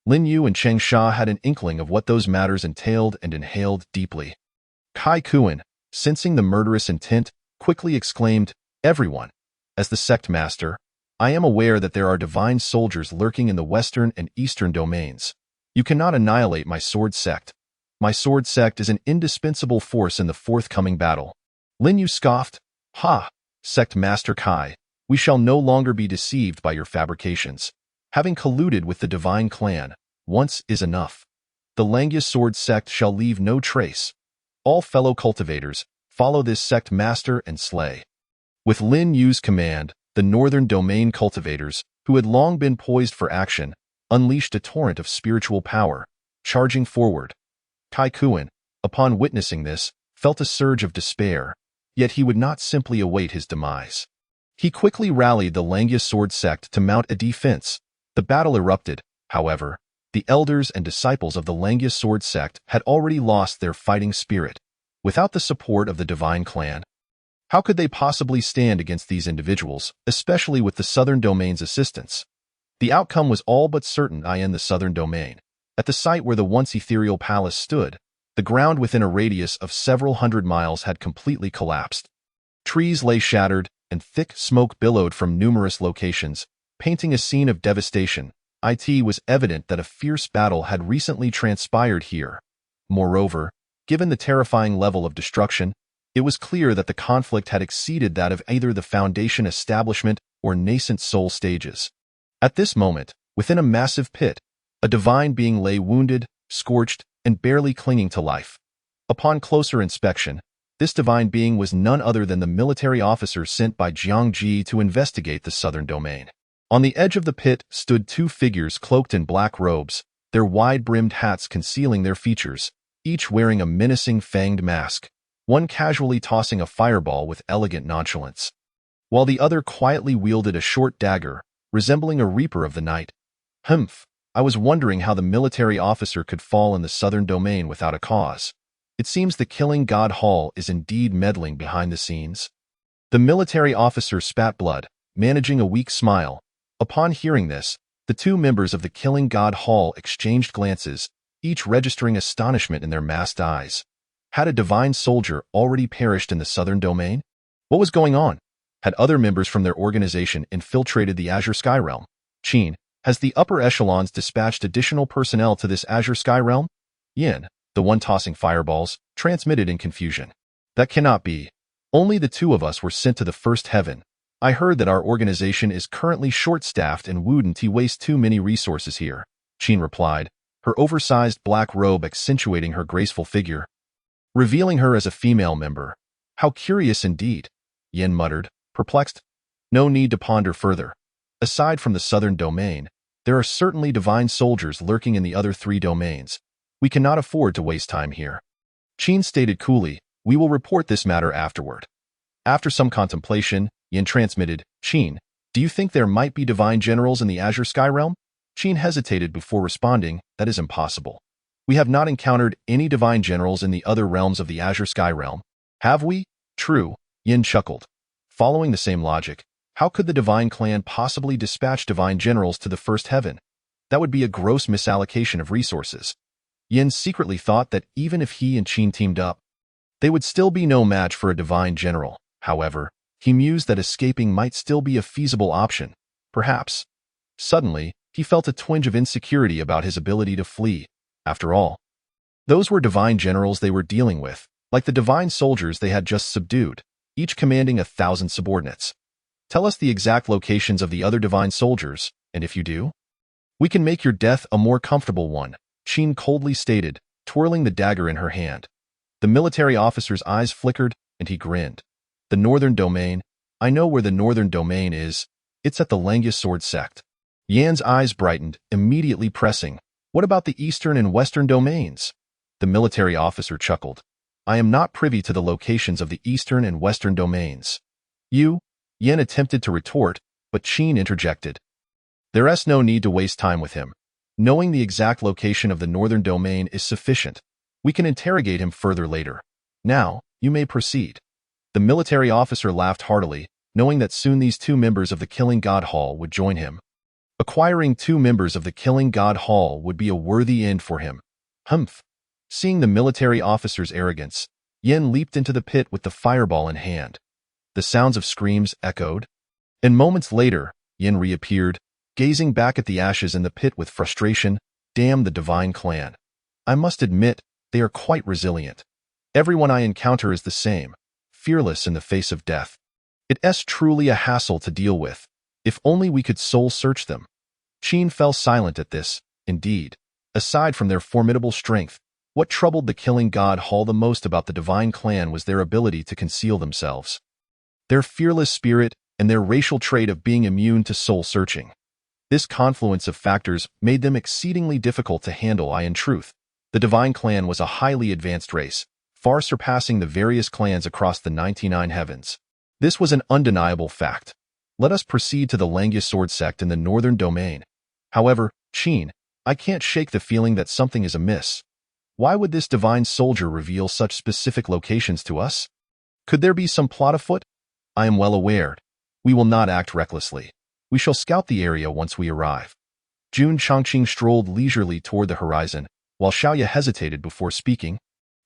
Lin Yu and Cheng Sha had an inkling of what those matters entailed and inhaled deeply. Kai Kuen, sensing the murderous intent, quickly exclaimed, Everyone, as the sect master, I am aware that there are divine soldiers lurking in the western and eastern domains. You cannot annihilate my sword sect. My sword sect is an indispensable force in the forthcoming battle. Lin Yu scoffed, Ha, sect master Kai, we shall no longer be deceived by your fabrications. Having colluded with the divine clan, once is enough. The Langus Sword sect shall leave no trace. All fellow cultivators, follow this sect master and slay. With Lin Yu's command, the northern domain cultivators, who had long been poised for action, unleashed a torrent of spiritual power, charging forward. Kai Kuen, upon witnessing this, felt a surge of despair, yet he would not simply await his demise. He quickly rallied the Langus Sword sect to mount a defense. The battle erupted, however. The elders and disciples of the Langus Sword sect had already lost their fighting spirit. Without the support of the divine clan, how could they possibly stand against these individuals, especially with the southern domain's assistance? The outcome was all but certain in the southern domain. At the site where the once ethereal palace stood, the ground within a radius of several hundred miles had completely collapsed. Trees lay shattered, and thick smoke billowed from numerous locations, painting a scene of devastation. It was evident that a fierce battle had recently transpired here. Moreover, given the terrifying level of destruction, it was clear that the conflict had exceeded that of either the Foundation establishment or nascent soul stages. At this moment, within a massive pit, a divine being lay wounded, scorched, and barely clinging to life. Upon closer inspection, this divine being was none other than the military officer sent by Jiang Ji to investigate the southern domain. On the edge of the pit stood two figures cloaked in black robes, their wide-brimmed hats concealing their features, each wearing a menacing fanged mask, one casually tossing a fireball with elegant nonchalance, while the other quietly wielded a short dagger, resembling a reaper of the night. Humph, I was wondering how the military officer could fall in the southern domain without a cause. It seems the killing god Hall is indeed meddling behind the scenes. The military officer spat blood, managing a weak smile. Upon hearing this, the two members of the killing god Hall exchanged glances, each registering astonishment in their masked eyes. Had a divine soldier already perished in the southern domain? What was going on? Had other members from their organization infiltrated the Azure Sky Realm? Qin, has the upper echelons dispatched additional personnel to this Azure Sky Realm? Yin, the one tossing fireballs, transmitted in confusion. That cannot be. Only the two of us were sent to the first heaven. I heard that our organization is currently short-staffed and wouldn't waste too many resources here, Qin replied, her oversized black robe accentuating her graceful figure, revealing her as a female member. How curious indeed, Yin muttered, perplexed. No need to ponder further. Aside from the southern domain, there are certainly divine soldiers lurking in the other three domains. We cannot afford to waste time here. Qin stated coolly, we will report this matter afterward. After some contemplation, Yin transmitted, Qin, do you think there might be divine generals in the Azure Sky Realm? Qin hesitated before responding, that is impossible. We have not encountered any divine generals in the other realms of the Azure Sky Realm. Have we? True, Yin chuckled. Following the same logic, how could the divine clan possibly dispatch divine generals to the first heaven? That would be a gross misallocation of resources. Yin secretly thought that even if he and Qin teamed up, they would still be no match for a divine general. However, he mused that escaping might still be a feasible option. Perhaps. Suddenly, he felt a twinge of insecurity about his ability to flee. After all, those were divine generals they were dealing with, like the divine soldiers they had just subdued, each commanding 1,000 subordinates. Tell us the exact locations of the other divine soldiers, and if you do, we can make your death a more comfortable one, Qin coldly stated, twirling the dagger in her hand. The military officer's eyes flickered, and he grinned. The Northern Domain. I know where the Northern Domain is. It's at the Langia Sword Sect. Yan's eyes brightened, immediately pressing. What about the Eastern and Western Domains? The military officer chuckled. I am not privy to the locations of the Eastern and Western Domains. Yan attempted to retort, but Qin interjected. There's no need to waste time with him. Knowing the exact location of the Northern Domain is sufficient. We can interrogate him further later. Now, you may proceed. The military officer laughed heartily, knowing that soon these two members of the Killing God Hall would join him. Acquiring two members of the Killing God Hall would be a worthy end for him. Humph! Seeing the military officer's arrogance, Yen leaped into the pit with the fireball in hand. The sounds of screams echoed. And moments later, Yen reappeared, gazing back at the ashes in the pit with frustration. Damn the Divine Clan. I must admit, they are quite resilient. Everyone I encounter is the same, fearless in the face of death. It's truly a hassle to deal with. If only we could soul search them. Qin fell silent at this. Indeed, aside from their formidable strength, what troubled the Killing God Hall the most about the Divine Clan was their ability to conceal themselves. Their fearless spirit and their racial trait of being immune to soul searching. This confluence of factors made them exceedingly difficult to handle. In truth, the Divine Clan was a highly advanced race, far surpassing the various clans across the 99 heavens. This was an undeniable fact. Let us proceed to the Langia Sword Sect in the Northern Domain. However, Qin, I can't shake the feeling that something is amiss. Why would this divine soldier reveal such specific locations to us? Could there be some plot afoot? I am well aware. We will not act recklessly. We shall scout the area once we arrive. Jun Chongqing strolled leisurely toward the horizon, while Xiaoya hesitated before speaking.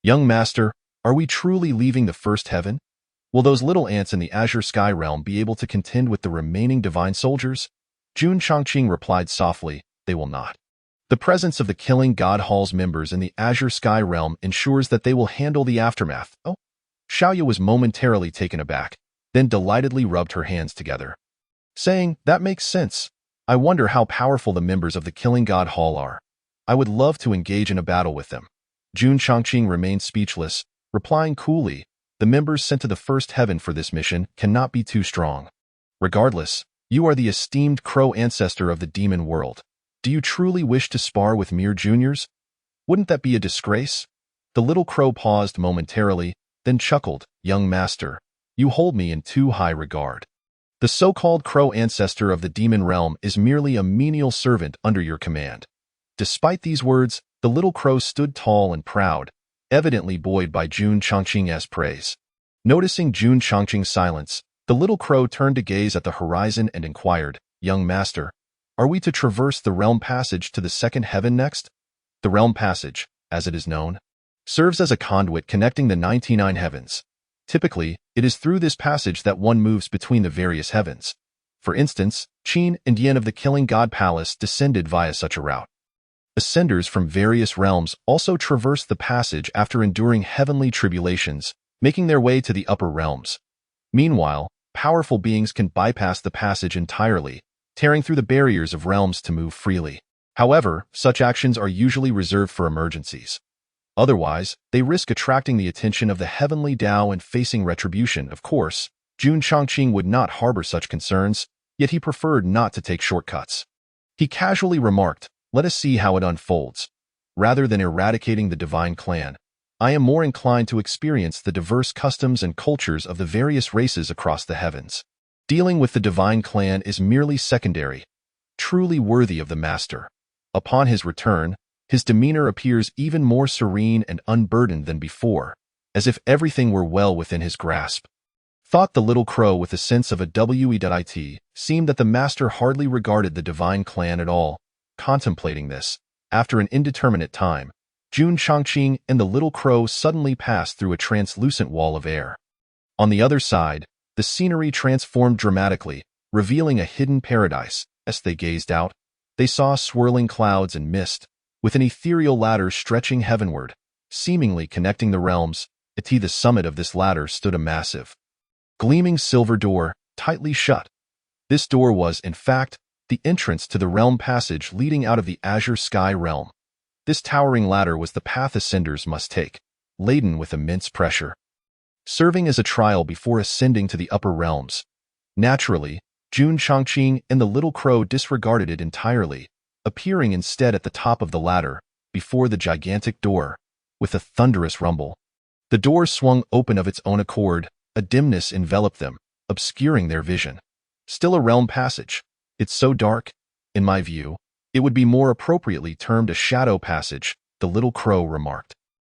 Young master, are we truly leaving the first heaven? Will those little ants in the Azure Sky Realm be able to contend with the remaining divine soldiers? Jun Chongqing replied softly, they will not. The presence of the Killing God Hall's members in the Azure Sky Realm ensures that they will handle the aftermath. Oh, Xiaoya was momentarily taken aback, then delightedly rubbed her hands together, saying, that makes sense. I wonder how powerful the members of the Killing God Hall are. I would love to engage in a battle with them. Jun Chongqing remained speechless, replying coolly, the members sent to the first heaven for this mission cannot be too strong. Regardless, you are the esteemed crow ancestor of the demon world. Do you truly wish to spar with mere juniors? Wouldn't that be a disgrace? The little crow paused momentarily, then chuckled, young master, you hold me in too high regard. The so-called crow ancestor of the demon realm is merely a menial servant under your command. Despite these words, the little crow stood tall and proud, evidently buoyed by Jun Chongqing's praise. Noticing Jun Chongqing's silence, the little crow turned to gaze at the horizon and inquired, young master, are we to traverse the realm passage to the second heaven next? The realm passage, as it is known, serves as a conduit connecting the 99 heavens. Typically, it is through this passage that one moves between the various heavens. For instance, Qin and Yen of the Killing God Palace descended via such a route. Ascenders from various realms also traverse the passage after enduring heavenly tribulations, making their way to the upper realms. Meanwhile, powerful beings can bypass the passage entirely, tearing through the barriers of realms to move freely. However, such actions are usually reserved for emergencies. Otherwise, they risk attracting the attention of the heavenly Tao and facing retribution. Of course, Jun Chongqing would not harbor such concerns, yet he preferred not to take shortcuts. He casually remarked, let us see how it unfolds. Rather than eradicating the Divine Clan, I am more inclined to experience the diverse customs and cultures of the various races across the heavens. Dealing with the Divine Clan is merely secondary, truly worthy of the master. Upon his return, his demeanor appears even more serene and unburdened than before, as if everything were well within his grasp. Thought the little crow with a sense of a wit. Seemed that the master hardly regarded the Divine Clan at all. Contemplating this, after an indeterminate time, Jun Chongqing and the little crow suddenly passed through a translucent wall of air. On the other side, the scenery transformed dramatically, revealing a hidden paradise. As they gazed out, they saw swirling clouds and mist, with an ethereal ladder stretching heavenward, seemingly connecting the realms. At the summit of this ladder stood a massive, gleaming silver door, tightly shut. This door was, in fact, the entrance to the realm passage leading out of the Azure Sky Realm. This towering ladder was the path ascenders must take, laden with immense pressure, serving as a trial before ascending to the upper realms. Naturally, Jun Chongqing and the little crow disregarded it entirely, appearing instead at the top of the ladder, before the gigantic door, with a thunderous rumble. The door swung open of its own accord, a dimness enveloped them, obscuring their vision. Still a realm passage. It's so dark. In my view, it would be more appropriately termed a shadow passage, the little crow remarked.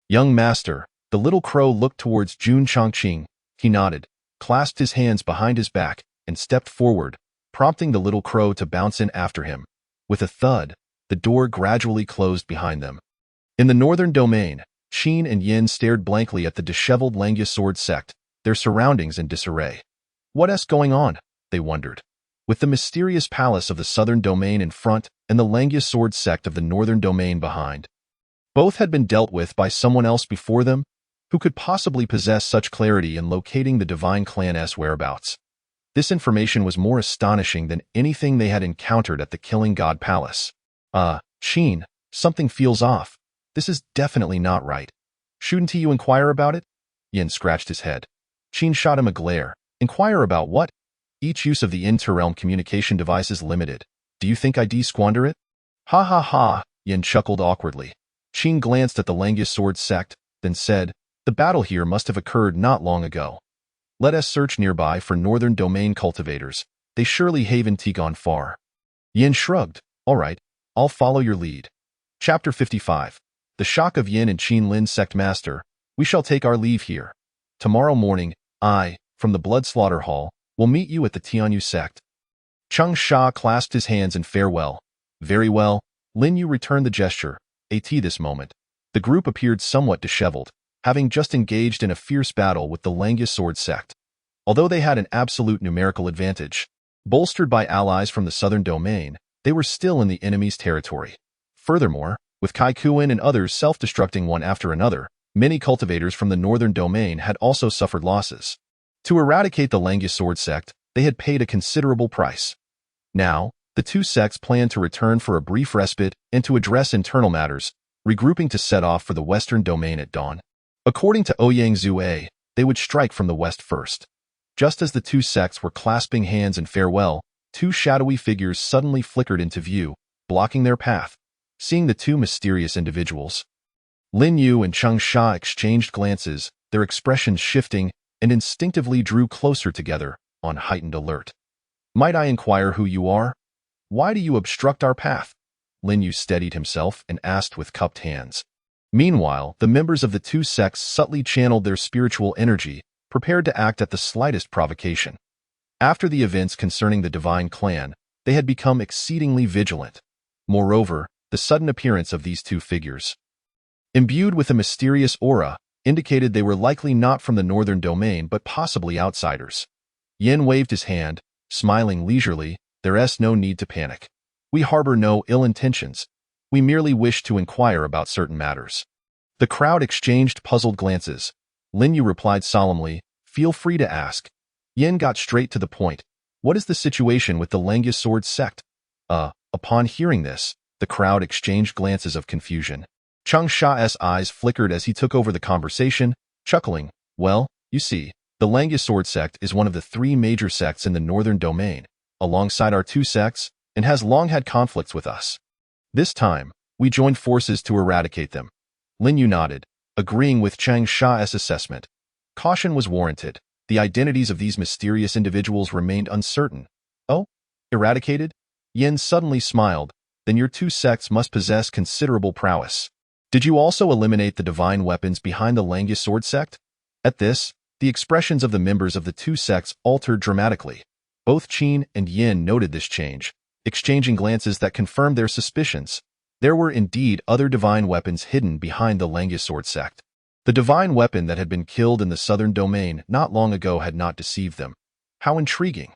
Young master, the little crow looked towards Jun Chongqing. He nodded, clasped his hands behind his back, and stepped forward, prompting the little crow to bounce in after him. With a thud, the door gradually closed behind them. In the northern domain, Qin and Yin stared blankly at the disheveled Langya sword sect, their surroundings in disarray. What's going on? They wondered. With the mysterious palace of the southern domain in front and the Langya sword sect of the northern domain behind. Both had been dealt with by someone else before them, who could possibly possess such clarity in locating the divine clan's whereabouts. This information was more astonishing than anything they had encountered at the Killing God Palace. Qin, something feels off. This is definitely not right. Shouldn't you inquire about it? Yin scratched his head. Qin shot him a glare. Inquire about what? Each use of the interrealm communication device is limited. Do you think I'd squander it? Ha ha ha, Yin chuckled awkwardly. Qin glanced at the Langya sword sect, then said, the battle here must have occurred not long ago. Let us search nearby for northern domain cultivators. They surely haven't gone far. Yin shrugged. All right, I'll follow your lead. Chapter 55. The shock of Yin and Qin Lin sect master. We shall take our leave here. Tomorrow morning, I, from the blood slaughter hall, will meet you at the Tianyu sect. Cheng Sha clasped his hands in farewell. Very well. Lin Yu returned the gesture. At this moment, the group appeared somewhat disheveled, having just engaged in a fierce battle with the Langya sword sect. Although they had an absolute numerical advantage, bolstered by allies from the southern domain, they were still in the enemy's territory. Furthermore, with Kai Kuan and others self-destructing one after another, many cultivators from the northern domain had also suffered losses. To eradicate the Langya sword sect, they had paid a considerable price. Now, the two sects planned to return for a brief respite and to address internal matters, regrouping to set off for the western domain at dawn. According to Ouyang Zue, they would strike from the west first. Just as the two sects were clasping hands in farewell, two shadowy figures suddenly flickered into view, blocking their path. Seeing the two mysterious individuals, Lin Yu and Cheng Sha exchanged glances, their expressions shifting, and instinctively drew closer together, on heightened alert. Might I inquire who you are? Why do you obstruct our path? Lin Yu steadied himself and asked with cupped hands. Meanwhile, the members of the two sects subtly channeled their spiritual energy, prepared to act at the slightest provocation. After the events concerning the divine clan, they had become exceedingly vigilant. Moreover, the sudden appearance of these two figures, imbued with a mysterious aura, indicated they were likely not from the northern domain but possibly outsiders. Yin waved his hand, smiling leisurely. There's no need to panic. We harbor no ill intentions. We merely wish to inquire about certain matters. The crowd exchanged puzzled glances. Lin Yu replied solemnly, feel free to ask. Yin got straight to the point. What is the situation with the Langya sword sect? Upon hearing this, the crowd exchanged glances of confusion. Cheng Sha's eyes flickered as he took over the conversation, chuckling. Well, you see, the Langya sword sect is one of the three major sects in the northern domain, alongside our two sects, and has long had conflicts with us. This time, we joined forces to eradicate them. Lin Yu nodded, agreeing with Cheng Sha's assessment. Caution was warranted. The identities of these mysterious individuals remained uncertain. Oh? Eradicated? Yin suddenly smiled. Then your two sects must possess considerable prowess. Did you also eliminate the divine weapons behind the Langya sword sect? At this, the expressions of the members of the two sects altered dramatically. Both Qin and Yin noted this change, exchanging glances that confirmed their suspicions. There were indeed other divine weapons hidden behind the Langya sword sect. The divine weapon that had been killed in the southern domain not long ago had not deceived them. How intriguing.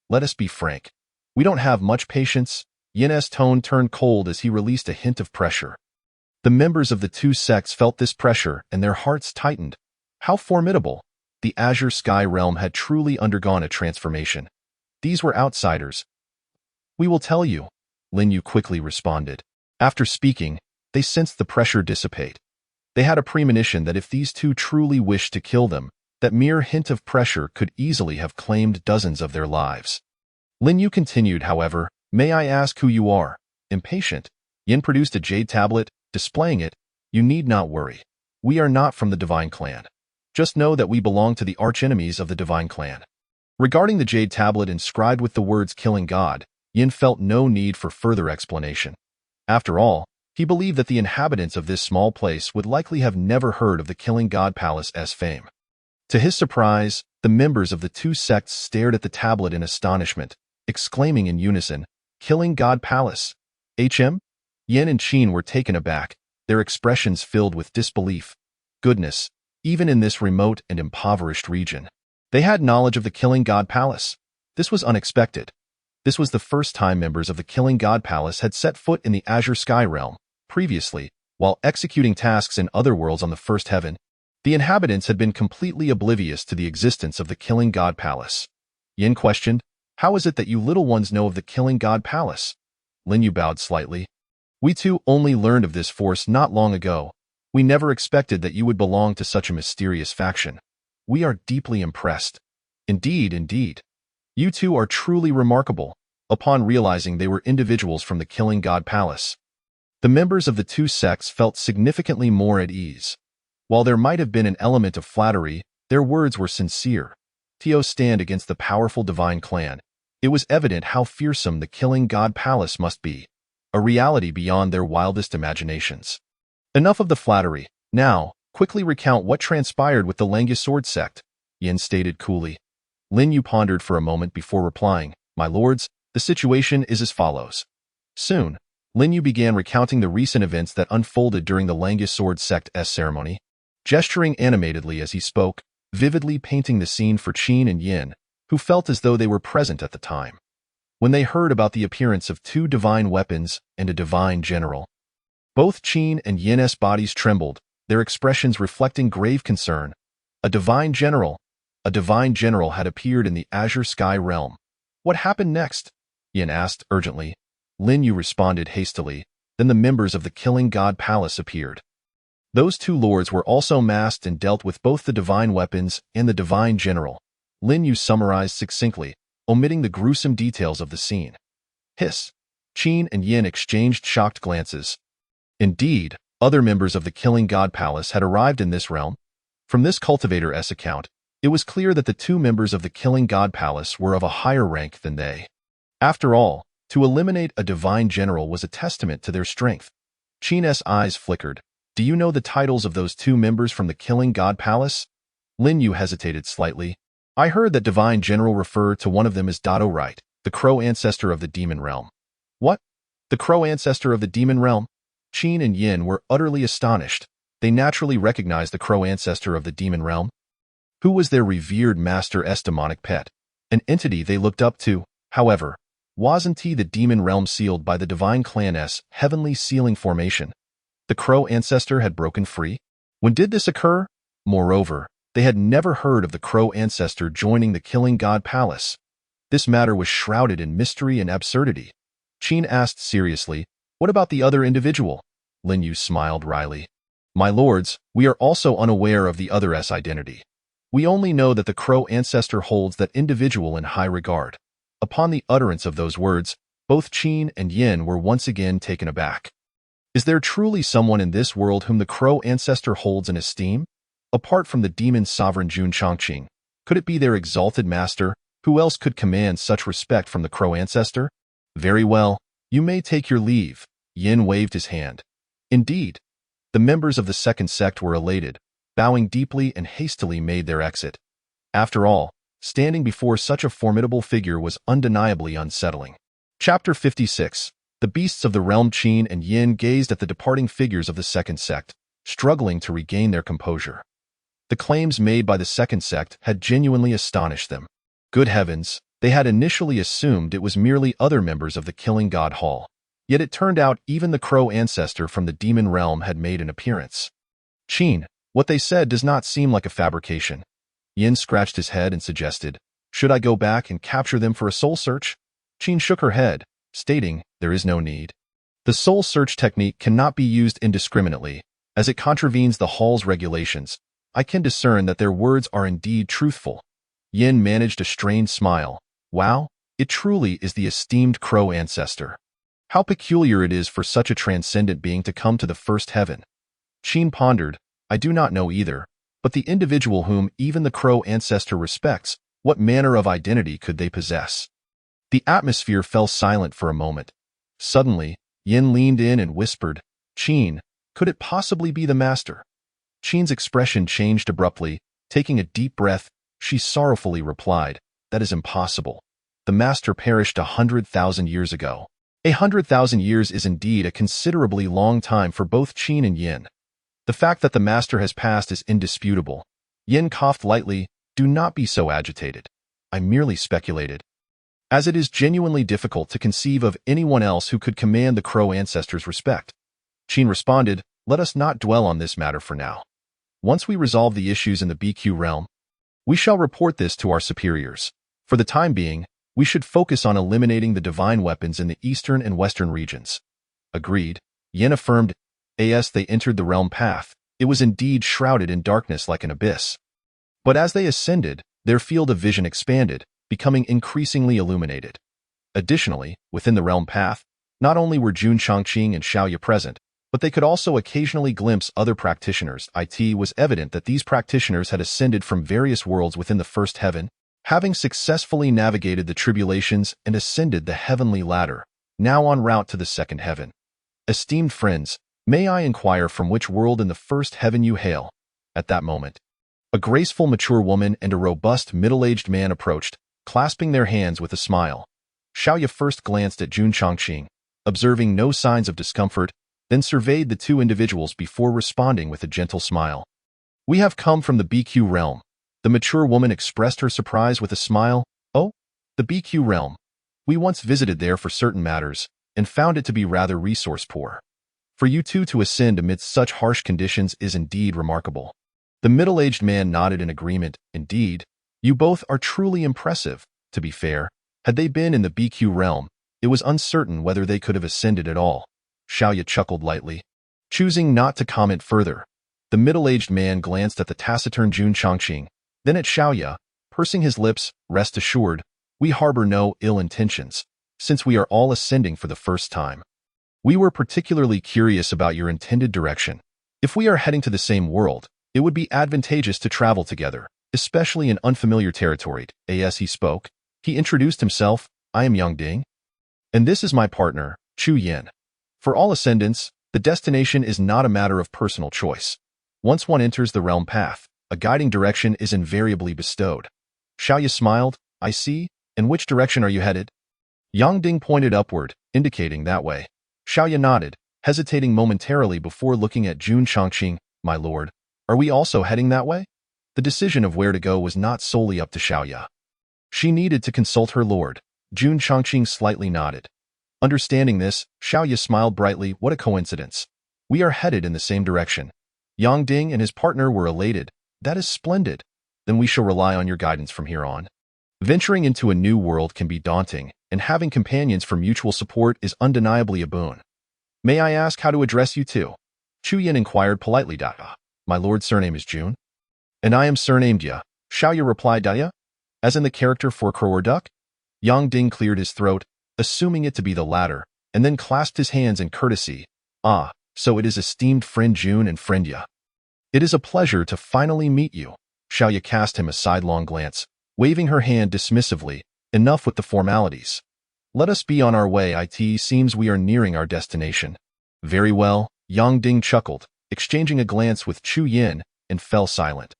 Let us be frank. We don't have much patience. Yin's tone turned cold as he released a hint of pressure. The members of the two sects felt this pressure and their hearts tightened. How formidable. The Azure Sky realm had truly undergone a transformation. These were outsiders. We will tell you, Lin Yu quickly responded. After speaking, they sensed the pressure dissipate. They had a premonition that if these two truly wished to kill them, that mere hint of pressure could easily have claimed dozens of their lives. Lin Yu continued, however, "May I ask who you are?" Impatient, Yin produced a jade tablet, displaying it. "You need not worry. We are not from the Divine Clan. Just know that we belong to the archenemies of the Divine Clan." Regarding the jade tablet inscribed with the words "Killing God," Yin felt no need for further explanation. After all, he believed that the inhabitants of this small place would likely have never heard of the Killing God Palace's fame. To his surprise, the members of the two sects stared at the tablet in astonishment, exclaiming in unison, "Killing God Palace? HM?" Yin and Qin were taken aback, their expressions filled with disbelief. Goodness, even in this remote and impoverished region, they had knowledge of the Killing God Palace. This was unexpected. This was the first time members of the Killing God Palace had set foot in the Azure Sky Realm. Previously, while executing tasks in other worlds on the First Heaven, the inhabitants had been completely oblivious to the existence of the Killing God Palace. Yin questioned, "How is it that you little ones know of the Killing God Palace?" Lin Yu bowed slightly. "We too only learned of this force not long ago. We never expected that you would belong to such a mysterious faction. We are deeply impressed. Indeed. You two are truly remarkable." Upon realizing they were individuals from the Killing God Palace, the members of the two sects felt significantly more at ease. While there might have been an element of flattery, their words were sincere. To stand against the powerful Divine Clan, it was evident how fearsome the Killing God Palace must be, a reality beyond their wildest imaginations. Enough of the flattery. Now, quickly recount what transpired with the Langya Sword sect, Yin stated coolly. Lin Yu pondered for a moment before replying, "My lords, the situation is as follows." Soon, Lin Yu began recounting the recent events that unfolded during the Langya Sword sect's ceremony, gesturing animatedly as he spoke, vividly painting the scene for Qin and Yin, who felt as though they were present at the time. When they heard about the appearance of two divine weapons and a divine general, both Qin and Yin's bodies trembled, their expressions reflecting grave concern. A divine general had appeared in the Azure Sky Realm. What happened next? Yin asked urgently. Lin Yu responded hastily. Then the members of the Killing God Palace appeared. Those two lords were also masked and dealt with both the divine weapons and the divine general. Lin Yu summarized succinctly, omitting the gruesome details of the scene. Hiss. Qin and Yin exchanged shocked glances. Indeed, other members of the Killing God Palace had arrived in this realm. From this cultivator's account, it was clear that the two members of the Killing God Palace were of a higher rank than they. After all, to eliminate a divine general was a testament to their strength. Qin's eyes flickered. "Do you know the titles of those two members from the Killing God Palace?" Lin Yu hesitated slightly. "I heard that divine general referred to one of them as Dado Right, the crow ancestor of the demon realm." "What? The crow ancestor of the demon realm?" Qin and Yin were utterly astonished. They naturally recognized the crow ancestor of the demon realm. Who was their revered master's demonic pet? An entity they looked up to, however. Wasn't he the demon realm sealed by the Divine Clan's heavenly sealing formation? The crow ancestor had broken free? When did this occur? Moreover, they had never heard of the crow ancestor joining the Killing God Palace. This matter was shrouded in mystery and absurdity. Qin asked seriously, "What about the other individual?" Lin Yu smiled wryly. "My lords, we are also unaware of the other's identity. We only know that the crow ancestor holds that individual in high regard." Upon the utterance of those words, both Qin and Yin were once again taken aback. Is there truly someone in this world whom the crow ancestor holds in esteem? Apart from the demon sovereign Jun Chongqing, could it be their exalted master? Who else could command such respect from the crow ancestor? Very well, you may take your leave. Yin waved his hand. Indeed, the members of the second sect were elated, bowing deeply and hastily made their exit. After all, standing before such a formidable figure was undeniably unsettling. Chapter 56. The beasts of the realm. Qin and Yin gazed at the departing figures of the second sect, struggling to regain their composure. The claims made by the second sect had genuinely astonished them. Good heavens, they had initially assumed it was merely other members of the Killing God Hall. Yet it turned out even the crow ancestor from the demon realm had made an appearance. Qin, what they said does not seem like a fabrication. Yin scratched his head and suggested, "Should I go back and capture them for a soul search?" Qin shook her head, stating, "There is no need. The soul search technique cannot be used indiscriminately, As it contravenes the hall's regulations, I can discern that their words are indeed truthful. Yin managed a strained smile. Wow, it truly is the esteemed crow ancestor. How peculiar it is for such a transcendent being to come to the first heaven. Qin pondered, I do not know either, but the individual whom even the crow ancestor respects, what manner of identity could they possess? The atmosphere fell silent for a moment. Suddenly, Yin leaned in and whispered, Qin, could it possibly be the master? Qin's expression changed abruptly. Taking a deep breath, she sorrowfully replied, that is impossible. The master perished 100,000 years ago. 100,000 years is indeed a considerably long time for both Qin and Yin. The fact that the master has passed is indisputable. Yin coughed lightly, do not be so agitated. I merely speculated. As it is genuinely difficult to conceive of anyone else who could command the crow ancestors' respect. Qin responded, let us not dwell on this matter for now. Once we resolve the issues in the BQ realm, we shall report this to our superiors. For the time being, we should focus on eliminating the divine weapons in the eastern and western regions. Agreed, Yin affirmed. As they entered the realm path, it was indeed shrouded in darkness like an abyss. But as they ascended, their field of vision expanded, becoming increasingly illuminated. Additionally, within the realm path, not only were Jun Chongqing and Xiaoya present, but they could also occasionally glimpse other practitioners. It was evident that these practitioners had ascended from various worlds within the first heaven, having successfully navigated the tribulations and ascended the heavenly ladder, now en route to the second heaven. Esteemed friends, may I inquire from which world in the first heaven you hail? At that moment, a graceful mature woman and a robust middle-aged man approached, clasping their hands with a smile. Xiaoya first glanced at Jun Chongqing, observing no signs of discomfort, then surveyed the two individuals before responding with a gentle smile. We have come from the BQ realm. The mature woman expressed her surprise with a smile. Oh, the BQ realm. We once visited there for certain matters, and found it to be rather resource poor. For you two to ascend amidst such harsh conditions is indeed remarkable. The middle-aged man nodded in agreement. Indeed, you both are truly impressive. To be fair, had they been in the BQ realm, it was uncertain whether they could have ascended at all. Xiaoya chuckled lightly. Choosing not to comment further, the middle-aged man glanced at the taciturn Jun Chongqing, then at Xiaoya, pursing his lips. Rest assured, we harbor no ill intentions, since we are all ascending for the first time. We were particularly curious about your intended direction. If we are heading to the same world, it would be advantageous to travel together, especially in unfamiliar territory. As he spoke, he introduced himself. I am Yang Ding, and this is my partner, Chu Yin. For all ascendants, the destination is not a matter of personal choice. Once one enters the realm path, a guiding direction is invariably bestowed. Xiaoya smiled. I see. In which direction are you headed? Yang Ding pointed upward, indicating that way. Xiaoya nodded, hesitating momentarily before looking at Jun Chongqing. My lord, are we also heading that way? The decision of where to go was not solely up to Xiaoya. She needed to consult her lord. Jun Chongqing slightly nodded. Understanding this, Xiaoya smiled brightly. What a coincidence. We are headed in the same direction. Yang Ding and his partner were elated. That is splendid. Then we shall rely on your guidance from here on. Venturing into a new world can be daunting, and having companions for mutual support is undeniably a boon. May I ask how to address you two? Chu Yin inquired politely. My lord's surname is Jun, and I am surnamed Ya. Xiaoya replied. Ya? As in the character for crow or duck? Yang Ding cleared his throat, assuming it to be the latter, and then clasped his hands in courtesy. Ah, so it is esteemed friend Jun and friend Ya. It is a pleasure to finally meet you. Xiaoya cast him a sidelong glance, waving her hand dismissively. Enough with the formalities. Let us be on our way. It seems we are nearing our destination. Very well, Yang Ding chuckled, exchanging a glance with Chu Yin, and fell silent.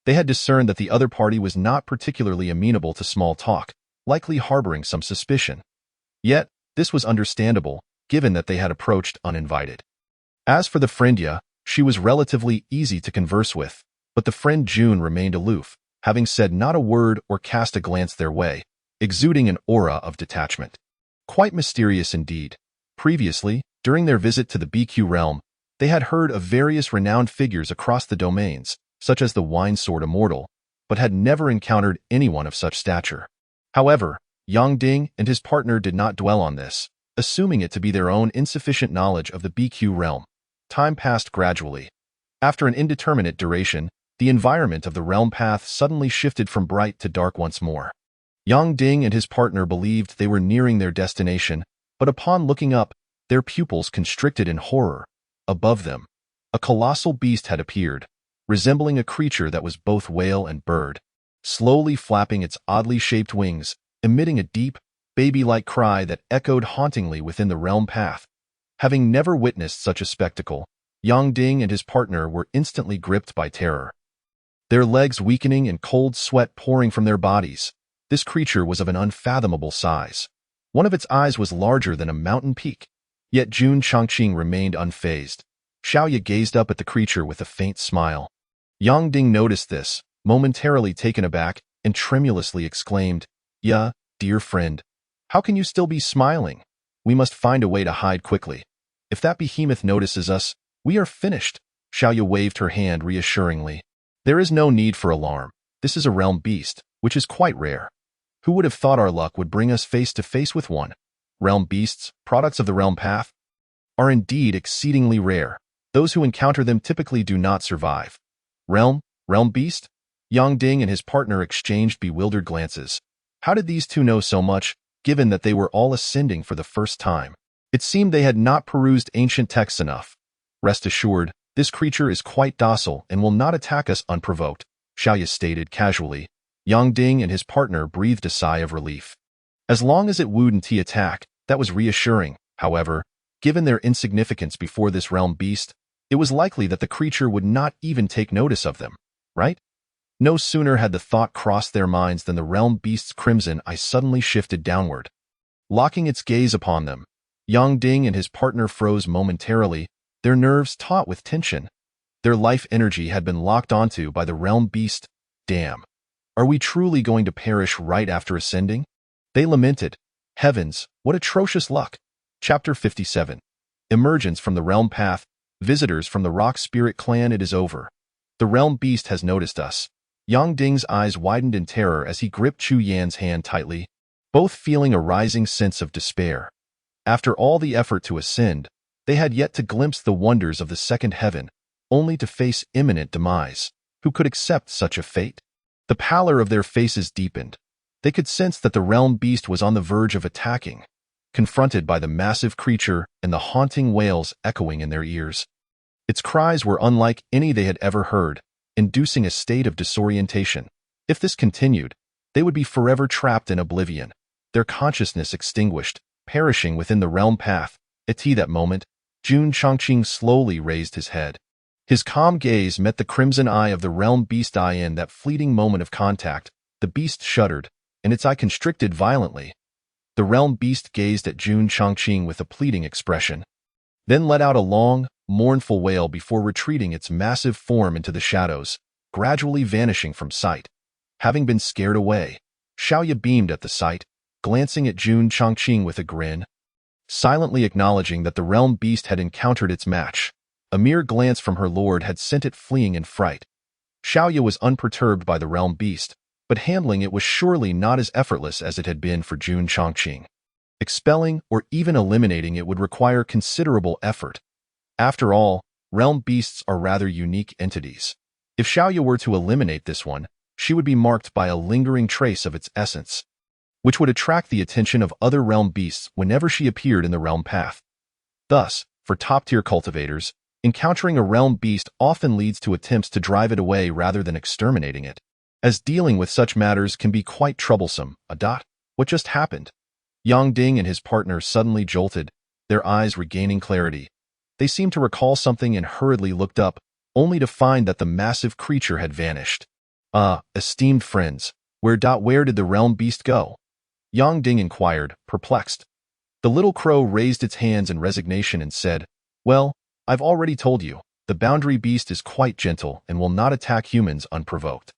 They had discerned that the other party was not particularly amenable to small talk, likely harboring some suspicion. Yet, this was understandable, given that they had approached uninvited. As for the friend Ya, she was relatively easy to converse with, but the friend Jun remained aloof, having said not a word or cast a glance their way, exuding an aura of detachment. Quite mysterious indeed. Previously, during their visit to the BQ realm, they had heard of various renowned figures across the domains, such as the Wine Sword Immortal, but had never encountered anyone of such stature. However, Yang Ding and his partner did not dwell on this, assuming it to be their own insufficient knowledge of the BQ realm. Time passed gradually, After an indeterminate duration, the environment of the realm path suddenly shifted from bright to dark once more. Yang Ding and his partner believed they were nearing their destination, but upon looking up, their pupils constricted in horror. Above them, a colossal beast had appeared, resembling a creature that was both whale and bird, slowly flapping its oddly shaped wings, emitting a deep, baby-like cry that echoed hauntingly within the realm path. Having never witnessed such a spectacle, Yang Ding and his partner were instantly gripped by terror. Their legs weakening and cold sweat pouring from their bodies, this creature was of an unfathomable size. One of its eyes was larger than a mountain peak. Yet Jun Chongqing remained unfazed. Xiaoya gazed up at the creature with a faint smile. Yang Ding noticed this, momentarily taken aback, and tremulously exclaimed, "Ya, dear friend, how can you still be smiling? We must find a way to hide quickly. If that behemoth notices us, we are finished." Xiaoya waved her hand reassuringly. "There is no need for alarm. This is a realm beast, which is quite rare. Who would have thought our luck would bring us face to face with one? Realm beasts, products of the realm path, are indeed exceedingly rare. Those who encounter them typically do not survive." Realm beast? Yang Ding and his partner exchanged bewildered glances. How did these two know so much, given that they were all ascending for the first time? It seemed they had not perused ancient texts enough. "Rest assured, this creature is quite docile and will not attack us unprovoked," Xiaoya stated casually. Yang Ding and his partner breathed a sigh of relief. As long as it wouldn't attack, that was reassuring. However, given their insignificance before this realm beast, it was likely that the creature would not even take notice of them, right? No sooner had the thought crossed their minds than the realm beast's crimson eye suddenly shifted downward. Locking its gaze upon them, Yang Ding and his partner froze momentarily, their nerves taut with tension. Their life energy had been locked onto by the realm beast. Damn. Are we truly going to perish right after ascending? They lamented. Heavens, what atrocious luck. Chapter 57. Emergence from the realm path. Visitors from the rock spirit clan. It is over. The realm beast has noticed us. Yang Ding's eyes widened in terror as he gripped Chu Yan's hand tightly, both feeling a rising sense of despair. After all the effort to ascend, they had yet to glimpse the wonders of the second heaven, only to face imminent demise. Who could accept such a fate? The pallor of their faces deepened. They could sense that the realm beast was on the verge of attacking, confronted by the massive creature and the haunting wails echoing in their ears. Its cries were unlike any they had ever heard, inducing a state of disorientation. If this continued, they would be forever trapped in oblivion, their consciousness extinguished, perishing within the realm path. At that moment, Jun Chongqing slowly raised his head. His calm gaze met the crimson eye of the realm beast. In that fleeting moment of contact, the beast shuddered, and its eye constricted violently. The realm beast gazed at Jun Chongqing with a pleading expression, then let out a long, mournful wail before retreating its massive form into the shadows, gradually vanishing from sight. Having been scared away, Xiaoya beamed at the sight, glancing at Jun Chongqing with a grin, silently acknowledging that the realm beast had encountered its match. A mere glance from her lord had sent it fleeing in fright. Xiaoya was unperturbed by the realm beast, but handling it was surely not as effortless as it had been for Jun Chongqing. Expelling or even eliminating it would require considerable effort. After all, realm beasts are rather unique entities. If Xiaoya were to eliminate this one, she would be marked by a lingering trace of its essence, which would attract the attention of other realm beasts whenever she appeared in the realm path. Thus, for top-tier cultivators, encountering a realm beast often leads to attempts to drive it away rather than exterminating it, as dealing with such matters can be quite troublesome. What just happened? Yang Ding and his partner suddenly jolted, their eyes regaining clarity. They seemed to recall something and hurriedly looked up, only to find that the massive creature had vanished. Esteemed friends, where did the realm beast go? Yang Ding inquired, perplexed. The little crow raised its hands in resignation and said, "Well, I've already told you, the boundary beast is quite gentle and will not attack humans unprovoked."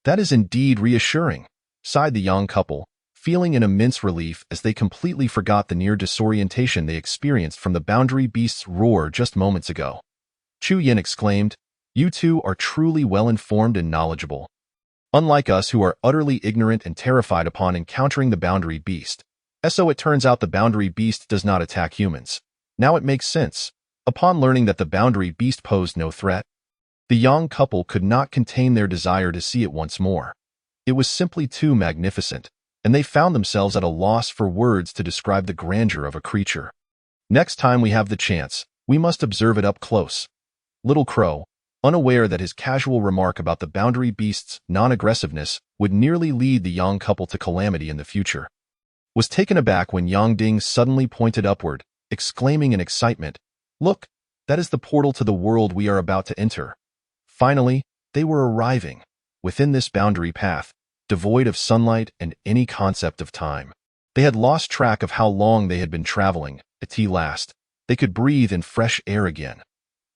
"That is indeed reassuring," sighed the young couple, feeling an immense relief as they completely forgot the near disorientation they experienced from the boundary beast's roar just moments ago. Chu Yin exclaimed, "You two are truly well-informed and knowledgeable. Unlike us who are utterly ignorant and terrified upon encountering the boundary beast. So it turns out the boundary beast does not attack humans. Now it makes sense. Upon learning that the boundary beast posed no threat, The young couple could not contain their desire to see it once more. It was simply too magnificent, and they found themselves at a loss for words to describe the grandeur of a creature. Next time we have the chance, we must observe it up close. Little Crow, unaware that his casual remark about the boundary beast's non-aggressiveness would nearly lead the young couple to calamity in the future, was taken aback when Yang Ding suddenly pointed upward, exclaiming in excitement, "Look, that is the portal to the world we are about to enter." Finally, they were arriving, within this boundary path, devoid of sunlight and any concept of time. They had lost track of how long they had been traveling. At last, they could breathe in fresh air again.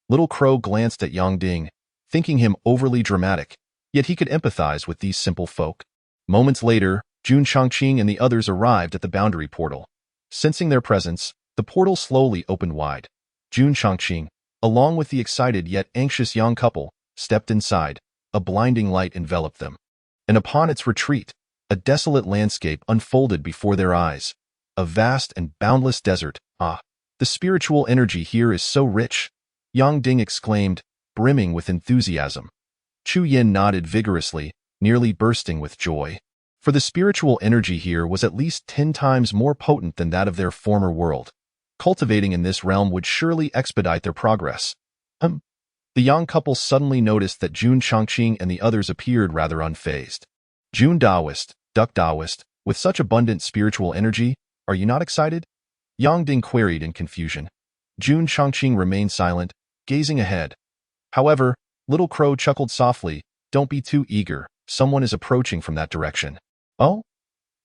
Little Crow glanced at Yang Ding, thinking him overly dramatic, yet he could empathize with these simple folk. Moments later, Jun Changqing and the others arrived at the boundary portal. Sensing their presence, the portal slowly opened wide. Jun Changqing, along with the excited yet anxious young couple, stepped inside. A blinding light enveloped them. And upon its retreat, a desolate landscape unfolded before their eyes. A vast and boundless desert. Ah, the spiritual energy here is so rich, Yang Ding exclaimed, brimming with enthusiasm. Chu Yin nodded vigorously, nearly bursting with joy. For the spiritual energy here was at least 10 times more potent than that of their former world. Cultivating in this realm would surely expedite their progress. The young couple suddenly noticed that Jun Changqing and the others appeared rather unfazed. Jun Daoist, Duck Daoist, with such abundant spiritual energy, are you not excited? Yang Ding queried in confusion. Jun Changqing remained silent, gazing ahead. However, Little Crow chuckled softly, "Don't be too eager, someone is approaching from that direction." Oh?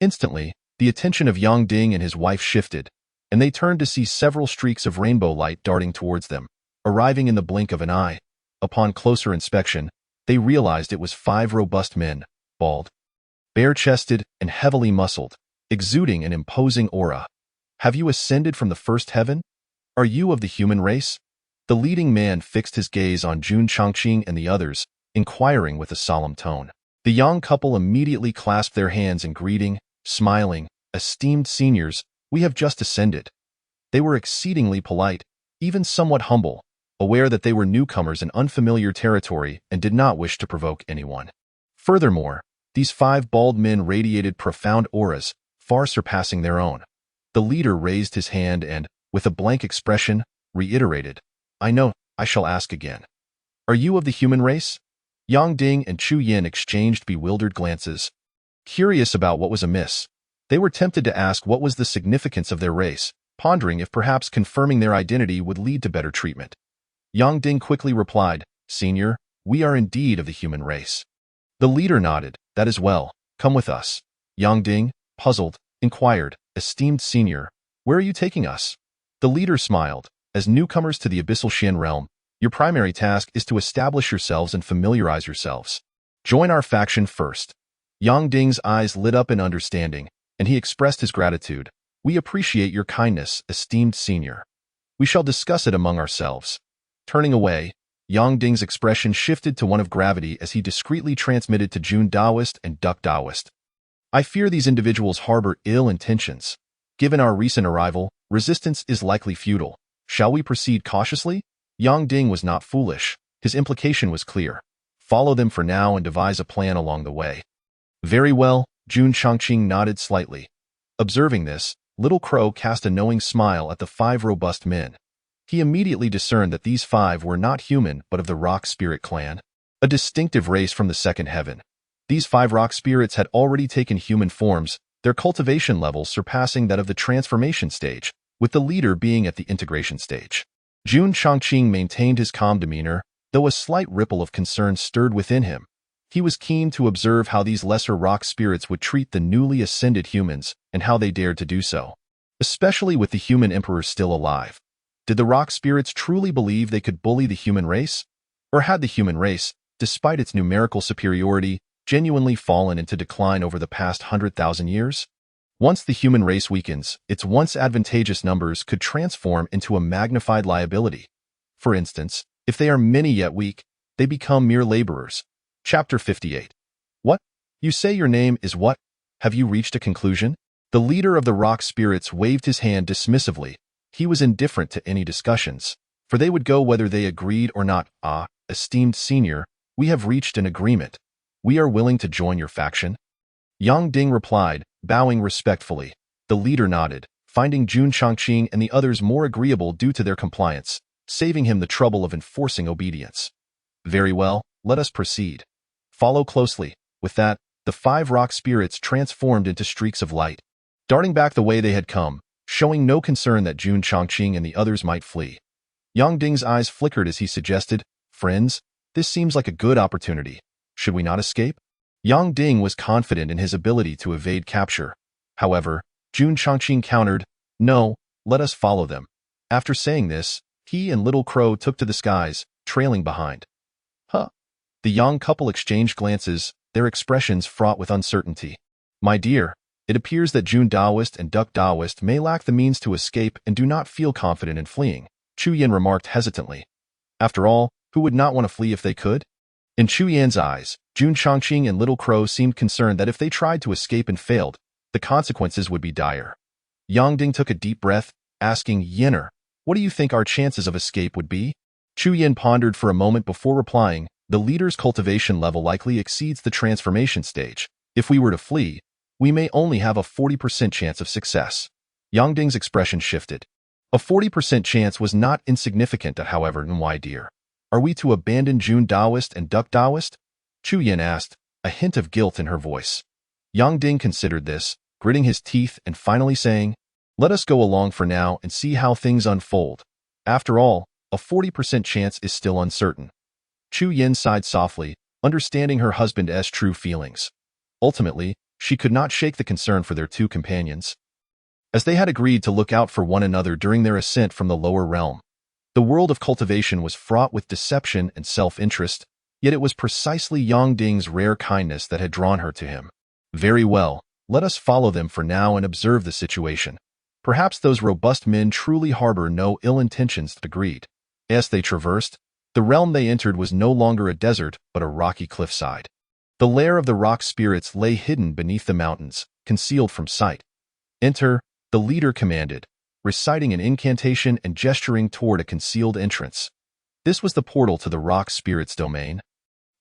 Instantly, the attention of Yang Ding and his wife shifted, and they turned to see several streaks of rainbow light darting towards them, arriving in the blink of an eye. Upon closer inspection, they realized it was 5 robust men, bald, bare-chested, and heavily muscled, exuding an imposing aura. "Have you ascended from the first heaven? Are you of the human race?" The leading man fixed his gaze on Jun Changqing and the others, inquiring with a solemn tone. The young couple immediately clasped their hands in greeting, smiling. "Esteemed seniors, we have just ascended." They were exceedingly polite, even somewhat humble, aware that they were newcomers in unfamiliar territory and did not wish to provoke anyone. Furthermore, these 5 bald men radiated profound auras, far surpassing their own. The leader raised his hand and, with a blank expression, reiterated, "I know, I shall ask again. Are you of the human race?" Yang Ding and Chu Yin exchanged bewildered glances. Curious about what was amiss, they were tempted to ask what was the significance of their race, pondering if perhaps confirming their identity would lead to better treatment. Yang Ding quickly replied, "Senior, we are indeed of the human race." The leader nodded. "That is well. Come with us." Yang Ding, puzzled, inquired, "Esteemed senior, where are you taking us?" The leader smiled. "As newcomers to the Abyssal Xian realm, your primary task is to establish yourselves and familiarize yourselves. Join our faction first." Yang Ding's eyes lit up in understanding, and he expressed his gratitude. "We appreciate your kindness, esteemed senior. We shall discuss it among ourselves." Turning away, Yang Ding's expression shifted to one of gravity as he discreetly transmitted to Jun Daoist and Duck Daoist, "I fear these individuals harbor ill intentions. Given our recent arrival, resistance is likely futile. Shall we proceed cautiously?" Yang Ding was not foolish. His implication was clear. Follow them for now and devise a plan along the way. "Very well," Jun Changqing nodded slightly. Observing this, Little Crow cast a knowing smile at the 5 robust men. He immediately discerned that these 5 were not human but of the Rock Spirit clan, a distinctive race from the second heaven. These 5 rock spirits had already taken human forms, their cultivation levels surpassing that of the transformation stage, with the leader being at the integration stage. Jun Changqing maintained his calm demeanor, though a slight ripple of concern stirred within him. He was keen to observe how these lesser rock spirits would treat the newly ascended humans and how they dared to do so, especially with the human emperor still alive. Did the rock spirits truly believe they could bully the human race? Or had the human race, despite its numerical superiority, genuinely fallen into decline over the past 100,000 years? Once the human race weakens, its once advantageous numbers could transform into a magnified liability. For instance, if they are many yet weak, they become mere laborers. Chapter 58. What? You say your name is what? Have you reached a conclusion? The leader of the rock spirits waved his hand dismissively. He was indifferent to any discussions. for they would go whether they agreed or not. Ah, esteemed senior, we have reached an agreement. We are willing to join your faction. Yang Ding replied, bowing respectfully. The leader nodded, finding Jun Chongqing and the others more agreeable due to their compliance, saving him the trouble of enforcing obedience. Very well, let us proceed. Follow closely. With that, the 5 rock spirits transformed into streaks of light, darting back the way they had come, showing no concern that Jun Chongqing and the others might flee. Yang Ding's eyes flickered as he suggested, friends, this seems like a good opportunity. Should we not escape? Yang Ding was confident in his ability to evade capture. However, Jun Chongqing countered, no, let us follow them. After saying this, he and Little Crow took to the skies, trailing behind. Huh. The young couple exchanged glances, their expressions fraught with uncertainty. My dear, it appears that Jun Daoist and Duck Daoist may lack the means to escape and do not feel confident in fleeing, Chu Yin remarked hesitantly. After all, who would not want to flee if they could? In Chu Yan's eyes, Jun Chongqing and Little Crow seemed concerned that if they tried to escape and failed, the consequences would be dire. Yang Ding took a deep breath, asking Yinner, what do you think our chances of escape would be? Chu Yin pondered for a moment before replying, the leader's cultivation level likely exceeds the transformation stage. If we were to flee, we may only have a 40% chance of success. Yang Ding's expression shifted. A 40% chance was not insignificant, however, why dear? Are we to abandon Jun Daoist and Duck Daoist? Chu Yin asked, a hint of guilt in her voice. Yang Ding considered this, gritting his teeth and finally saying, let us go along for now and see how things unfold. After all, a 40% chance is still uncertain. Chu Yin sighed softly, understanding her husband's true feelings. Ultimately, she could not shake the concern for their 2 companions. As they had agreed to look out for one another during their ascent from the lower realm, the world of cultivation was fraught with deception and self-interest, yet it was precisely Yang Ding's rare kindness that had drawn her to him. Very well, let us follow them for now and observe the situation. Perhaps those robust men truly harbor no ill intentions, agreed. As they traversed, the realm they entered was no longer a desert but a rocky cliffside. The lair of the rock spirits lay hidden beneath the mountains, concealed from sight. Enter, the leader commanded, reciting an incantation and gesturing toward a concealed entrance. This was the portal to the rock spirit's domain.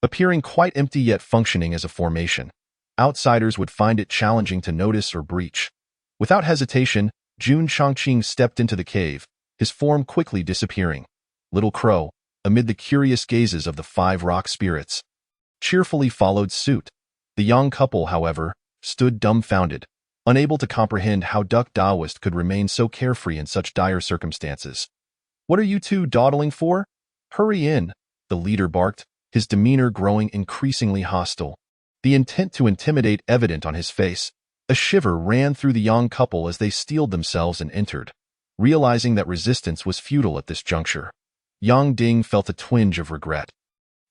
Appearing quite empty yet functioning as a formation, outsiders would find it challenging to notice or breach. Without hesitation, Jun Chongqing stepped into the cave, his form quickly disappearing. Little Crow, amid the curious gazes of the 5 rock spirits, cheerfully followed suit. The young couple, however, stood dumbfounded, unable to comprehend how Duck Daoist could remain so carefree in such dire circumstances. What are you 2 dawdling for? Hurry in, the leader barked, his demeanor growing increasingly hostile, the intent to intimidate evident on his face. A shiver ran through the young couple as they steeled themselves and entered. Realizing that resistance was futile at this juncture, Yang Ding felt a twinge of regret.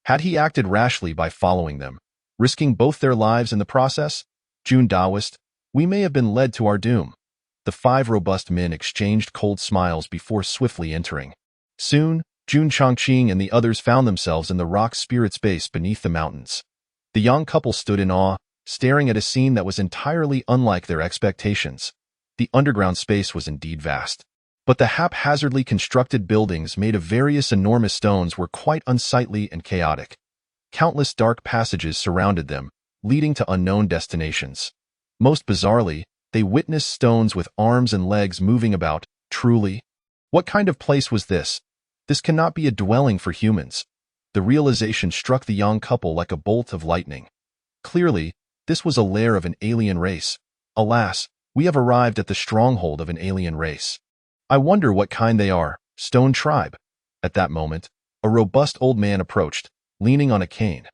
Had he acted rashly by following them, risking both their lives in the process? Jun Daoist, we may have been led to our doom. The 5 robust men exchanged cold smiles before swiftly entering. Soon, Jun Chongqing and the others found themselves in the rock spirit's base beneath the mountains. The young couple stood in awe, staring at a scene that was entirely unlike their expectations. The underground space was indeed vast, but the haphazardly constructed buildings made of various enormous stones were quite unsightly and chaotic. Countless dark passages surrounded them, leading to unknown destinations. Most bizarrely, they witnessed stones with arms and legs moving about. Truly, what kind of place was this? This cannot be a dwelling for humans. The realization struck the young couple like a bolt of lightning. Clearly, this was a lair of an alien race. Alas, we have arrived at the stronghold of an alien race. I wonder what kind they are, Stone Tribe. At that moment, a robust old man approached, leaning on a cane.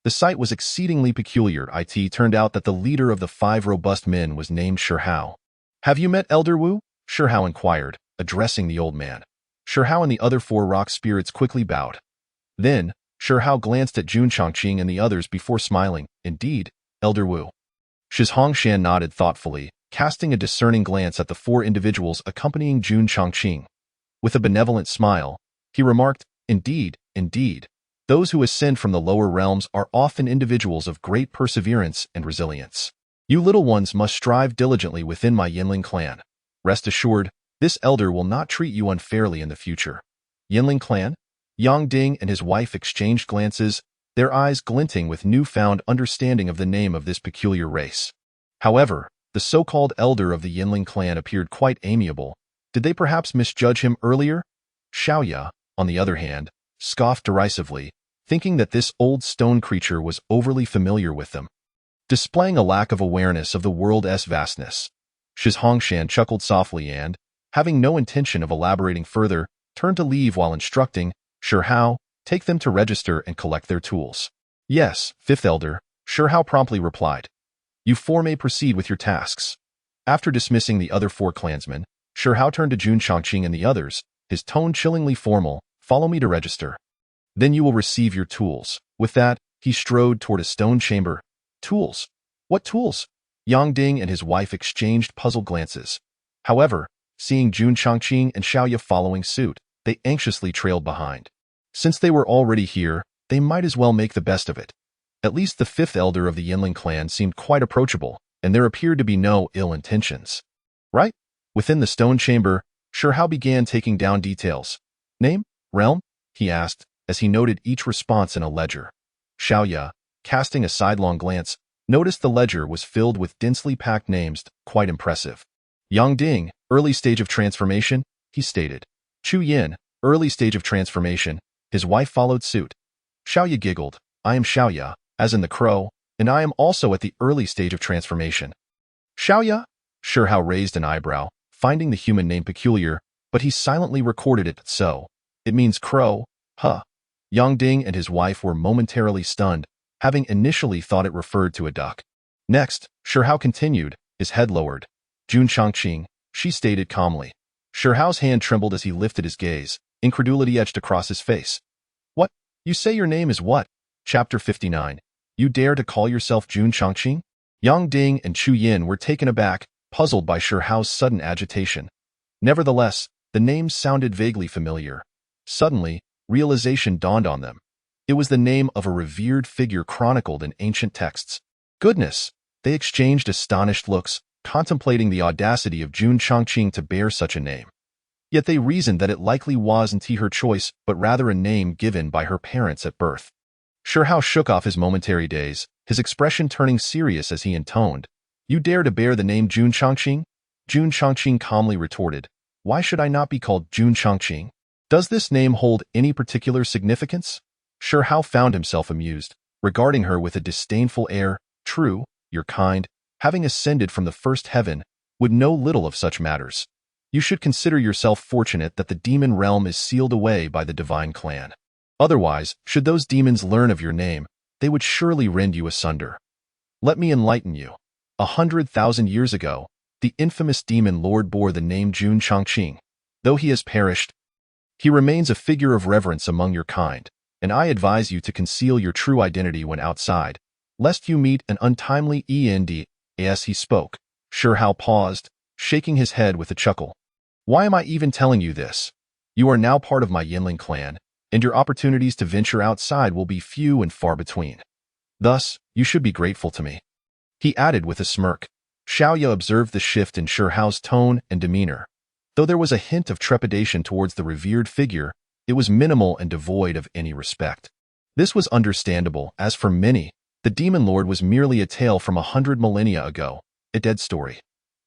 The sight was exceedingly peculiar. It turned out that the leader of the 5 robust men was named Shihao. Have you met Elder Wu? Shihao inquired, addressing the old man. Shihao and the other 4 rock spirits quickly bowed. Then, Shihao glanced at Jun Chongqing and the others before smiling. Indeed, Elder Wu. Shihongshan nodded thoughtfully, casting a discerning glance at the 4 individuals accompanying Jun Chongqing. With a benevolent smile, he remarked, indeed, indeed. Those who ascend from the lower realms are often individuals of great perseverance and resilience. You little ones must strive diligently within my Yinling clan. Rest assured, this elder will not treat you unfairly in the future. Yinling clan? Yang Ding and his wife exchanged glances, their eyes glinting with newfound understanding of the name of this peculiar race. However, the so-called elder of the Yinling clan appeared quite amiable. Did they perhaps misjudge him earlier? Xiaoya, on the other hand, scoffed derisively, thinking that this old stone creature was overly familiar with them, displaying a lack of awareness of the world's vastness. Shiz Hongshan chuckled softly and, having no intention of elaborating further, turned to leave while instructing, "Sure how, take them to register and collect their tools." "Yes, fifth elder," Sure Hao promptly replied. "You four may proceed with your tasks." After dismissing the other four clansmen, Sure Hao turned to Jun Chongqing and the others, his tone chillingly formal, "Follow me to register. Then you will receive your tools." With that, he strode toward a stone chamber. Tools? What tools? Yang Ding and his wife exchanged puzzled glances. However, seeing Jun Chongqing and Xiaoya following suit, they anxiously trailed behind. Since they were already here, they might as well make the best of it. At least the fifth elder of the Yinling clan seemed quite approachable, and there appeared to be no ill intentions. Right? Within the stone chamber, Sure Hao began taking down details. "Name? Realm?" he asked, as he noted each response in a ledger. Xiaoya, casting a sidelong glance, noticed the ledger was filled with densely packed names, quite impressive. "Yang Ding, early stage of transformation," he stated. "Chu Yin, early stage of transformation," his wife followed suit. Xiaoya giggled. "I am Xiaoya, as in the crow, and I am also at the early stage of transformation." "Xiaoya?" Sure Hao raised an eyebrow, finding the human name peculiar, but he silently recorded it so. "It means crow, huh?" Yang Ding and his wife were momentarily stunned, having initially thought it referred to a duck. Next, Sure Hao continued, his head lowered. "Jun Chongqing," she stated calmly. Sure Hao's hand trembled as he lifted his gaze, incredulity etched across his face. "What? You say your name is what?" Chapter 59. "You dare to call yourself Jun Chongqing?" Yang Ding and Chu Yin were taken aback, puzzled by Sure Hao's sudden agitation. Nevertheless, the name sounded vaguely familiar. Suddenly, realization dawned on them. It was the name of a revered figure chronicled in ancient texts. Goodness! They exchanged astonished looks, contemplating the audacity of Jun Chongqing to bear such a name. Yet they reasoned that it likely wasn't her choice, but rather a name given by her parents at birth. Sure Hao shook off his momentary daze, his expression turning serious as he intoned, "You dare to bear the name Jun Chongqing?" Jun Chongqing calmly retorted, "Why should I not be called Jun Chongqing? Does this name hold any particular significance?" Sure Hao found himself amused, regarding her with a disdainful air. "True, your kind, having ascended from the first heaven, would know little of such matters. You should consider yourself fortunate that the demon realm is sealed away by the divine clan. Otherwise, should those demons learn of your name, they would surely rend you asunder. Let me enlighten you. 100,000 years ago, the infamous demon lord bore the name Jun Chongqing. Though he has perished, he remains a figure of reverence among your kind, and I advise you to conceal your true identity when outside, lest you meet an untimely end." As he spoke, Sure Hao paused, shaking his head with a chuckle. "Why am I even telling you this? You are now part of my Yinling clan, and your opportunities to venture outside will be few and far between. Thus, you should be grateful to me," he added with a smirk. Xiaoya observed the shift in Sure Hao's tone and demeanor. Though there was a hint of trepidation towards the revered figure, it was minimal and devoid of any respect. This was understandable, as for many, the Demon Lord was merely a tale from 100 millennia ago, a dead story.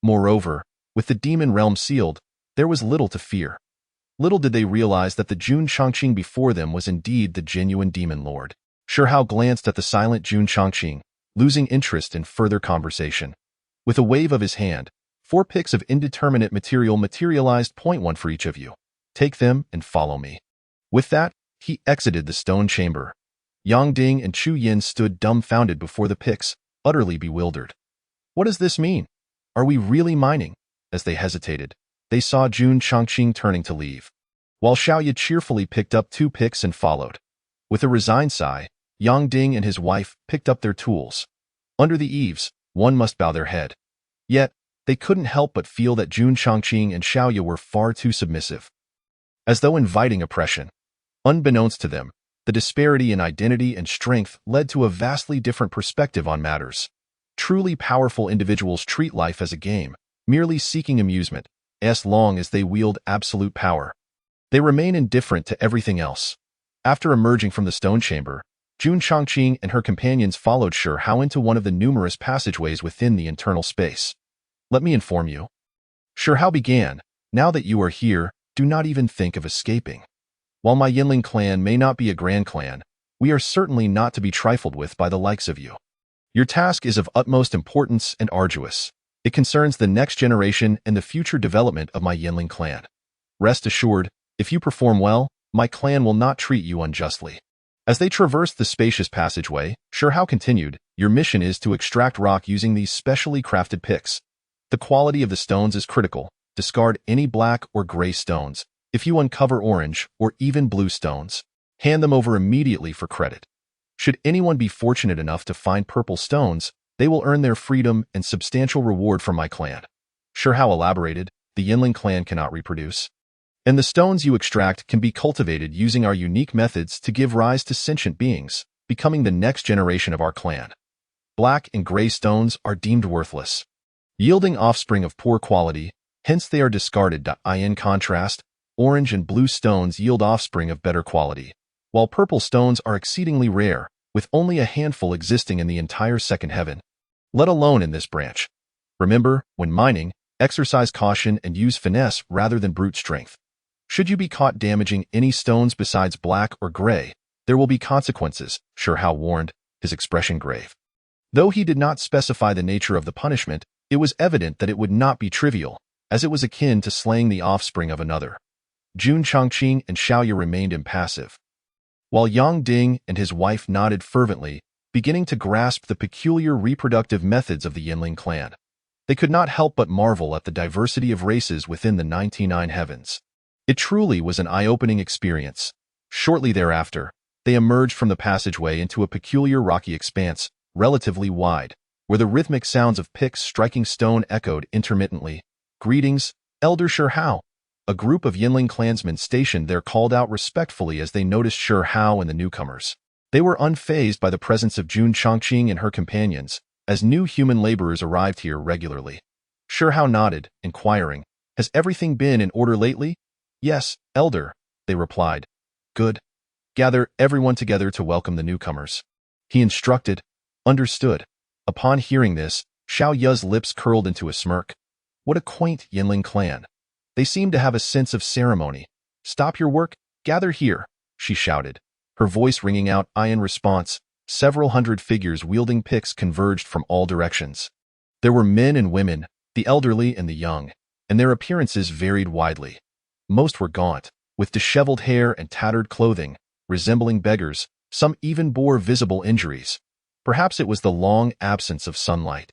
Moreover, with the demon realm sealed, there was little to fear. Little did they realize that the Jun Chongqing before them was indeed the genuine Demon Lord. Sure Hao glanced at the silent Jun Chongqing, losing interest in further conversation. With a wave of his hand, 4 picks of indeterminate material materialized. "One for each of you. Take them and follow me." With that, he exited the stone chamber. Yang Ding and Chu Yin stood dumbfounded before the picks, utterly bewildered. "What does this mean? Are we really mining?" As they hesitated, they saw Jun Chongqing turning to leave, while Xiaoya cheerfully picked up 2 picks and followed. With a resigned sigh, Yang Ding and his wife picked up their tools. Under the eaves, one must bow their head. Yet, they couldn't help but feel that Jun Chongqing and Xiaoya were far too submissive, as though inviting oppression. Unbeknownst to them, the disparity in identity and strength led to a vastly different perspective on matters. Truly powerful individuals treat life as a game, merely seeking amusement, as long as they wield absolute power. They remain indifferent to everything else. After emerging from the stone chamber, Jun Chongqing and her companions followed Shi Hao into one of the numerous passageways within the internal space. Let me inform you. Shi Hao began, now that you are here, do not even think of escaping. While my Yinling clan may not be a grand clan, we are certainly not to be trifled with by the likes of you. Your task is of utmost importance and arduous. It concerns the next generation and the future development of my Yinling clan. Rest assured, if you perform well, my clan will not treat you unjustly. As they traversed the spacious passageway, Shi Hao continued, your mission is to extract rock using these specially crafted picks. The quality of the stones is critical. Discard any black or gray stones. If you uncover orange or even blue stones, hand them over immediately for credit. Should anyone be fortunate enough to find purple stones, they will earn their freedom and substantial reward from my clan. Shi Hao elaborated, the Yinling clan cannot reproduce. And the stones you extract can be cultivated using our unique methods to give rise to sentient beings, becoming the next generation of our clan. Black and gray stones are deemed worthless, yielding offspring of poor quality, hence they are discarded. In contrast, orange and blue stones yield offspring of better quality, while purple stones are exceedingly rare, with only a handful existing in the entire second heaven, let alone in this branch. Remember, when mining, exercise caution and use finesse rather than brute strength. Should you be caught damaging any stones besides black or gray, there will be consequences, Shi Hao warned, his expression grave. Though he did not specify the nature of the punishment, it was evident that it would not be trivial, as it was akin to slaying the offspring of another. Jun Chongqing and Xiaoye remained impassive, while Yang Ding and his wife nodded fervently, beginning to grasp the peculiar reproductive methods of the Yinling clan. They could not help but marvel at the diversity of races within the 99 heavens. It truly was an eye-opening experience. Shortly thereafter, they emerged from the passageway into a peculiar rocky expanse, relatively wide, where the rhythmic sounds of picks striking stone echoed intermittently. Greetings, Elder Shi Hao. A group of Yinling clansmen stationed there called out respectfully as they noticed Shi Hao and the newcomers. They were unfazed by the presence of Jun Chongqing and her companions, as new human laborers arrived here regularly. Shi Hao nodded, inquiring, has everything been in order lately? Yes, Elder, they replied. Good. Gather everyone together to welcome the newcomers. He instructed. Understood. Upon hearing this, Xiao Ye's lips curled into a smirk. What a quaint Yinling clan. They seem to have a sense of ceremony. Stop your work, gather here, she shouted, her voice ringing out. In response, several hundred figures wielding picks converged from all directions. There were men and women, the elderly and the young, and their appearances varied widely. Most were gaunt, with disheveled hair and tattered clothing, resembling beggars. Some even bore visible injuries. Perhaps it was the long absence of sunlight.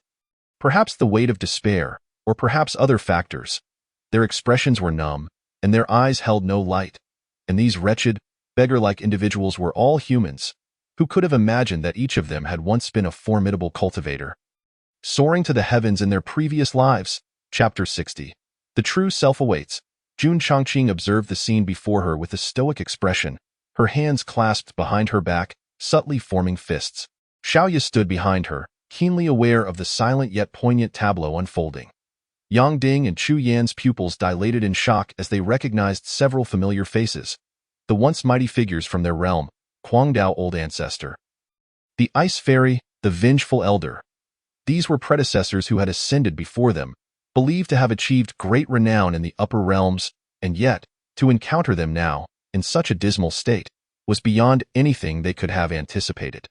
Perhaps the weight of despair, or perhaps other factors. Their expressions were numb, and their eyes held no light. And these wretched, beggar-like individuals were all humans. Who could have imagined that each of them had once been a formidable cultivator? Soaring to the heavens in their previous lives. Chapter 60. The true self awaits. Jun Chongqing observed the scene before her with a stoic expression, her hands clasped behind her back, subtly forming fists. Xiaoye stood behind her, keenly aware of the silent yet poignant tableau unfolding. Yang Ding and Chu Yan's pupils dilated in shock as they recognized several familiar faces, the once mighty figures from their realm, Guangdao old ancestor, the ice fairy, the vengeful elder. These were predecessors who had ascended before them, believed to have achieved great renown in the upper realms, and yet, to encounter them now, in such a dismal state, was beyond anything they could have anticipated.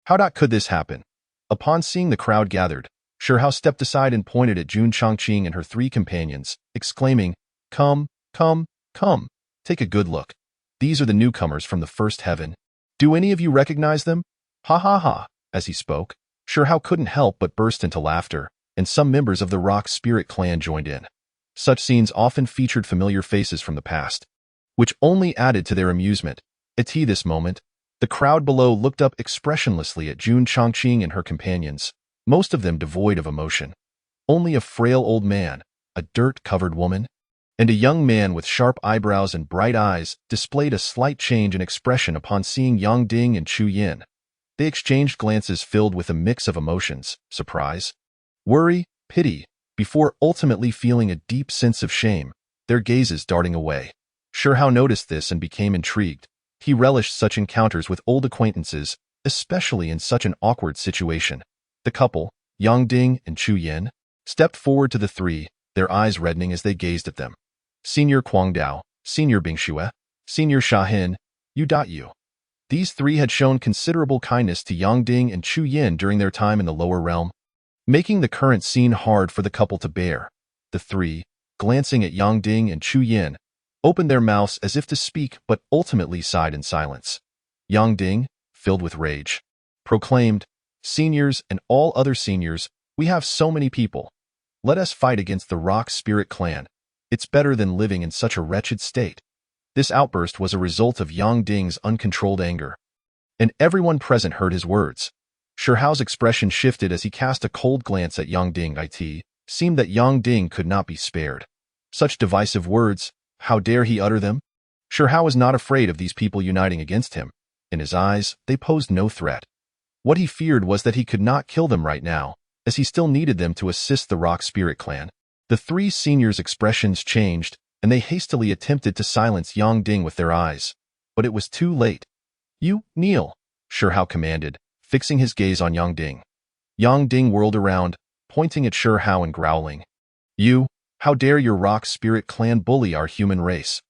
How could this happen? Upon seeing the crowd gathered, Shi Hao stepped aside and pointed at Jun Chongqing and her three companions, exclaiming, Come, come, come, take a good look. These are the newcomers from the first heaven. Do any of you recognize them? Ha ha ha. As he spoke, Shi Hao couldn't help but burst into laughter, and some members of the Rock Spirit clan joined in. Such scenes often featured familiar faces from the past, which only added to their amusement. At this moment, the crowd below looked up expressionlessly at Jun Chongqing and her companions, most of them devoid of emotion. Only a frail old man, a dirt-covered woman, and a young man with sharp eyebrows and bright eyes displayed a slight change in expression upon seeing Yang Ding and Chu Yan. They exchanged glances filled with a mix of emotions, surprise, worry, pity, before ultimately feeling a deep sense of shame, their gazes darting away. Sure Hao noticed this and became intrigued. He relished such encounters with old acquaintances, especially in such an awkward situation. The couple, Yang Ding and Chu Yin, stepped forward to the three, their eyes reddening as they gazed at them. Senior Guangdao, Senior Bingxue, Senior Shahin, you. These three had shown considerable kindness to Yang Ding and Chu Yin during their time in the lower realm, making the current scene hard for the couple to bear. The three, glancing at Yang Ding and Chu Yin, opened their mouths as if to speak but ultimately sighed in silence. Yang Ding, filled with rage, proclaimed, "Seniors and all other seniors, we have so many people. Let us fight against the Rock Spirit clan. It's better than living in such a wretched state." This outburst was a result of Yang Ding's uncontrolled anger, and everyone present heard his words. Sure Hao's expression shifted as he cast a cold glance at Yang Ding. It seemed that Yang Ding could not be spared. Such divisive words, how dare he utter them? Sure Hao was not afraid of these people uniting against him. In his eyes, they posed no threat. What he feared was that he could not kill them right now, as he still needed them to assist the Rock Spirit clan. The three seniors' expressions changed, and they hastily attempted to silence Yang Ding with their eyes. But it was too late. "You, kneel," Sure Hao commanded, fixing his gaze on Yang Ding. Yang Ding whirled around, pointing at Sure Hao and growling. "You, how dare your Rock Spirit clan bully our human race?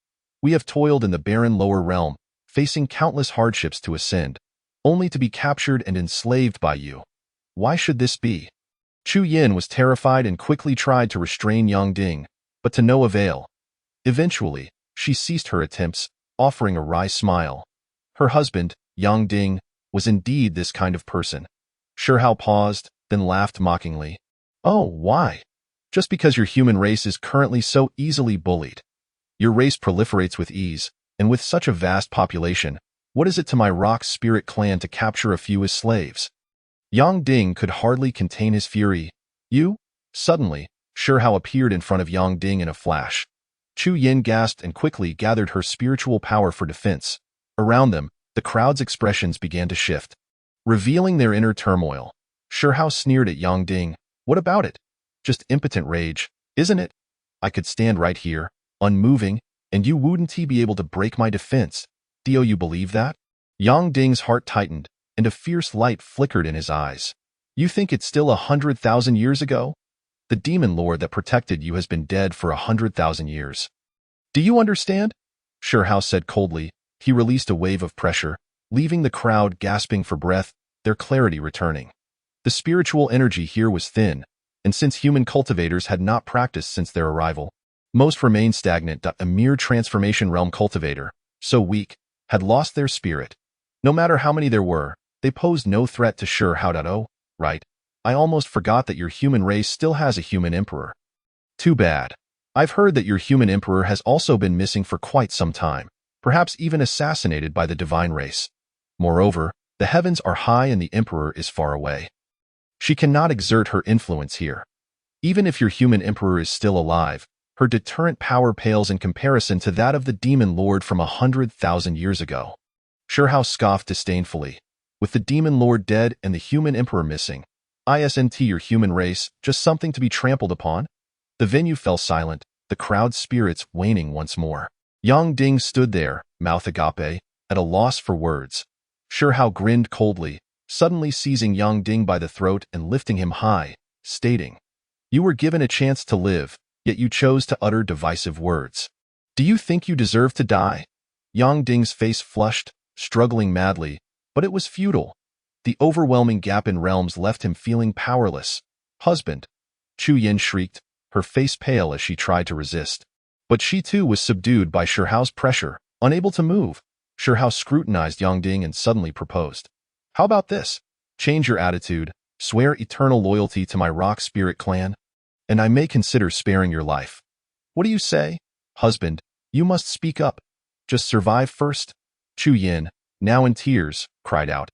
We have toiled in the barren lower realm, facing countless hardships to ascend, only to be captured and enslaved by you. Why should this be?" Chu Yin was terrified and quickly tried to restrain Yang Ding, but to no avail. Eventually, she ceased her attempts, offering a wry smile. Her husband, Yang Ding, was indeed this kind of person. Sure Hao paused, then laughed mockingly. "Oh, why? Just because your human race is currently so easily bullied. Your race proliferates with ease, and with such a vast population, what is it to my Rock Spirit clan to capture a few as slaves?" Yang Ding could hardly contain his fury. "You?" Suddenly, Sure Hao appeared in front of Yang Ding in a flash. Chu Yin gasped and quickly gathered her spiritual power for defense. Around them, the crowd's expressions began to shift, revealing their inner turmoil. Sure Hao sneered at Yang Ding. "What about it? Just impotent rage, isn't it? I could stand right here, unmoving, and you wouldn't be able to break my defense. Do you believe that?" Yang Ding's heart tightened, and a fierce light flickered in his eyes. "You think it's still 100,000 years ago? The demon lord that protected you has been dead for 100,000 years. Do you understand?" Sure Hao said coldly. He released a wave of pressure, leaving the crowd gasping for breath, their clarity returning. The spiritual energy here was thin, and since human cultivators had not practiced since their arrival, most remained stagnant. A mere transformation realm cultivator, so weak, had lost their spirit. No matter how many there were, they posed no threat to Sure Hao. "Oh, right. I almost forgot that your human race still has a human emperor. Too bad. I've heard that your human emperor has also been missing for quite some time, perhaps even assassinated by the divine race. Moreover, the heavens are high and the emperor is far away. She cannot exert her influence here. Even if your human emperor is still alive, her deterrent power pales in comparison to that of the demon lord from 100,000 years ago." Sure Hao scoffed disdainfully. "With the demon lord dead and the human emperor missing, isn't your human race just something to be trampled upon?" The venue fell silent, the crowd's spirits waning once more. Yang Ding stood there, mouth agape, at a loss for words. Sure Hao grinned coldly, suddenly seizing Yang Ding by the throat and lifting him high, stating, "You were given a chance to live, yet you chose to utter divisive words. Do you think you deserve to die?" Yang Ding's face flushed, struggling madly, but it was futile. The overwhelming gap in realms left him feeling powerless. "Husband!" Chu Yin shrieked, her face pale as she tried to resist. But she too was subdued by Sure Hao's pressure, unable to move. Sure Hao scrutinized Yang Ding and suddenly proposed, "How about this? Change your attitude, swear eternal loyalty to my Rock Spirit clan, and I may consider sparing your life. What do you say? Husband, you must speak up. Just survive first." Chu Yin, now in tears, cried out.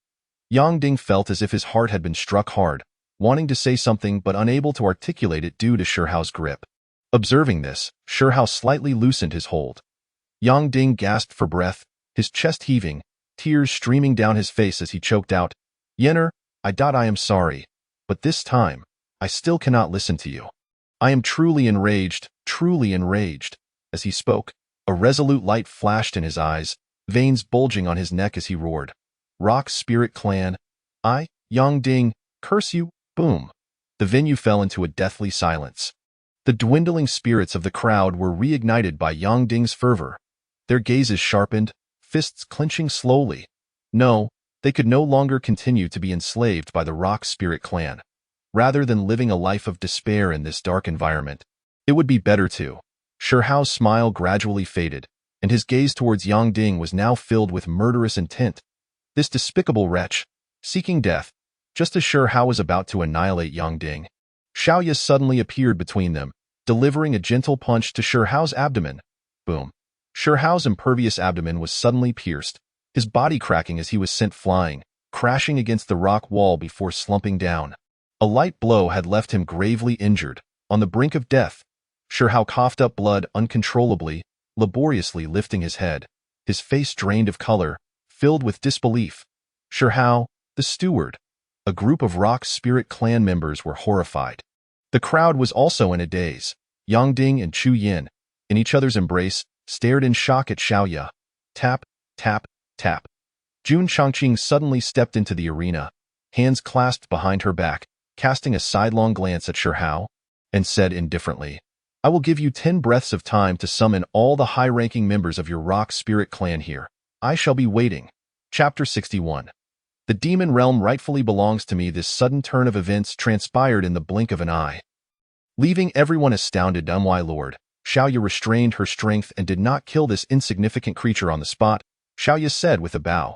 Yang Ding felt as if his heart had been struck hard, wanting to say something but unable to articulate it due to Sure Hao's grip. Observing this, Sure Hao slightly loosened his hold. Yang Ding gasped for breath, his chest heaving, tears streaming down his face as he choked out, "Yenner, I am sorry, but this time, I still cannot listen to you. I am truly enraged. As he spoke, A resolute light flashed in his eyes, veins bulging on his neck as he roared. "Rock Spirit Clan, I, Yang Ding, curse you!" Boom. The venue fell into a deathly silence. The dwindling spirits of the crowd were reignited by Yang Ding's fervor. Their gazes sharpened, fists clenching slowly. No, they could no longer continue to be enslaved by the Rock Spirit Clan. Rather than living a life of despair in this dark environment, it would be better to. Shi Hao's smile gradually faded, and his gaze towards Yang Ding was now filled with murderous intent. This despicable wretch, seeking death, just as Shi Hao was about to annihilate Yang Ding. Xiaoya suddenly appeared between them, delivering a gentle punch to Shi Hao's abdomen. Boom. Shi Hao's impervious abdomen was suddenly pierced, his body cracking as he was sent flying, crashing against the rock wall before slumping down. A light blow had left him gravely injured, on the brink of death. Shi Hao coughed up blood uncontrollably, laboriously lifting his head, his face drained of color, filled with disbelief. Shi Hao, the steward, a group of Rock Spirit Clan members were horrified. The crowd was also in a daze. Yang Ding and Chu Yin, in each other's embrace, stared in shock at Xiaoya. Tap, tap, tap. Jun Chongqing suddenly stepped into the arena, hands clasped behind her back, casting a sidelong glance at Shi Hao, and said indifferently, "I will give you 10 breaths of time to summon all the high-ranking members of your Rock Spirit Clan here. I shall be waiting." Chapter 61. The demon realm rightfully belongs to me. This sudden turn of events transpired in the blink of an eye. Leaving everyone astounded, my lord, Xiaoya restrained her strength and did not kill this insignificant creature on the spot, Xiaoya said with a bow.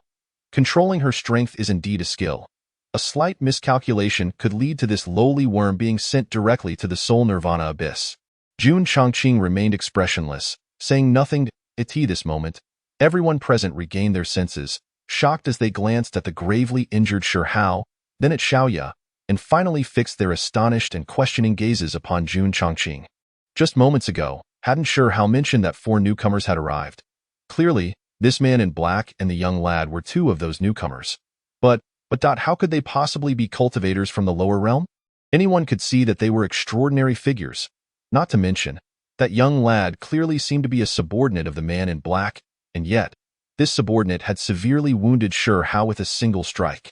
Controlling her strength is indeed a skill. A slight miscalculation could lead to this lowly worm being sent directly to the soul nirvana abyss. Jun Chongqing remained expressionless, saying nothing. At this moment, everyone present regained their senses, shocked as they glanced at the gravely injured Shi Hao, then at Xiaoya, and finally fixed their astonished and questioning gazes upon Jun Chongqing. Just moments ago, hadn't Shi Hao mentioned that 4 newcomers had arrived? Clearly, this man in black and the young lad were 2 of those newcomers. But how could they possibly be cultivators from the lower realm? Anyone could see that they were extraordinary figures. Not to mention, that young lad clearly seemed to be a subordinate of the man in black, and yet, this subordinate had severely wounded Shi Hao with a single strike.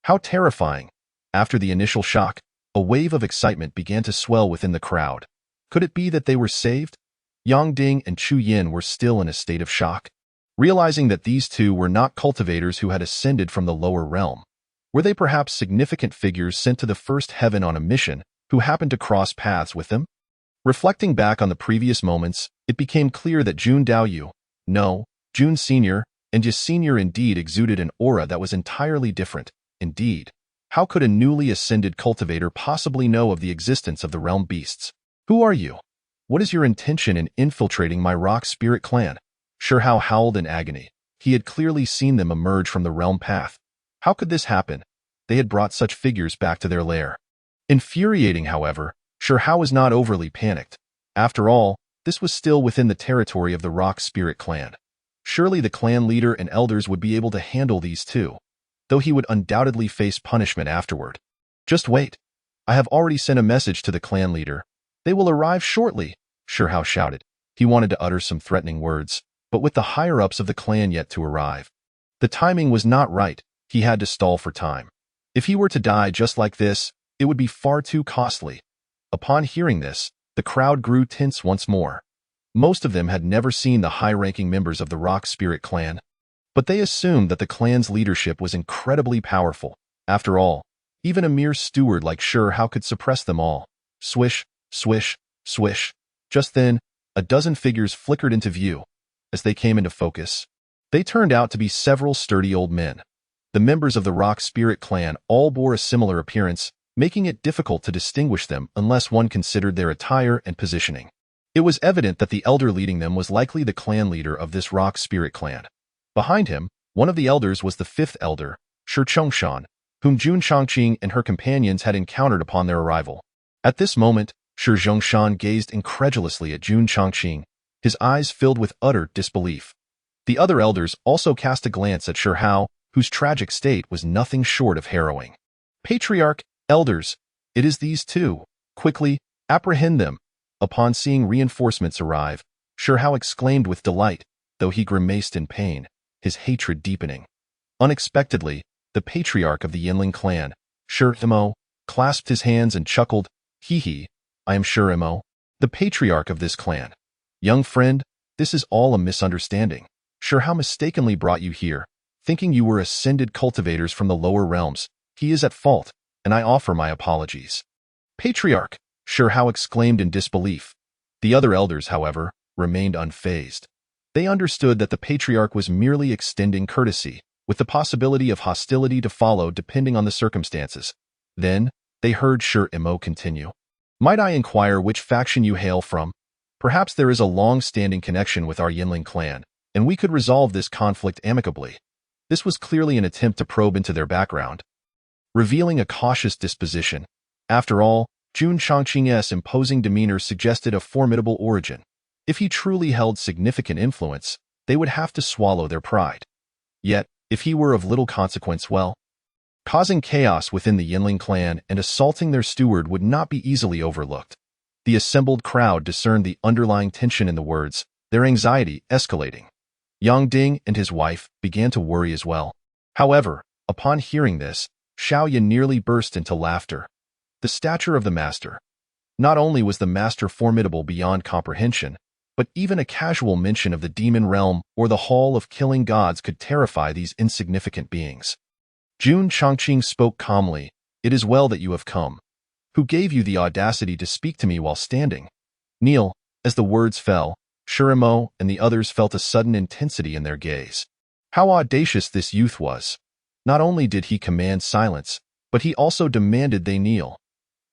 How terrifying! After the initial shock, a wave of excitement began to swell within the crowd. Could it be that they were saved? Yang Ding and Chu Yin were still in a state of shock. Realizing that these 2 were not cultivators who had ascended from the lower realm. Were they perhaps significant figures sent to the first heaven on a mission who happened to cross paths with them? Reflecting back on the previous moments, it became clear that Jun Daoyu, no, Jun Sr., and Ye Sr. indeed exuded an aura that was entirely different. Indeed, how could a newly ascended cultivator possibly know of the existence of the realm beasts? Who are you? What is your intention in infiltrating my Rock Spirit Clan? Shi Hao howled in agony. He had clearly seen them emerge from the realm path. How could this happen? They had brought such figures back to their lair. Infuriating, however, Shi Hao was not overly panicked. After all, this was still within the territory of the Rock Spirit Clan. Surely the clan leader and elders would be able to handle these 2, though he would undoubtedly face punishment afterward. Just wait. I have already sent a message to the clan leader. They will arrive shortly, Shi Hao shouted. He wanted to utter some threatening words, but with the higher-ups of the clan yet to arrive. The timing was not right. He had to stall for time. If he were to die just like this, it would be far too costly. Upon hearing this, the crowd grew tense once more. Most of them had never seen the high-ranking members of the Rock Spirit Clan, but they assumed that the clan's leadership was incredibly powerful. After all, even a mere steward like Shi Hao could suppress them all. Swish, swish, swish. Just then, a dozen figures flickered into view. As they came into focus, they turned out to be several sturdy old men. The members of the Rock Spirit Clan all bore a similar appearance, making it difficult to distinguish them unless one considered their attire and positioning. It was evident that the elder leading them was likely the clan leader of this Rock Spirit Clan. Behind him, one of the elders was the 5th elder, Shi Chongshan, whom Jun Chongqing and her companions had encountered upon their arrival. At this moment, Shi Zhongshan gazed incredulously at Jun Chongqing, his eyes filled with utter disbelief. The other elders also cast a glance at Shi Hao, whose tragic state was nothing short of harrowing. Patriarch, elders, it is these 2. Quickly, apprehend them. Upon seeing reinforcements arrive, Sure Hao exclaimed with delight, though he grimaced in pain, his hatred deepening. Unexpectedly, the patriarch of the Yinling clan, Sure Imo, clasped his hands and chuckled, "Hee hee, I am Sure Imo, the patriarch of this clan. Young friend, this is all a misunderstanding. Sure Hao mistakenly brought you here, thinking you were ascended cultivators from the lower realms. He is at fault, and I offer my apologies." "Patriarch!" Sure Hao exclaimed in disbelief. The other elders, however, remained unfazed. They understood that the patriarch was merely extending courtesy, with the possibility of hostility to follow depending on the circumstances. Then, they heard Sure Imo continue. "Might I inquire which faction you hail from? Perhaps there is a long-standing connection with our Yinling clan, and we could resolve this conflict amicably." This was clearly an attempt to probe into their background, revealing a cautious disposition. After all, Jun Chongqing's imposing demeanor suggested a formidable origin. If he truly held significant influence, they would have to swallow their pride. Yet, if he were of little consequence, well, causing chaos within the Yinling clan and assaulting their steward would not be easily overlooked. The assembled crowd discerned the underlying tension in the words, their anxiety escalating. Yang Ding and his wife began to worry as well. However, upon hearing this, Xiao Yan nearly burst into laughter. The stature of the master. Not only was the master formidable beyond comprehension, but even a casual mention of the demon realm or the hall of killing gods could terrify these insignificant beings. Jun Chongqing spoke calmly, "It is well that you have come. Who gave you the audacity to speak to me while standing?" Kneel. As the words fell, Sure Imo and the others felt a sudden intensity in their gaze. How audacious this youth was. Not only did he command silence, but he also demanded they kneel.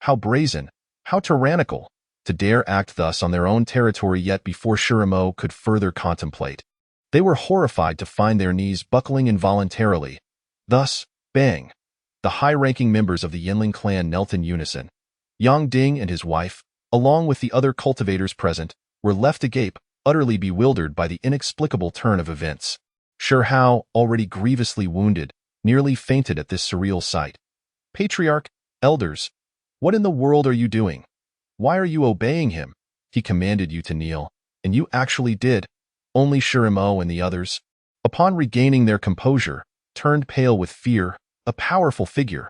How brazen, how tyrannical, to dare act thus on their own territory. Yet before Sure Imo could further contemplate, they were horrified to find their knees buckling involuntarily. Thus, bang! The high-ranking members of the Yinling clan knelt in unison. Yang Ding and his wife, along with the other cultivators present, were left agape, utterly bewildered by the inexplicable turn of events. Sure Hao, already grievously wounded, nearly fainted at this surreal sight. "Patriarch, elders, what in the world are you doing? Why are you obeying him? He commanded you to kneel, and you actually did." Only Sure Imo and the others, upon regaining their composure, turned pale with fear. A powerful figure,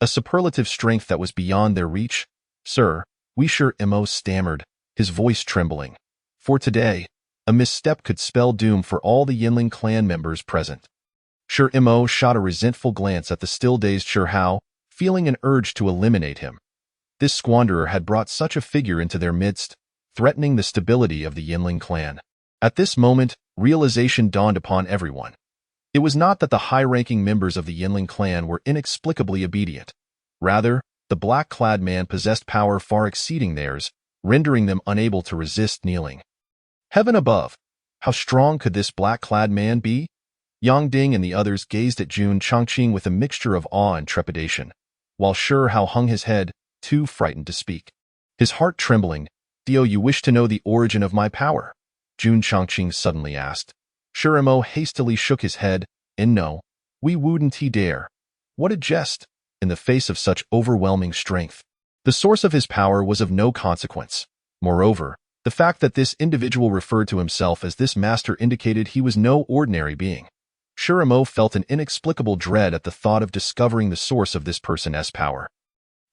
a superlative strength that was beyond their reach. "Sir, we Sure Imo stammered, his voice trembling. For today, a misstep could spell doom for all the Yinling clan members present." Sure Imo shot a resentful glance at the still-dazed Sure Hao, feeling an urge to eliminate him. This squanderer had brought such a figure into their midst, threatening the stability of the Yinling clan. At this moment, realization dawned upon everyone. It was not that the high-ranking members of the Yinling clan were inexplicably obedient. Rather, the black-clad man possessed power far exceeding theirs, rendering them unable to resist kneeling. Heaven above! How strong could this black-clad man be? Yang Ding and the others gazed at Jun Chongqing with a mixture of awe and trepidation, while Sure Hao hung his head, too frightened to speak. His heart trembling. "Do you wish to know the origin of my power?" Jun Chongqing suddenly asked. Sure Imo hastily shook his head, and no, we wouldn't he dare. What a jest, in the face of such overwhelming strength. The source of his power was of no consequence. Moreover, the fact that this individual referred to himself as this master indicated he was no ordinary being. Sure Imo felt an inexplicable dread at the thought of discovering the source of this person's power.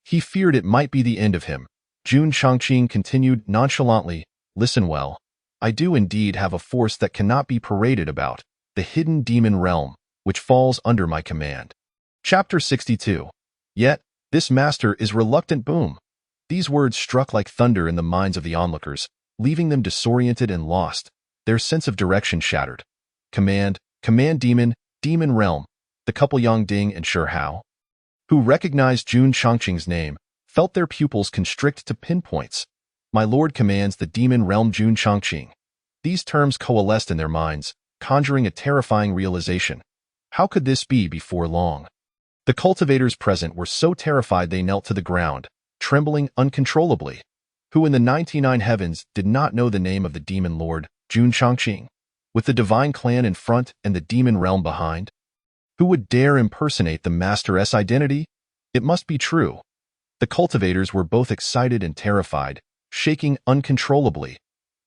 He feared it might be the end of him. Jun Chongqing continued nonchalantly, "Listen well. I do indeed have a force that cannot be paraded about, the hidden demon realm, which falls under my command." Chapter 62. Yet, this master is reluctant. Boom. These words struck like thunder in the minds of the onlookers, leaving them disoriented and lost, their sense of direction shattered. Command demon, demon realm. The couple Yang Ding and Sure Hao, who recognized Jun Chongqing's name, felt their pupils constrict to pinpoints. "My lord commands the demon realm." Jun Chongqing. These terms coalesced in their minds, conjuring a terrifying realization. How could this be before long? The cultivators present were so terrified they knelt to the ground, trembling uncontrollably. Who in the 99 heavens did not know the name of the demon lord, Jun Chongqing, with the divine clan in front and the demon realm behind? Who would dare impersonate the master's identity? It must be true. The cultivators were both excited and terrified, shaking uncontrollably.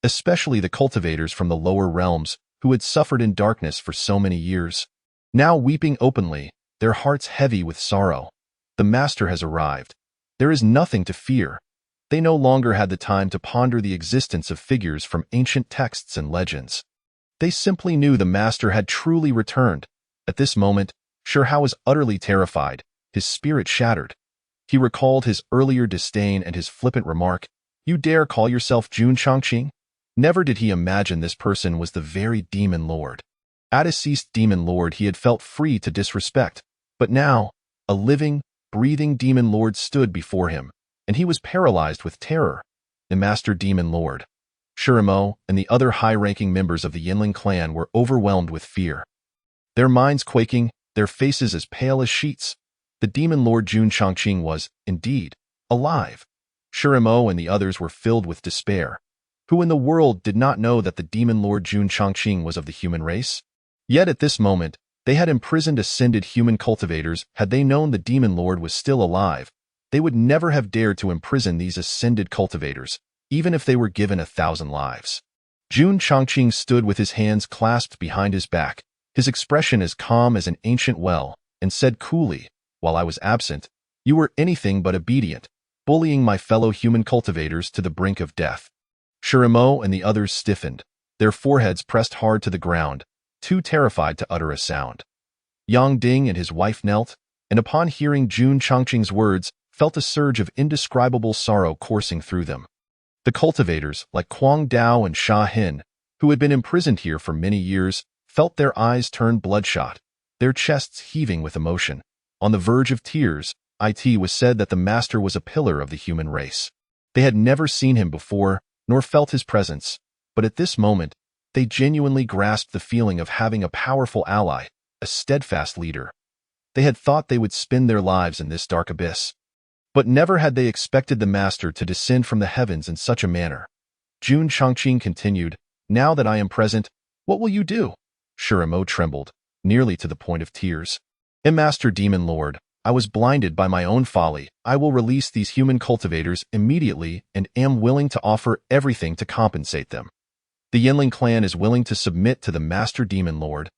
especially the cultivators from the lower realms who had suffered in darkness for so many years. Now weeping openly, their hearts heavy with sorrow. The master has arrived. There is nothing to fear. They no longer had the time to ponder the existence of figures from ancient texts and legends. They simply knew the master had truly returned. At this moment, Shirhao was utterly terrified, his spirit shattered. He recalled his earlier disdain and his flippant remark, "You dare call yourself Jun Changqing?" Never did he imagine this person was the very demon lord. A deceased demon lord he had felt free to disrespect, but now, a living, breathing demon lord stood before him, and he was paralyzed with terror. The master demon lord, Shirimo, and the other high-ranking members of the Yinling clan were overwhelmed with fear. Their minds quaking, their faces as pale as sheets. The demon lord Jun Changqing was, indeed, alive. Shirimo and the others were filled with despair. Who in the world did not know that the demon lord Jun Changqing was of the human race? Yet at this moment, they had imprisoned ascended human cultivators. Had they known the demon lord was still alive, they would never have dared to imprison these ascended cultivators, even if they were given 1,000 lives. Jun Changqing stood with his hands clasped behind his back, his expression as calm as an ancient well, and said coolly, "While I was absent, you were anything but obedient, bullying my fellow human cultivators to the brink of death." Shirimo and the others stiffened, their foreheads pressed hard to the ground, too terrified to utter a sound. Yang Ding and his wife knelt, and upon hearing Jun Changqing's words, felt a surge of indescribable sorrow coursing through them. The cultivators, like Kuang Dao and Sha Hin, who had been imprisoned here for many years, felt their eyes turn bloodshot, their chests heaving with emotion. On the verge of tears, it was said that the master was a pillar of the human race. They had never seen him before, nor felt his presence, but at this moment, they genuinely grasped the feeling of having a powerful ally, a steadfast leader. They had thought they would spend their lives in this dark abyss. But never had they expected the master to descend from the heavens in such a manner. Jun Changqing continued, "Now that I am present, what will you do?" Shirimo trembled, nearly to the point of tears. "Master Demon Lord, I was blinded by my own folly. I will release these human cultivators immediately and am willing to offer everything to compensate them. The Yinling clan is willing to submit to the Master Demon Lord.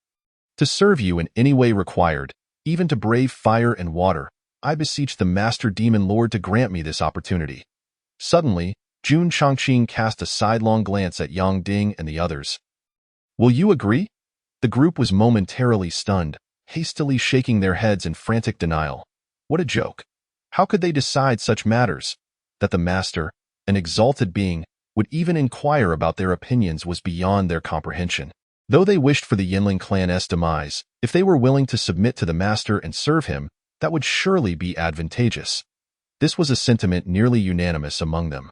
To serve you in any way required, even to brave fire and water, I beseech the Master Demon Lord to grant me this opportunity." Suddenly, Jun Changqing cast a sidelong glance at Yang Ding and the others. "Will you agree?" The group was momentarily stunned, hastily shaking their heads in frantic denial. What a joke. How could they decide such matters? That the Master, an exalted being, would even inquire about their opinions was beyond their comprehension. Though they wished for the Yinling clan's demise, if they were willing to submit to the Master and serve him, that would surely be advantageous. This was a sentiment nearly unanimous among them.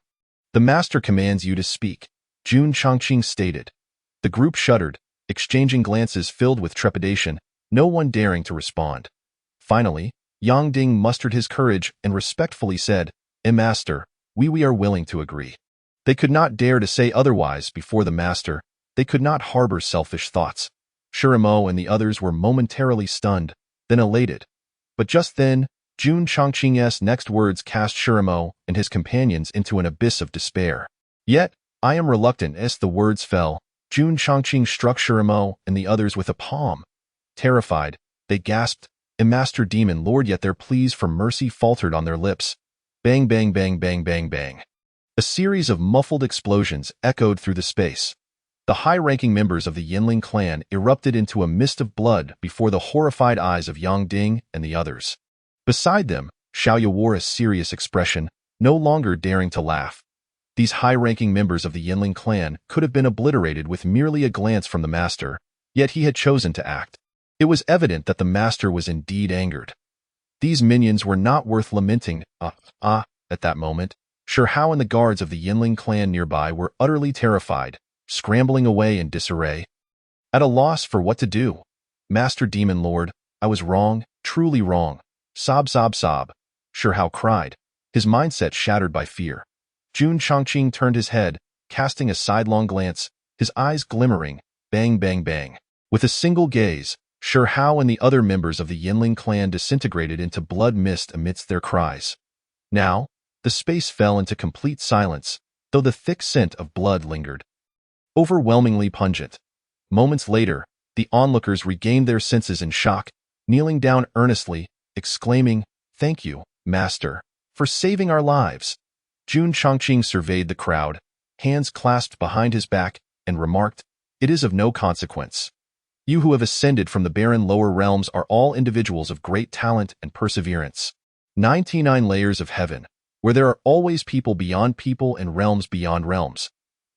"The Master commands you to speak," Jun Changqing stated. The group shuddered, exchanging glances filled with trepidation, no one daring to respond. Finally, Yang Ding mustered his courage and respectfully said, Master, we are willing to agree." They could not dare to say otherwise before the Master. They could not harbor selfish thoughts. Shirimo and the others were momentarily stunned, then elated. But just then, Jun Changqing's next words cast Shirimo and his companions into an abyss of despair. "Yet, I am reluctant." As the words fell, Jun Changqing struck Shirimo and the others with a palm. Terrified, they gasped, "Master Demon Lord," yet their pleas for mercy faltered on their lips. Bang, bang, bang, bang, bang, bang. A series of muffled explosions echoed through the space. The high-ranking members of the Yinling clan erupted into a mist of blood before the horrified eyes of Yang Ding and the others. Beside them, Xiaoya wore a serious expression, no longer daring to laugh. These high-ranking members of the Yinling clan could have been obliterated with merely a glance from the Master, yet he had chosen to act. It was evident that the Master was indeed angered. These minions were not worth lamenting. At that moment, Shirhao and the guards of the Yinling clan nearby were utterly terrified, scrambling away in disarray. At a loss for what to do. "Master Demon Lord, I was wrong, truly wrong." Sob, sob, sob. Shirhao cried, his mindset shattered by fear. Jun Changqing turned his head, casting a sidelong glance, his eyes glimmering, bang, bang, bang. With a single gaze, Shirhao and the other members of the Yinling clan disintegrated into blood mist amidst their cries. Now, the space fell into complete silence, though the thick scent of blood lingered. overwhelmingly pungent. Moments later, the onlookers regained their senses in shock, kneeling down earnestly, exclaiming, "Thank you, Master, for saving our lives." Jun Chongqing surveyed the crowd, hands clasped behind his back, and remarked, "It is of no consequence. You who have ascended from the barren lower realms are all individuals of great talent and perseverance. 99 layers of heaven, where there are always people beyond people and realms beyond realms.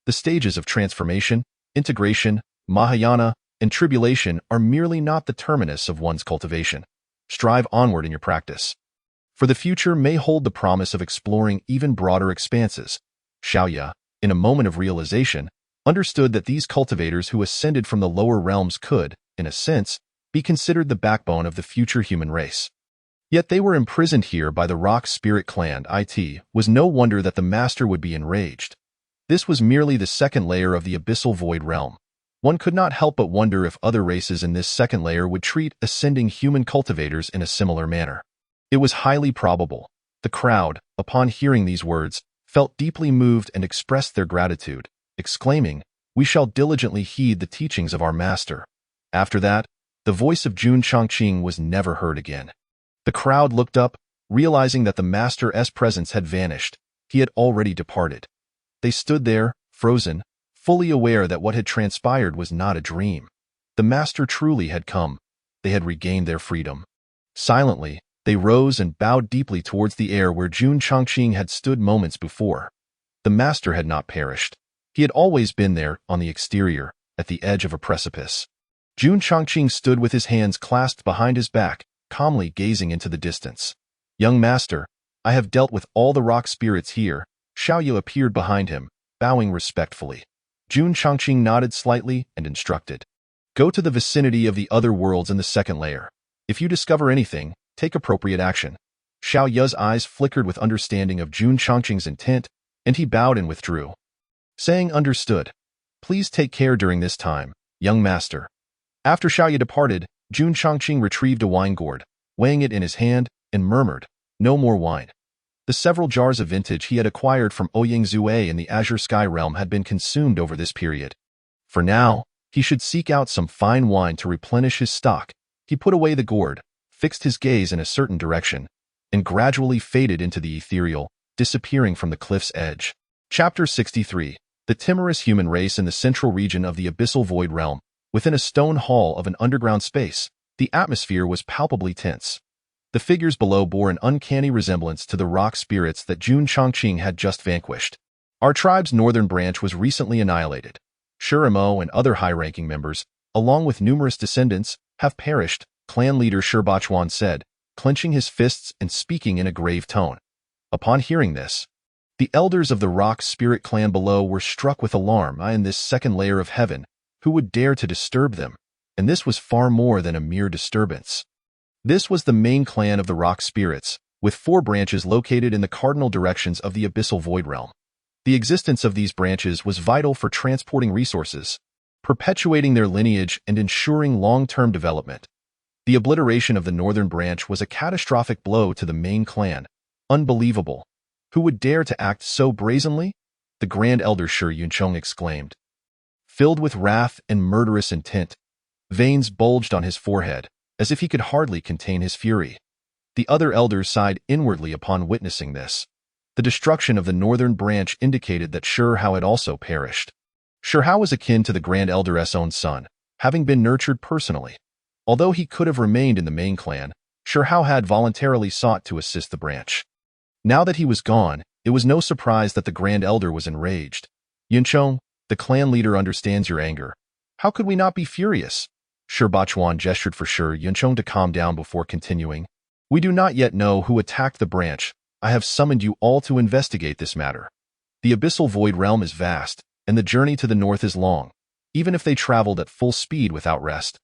The stages of transformation, integration, Mahayana, and tribulation are merely not the terminus of one's cultivation. Strive onward in your practice. For the future may hold the promise of exploring even broader expanses." Xiaoya, in a moment of realization, understood that these cultivators who ascended from the lower realms could, in a sense, be considered the backbone of the future human race. Yet they were imprisoned here by the rock spirit clan. It was no wonder that the master would be enraged. This was merely the second layer of the abyssal void realm. One could not help but wonder if other races in this second layer would treat ascending human cultivators in a similar manner. It was highly probable. The crowd, upon hearing these words, felt deeply moved and expressed their gratitude, exclaiming, "We shall diligently heed the teachings of our master." After that, the voice of Jun Chongqing was never heard again. The crowd looked up, realizing that the master's presence had vanished. He had already departed. They stood there, frozen, fully aware that what had transpired was not a dream. The master truly had come. They had regained their freedom. Silently, they rose and bowed deeply towards the air where Jun Chongqing had stood moments before. The master had not perished. He had always been there, on the exterior, at the edge of a precipice. Jun Chongqing stood with his hands clasped behind his back, calmly gazing into the distance. "Young master, I have dealt with all the rock spirits here." Xiaoyu appeared behind him, bowing respectfully. Jun Chongqing nodded slightly and instructed, "Go to the vicinity of the other worlds in the second layer. If you discover anything, take appropriate action." Xiao Yu's eyes flickered with understanding of Jun Chongqing's intent, and he bowed and withdrew. Saying understood, "Please take care during this time, young master." After Xiao Yu departed, Jun Chongqing retrieved a wine gourd, weighing it in his hand, and murmured, "No more wine." The several jars of vintage he had acquired from Ouyang Zue in the Azure Sky realm had been consumed over this period. For now, he should seek out some fine wine to replenish his stock. He put away the gourd, fixed his gaze in a certain direction, and gradually faded into the ethereal, disappearing from the cliff's edge. Chapter 63. The timorous human race in the central region of the abyssal void realm. Within a stone hall of an underground space, the atmosphere was palpably tense. The figures below bore an uncanny resemblance to the rock spirits that Jun Chongqing had just vanquished. "Our tribe's northern branch was recently annihilated. Shurimo and other high-ranking members, along with numerous descendants, have perished," clan leader Shurbachuan said, clenching his fists and speaking in a grave tone. Upon hearing this, the elders of the rock spirit clan below were struck with alarm. In this second layer of heaven, who would dare to disturb them? And this was far more than a mere disturbance. This was the main clan of the rock spirits, with 4 branches located in the cardinal directions of the abyssal void realm. The existence of these branches was vital for transporting resources, perpetuating their lineage and ensuring long-term development. The obliteration of the northern branch was a catastrophic blow to the main clan. Unbelievable. Who would dare to act so brazenly? The Grand Elder Shi Yuncheng exclaimed. Filled with wrath and murderous intent, veins bulged on his forehead, as if he could hardly contain his fury. The other elders sighed inwardly upon witnessing this. The destruction of the northern branch indicated that Shurhao had also perished. Shurhao was akin to the Grand Elder's own son, having been nurtured personally. Although he could have remained in the main clan, Shurhao had voluntarily sought to assist the branch. Now that he was gone, it was no surprise that the Grand Elder was enraged. "Yuncheng, the clan leader understands your anger. How could we not be furious?" Shurbachuan gestured for Yuncheng to calm down before continuing. "We do not yet know who attacked the branch. I have summoned you all to investigate this matter. The abyssal void realm is vast, and the journey to the north is long, even if they traveled at full speed without rest.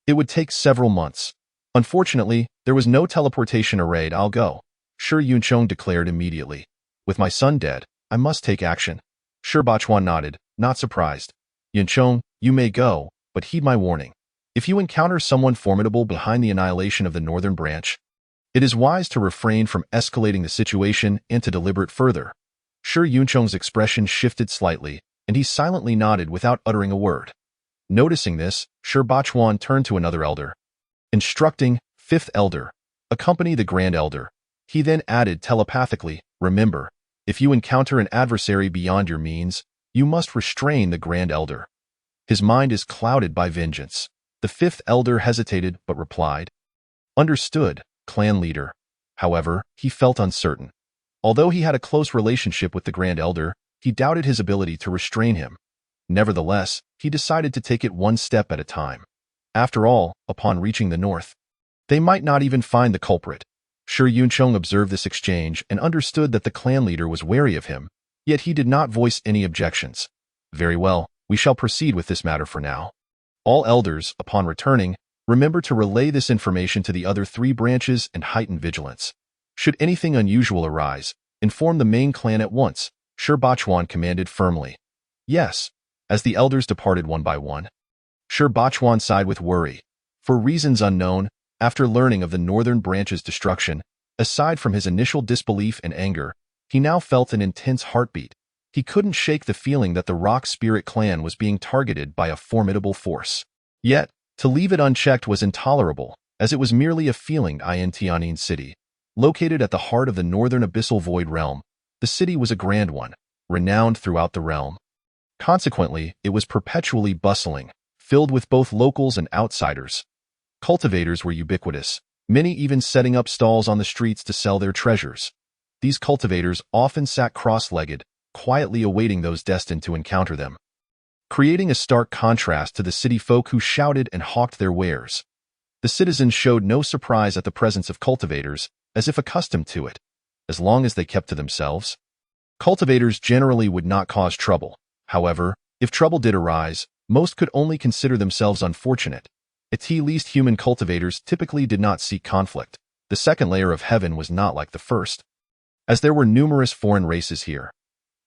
It would take several months. Unfortunately, there was no teleportation array. I'll go," Yuncheng declared immediately. "With my son dead, I must take action." Shurbachuan nodded, not surprised. "Yuncheng, you may go, but heed my warning. If you encounter someone formidable behind the annihilation of the northern branch, it is wise to refrain from escalating the situation and to deliberate further." Yuncheng's expression shifted slightly, and he silently nodded without uttering a word. Noticing this, Shirbachuan turned to another elder. Instructing, fifth elder, accompany the grand elder. He then added telepathically, remember, if you encounter an adversary beyond your means, you must restrain the grand elder. His mind is clouded by vengeance. The fifth elder hesitated but replied, understood, clan leader. However, he felt uncertain. Although he had a close relationship with the grand elder, he doubted his ability to restrain him. Nevertheless, he decided to take it one step at a time. After all, upon reaching the north, they might not even find the culprit. Shi Yuncheng observed this exchange and understood that the clan leader was wary of him, yet he did not voice any objections. Very well, we shall proceed with this matter for now. All elders, upon returning, remember to relay this information to the other 3 branches and heighten vigilance. Should anything unusual arise, inform the main clan at once, Shirbachuan commanded firmly. Yes. As the elders departed one by one, Shirbachuan sighed with worry. For reasons unknown, after learning of the northern branch's destruction, aside from his initial disbelief and anger, he now felt an intense heartbeat. He couldn't shake the feeling that the Rock Spirit clan was being targeted by a formidable force. Yet, to leave it unchecked was intolerable, as it was merely a feeling in Tianjin City. Located at the heart of the northern abyssal void realm, the city was a grand one, renowned throughout the realm. Consequently, it was perpetually bustling, filled with both locals and outsiders. Cultivators were ubiquitous, many even setting up stalls on the streets to sell their treasures. These cultivators often sat cross-legged, quietly awaiting those destined to encounter them, creating a stark contrast to the city folk who shouted and hawked their wares. The citizens showed no surprise at the presence of cultivators, as if accustomed to it. As long as they kept to themselves, cultivators generally would not cause trouble. However, if trouble did arise, most could only consider themselves unfortunate. At least human cultivators typically did not seek conflict. The second layer of heaven was not like the first, as there were numerous foreign races here.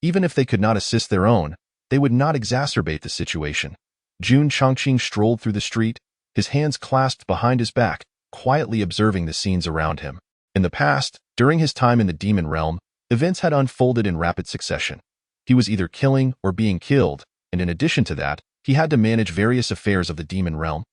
Even if they could not assist their own, they would not exacerbate the situation. Jun Chongqing strolled through the street, his hands clasped behind his back, quietly observing the scenes around him. In the past, during his time in the demon realm, events had unfolded in rapid succession. He was either killing or being killed, and in addition to that, he had to manage various affairs of the demon realm,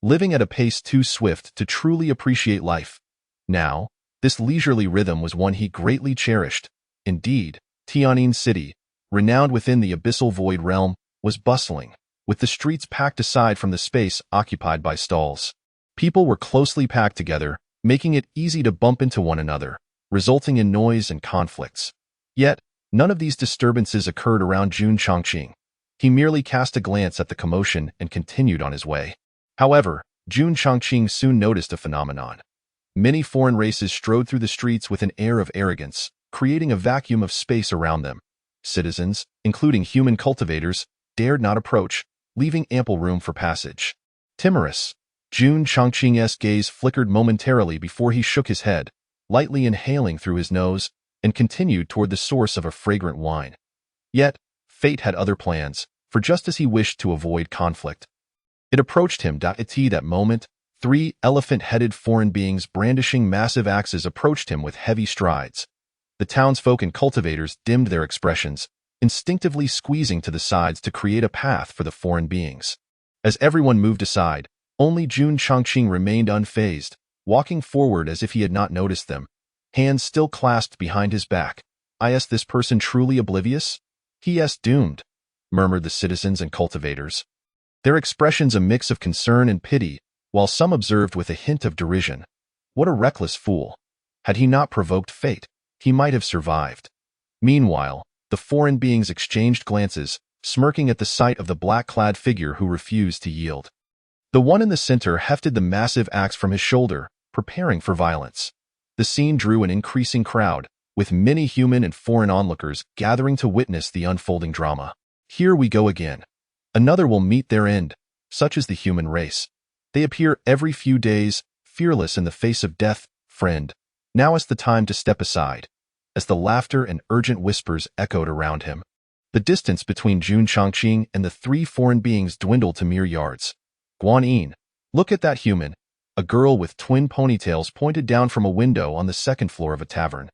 living at a pace too swift to truly appreciate life. Now, this leisurely rhythm was one he greatly cherished. Indeed, Tianjin City, renowned within the abyssal void realm, was bustling, with the streets packed aside from the space occupied by stalls. People were closely packed together, making it easy to bump into one another, resulting in noise and conflicts. Yet, none of these disturbances occurred around Jun Chongqing. He merely cast a glance at the commotion and continued on his way. However, Jun Chongqing soon noticed a phenomenon. Many foreign races strode through the streets with an air of arrogance, creating a vacuum of space around them. Citizens, including human cultivators, dared not approach, leaving ample room for passage. Timorous, Jun Chongqing's gaze flickered momentarily before he shook his head, lightly inhaling through his nose, and continued toward the source of a fragrant wine. Yet, fate had other plans, for just as he wished to avoid conflict, it approached him. At that moment, 3 elephant-headed foreign beings brandishing massive axes approached him with heavy strides. The townsfolk and cultivators dimmed their expressions, instinctively squeezing to the sides to create a path for the foreign beings. As everyone moved aside, only Jun Chongqing remained unfazed, walking forward as if he had not noticed them, hands still clasped behind his back. Is this person truly oblivious? He is doomed, murmured the citizens and cultivators, their expressions a mix of concern and pity, while some observed with a hint of derision. What a reckless fool! Had he not provoked fate, he might have survived. Meanwhile, the foreign beings exchanged glances, smirking at the sight of the black-clad figure who refused to yield. The one in the center hefted the massive axe from his shoulder, preparing for violence. The scene drew an increasing crowd, with many human and foreign onlookers gathering to witness the unfolding drama. Here we go again. Another will meet their end. Such is the human race. They appear every few days, fearless in the face of death. Friend, now is the time to step aside. As the laughter and urgent whispers echoed around him, the distance between Jun Chongqing and the 3 foreign beings dwindled to mere yards. Guanyin, look at that human. A girl with twin ponytails pointed down from a window on the 2nd floor of a tavern.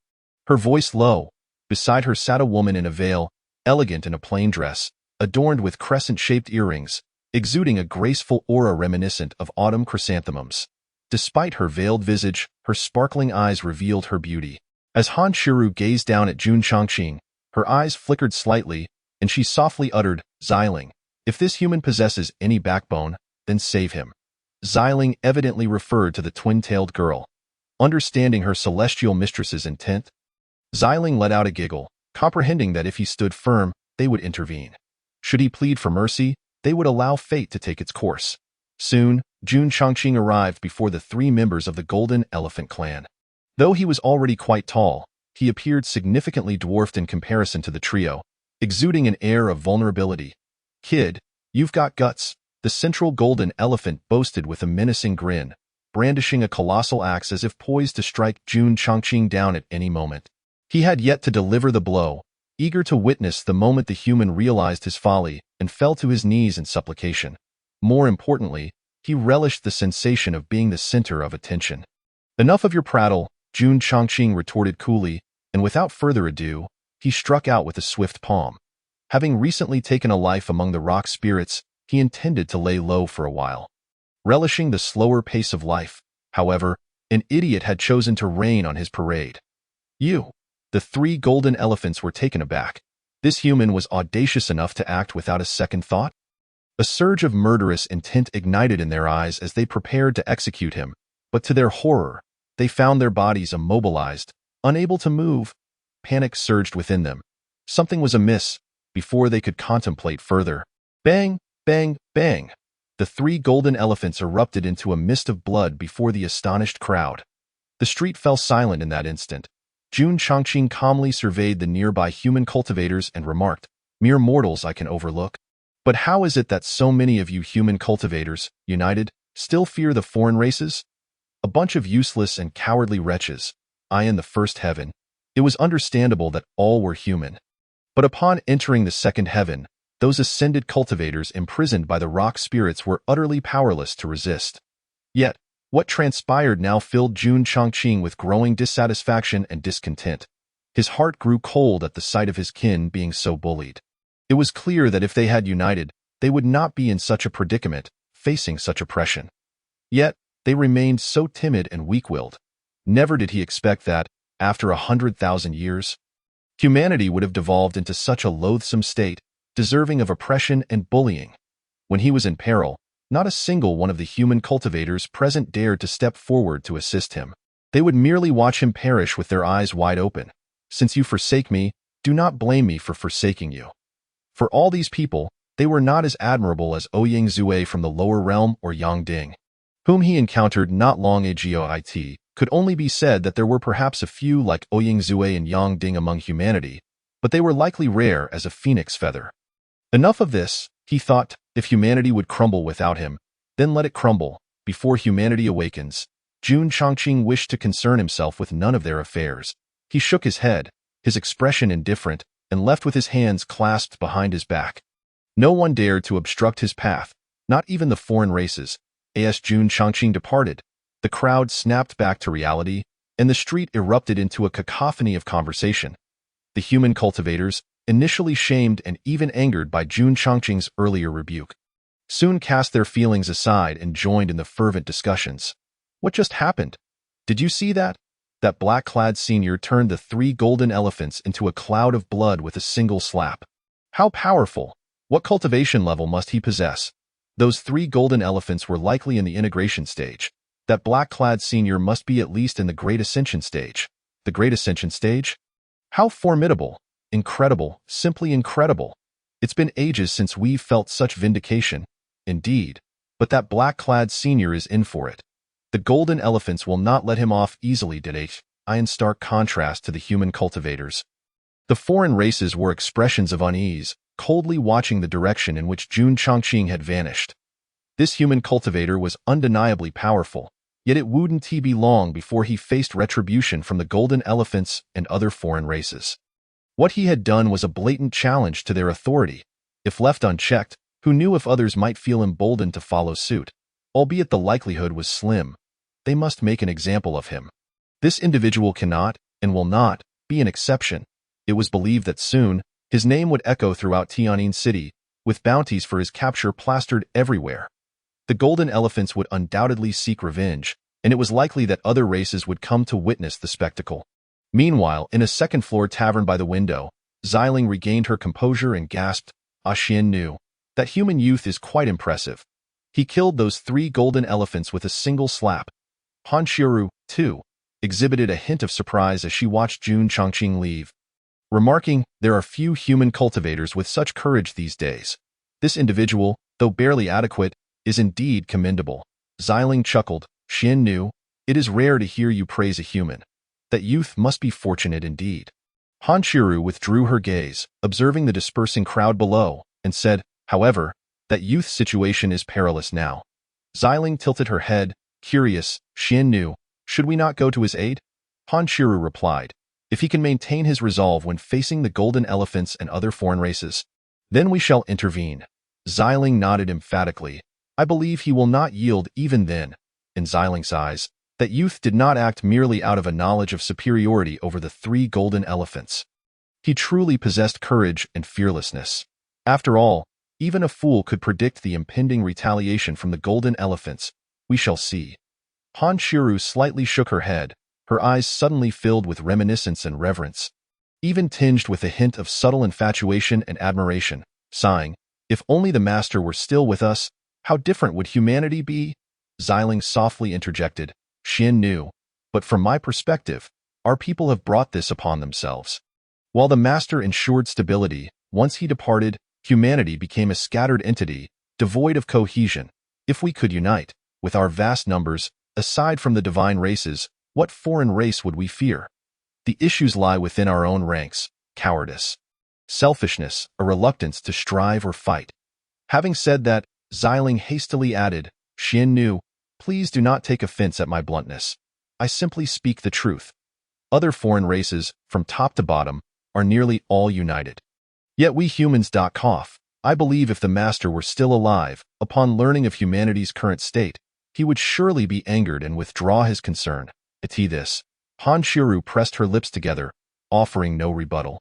Her voice low. Beside her sat a woman in a veil, elegant in a plain dress, adorned with crescent-shaped earrings, exuding a graceful aura reminiscent of autumn chrysanthemums. Despite her veiled visage, her sparkling eyes revealed her beauty. As Han Shiru gazed down at Jun Chongqing, her eyes flickered slightly, and she softly uttered, "Xiling, if this human possesses any backbone, then save him." Xiling evidently referred to the twin-tailed girl. Understanding her celestial mistress's intent, Xiling let out a giggle, comprehending that if he stood firm, they would intervene. Should he plead for mercy, they would allow fate to take its course. Soon, Jun Chongqing arrived before the three members of the Golden Elephant clan. Though he was already quite tall, he appeared significantly dwarfed in comparison to the trio, exuding an air of vulnerability. "Kid, you've got guts," the central Golden Elephant boasted with a menacing grin, brandishing a colossal axe as if poised to strike Jun Chongqing down at any moment. He had yet to deliver the blow, eager to witness the moment the human realized his folly and fell to his knees in supplication. More importantly, he relished the sensation of being the center of attention. "Enough of your prattle," Jun Chongqing retorted coolly, and without further ado, he struck out with a swift palm. Having recently taken a life among the rock spirits, he intended to lay low for a while. Relishing the slower pace of life, however, an idiot had chosen to rain on his parade. The three Golden Elephants were taken aback. This human was audacious enough to act without a second thought? A surge of murderous intent ignited in their eyes as they prepared to execute him, but to their horror, they found their bodies immobilized, unable to move. Panic surged within them. Something was amiss before they could contemplate further. Bang, bang, bang! The three Golden Elephants erupted into a mist of blood before the astonished crowd. The street fell silent in that instant. Jun Chongqing calmly surveyed the nearby human cultivators and remarked, "Mere mortals I can overlook. But how is it that so many of you human cultivators, united, still fear the foreign races? A bunch of useless and cowardly wretches. I in the first heaven." It was understandable that all were human. But upon entering the second heaven, those ascended cultivators imprisoned by the rock spirits were utterly powerless to resist. Yet, what transpired now filled Jun Chongqing with growing dissatisfaction and discontent. His heart grew cold at the sight of his kin being so bullied. It was clear that if they had united, they would not be in such a predicament, facing such oppression. Yet, they remained so timid and weak-willed. Never did he expect that, after 100,000 years, humanity would have devolved into such a loathsome state, deserving of oppression and bullying. When he was in peril, not a single one of the human cultivators present dared to step forward to assist him. They would merely watch him perish with their eyes wide open. "Since you forsake me, do not blame me for forsaking you." For all these people, they were not as admirable as Ouyang Zue from the lower realm or Yang Ding, whom he encountered not long ago. It could only be said that there were perhaps a few like Ouyang Zue and Yang Ding among humanity, but they were likely rare as a phoenix feather. Enough of this, he thought. If humanity would crumble without him, then let it crumble. Before humanity awakens, Jun Chongqing wished to concern himself with none of their affairs. He shook his head, his expression indifferent, and left with his hands clasped behind his back. No one dared to obstruct his path, not even the foreign races. As Jun Chongqing departed, the crowd snapped back to reality, and the street erupted into a cacophony of conversation. The human cultivators, initially shamed and even angered by Jun Chongqing's earlier rebuke, soon cast their feelings aside and joined in the fervent discussions. "What just happened? Did you see that? That black-clad senior turned the three Golden Elephants into a cloud of blood with a single slap. How powerful! What cultivation level must he possess? Those three Golden Elephants were likely in the integration stage. That black-clad senior must be at least in the Great Ascension stage. The Great Ascension stage? How formidable! Incredible, simply incredible. It's been ages since we've felt such vindication. Indeed, but that black-clad senior is in for it. The Golden Elephants will not let him off easily, did they? In stark contrast to the human cultivators. The foreign races were expressions of unease, coldly watching the direction in which Jun Chongqing had vanished. This human cultivator was undeniably powerful, yet it wouldn't be long before he faced retribution from the Golden Elephants and other foreign races. What he had done was a blatant challenge to their authority. If left unchecked, who knew if others might feel emboldened to follow suit? Albeit the likelihood was slim. They must make an example of him. This individual cannot, and will not, be an exception. It was believed that soon, his name would echo throughout Tianjin City, with bounties for his capture plastered everywhere. The golden elephants would undoubtedly seek revenge, and it was likely that other races would come to witness the spectacle. Meanwhile, in a second-floor tavern by the window, Xiling regained her composure and gasped, "Ah, Xian Nu. That human youth is quite impressive. He killed those 3 golden elephants with a single slap." Han Qiru, too, exhibited a hint of surprise as she watched Jun Chongqing leave, remarking, "There are few human cultivators with such courage these days. This individual, though barely adequate, is indeed commendable." Xiling chuckled, "Xian Nu, it is rare to hear you praise a human. That youth must be fortunate indeed." Han Qiru withdrew her gaze, observing the dispersing crowd below, and said, "However, that youth's situation is perilous now." Xiling tilted her head, curious, "Xian Nu, should we not go to his aid?" Han Qiru replied, "If he can maintain his resolve when facing the golden elephants and other foreign races, then we shall intervene." Xiling nodded emphatically. "I believe he will not yield even then." In Xiling's eyes, that youth did not act merely out of a knowledge of superiority over the 3 golden elephants. He truly possessed courage and fearlessness. After all, even a fool could predict the impending retaliation from the golden elephants. "We shall see." Han Qiru slightly shook her head, her eyes suddenly filled with reminiscence and reverence, even tinged with a hint of subtle infatuation and admiration, sighing, "If only the master were still with us, how different would humanity be?" Xiling softly interjected, "Xian Nu, but from my perspective, our people have brought this upon themselves." While the master ensured stability, once he departed, humanity became a scattered entity, devoid of cohesion. If we could unite, with our vast numbers, aside from the divine races, what foreign race would we fear? The issues lie within our own ranks: cowardice, selfishness, a reluctance to strive or fight. Having said that, Xiling hastily added, "Xian Nu, please do not take offense at my bluntness. I simply speak the truth. Other foreign races, from top to bottom, are nearly all united. Yet we humans cough. I believe if the master were still alive, upon learning of humanity's current state, he would surely be angered and withdraw his concern." At this, Han Qiru pressed her lips together, offering no rebuttal.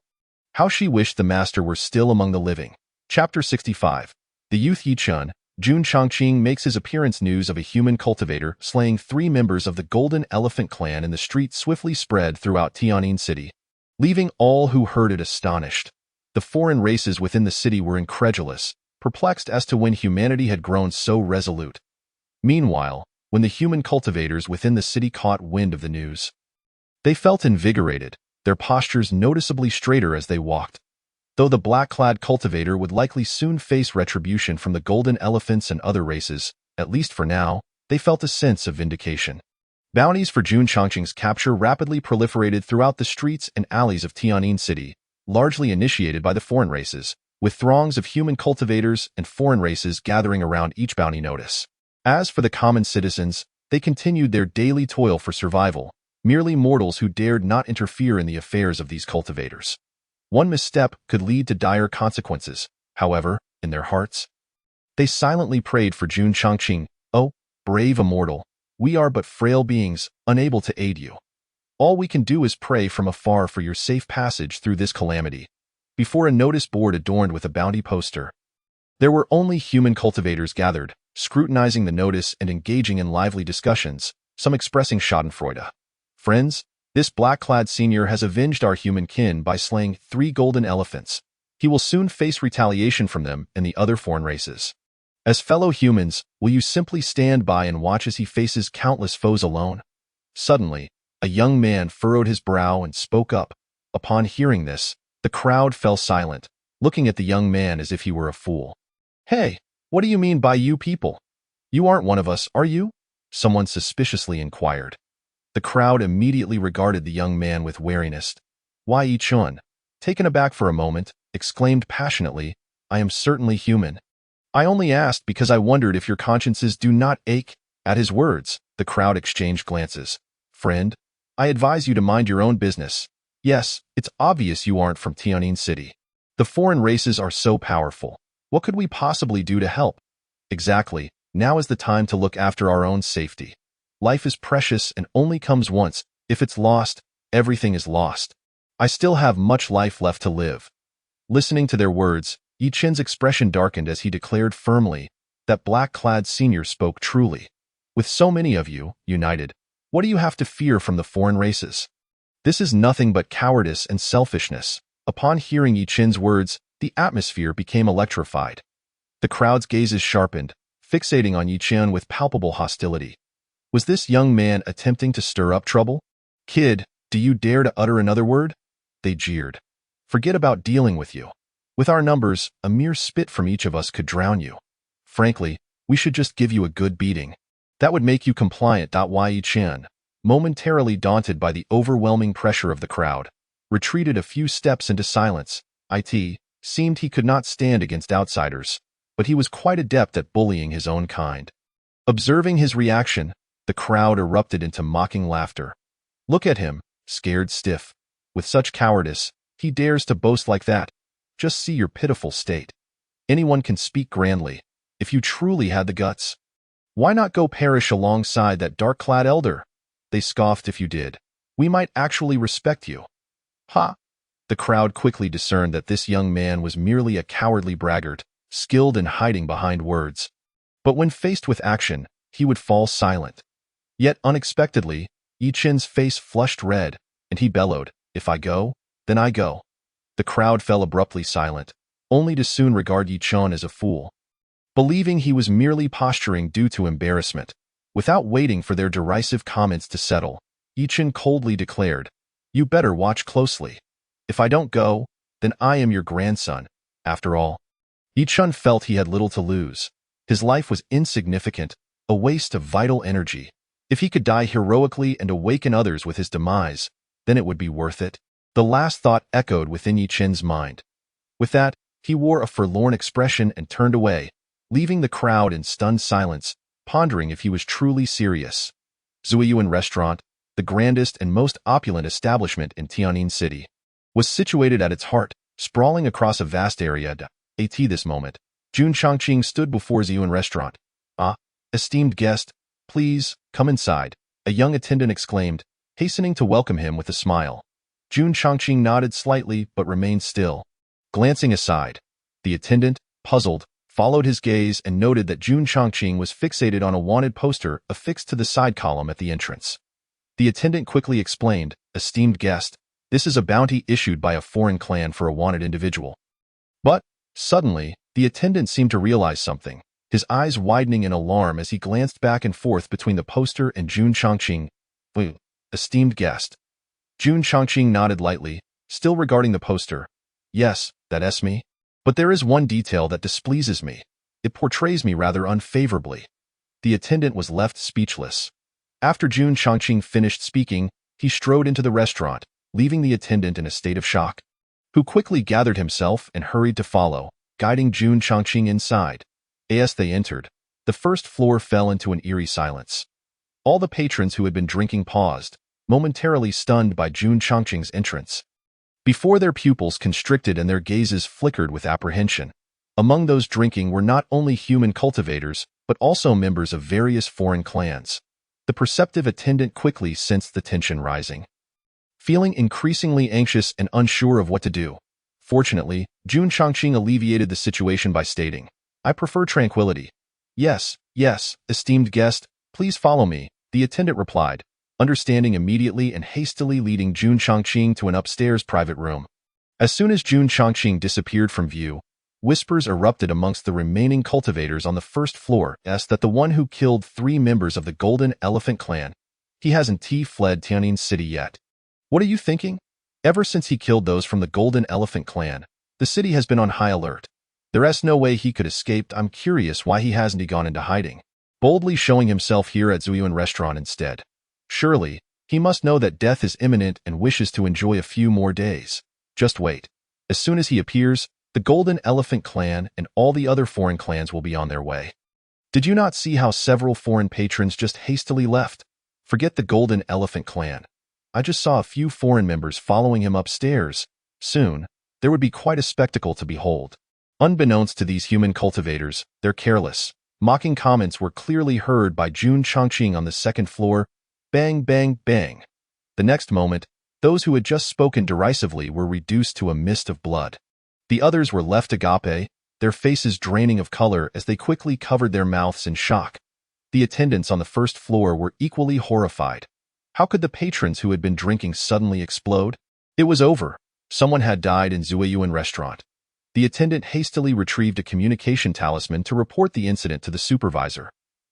How she wished the master were still among the living. Chapter 65. The youth Yichun, Jun Chongqing, makes his appearance. News of a human cultivator slaying 3 members of the Golden Elephant clan in the street swiftly spread throughout Tianjin City, leaving all who heard it astonished. The foreign races within the city were incredulous, perplexed as to when humanity had grown so resolute. Meanwhile, when the human cultivators within the city caught wind of the news, they felt invigorated, their postures noticeably straighter as they walked. Though the black-clad cultivator would likely soon face retribution from the golden elephants and other races, at least for now, they felt a sense of vindication. Bounties for Jun Chongqing's capture rapidly proliferated throughout the streets and alleys of Tianjin City, largely initiated by the foreign races, with throngs of human cultivators and foreign races gathering around each bounty notice. As for the common citizens, they continued their daily toil for survival, merely mortals who dared not interfere in the affairs of these cultivators. One misstep could lead to dire consequences. However, in their hearts, they silently prayed for Jun Chongqing. "Oh, brave immortal, we are but frail beings, unable to aid you. All we can do is pray from afar for your safe passage through this calamity." Before a notice board adorned with a bounty poster, there were only human cultivators gathered, scrutinizing the notice and engaging in lively discussions, some expressing schadenfreude. "Friends, this black-clad senior has avenged our human kin by slaying 3 golden elephants. He will soon face retaliation from them and the other foreign races. As fellow humans, will you simply stand by and watch as he faces countless foes alone?" Suddenly, a young man furrowed his brow and spoke up. Upon hearing this, the crowd fell silent, looking at the young man as if he were a fool. "Hey, what do you mean by you people? You aren't one of us, are you?" someone suspiciously inquired. The crowd immediately regarded the young man with wariness. Wai Yichun, taken aback for a moment, exclaimed passionately, "I am certainly human. I only asked because I wondered if your consciences do not ache." At his words, the crowd exchanged glances. "Friend, I advise you to mind your own business. Yes, it's obvious you aren't from Tianjin City. The foreign races are so powerful. What could we possibly do to help?" "Exactly. Now is the time to look after our own safety. Life is precious and only comes once. If it's lost, everything is lost. I still have much life left to live." Listening to their words, Yi Chen's expression darkened as he declared firmly, "That black-clad senior spoke truly. With so many of you, united, what do you have to fear from the foreign races? This is nothing but cowardice and selfishness." Upon hearing Yi Chen's words, the atmosphere became electrified. The crowd's gazes sharpened, fixating on Yi Chen with palpable hostility. Was this young man attempting to stir up trouble? "Kid, do you dare to utter another word?" They jeered. "Forget about dealing with you. With our numbers, a mere spit from each of us could drown you. Frankly, we should just give you a good beating. That would make you compliant." Yi Chen, momentarily daunted by the overwhelming pressure of the crowd, retreated a few steps into silence. It seemed he could not stand against outsiders, but he was quite adept at bullying his own kind. Observing his reaction, the crowd erupted into mocking laughter. "Look at him, scared stiff. With such cowardice, he dares to boast like that. Just see your pitiful state. Anyone can speak grandly. If you truly had the guts, why not go perish alongside that dark-clad elder? They scoffed if you did. We might actually respect you." "Ha!" The crowd quickly discerned that this young man was merely a cowardly braggart, skilled in hiding behind words. But when faced with action, he would fall silent. Yet unexpectedly, Yi Chen's face flushed red, and he bellowed, "If I go, then I go." The crowd fell abruptly silent, only to soon regard Yi Chen as a fool, believing he was merely posturing due to embarrassment. Without waiting for their derisive comments to settle, Yi Chen coldly declared, "You better watch closely. If I don't go, then I am your grandson." After all, Yi Chen felt he had little to lose. His life was insignificant, a waste of vital energy. If he could die heroically and awaken others with his demise, then it would be worth it. The last thought echoed within Yi Chen's mind. With that, he wore a forlorn expression and turned away, leaving the crowd in stunned silence, pondering if he was truly serious. Zhuiyuan Restaurant, the grandest and most opulent establishment in Tianjin City, was situated at its heart, sprawling across a vast area. At this moment, Jun Chongqing stood before Zhuiyuan Restaurant. "Ah, esteemed guest, please, come inside," a young attendant exclaimed, hastening to welcome him with a smile. Jun Chongqing nodded slightly but remained still. Glancing aside, the attendant, puzzled, followed his gaze and noted that Jun Chongqing was fixated on a wanted poster affixed to the side column at the entrance. The attendant quickly explained, "Esteemed guest, this is a bounty issued by a foreign clan for a wanted individual." But, suddenly, the attendant seemed to realize something, his eyes widening in alarm as he glanced back and forth between the poster and Jun Chongqing. "Esteemed guest." Jun Chongqing nodded lightly, still regarding the poster. "Yes, that's me. But there is one detail that displeases me. It portrays me rather unfavorably." The attendant was left speechless. After Jun Chongqing finished speaking, he strode into the restaurant, leaving the attendant in a state of shock, who quickly gathered himself and hurried to follow, guiding Jun Chongqing inside. As they entered, the first floor fell into an eerie silence. All the patrons who had been drinking paused, momentarily stunned by Jun Chongqing's entrance. Before their pupils constricted and their gazes flickered with apprehension. Among those drinking were not only human cultivators, but also members of various foreign clans. The perceptive attendant quickly sensed the tension rising, feeling increasingly anxious and unsure of what to do. Fortunately, Jun Chongqing alleviated the situation by stating, "I prefer tranquility." Yes, esteemed guest, please follow me," the attendant replied, understanding immediately and hastily leading Jun Chongqing to an upstairs private room. As soon as Jun Chongqing disappeared from view, whispers erupted amongst the remaining cultivators on the first floor as that the one who killed 3 members of the Golden Elephant clan, he hasn't fled Tianjin City yet. What are you thinking? Ever since he killed those from the Golden Elephant clan, the city has been on high alert. There's no way he could escape. I'm curious why he hasn't gone into hiding, boldly showing himself here at Zhuiyuan Restaurant instead. Surely, he must know that death is imminent and wishes to enjoy a few more days. Just wait. As soon as he appears, the Golden Elephant clan and all the other foreign clans will be on their way. Did you not see how several foreign patrons just hastily left? Forget the Golden Elephant clan. I just saw a few foreign members following him upstairs. Soon, there would be quite a spectacle to behold. Unbeknownst to these human cultivators, their careless, mocking comments were clearly heard by Jun Chongqing on the second floor. Bang, bang, bang. The next moment, those who had just spoken derisively were reduced to a mist of blood. The others were left agape, their faces draining of color as they quickly covered their mouths in shock. The attendants on the first floor were equally horrified. How could the patrons who had been drinking suddenly explode? It was over. Someone had died in Zhuiyuan restaurant. The attendant hastily retrieved a communication talisman to report the incident to the supervisor.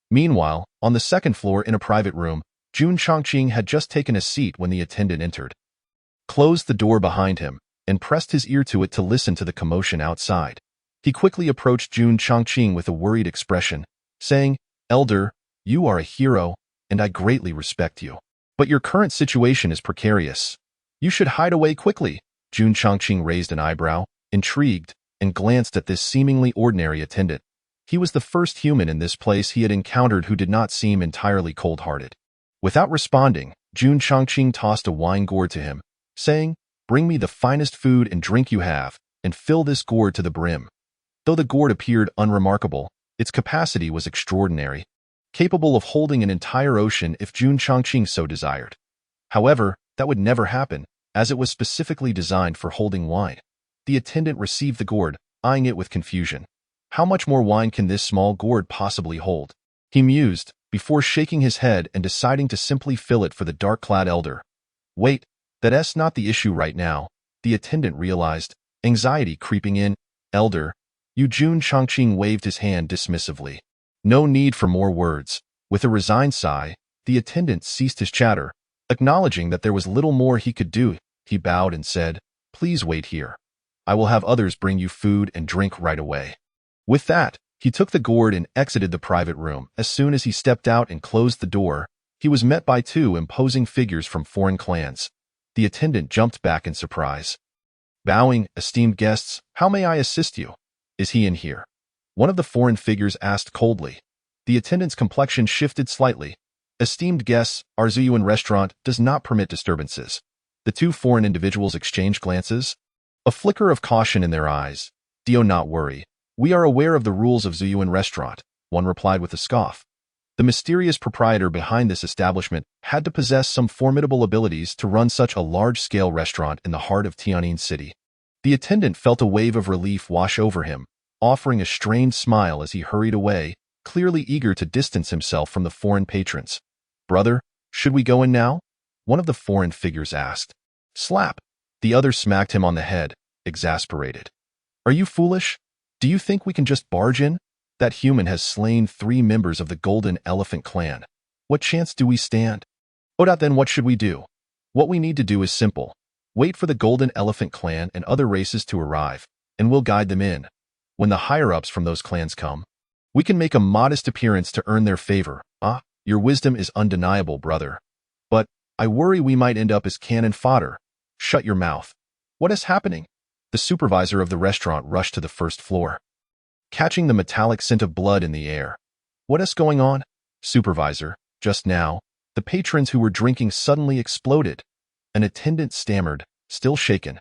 Meanwhile, on the second floor in a private room, Jun Chongqing had just taken a seat when the attendant entered, closed the door behind him, and pressed his ear to it to listen to the commotion outside. He quickly approached Jun Chongqing with a worried expression, saying, "Elder, you are a hero, and I greatly respect you. But your current situation is precarious. You should hide away quickly." Jun Chongqing raised an eyebrow, intrigued, and glanced at this seemingly ordinary attendant. He was the first human in this place he had encountered who did not seem entirely cold-hearted. Without responding, Jun Chongqing tossed a wine gourd to him, saying, "Bring me the finest food and drink you have, and fill this gourd to the brim." Though the gourd appeared unremarkable, its capacity was extraordinary, capable of holding an entire ocean if Jun Chongqing so desired. However, that would never happen, as it was specifically designed for holding wine. The attendant received the gourd, eyeing it with confusion. How much more wine can this small gourd possibly hold? He mused, before shaking his head and deciding to simply fill it for the dark-clad elder. Wait, that's not the issue right now, the attendant realized, anxiety creeping in. Elder, Jun Chongqing waved his hand dismissively. No need for more words. With a resigned sigh, the attendant ceased his chatter, acknowledging that there was little more he could do. He bowed and said, "Please wait here. I will have others bring you food and drink right away." With that, he took the gourd and exited the private room. As soon as he stepped out and closed the door, he was met by two imposing figures from foreign clans. The attendant jumped back in surprise. Bowing, "Esteemed guests, how may I assist you? Is he in here?" One of the foreign figures asked coldly. The attendant's complexion shifted slightly. "Esteemed guests, our Zhuiyuan restaurant does not permit disturbances." The two foreign individuals exchanged glances, a flicker of caution in their eyes. "Do not worry. We are aware of the rules of Zhuiyuan restaurant," one replied with a scoff. The mysterious proprietor behind this establishment had to possess some formidable abilities to run such a large-scale restaurant in the heart of Tianjin City. The attendant felt a wave of relief wash over him, offering a strained smile as he hurried away, clearly eager to distance himself from the foreign patrons. "Brother, should we go in now?" one of the foreign figures asked. Slap! The other smacked him on the head, exasperated. "Are you foolish? Do you think we can just barge in? That human has slain 3 members of the Golden Elephant clan. What chance do we stand?" Then what should we do?" "What we need to do is simple. Wait for the Golden Elephant clan and other races to arrive, and we'll guide them in. When the higher-ups from those clans come, we can make a modest appearance to earn their favor." "Ah, your wisdom is undeniable, brother. But I worry we might end up as cannon fodder." "Shut your mouth. What is happening?" The supervisor of the restaurant rushed to the first floor, catching the metallic scent of blood in the air. "What is going on?" "Supervisor, just now, the patrons who were drinking suddenly exploded." An attendant stammered, still shaken.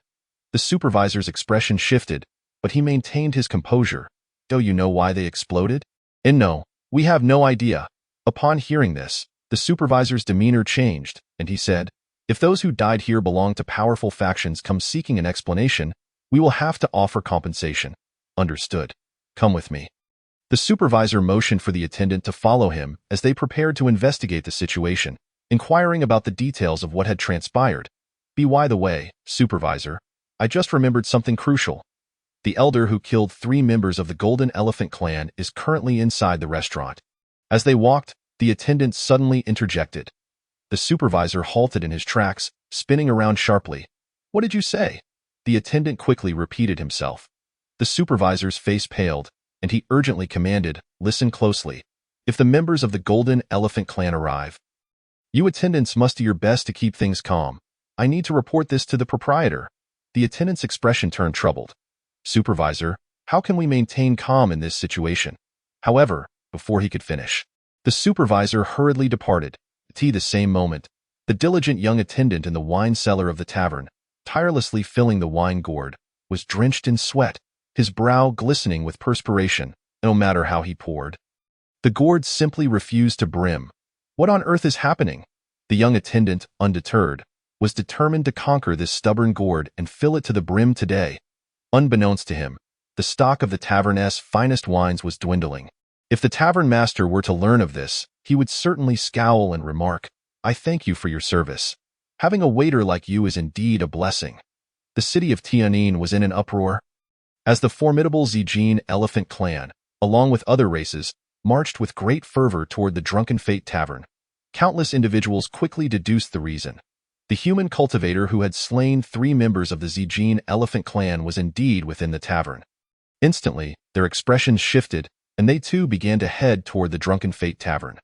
The supervisor's expression shifted, but he maintained his composure. "Do you know why they exploded?" "No, we have no idea." Upon hearing this, the supervisor's demeanor changed, and he said, "If those who died here belong to powerful factions come seeking an explanation, we will have to offer compensation." "Understood. Come with me." The supervisor motioned for the attendant to follow him as they prepared to investigate the situation, inquiring about the details of what had transpired. By the way, supervisor, I just remembered something crucial. The elder who killed 3 members of the Golden Elephant clan is currently inside the restaurant." As they walked, the attendant suddenly interjected. The supervisor halted in his tracks, spinning around sharply. "What did you say?" The attendant quickly repeated himself. The supervisor's face paled, and he urgently commanded, "Listen closely. If the members of the Golden Elephant clan arrive, you attendants must do your best to keep things calm. I need to report this to the proprietor." The attendant's expression turned troubled. "Supervisor, how can we maintain calm in this situation?" However, before he could finish, the supervisor hurriedly departed. The same moment, the diligent young attendant in the wine cellar of the tavern, tirelessly filling the wine gourd, was drenched in sweat, his brow glistening with perspiration, no matter how he poured. The gourd simply refused to brim. What on earth is happening? The young attendant, undeterred, was determined to conquer this stubborn gourd and fill it to the brim today. Unbeknownst to him, the stock of the tavern's finest wines was dwindling. If the tavern master were to learn of this, he would certainly scowl and remark, "I thank you for your service. Having a waiter like you is indeed a blessing." The city of Tianjin was in an uproar. As the formidable Zijin elephant clan, along with other races, marched with great fervor toward the Drunken Fate Tavern, countless individuals quickly deduced the reason. The human cultivator who had slain 3 members of the Zijin elephant clan was indeed within the tavern. Instantly, their expressions shifted, and they too began to head toward the Drunken Fate Tavern.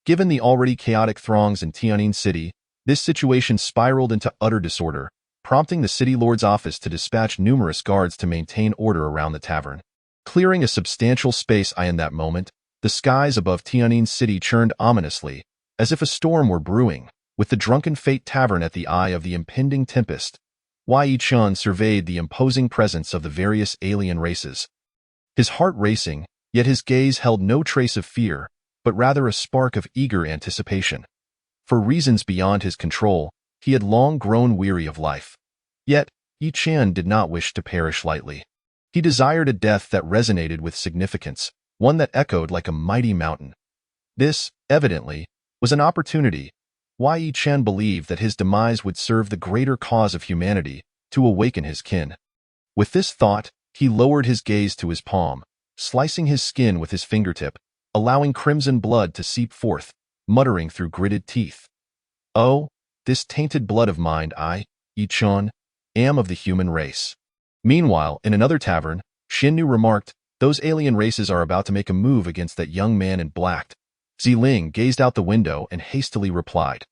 Given the already chaotic throngs in Tianjin City, this situation spiraled into utter disorder, prompting the city lord's office to dispatch numerous guards to maintain order around the tavern. Clearing a substantial space in that moment, the skies above Tianjin City churned ominously, as if a storm were brewing. With the Drunken Fate Tavern at the eye of the impending tempest, Yi-Chun surveyed the imposing presence of the various alien races. His heart racing, yet his gaze held no trace of fear, but rather a spark of eager anticipation. For reasons beyond his control, he had long grown weary of life. Yet, Yi-Chan did not wish to perish lightly. He desired a death that resonated with significance, one that echoed like a mighty mountain. This, evidently, was an opportunity. Yi-Chan believed that his demise would serve the greater cause of humanity, to awaken his kin. With this thought, he lowered his gaze to his palm, slicing his skin with his fingertip, allowing crimson blood to seep forth, muttering through gritted teeth. "Oh, this tainted blood of mine, Yi-Chan, am of the human race." Meanwhile, in another tavern, Xinnu remarked, "Those alien races are about to make a move against that young man in black." Ziling gazed out the window and hastily replied.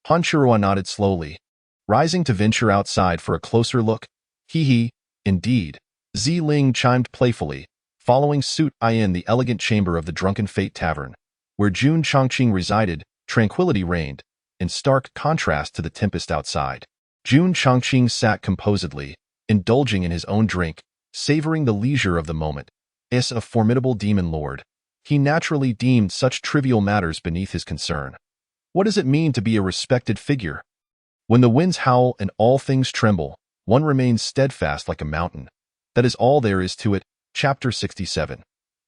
Han Shirua nodded slowly, rising to venture outside for a closer look. "Hee, indeed." Ziling chimed playfully, following suit in the elegant chamber of the Drunken Fate Tavern, where Jun Chongqing resided. Tranquility reigned, in stark contrast to the tempest outside. Jun Chongqing sat composedly, indulging in his own drink, savoring the leisure of the moment. As a formidable demon lord, he naturally deemed such trivial matters beneath his concern. What does it mean to be a respected figure? When the winds howl and all things tremble, one remains steadfast like a mountain. That is all there is to it. Chapter 67.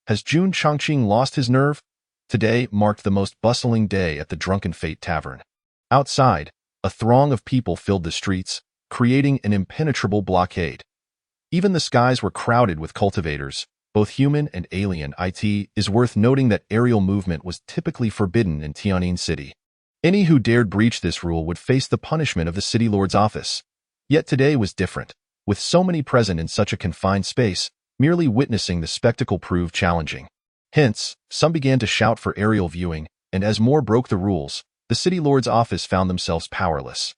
Has Jun Chongqing lost his nerve? Today marked the most bustling day at the Drunken Fate Tavern. Outside, a throng of people filled the streets, creating an impenetrable blockade. Even the skies were crowded with cultivators, both human and alien. It is worth noting that aerial movement was typically forbidden in Tianjin City. Any who dared breach this rule would face the punishment of the city lord's office. Yet today was different. With so many present in such a confined space, merely witnessing the spectacle proved challenging. Hence, some began to shout for aerial viewing, and as more broke the rules, the city lord's office found themselves powerless.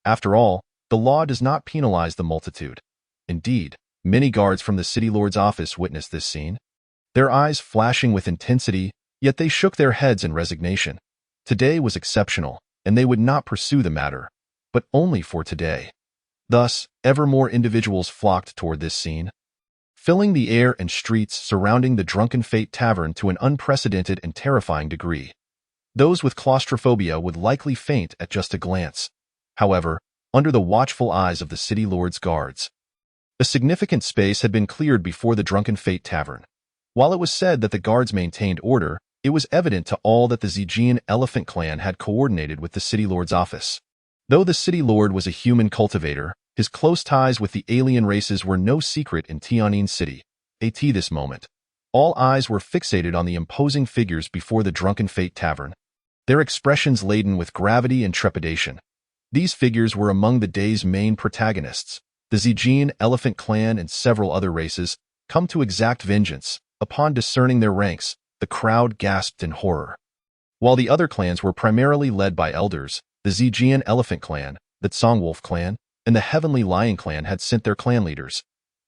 After all, the law does not penalize the multitude. Indeed, many guards from the city lord's office witnessed this scene, their eyes flashing with intensity, yet they shook their heads in resignation. Today was exceptional, and they would not pursue the matter, but only for today. Thus, ever more individuals flocked toward this scene, filling the air and streets surrounding the Drunken Fate Tavern to an unprecedented and terrifying degree. Those with claustrophobia would likely faint at just a glance. However, under the watchful eyes of the city lord's guards, a significant space had been cleared before the Drunken Fate Tavern. While it was said that the guards maintained order, it was evident to all that the Zijin elephant clan had coordinated with the city lord's office. Though the city lord was a human cultivator, his close ties with the alien races were no secret in Tianjin City. At this moment, all eyes were fixated on the imposing figures before the Drunken Fate Tavern, their expressions laden with gravity and trepidation. These figures were among the day's main protagonists. The Zijin elephant clan and several other races come to exact vengeance. Upon discerning their ranks, the crowd gasped in horror. While the other clans were primarily led by elders, the Zijin elephant clan, the Songwolf clan, and the Heavenly Lion clan had sent their clan leaders.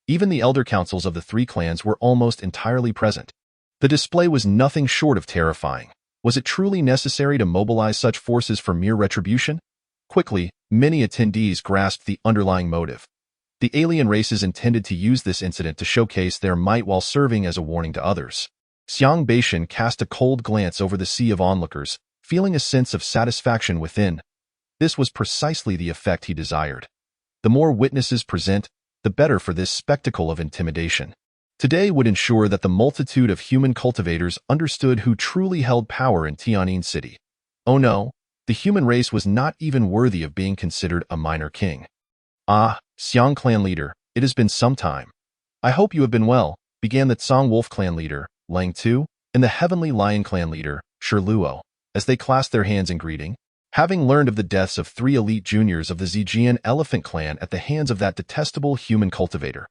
Even the elder councils of the 3 clans were almost entirely present. The display was nothing short of terrifying. Was it truly necessary to mobilize such forces for mere retribution? Quickly, many attendees grasped the underlying motive. The alien races intended to use this incident to showcase their might while serving as a warning to others. Xiang Beishan cast a cold glance over the sea of onlookers, feeling a sense of satisfaction within. This was precisely the effect he desired. The more witnesses present, the better for this spectacle of intimidation. Today would ensure that the multitude of human cultivators understood who truly held power in Tianjin City. Oh no, the human race was not even worthy of being considered a minor king. Ah, Xiang clan leader, it has been some time. I hope you have been well, began the Tsang Wolf clan leader, Lang Tu, and the Heavenly Lion clan leader, Shi Luo, as they clasped their hands in greeting. Having learned of the deaths of 3 elite juniors of the Zijian elephant clan at the hands of that detestable human cultivator,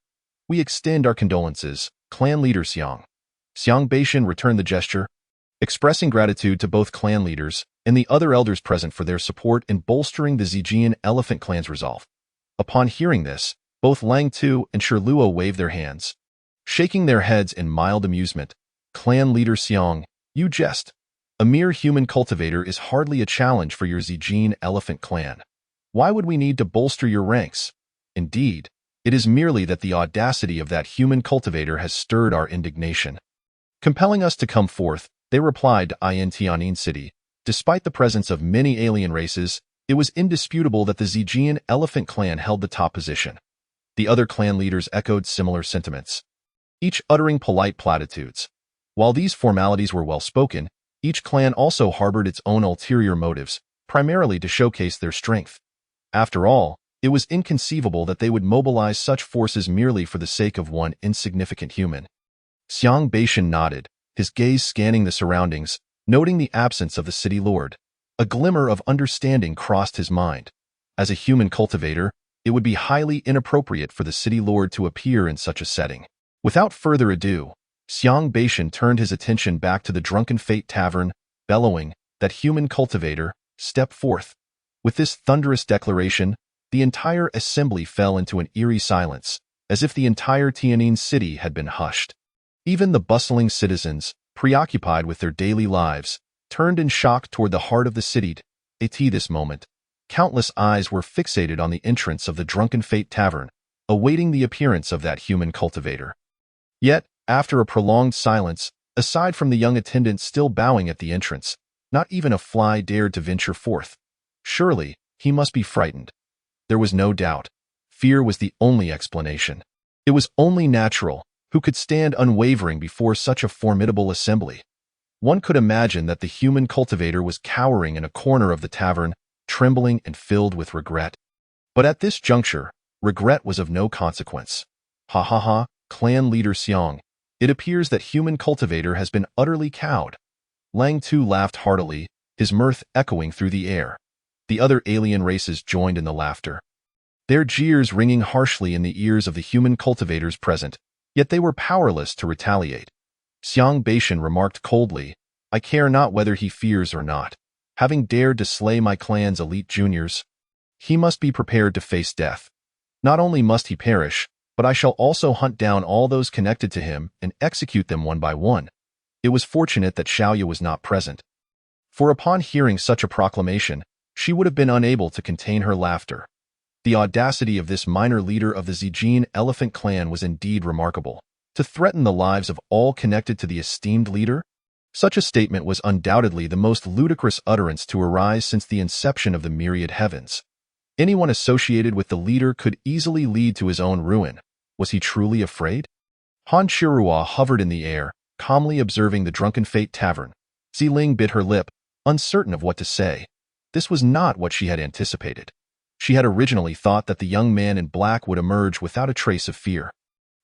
we extend our condolences, clan leader Xiang. Xiang Beishan returned the gesture, expressing gratitude to both clan leaders and the other elders present for their support in bolstering the Zijian elephant clan's resolve. Upon hearing this, both Lang Tu and Shi Luo waved their hands, shaking their heads in mild amusement. Clan leader Xiang, you jest. A mere human cultivator is hardly a challenge for your Zijian elephant clan. Why would we need to bolster your ranks? Indeed, it is merely that the audacity of that human cultivator has stirred our indignation. Compelling us to come forth, they replied to in Tianjin City. Despite the presence of many alien races, it was indisputable that the Zijian elephant clan held the top position. The other clan leaders echoed similar sentiments, each uttering polite platitudes. While these formalities were well spoken, each clan also harbored its own ulterior motives, primarily to showcase their strength. After all, it was inconceivable that they would mobilize such forces merely for the sake of one insignificant human. Xiang Beishan nodded, his gaze scanning the surroundings, noting the absence of the city lord. A glimmer of understanding crossed his mind. As a human cultivator, it would be highly inappropriate for the city lord to appear in such a setting. Without further ado, Xiang Beishan turned his attention back to the Drunken Fate Tavern, bellowing, "That human cultivator, step forth." With this thunderous declaration, the entire assembly fell into an eerie silence, as if the entire Tianjin city had been hushed. Even the bustling citizens, preoccupied with their daily lives, turned in shock toward the heart of the city. At this moment, countless eyes were fixated on the entrance of the Drunken Fate Tavern, awaiting the appearance of that human cultivator. Yet, after a prolonged silence, aside from the young attendant still bowing at the entrance, not even a fly dared to venture forth. Surely, he must be frightened. There was no doubt. Fear was the only explanation. It was only natural. Who could stand unwavering before such a formidable assembly? One could imagine that the human cultivator was cowering in a corner of the tavern, trembling and filled with regret. But at this juncture, regret was of no consequence. Ha ha ha, clan leader Xiang. It appears that human cultivator has been utterly cowed. Lang Tu laughed heartily, his mirth echoing through the air. The other alien races joined in the laughter, their jeers ringing harshly in the ears of the human cultivators present, yet they were powerless to retaliate. Xiang Beishan remarked coldly, "I care not whether he fears or not. Having dared to slay my clan's elite juniors, he must be prepared to face death. Not only must he perish, but I shall also hunt down all those connected to him and execute them one by one." It was fortunate that Xiaoya was not present, for upon hearing such a proclamation, she would have been unable to contain her laughter. The audacity of this minor leader of the Zijian elephant clan was indeed remarkable. To threaten the lives of all connected to the esteemed leader? Such a statement was undoubtedly the most ludicrous utterance to arise since the inception of the myriad heavens. Anyone associated with the leader could easily lead to his own ruin. Was he truly afraid? Han Shirua hovered in the air, calmly observing the Drunken Fate Tavern. Ziling bit her lip, uncertain of what to say. This was not what she had anticipated. She had originally thought that the young man in black would emerge without a trace of fear.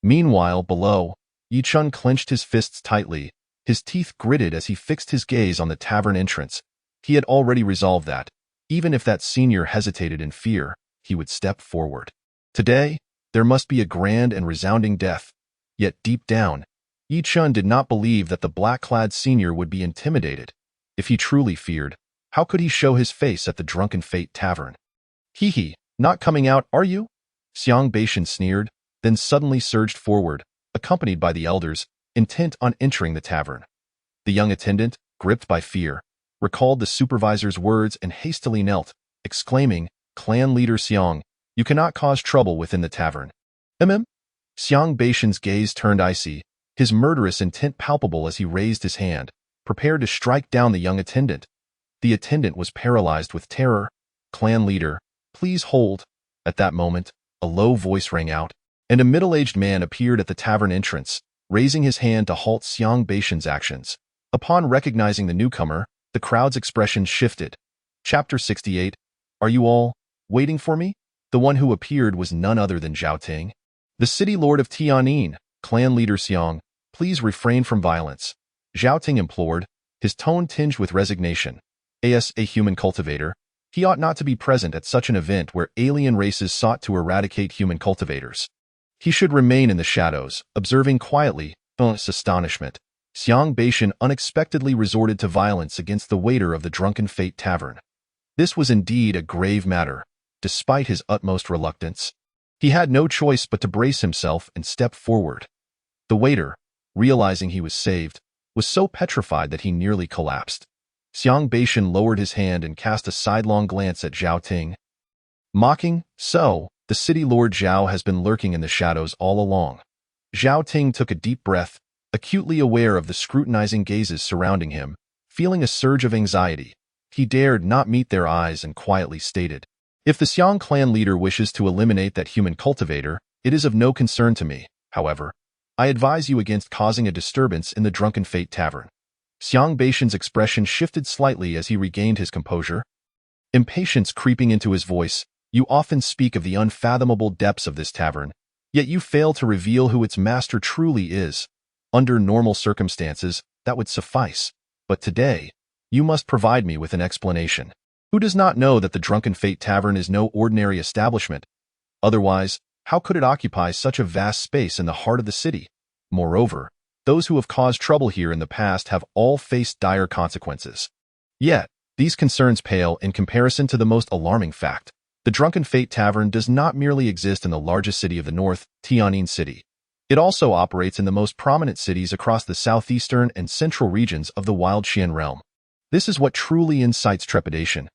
Meanwhile, below, Yi Chun clenched his fists tightly, his teeth gritted as he fixed his gaze on the tavern entrance. He had already resolved that, even if that senior hesitated in fear, he would step forward. Today, there must be a grand and resounding death. Yet deep down, Yi Chun did not believe that the black-clad senior would be intimidated. If he truly feared, how could he show his face at the Drunken Fate Tavern? Hee, not coming out, are you? Xiang Beishan sneered, then suddenly surged forward, accompanied by the elders, intent on entering the tavern. The young attendant, gripped by fear, recalled the supervisor's words and hastily knelt, exclaiming, "Clan leader Xiang, you cannot cause trouble within the tavern." Xiang Beishan's gaze turned icy, his murderous intent palpable as he raised his hand, prepared to strike down the young attendant. The attendant was paralyzed with terror. "Clan leader, please hold." At that moment, a low voice rang out, and a middle-aged man appeared at the tavern entrance, raising his hand to halt Xiang Beishan's actions. Upon recognizing the newcomer, the crowd's expression shifted. Chapter 68. Are you all waiting for me? The one who appeared was none other than Zhao Ting. The city lord of Tian'an, clan leader Xiang, please refrain from violence. Zhao Ting implored, his tone tinged with resignation. As a human cultivator, he ought not to be present at such an event where alien races sought to eradicate human cultivators. He should remain in the shadows, observing quietly, with astonishment. Xiang Beishan unexpectedly resorted to violence against the waiter of the Drunken Fate Tavern. This was indeed a grave matter. Despite his utmost reluctance, he had no choice but to brace himself and step forward. The waiter, realizing he was saved, was so petrified that he nearly collapsed. Xiang Beishan lowered his hand and cast a sidelong glance at Zhao Ting. Mocking, so, the city lord Zhao has been lurking in the shadows all along. Zhao Ting took a deep breath, acutely aware of the scrutinizing gazes surrounding him. Feeling a surge of anxiety, he dared not meet their eyes and quietly stated, "If the Xiang clan leader wishes to eliminate that human cultivator, it is of no concern to me. However, I advise you against causing a disturbance in the Drunken Fate Tavern." Xiang Beishan's expression shifted slightly as he regained his composure. Impatience creeping into his voice, "You often speak of the unfathomable depths of this tavern, yet you fail to reveal who its master truly is. Under normal circumstances, that would suffice. But today, you must provide me with an explanation. Who does not know that the Drunken Fate Tavern is no ordinary establishment? Otherwise, how could it occupy such a vast space in the heart of the city? Moreover, those who have caused trouble here in the past have all faced dire consequences. Yet, these concerns pale in comparison to the most alarming fact. The Drunken Fate Tavern does not merely exist in the largest city of the north, Tian'an City. It also operates in the most prominent cities across the southeastern and central regions of the Wild Qian realm. This is what truly incites trepidation.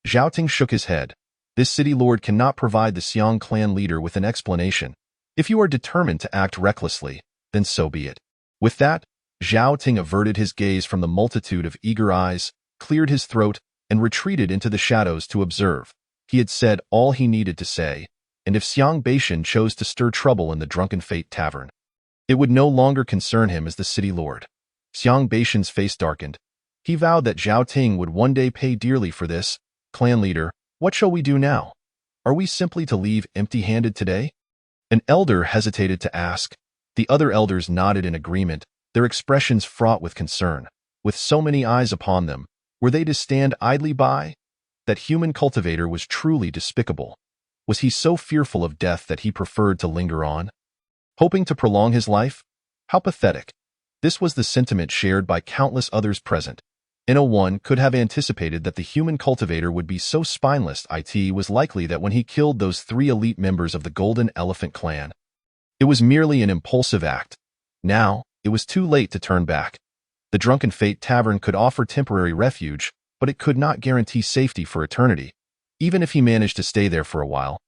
Zhao Ting shook his head. This city lord cannot provide the Xiang clan leader with an explanation. If you are determined to act recklessly, then so be it. With that, Zhao Ting averted his gaze from the multitude of eager eyes, cleared his throat, and retreated into the shadows to observe. He had said all he needed to say, and if Xiang Beishan chose to stir trouble in the Drunken Fate Tavern, it would no longer concern him as the city lord. Xiang Beishan's face darkened. He vowed that Zhao Ting would one day pay dearly for this. Clan leader, what shall we do now? Are we simply to leave empty-handed today? An elder hesitated to ask. The other elders nodded in agreement, their expressions fraught with concern. With so many eyes upon them, were they to stand idly by? That human cultivator was truly despicable. Was he so fearful of death that he preferred to linger on, hoping to prolong his life? How pathetic. This was the sentiment shared by countless others present. No one could have anticipated that the human cultivator would be so spineless. It was likely that when he killed those 3 elite members of the Golden Elephant clan, it was merely an impulsive act. Now, it was too late to turn back. The Drunken Fate Tavern could offer temporary refuge, but it could not guarantee safety for eternity, even if he managed to stay there for a while.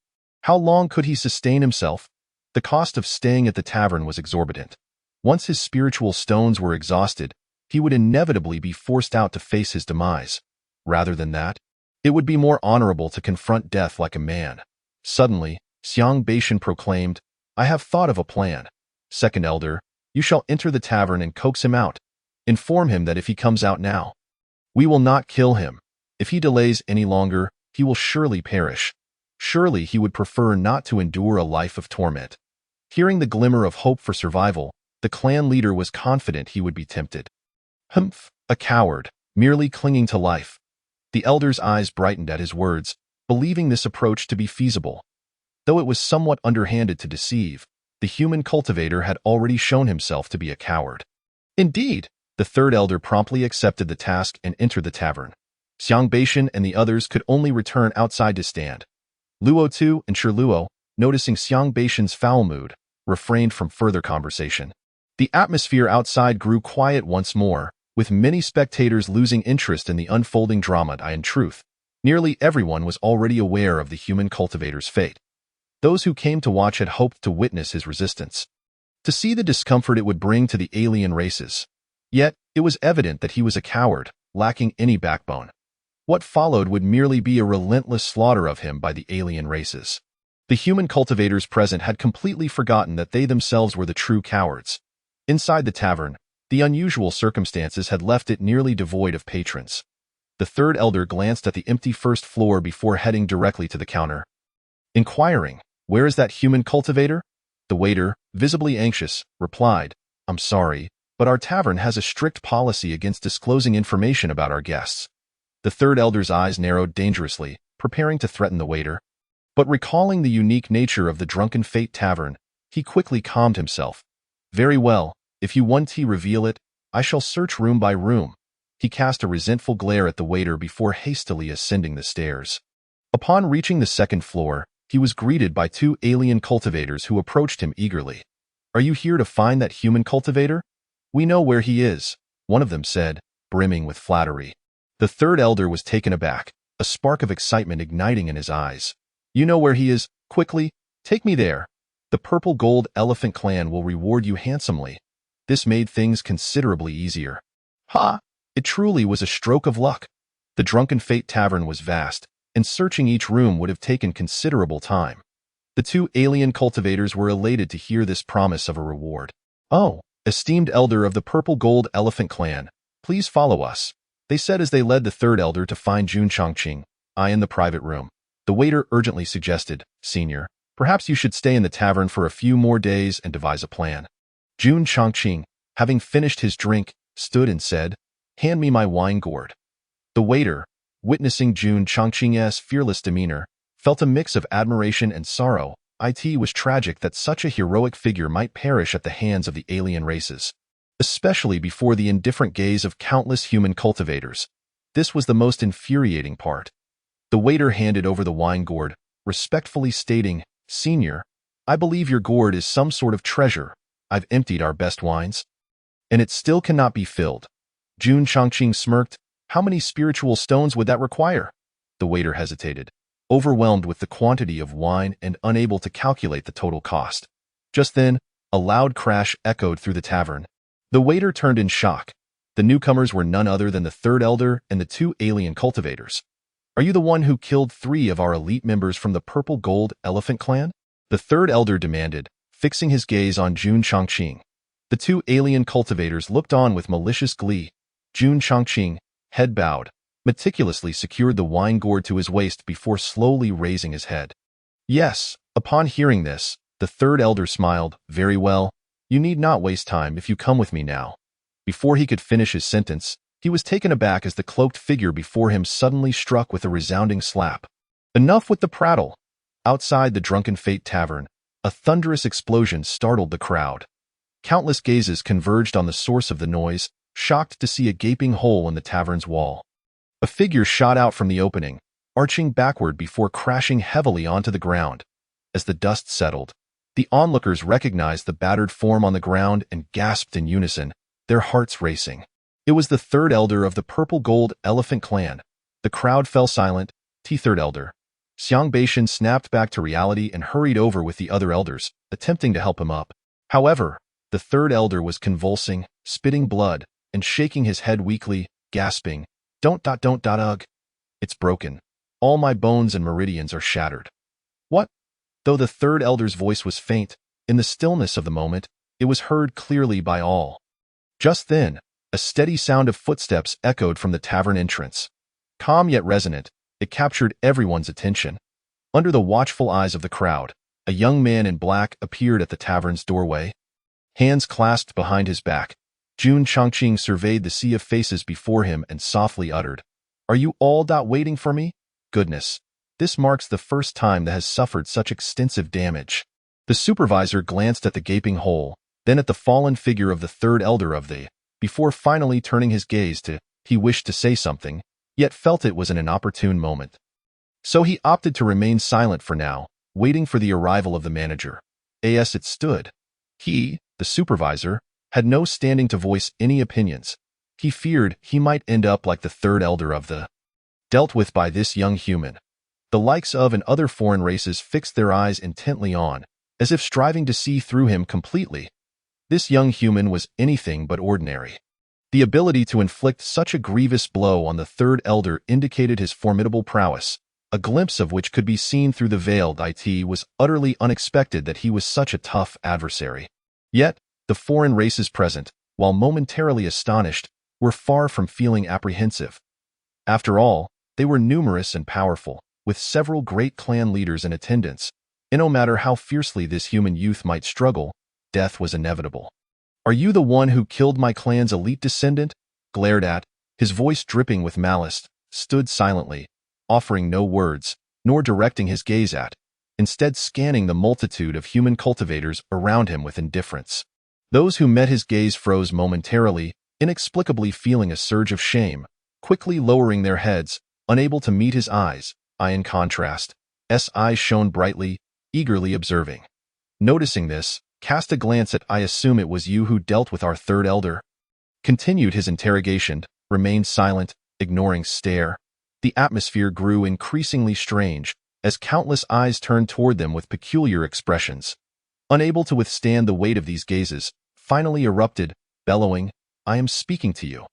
How long could he sustain himself? The cost of staying at the tavern was exorbitant. Once his spiritual stones were exhausted, he would inevitably be forced out to face his demise. Rather than that, it would be more honorable to confront death like a man. Suddenly, Xiang Beishan proclaimed, "I have thought of a plan. Second elder, you shall enter the tavern and coax him out. Inform him that if he comes out now, we will not kill him. If he delays any longer, he will surely perish. Surely he would prefer not to endure a life of torment." Hearing the glimmer of hope for survival, the clan leader was confident he would be tempted. Humph, a coward, merely clinging to life. The elder's eyes brightened at his words, believing this approach to be feasible. Though it was somewhat underhanded to deceive, the human cultivator had already shown himself to be a coward. Indeed, the third elder promptly accepted the task and entered the tavern. Xiang Beishan and the others could only return outside to stand. Luo Tu and Shiluo, noticing Xiang Beishan's foul mood, refrained from further conversation. The atmosphere outside grew quiet once more, with many spectators losing interest in the unfolding drama. In truth, nearly everyone was already aware of the human cultivator's fate. Those who came to watch had hoped to witness his resistance, to see the discomfort it would bring to the alien races. Yet, it was evident that he was a coward, lacking any backbone. What followed would merely be a relentless slaughter of him by the alien races. The human cultivators present had completely forgotten that they themselves were the true cowards. Inside the tavern, the unusual circumstances had left it nearly devoid of patrons. The third elder glanced at the empty first floor before heading directly to the counter. Inquiring, "Where is that human cultivator?" The waiter, visibly anxious, replied, "I'm sorry, but our tavern has a strict policy against disclosing information about our guests." The third elder's eyes narrowed dangerously, preparing to threaten the waiter. But recalling the unique nature of the Drunken Fate Tavern, he quickly calmed himself. "Very well, if you want to reveal it, I shall search room by room." He cast a resentful glare at the waiter before hastily ascending the stairs. Upon reaching the second floor, he was greeted by two alien cultivators who approached him eagerly. "Are you here to find that human cultivator?" "We know where he is," one of them said, brimming with flattery. The third elder was taken aback, a spark of excitement igniting in his eyes. "You know where he is? Quickly, take me there. The Purple Gold Elephant Clan will reward you handsomely." This made things considerably easier. Ha! It truly was a stroke of luck. The Drunken Fate Tavern was vast, and searching each room would have taken considerable time. The two alien cultivators were elated to hear this promise of a reward. "Oh, esteemed elder of the Purple Gold Elephant Clan, please follow us," they said as they led the third elder to find Jun Chongqing, in the private room. The waiter urgently suggested, "Senior, perhaps you should stay in the tavern for a few more days and devise a plan." Jun Chongqing, having finished his drink, stood and said, "Hand me my wine gourd." The waiter, witnessing Jun Chongqing's fearless demeanor, felt a mix of admiration and sorrow. It was tragic that such a heroic figure might perish at the hands of the alien races, especially before the indifferent gaze of countless human cultivators. This was the most infuriating part. The waiter handed over the wine gourd, respectfully stating, "Senior, I believe your gourd is some sort of treasure. I've emptied our best wines, and it still cannot be filled." Jun Chongqing smirked. "How many spiritual stones would that require?" The waiter hesitated, overwhelmed with the quantity of wine and unable to calculate the total cost. Just then, a loud crash echoed through the tavern. The waiter turned in shock. The newcomers were none other than the third elder and the two alien cultivators. "Are you the one who killed 3 of our elite members from the Purple Gold Elephant Clan?" the third elder demanded, fixing his gaze on Jun Chongqing. The two alien cultivators looked on with malicious glee. Jun Chongqing, head bowed, meticulously secured the wine gourd to his waist before slowly raising his head. "Yes." Upon hearing this, the third elder smiled. "Very well. You need not waste time if you come with me now." Before he could finish his sentence, he was taken aback as the cloaked figure before him suddenly struck with a resounding slap. "Enough with the prattle." Outside the Drunken Fate Tavern, a thunderous explosion startled the crowd. Countless gazes converged on the source of the noise, shocked to see a gaping hole in the tavern's wall. A figure shot out from the opening, arching backward before crashing heavily onto the ground. As the dust settled, the onlookers recognized the battered form on the ground and gasped in unison, their hearts racing. It was the third elder of the Purple Gold Elephant Clan. The crowd fell silent. Third elder Xiang Beishan snapped back to reality and hurried over with the other elders, attempting to help him up. However, the third elder was convulsing, spitting blood, and shaking his head weakly, gasping, Don't ugh. It's broken. All my bones and meridians are shattered." "What?" Though the third elder's voice was faint, in the stillness of the moment, it was heard clearly by all. Just then, a steady sound of footsteps echoed from the tavern entrance. Calm yet resonant, it captured everyone's attention. Under the watchful eyes of the crowd, a young man in black appeared at the tavern's doorway. Hands clasped behind his back, Jun Chongqing surveyed the sea of faces before him and softly uttered, "Are you all waiting for me? Goodness, this marks the first time that has suffered such extensive damage." The supervisor glanced at the gaping hole, then at the fallen figure of the third elder of the, before finally turning his gaze to, he wished to say something, yet felt it was an inopportune moment. So he opted to remain silent for now, waiting for the arrival of the manager. As it stood, he, the supervisor, had no standing to voice any opinions. He feared he might end up like the third elder of the, dealt with by this young human. The likes of and other foreign races fixed their eyes intently on, as if striving to see through him completely. This young human was anything but ordinary. The ability to inflict such a grievous blow on the third elder indicated his formidable prowess, a glimpse of which could be seen through the veiled. It was utterly unexpected that he was such a tough adversary. Yet, the foreign races present, while momentarily astonished, were far from feeling apprehensive. After all, they were numerous and powerful, with several great clan leaders in attendance, and no matter how fiercely this human youth might struggle, death was inevitable. "Are you the one who killed my clan's elite descendant?" Glared at, his voice dripping with malice, stood silently, offering no words, nor directing his gaze at, instead scanning the multitude of human cultivators around him with indifference. Those who met his gaze froze momentarily, inexplicably feeling a surge of shame, quickly lowering their heads, unable to meet his eyes. In contrast, eyes shone brightly, eagerly observing. Noticing this, cast a glance at "I assume it was you who dealt with our third elder?" Continued his interrogation, remained silent, ignoring stare. The atmosphere grew increasingly strange, as countless eyes turned toward them with peculiar expressions. Unable to withstand the weight of these gazes, finally erupted, bellowing, "I am speaking to you."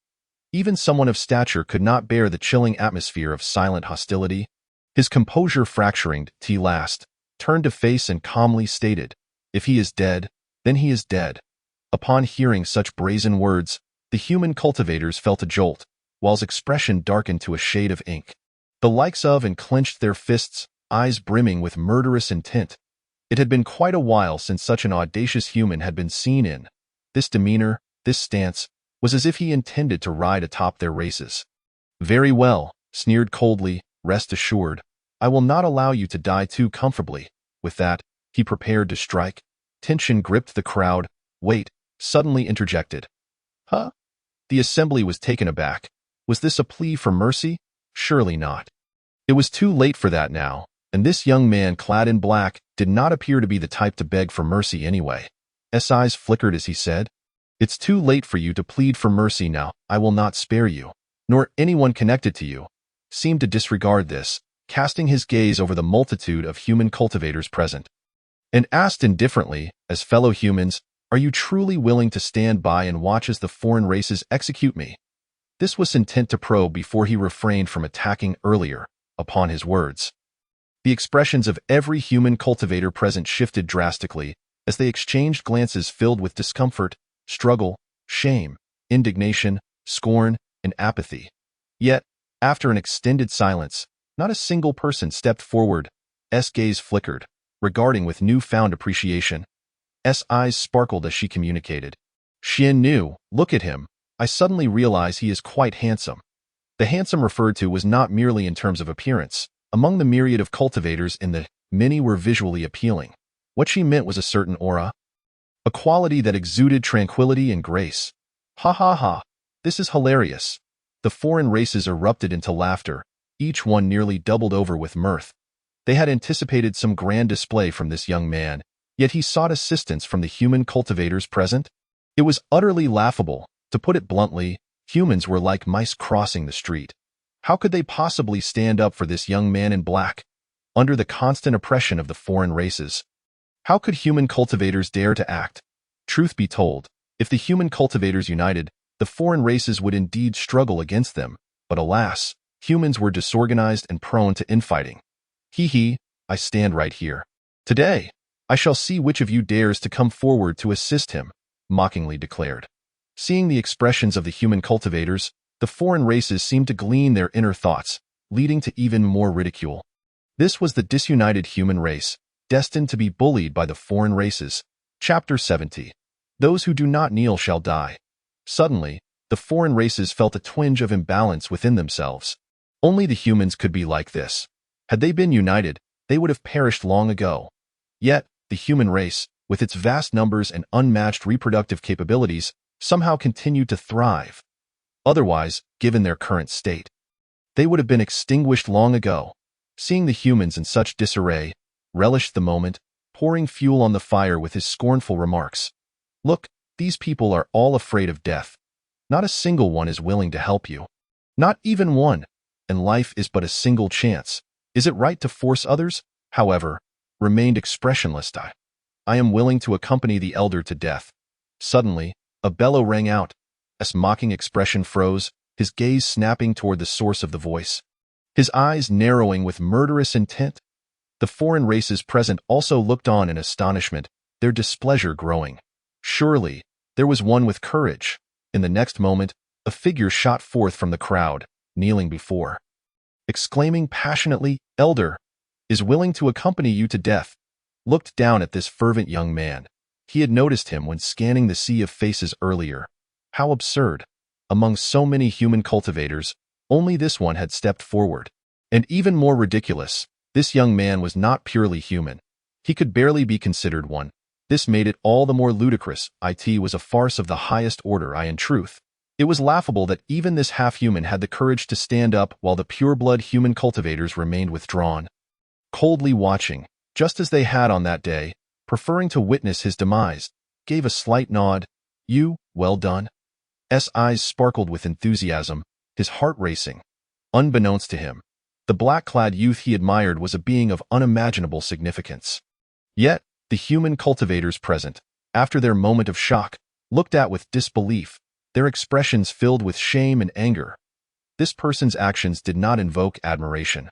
Even someone of stature could not bear the chilling atmosphere of silent hostility. His composure fracturing, last, turned to face and calmly stated, "If he is dead, then he is dead." Upon hearing such brazen words, the human cultivators felt a jolt, while his expression darkened to a shade of ink. The likes of and clenched their fists, eyes brimming with murderous intent. It had been quite a while since such an audacious human had been seen in. This demeanor, this stance, was as if he intended to ride atop their races. "Very well," sneered coldly, "rest assured, I will not allow you to die too comfortably." With that, he prepared to strike. Tension gripped the crowd. "Wait," suddenly interjected. "Huh?" The assembly was taken aback. Was this a plea for mercy? Surely not. It was too late for that now, and this young man clad in black did not appear to be the type to beg for mercy anyway. His eyes flickered as he said, "It's too late for you to plead for mercy now. I will not spare you, nor anyone connected to you." Seemed to disregard this, casting his gaze over the multitude of human cultivators present, and asked indifferently, as fellow humans, "Are you truly willing to stand by and watch as the foreign races execute me?" This was intent to probe before he refrained from attacking earlier, upon his words. The expressions of every human cultivator present shifted drastically as they exchanged glances filled with discomfort, struggle, shame, indignation, scorn, and apathy. Yet, after an extended silence, not a single person stepped forward. Gaze flickered, regarding with newfound appreciation. Eyes sparkled as she communicated, "Xian Nu, look at him. I suddenly realize he is quite handsome." The handsome referred to was not merely in terms of appearance. Among the myriad of cultivators in the many were visually appealing. What she meant was a certain aura, a quality that exuded tranquility and grace. "Ha ha ha, this is hilarious." The foreign races erupted into laughter, each one nearly doubled over with mirth. They had anticipated some grand display from this young man, yet he sought assistance from the human cultivators present. It was utterly laughable. To put it bluntly, humans were like mice crossing the street. How could they possibly stand up for this young man in black, under the constant oppression of the foreign races? How could human cultivators dare to act? Truth be told, if the human cultivators united, the foreign races would indeed struggle against them, but alas, humans were disorganized and prone to infighting. "Hee, I stand right here. Today, I shall see which of you dares to come forward to assist him," mockingly declared. Seeing the expressions of the human cultivators, the foreign races seemed to glean their inner thoughts, leading to even more ridicule. This was the disunited human race, destined to be bullied by the foreign races. Chapter 70. Those who do not kneel shall die. Suddenly, the foreign races felt a twinge of imbalance within themselves. Only the humans could be like this. Had they been united, they would have perished long ago. Yet, the human race, with its vast numbers and unmatched reproductive capabilities, somehow continued to thrive. Otherwise, given their current state, they would have been extinguished long ago. Seeing the humans in such disarray, relished the moment, pouring fuel on the fire with his scornful remarks. "Look, these people are all afraid of death. Not a single one is willing to help you. Not even one. And life is but a single chance. Is it right to force others?" However, remained expressionless. "I am willing to accompany the elder to death." Suddenly, a bellow rang out. His mocking expression froze, his gaze snapping toward the source of the voice. his eyes narrowing with murderous intent. The foreign races present also looked on in astonishment, their displeasure growing. Surely, there was one with courage. In the next moment, a figure shot forth from the crowd, kneeling before, exclaiming passionately, "Elder, is willing to accompany you to death." Looked down at this fervent young man. He had noticed him when scanning the sea of faces earlier. How absurd. Among so many human cultivators, only this one had stepped forward. And even more ridiculous, this young man was not purely human. He could barely be considered one. This made it all the more ludicrous. It was a farce of the highest order. In truth, it was laughable that even this half-human had the courage to stand up while the pure-blood human cultivators remained withdrawn, coldly watching, just as they had on that day, preferring to witness his demise. Gave a slight nod. Well done. Eyes sparkled with enthusiasm, his heart racing. Unbeknownst to him, the black-clad youth he admired was a being of unimaginable significance. Yet, the human cultivators present, after their moment of shock, looked at with disbelief, their expressions filled with shame and anger. This person's actions did not invoke admiration.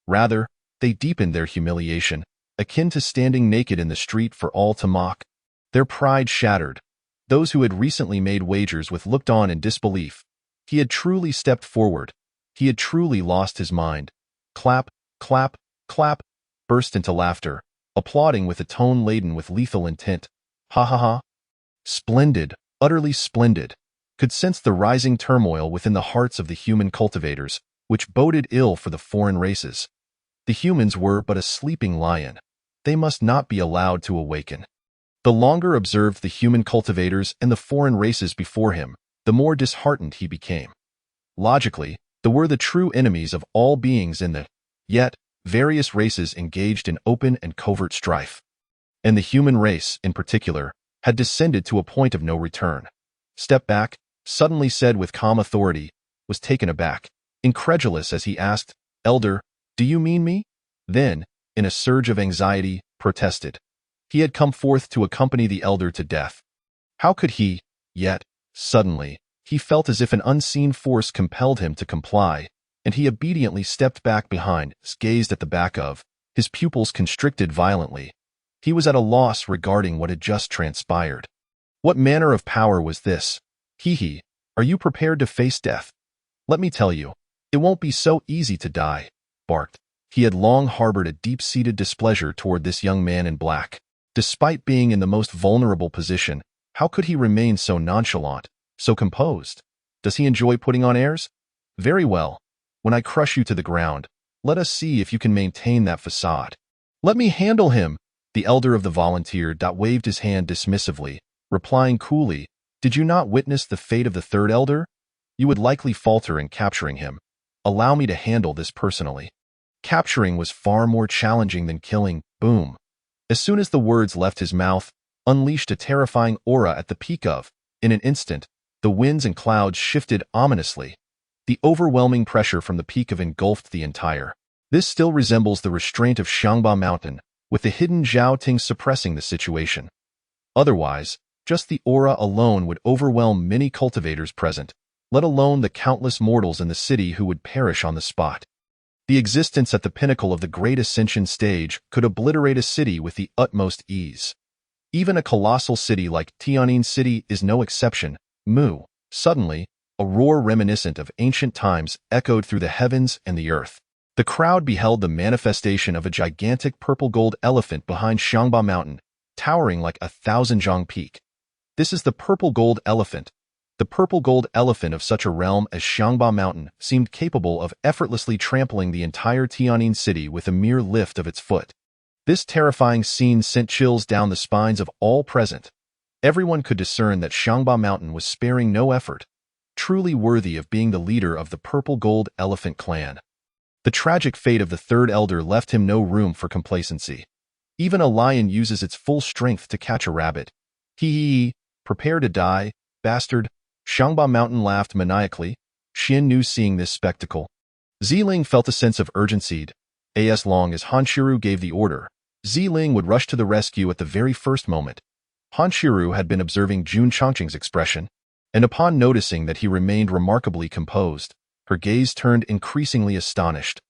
Rather, they deepened their humiliation, akin to standing naked in the street for all to mock. Their pride shattered. Those who had recently made wagers with looked on in disbelief. He had truly stepped forward. He had truly lost his mind. Clap, clap, clap, burst into laughter, applauding with a tone laden with lethal intent. Ha ha ha. Splendid, utterly splendid. Could sense the rising turmoil within the hearts of the human cultivators, which boded ill for the foreign races. The humans were but a sleeping lion. They must not be allowed to awaken. The longer observed the human cultivators and the foreign races before him, the more disheartened he became. Logically, they were the true enemies of all beings in the, yet, various races engaged in open and covert strife. And the human race, in particular, had descended to a point of no return. Step back, suddenly said with calm authority, was taken aback, incredulous as he asked, "Elder, do you mean me?" Then, in a surge of anxiety, protested. He had come forth to accompany the elder to death. How could he? Yet, suddenly, he felt as if an unseen force compelled him to comply, and he obediently stepped back behind, gazed at the back of, his pupils constricted violently. He was at a loss regarding what had just transpired. What manner of power was this? Are you prepared to face death? Let me tell you, it won't be so easy to die, barked. He had long harbored a deep-seated displeasure toward this young man in black. Despite being in the most vulnerable position, how could he remain so nonchalant, so composed? Does he enjoy putting on airs? Very well. When I crush you to the ground, let us see if you can maintain that facade. Let me handle him. The elder of the volunteer waved his hand dismissively, replying coolly, "Did you not witness the fate of the third elder? You would likely falter in capturing him. Allow me to handle this personally." Capturing was far more challenging than killing. Boom. As soon as the words left his mouth, unleashed a terrifying aura at the peak of. In an instant, the winds and clouds shifted ominously. The overwhelming pressure from the peak of engulfed the entire. This still resembles the restraint of Xiangba Mountain, with the hidden Zhao Ting suppressing the situation. Otherwise, just the aura alone would overwhelm many cultivators present, let alone the countless mortals in the city who would perish on the spot. The existence at the pinnacle of the great ascension stage could obliterate a city with the utmost ease. Even a colossal city like Tianjin City is no exception. Suddenly, a roar reminiscent of ancient times echoed through the heavens and the earth. The crowd beheld the manifestation of a gigantic purple-gold elephant behind Xiangba Mountain, towering like 1,000-zhang peak. This is the purple-gold elephant. The purple-gold elephant of such a realm as Xiangba Mountain seemed capable of effortlessly trampling the entire Tianjin city with a mere lift of its foot. This terrifying scene sent chills down the spines of all present. Everyone could discern that Xiangba Mountain was sparing no effort, truly worthy of being the leader of the purple-gold elephant clan. The tragic fate of the third elder left him no room for complacency. Even a lion uses its full strength to catch a rabbit. Prepare to die, bastard. Xiangba Mountain laughed maniacally. Xian Nu seeing this spectacle. Ziling felt a sense of urgency. As long as Hanshiru gave the order, Ziling would rush to the rescue at the very first moment. Hanshiru had been observing Jun Chongqing's expression, and upon noticing that he remained remarkably composed, her gaze turned increasingly astonished.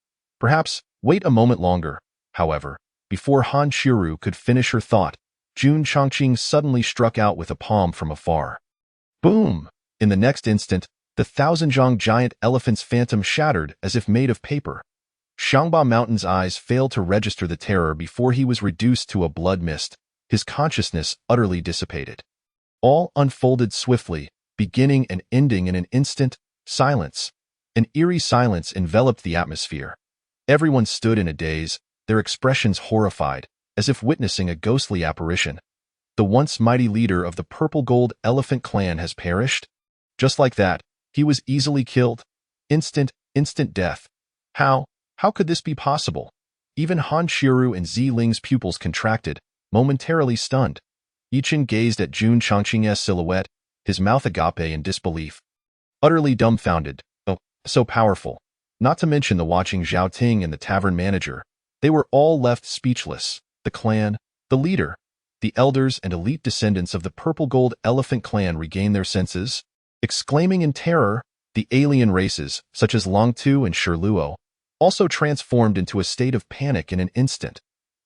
Perhaps wait a moment longer. However, before Han Qiru could finish her thought, Jun Chongqing suddenly struck out with a palm from afar. Boom! In the next instant, the thousand-zhang giant elephant's phantom shattered as if made of paper. Xiangba Mountain's eyes failed to register the terror before he was reduced to a blood mist, his consciousness utterly dissipated. All unfolded swiftly, beginning and ending in an instant. Silence. An eerie silence enveloped the atmosphere. Everyone stood in a daze, their expressions horrified, as if witnessing a ghostly apparition. The once mighty leader of the purple-gold elephant clan has perished? Just like that, he was easily killed. Instant death. How could this be possible? Even Han Qiru and Zi Ling's pupils contracted, momentarily stunned. Yichen gazed at Jun Chongqing's silhouette, his mouth agape in disbelief. Utterly dumbfounded. Oh, so powerful. Not to mention the watching Zhao Ting and the tavern manager. They were all left speechless. The clan, the leader, the elders and elite descendants of the purple-gold elephant clan regained their senses. Exclaiming in terror, the alien races, such as Long Tu and Shirluo, also transformed into a state of panic in an instant.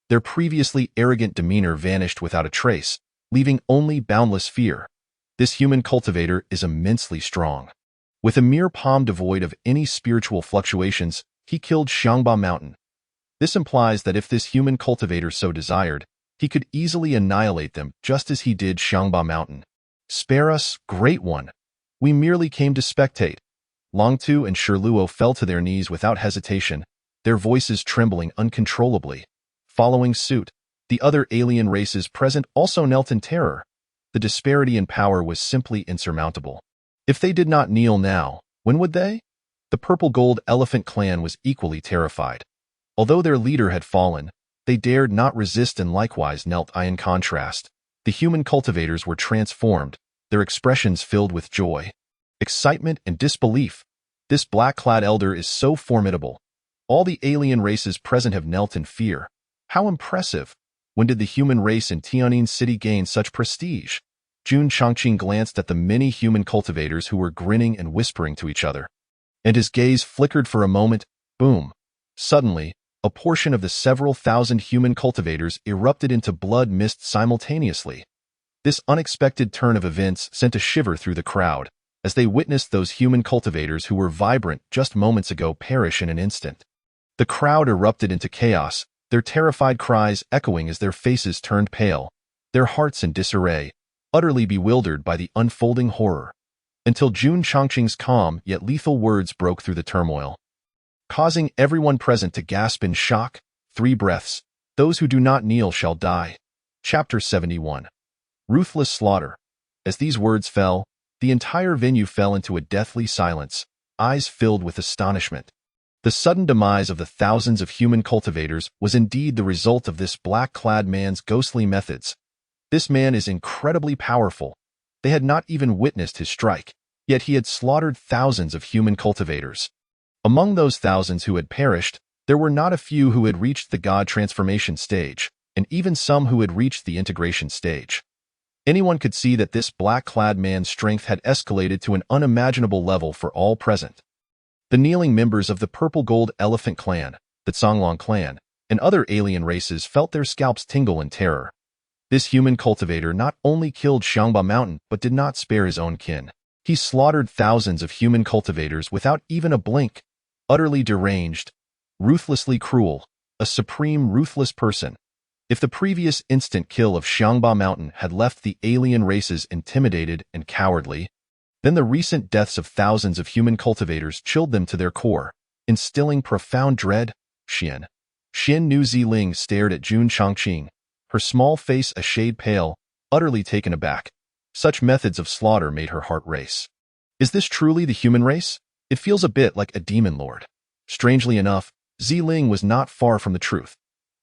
Their previously arrogant demeanor vanished without a trace, leaving only boundless fear. This human cultivator is immensely strong. With a mere palm devoid of any spiritual fluctuations, he killed Xiangba Mountain. This implies that if this human cultivator so desired, he could easily annihilate them just as he did Xiangba Mountain. Spare us, Great One. We merely came to spectate. Long Tu and Shirluo fell to their knees without hesitation, their voices trembling uncontrollably. Following suit, the other alien races present also knelt in terror. The disparity in power was simply insurmountable. If they did not kneel now, when would they? The purple-gold elephant clan was equally terrified. Although their leader had fallen, they dared not resist and likewise knelt. In contrast, the human cultivators were transformed, their expressions filled with joy, excitement, and disbelief. This black-clad elder is so formidable. All the alien races present have knelt in fear. How impressive! When did the human race in Tianjin City gain such prestige? Jun Chongqing glanced at the many human cultivators who were grinning and whispering to each other. And his gaze flickered for a moment. Boom! Suddenly, a portion of the several thousand human cultivators erupted into blood mist simultaneously. This unexpected turn of events sent a shiver through the crowd, as they witnessed those human cultivators who were vibrant just moments ago perish in an instant. The crowd erupted into chaos, their terrified cries echoing as their faces turned pale, their hearts in disarray, utterly bewildered by the unfolding horror, until Jun Chongqing's calm yet lethal words broke through the turmoil, causing everyone present to gasp in shock. 3 breaths. Those who do not kneel shall die. Chapter 71. Ruthless slaughter. As these words fell, the entire venue fell into a deathly silence, eyes filled with astonishment. The sudden demise of the thousands of human cultivators was indeed the result of this black-clad man's ghostly methods. This man is incredibly powerful. They had not even witnessed his strike, yet he had slaughtered thousands of human cultivators. Among those thousands who had perished, there were not a few who had reached the god transformation stage, and even some who had reached the integration stage. Anyone could see that this black-clad man's strength had escalated to an unimaginable level for all present. The kneeling members of the purple-gold elephant clan, the Songlong clan, and other alien races felt their scalps tingle in terror. This human cultivator not only killed Xiangba Mountain but did not spare his own kin. He slaughtered thousands of human cultivators without even a blink. Utterly deranged, ruthlessly cruel, a supreme ruthless person. If the previous instant kill of Xiangba Mountain had left the alien races intimidated and cowardly, then the recent deaths of thousands of human cultivators chilled them to their core, instilling profound dread. Xin Nu Ziling stared at Jun Chongqing, her small face a shade pale, utterly taken aback. Such methods of slaughter made her heart race. Is this truly the human race? It feels a bit like a demon lord. Strangely enough, Ziling was not far from the truth.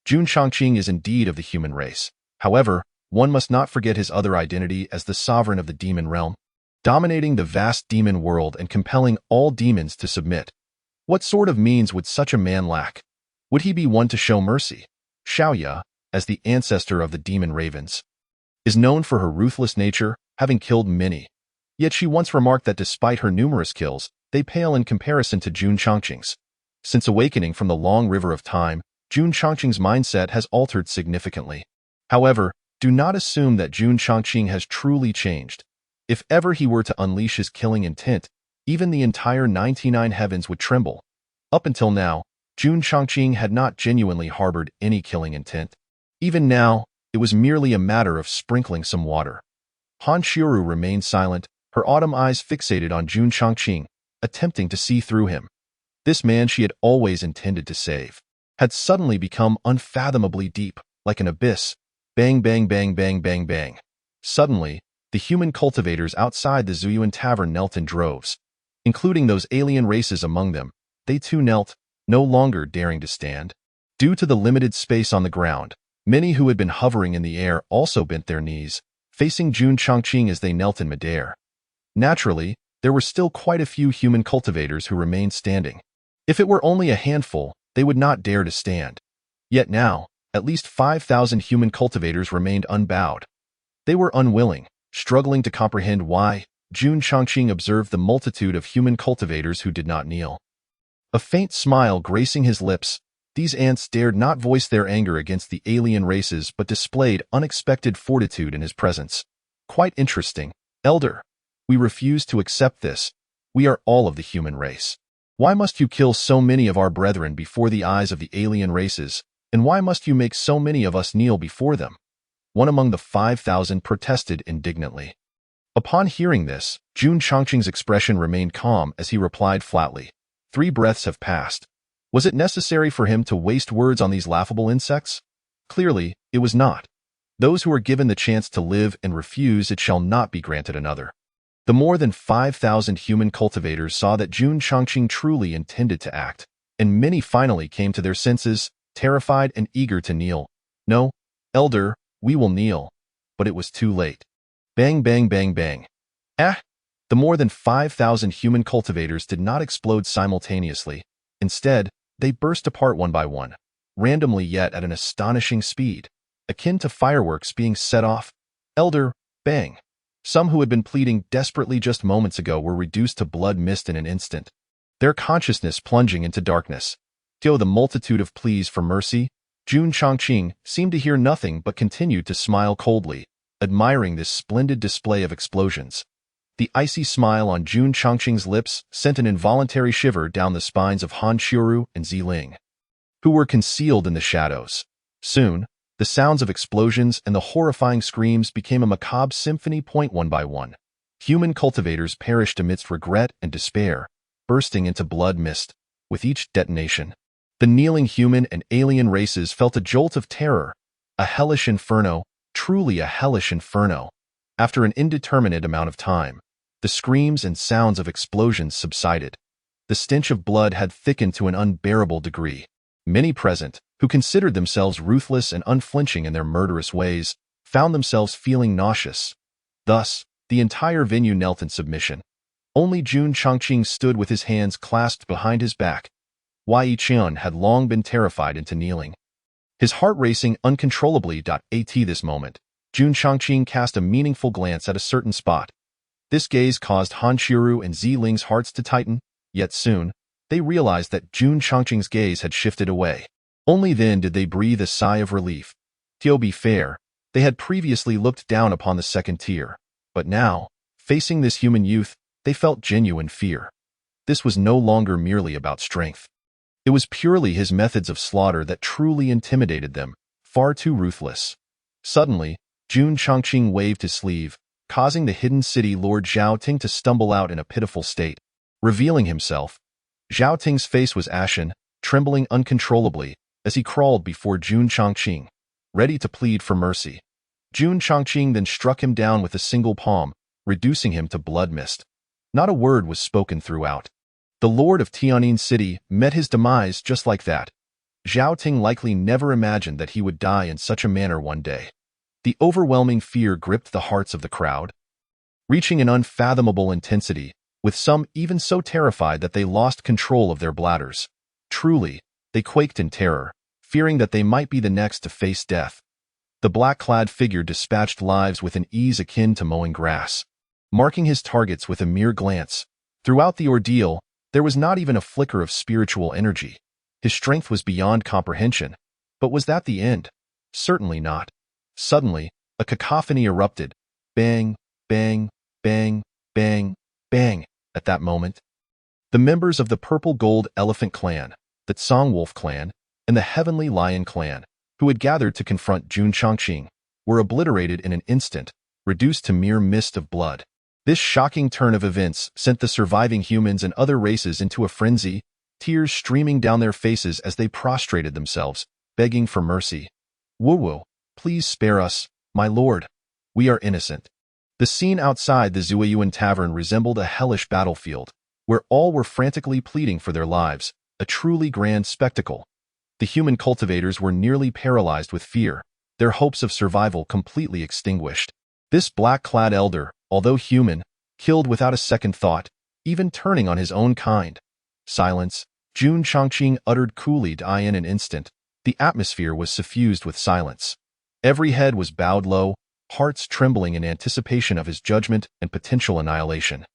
Jun Chongqing is indeed of the human race. However, one must not forget his other identity as the sovereign of the demon realm, dominating the vast demon world and compelling all demons to submit. What sort of means would such a man lack? Would he be one to show mercy? Xiaoya, as the ancestor of the demon ravens, is known for her ruthless nature, having killed many. Yet she once remarked that despite her numerous kills, they pale in comparison to Jun Chongqing's. Since awakening from the long river of time, Jun Chongqing's mindset has altered significantly. However, do not assume that Jun Chongqing has truly changed. If ever he were to unleash his killing intent, even the entire 99 heavens would tremble. Up until now, Jun Chongqing had not genuinely harbored any killing intent. Even now, it was merely a matter of sprinkling some water. Han Xiuru remained silent, her autumn eyes fixated on Jun Chongqing, attempting to see through him. This man she had always intended to save had suddenly become unfathomably deep, like an abyss. Bang, bang, bang, bang, bang, bang. Suddenly, the human cultivators outside the Zuyuan Tavern knelt in droves. Including those alien races among them, they too knelt, no longer daring to stand. Due to the limited space on the ground, many who had been hovering in the air also bent their knees, facing Jun Chongqing as they knelt in midair. Naturally, there were still quite a few human cultivators who remained standing. If it were only a handful, they would not dare to stand. Yet now, at least 5,000 human cultivators remained unbowed. They were unwilling, struggling to comprehend why. Jun Chongqing observed the multitude of human cultivators who did not kneel. A faint smile gracing his lips, these ants dared not voice their anger against the alien races but displayed unexpected fortitude in his presence. Quite interesting, Elder. We refuse to accept this. We are all of the human race. Why must you kill so many of our brethren before the eyes of the alien races, and why must you make so many of us kneel before them? One among the 5,000 protested indignantly. Upon hearing this, Jun Chongqing's expression remained calm as he replied flatly, 3 breaths have passed. Was it necessary for him to waste words on these laughable insects? Clearly, it was not. Those who are given the chance to live and refuse it shall not be granted another. The more than 5,000 human cultivators saw that Jun Chongqing truly intended to act, and many finally came to their senses, terrified and eager to kneel. No, Elder, we will kneel. But it was too late. Bang, bang, bang, bang. The more than 5,000 human cultivators did not explode simultaneously. Instead, they burst apart one by one, randomly yet at an astonishing speed, akin to fireworks being set off. Elder, bang. Some who had been pleading desperately just moments ago were reduced to blood mist in an instant, their consciousness plunging into darkness. Though the multitude of pleas for mercy, Jun Chongqing seemed to hear nothing but continued to smile coldly, admiring this splendid display of explosions. The icy smile on Jun Chongqing's lips sent an involuntary shiver down the spines of Han Xiuru and Ziling, who were concealed in the shadows. Soon, the sounds of explosions and the horrifying screams became a macabre symphony. One by one, human cultivators perished amidst regret and despair, bursting into blood mist. With each detonation, the kneeling human and alien races felt a jolt of terror, a hellish inferno, truly a hellish inferno. After an indeterminate amount of time, the screams and sounds of explosions subsided. The stench of blood had thickened to an unbearable degree. Many present, who considered themselves ruthless and unflinching in their murderous ways, found themselves feeling nauseous. Thus, the entire venue knelt in submission. Only Jun Chongqing stood with his hands clasped behind his back. Yi Qian had long been terrified into kneeling, his heart racing uncontrollably. At this moment, Jun Chongqing cast a meaningful glance at a certain spot. This gaze caused Han Xiuru and Ziling's hearts to tighten, yet soon, they realized that Jun Chongqing's gaze had shifted away. Only then did they breathe a sigh of relief. To be fair, they had previously looked down upon the second tier, but now, facing this human youth, they felt genuine fear. This was no longer merely about strength. It was purely his methods of slaughter that truly intimidated them, far too ruthless. Suddenly, Jun Chongqing waved his sleeve, causing the hidden city Lord Zhao Ting to stumble out in a pitiful state. Revealing himself, Zhao Ting's face was ashen, trembling uncontrollably, as he crawled before Jun Chongqing, ready to plead for mercy. Jun Chongqing then struck him down with a single palm, reducing him to blood mist. Not a word was spoken throughout. The Lord of Tian'an City met his demise just like that. Zhao Ting likely never imagined that he would die in such a manner one day. The overwhelming fear gripped the hearts of the crowd, reaching an unfathomable intensity, with some even so terrified that they lost control of their bladders. Truly, they quaked in terror, fearing that they might be the next to face death. The black-clad figure dispatched lives with an ease akin to mowing grass, marking his targets with a mere glance. Throughout the ordeal, There was not even a flicker of spiritual energy. His strength was beyond comprehension. But was that the end? Certainly not. Suddenly, a cacophony erupted. Bang, bang, bang, bang, bang. At that moment, the members of the Purple Gold Elephant Clan, the Songwolf Clan, and the Heavenly Lion Clan, who had gathered to confront Jun Chongqing, were obliterated in an instant, reduced to mere mist of blood. This shocking turn of events sent the surviving humans and other races into a frenzy, tears streaming down their faces as they prostrated themselves, begging for mercy. Wu, please spare us, my lord. We are innocent. The scene outside the Zuiyuan Tavern resembled a hellish battlefield, where all were frantically pleading for their lives, a truly grand spectacle. The human cultivators were nearly paralyzed with fear, their hopes of survival completely extinguished. This black-clad elder, although human, killed without a second thought, even turning on his own kind. Silence. Jun Chongqing uttered coolly in an instant. The atmosphere was suffused with silence. Every head was bowed low, hearts trembling in anticipation of his judgment and potential annihilation.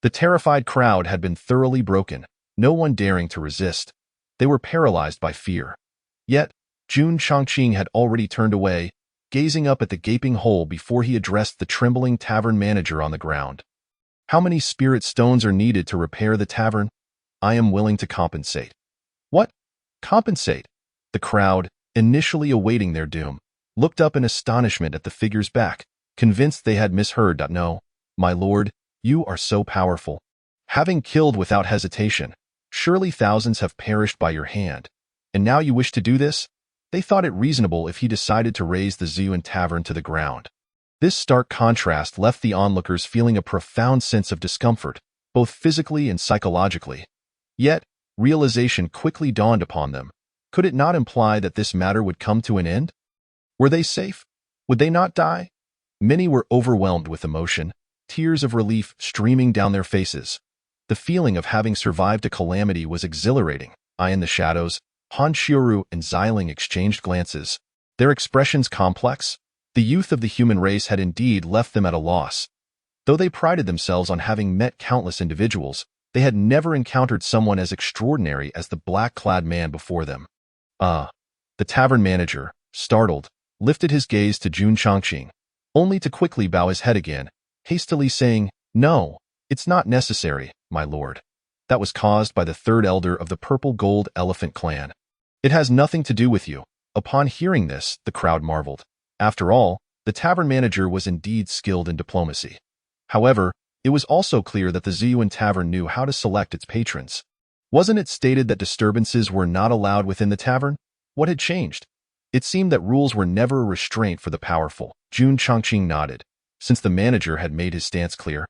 The terrified crowd had been thoroughly broken, no one daring to resist. They were paralyzed by fear. Yet, Jun Chongqing had already turned away, gazing up at the gaping hole before he addressed the trembling tavern manager on the ground. How many spirit stones are needed to repair the tavern? I am willing to compensate. What? Compensate? The crowd, initially awaiting their doom, looked up in astonishment at the figure's back, convinced they had misheard. No, my lord, you are so powerful. Having killed without hesitation, surely thousands have perished by your hand. And now you wish to do this? They thought it reasonable if he decided to raise the Zuiyuan Tavern to the ground. This stark contrast left the onlookers feeling a profound sense of discomfort, both physically and psychologically. Yet, realization quickly dawned upon them. Could it not imply that this matter would come to an end? Were they safe? Would they not die? Many were overwhelmed with emotion, tears of relief streaming down their faces. The feeling of having survived a calamity was exhilarating. In the shadows, Han Xiuru and Xiling exchanged glances. Their expressions complex. The youth of the human race had indeed left them at a loss. Though they prided themselves on having met countless individuals, they had never encountered someone as extraordinary as the black-clad man before them. The tavern manager, startled, lifted his gaze to Jun Chongqing, only to quickly bow his head again, hastily saying, "No, it's not necessary, my lord. That was caused by the third elder of the Purple Gold Elephant Clan. It has nothing to do with you." Upon hearing this, the crowd marveled. After all, the tavern manager was indeed skilled in diplomacy. However, it was also clear that the Zuiyuan Tavern knew how to select its patrons. Wasn't it stated that disturbances were not allowed within the tavern? What had changed? It seemed that rules were never a restraint for the powerful. Jun Chongqing nodded, since the manager had made his stance clear.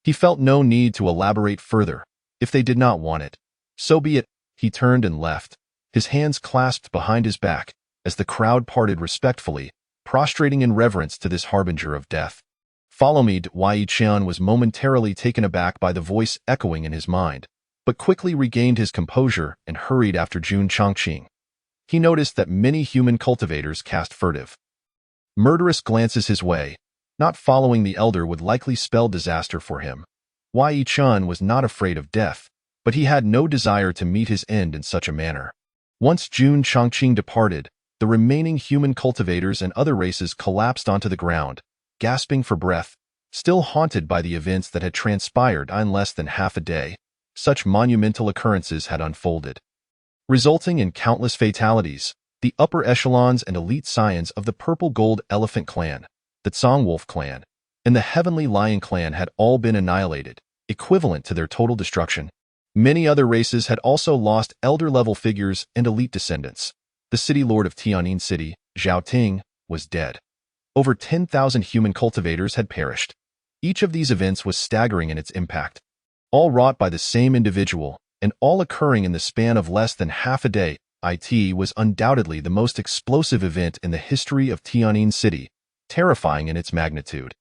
He felt no need to elaborate further. If they did not want it, so be it. He turned and left, his hands clasped behind his back, as the crowd parted respectfully, prostrating in reverence to this harbinger of death. "Follow me." Wei Qian was momentarily taken aback by the voice echoing in his mind, but quickly regained his composure and hurried after Jun Chongqing. He noticed that many human cultivators cast furtive, murderous glances his way. Not following the elder would likely spell disaster for him. Wei Qian was not afraid of death, but he had no desire to meet his end in such a manner. Once Jun Chongqing departed, the remaining human cultivators and other races collapsed onto the ground, gasping for breath, still haunted by the events that had transpired in less than half a day. Such monumental occurrences had unfolded, resulting in countless fatalities. The upper echelons and elite scions of the Purple Gold Elephant Clan, the Songwolf Clan, and the Heavenly Lion Clan had all been annihilated, equivalent to their total destruction. Many other races had also lost elder-level figures and elite descendants. The city lord of Tianin City, Zhao Ting, was dead. Over 10,000 human cultivators had perished. Each of these events was staggering in its impact, all wrought by the same individual, and all occurring in the span of less than half a day. It was undoubtedly the most explosive event in the history of Tianin City, terrifying in its magnitude.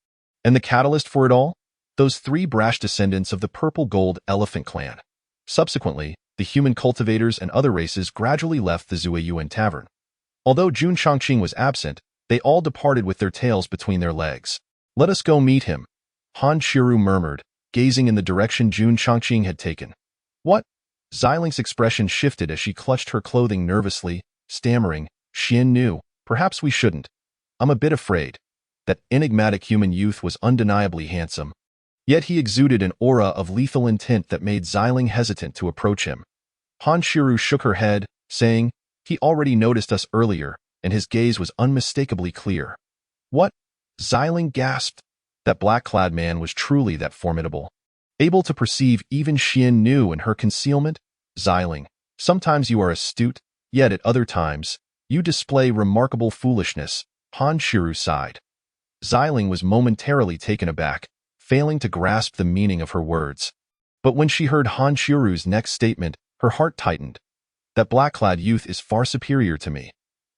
And the catalyst for it all? Those three brash descendants of the Purple Gold Elephant Clan. Subsequently, the human cultivators and other races gradually left the Zuiyuan Tavern. Although Jun Chongqing was absent, they all departed with their tails between their legs. "Let us go meet him," Han Xiuru murmured, gazing in the direction Jun Chongqing had taken. What? Xiling's expression shifted as she clutched her clothing nervously, stammering, Xian knew, perhaps we shouldn't. I'm a bit afraid. That enigmatic human youth was undeniably handsome. Yet he exuded an aura of lethal intent that made Xiling hesitant to approach him. Han Shiru shook her head, saying, he already noticed us earlier, and his gaze was unmistakably clear. What? Xiling gasped. That black-clad man was truly that formidable. Able to perceive even Xian Nu in her concealment? Xiling, sometimes you are astute, yet at other times, you display remarkable foolishness, Han Shiru sighed. Xiling was momentarily taken aback, failing to grasp the meaning of her words. But when she heard Han Shiru's next statement, her heart tightened. That black-clad youth is far superior to me.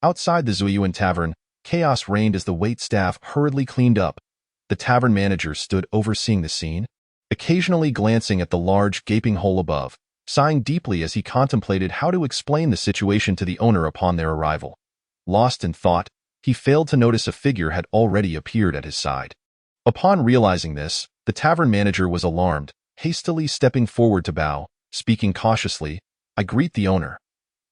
Outside the Zuyuan tavern, chaos reigned as the waitstaff hurriedly cleaned up. The tavern manager stood overseeing the scene, occasionally glancing at the large, gaping hole above, sighing deeply as he contemplated how to explain the situation to the owner upon their arrival. Lost in thought, he failed to notice a figure had already appeared at his side. Upon realizing this, the tavern manager was alarmed, hastily stepping forward to bow, speaking cautiously, I greet the owner.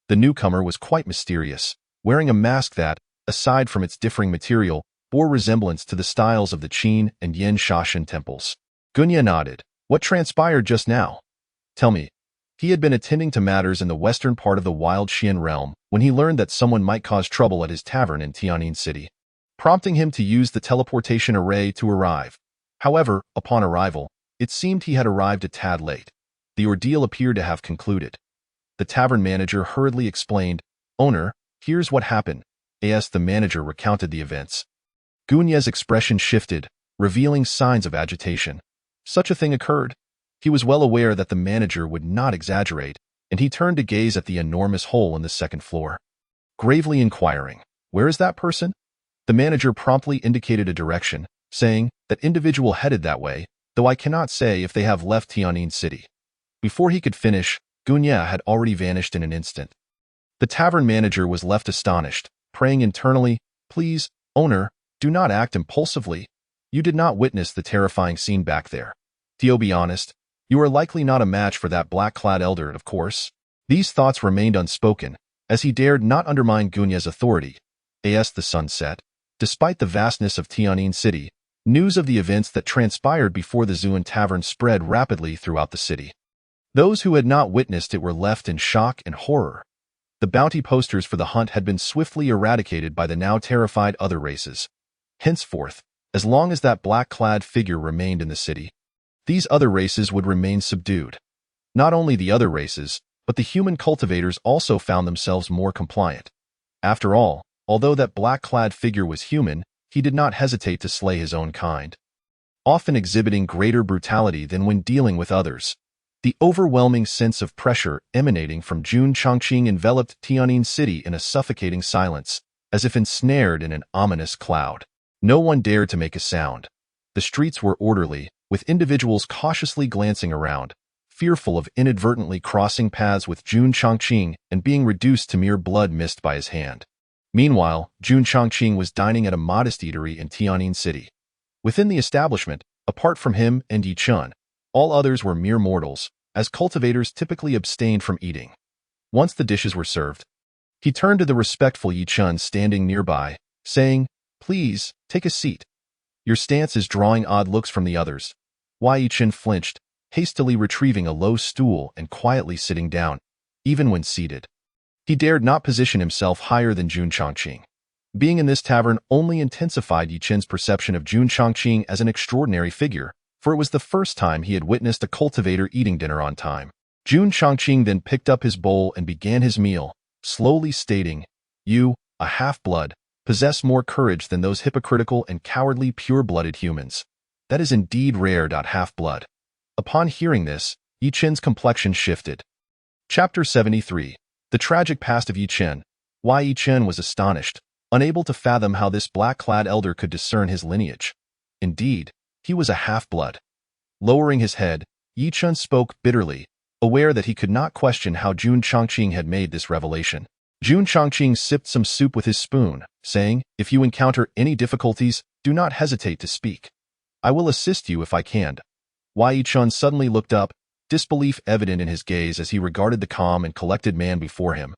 The newcomer was quite mysterious, wearing a mask that, aside from its differing material, bore resemblance to the styles of the Qin and Yen Shashan temples. Gunya nodded. What transpired just now? Tell me. He had been attending to matters in the western part of the wild Xian realm when he learned that someone might cause trouble at his tavern in Tianyin City, prompting him to use the teleportation array to arrive. However, upon arrival, it seemed he had arrived a tad late. The ordeal appeared to have concluded. The tavern manager hurriedly explained, Owner, here's what happened. As the manager recounted the events. Gunya's expression shifted, revealing signs of agitation. Such a thing occurred. He was well aware that the manager would not exaggerate, and he turned to gaze at the enormous hole in the second floor. Gravely inquiring, where is that person? The manager promptly indicated a direction, saying, that individual headed that way, though I cannot say if they have left Tianyin City. Before he could finish, Gunya had already vanished in an instant. The tavern manager was left astonished, praying internally, Please, owner, do not act impulsively. You did not witness the terrifying scene back there. To be honest, you are likely not a match for that black-clad elder, of course. These thoughts remained unspoken, as he dared not undermine Gunya's authority. As the sun set, despite the vastness of Tianyin City, news of the events that transpired before the Zuyuan Tavern spread rapidly throughout the city. Those who had not witnessed it were left in shock and horror. The bounty posters for the hunt had been swiftly eradicated by the now terrified other races. Henceforth, as long as that black-clad figure remained in the city, these other races would remain subdued. Not only the other races, but the human cultivators also found themselves more compliant. After all, although that black-clad figure was human, he did not hesitate to slay his own kind, often exhibiting greater brutality than when dealing with others. The overwhelming sense of pressure emanating from Jun Chongqing enveloped Tianyin City in a suffocating silence, as if ensnared in an ominous cloud. No one dared to make a sound. The streets were orderly, with individuals cautiously glancing around, fearful of inadvertently crossing paths with Jun Chongqing and being reduced to mere blood missed by his hand. Meanwhile, Jun Chongqing was dining at a modest eatery in Tianyin City. Within the establishment, apart from him and Yi Chun, all others were mere mortals, as cultivators typically abstained from eating. Once the dishes were served, he turned to the respectful Yi Chun standing nearby, saying, Please, take a seat. Your stance is drawing odd looks from the others. Yi Chun flinched, hastily retrieving a low stool and quietly sitting down, even when seated. He dared not position himself higher than Jun Chongqing. Being in this tavern only intensified Yi Chun's perception of Jun Chongqing as an extraordinary figure, for it was the first time he had witnessed a cultivator eating dinner on time. Jun Chongqing then picked up his bowl and began his meal, slowly stating, You, a half-blood, possess more courage than those hypocritical and cowardly pure-blooded humans. That is indeed rare. Half-blood. Upon hearing this, Yi Chun's complexion shifted. Chapter 73. The tragic past of Yi Chun. Why Yi Chun was astonished, unable to fathom how this black-clad elder could discern his lineage. Indeed, he was a half-blood. Lowering his head, Yi Chun spoke bitterly, aware that he could not question how Jun Chongqing had made this revelation. Jun Chongqing sipped some soup with his spoon, saying, If you encounter any difficulties, do not hesitate to speak. I will assist you if I can. Yi Chun suddenly looked up, disbelief evident in his gaze as he regarded the calm and collected man before him.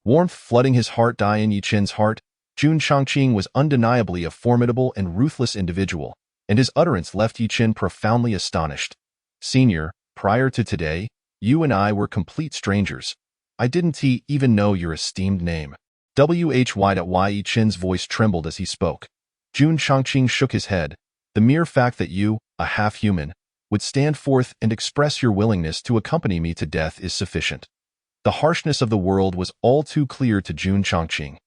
Warmth flooding his heart. In Yi Chen's heart, Jun Changqing was undeniably a formidable and ruthless individual, and his utterance left Yi Chen profoundly astonished. "Senior, prior to today, you and I were complete strangers. I didn't even know your esteemed name." Yi Chen's voice trembled as he spoke. Jun Changqing shook his head. "The mere fact that you, a half-human, would stand forth and express your willingness to accompany me to death is sufficient." The harshness of the world was all too clear to Jun Changqing.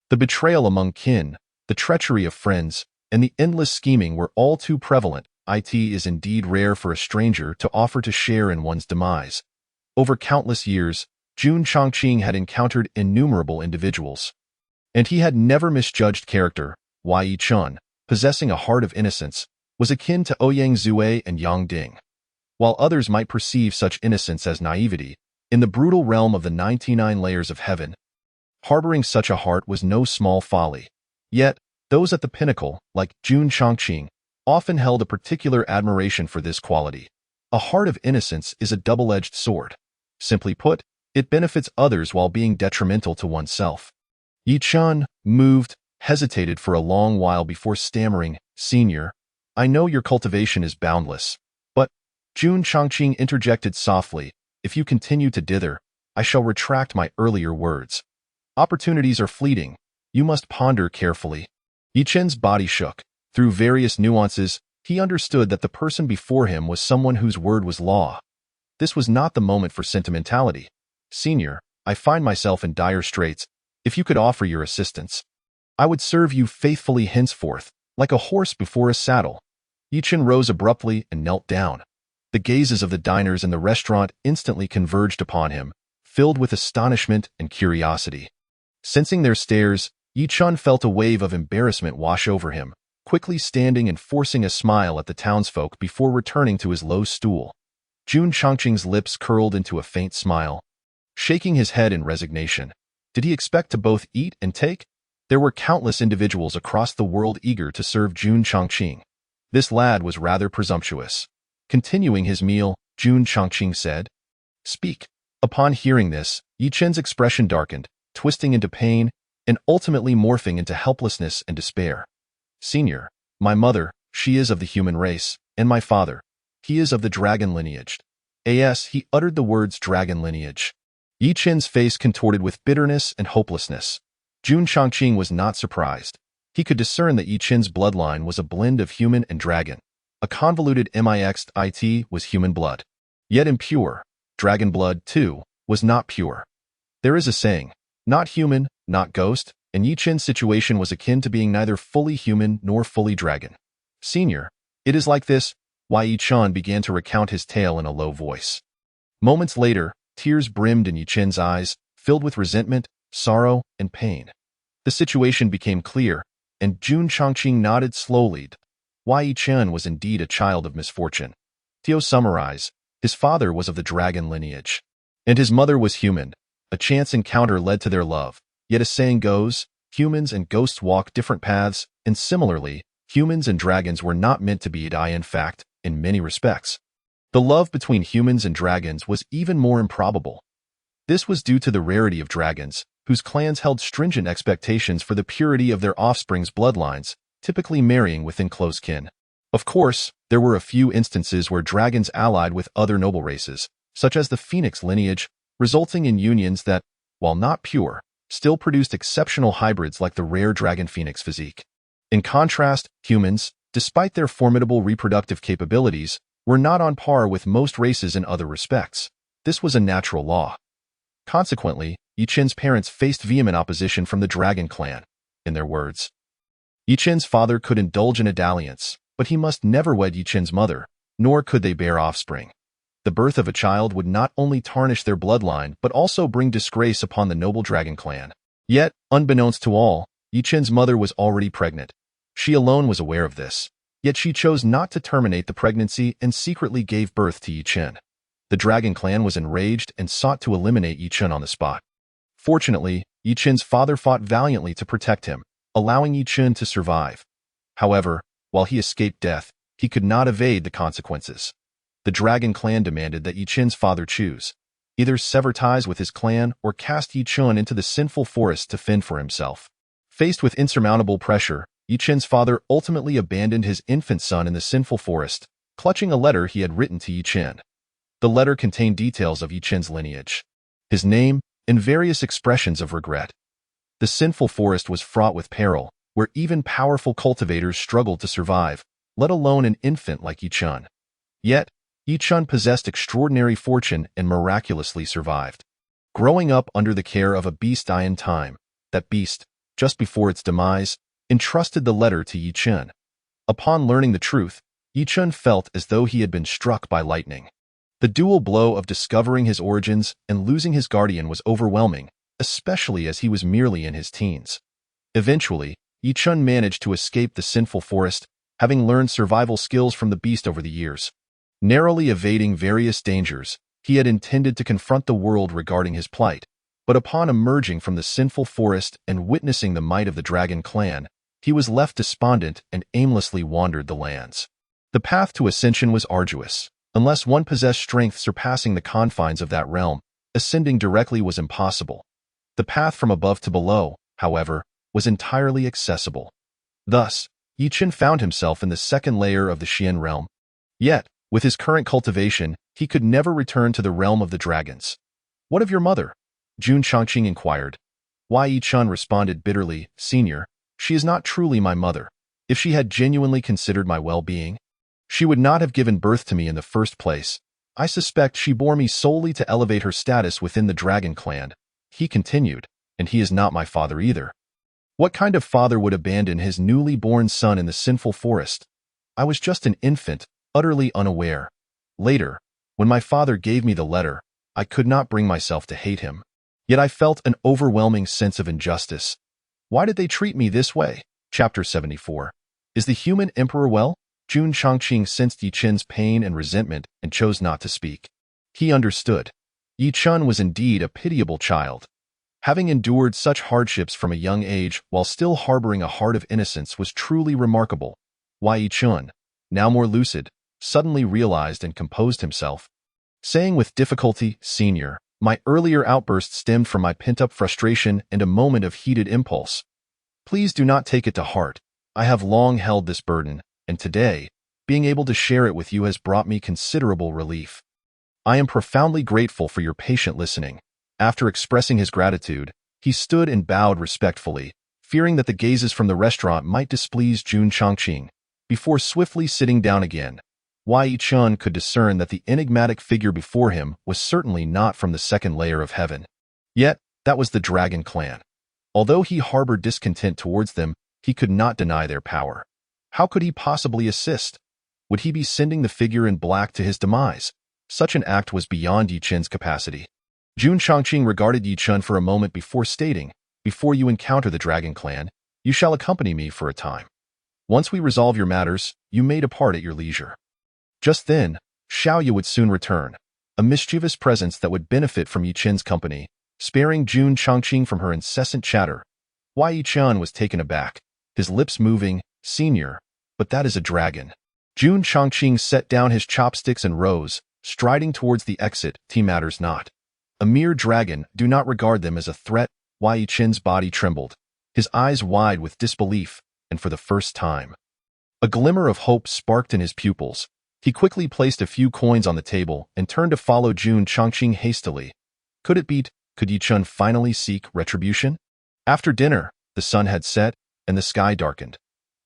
The betrayal among kin, the treachery of friends, and the endless scheming were all too prevalent. It is indeed rare for a stranger to offer to share in one's demise. Over countless years, Jun Changqing had encountered innumerable individuals, and he had never misjudged character. Yi Chen, possessing a heart of innocence, was akin to Ouyang Zue and Yang Ding. While others might perceive such innocence as naivety, in the brutal realm of the 99 layers of heaven, harboring such a heart was no small folly. Yet, those at the pinnacle, like Jun Changqing, often held a particular admiration for this quality. A heart of innocence is a double-edged sword. Simply put, it benefits others while being detrimental to oneself. Yi Chen, moved, hesitated for a long while before stammering, "Senior, I know your cultivation is boundless, but," Jun Changqing interjected softly, "if you continue to dither, I shall retract my earlier words. Opportunities are fleeting. You must ponder carefully." Yi Chen's body shook. Through various nuances, he understood that the person before him was someone whose word was law. This was not the moment for sentimentality. "Senior, I find myself in dire straits. If you could offer your assistance, I would serve you faithfully henceforth, like a horse before a saddle." Yi Chen rose abruptly and knelt down. The gazes of the diners in the restaurant instantly converged upon him, filled with astonishment and curiosity. Sensing their stares, Yi Chen felt a wave of embarrassment wash over him, quickly standing and forcing a smile at the townsfolk before returning to his low stool. Jun Changqing's lips curled into a faint smile, shaking his head in resignation. Did he expect to both eat and take? There were countless individuals across the world eager to serve Jun Changqing. This lad was rather presumptuous. Continuing his meal, Jun Changqing said, "Speak." Upon hearing this, Yi Chen's expression darkened, twisting into pain, and ultimately morphing into helplessness and despair. "Senior, my mother, she is of the human race, and my father, he is of the dragon lineage." He uttered the words dragon lineage. Yi Chen's face contorted with bitterness and hopelessness. Jun Changqing was not surprised. He could discern that Yi Chen's bloodline was a blend of human and dragon. A convoluted mixed was human blood, yet impure. Dragon blood, too, was not pure. There is a saying, not human, not ghost, and Yi Chen's situation was akin to being neither fully human nor fully dragon. "Senior, it is like this." Yi Chen began to recount his tale in a low voice. Moments later, tears brimmed in Yi Chen's eyes, filled with resentment, sorrow, and pain. The situation became clear, and Jun Changqing nodded slowly. Yi Chen was indeed a child of misfortune. To summarize, his father was of the dragon lineage, and his mother was human. A chance encounter led to their love. Yet a saying goes, humans and ghosts walk different paths, and similarly, humans and dragons were not meant to be. In fact, in many respects, the love between humans and dragons was even more improbable. This was due to the rarity of dragons, whose clans held stringent expectations for the purity of their offspring's bloodlines, typically marrying within close kin. Of course, there were a few instances where dragons allied with other noble races, such as the phoenix lineage, resulting in unions that, while not pure, still produced exceptional hybrids like the rare dragon phoenix physique. In contrast, humans, despite their formidable reproductive capabilities, were not on par with most races in other respects. This was a natural law. Consequently, Yi Chen's parents faced vehement opposition from the dragon clan. In their words, Yi Chen's father could indulge in a dalliance, but he must never wed Yi Chen's mother, nor could they bear offspring. The birth of a child would not only tarnish their bloodline but also bring disgrace upon the noble dragon clan. Yet, unbeknownst to all, Yi Chen's mother was already pregnant. She alone was aware of this, yet she chose not to terminate the pregnancy and secretly gave birth to Yi Chen. The dragon clan was enraged and sought to eliminate Yi Chen on the spot. Fortunately, Yi Chen's father fought valiantly to protect him, allowing Yi Chen to survive. However, while he escaped death, he could not evade the consequences. The Dragon Clan demanded that Yi Chen's father choose: either sever ties with his clan or cast Yi Chen into the sinful forest to fend for himself. Faced with insurmountable pressure, Yi Chen's father ultimately abandoned his infant son in the sinful forest, clutching a letter he had written to Yi Chen. The letter contained details of Yi Chen's lineage, his name, and various expressions of regret. The sinful forest was fraught with peril, where even powerful cultivators struggled to survive, let alone an infant like Yi Chen. Yet, Yi Chen possessed extraordinary fortune and miraculously survived. Growing up under the care of a beast in time, that beast, just before its demise, entrusted the letter to Yi Chen. Upon learning the truth, Yi Chen felt as though he had been struck by lightning. The dual blow of discovering his origins and losing his guardian was overwhelming, especially as he was merely in his teens. Eventually, Yi Chen managed to escape the sinful forest, having learned survival skills from the beast over the years. Narrowly evading various dangers, he had intended to confront the world regarding his plight, but upon emerging from the sinful forest and witnessing the might of the Dragon Clan, he was left despondent and aimlessly wandered the lands. The path to ascension was arduous. Unless one possessed strength surpassing the confines of that realm, ascending directly was impossible. The path from above to below, however, was entirely accessible. Thus, Yi Chen found himself in the second layer of the Xian realm. Yet, with his current cultivation, he could never return to the realm of the dragons. "What of your mother?" Jun Changqing inquired. Why Yi Chen responded bitterly, "Senior, she is not truly my mother. If she had genuinely considered my well-being, she would not have given birth to me in the first place. I suspect she bore me solely to elevate her status within the Dragon Clan," he continued, "and he is not my father either. What kind of father would abandon his newly born son in the sinful forest? I was just an infant, utterly unaware. Later, when my father gave me the letter, I could not bring myself to hate him. Yet I felt an overwhelming sense of injustice. Why did they treat me this way?" Chapter 74. Is the human emperor well? Jun Changqing sensed Yi Chen's pain and resentment and chose not to speak. He understood. Yi Chen was indeed a pitiable child. Having endured such hardships from a young age while still harboring a heart of innocence was truly remarkable. Why Yi Chen, now more lucid, suddenly realized and composed himself, saying with difficulty, "Senior, my earlier outburst stemmed from my pent-up frustration and a moment of heated impulse. Please do not take it to heart. I have long held this burden, and today, being able to share it with you has brought me considerable relief. I am profoundly grateful for your patient listening." After expressing his gratitude, he stood and bowed respectfully, fearing that the gazes from the restaurant might displease Jun Changqing, before swiftly sitting down again. Yi Chen could discern that the enigmatic figure before him was certainly not from the second layer of heaven. Yet, that was the Dragon Clan. Although he harbored discontent towards them, he could not deny their power. How could he possibly assist? Would he be sending the figure in black to his demise? Such an act was beyond Yi Chen's capacity. Jun Changqing regarded Yi Chen for a moment before stating, "Before you encounter the Dragon Clan, you shall accompany me for a time. Once we resolve your matters, you may depart at your leisure." Just then, Xiaoyu would soon return, a mischievous presence that would benefit from Yi Chen's company, sparing Jun Changqing from her incessant chatter. Yi Chen was taken aback, his lips moving, "Senior, but that is a dragon." Jun Changqing set down his chopsticks and rose, striding towards the exit. "Tea matters not. A mere dragon, do not regard them as a threat." Yi Chen's body trembled, his eyes wide with disbelief, and for the first time, a glimmer of hope sparked in his pupils. He quickly placed a few coins on the table and turned to follow Jun Changqing hastily. Could it be? Could Yi Chen finally seek retribution? After dinner, the sun had set, and the sky darkened.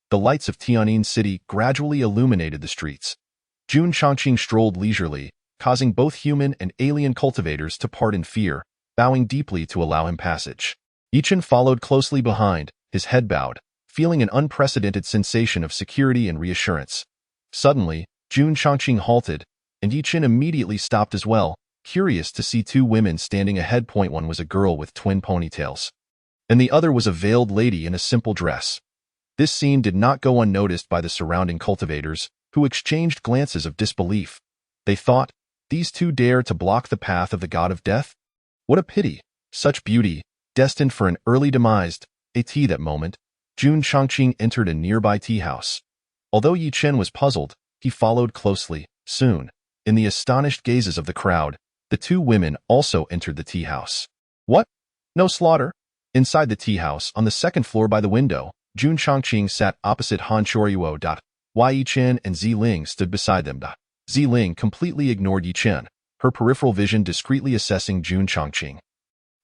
The lights of Tian'an City gradually illuminated the streets. Jun Changqing strolled leisurely, causing both human and alien cultivators to part in fear, bowing deeply to allow him passage. Yi Chen followed closely behind, his head bowed, feeling an unprecedented sensation of security and reassurance. Suddenly, Jun Changqing halted, and Yi Chen immediately stopped as well, curious to see two women standing ahead. One was a girl with twin ponytails, and the other was a veiled lady in a simple dress. This scene did not go unnoticed by the surrounding cultivators, who exchanged glances of disbelief. They thought, these two dare to block the path of the god of death? What a pity! Such beauty, destined for an early demise. That moment, Jun Changqing entered a nearby tea house. Although Yi Chen was puzzled, he followed closely. Soon, In the astonished gazes of the crowd, the two women also entered the tea house. What? No slaughter? Inside the tea house, on the second floor by the window, Jun Chongqing sat opposite Han Churyuo. Yi Chen and Zi Ling stood beside them. Zi Ling completely ignored Yi Chen, her peripheral vision discreetly assessing Jun Chongqing,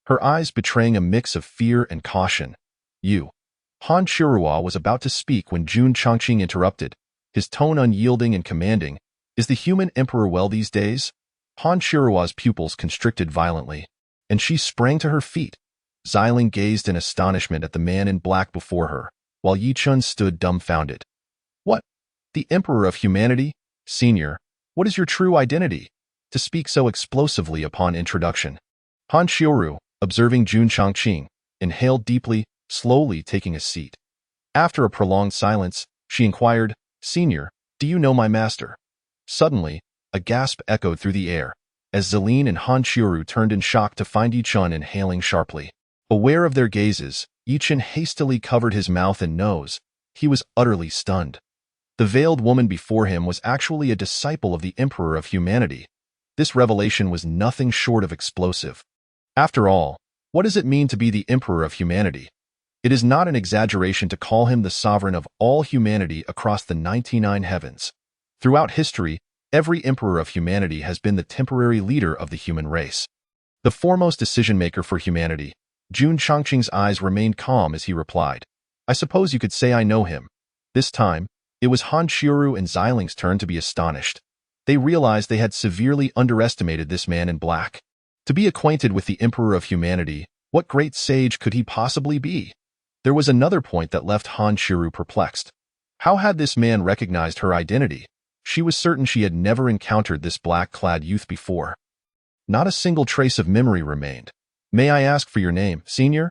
her eyes betraying a mix of fear and caution. Han Churyuo was about to speak when Jun Chongqing interrupted, his tone unyielding and commanding. Is the human emperor well these days? Han Churyuo's pupils constricted violently, and she sprang to her feet. Xiling gazed in astonishment at the man in black before her, while Yi Chun stood dumbfounded. What? The emperor of humanity? Senior, what is your true identity? To speak so explosively upon introduction. Han Xiuru, observing Jun Chongqing, inhaled deeply, slowly taking a seat. After a prolonged silence, she inquired, Senior, do you know my master? Suddenly, a gasp echoed through the air, as Zelene and Han Xiuru turned in shock to find Yi Chun inhaling sharply. Aware of their gazes, Yi Chun hastily covered his mouth and nose. He was utterly stunned. The veiled woman before him was actually a disciple of the Emperor of Humanity. This revelation was nothing short of explosive. After all, what does it mean to be the Emperor of Humanity? It is not an exaggeration to call him the sovereign of all humanity across the 99 heavens. Throughout history, every Emperor of Humanity has been the temporary leader of the human race. The foremost decision-maker for humanity, Jun Chongqing's eyes remained calm as he replied, I suppose you could say I know him. This time, it was Han Xiuru and Xiling's turn to be astonished. They realized they had severely underestimated this man in black. To be acquainted with the Emperor of Humanity, what great sage could he possibly be? There was another point that left Han Xiuru perplexed. How had this man recognized her identity? She was certain she had never encountered this black-clad youth before. Not a single trace of memory remained. May I ask for your name, Senior?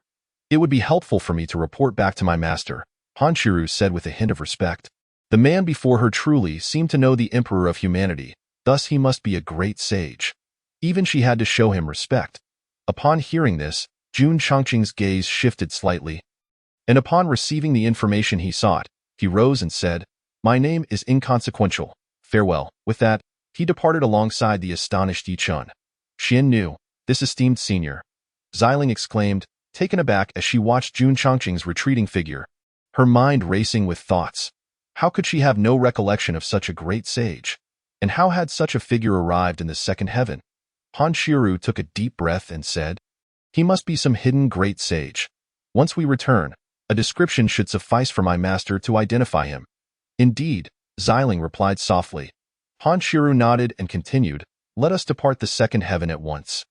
It would be helpful for me to report back to my master, Han Xiuru said with a hint of respect. The man before her truly seemed to know the Emperor of Humanity, thus he must be a great sage. Even she had to show him respect. Upon hearing this, Jun Chongqing's gaze shifted slightly, and upon receiving the information he sought, he rose and said, My name is inconsequential. Farewell. With that, he departed alongside the astonished Yi Chun. Xian knew, this esteemed senior. Xiling exclaimed, taken aback as she watched Jun Chongqing's retreating figure, her mind racing with thoughts. How could she have no recollection of such a great sage? And how had such a figure arrived in the second heaven? Han Xiuru took a deep breath and said, He must be some hidden great sage. Once we return, a description should suffice for my master to identify him. Indeed, Xiling replied softly. Han Xiuru nodded and continued, Let us depart the second heaven at once.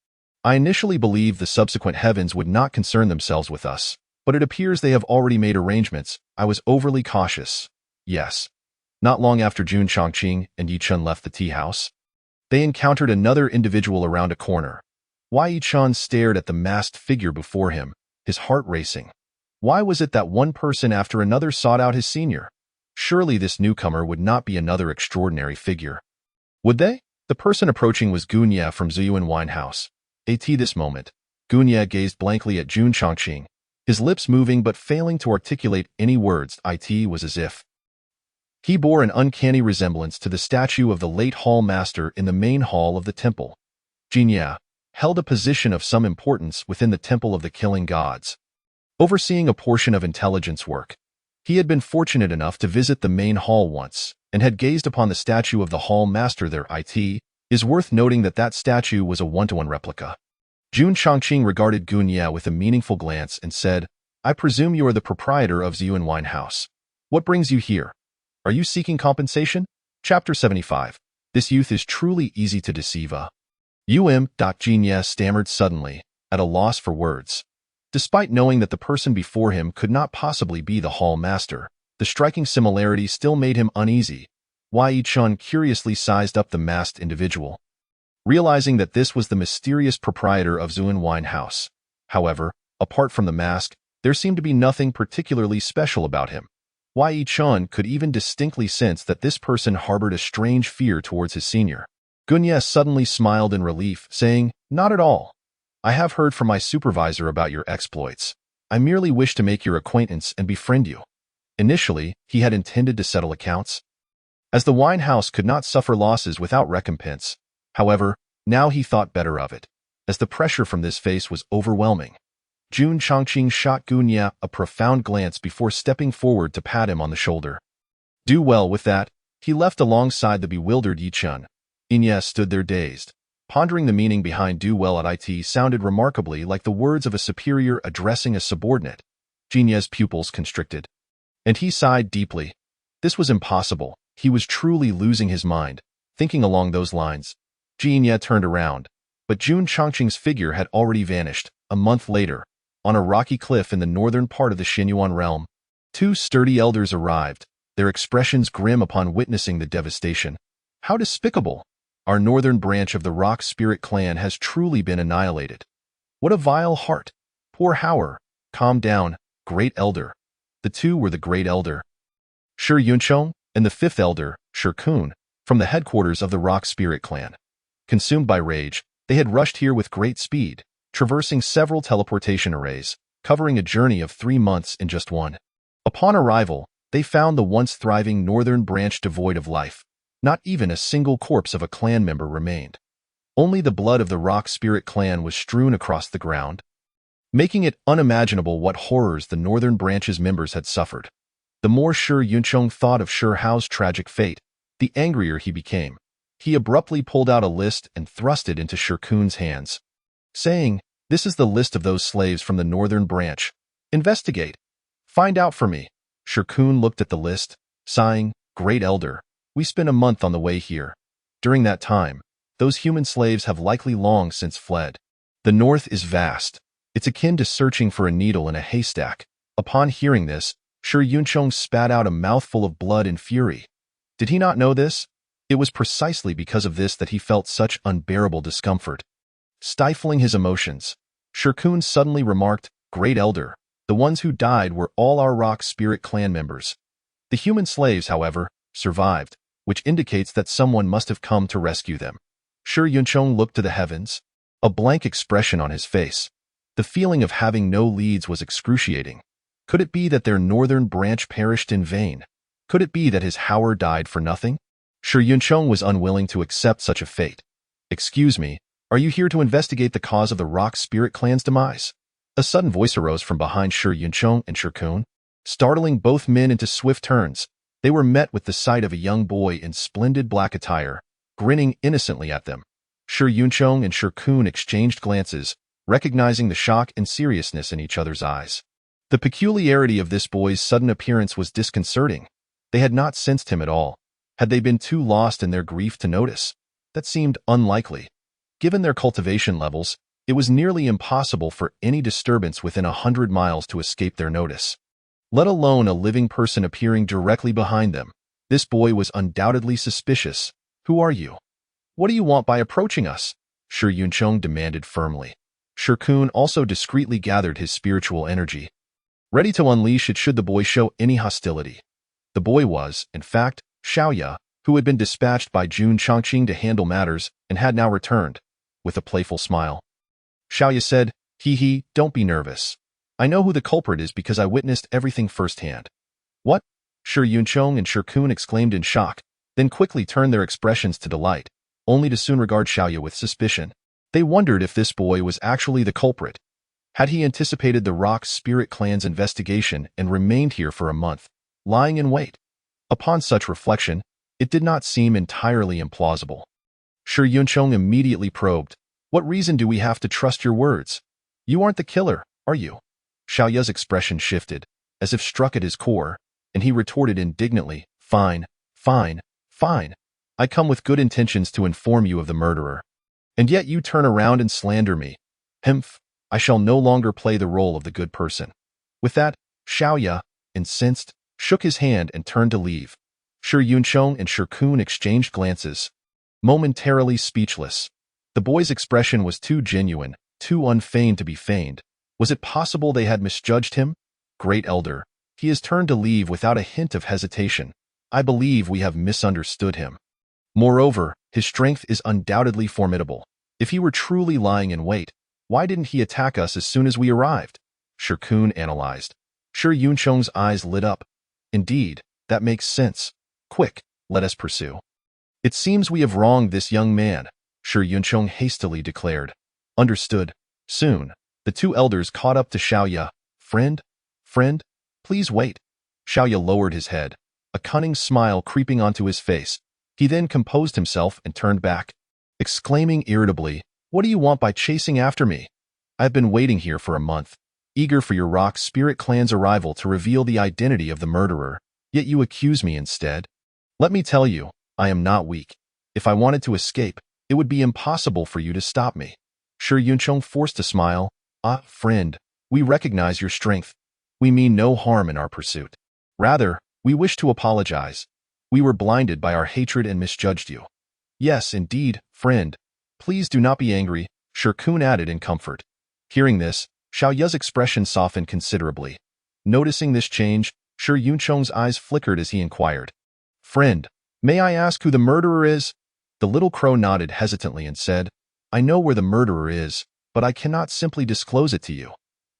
I initially believed the subsequent heavens would not concern themselves with us, but it appears they have already made arrangements. I was overly cautious. Yes. Not long after Jun Chongqing and Yi Chun left the tea house, they encountered another individual around a corner. Yi Chun stared at the masked figure before him, his heart racing. Why was it that one person after another sought out his senior? Surely this newcomer would not be another extraordinary figure. Would they? The person approaching was Gunya from Ziyuan Wine House. At this moment, Gunya gazed blankly at Jun Chongqing, his lips moving but failing to articulate any words. It was as if he bore an uncanny resemblance to the statue of the late hall master in the main hall of the temple. Jinya held a position of some importance within the temple of the killing gods, overseeing a portion of intelligence work. He had been fortunate enough to visit the main hall once, and had gazed upon the statue of the hall master there. It is worth noting that that statue was a one-to-one replica. Jun Chongqing regarded Gunya with a meaningful glance and said, I presume you are the proprietor of Ziyuan Wine House. What brings you here? Are you seeking compensation? Chapter 75. This youth is truly easy to deceive. Jinya stammered suddenly, at a loss for words. Despite knowing that the person before him could not possibly be the hall master, the striking similarity still made him uneasy. Yi Chun curiously sized up the masked individual, realizing that this was the mysterious proprietor of Ziyuan Wine House. However, apart from the mask, there seemed to be nothing particularly special about him. Yi Chun could even distinctly sense that this person harbored a strange fear towards his senior. Gunya suddenly smiled in relief, saying, Not at all. I have heard from my supervisor about your exploits. I merely wish to make your acquaintance and befriend you. Initially, he had intended to settle accounts. as the wine house could not suffer losses without recompense. However, now he thought better of it, as the pressure from this face was overwhelming. Jun Chongqing shot Gunya a profound glance before stepping forward to pat him on the shoulder. Do well with that, he left alongside the bewildered Yichun. Inya stood there dazed, pondering the meaning behind do well at it sounded remarkably like the words of a superior addressing a subordinate. Jinya's pupils constricted, and he sighed deeply. This was impossible. He was truly losing his mind, thinking along those lines. Jinya turned around, but Jun Chongqing's figure had already vanished. A month later, on a rocky cliff in the northern part of the Xinyuan realm, two sturdy elders arrived, their expressions grim upon witnessing the devastation. How despicable! Our northern branch of the Rock Spirit clan has truly been annihilated. What a vile heart! Poor Hauer, calm down, Great Elder. The two were the Great Elder, Shi Yunchong, and the fifth Elder, Shi Kun, from the headquarters of the Rock Spirit clan. Consumed by rage, they had rushed here with great speed, traversing several teleportation arrays, covering a journey of 3 months in just one. Upon arrival, they found the once thriving northern branch devoid of life. Not even a single corpse of a clan member remained. Only the blood of the Rock Spirit clan was strewn across the ground, making it unimaginable what horrors the northern branch's members had suffered. The more Shi Yunchong thought of Shi Hao's tragic fate, the angrier he became. He abruptly pulled out a list and thrust it into Shi Kun's hands, saying, "This is the list of those slaves from the northern branch. Investigate. Find out for me." Shi Kun looked at the list, sighing, "Great Elder, we spent a month on the way here. During that time, those human slaves have likely long since fled. The north is vast. It's akin to searching for a needle in a haystack." Upon hearing this, Shi Yunchong spat out a mouthful of blood in fury. Did he not know this? It was precisely because of this that he felt such unbearable discomfort. Stifling his emotions, Shi Kun suddenly remarked, "Great Elder, the ones who died were all our Rock Spirit clan members. The human slaves, however, survived, which indicates that someone must have come to rescue them." Shi Yunchong looked to the heavens, a blank expression on his face. The feeling of having no leads was excruciating. Could it be that their northern branch perished in vain? Could it be that his Hauer died for nothing? Shi Yunchong was unwilling to accept such a fate. "Excuse me, are you here to investigate the cause of the Rock Spirit clan's demise?" A sudden voice arose from behind Shi Yunchong and Shi Kun, startling both men into swift turns. They were met with the sight of a young boy in splendid black attire, grinning innocently at them. Shi Yunchong and Shi Kun exchanged glances, recognizing the shock and seriousness in each other's eyes. The peculiarity of this boy's sudden appearance was disconcerting. They had not sensed him at all. Had they been too lost in their grief to notice? That seemed unlikely. Given their cultivation levels, it was nearly impossible for any disturbance within 100 miles to escape their notice, let alone a living person appearing directly behind them. This boy was undoubtedly suspicious. "Who are you? What do you want by approaching us?" Shi Yunchong demanded firmly. Shi Kun also discreetly gathered his spiritual energy, ready to unleash it should the boy show any hostility. The boy was, in fact, Xiaoya, who had been dispatched by Jun Chongqing to handle matters and had now returned. With a playful smile, Xiaoya said, "He, don't be nervous. I know who the culprit is because I witnessed everything firsthand." "What?" Shi Yunchong and Shi Kun exclaimed in shock, then quickly turned their expressions to delight, only to soon regard Xiaoya with suspicion. They wondered if this boy was actually the culprit. Had he anticipated the Rock Spirit clan's investigation and remained here for a month, lying in wait? Upon such reflection, it did not seem entirely implausible. Shi Yunchong immediately probed, "What reason do we have to trust your words? You aren't the killer, are you?" Xiaoya's expression shifted, as if struck at his core, and he retorted indignantly, Fine. I come with good intentions to inform you of the murderer. And yet you turn around and slander me. Humph, I shall no longer play the role of the good person." With that, Xiaoya, incensed, shook his hand and turned to leave. Shi Yunchong and Shi Kun exchanged glances, momentarily speechless. The boy's expression was too genuine, too unfeigned to be feigned. Was it possible they had misjudged him? "Great Elder, he has turned to leave without a hint of hesitation. I believe we have misunderstood him. Moreover, his strength is undoubtedly formidable. If he were truly lying in wait, why didn't he attack us as soon as we arrived?" Shi Kun analyzed. Shi Yunchong's eyes lit up. "Indeed, that makes sense. Quick, let us pursue. It seems we have wronged this young man, Shi Yuncheng hastily declared. Understood. Soon, the two elders caught up to Xiaoya. Friend? Friend? Please wait. Xiaoya lowered his head, a cunning smile creeping onto his face. He then composed himself and turned back, exclaiming irritably, "What do you want by chasing after me? I've been waiting here for a month, eager for your rock spirit clan's arrival to reveal the identity of the murderer, yet you accuse me instead. Let me tell you, I am not weak. If I wanted to escape, it would be impossible for you to stop me." Shi Yuncheng forced a smile. "Ah, friend, we recognize your strength. We mean no harm in our pursuit. Rather, we wish to apologize. We were blinded by our hatred and misjudged you." "Yes, indeed, friend. Please do not be angry," Shi Kun added in comfort. Hearing this, Xiaoya's expression softened considerably. Noticing this change, Shi Yuncheng's eyes flickered as he inquired, "Friend, may I ask who the murderer is?" The little crow nodded hesitantly and said, "I know where the murderer is, but I cannot simply disclose it to you."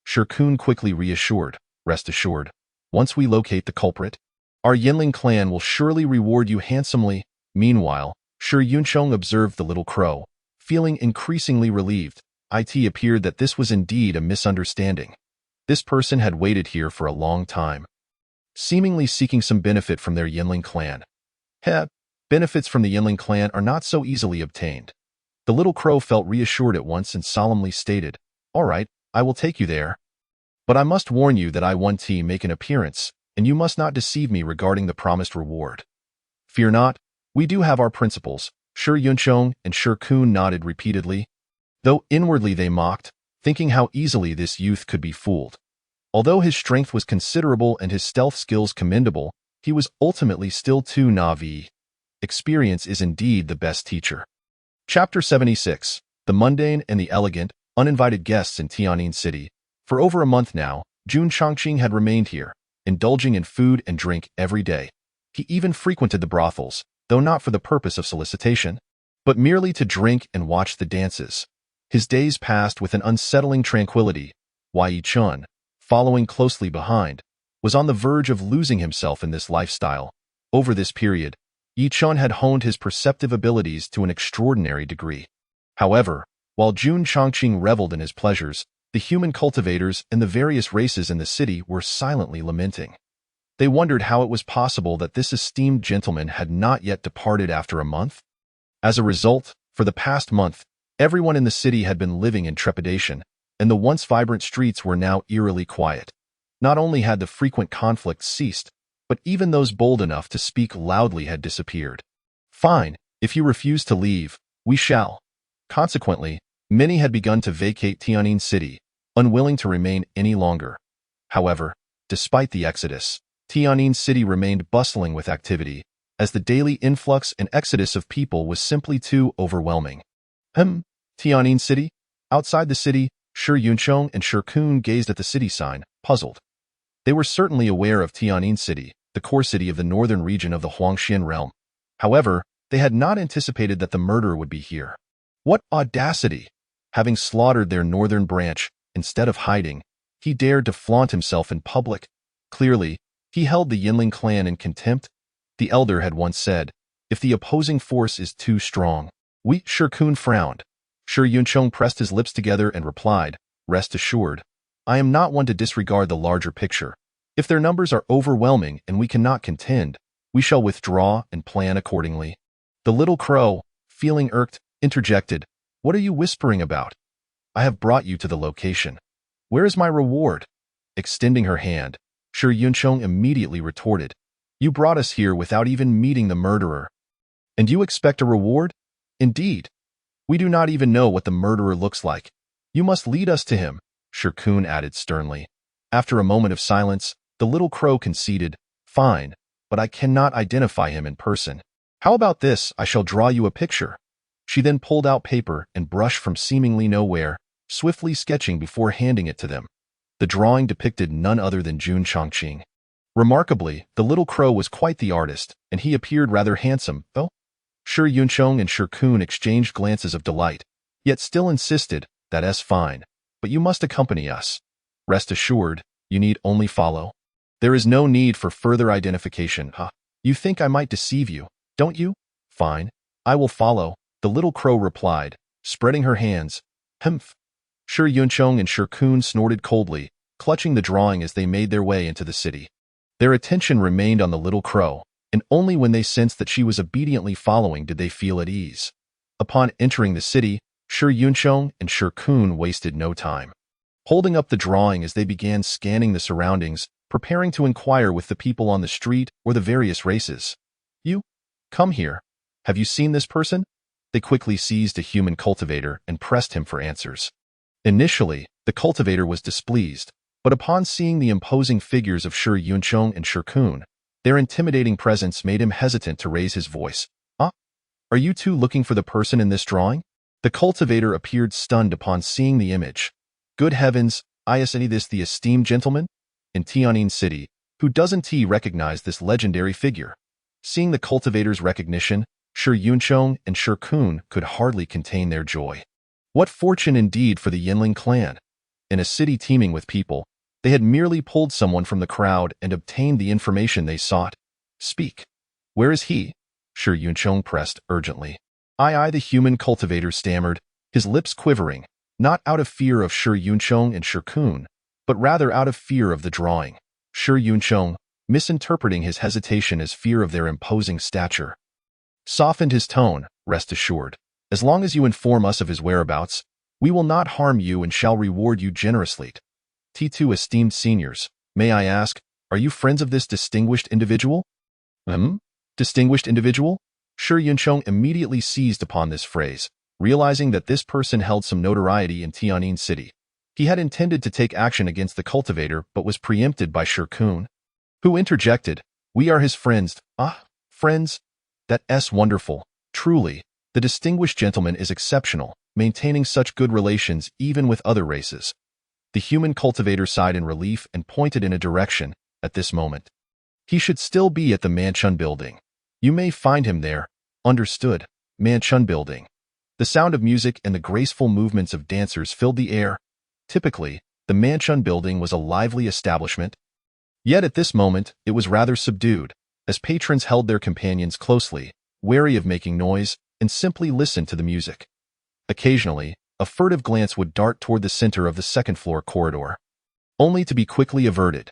Shi Kun quickly reassured, "Rest assured, once we locate the culprit, our Yinling clan will surely reward you handsomely." Meanwhile, Shi Yuncheng observed the little crow, feeling increasingly relieved. It appeared that this was indeed a misunderstanding. This person had waited here for a long time, seemingly seeking some benefit from their Yinling clan. Benefits from the Yinling clan are not so easily obtained. The little crow felt reassured at once and solemnly stated, "All right, I will take you there. But I must warn you that I want to make an appearance, and you must not deceive me regarding the promised reward." "Fear not, we do have our principles." Shi Yuncheng and Shi Kun nodded repeatedly, though inwardly they mocked, thinking how easily this youth could be fooled. Although his strength was considerable and his stealth skills commendable, he was ultimately still too naive. Experience is indeed the best teacher. Chapter 76. The Mundane and the Elegant, Uninvited Guests in Tianjin City. For over a month now, Jun Chongqing had remained here, indulging in food and drink every day. He even frequented the brothels, though not for the purpose of solicitation, but merely to drink and watch the dances. His days passed with an unsettling tranquility. Yi Chun, following closely behind, was on the verge of losing himself in this lifestyle. Over this period, Yi Chun had honed his perceptive abilities to an extraordinary degree. However, while Jun Chongqing reveled in his pleasures, the human cultivators and the various races in the city were silently lamenting. They wondered how it was possible that this esteemed gentleman had not yet departed after a month. As a result, for the past month, everyone in the city had been living in trepidation, and the once vibrant streets were now eerily quiet. Not only had the frequent conflicts ceased, but even those bold enough to speak loudly had disappeared. "Fine, if you refuse to leave, we shall." Consequently, many had begun to vacate Tianjin City, unwilling to remain any longer. However, despite the exodus, Tianjin City remained bustling with activity, as the daily influx and exodus of people was simply too overwhelming. Tianjin City? Outside the city, Shi Yuncheng and Shi Kun gazed at the city sign, puzzled. They were certainly aware of Tianjin City, the core city of the northern region of the Huangxian realm. However, they had not anticipated that the murderer would be here. What audacity! Having slaughtered their northern branch, instead of hiding, he dared to flaunt himself in public. Clearly, he held the Yinling clan in contempt. The elder had once said, "If the opposing force is too strong, we." Shi Kun frowned. Shi Yuncheng pressed his lips together and replied, "Rest assured, I am not one to disregard the larger picture. If their numbers are overwhelming and we cannot contend, we shall withdraw and plan accordingly." The little crow, feeling irked, interjected, "What are you whispering about? I have brought you to the location. Where is my reward?" Extending her hand, Shi Yuncheng immediately retorted, "You brought us here without even meeting the murderer. And you expect a reward? Indeed. We do not even know what the murderer looks like. You must lead us to him," Shi Kun added sternly. After a moment of silence, the little crow conceded, "Fine, but I cannot identify him in person. How about this? I shall draw you a picture." She then pulled out paper and brush from seemingly nowhere, swiftly sketching before handing it to them. The drawing depicted none other than Jun Chongqing. Remarkably, the little crow was quite the artist, and he appeared rather handsome, though. Shi Yuncheng and Shi Kun exchanged glances of delight, yet still insisted, "That's fine, but you must accompany us. Rest assured, you need only follow. There is no need for further identification." You think I might deceive you," Don't you? Fine. I will follow, the little crow replied, spreading her hands. Humph. Shi Yuncheng and Shi Kun snorted coldly, clutching the drawing as they made their way into the city. Their attention remained on the little crow, and only when they sensed that she was obediently following did they feel at ease. Upon entering the city, Shi Yuncheng and Shi Kun wasted no time. Holding up the drawing as they began scanning the surroundings, preparing to inquire with the people on the street or the various races. You? Come here. Have you seen this person? They quickly seized a human cultivator and pressed him for answers. Initially, the cultivator was displeased, but upon seeing the imposing figures of Shi Yuncheng and Shi Kun, their intimidating presence made him hesitant to raise his voice. Are you two looking for the person in this drawing? The cultivator appeared stunned upon seeing the image. Good heavens, is this the esteemed gentleman? In Tianjin City, who doesn't recognize this legendary figure? Seeing the cultivator's recognition, Shi Yuncheng and Shi Kun could hardly contain their joy. What fortune indeed for the Yinling clan! In a city teeming with people, they had merely pulled someone from the crowd and obtained the information they sought. Speak. Where is he? Shi Yuncheng pressed urgently. The human cultivator stammered, his lips quivering, not out of fear of Shi Yuncheng and Shi Kun, but rather out of fear of the drawing. Shi Yuncheng, misinterpreting his hesitation as fear of their imposing stature, softened his tone. Rest assured, as long as you inform us of his whereabouts, we will not harm you and shall reward you generously. T2 esteemed seniors, may I ask, are you friends of this distinguished individual? Distinguished individual? Shi Yuncheng immediately seized upon this phrase, realizing that this person held some notoriety in Tianjin City. He had intended to take action against the cultivator but was preempted by Shi Kun, who interjected, "We are his friends." Friends? That's wonderful. Truly, the distinguished gentleman is exceptional, maintaining such good relations even with other races. The human cultivator sighed in relief and pointed in a direction. At this moment, he should still be at the Manchun building. You may find him there. Understood. Manchun building. The sound of music and the graceful movements of dancers filled the air. Typically, the Manchun building was a lively establishment. Yet at this moment, it was rather subdued, as patrons held their companions closely, wary of making noise, and simply listened to the music. Occasionally, a furtive glance would dart toward the center of the second-floor corridor, only to be quickly averted.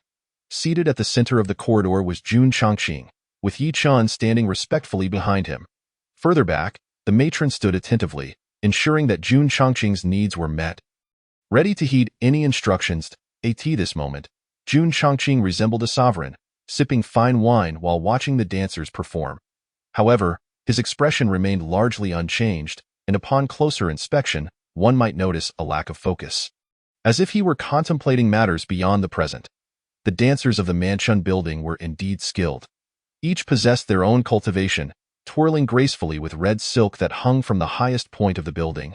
Seated at the center of the corridor was Jun Changqing, with Yi Chan standing respectfully behind him. Further back, the matron stood attentively, ensuring that Jun Changqing's needs were met. Ready to heed any instructions, at this moment, Jun Changqing resembled a sovereign, sipping fine wine while watching the dancers perform. However, his expression remained largely unchanged, and upon closer inspection, one might notice a lack of focus, as if he were contemplating matters beyond the present. The dancers of the Manchun building were indeed skilled. Each possessed their own cultivation, twirling gracefully with red silk that hung from the highest point of the building,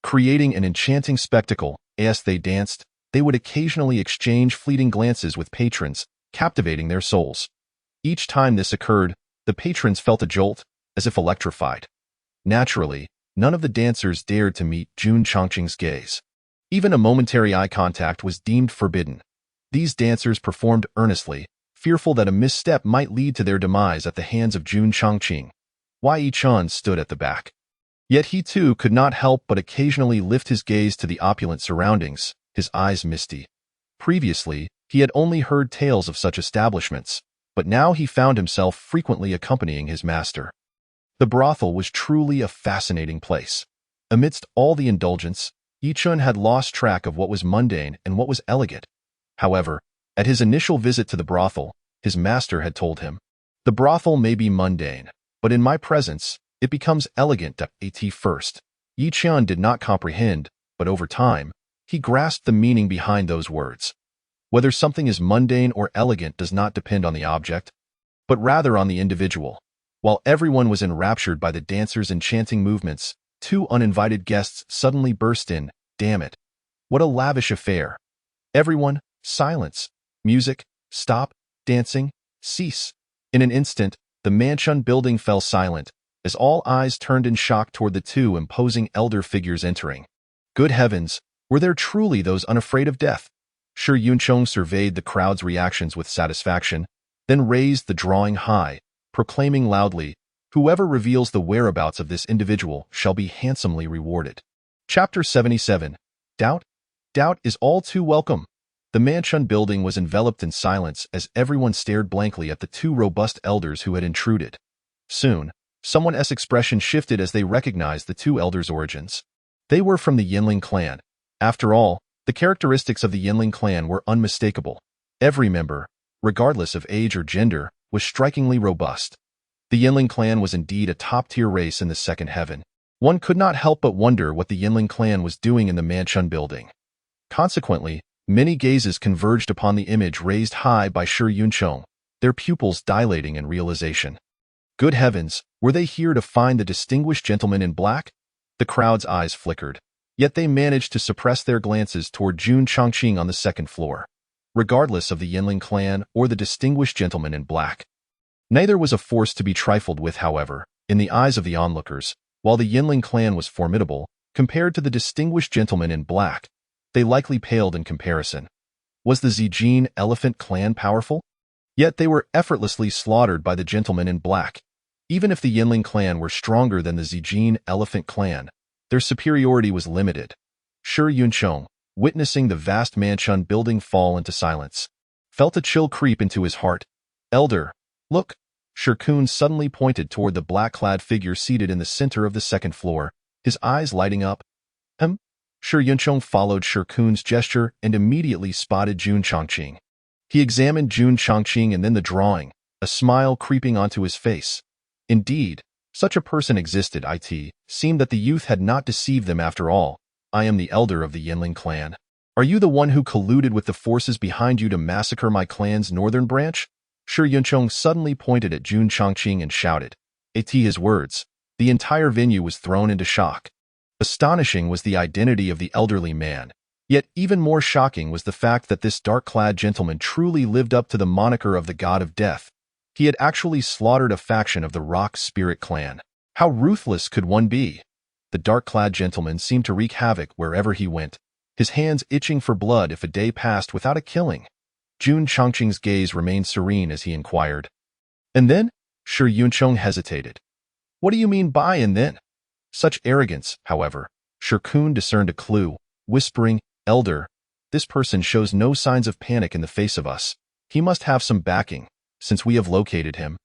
creating an enchanting spectacle. As they danced, they would occasionally exchange fleeting glances with patrons, captivating their souls. Each time this occurred, the patrons felt a jolt, as if electrified. Naturally, none of the dancers dared to meet Jun Changqing's gaze. Even a momentary eye contact was deemed forbidden. These dancers performed earnestly, fearful that a misstep might lead to their demise at the hands of Jun Changqing. Yi Chan stood at the back. Yet he too could not help but occasionally lift his gaze to the opulent surroundings, his eyes misty. Previously, he had only heard tales of such establishments, but now he found himself frequently accompanying his master. The brothel was truly a fascinating place. Amidst all the indulgence, Yi Chun had lost track of what was mundane and what was elegant. However, at his initial visit to the brothel, his master had told him, "The brothel may be mundane, but in my presence, it becomes elegant." At first, Yi Chun did not comprehend, but over time, he grasped the meaning behind those words. Whether something is mundane or elegant does not depend on the object, but rather on the individual. While everyone was enraptured by the dancers' enchanting movements, two uninvited guests suddenly burst in. Damn it! What a lavish affair! Everyone, silence! Music, stop! Dancing, cease! In an instant, the Manchun building fell silent, as all eyes turned in shock toward the two imposing elder figures entering. Good heavens, were there truly those unafraid of death? Shi Yuncheng surveyed the crowd's reactions with satisfaction, then raised the drawing high, proclaiming loudly, Whoever reveals the whereabouts of this individual shall be handsomely rewarded. Chapter 77. Doubt? Doubt is all too welcome. The Manchun building was enveloped in silence as everyone stared blankly at the two robust elders who had intruded. Soon, someone's expression shifted as they recognized the two elders' origins. They were from the Yinling clan. After all, the characteristics of the Yinling clan were unmistakable. Every member, regardless of age or gender, was strikingly robust. The Yinling clan was indeed a top-tier race in the second heaven. One could not help but wonder what the Yinling clan was doing in the Manchun building. Consequently, many gazes converged upon the image raised high by Shi Yuncheng, their pupils dilating in realization. Good heavens, were they here to find the distinguished gentleman in black? The crowd's eyes flickered, yet they managed to suppress their glances toward Jun Chongqing on the second floor. Regardless of the Yinling clan or the distinguished gentleman in black, neither was a force to be trifled with, however, in the eyes of the onlookers. While the Yinling clan was formidable, compared to the distinguished gentleman in black, they likely paled in comparison. Was the Zijin elephant clan powerful? Yet they were effortlessly slaughtered by the gentleman in black. Even if the Yinling clan were stronger than the Zijin elephant clan, their superiority was limited. Shi Yuncheng, witnessing the vast Manchun building fall into silence, felt a chill creep into his heart. Elder, look! Shi Kun suddenly pointed toward the black-clad figure seated in the center of the second floor, his eyes lighting up. Shi Yuncheng followed Shi Kun's gesture and immediately spotted Jun Chongqing. He examined Jun Chongqing and then the drawing, a smile creeping onto his face. Indeed, such a person existed. It seemed that the youth had not deceived them after all. I am the elder of the Yinling clan. Are you the one who colluded with the forces behind you to massacre my clan's northern branch? Shi Yuncheng suddenly pointed at Jun Chongqing and shouted. At his words, the entire venue was thrown into shock. Astonishing was the identity of the elderly man. Yet even more shocking was the fact that this dark-clad gentleman truly lived up to the moniker of the god of death. He had actually slaughtered a faction of the Rock Spirit clan. How ruthless could one be? The dark-clad gentleman seemed to wreak havoc wherever he went, his hands itching for blood if a day passed without a killing. Jun Chongqing's gaze remained serene as he inquired. And then? Shi Yuncheng hesitated. What do you mean by and then? Such arrogance, however. Shi Kun discerned a clue, whispering, Elder, this person shows no signs of panic in the face of us. He must have some backing, since we have located him.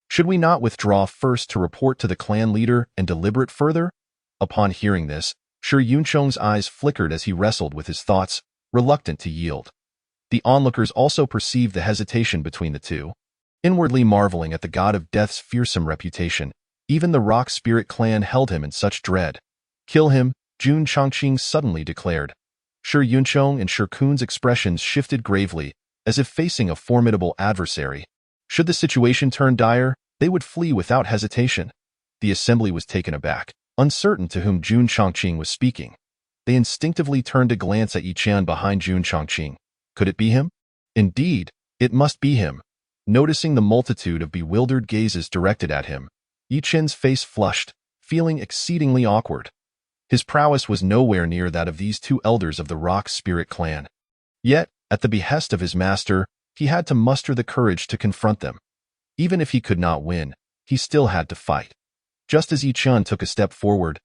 Should we not withdraw first to report to the clan leader and deliberate further? Upon hearing this, Shi Yuncheng's eyes flickered as he wrestled with his thoughts, reluctant to yield. The onlookers also perceived the hesitation between the two. Inwardly marveling at the god of death's fearsome reputation, even the Rock Spirit clan held him in such dread. Kill him, Jun Chongqing suddenly declared. Shi Yuncheng and Shi Kun's expressions shifted gravely, as if facing a formidable adversary. Should the situation turn dire, they would flee without hesitation. The assembly was taken aback, uncertain to whom Jun Chongqing was speaking. They instinctively turned to glance at Yi Qian behind Jun Chongqing. Could it be him? Indeed, it must be him. Noticing the multitude of bewildered gazes directed at him, Yi Qian's face flushed, feeling exceedingly awkward. His prowess was nowhere near that of these two elders of the Rock Spirit clan. Yet, at the behest of his master, he had to muster the courage to confront them. Even if he could not win, he still had to fight. Just as Yi Qian took a step forward,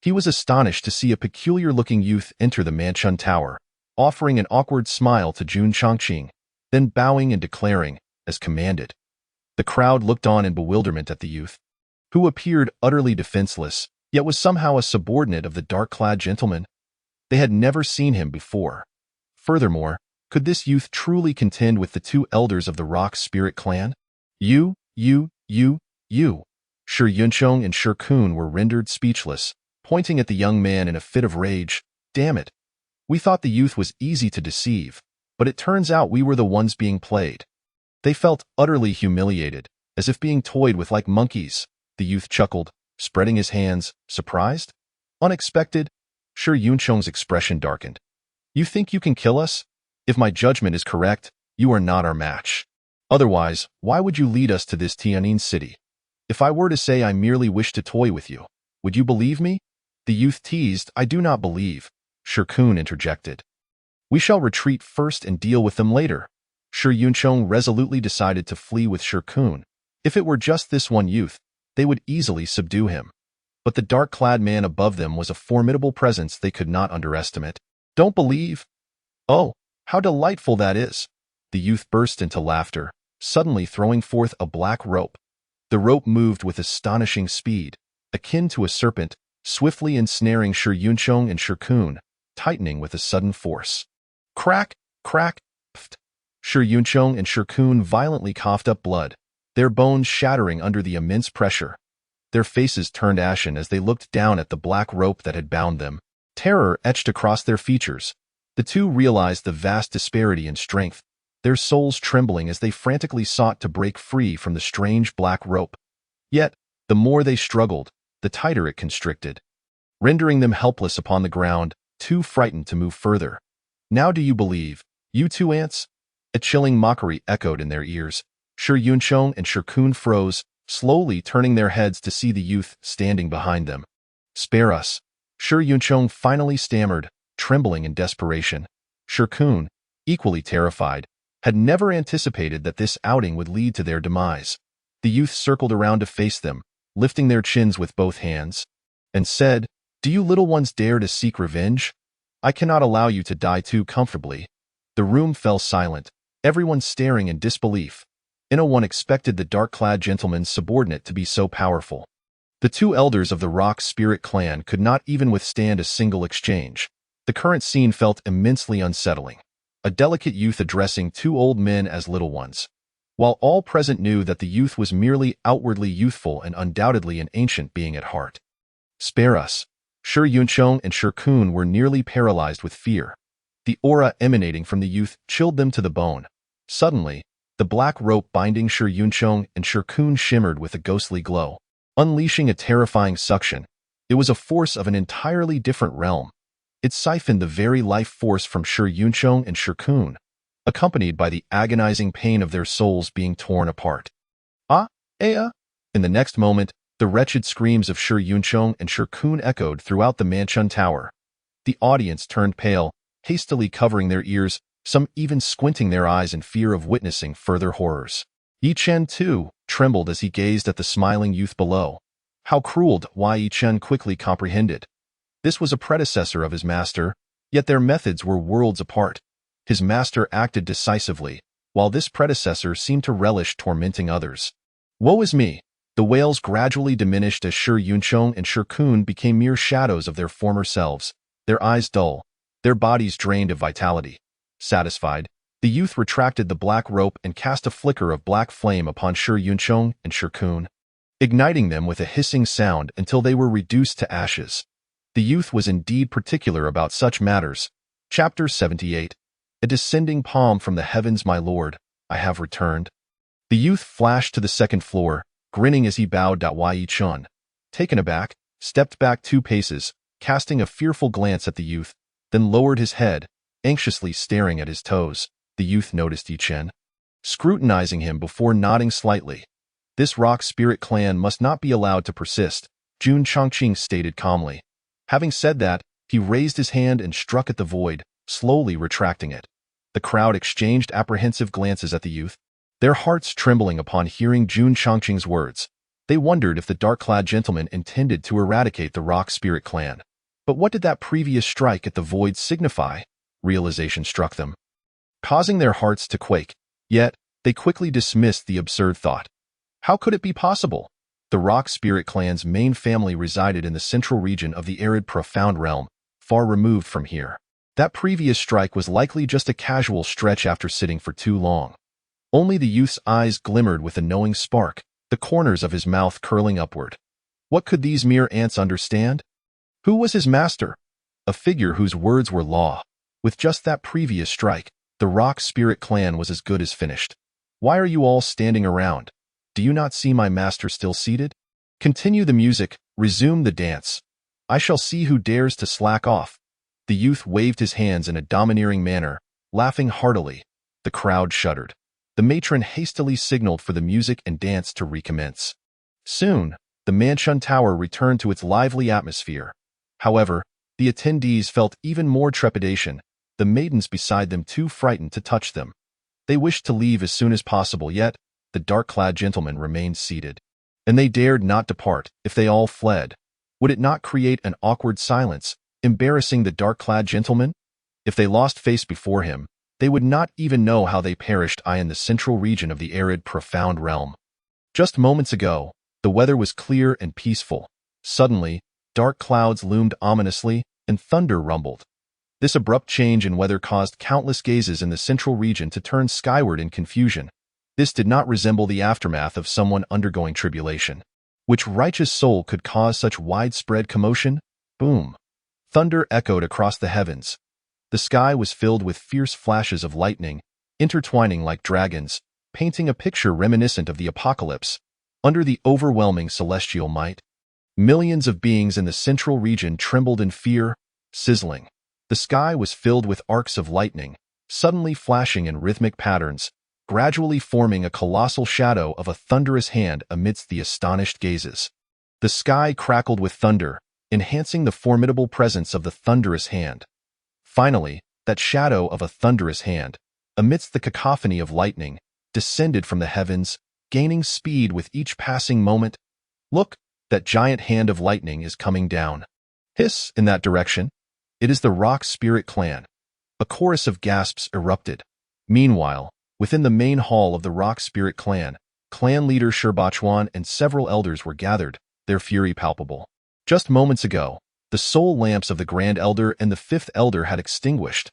he was astonished to see a peculiar-looking youth enter the Manchun tower, offering an awkward smile to Jun Chongqing, then bowing and declaring, as commanded. The crowd looked on in bewilderment at the youth, who appeared utterly defenseless, yet was somehow a subordinate of the dark-clad gentleman. They had never seen him before. Furthermore, could this youth truly contend with the two elders of the Rock Spirit clan? You. Shi Yuncheng and Shi Kun were rendered speechless, pointing at the young man in a fit of rage. Damn it. We thought the youth was easy to deceive, but it turns out we were the ones being played. They felt utterly humiliated, as if being toyed with like monkeys. The youth chuckled, spreading his hands, surprised? Unexpected? Shi Yuncheng's expression darkened. You think you can kill us? If my judgment is correct, you are not our match. Otherwise, why would you lead us to this Tianjin city? If I were to say I merely wish to toy with you, would you believe me? The youth teased. I do not believe. Shi Kun interjected. We shall retreat first and deal with them later. Shi Yuncheng resolutely decided to flee with Shi Kun. If it were just this one youth, they would easily subdue him. But the dark-clad man above them was a formidable presence they could not underestimate. Don't believe? Oh, how delightful that is! The youth burst into laughter, suddenly throwing forth a black rope. The rope moved with astonishing speed, akin to a serpent, swiftly ensnaring Shi Yuncheng and Shirkun, tightening with a sudden force. Crack, crack, pft. Shi Yuncheng and Shirkun violently coughed up blood, their bones shattering under the immense pressure. Their faces turned ashen as they looked down at the black rope that had bound them. Terror etched across their features. The two realized the vast disparity in strength, their souls trembling as they frantically sought to break free from the strange black rope. Yet, the more they struggled, the tighter it constricted, rendering them helpless upon the ground, too frightened to move further. Now do you believe, you two ants? A chilling mockery echoed in their ears. Shi Yuncheng and Shirkun froze, slowly turning their heads to see the youth standing behind them. Spare us, Shi Yuncheng finally stammered, trembling in desperation. Shirkun, equally terrified, had never anticipated that this outing would lead to their demise. The youth circled around to face them, lifting their chins with both hands, and said, "Do you little ones dare to seek revenge? I cannot allow you to die too comfortably." The room fell silent, everyone staring in disbelief. No one expected the dark-clad gentleman's subordinate to be so powerful. The two elders of the Rock Spirit clan could not even withstand a single exchange. The current scene felt immensely unsettling. A delicate youth addressing two old men as little ones. While all present knew that the youth was merely outwardly youthful and undoubtedly an ancient being at heart. Spare us. Shi Yuncheng and Shirkun were nearly paralyzed with fear. The aura emanating from the youth chilled them to the bone. Suddenly, the black rope binding Shi Yuncheng and Shirkun shimmered with a ghostly glow, unleashing a terrifying suction. It was a force of an entirely different realm. It siphoned the very life force from Shi Yuncheng and Shirkun, accompanied by the agonizing pain of their souls being torn apart. Ah, Ea! In the next moment, the wretched screams of Shi Yuncheng and Shirkun echoed throughout the Manchun Tower. The audience turned pale, hastily covering their ears, some even squinting their eyes in fear of witnessing further horrors. Yi Chen, too, trembled as he gazed at the smiling youth below. How cruel! Yi Chen quickly comprehended. This was a predecessor of his master, yet their methods were worlds apart. His master acted decisively, while this predecessor seemed to relish tormenting others. Woe is me! The wails gradually diminished as Shi Yuncheng and Shirkun became mere shadows of their former selves, their eyes dull, their bodies drained of vitality. Satisfied, the youth retracted the black rope and cast a flicker of black flame upon Shi Yuncheng and Shirkun, igniting them with a hissing sound until they were reduced to ashes. The youth was indeed particular about such matters. Chapter 78. A descending palm from the heavens, my lord, I have returned. The youth flashed to the second floor, grinning as he bowed. Yi Chen, taken aback, stepped back 2 paces, casting a fearful glance at the youth, then lowered his head, anxiously staring at his toes. The youth noticed Yi Chen, scrutinizing him before nodding slightly. This Rock Spirit clan must not be allowed to persist, Jun Chongqing stated calmly. Having said that, he raised his hand and struck at the void, slowly retracting it. The crowd exchanged apprehensive glances at the youth, their hearts trembling upon hearing Jun Chongqing's words. They wondered if the dark-clad gentleman intended to eradicate the Rock Spirit clan. But what did that previous strike at the void signify? Realization struck them, causing their hearts to quake. Yet, they quickly dismissed the absurd thought. How could it be possible? The Rock Spirit clan's main family resided in the central region of the arid Profound Realm, far removed from here. That previous strike was likely just a casual stretch after sitting for too long. Only the youth's eyes glimmered with a knowing spark, the corners of his mouth curling upward. What could these mere ants understand? Who was his master? A figure whose words were law. With just that previous strike, the Rock Spirit clan was as good as finished. Why are you all standing around? Do you not see my master still seated? Continue the music, resume the dance. I shall see who dares to slack off. The youth waved his hands in a domineering manner, laughing heartily. The crowd shuddered. The matron hastily signaled for the music and dance to recommence. Soon, the Manchun Tower returned to its lively atmosphere. However, the attendees felt even more trepidation, the maidens beside them too frightened to touch them. They wished to leave as soon as possible, yet the dark-clad gentleman remained seated. and they dared not depart. If they all fled, would it not create an awkward silence, embarrassing the dark-clad gentleman? If they lost face before him, they would not even know how they perished in the central region of the arid, profound realm. Just moments ago, the weather was clear and peaceful. Suddenly, dark clouds loomed ominously, and thunder rumbled. This abrupt change in weather caused countless gazes in the central region to turn skyward in confusion. This did not resemble the aftermath of someone undergoing tribulation. Which righteous soul could cause such widespread commotion? Boom! Thunder echoed across the heavens. The sky was filled with fierce flashes of lightning, intertwining like dragons, painting a picture reminiscent of the apocalypse. Under the overwhelming celestial might, millions of beings in the central region trembled in fear, sizzling. The sky was filled with arcs of lightning, suddenly flashing in rhythmic patterns, gradually forming a colossal shadow of a thunderous hand amidst the astonished gazes. The sky crackled with thunder, enhancing the formidable presence of the thunderous hand. Finally, that shadow of a thunderous hand, amidst the cacophony of lightning, descended from the heavens, gaining speed with each passing moment. Look, that giant hand of lightning is coming down. Hiss in that direction. It is the Rock Spirit Clan. A chorus of gasps erupted. Meanwhile, within the main hall of the Rock Spirit Clan, clan leader Shirbachuan and several elders were gathered, their fury palpable. Just moments ago, the soul lamps of the Grand Elder and the Fifth Elder had extinguished.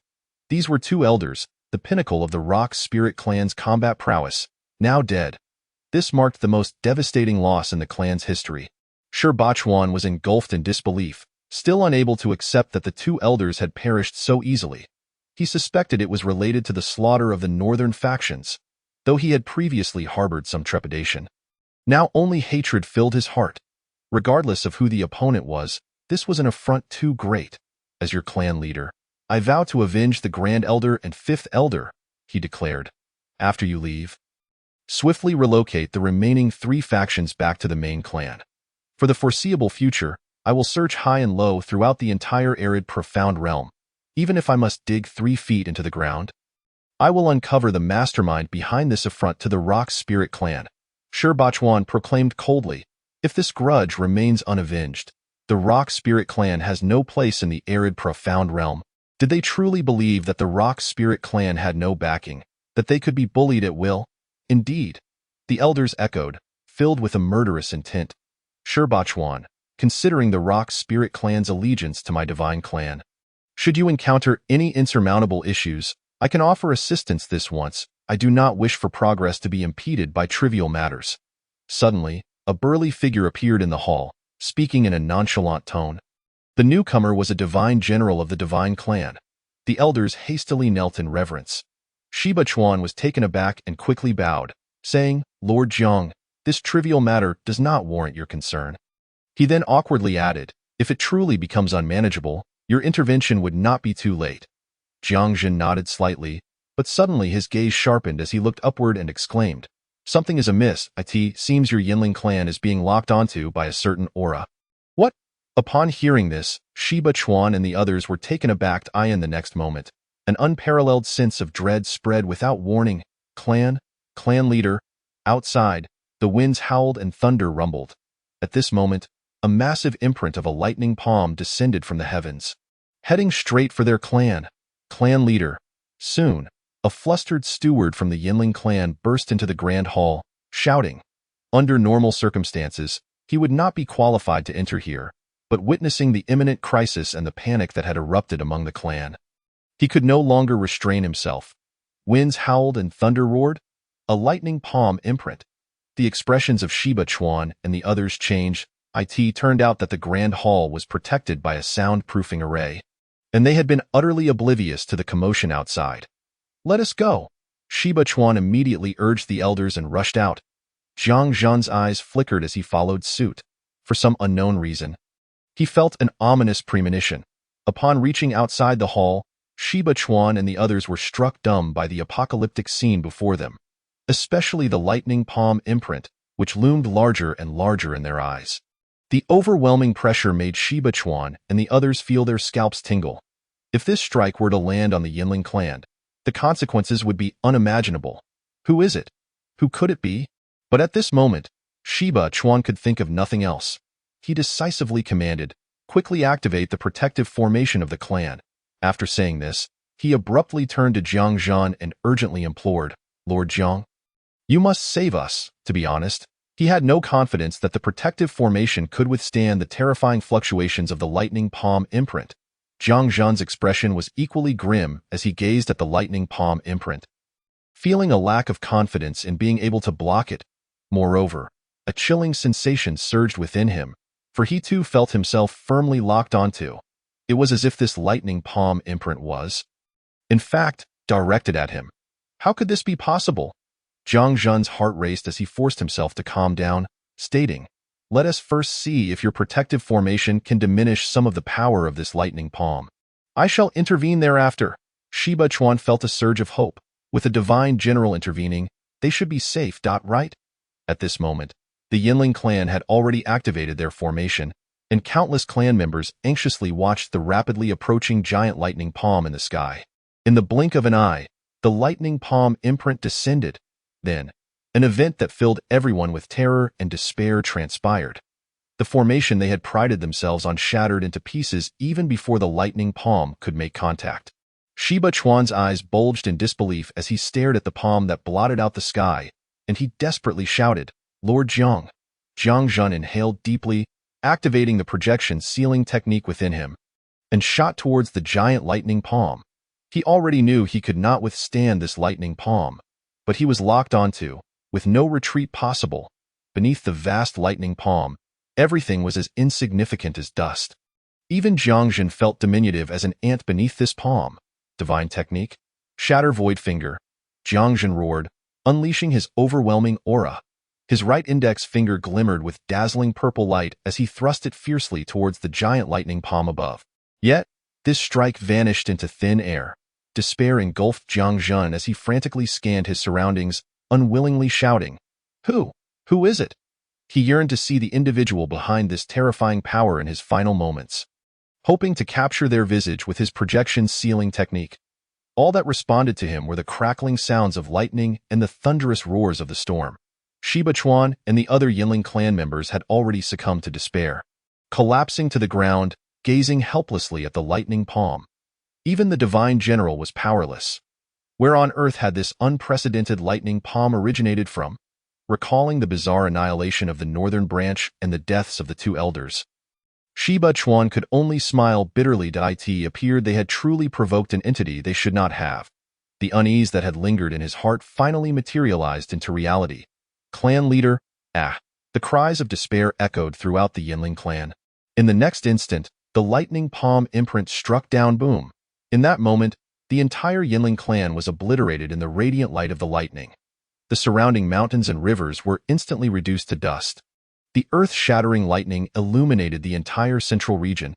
These were two elders, the pinnacle of the Rock Spirit Clan's combat prowess, now dead. This marked the most devastating loss in the clan's history. Shirbachuan was engulfed in disbelief, still unable to accept that the two elders had perished so easily. He suspected it was related to the slaughter of the northern factions, though he had previously harbored some trepidation. Now only hatred filled his heart. Regardless of who the opponent was, this was an affront too great. As your clan leader, I vow to avenge the Grand Elder and Fifth Elder, he declared. After you leave, swiftly relocate the remaining three factions back to the main clan. For the foreseeable future, I will search high and low throughout the entire arid, profound realm. Even if I must dig 3 feet into the ground, I will uncover the mastermind behind this affront to the Rock Spirit Clan. Shirbachuan proclaimed coldly, if this grudge remains unavenged, the Rock Spirit Clan has no place in the arid, profound realm. Did they truly believe that the Rock Spirit Clan had no backing, that they could be bullied at will? Indeed, the elders echoed, filled with a murderous intent. Shirbachuan, considering the Rock Spirit Clan's allegiance to my divine clan. Should you encounter any insurmountable issues, I can offer assistance this once. I do not wish for progress to be impeded by trivial matters. Suddenly, a burly figure appeared in the hall, speaking in a nonchalant tone. The newcomer was a divine general of the divine clan. The elders hastily knelt in reverence. Shirbachuan was taken aback and quickly bowed, saying, Lord Jiang, this trivial matter does not warrant your concern. He then awkwardly added, if it truly becomes unmanageable, your intervention would not be too late. Jiang Jin nodded slightly, but suddenly his gaze sharpened as he looked upward and exclaimed, something is amiss. It seems your Yinling clan is being locked onto by a certain aura. What? Upon hearing this, Shirbachuan and the others were taken aback. In the next moment, an unparalleled sense of dread spread without warning. Clan leader. Outside, the winds howled and thunder rumbled. At this moment, a massive imprint of a lightning palm descended from the heavens, heading straight for their clan leader. Soon, a flustered steward from the Yinling clan burst into the grand hall, shouting. Under normal circumstances, he would not be qualified to enter here, but witnessing the imminent crisis and the panic that had erupted among the clan, he could no longer restrain himself. Winds howled and thunder roared. A lightning palm imprint. The expressions of Shirbachuan and the others changed. It turned out that the grand hall was protected by a soundproofing array, and they had been utterly oblivious to the commotion outside. Let us go. Shirbachuan immediately urged the elders and rushed out. Jiang Zhan's eyes flickered as he followed suit. For some unknown reason, he felt an ominous premonition. Upon reaching outside the hall, Shirbachuan and the others were struck dumb by the apocalyptic scene before them, especially the lightning palm imprint, which loomed larger and larger in their eyes. The overwhelming pressure made Shirbachuan and the others feel their scalps tingle. If this strike were to land on the Yinling clan, the consequences would be unimaginable. Who is it? Who could it be? But at this moment, Shiba Chuan could think of nothing else. He decisively commanded, "Quickly activate the protective formation of the clan." After saying this, he abruptly turned to Jiang Zhan and urgently implored, "Lord Jiang, you must save us." To be honest, he had no confidence that the protective formation could withstand the terrifying fluctuations of the lightning palm imprint. Jiang Zhan's expression was equally grim as he gazed at the lightning palm imprint, feeling a lack of confidence in being able to block it. Moreover, a chilling sensation surged within him, for he too felt himself firmly locked onto. It was as if this lightning palm imprint was, in fact, directed at him. How could this be possible? Jiang Zhan's heart raced as he forced himself to calm down, stating, "Let us first see if your protective formation can diminish some of the power of this lightning palm. I shall intervene thereafter." Shiba Chuan felt a surge of hope. With a divine general intervening, they should be safe. Right? At this moment, the Yinling clan had already activated their formation, and countless clan members anxiously watched the rapidly approaching giant lightning palm in the sky. In the blink of an eye, the lightning palm imprint descended. Then, an event that filled everyone with terror and despair transpired. The formation they had prided themselves on shattered into pieces even before the lightning palm could make contact. Shiba Chuan's eyes bulged in disbelief as he stared at the palm that blotted out the sky, and he desperately shouted, "Lord Jiang!" Jiang Zhan inhaled deeply, activating the projection sealing technique within him, and shot towards the giant lightning palm. He already knew he could not withstand this lightning palm, but he was locked onto, with no retreat possible. Beneath the vast lightning palm, everything was as insignificant as dust. Even Jiang Zhan felt diminutive as an ant beneath this palm. Divine technique? Shatter Void Finger. Jiang Zhan roared, unleashing his overwhelming aura. His right index finger glimmered with dazzling purple light as he thrust it fiercely towards the giant lightning palm above. Yet, this strike vanished into thin air. Despair engulfed Jiang Zhan as he frantically scanned his surroundings, unwillingly shouting, Who is it?" He yearned to see the individual behind this terrifying power in his final moments, hoping to capture their visage with his projection sealing technique. All that responded to him were the crackling sounds of lightning and the thunderous roars of the storm. Shiba Chuan and the other Yinling clan members had already succumbed to despair, collapsing to the ground, gazing helplessly at the lightning palm. Even the divine general was powerless. Where on earth had this unprecedented lightning palm originated from? Recalling the bizarre annihilation of the northern branch and the deaths of the two elders, Shiba Chuan could only smile bitterly. It appeared they had truly provoked an entity they should not have. The unease that had lingered in his heart finally materialized into reality. "Clan leader, ah!" The cries of despair echoed throughout the Yinling clan. In the next instant, the lightning palm imprint struck down. Boom! In that moment, the entire Yinling clan was obliterated in the radiant light of the lightning. The surrounding mountains and rivers were instantly reduced to dust. The earth-shattering lightning illuminated the entire central region.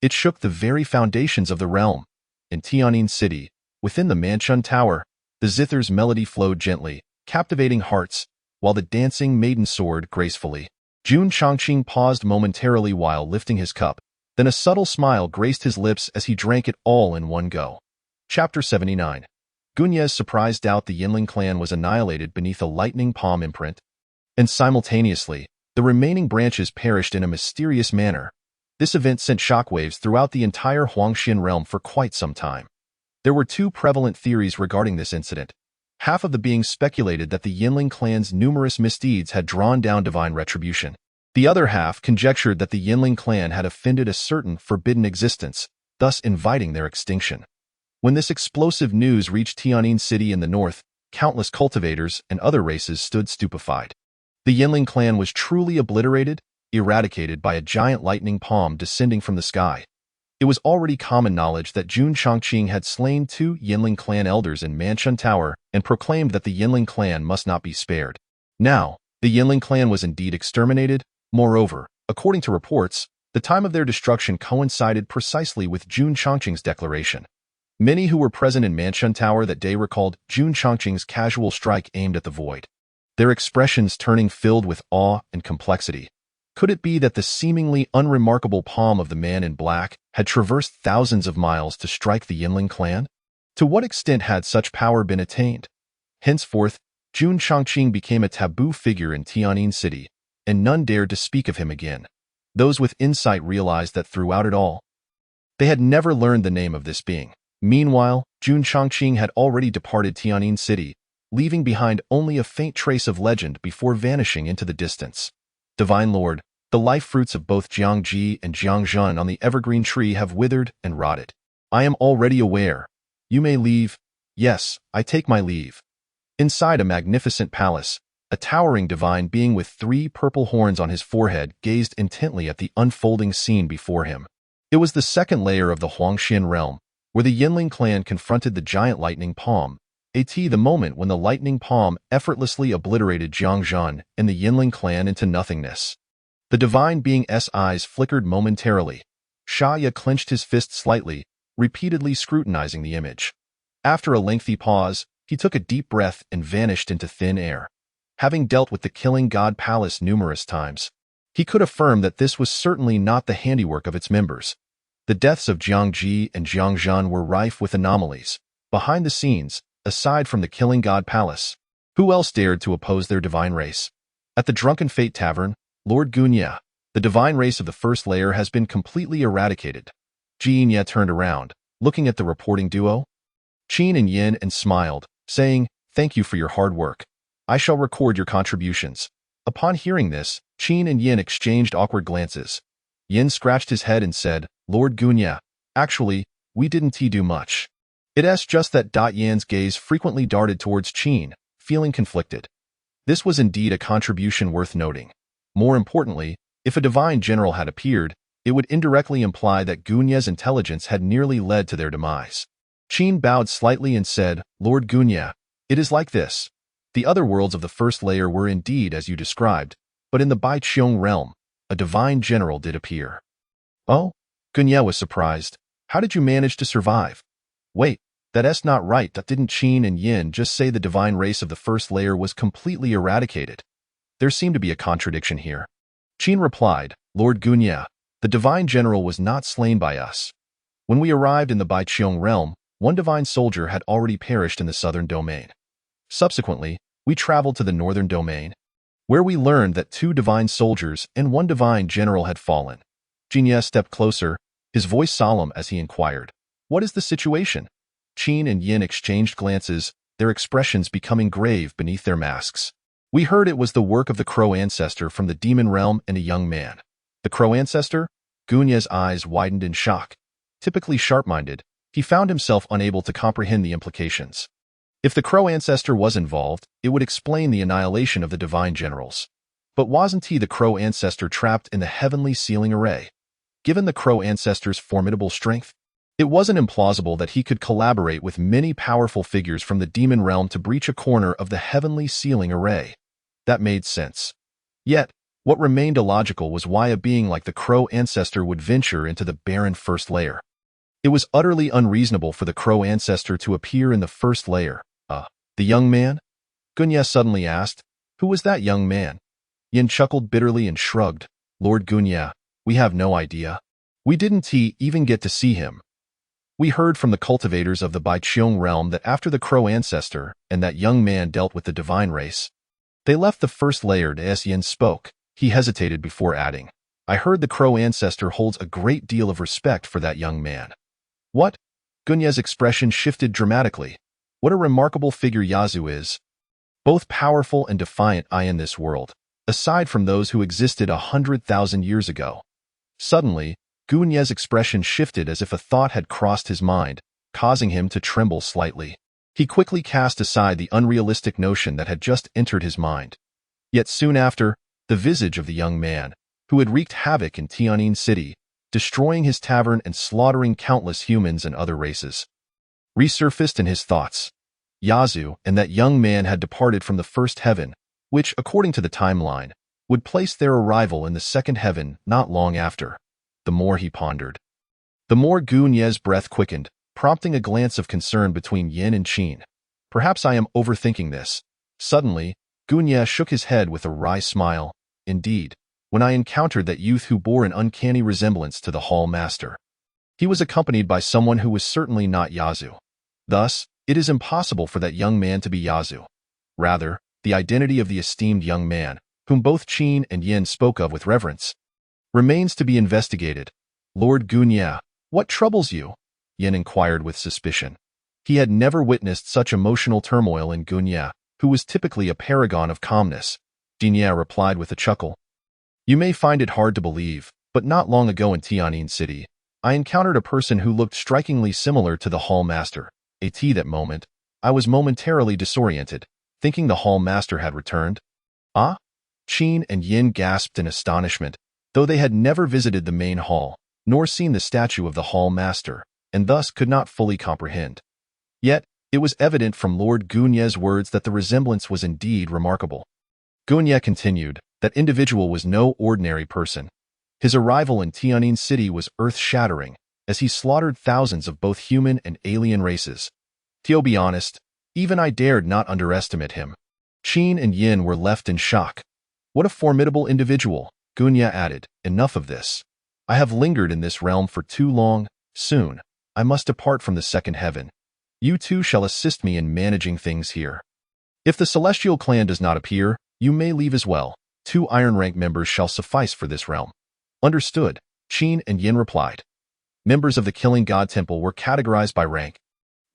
It shook the very foundations of the realm. In Tianyin City, within the Manchun Tower, the zither's melody flowed gently, captivating hearts, while the dancing maiden soared gracefully. Jun Chongqing paused momentarily while lifting his cup, then a subtle smile graced his lips as he drank it all in one go. Chapter 79. Gunyez's surprised doubt the Yinling clan was annihilated beneath a lightning palm imprint, and simultaneously, the remaining branches perished in a mysterious manner. This event sent shockwaves throughout the entire Huangxian realm for quite some time. There were two prevalent theories regarding this incident. Half of the beings speculated that the Yinling clan's numerous misdeeds had drawn down divine retribution. The other half conjectured that the Yinling clan had offended a certain forbidden existence, thus inviting their extinction. When this explosive news reached Tianyin City in the north, countless cultivators and other races stood stupefied. The Yinling clan was truly obliterated, eradicated by a giant lightning palm descending from the sky. It was already common knowledge that Jun Chongqing had slain two Yinling clan elders in Manchun Tower and proclaimed that the Yinling clan must not be spared. Now, the Yinling clan was indeed exterminated. Moreover, according to reports, the time of their destruction coincided precisely with Jun Chongqing's declaration. Many who were present in Manchun Tower that day recalled Jun Chongqing's casual strike aimed at the void, their expressions turning filled with awe and complexity. Could it be that the seemingly unremarkable palm of the man in black had traversed thousands of miles to strike the Yinling clan? To what extent had such power been attained? Henceforth, Jun Chongqing became a taboo figure in Tianyin City. and none dared to speak of him again. Those with insight realized that throughout it all, they had never learned the name of this being. Meanwhile, Jun Changqing had already departed Tianyin City, leaving behind only a faint trace of legend before vanishing into the distance. Divine Lord, the life fruits of both Jiangji and Jiangzhen on the evergreen tree have withered and rotted. I am already aware. You may leave. Yes, I take my leave. Inside a magnificent palace, a towering divine being with 3 purple horns on his forehead gazed intently at the unfolding scene before him. It was the second layer of the Huangxian realm, where the Yinling clan confronted the giant lightning palm, the moment when the lightning palm effortlessly obliterated Jiangzhen and the Yinling clan into nothingness. The divine being's eyes flickered momentarily. Shaya clenched his fist slightly, repeatedly scrutinizing the image. After a lengthy pause, he took a deep breath and vanished into thin air. Having dealt with the killing god palace numerous times, he could affirm that this was certainly not the handiwork of its members. The deaths of Jiangji and Jiangzhen were rife with anomalies. Behind the scenes, aside from the killing god palace, who else dared to oppose their divine race? At the Drunken Fate Tavern, Lord Gunya, the divine race of the first layer has been completely eradicated. Jinya turned around, looking at the reporting duo. Qin and Yin and smiled, saying, "Thank you for your hard work. I shall record your contributions." Upon hearing this, Qin and Yin exchanged awkward glances. Yin scratched his head and said, "Lord Gunya, actually, we didn't do much." It's just that Yan's gaze frequently darted towards Qin, feeling conflicted. This was indeed a contribution worth noting. More importantly, if a divine general had appeared, it would indirectly imply that Gunya's intelligence had nearly led to their demise. Qin bowed slightly and said, "Lord Gunya, it is like this. The other worlds of the first layer were indeed as you described, but in the Baiqiong realm, a divine general did appear." "Oh?" Gunya was surprised. "How did you manage to survive?" "Wait, that's not right. Didn't Qin and Yin just say the divine race of the first layer was completely eradicated?" There seemed to be a contradiction here. Qin replied, "Lord Gunya, the divine general was not slain by us. When we arrived in the Baiqiong realm, one divine soldier had already perished in the southern domain. Subsequently, we traveled to the northern domain, where we learned that 2 divine soldiers and 1 divine general had fallen." Jinya stepped closer, his voice solemn as he inquired, "What is the situation?" Qin and Yin exchanged glances, their expressions becoming grave beneath their masks. "We heard it was the work of the Crow ancestor from the demon realm and a young man." "The Crow ancestor?" Gunya's eyes widened in shock. Typically sharp-minded, he found himself unable to comprehend the implications. If the Crow ancestor was involved, it would explain the annihilation of the divine generals. But wasn't he the Crow ancestor trapped in the heavenly sealing array? Given the Crow ancestor's formidable strength, it wasn't implausible that he could collaborate with many powerful figures from the demon realm to breach a corner of the heavenly sealing array. That made sense. Yet, what remained illogical was why a being like the Crow ancestor would venture into the barren first layer. It was utterly unreasonable for the Crow ancestor to appear in the first layer. The young man? Gunya suddenly asked. Who was that young man? Yin chuckled bitterly and shrugged. Lord Gunya, we have no idea. We didn't even get to see him. We heard from the cultivators of the Baiqiong realm that after the Crow ancestor and that young man dealt with the divine race, they left the first layer. As Yin spoke, he hesitated before adding, I heard the Crow ancestor holds a great deal of respect for that young man. What? Gunya's expression shifted dramatically. What a remarkable figure Yazoo is. Both powerful and defiant in this world, aside from those who existed 100,000 years ago. Suddenly, Gunya's expression shifted as if a thought had crossed his mind, causing him to tremble slightly. He quickly cast aside the unrealistic notion that had just entered his mind. Yet soon after, the visage of the young man, who had wreaked havoc in Tianyin City, destroying his tavern and slaughtering countless humans and other races, resurfaced in his thoughts. Yazoo and that young man had departed from the first heaven, which, according to the timeline, would place their arrival in the second heaven not long after. The more he pondered, the more Gunya's breath quickened, prompting a glance of concern between Yin and Qin. Perhaps I am overthinking this. Suddenly, Gunya shook his head with a wry smile. Indeed, when I encountered that youth who bore an uncanny resemblance to the Hall Master, he was accompanied by someone who was certainly not Yazoo. Thus, it is impossible for that young man to be Yazoo. Rather, the identity of the esteemed young man, whom both Qin and Yin spoke of with reverence. Remains to be investigated. Lord Gunya, what troubles you? Yin inquired with suspicion. He had never witnessed such emotional turmoil in Gunya, who was typically a paragon of calmness. Dinya replied with a chuckle. You may find it hard to believe, but not long ago in Tianyin City, I encountered a person who looked strikingly similar to the Hall Master. That moment, I was momentarily disoriented, thinking the Hall Master had returned. Ah? Qin and Yin gasped in astonishment, though they had never visited the main hall, nor seen the statue of the Hall Master, and thus could not fully comprehend. Yet, it was evident from Lord Gunye's words that the resemblance was indeed remarkable. Gunye continued, that individual was no ordinary person. His arrival in Tianyin City was earth-shattering, as he slaughtered thousands of both human and alien races. To be honest, even I dared not underestimate him. Qin and Yin were left in shock. What a formidable individual, Gunye added. Enough of this. I have lingered in this realm for too long. Soon, I must depart from the second heaven. You two shall assist me in managing things here. If the celestial clan does not appear, you may leave as well. 2 iron rank members shall suffice for this realm. Understood, Qin and Yin replied. Members of the Killing God Temple were categorized by rank,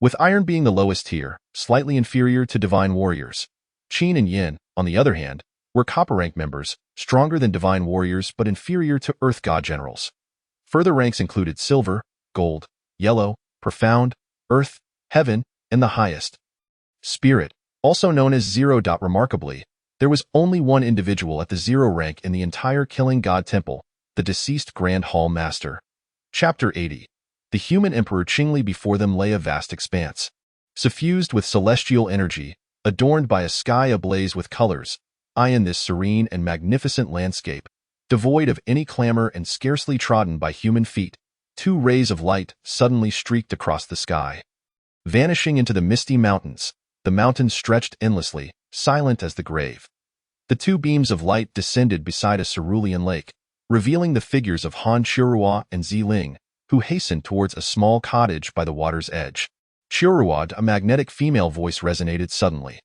with iron being the lowest tier, slightly inferior to divine warriors. Qin and Yin, on the other hand, were copper rank members, stronger than divine warriors but inferior to earth god generals. Further ranks included silver, gold, yellow, profound, earth, heaven, and the highest. Spirit, also known as 0. Remarkably, there was only one individual at the 0 rank in the entire Killing God Temple, the deceased Grand Hall Master. Chapter 80. The human Emperor Qingli. Before them lay a vast expanse, suffused with celestial energy, adorned by a sky ablaze with colors. In this serene and magnificent landscape, devoid of any clamor and scarcely trodden by human feet, 2 rays of light suddenly streaked across the sky. Vanishing into the misty mountains, the mountains stretched endlessly, silent as the grave. The 2 beams of light descended beside a cerulean lake, revealing the figures of Han Qiruo and Ziling, who hastened towards a small cottage by the water's edge. Qiruo, a magnetic female voice resonated suddenly.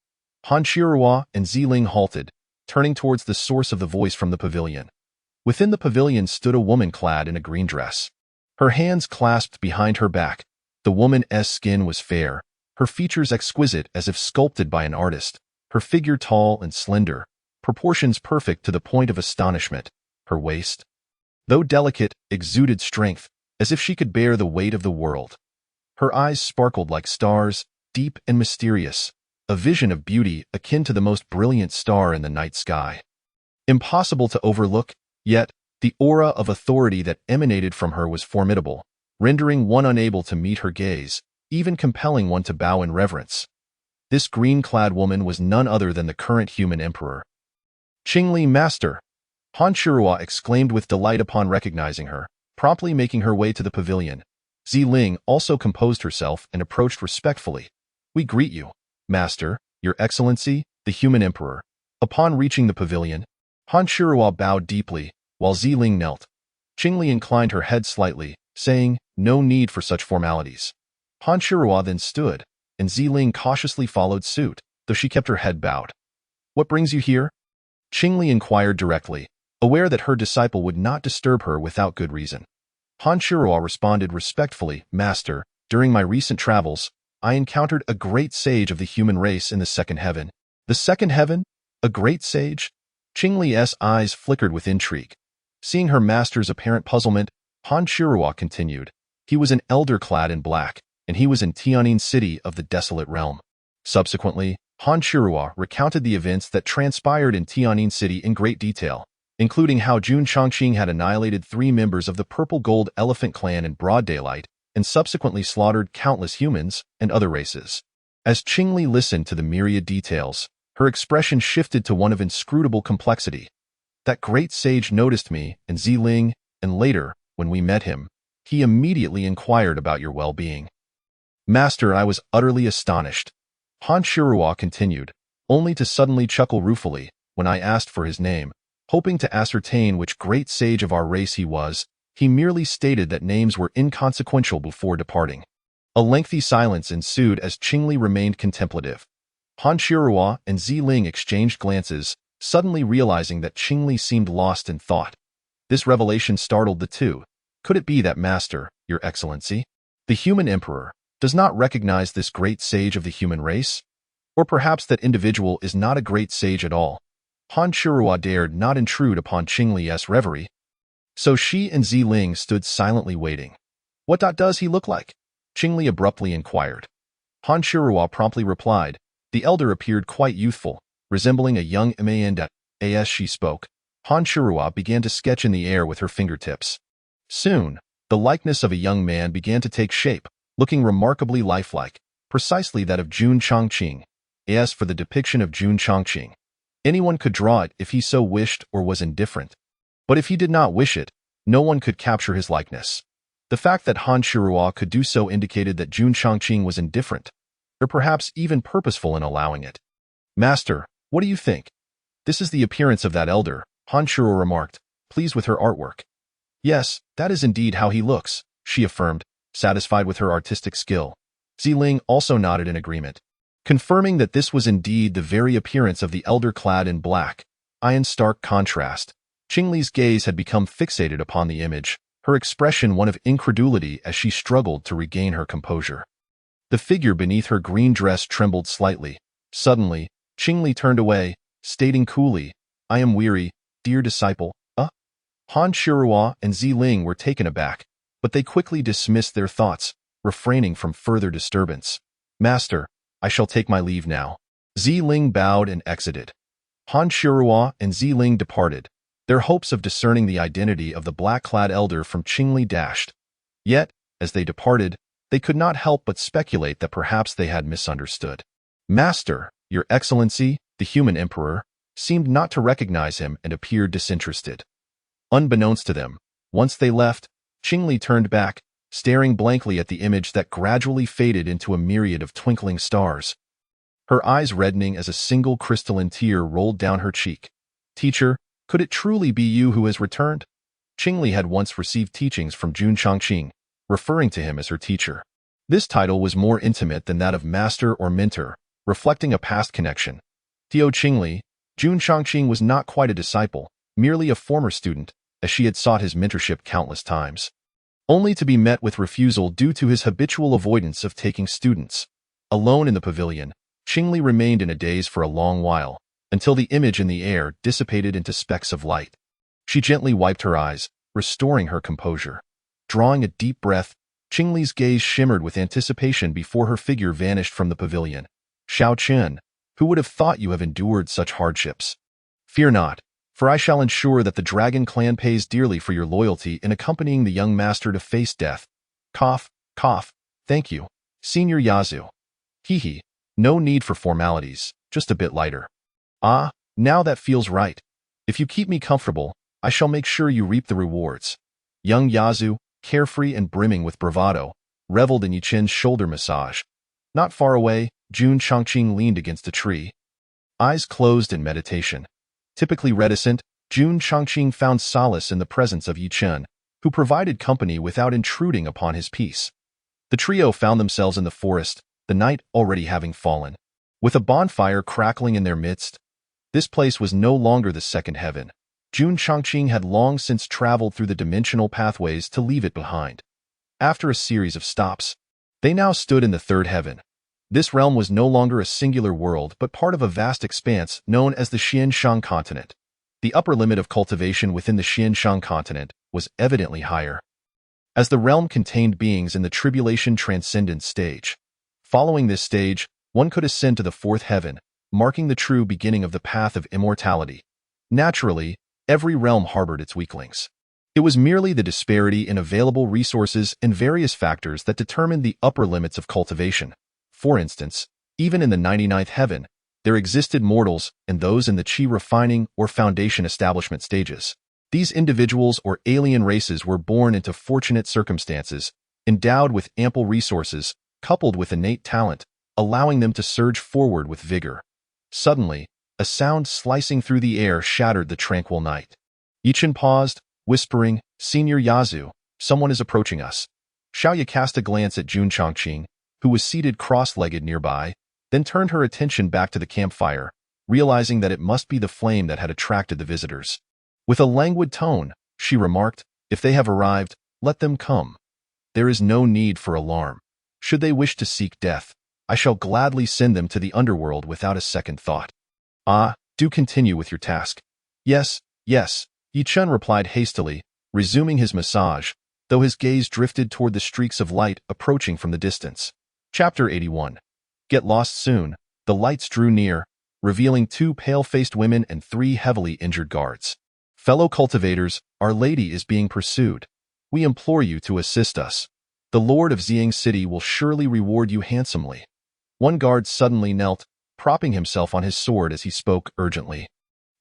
Han Qiruo and Ziling halted, turning towards the source of the voice from the pavilion. Within the pavilion stood a woman clad in a green dress. Her hands clasped behind her back. The woman's skin was fair, her features exquisite as if sculpted by an artist, her figure tall and slender, proportions perfect to the point of astonishment. Her waist, though delicate, exuded strength, as if she could bear the weight of the world. Her eyes sparkled like stars, deep and mysterious, a vision of beauty akin to the most brilliant star in the night sky. Impossible to overlook, yet, the aura of authority that emanated from her was formidable, rendering one unable to meet her gaze, even compelling one to bow in reverence. This green-clad woman was none other than the current human emperor. Qingli, Master! Han Qiruo exclaimed with delight upon recognizing her, promptly making her way to the pavilion. Ziling also composed herself and approached respectfully. We greet you, Master, Your Excellency, the human emperor. Upon reaching the pavilion, Han Qiruo bowed deeply, while Ziling knelt. Qingli inclined her head slightly, saying, no need for such formalities. Han Qiruo then stood, and Ziling cautiously followed suit, though she kept her head bowed. What brings you here? Qingli inquired directly, aware that her disciple would not disturb her without good reason. Han Qiruo responded respectfully, Master, during my recent travels, I encountered a great sage of the human race in the second heaven. The second heaven? A great sage? Qingli's eyes flickered with intrigue. Seeing her master's apparent puzzlement, Han Qiruo continued. He was an elder clad in black, and he was in Tianyin City of the Desolate Realm. Subsequently, Han Qiruo recounted the events that transpired in Tianyin City in great detail, including how Jun Chongqing had annihilated 3 members of the Purple Gold Elephant clan in broad daylight and subsequently slaughtered countless humans and other races. As Qingli listened to the myriad details, her expression shifted to one of inscrutable complexity. That great sage noticed me and Ziling, and later, when we met him, he immediately inquired about your well-being. Master, I was utterly astonished. Han Qiruo continued, only to suddenly chuckle ruefully when I asked for his name. Hoping to ascertain which great sage of our race he was, he merely stated that names were inconsequential before departing. A lengthy silence ensued as Qingli remained contemplative. Han Qiruo and Ziling exchanged glances, suddenly realizing that Qingli seemed lost in thought. This revelation startled the two. Could it be that Master, Your Excellency, the human emperor, does not recognize this great sage of the human race? Or perhaps that individual is not a great sage at all? Han Chirua dared not intrude upon Qingli's reverie, so she and Ziling stood silently waiting. What does he look like? Qingli abruptly inquired. Han Chirua promptly replied. The elder appeared quite youthful, resembling a young man. As she spoke, Han Chirua began to sketch in the air with her fingertips. Soon, the likeness of a young man began to take shape, looking remarkably lifelike, precisely that of Jun Chongqing. As for the depiction of Jun Chongqing, anyone could draw it if he so wished or was indifferent. But if he did not wish it, no one could capture his likeness. The fact that Han Chirua could do so indicated that Jun Chongqing was indifferent, or perhaps even purposeful in allowing it. Master, what do you think? This is the appearance of that elder, Han Chirua remarked, pleased with her artwork. Yes, that is indeed how he looks, she affirmed, satisfied with her artistic skill. Ziling also nodded in agreement, confirming that this was indeed the very appearance of the elder clad in black. In stark contrast, Qingli's gaze had become fixated upon the image, her expression one of incredulity as she struggled to regain her composure. The figure beneath her green dress trembled slightly. Suddenly, Qingli turned away, stating coolly, I am weary, dear disciple. Han Chirua and Ziling were taken aback, but they quickly dismissed their thoughts, refraining from further disturbance. Master, I shall take my leave now. Ziling bowed and exited. Han Chirua and Ziling departed, their hopes of discerning the identity of the black-clad elder from Qingli dashed. Yet, as they departed, they could not help but speculate that perhaps they had misunderstood. Master, Your Excellency, the human emperor, seemed not to recognize him and appeared disinterested. Unbeknownst to them, once they left, Qingli turned back, staring blankly at the image that gradually faded into a myriad of twinkling stars. Her eyes reddening as a single crystalline tear rolled down her cheek. Teacher, could it truly be you who has returned? Qingli had once received teachings from Jun Chongqing, referring to him as her teacher. This title was more intimate than that of master or mentor, reflecting a past connection. To Qingli, Jun Chongqing was not quite a disciple, merely a former student, as she had sought his mentorship countless times, only to be met with refusal due to his habitual avoidance of taking students. Alone in the pavilion, Qingli remained in a daze for a long while, until the image in the air dissipated into specks of light. She gently wiped her eyes, restoring her composure. Drawing a deep breath, Qingli's gaze shimmered with anticipation before her figure vanished from the pavilion. Xiao Chen, who would have thought you have endured such hardships? Fear not, for I shall ensure that the Dragon Clan pays dearly for your loyalty in accompanying the young master to face death. Cough, cough, thank you, Senior Yazoo. Hee, no need for formalities, just a bit lighter. Ah, now that feels right. If you keep me comfortable, I shall make sure you reap the rewards. Young Yazoo, carefree and brimming with bravado, reveled in Yichen's shoulder massage. Not far away, Jun Chongqing leaned against a tree, eyes closed in meditation. Typically reticent, Jun Chongqing found solace in the presence of Yichen, who provided company without intruding upon his peace. The trio found themselves in the forest, the night already having fallen. With a bonfire crackling in their midst, this place was no longer the second heaven. Jun Chongqing had long since traveled through the dimensional pathways to leave it behind. After a series of stops, they now stood in the third heaven. This realm was no longer a singular world but part of a vast expanse known as the Xianshan continent. The upper limit of cultivation within the Xianshan continent was evidently higher, as the realm contained beings in the tribulation transcendence stage. Following this stage, one could ascend to the fourth heaven, marking the true beginning of the path of immortality. Naturally, every realm harbored its weaklings. It was merely the disparity in available resources and various factors that determined the upper limits of cultivation. For instance, even in the 99th heaven, there existed mortals and those in the chi refining or foundation establishment stages. These individuals or alien races were born into fortunate circumstances, endowed with ample resources, coupled with innate talent, allowing them to surge forward with vigor. Suddenly, a sound slicing through the air shattered the tranquil night. Yichen paused, whispering, Senior Yazoo, someone is approaching us. Xiaoya cast a glance at Jun Chongqing, who was seated cross-legged nearby, then turned her attention back to the campfire, realizing that it must be the flame that had attracted the visitors. With a languid tone, she remarked, "If they have arrived, let them come. There is no need for alarm. Should they wish to seek death, I shall gladly send them to the underworld without a second thought." "Ah, do continue with your task." "Yes, yes," Yi Chun replied hastily, resuming his massage, though his gaze drifted toward the streaks of light approaching from the distance. Chapter 81. Get lost soon. The lights drew near, revealing 2 pale-faced women and 3 heavily injured guards. "Fellow cultivators, Our Lady is being pursued. We implore you to assist us. The Lord of Xiang City will surely reward you handsomely." One guard suddenly knelt, propping himself on his sword as he spoke urgently.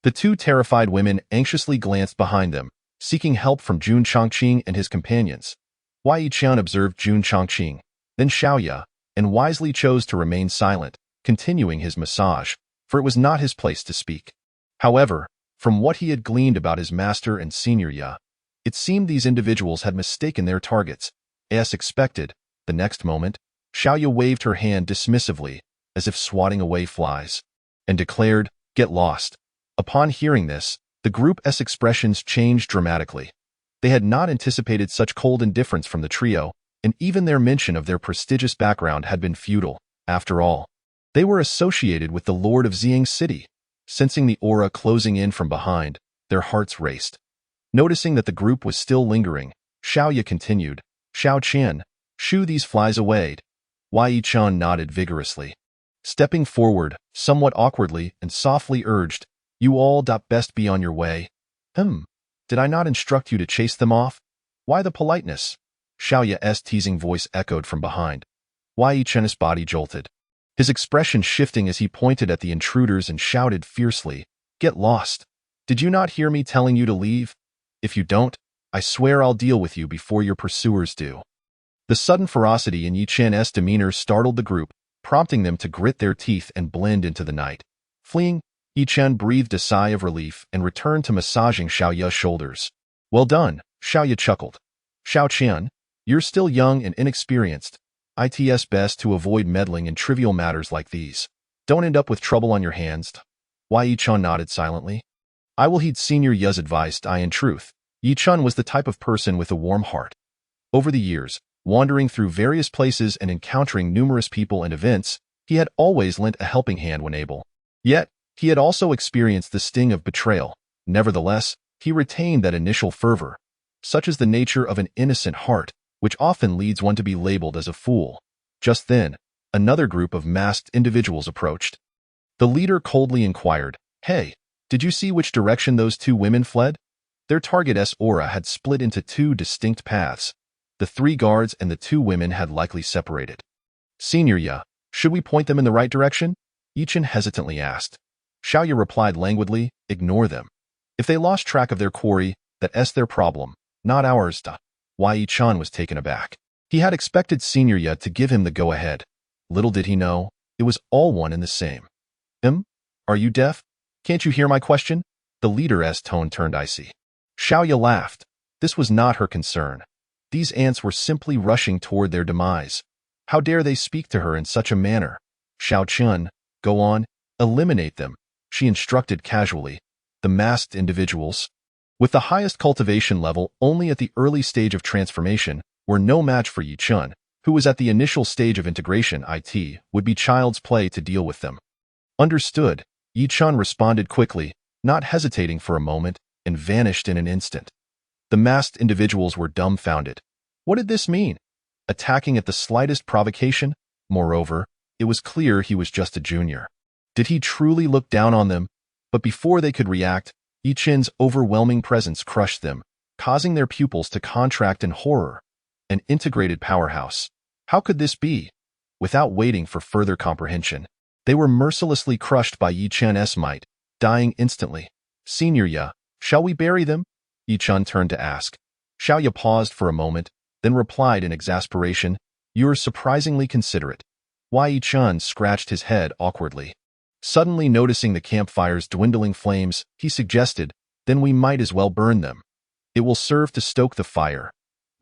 The 2 terrified women anxiously glanced behind them, seeking help from Jun Chongqing and his companions. Wei Yiqian observed Jun Chongqing, then Xiaoya, and wisely chose to remain silent, continuing his massage, for it was not his place to speak. However, from what he had gleaned about his master and senior Ya, it seemed these individuals had mistaken their targets. As expected, the next moment, Xiaoya waved her hand dismissively, as if swatting away flies, and declared, "Get lost." Upon hearing this, the group's expressions changed dramatically. They had not anticipated such cold indifference from the trio, and even their mention of their prestigious background had been futile. After all, they were associated with the Lord of Xiang City. Sensing the aura closing in from behind, their hearts raced. Noticing that the group was still lingering, Xiaoya continued, "Xiao Qian, shoo these flies away." Wei Yiqian nodded vigorously. Stepping forward, somewhat awkwardly and softly urged, "You all best be on your way." Did I not instruct you to chase them off? Why the politeness?" Xiaoya's teasing voice echoed from behind. Wei Yiqian's body jolted, his expression shifting as he pointed at the intruders and shouted fiercely, "Get lost! Did you not hear me telling you to leave? If you don't, I swear I'll deal with you before your pursuers do." The sudden ferocity in Yi Chen's demeanor startled the group, prompting them to grit their teeth and blend into the night. Fleeing, Yi Chen breathed a sigh of relief and returned to massaging Xiaoya's shoulders. "Well done," Xiaoya chuckled. "Xiao Qian, you're still young and inexperienced. It's best to avoid meddling in trivial matters like these. Don't end up with trouble on your hands." Wei Yiqian nodded silently. "I will heed Senior Ya's advice." In truth, Yi Chun was the type of person with a warm heart. Over the years, wandering through various places and encountering numerous people and events, he had always lent a helping hand when able. Yet, he had also experienced the sting of betrayal. Nevertheless, he retained that initial fervor. Such is the nature of an innocent heart, which often leads one to be labeled as a fool. Just then, another group of masked individuals approached. The leader coldly inquired, "Hey, did you see which direction those 2 women fled?" Their target's aura had split into 2 distinct paths. The 3 guards and the 2 women had likely separated. "Senior Ya, should we point them in the right direction?" Yi Chen hesitantly asked. Xiaoya replied languidly, "Ignore them. If they lost track of their quarry, that's their problem, not ours." Wei Yiqian was taken aback. He had expected Senior Ya to give him the go-ahead. Little did he know, it was all one and the same. Are you deaf? Can't you hear my question?" The leader's tone turned icy. Xiaoya laughed. This was not her concern. These ants were simply rushing toward their demise. How dare they speak to her in such a manner? "Xiao Qian, go on, eliminate them," she instructed casually. The masked individuals, with the highest cultivation level only at the early stage of transformation, were no match for Yi Chun, who was at the initial stage of integration. It would be child's play to deal with them. "Understood," Yi Chun responded quickly, not hesitating for a moment, and vanished in an instant. The masked individuals were dumbfounded. What did this mean? Attacking at the slightest provocation? Moreover, it was clear he was just a junior. Did he truly look down on them? But before they could react, Yi Chen's overwhelming presence crushed them, causing their pupils to contract in horror. An integrated powerhouse. How could this be? Without waiting for further comprehension, they were mercilessly crushed by Yi Chen's might, dying instantly. "Senior Ya, shall we bury them?" Yi Chen turned to ask. Xiaoya paused for a moment, then replied in exasperation, "You're surprisingly considerate." Wei Yiqian scratched his head awkwardly. Suddenly noticing the campfire's dwindling flames, he suggested, "Then we might as well burn them. It will serve to stoke the fire."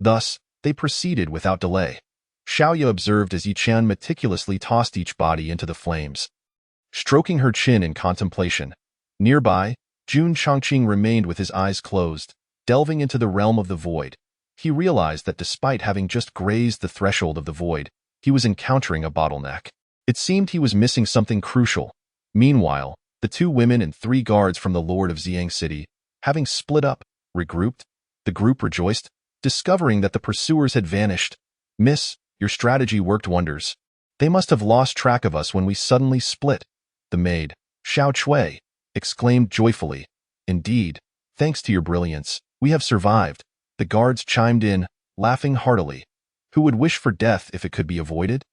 Thus, they proceeded without delay. Xiaoya observed as Yi Chen meticulously tossed each body into the flames. stroking her chin in contemplation. Nearby, Jun Chongqing remained with his eyes closed, delving into the realm of the void. He realized that despite having just grazed the threshold of the void, he was encountering a bottleneck. It seemed he was missing something crucial. Meanwhile, the 2 women and 3 guards from the Lord of Xiang City, having split up, regrouped, the group rejoiced, discovering that the pursuers had vanished. "Miss, your strategy worked wonders. They must have lost track of us when we suddenly split." The maid, Xiao Chui, exclaimed joyfully. "Indeed, thanks to your brilliance, we have survived." The guards chimed in, laughing heartily. Who would wish for death if it could be avoided?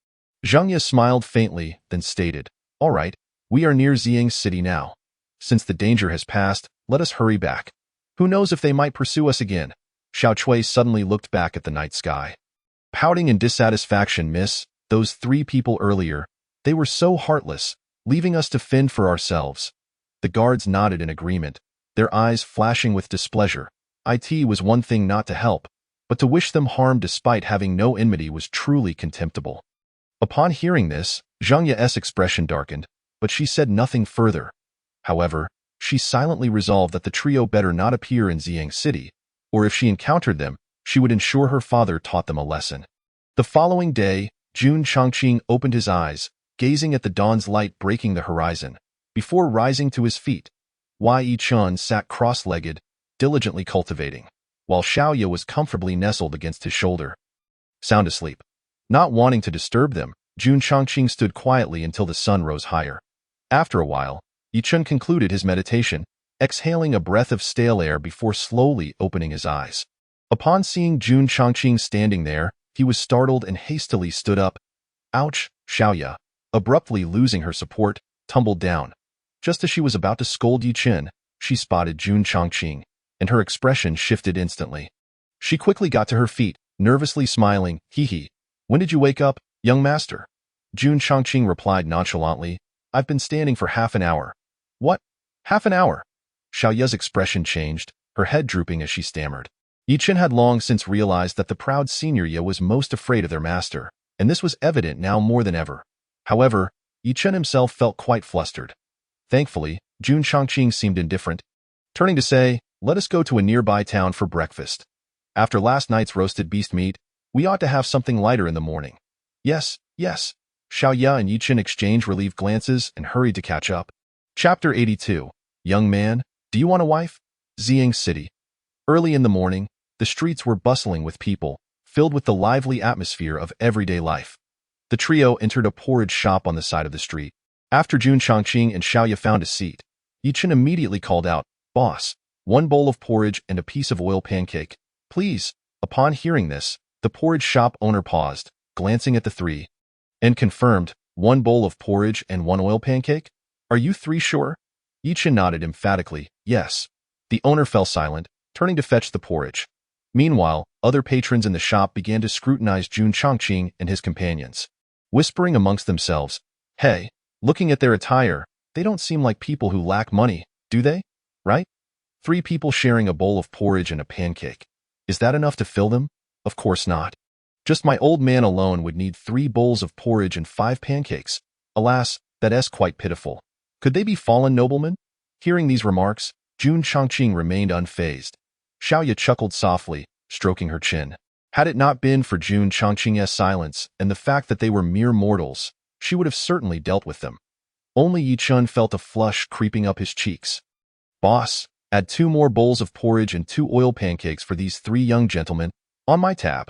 Zhang Ye smiled faintly, then stated, "All right, we are near Xiang City now. Since the danger has passed, let us hurry back. Who knows if they might pursue us again?" Xiao Chui suddenly looked back at the night sky. Pouting in dissatisfaction, "Miss, those 3 people earlier, they were so heartless, leaving us to fend for ourselves." The guards nodded in agreement, their eyes flashing with displeasure. It was one thing not to help, but to wish them harm despite having no enmity was truly contemptible. Upon hearing this, Zhang Ye's expression darkened, but she said nothing further. However, she silently resolved that the trio better not appear in Xiang City, or if she encountered them, she would ensure her father taught them a lesson. The following day, Jun Chongqing opened his eyes, gazing at the dawn's light breaking the horizon. Before rising to his feet, Yi Chun sat cross-legged, diligently cultivating, while Xiaoya was comfortably nestled against his shoulder. Sound asleep. Not wanting to disturb them, Jun Chongqing stood quietly until the sun rose higher. After a while, Yi Chun concluded his meditation, exhaling a breath of stale air before slowly opening his eyes. Upon seeing Jun Chongqing standing there, he was startled and hastily stood up. "Ouch!" Xiaoya, abruptly losing her support, tumbled down. Just as she was about to scold Yi Chun, she spotted Jun Chongqing, and her expression shifted instantly. She quickly got to her feet, nervously smiling. "Hee. When did you wake up, young master?" Jun Chongqing replied nonchalantly, "I've been standing for half an hour." "What? Half an hour?" Xiaoya's expression changed, her head drooping as she stammered. Yi Chun had long since realized that the proud senior Ye was most afraid of their master, and this was evident now more than ever. However, Yi Chun himself felt quite flustered. Thankfully, Jun Chongqing seemed indifferent, turning to say, "Let us go to a nearby town for breakfast. After last night's roasted beast meat, we ought to have something lighter in the morning." Yes. Xiaoya and Yi Chun exchanged relieved glances and hurried to catch up. Chapter 82. Young man, do you want a wife? Xiang City. Early in the morning, the streets were bustling with people, filled with the lively atmosphere of everyday life. The trio entered a porridge shop on the side of the street. After Jun Chongqing and Xiaoya found a seat, Yi Chun immediately called out, "Boss, 1 bowl of porridge and a piece of oil pancake, please." Upon hearing this, the porridge shop owner paused, glancing at the 3, and confirmed, 1 bowl of porridge and 1 oil pancake? "Are you 3 sure?" Yi Chun nodded emphatically, "Yes." The owner fell silent, turning to fetch the porridge. Meanwhile, other patrons in the shop began to scrutinize Jun Chongqing and his companions, whispering amongst themselves, "Hey, looking at their attire, they don't seem like people who lack money, do they? Right? 3 people sharing a bowl of porridge and a pancake. Is that enough to fill them? Of course not. Just my old man alone would need 3 bowls of porridge and 5 pancakes. Alas, that's quite pitiful. Could they be fallen noblemen?" Hearing these remarks, Jun Chongqing remained unfazed. Xiaoya chuckled softly, stroking her chin. Had it not been for Jun Chongqing's silence and the fact that they were mere mortals, she would have certainly dealt with them. Only Yi Chun felt a flush creeping up his cheeks. "Boss, add 2 more bowls of porridge and 2 oil pancakes for these 3 young gentlemen, on my tab."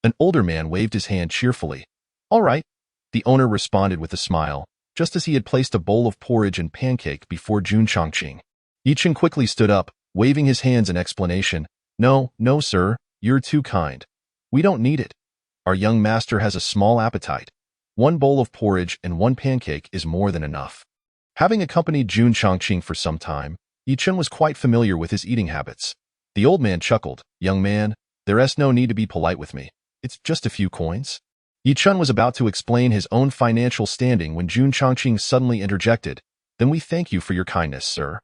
An older man waved his hand cheerfully. "All right," the owner responded with a smile, just as he had placed a bowl of porridge and pancake before Jun Chongqing. Yi Chun quickly stood up, waving his hands in explanation. No, sir, you're too kind. We don't need it. Our young master has a small appetite. 1 bowl of porridge and 1 pancake is more than enough." Having accompanied Jun Chongqing for some time, Yi Chun was quite familiar with his eating habits. The old man chuckled. "Young man, there's no need to be polite with me. It's just a few coins." Yi Chun was about to explain his own financial standing when Jun Chongqing suddenly interjected. "Then we thank you for your kindness, sir.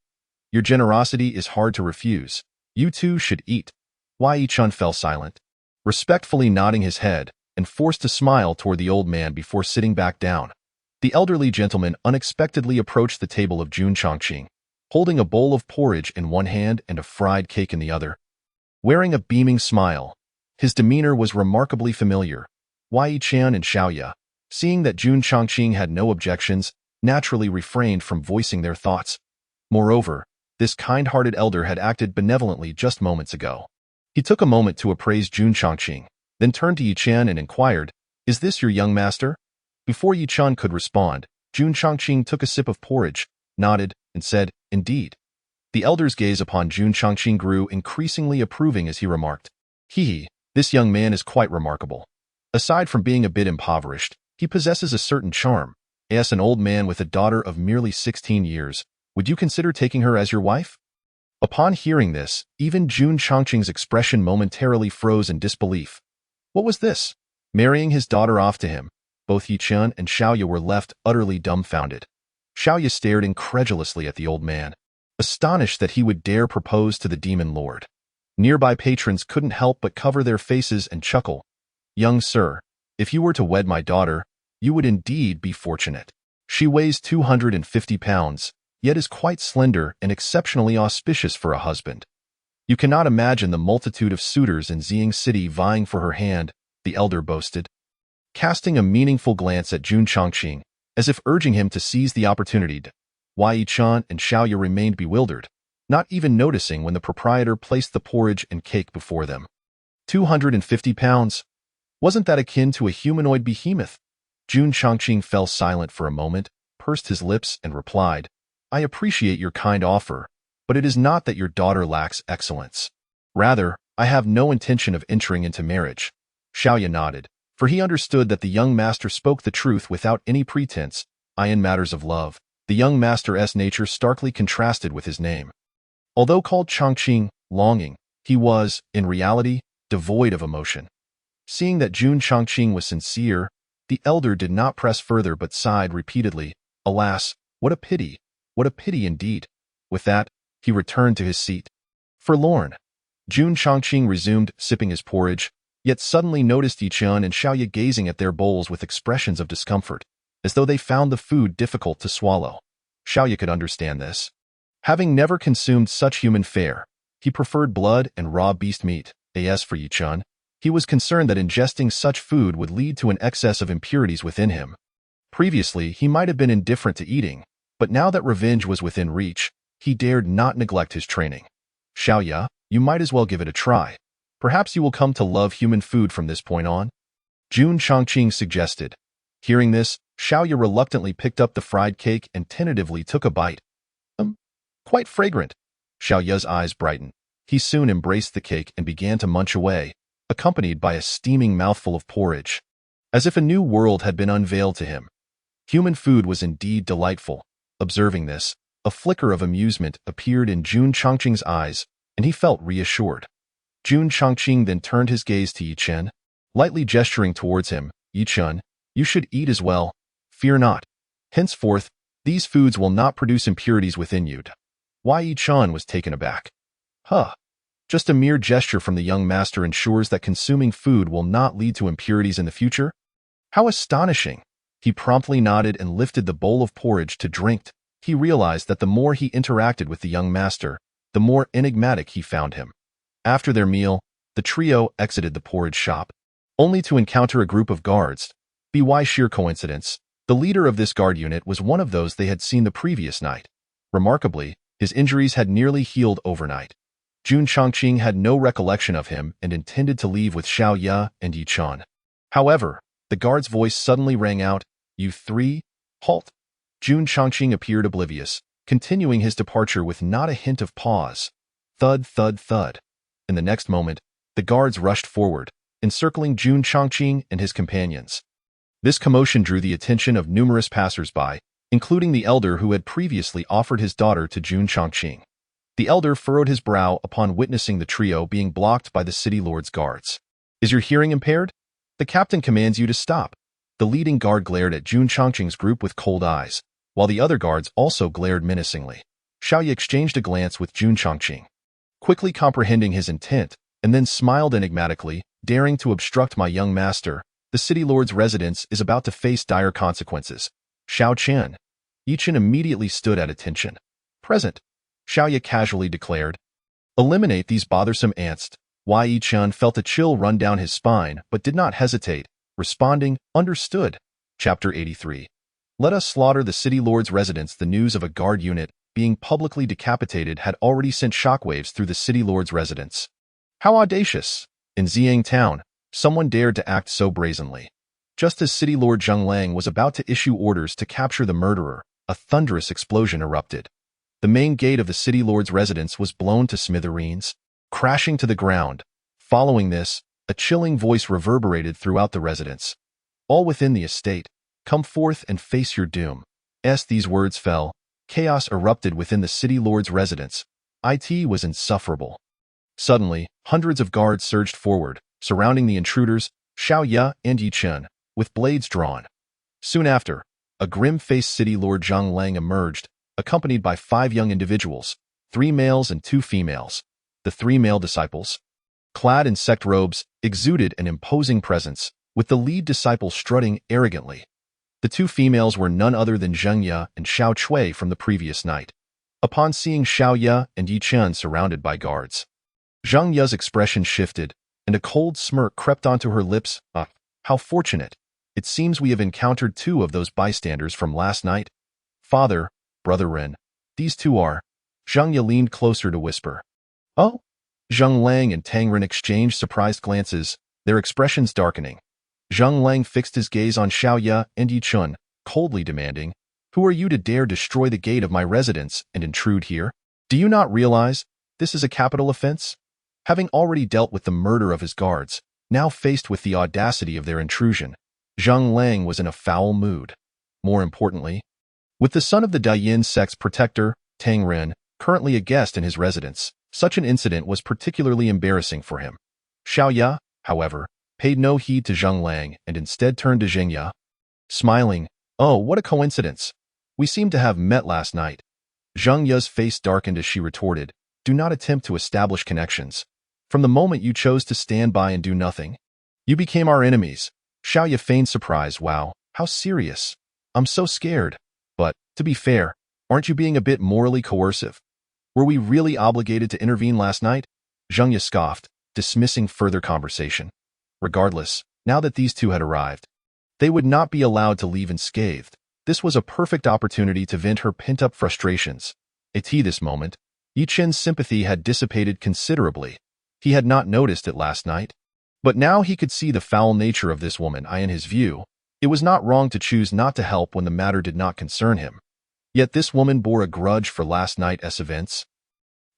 Your generosity is hard to refuse. You too should eat." Yi Chun fell silent, respectfully nodding his head, and forced a smile toward the old man before sitting back down. The elderly gentleman unexpectedly approached the table of Jun Chongqing, holding a bowl of porridge in one hand and a fried cake in the other. Wearing a beaming smile, his demeanor was remarkably familiar. Wei Qian and Xiaoya, seeing that Jun Chongqing had no objections, naturally refrained from voicing their thoughts. Moreover, this kind-hearted elder had acted benevolently just moments ago. He took a moment to appraise Jun Chongqing, then turned to Yi Qian and inquired, "Is this your young master?" Before Yi Qian could respond, Jun Chongqing took a sip of porridge, nodded, and said, "Indeed." The elder's gaze upon Jun Chongqing grew increasingly approving as he remarked, This young man is quite remarkable. Aside from being a bit impoverished, he possesses a certain charm. As an old man with a daughter of merely 16 years, would you consider taking her as your wife?" Upon hearing this, even Jun Chongqing's expression momentarily froze in disbelief. What was this? Marrying his daughter off to him? Both Yi Qian and Xiaoya were left utterly dumbfounded. Xiaoya stared incredulously at the old man, astonished that he would dare propose to the demon lord. Nearby patrons couldn't help but cover their faces and chuckle. "Young sir, if you were to wed my daughter, you would indeed be fortunate. She weighs 250 pounds, yet is quite slender and exceptionally auspicious for a husband. You cannot imagine the multitude of suitors in Xiying City vying for her hand," the elder boasted. Casting a meaningful glance at Jun Chongqing, as if urging him to seize the opportunity, Wei Qian and Xiaoya remained bewildered, not even noticing when the proprietor placed the porridge and cake before them. 250 pounds? Wasn't that akin to a humanoid behemoth? Jun Chongqing fell silent for a moment, pursed his lips, and replied, "I appreciate your kind offer, but it is not that your daughter lacks excellence. Rather, I have no intention of entering into marriage." Xiaoya nodded, for he understood that the young master spoke the truth without any pretense. In matters of love, the young master's nature starkly contrasted with his name. Although called Chongqing, longing, he was, in reality, devoid of emotion. Seeing that Jun Chongqing was sincere, the elder did not press further but sighed repeatedly, "Alas, what a pity indeed." With that, he returned to his seat. Forlorn, Jun Chongqing resumed sipping his porridge, yet suddenly noticed Yi Qian and Xiaoya gazing at their bowls with expressions of discomfort, as though they found the food difficult to swallow. Xiaoya could understand this. Having never consumed such human fare, he preferred blood and raw beast meat. As for Yi Qian, he was concerned that ingesting such food would lead to an excess of impurities within him. Previously, he might have been indifferent to eating, but now that revenge was within reach, he dared not neglect his training. "Xiaoya, you might as well give it a try. Perhaps you will come to love human food from this point on," Jun Chongqing suggested. Hearing this, Xiaoya reluctantly picked up the fried cake and tentatively took a bite. Quite fragrant." Xiaoya's eyes brightened. He soon embraced the cake and began to munch away, accompanied by a steaming mouthful of porridge. As if a new world had been unveiled to him. Human food was indeed delightful. Observing this, a flicker of amusement appeared in Jun Chongqing's eyes, and he felt reassured. Jun Chongqing then turned his gaze to Yi Qian, lightly gesturing towards him. "Yi Qian, you should eat as well. Fear not. Henceforth, these foods will not produce impurities within you." Wei Qian was taken aback. Just a mere gesture from the young master ensures that consuming food will not lead to impurities in the future? How astonishing! He promptly nodded and lifted the bowl of porridge to drink. He realized that the more he interacted with the young master, the more enigmatic he found him. After their meal, the trio exited the porridge shop, only to encounter a group of guards. By sheer coincidence, the leader of this guard unit was one of those they had seen the previous night. Remarkably, his injuries had nearly healed overnight. Jun Chongqing had no recollection of him and intended to leave with Xiaoya and Yi Qian. However, the guard's voice suddenly rang out, "You three, halt!" Jun Chongqing appeared oblivious, continuing his departure with not a hint of pause. Thud, thud, thud. In the next moment, the guards rushed forward, encircling Jun Chongqing and his companions. This commotion drew the attention of numerous passers-by, including the elder who had previously offered his daughter to Jun Chongqing. The elder furrowed his brow upon witnessing the trio being blocked by the city lord's guards. "Is your hearing impaired? The captain commands you to stop." The leading guard glared at Jun Chongqing's group with cold eyes, while the other guards also glared menacingly. Xiaoya exchanged a glance with Jun Chongqing, quickly comprehending his intent, and then smiled enigmatically, "Daring to obstruct my young master, the city lord's residence is about to face dire consequences. Xiao Qian. Yichen immediately stood at attention. Present, Xiaoya casually declared. Eliminate these bothersome ants. Yi Chen felt a chill run down his spine but did not hesitate, responding, understood. Chapter 83. Let us slaughter the city lord's residence. The news of a guard unit being publicly decapitated had already sent shockwaves through the city lord's residence. How audacious! In Xiang town, someone dared to act so brazenly. Just as City Lord Zheng Lang was about to issue orders to capture the murderer, a thunderous explosion erupted. The main gate of the city lord's residence was blown to smithereens, crashing to the ground. Following this, a chilling voice reverberated throughout the residence. All within the estate, come forth and face your doom. As these words fell, chaos erupted within the city lord's residence. It was insufferable. Suddenly, hundreds of guards surged forward, surrounding the intruders, Xiaoya and Yi Chen, with blades drawn. Soon after, a grim-faced city lord Zheng Lang emerged, accompanied by 5 young individuals, 3 males and 2 females. The 3 male disciples, clad in sect robes, exuded an imposing presence, with the lead disciple strutting arrogantly. The 2 females were none other than Zheng Ye and Xiao Chui from the previous night. Upon seeing Xiao Ye and Yi Chen surrounded by guards, Zheng Ye's expression shifted, and a cold smirk crept onto her lips. How fortunate! It seems we have encountered 2 of those bystanders from last night. Father, Brother Ren, these 2 are. Zheng Ye leaned closer to whisper. Oh? Zheng Lang and Tang Ren exchanged surprised glances, their expressions darkening. Zheng Lang fixed his gaze on Xiao Ye and Yi Chen, coldly demanding, Who are you to dare destroy the gate of my residence and intrude here? Do you not realize this is a capital offense? Having already dealt with the murder of his guards, now faced with the audacity of their intrusion, Zheng Lang was in a foul mood. More importantly, with the son of the Dayin sect's protector, Tang Ren, currently a guest in his residence, such an incident was particularly embarrassing for him. Xiao Ye, however, paid no heed to Zheng Lang and instead turned to Zheng Ye, smiling. Oh, what a coincidence. We seem to have met last night. Zheng Ye's face darkened as she retorted, Do not attempt to establish connections. From the moment you chose to stand by and do nothing, you became our enemies. Xiao Ye feigned surprise. Wow, how serious. I'm so scared. But, to be fair, aren't you being a bit morally coercive? Were we really obligated to intervene last night? Zheng Ye scoffed, dismissing further conversation. Regardless, now that these 2 had arrived, they would not be allowed to leave unscathed. This was a perfect opportunity to vent her pent-up frustrations. At this moment, Yi Chen's sympathy had dissipated considerably. He had not noticed it last night. But now he could see the foul nature of this woman. In his view, it was not wrong to choose not to help when the matter did not concern him. Yet this woman bore a grudge for last night's events,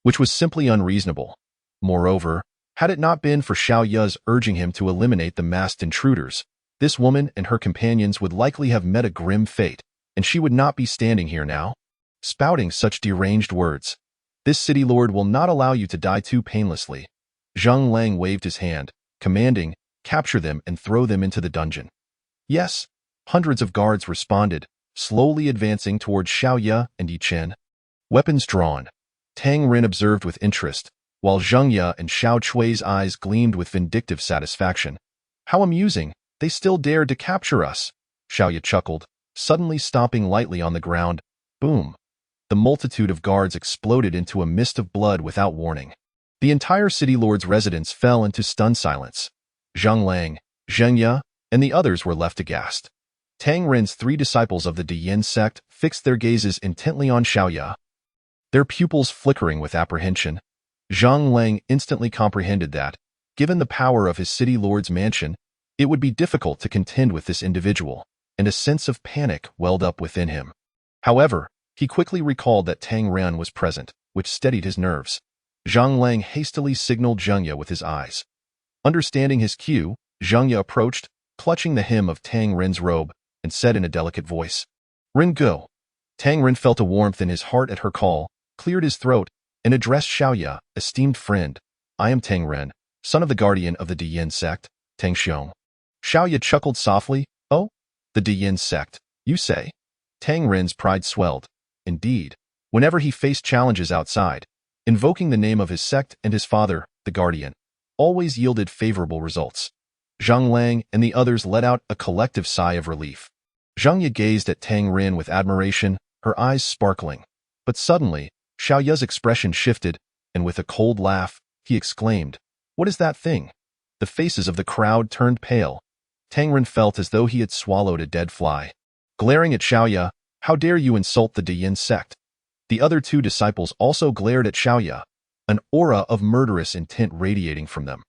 which was simply unreasonable. Moreover, had it not been for Xiao Ye's urging him to eliminate the masked intruders, this woman and her companions would likely have met a grim fate, and she would not be standing here now, spouting such deranged words. This city lord will not allow you to die too painlessly. Zheng Lang waved his hand, commanding, Capture them and throw them into the dungeon. Yes, hundreds of guards responded, slowly advancing towards Xiao Ye and Yi Chen. Weapons drawn. Tang Ren observed with interest, while Zheng Ye and Xiao Chui's eyes gleamed with vindictive satisfaction. How amusing, they still dared to capture us. Xiao Ye chuckled, suddenly stomping lightly on the ground. Boom. The multitude of guards exploded into a mist of blood without warning. The entire city lord's residence fell into stunned silence. Zheng Lang, Zheng Ye, and the others were left aghast. Tang Ren's 3 disciples of the Dayin sect fixed their gazes intently on Xiao Ye, their pupils flickering with apprehension. Zheng Lang instantly comprehended that, given the power of his city lord's mansion, it would be difficult to contend with this individual, and a sense of panic welled up within him. However, he quickly recalled that Tang Ren was present, which steadied his nerves. Zheng Lang hastily signaled Zheng Ye with his eyes. Understanding his cue, Zheng Ye approached, clutching the hem of Tang Ren's robe, and said in a delicate voice, Ren, go. Tang Ren felt a warmth in his heart at her call, cleared his throat, and addressed Xiao Ye, esteemed friend. I am Tang Ren, son of the guardian of the Dayin sect, Tang Xiong. Xiao Ye chuckled softly. Oh, the Dayin sect, you say? Tang Ren's pride swelled. Indeed, whenever he faced challenges outside, invoking the name of his sect and his father, the guardian, always yielded favorable results. Zheng Lang and the others let out a collective sigh of relief. Zheng Ye gazed at Tang Rin with admiration, her eyes sparkling. But suddenly, Xiao Ye's expression shifted, and with a cold laugh, he exclaimed, "What is that thing?" The faces of the crowd turned pale. Tang Rin felt as though he had swallowed a dead fly. Glaring at Xiao Ye, "How dare you insult the Deyin sect?" The other two disciples also glared at Xiao Ye, an aura of murderous intent radiating from them.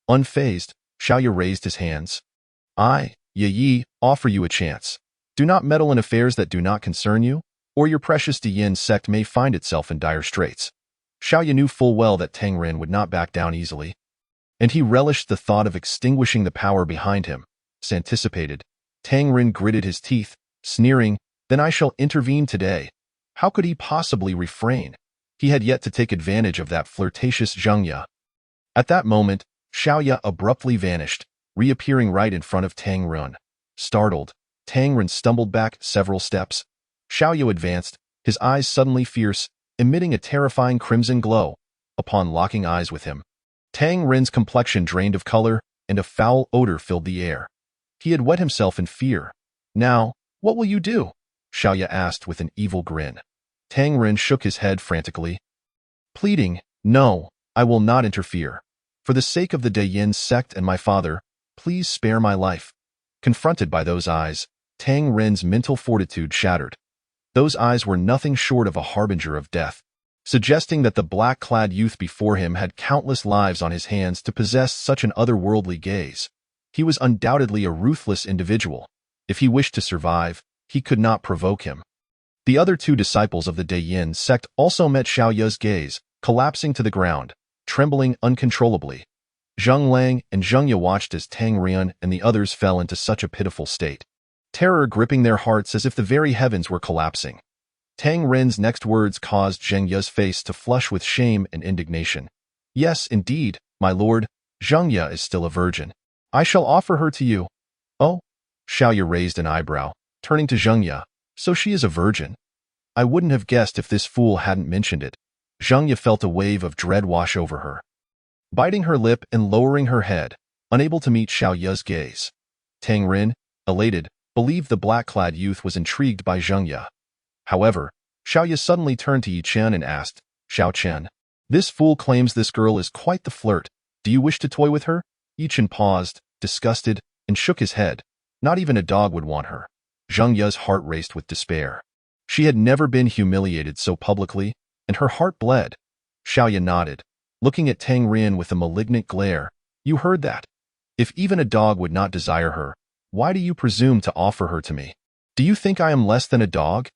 Unfazed, Xiao Ye raised his hands. "I, Yi, offer you a chance. Do not meddle in affairs that do not concern you, or your precious Deyin sect may find itself in dire straits." Xiao Ye knew full well that Tang Rin would not back down easily, and he relished the thought of extinguishing the power behind him. As anticipated, Tang Rin gritted his teeth, sneering, "Then I shall intervene today." How could he possibly refrain? He had yet to take advantage of that flirtatious Zheng Ye. At that moment, Xiao Ye abruptly vanished, reappearing right in front of Tang Rin. Startled, Tang Rin stumbled back several steps. Xiao Ye advanced, his eyes suddenly fierce, emitting a terrifying crimson glow. Upon locking eyes with him, Tang Rin's complexion drained of color, and a foul odor filled the air. He had wet himself in fear. "Now, what will you do?" Xiao Ye asked with an evil grin. Tang Rin shook his head frantically, pleading, "No, I will not interfere. For the sake of the Deyin sect and my father, please spare my life." Confronted by those eyes, Tang Rin's mental fortitude shattered. Those eyes were nothing short of a harbinger of death, suggesting that the black-clad youth before him had countless lives on his hands to possess such an otherworldly gaze. He was undoubtedly a ruthless individual. If he wished to survive, he could not provoke him. The other two disciples of the Deyin sect also met Xiao Ye's gaze, collapsing to the ground, trembling uncontrollably. Zheng Lang and Zheng Ye watched as Tang Rin and the others fell into such a pitiful state, terror gripping their hearts as if the very heavens were collapsing. Tang Rin's next words caused Zheng Ye's face to flush with shame and indignation. "Yes, indeed, my lord, Zheng Ye is still a virgin. I shall offer her to you." "Oh?" Xiao Ye raised an eyebrow, turning to Zheng Ye. "So she is a virgin? I wouldn't have guessed if this fool hadn't mentioned it." Zheng Ye felt a wave of dread wash over her, biting her lip and lowering her head, unable to meet Xiao Ye's gaze. Tang Rin, elated, believed the black-clad youth was intrigued by Zheng Ye. However, Xiao Ye suddenly turned to Yi Chen and asked, "Xiao Chen, this fool claims this girl is quite the flirt. Do you wish to toy with her?" Yi Chen paused, disgusted, and shook his head. Not even a dog would want her. Zheng Ye's heart raced with despair. She had never been humiliated so publicly, and her heart bled. Xiao Ye nodded, looking at Tang Rin with a malignant glare. "You heard that. If even a dog would not desire her, why do you presume to offer her to me? Do you think I am less than a dog?"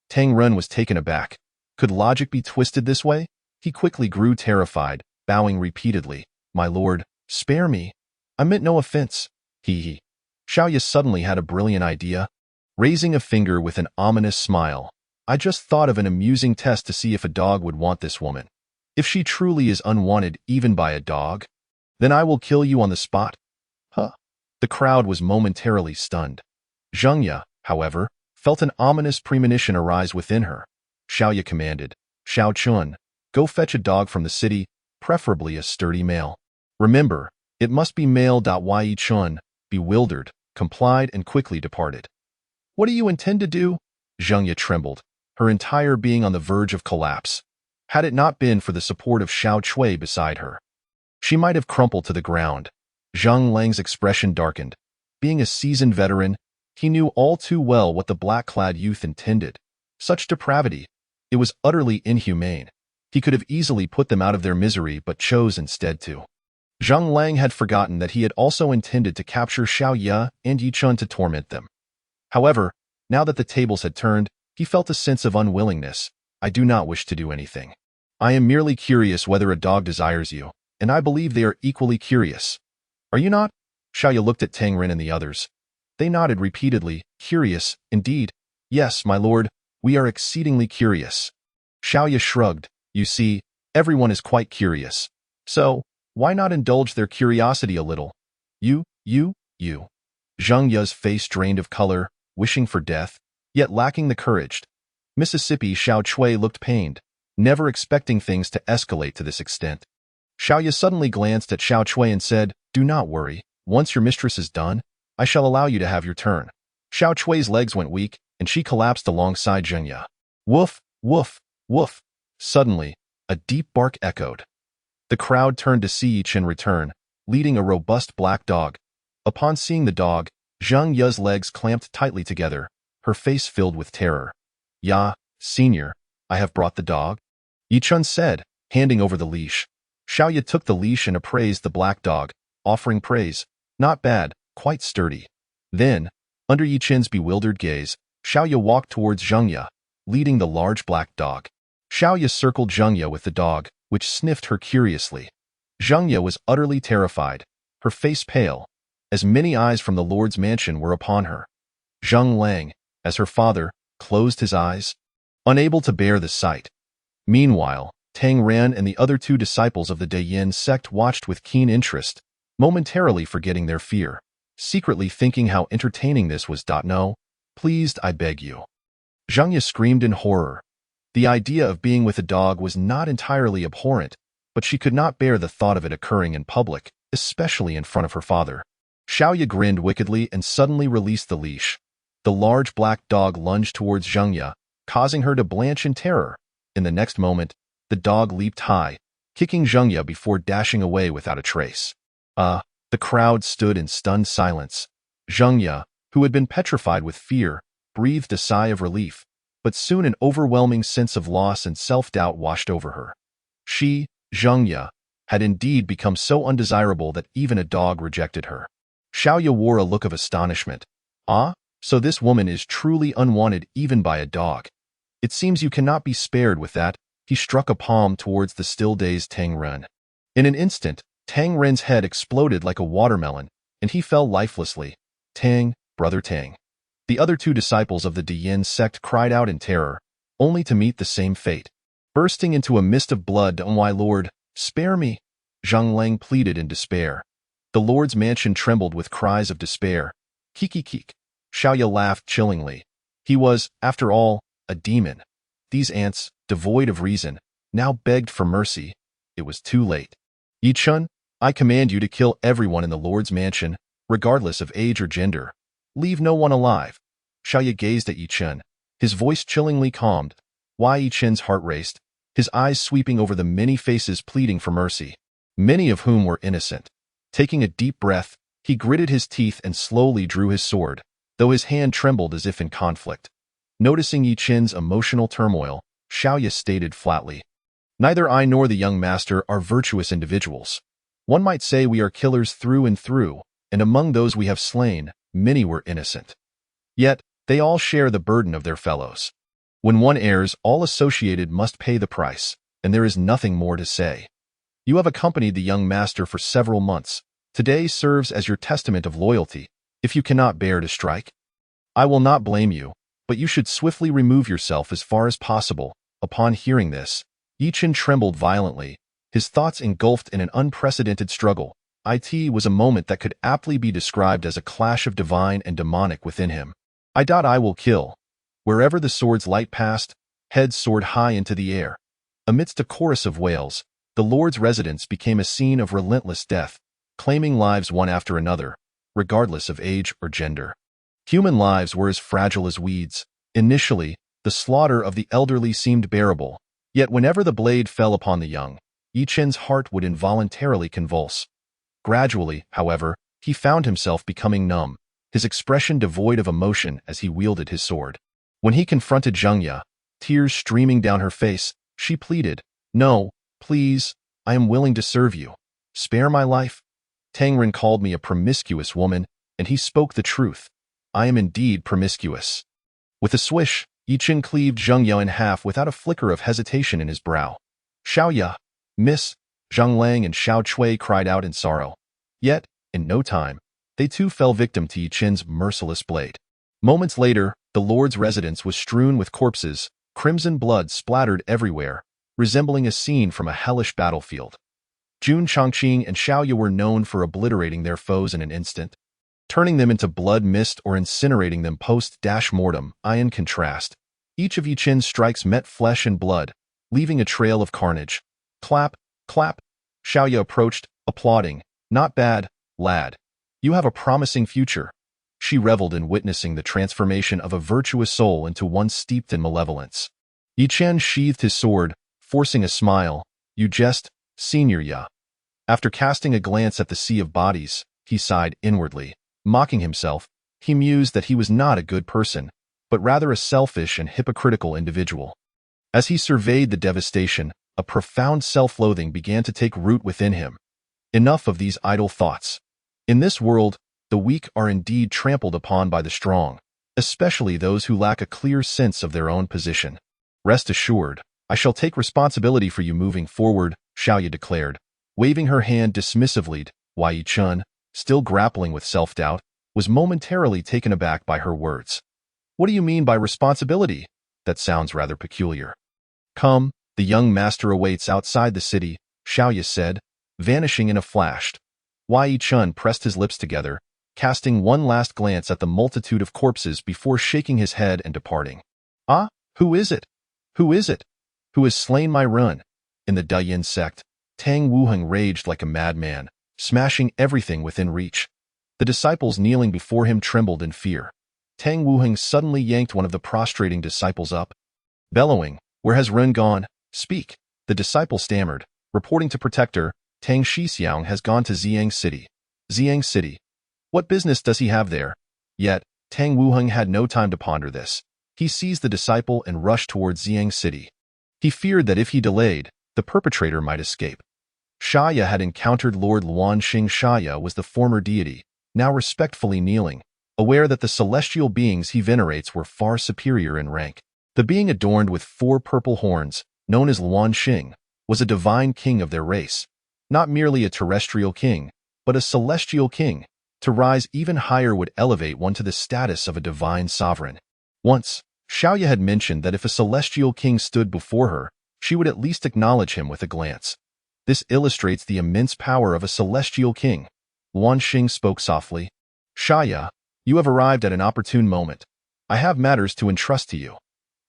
Tang Rin was taken aback. Could logic be twisted this way? He quickly grew terrified, bowing repeatedly. "My lord, spare me. I meant no offense." He. Xiao Ye suddenly had a brilliant idea, raising a finger with an ominous smile. "I just thought of an amusing test to see if a dog would want this woman. If she truly is unwanted even by a dog, then I will kill you on the spot." Huh. The crowd was momentarily stunned. Zheng Ye, however, felt an ominous premonition arise within her. Xiao Ye commanded, "Xiao Chun, go fetch a dog from the city, preferably a sturdy male. Remember, it must be male." Yi Chun, bewildered, complied and quickly departed. "What do you intend to do?" Zheng Ye trembled, her entire being on the verge of collapse. Had it not been for the support of Xiao Chui beside her, she might have crumpled to the ground. Zheng Lang's expression darkened. Being a seasoned veteran, he knew all too well what the black-clad youth intended. Such depravity. It was utterly inhumane. He could have easily put them out of their misery but chose instead to. Zheng Lang had forgotten that he had also intended to capture Xiao Ye and Yi Chun to torment them. However, now that the tables had turned, he felt a sense of unwillingness. "I do not wish to do anything. I am merely curious whether a dog desires you, and I believe they are equally curious. Are you not?" Xiao Ye looked at Tang Rin and the others. They nodded repeatedly. "Curious, indeed. Yes, my lord, we are exceedingly curious." Xiao Ye shrugged. "You see, everyone is quite curious. So, why not indulge their curiosity a little? You. Zheng Ye's face drained of color, wishing for death, yet lacking the courage. Mississippi Xiao Chui looked pained, never expecting things to escalate to this extent. Xiao Ye suddenly glanced at Xiao Chui and said, "Do not worry. Once your mistress is done, I shall allow you to have your turn." Xiao Chui's legs went weak, and she collapsed alongside Zhengya. Woof, woof, woof. Suddenly, a deep bark echoed. The crowd turned to see Yi Chen return, leading a robust black dog. Upon seeing the dog, Zheng Ya's legs clamped tightly together, her face filled with terror. "Ya, senior, I have brought the dog," Yi Chen said, handing over the leash. Xiao Ye took the leash and appraised the black dog, offering praise. "Not bad, quite sturdy." Then, under Yi Chen's bewildered gaze, Xiao Ye walked towards Zheng Ya, leading the large black dog. Xiao Ye circled Zheng Ya with the dog, which sniffed her curiously. Zheng Ya was utterly terrified, her face pale, as many eyes from the Lord's mansion were upon her. Zheng Lang, as her father, closed his eyes, unable to bear the sight. Meanwhile, Tang Ren and the other two disciples of the Dayin sect watched with keen interest, momentarily forgetting their fear, secretly thinking how entertaining this was. "No, pleased, I beg you." Zheng Ye screamed in horror. The idea of being with a dog was not entirely abhorrent, but she could not bear the thought of it occurring in public, especially in front of her father. Xiao Ye grinned wickedly and suddenly released the leash. The large black dog lunged towards Zheng Ye, causing her to blanch in terror. In the next moment, the dog leaped high, kicking Zheng Ye before dashing away without a trace. The crowd stood in stunned silence. Zheng Ye, who had been petrified with fear, breathed a sigh of relief, but soon an overwhelming sense of loss and self-doubt washed over her. She, Zheng Ye, had indeed become so undesirable that even a dog rejected her. Xiao Ye wore a look of astonishment. "Ah, so this woman is truly unwanted even by a dog. It seems you cannot be spared with that." He struck a palm towards the still-dazed Tang Ren. In an instant, Tang Ren's head exploded like a watermelon, and he fell lifelessly. "Tang, brother Tang." The other two disciples of the Dayin sect cried out in terror, only to meet the same fate. Bursting into a mist of blood, "Oh my lord, spare me!" Zhang Lang pleaded in despair. The Lord's mansion trembled with cries of despair. "Kiki keek." Xiao Ye laughed chillingly. He was, after all, a demon. These ants, devoid of reason, now begged for mercy. It was too late. "Yi Chen, I command you to kill everyone in the Lord's mansion, regardless of age or gender. Leave no one alive." Xiao Ye gazed at Yi Chen, his voice chillingly calmed. Why Yi Chen's heart raced, his eyes sweeping over the many faces pleading for mercy, many of whom were innocent. Taking a deep breath, he gritted his teeth and slowly drew his sword, though his hand trembled as if in conflict. Noticing Yi Chen's emotional turmoil, Xiao Ye stated flatly, "Neither I nor the young master are virtuous individuals. One might say we are killers through and through, and among those we have slain, many were innocent. Yet, they all share the burden of their fellows. When one errs, all associated must pay the price, and there is nothing more to say. You have accompanied the young master for several months. Today serves as your testament of loyalty, if you cannot bear to strike. I will not blame you, but you should swiftly remove yourself as far as possible." Upon hearing this, Yi Chen trembled violently, his thoughts engulfed in an unprecedented struggle. It was a moment that could aptly be described as a clash of divine and demonic within him. I will kill." Wherever the sword's light passed, heads soared high into the air. Amidst a chorus of wails, the Lord's residence became a scene of relentless death, claiming lives one after another, regardless of age or gender. Human lives were as fragile as weeds. Initially, the slaughter of the elderly seemed bearable, yet whenever the blade fell upon the young, Yi Chen's heart would involuntarily convulse. Gradually, however, he found himself becoming numb, his expression devoid of emotion as he wielded his sword. When he confronted Zheng Ye, tears streaming down her face, she pleaded, "No, please, I am willing to serve you. Spare my life." Tang Ren called me a promiscuous woman, and he spoke the truth. I am indeed promiscuous. With a swish, Yi Chen cleaved Zheng Ye in half without a flicker of hesitation in his brow. "Xiao Ye, miss," Zhang Lang and Xiao Chui cried out in sorrow. Yet, in no time, they too fell victim to Yi Chen's merciless blade. Moments later, the Lord's residence was strewn with corpses, crimson blood splattered everywhere, resembling a scene from a hellish battlefield. Jun Chongqing and Xiao Ye were known for obliterating their foes in an instant, turning them into blood mist or incinerating them post-mortem. In contrast, each of Yi Chen's strikes met flesh and blood, leaving a trail of carnage. Clap, clap. Xiao Ye approached, applauding. "Not bad, lad. You have a promising future." She reveled in witnessing the transformation of a virtuous soul into one steeped in malevolence. Yi Chen sheathed his sword, forcing a smile. You jest, Senior Ya. After casting a glance at the sea of bodies, he sighed inwardly. Mocking himself, he mused that he was not a good person, but rather a selfish and hypocritical individual. As he surveyed the devastation, a profound self-loathing began to take root within him. Enough of these idle thoughts. In this world, the weak are indeed trampled upon by the strong, especially those who lack a clear sense of their own position. Rest assured, I shall take responsibility for you moving forward, Xiaoya declared, waving her hand dismissively. Yi Chun, still grappling with self-doubt, was momentarily taken aback by her words. What do you mean by responsibility? That sounds rather peculiar. Come, the young master awaits outside the city, Xiaoya said, vanishing in a flash. Yi Chun pressed his lips together, casting one last glance at the multitude of corpses before shaking his head and departing. Ah, who is it? Who is it? Who has slain my run? In the Dayin sect, Tang Wuheng raged like a madman, smashing everything within reach. The disciples kneeling before him trembled in fear. Tang Wuheng suddenly yanked one of the prostrating disciples up. Bellowing, where has Ren gone? Speak, the disciple stammered, reporting to protector, Tang Shixiang has gone to Xiang City. Xiang City. What business does he have there? Yet, Tang Wuheng had no time to ponder this. He seized the disciple and rushed towards Xiang City. He feared that if he delayed, the perpetrator might escape. Xiaoya had encountered Lord Luanxing. Xiaoya was the former deity, now respectfully kneeling, aware that the celestial beings he venerates were far superior in rank. The being adorned with 4 purple horns, known as Luanxing, was a divine king of their race. Not merely a terrestrial king, but a celestial king. To rise even higher would elevate one to the status of a divine sovereign. Once, Xiaoya had mentioned that if a celestial king stood before her, she would at least acknowledge him with a glance. This illustrates the immense power of a celestial king. Luanxing spoke softly. Xiaoya, you have arrived at an opportune moment. I have matters to entrust to you.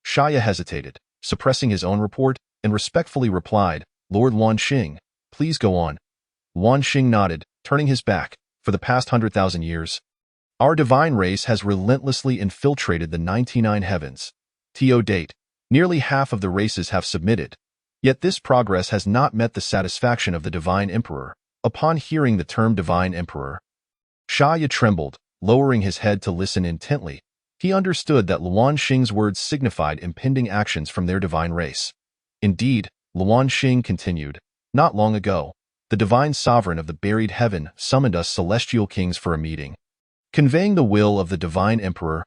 Xiaoya hesitated, suppressing his own report, and respectfully replied, Lord Luanxing, please go on. Luanxing nodded, turning his back. For the past 100,000 years, our divine race has relentlessly infiltrated the 99 heavens. To date, nearly half of the races have submitted. Yet this progress has not met the satisfaction of the Divine Emperor. Upon hearing the term Divine Emperor, Xiaoya trembled, lowering his head to listen intently. He understood that Luanxing's words signified impending actions from their divine race. Indeed, Luanxing continued, not long ago, the divine sovereign of the buried heaven summoned us celestial kings for a meeting. Conveying the will of the divine emperor,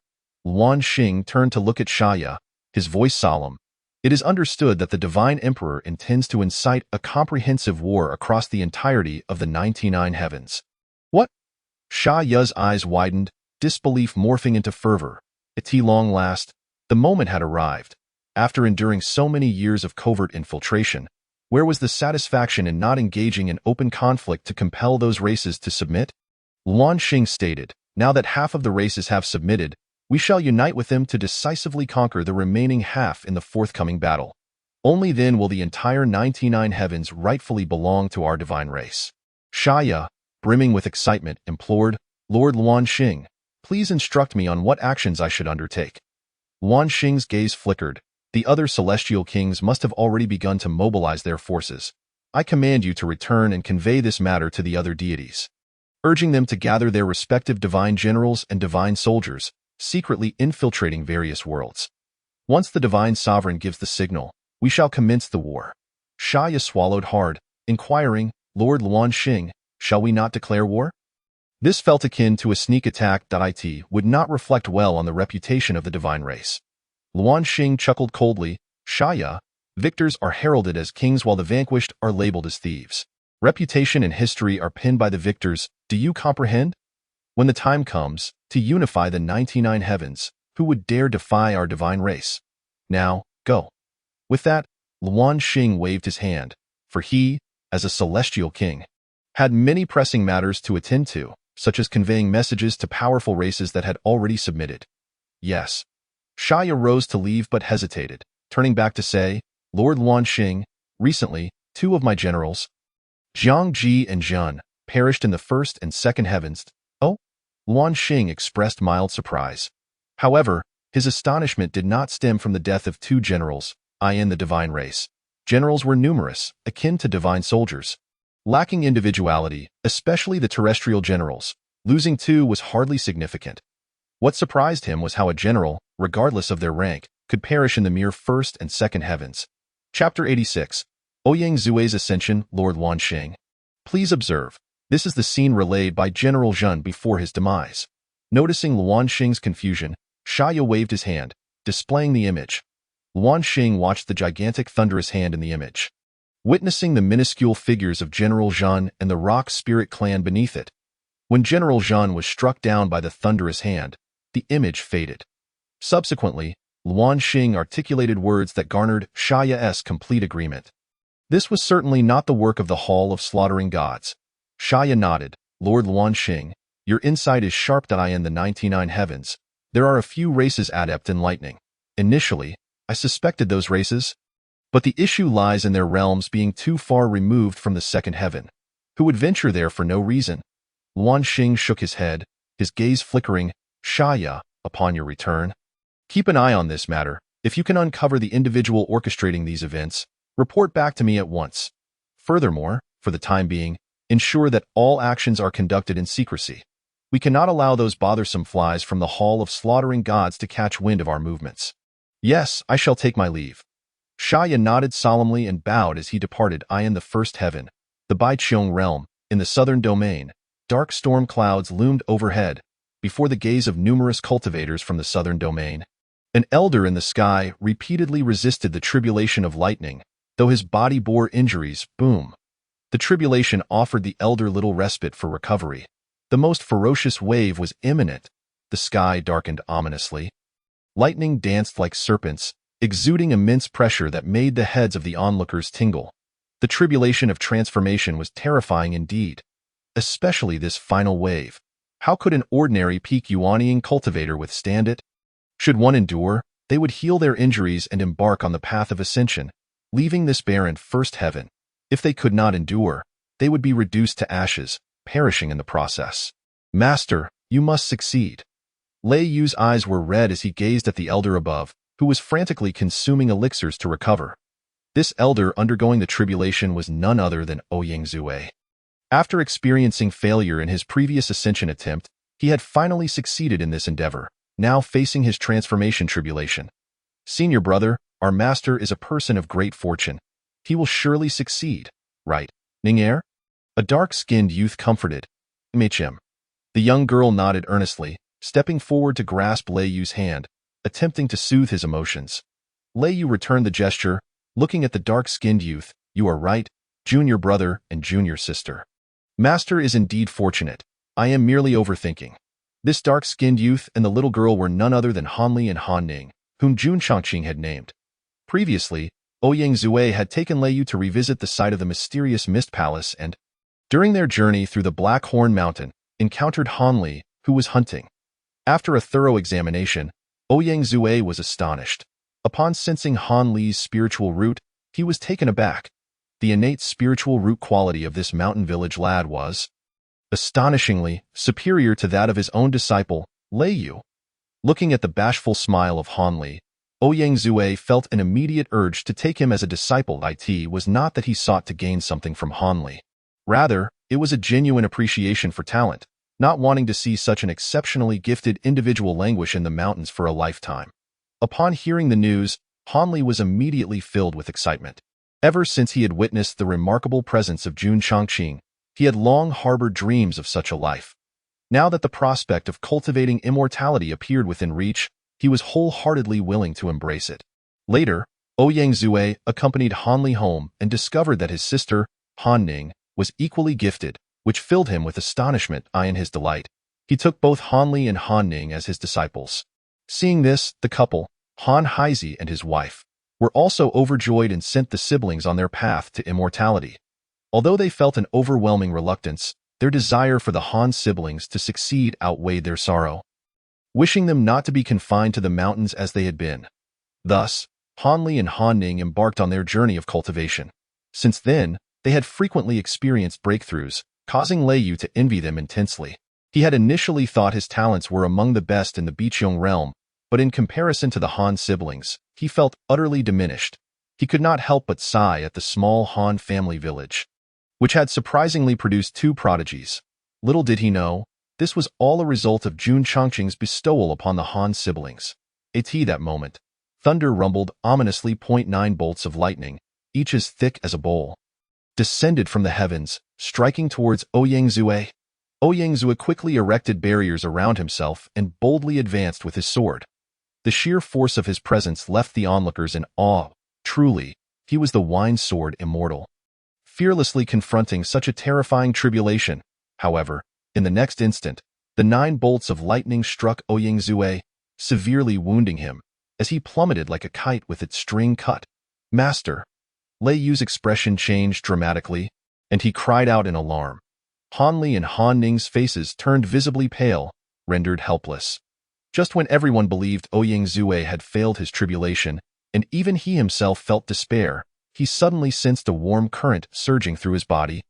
Luanxing turned to look at Xiaoya, his voice solemn. It is understood that the divine emperor intends to incite a comprehensive war across the entirety of the 99 heavens. What? Xiaoya's eyes widened, disbelief morphing into fervor. At long last, the moment had arrived. After enduring so many years of covert infiltration, where was the satisfaction in not engaging in open conflict to compel those races to submit? Luanxing stated, now that half of the races have submitted, we shall unite with them to decisively conquer the remaining half in the forthcoming battle. Only then will the entire 99 heavens rightfully belong to our divine race. Xiaoya, brimming with excitement, implored, Lord Luanxing, please instruct me on what actions I should undertake. Luanxing's gaze flickered. The other celestial kings must have already begun to mobilize their forces. I command you to return and convey this matter to the other deities, urging them to gather their respective divine generals and divine soldiers, secretly infiltrating various worlds. Once the divine sovereign gives the signal, we shall commence the war. Xiaoya swallowed hard, inquiring, Lord Luanxing, shall we not declare war? This felt akin to a sneak attack. It would not reflect well on the reputation of the divine race. Luanxing chuckled coldly, Xiaoya, victors are heralded as kings while the vanquished are labeled as thieves. Reputation and history are pinned by the victors, do you comprehend? When the time comes, to unify the 99 heavens, who would dare defy our divine race? Now, go. With that, Luanxing waved his hand, for he, as a celestial king, had many pressing matters to attend to, such as conveying messages to powerful races that had already submitted. Yes. Xiaoya rose to leave but hesitated, turning back to say, Lord Luanxing, recently, 2 of my generals, Jiang Ji and Zhun, perished in the first and second heavens. Oh? Luan Xing expressed mild surprise. However, his astonishment did not stem from the death of two generals, in the divine race. Generals were numerous, akin to divine soldiers. Lacking individuality, especially the terrestrial generals, losing two was hardly significant. What surprised him was how a general, regardless of their rank, could perish in the mere first and second heavens. Chapter 86. Ouyang Zue's Ascension, Lord Luan Xing. Please observe, this is the scene relayed by General Zhen before his demise. Noticing Luan Xing's confusion, Xia waved his hand, displaying the image. Luan Xing watched the gigantic thunderous hand in the image. Witnessing the minuscule figures of General Zhen and the rock spirit clan beneath it. When General Zhen was struck down by the thunderous hand, the image faded. Subsequently, Luan Xing articulated words that garnered Xia's complete agreement. This was certainly not the work of the Hall of Slaughtering Gods. Xia nodded. Lord Luan Xing, your insight is sharp. In the 99 heavens, there are a few races adept in lightning. Initially, I suspected those races, but the issue lies in their realms being too far removed from the second heaven. Who would venture there for no reason? Luan Xing shook his head, his gaze flickering. Xia, upon your return, keep an eye on this matter. If you can uncover the individual orchestrating these events, report back to me at once. Furthermore, for the time being, ensure that all actions are conducted in secrecy. We cannot allow those bothersome flies from the Hall of Slaughtering Gods to catch wind of our movements. Yes, I shall take my leave. Xia nodded solemnly and bowed as he departed. In the first heaven, the Baiqiong realm, in the southern domain, dark storm clouds loomed overhead, before the gaze of numerous cultivators from the southern domain. An elder in the sky repeatedly resisted the tribulation of lightning, though his body bore injuries. Boom. The tribulation offered the elder little respite for recovery. The most ferocious wave was imminent. The sky darkened ominously. Lightning danced like serpents, exuding immense pressure that made the heads of the onlookers tingle. The tribulation of transformation was terrifying indeed, especially this final wave. How could an ordinary peak Yuaniing cultivator withstand it? Should one endure, they would heal their injuries and embark on the path of ascension, leaving this barren first heaven. If they could not endure, they would be reduced to ashes, perishing in the process. Master, you must succeed. Lei Yu's eyes were red as he gazed at the elder above, who was frantically consuming elixirs to recover. This elder undergoing the tribulation was none other than Ouyang Zue. After experiencing failure in his previous ascension attempt, he had finally succeeded in this endeavor, now facing his transformation tribulation. Senior brother, our master is a person of great fortune. He will surely succeed, right, Ning'er? A dark-skinned youth comforted. Michem. The young girl nodded earnestly, stepping forward to grasp Lei Yu's hand, attempting to soothe his emotions. Lei Yu returned the gesture, looking at the dark-skinned youth. You are right, junior brother and junior sister. Master is indeed fortunate. I am merely overthinking. This dark-skinned youth and the little girl were none other than Han Li and Han Ning, whom Jun Changqing had named. Previously, Ouyang Zue had taken Lei Yu to revisit the site of the mysterious Mist Palace and, during their journey through the Black Horn Mountain, encountered Han Li, who was hunting. After a thorough examination, Ouyang Zue was astonished. Upon sensing Han Li's spiritual root, he was taken aback. The innate spiritual root quality of this mountain village lad was astonishingly superior to that of his own disciple, Lei Yu. Looking at the bashful smile of Han Li, Ouyang Zue felt an immediate urge to take him as a disciple. It was not that he sought to gain something from Han Li. Rather, it was a genuine appreciation for talent, not wanting to see such an exceptionally gifted individual languish in the mountains for a lifetime. Upon hearing the news, Han Li was immediately filled with excitement. Ever since he had witnessed the remarkable presence of Jun Changqing, he had long harbored dreams of such a life. Now that the prospect of cultivating immortality appeared within reach, he was wholeheartedly willing to embrace it. Later, Ouyang Zue accompanied Han Li home and discovered that his sister, Han Ning, was equally gifted, which filled him with astonishment and his delight. He took both Han Li and Han Ning as his disciples. Seeing this, the couple, Han Haizi and his wife, were also overjoyed and sent the siblings on their path to immortality. Although they felt an overwhelming reluctance, their desire for the Han siblings to succeed outweighed their sorrow, wishing them not to be confined to the mountains as they had been. Thus, Han Li and Han Ning embarked on their journey of cultivation. Since then, they had frequently experienced breakthroughs, causing Lei Yu to envy them intensely. He had initially thought his talents were among the best in the Biqiong realm, but in comparison to the Han siblings, he felt utterly diminished. He could not help but sigh at the small Han family village, which had surprisingly produced two prodigies. Little did he know, this was all a result of Jun Chongqing's bestowal upon the Han siblings. At that moment, thunder rumbled ominously. 9 bolts of lightning, each as thick as a bowl, descended from the heavens, striking towards Ouyang Zue. Ouyang Zue quickly erected barriers around himself and boldly advanced with his sword. The sheer force of his presence left the onlookers in awe. Truly, he was the wine sword immortal, fearlessly confronting such a terrifying tribulation. However, in the next instant, the 9 bolts of lightning struck Ouyang Zue, severely wounding him, as he plummeted like a kite with its string cut. Master! Lei Yu's expression changed dramatically, and he cried out in alarm. Han Li and Han Ning's faces turned visibly pale, rendered helpless. Just when everyone believed Ouyang Zue had failed his tribulation, and even he himself felt despair, he suddenly sensed a warm current surging through his body,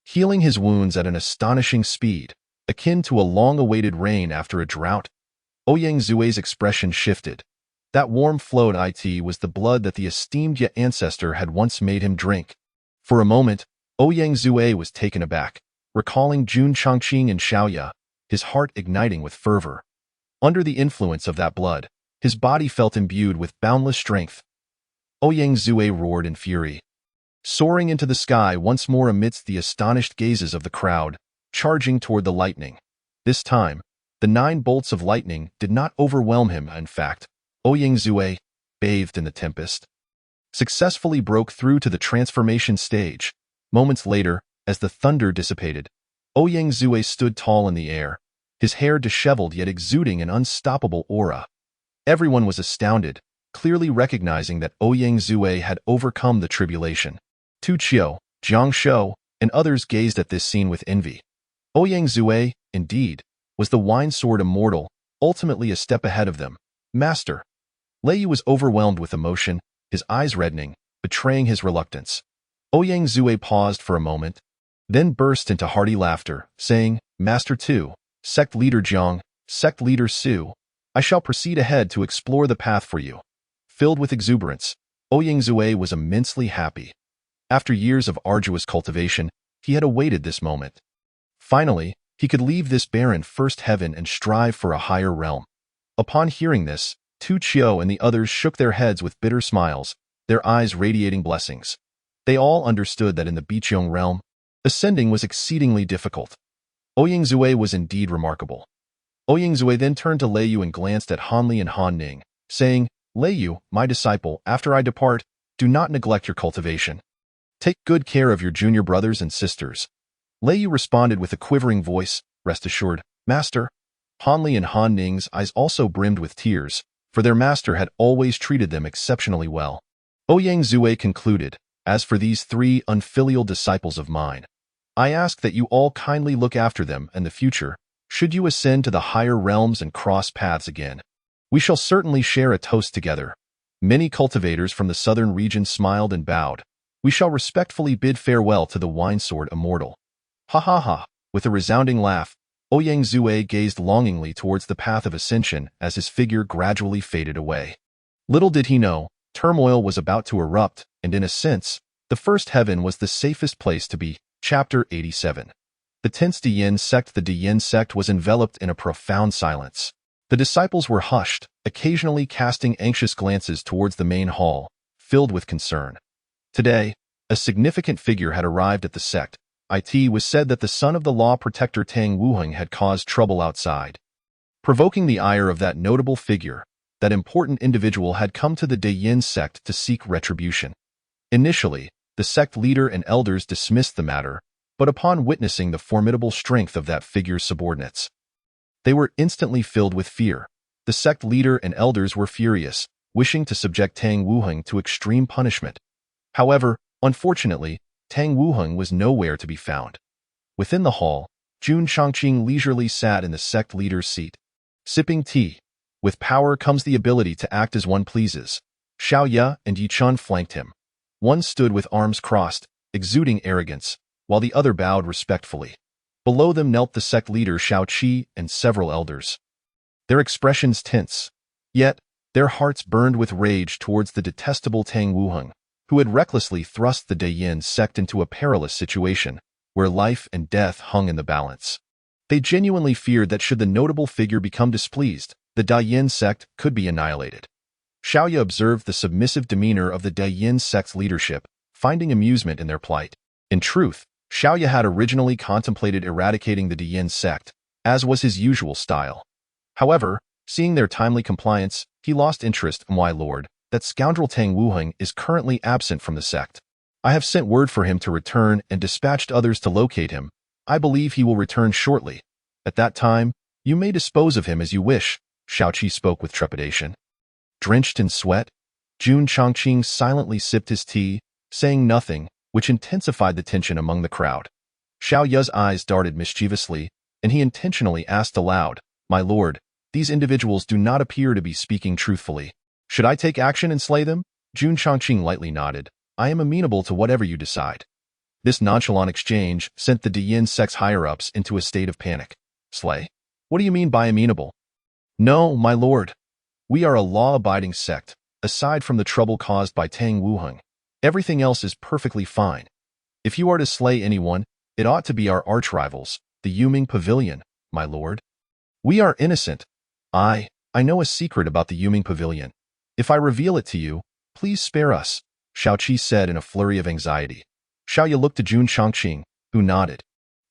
healing his wounds at an astonishing speed, akin to a long-awaited rain after a drought. Ouyang Zue's expression shifted. That warm flow was the blood that the esteemed Ye ancestor had once made him drink. For a moment, Ouyang Zue was taken aback, recalling Jun Chongqing and Xiaoya, his heart igniting with fervor. Under the influence of that blood, his body felt imbued with boundless strength. Ouyang Zue roared in fury, soaring into the sky once more amidst the astonished gazes of the crowd, charging toward the lightning. This time, the 9 bolts of lightning did not overwhelm him. In fact, Ouyang Zue, bathed in the tempest, successfully broke through to the transformation stage. Moments later, as the thunder dissipated, Ouyang Zue stood tall in the air, his hair disheveled yet exuding an unstoppable aura. Everyone was astounded, clearly recognizing that Ouyang Zue had overcome the tribulation. Tu Qiu, Jiang Shou, and others gazed at this scene with envy. Ouyang Zue, indeed, was the wine sword immortal, ultimately a step ahead of them. Master! Lei Yu was overwhelmed with emotion, his eyes reddening, betraying his reluctance. Ouyang Zue paused for a moment, then burst into hearty laughter, saying, Master Tu, Sect Leader Jiang, Sect Leader Su, I shall proceed ahead to explore the path for you. Filled with exuberance, Ouyang Zue was immensely happy. After years of arduous cultivation, he had awaited this moment. Finally, he could leave this barren first heaven and strive for a higher realm. Upon hearing this, Tu Qiu and the others shook their heads with bitter smiles, their eyes radiating blessings. They all understood that in the Biqiong realm, ascending was exceedingly difficult. Ouyang Zue was indeed remarkable. Ouyang Zue then turned to Lei Yu and glanced at Han Li and Han Ning, saying, Lei Yu, my disciple, after I depart, do not neglect your cultivation. Take good care of your junior brothers and sisters. Lei Yu responded with a quivering voice, rest assured, Master. Han Li and Han Ning's eyes also brimmed with tears, for their master had always treated them exceptionally well. Ouyang Zue concluded, as for these 3 unfilial disciples of mine, I ask that you all kindly look after them in the future, should you ascend to the higher realms and cross paths again. We shall certainly share a toast together. Many cultivators from the southern region smiled and bowed. We shall respectfully bid farewell to the wine sword immortal. Ha ha ha! With a resounding laugh, Ouyang Zue gazed longingly towards the path of ascension as his figure gradually faded away. Little did he know, turmoil was about to erupt, and in a sense, the first heaven was the safest place to be. Chapter 87. The tense Diyin sect. The Diyin sect was enveloped in a profound silence. The disciples were hushed, occasionally casting anxious glances towards the main hall, filled with concern. Today, a significant figure had arrived at the sect. It was said that the son of the law protector Tang Wuheng had caused trouble outside. Provoking the ire of that notable figure, that important individual had come to the Diyin sect to seek retribution. Initially, the sect leader and elders dismissed the matter, but upon witnessing the formidable strength of that figure's subordinates, they were instantly filled with fear. The sect leader and elders were furious, wishing to subject Tang Wuheng to extreme punishment. However, unfortunately, Tang Wuheng was nowhere to be found. Within the hall, Jun Chongqing leisurely sat in the sect leader's seat, sipping tea. With power comes the ability to act as one pleases. Xiaoya and Yichun flanked him. One stood with arms crossed, exuding arrogance, while the other bowed respectfully. Below them knelt the sect leader Shao Qi and several elders. Their expressions tense, yet their hearts burned with rage towards the detestable Tang Wuheng, who had recklessly thrust the Dayin sect into a perilous situation, where life and death hung in the balance. They genuinely feared that should the notable figure become displeased, the Dayin sect could be annihilated. Xiaoya observed the submissive demeanor of the Dayin sect's leadership, finding amusement in their plight. In truth, Xiaoya had originally contemplated eradicating the Dayin sect, as was his usual style. However, seeing their timely compliance, he lost interest. My lord, that scoundrel Tang Wuheng is currently absent from the sect. I have sent word for him to return and dispatched others to locate him. I believe he will return shortly. At that time, you may dispose of him as you wish, Shao Qi spoke with trepidation. Drenched in sweat, Jun Chongqing silently sipped his tea, saying nothing, which intensified the tension among the crowd. Xiao Yu's eyes darted mischievously, and he intentionally asked aloud, My lord, these individuals do not appear to be speaking truthfully. Should I take action and slay them? Jun Chongqing lightly nodded. I am amenable to whatever you decide. This nonchalant exchange sent the Dayin sect's higher-ups into a state of panic. Slay? What do you mean by amenable? No, my lord. We are a law-abiding sect. Aside from the trouble caused by Tang Wuheng, everything else is perfectly fine. If you are to slay anyone, it ought to be our arch-rivals, the Yuming Pavilion, my lord. We are innocent. I know a secret about the Yuming Pavilion. If I reveal it to you, please spare us, Shao Qi said in a flurry of anxiety. Xiaoya looked to Jun Chongqing, who nodded,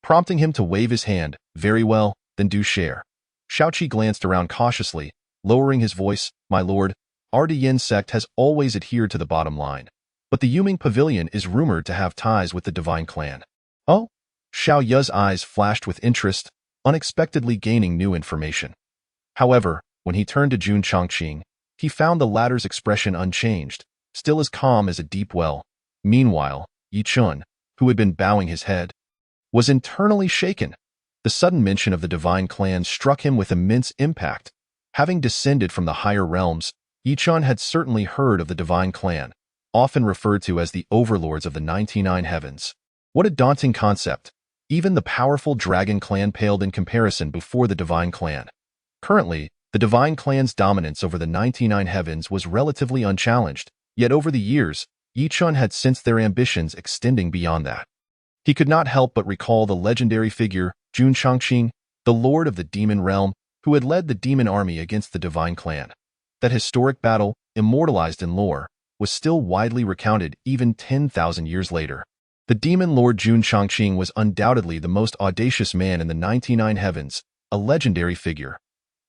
prompting him to wave his hand. Very well, then do share. Shao Qi glanced around cautiously, lowering his voice. My lord, our Dayin sect has always adhered to the bottom line, but the Yuming Pavilion is rumored to have ties with the Divine Clan. Oh? Xiao Yu's eyes flashed with interest, unexpectedly gaining new information. However, when he turned to Jun Chongqing, he found the latter's expression unchanged, still as calm as a deep well. Meanwhile, Yi Chun, who had been bowing his head, was internally shaken. The sudden mention of the Divine Clan struck him with immense impact. Having descended from the higher realms, Yi Chun had certainly heard of the Divine Clan, often referred to as the overlords of the 99 heavens. What a daunting concept! Even the powerful Dragon Clan paled in comparison before the Divine Clan. Currently, the Divine Clan's dominance over the 99 heavens was relatively unchallenged, yet over the years, Yi Chun had sensed their ambitions extending beyond that. He could not help but recall the legendary figure, Jun Chongqing, the lord of the demon realm, who had led the demon army against the Divine Clan. That historic battle, immortalized in lore, was still widely recounted even 10,000 years later. The demon lord Jun Chongqing was undoubtedly the most audacious man in the 99 heavens, a legendary figure.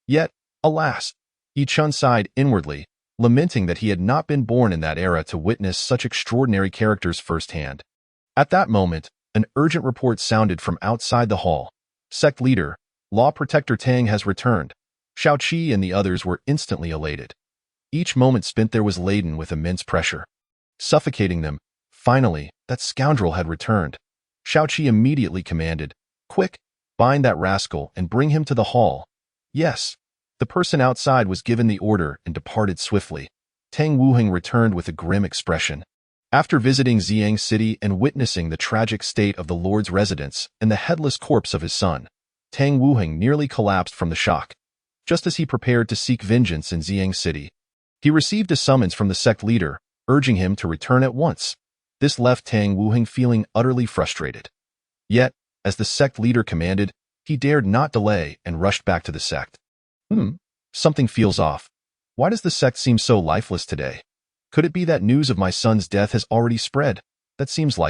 Yet, alas, Yi Chun sighed inwardly, lamenting that he had not been born in that era to witness such extraordinary characters firsthand. At that moment, an urgent report sounded from outside the hall. Sect leader, Law Protector Tang has returned. Shao Qi and the others were instantly elated. Each moment spent there was laden with immense pressure, suffocating them. Finally, that scoundrel had returned. Shao Qi immediately commanded, Quick, bind that rascal and bring him to the hall. Yes. The person outside was given the order and departed swiftly. Tang Wuheng returned with a grim expression. After visiting Xiang City and witnessing the tragic state of the Lord's residence and the headless corpse of his son, Tang Wuheng nearly collapsed from the shock. Just as he prepared to seek vengeance in Xiang City, he received a summons from the sect leader, urging him to return at once. This left Tang Wuheng feeling utterly frustrated. Yet, as the sect leader commanded, he dared not delay and rushed back to the sect. Something feels off. Why does the sect seem so lifeless today? Could it be that news of my son's death has already spread? That seems like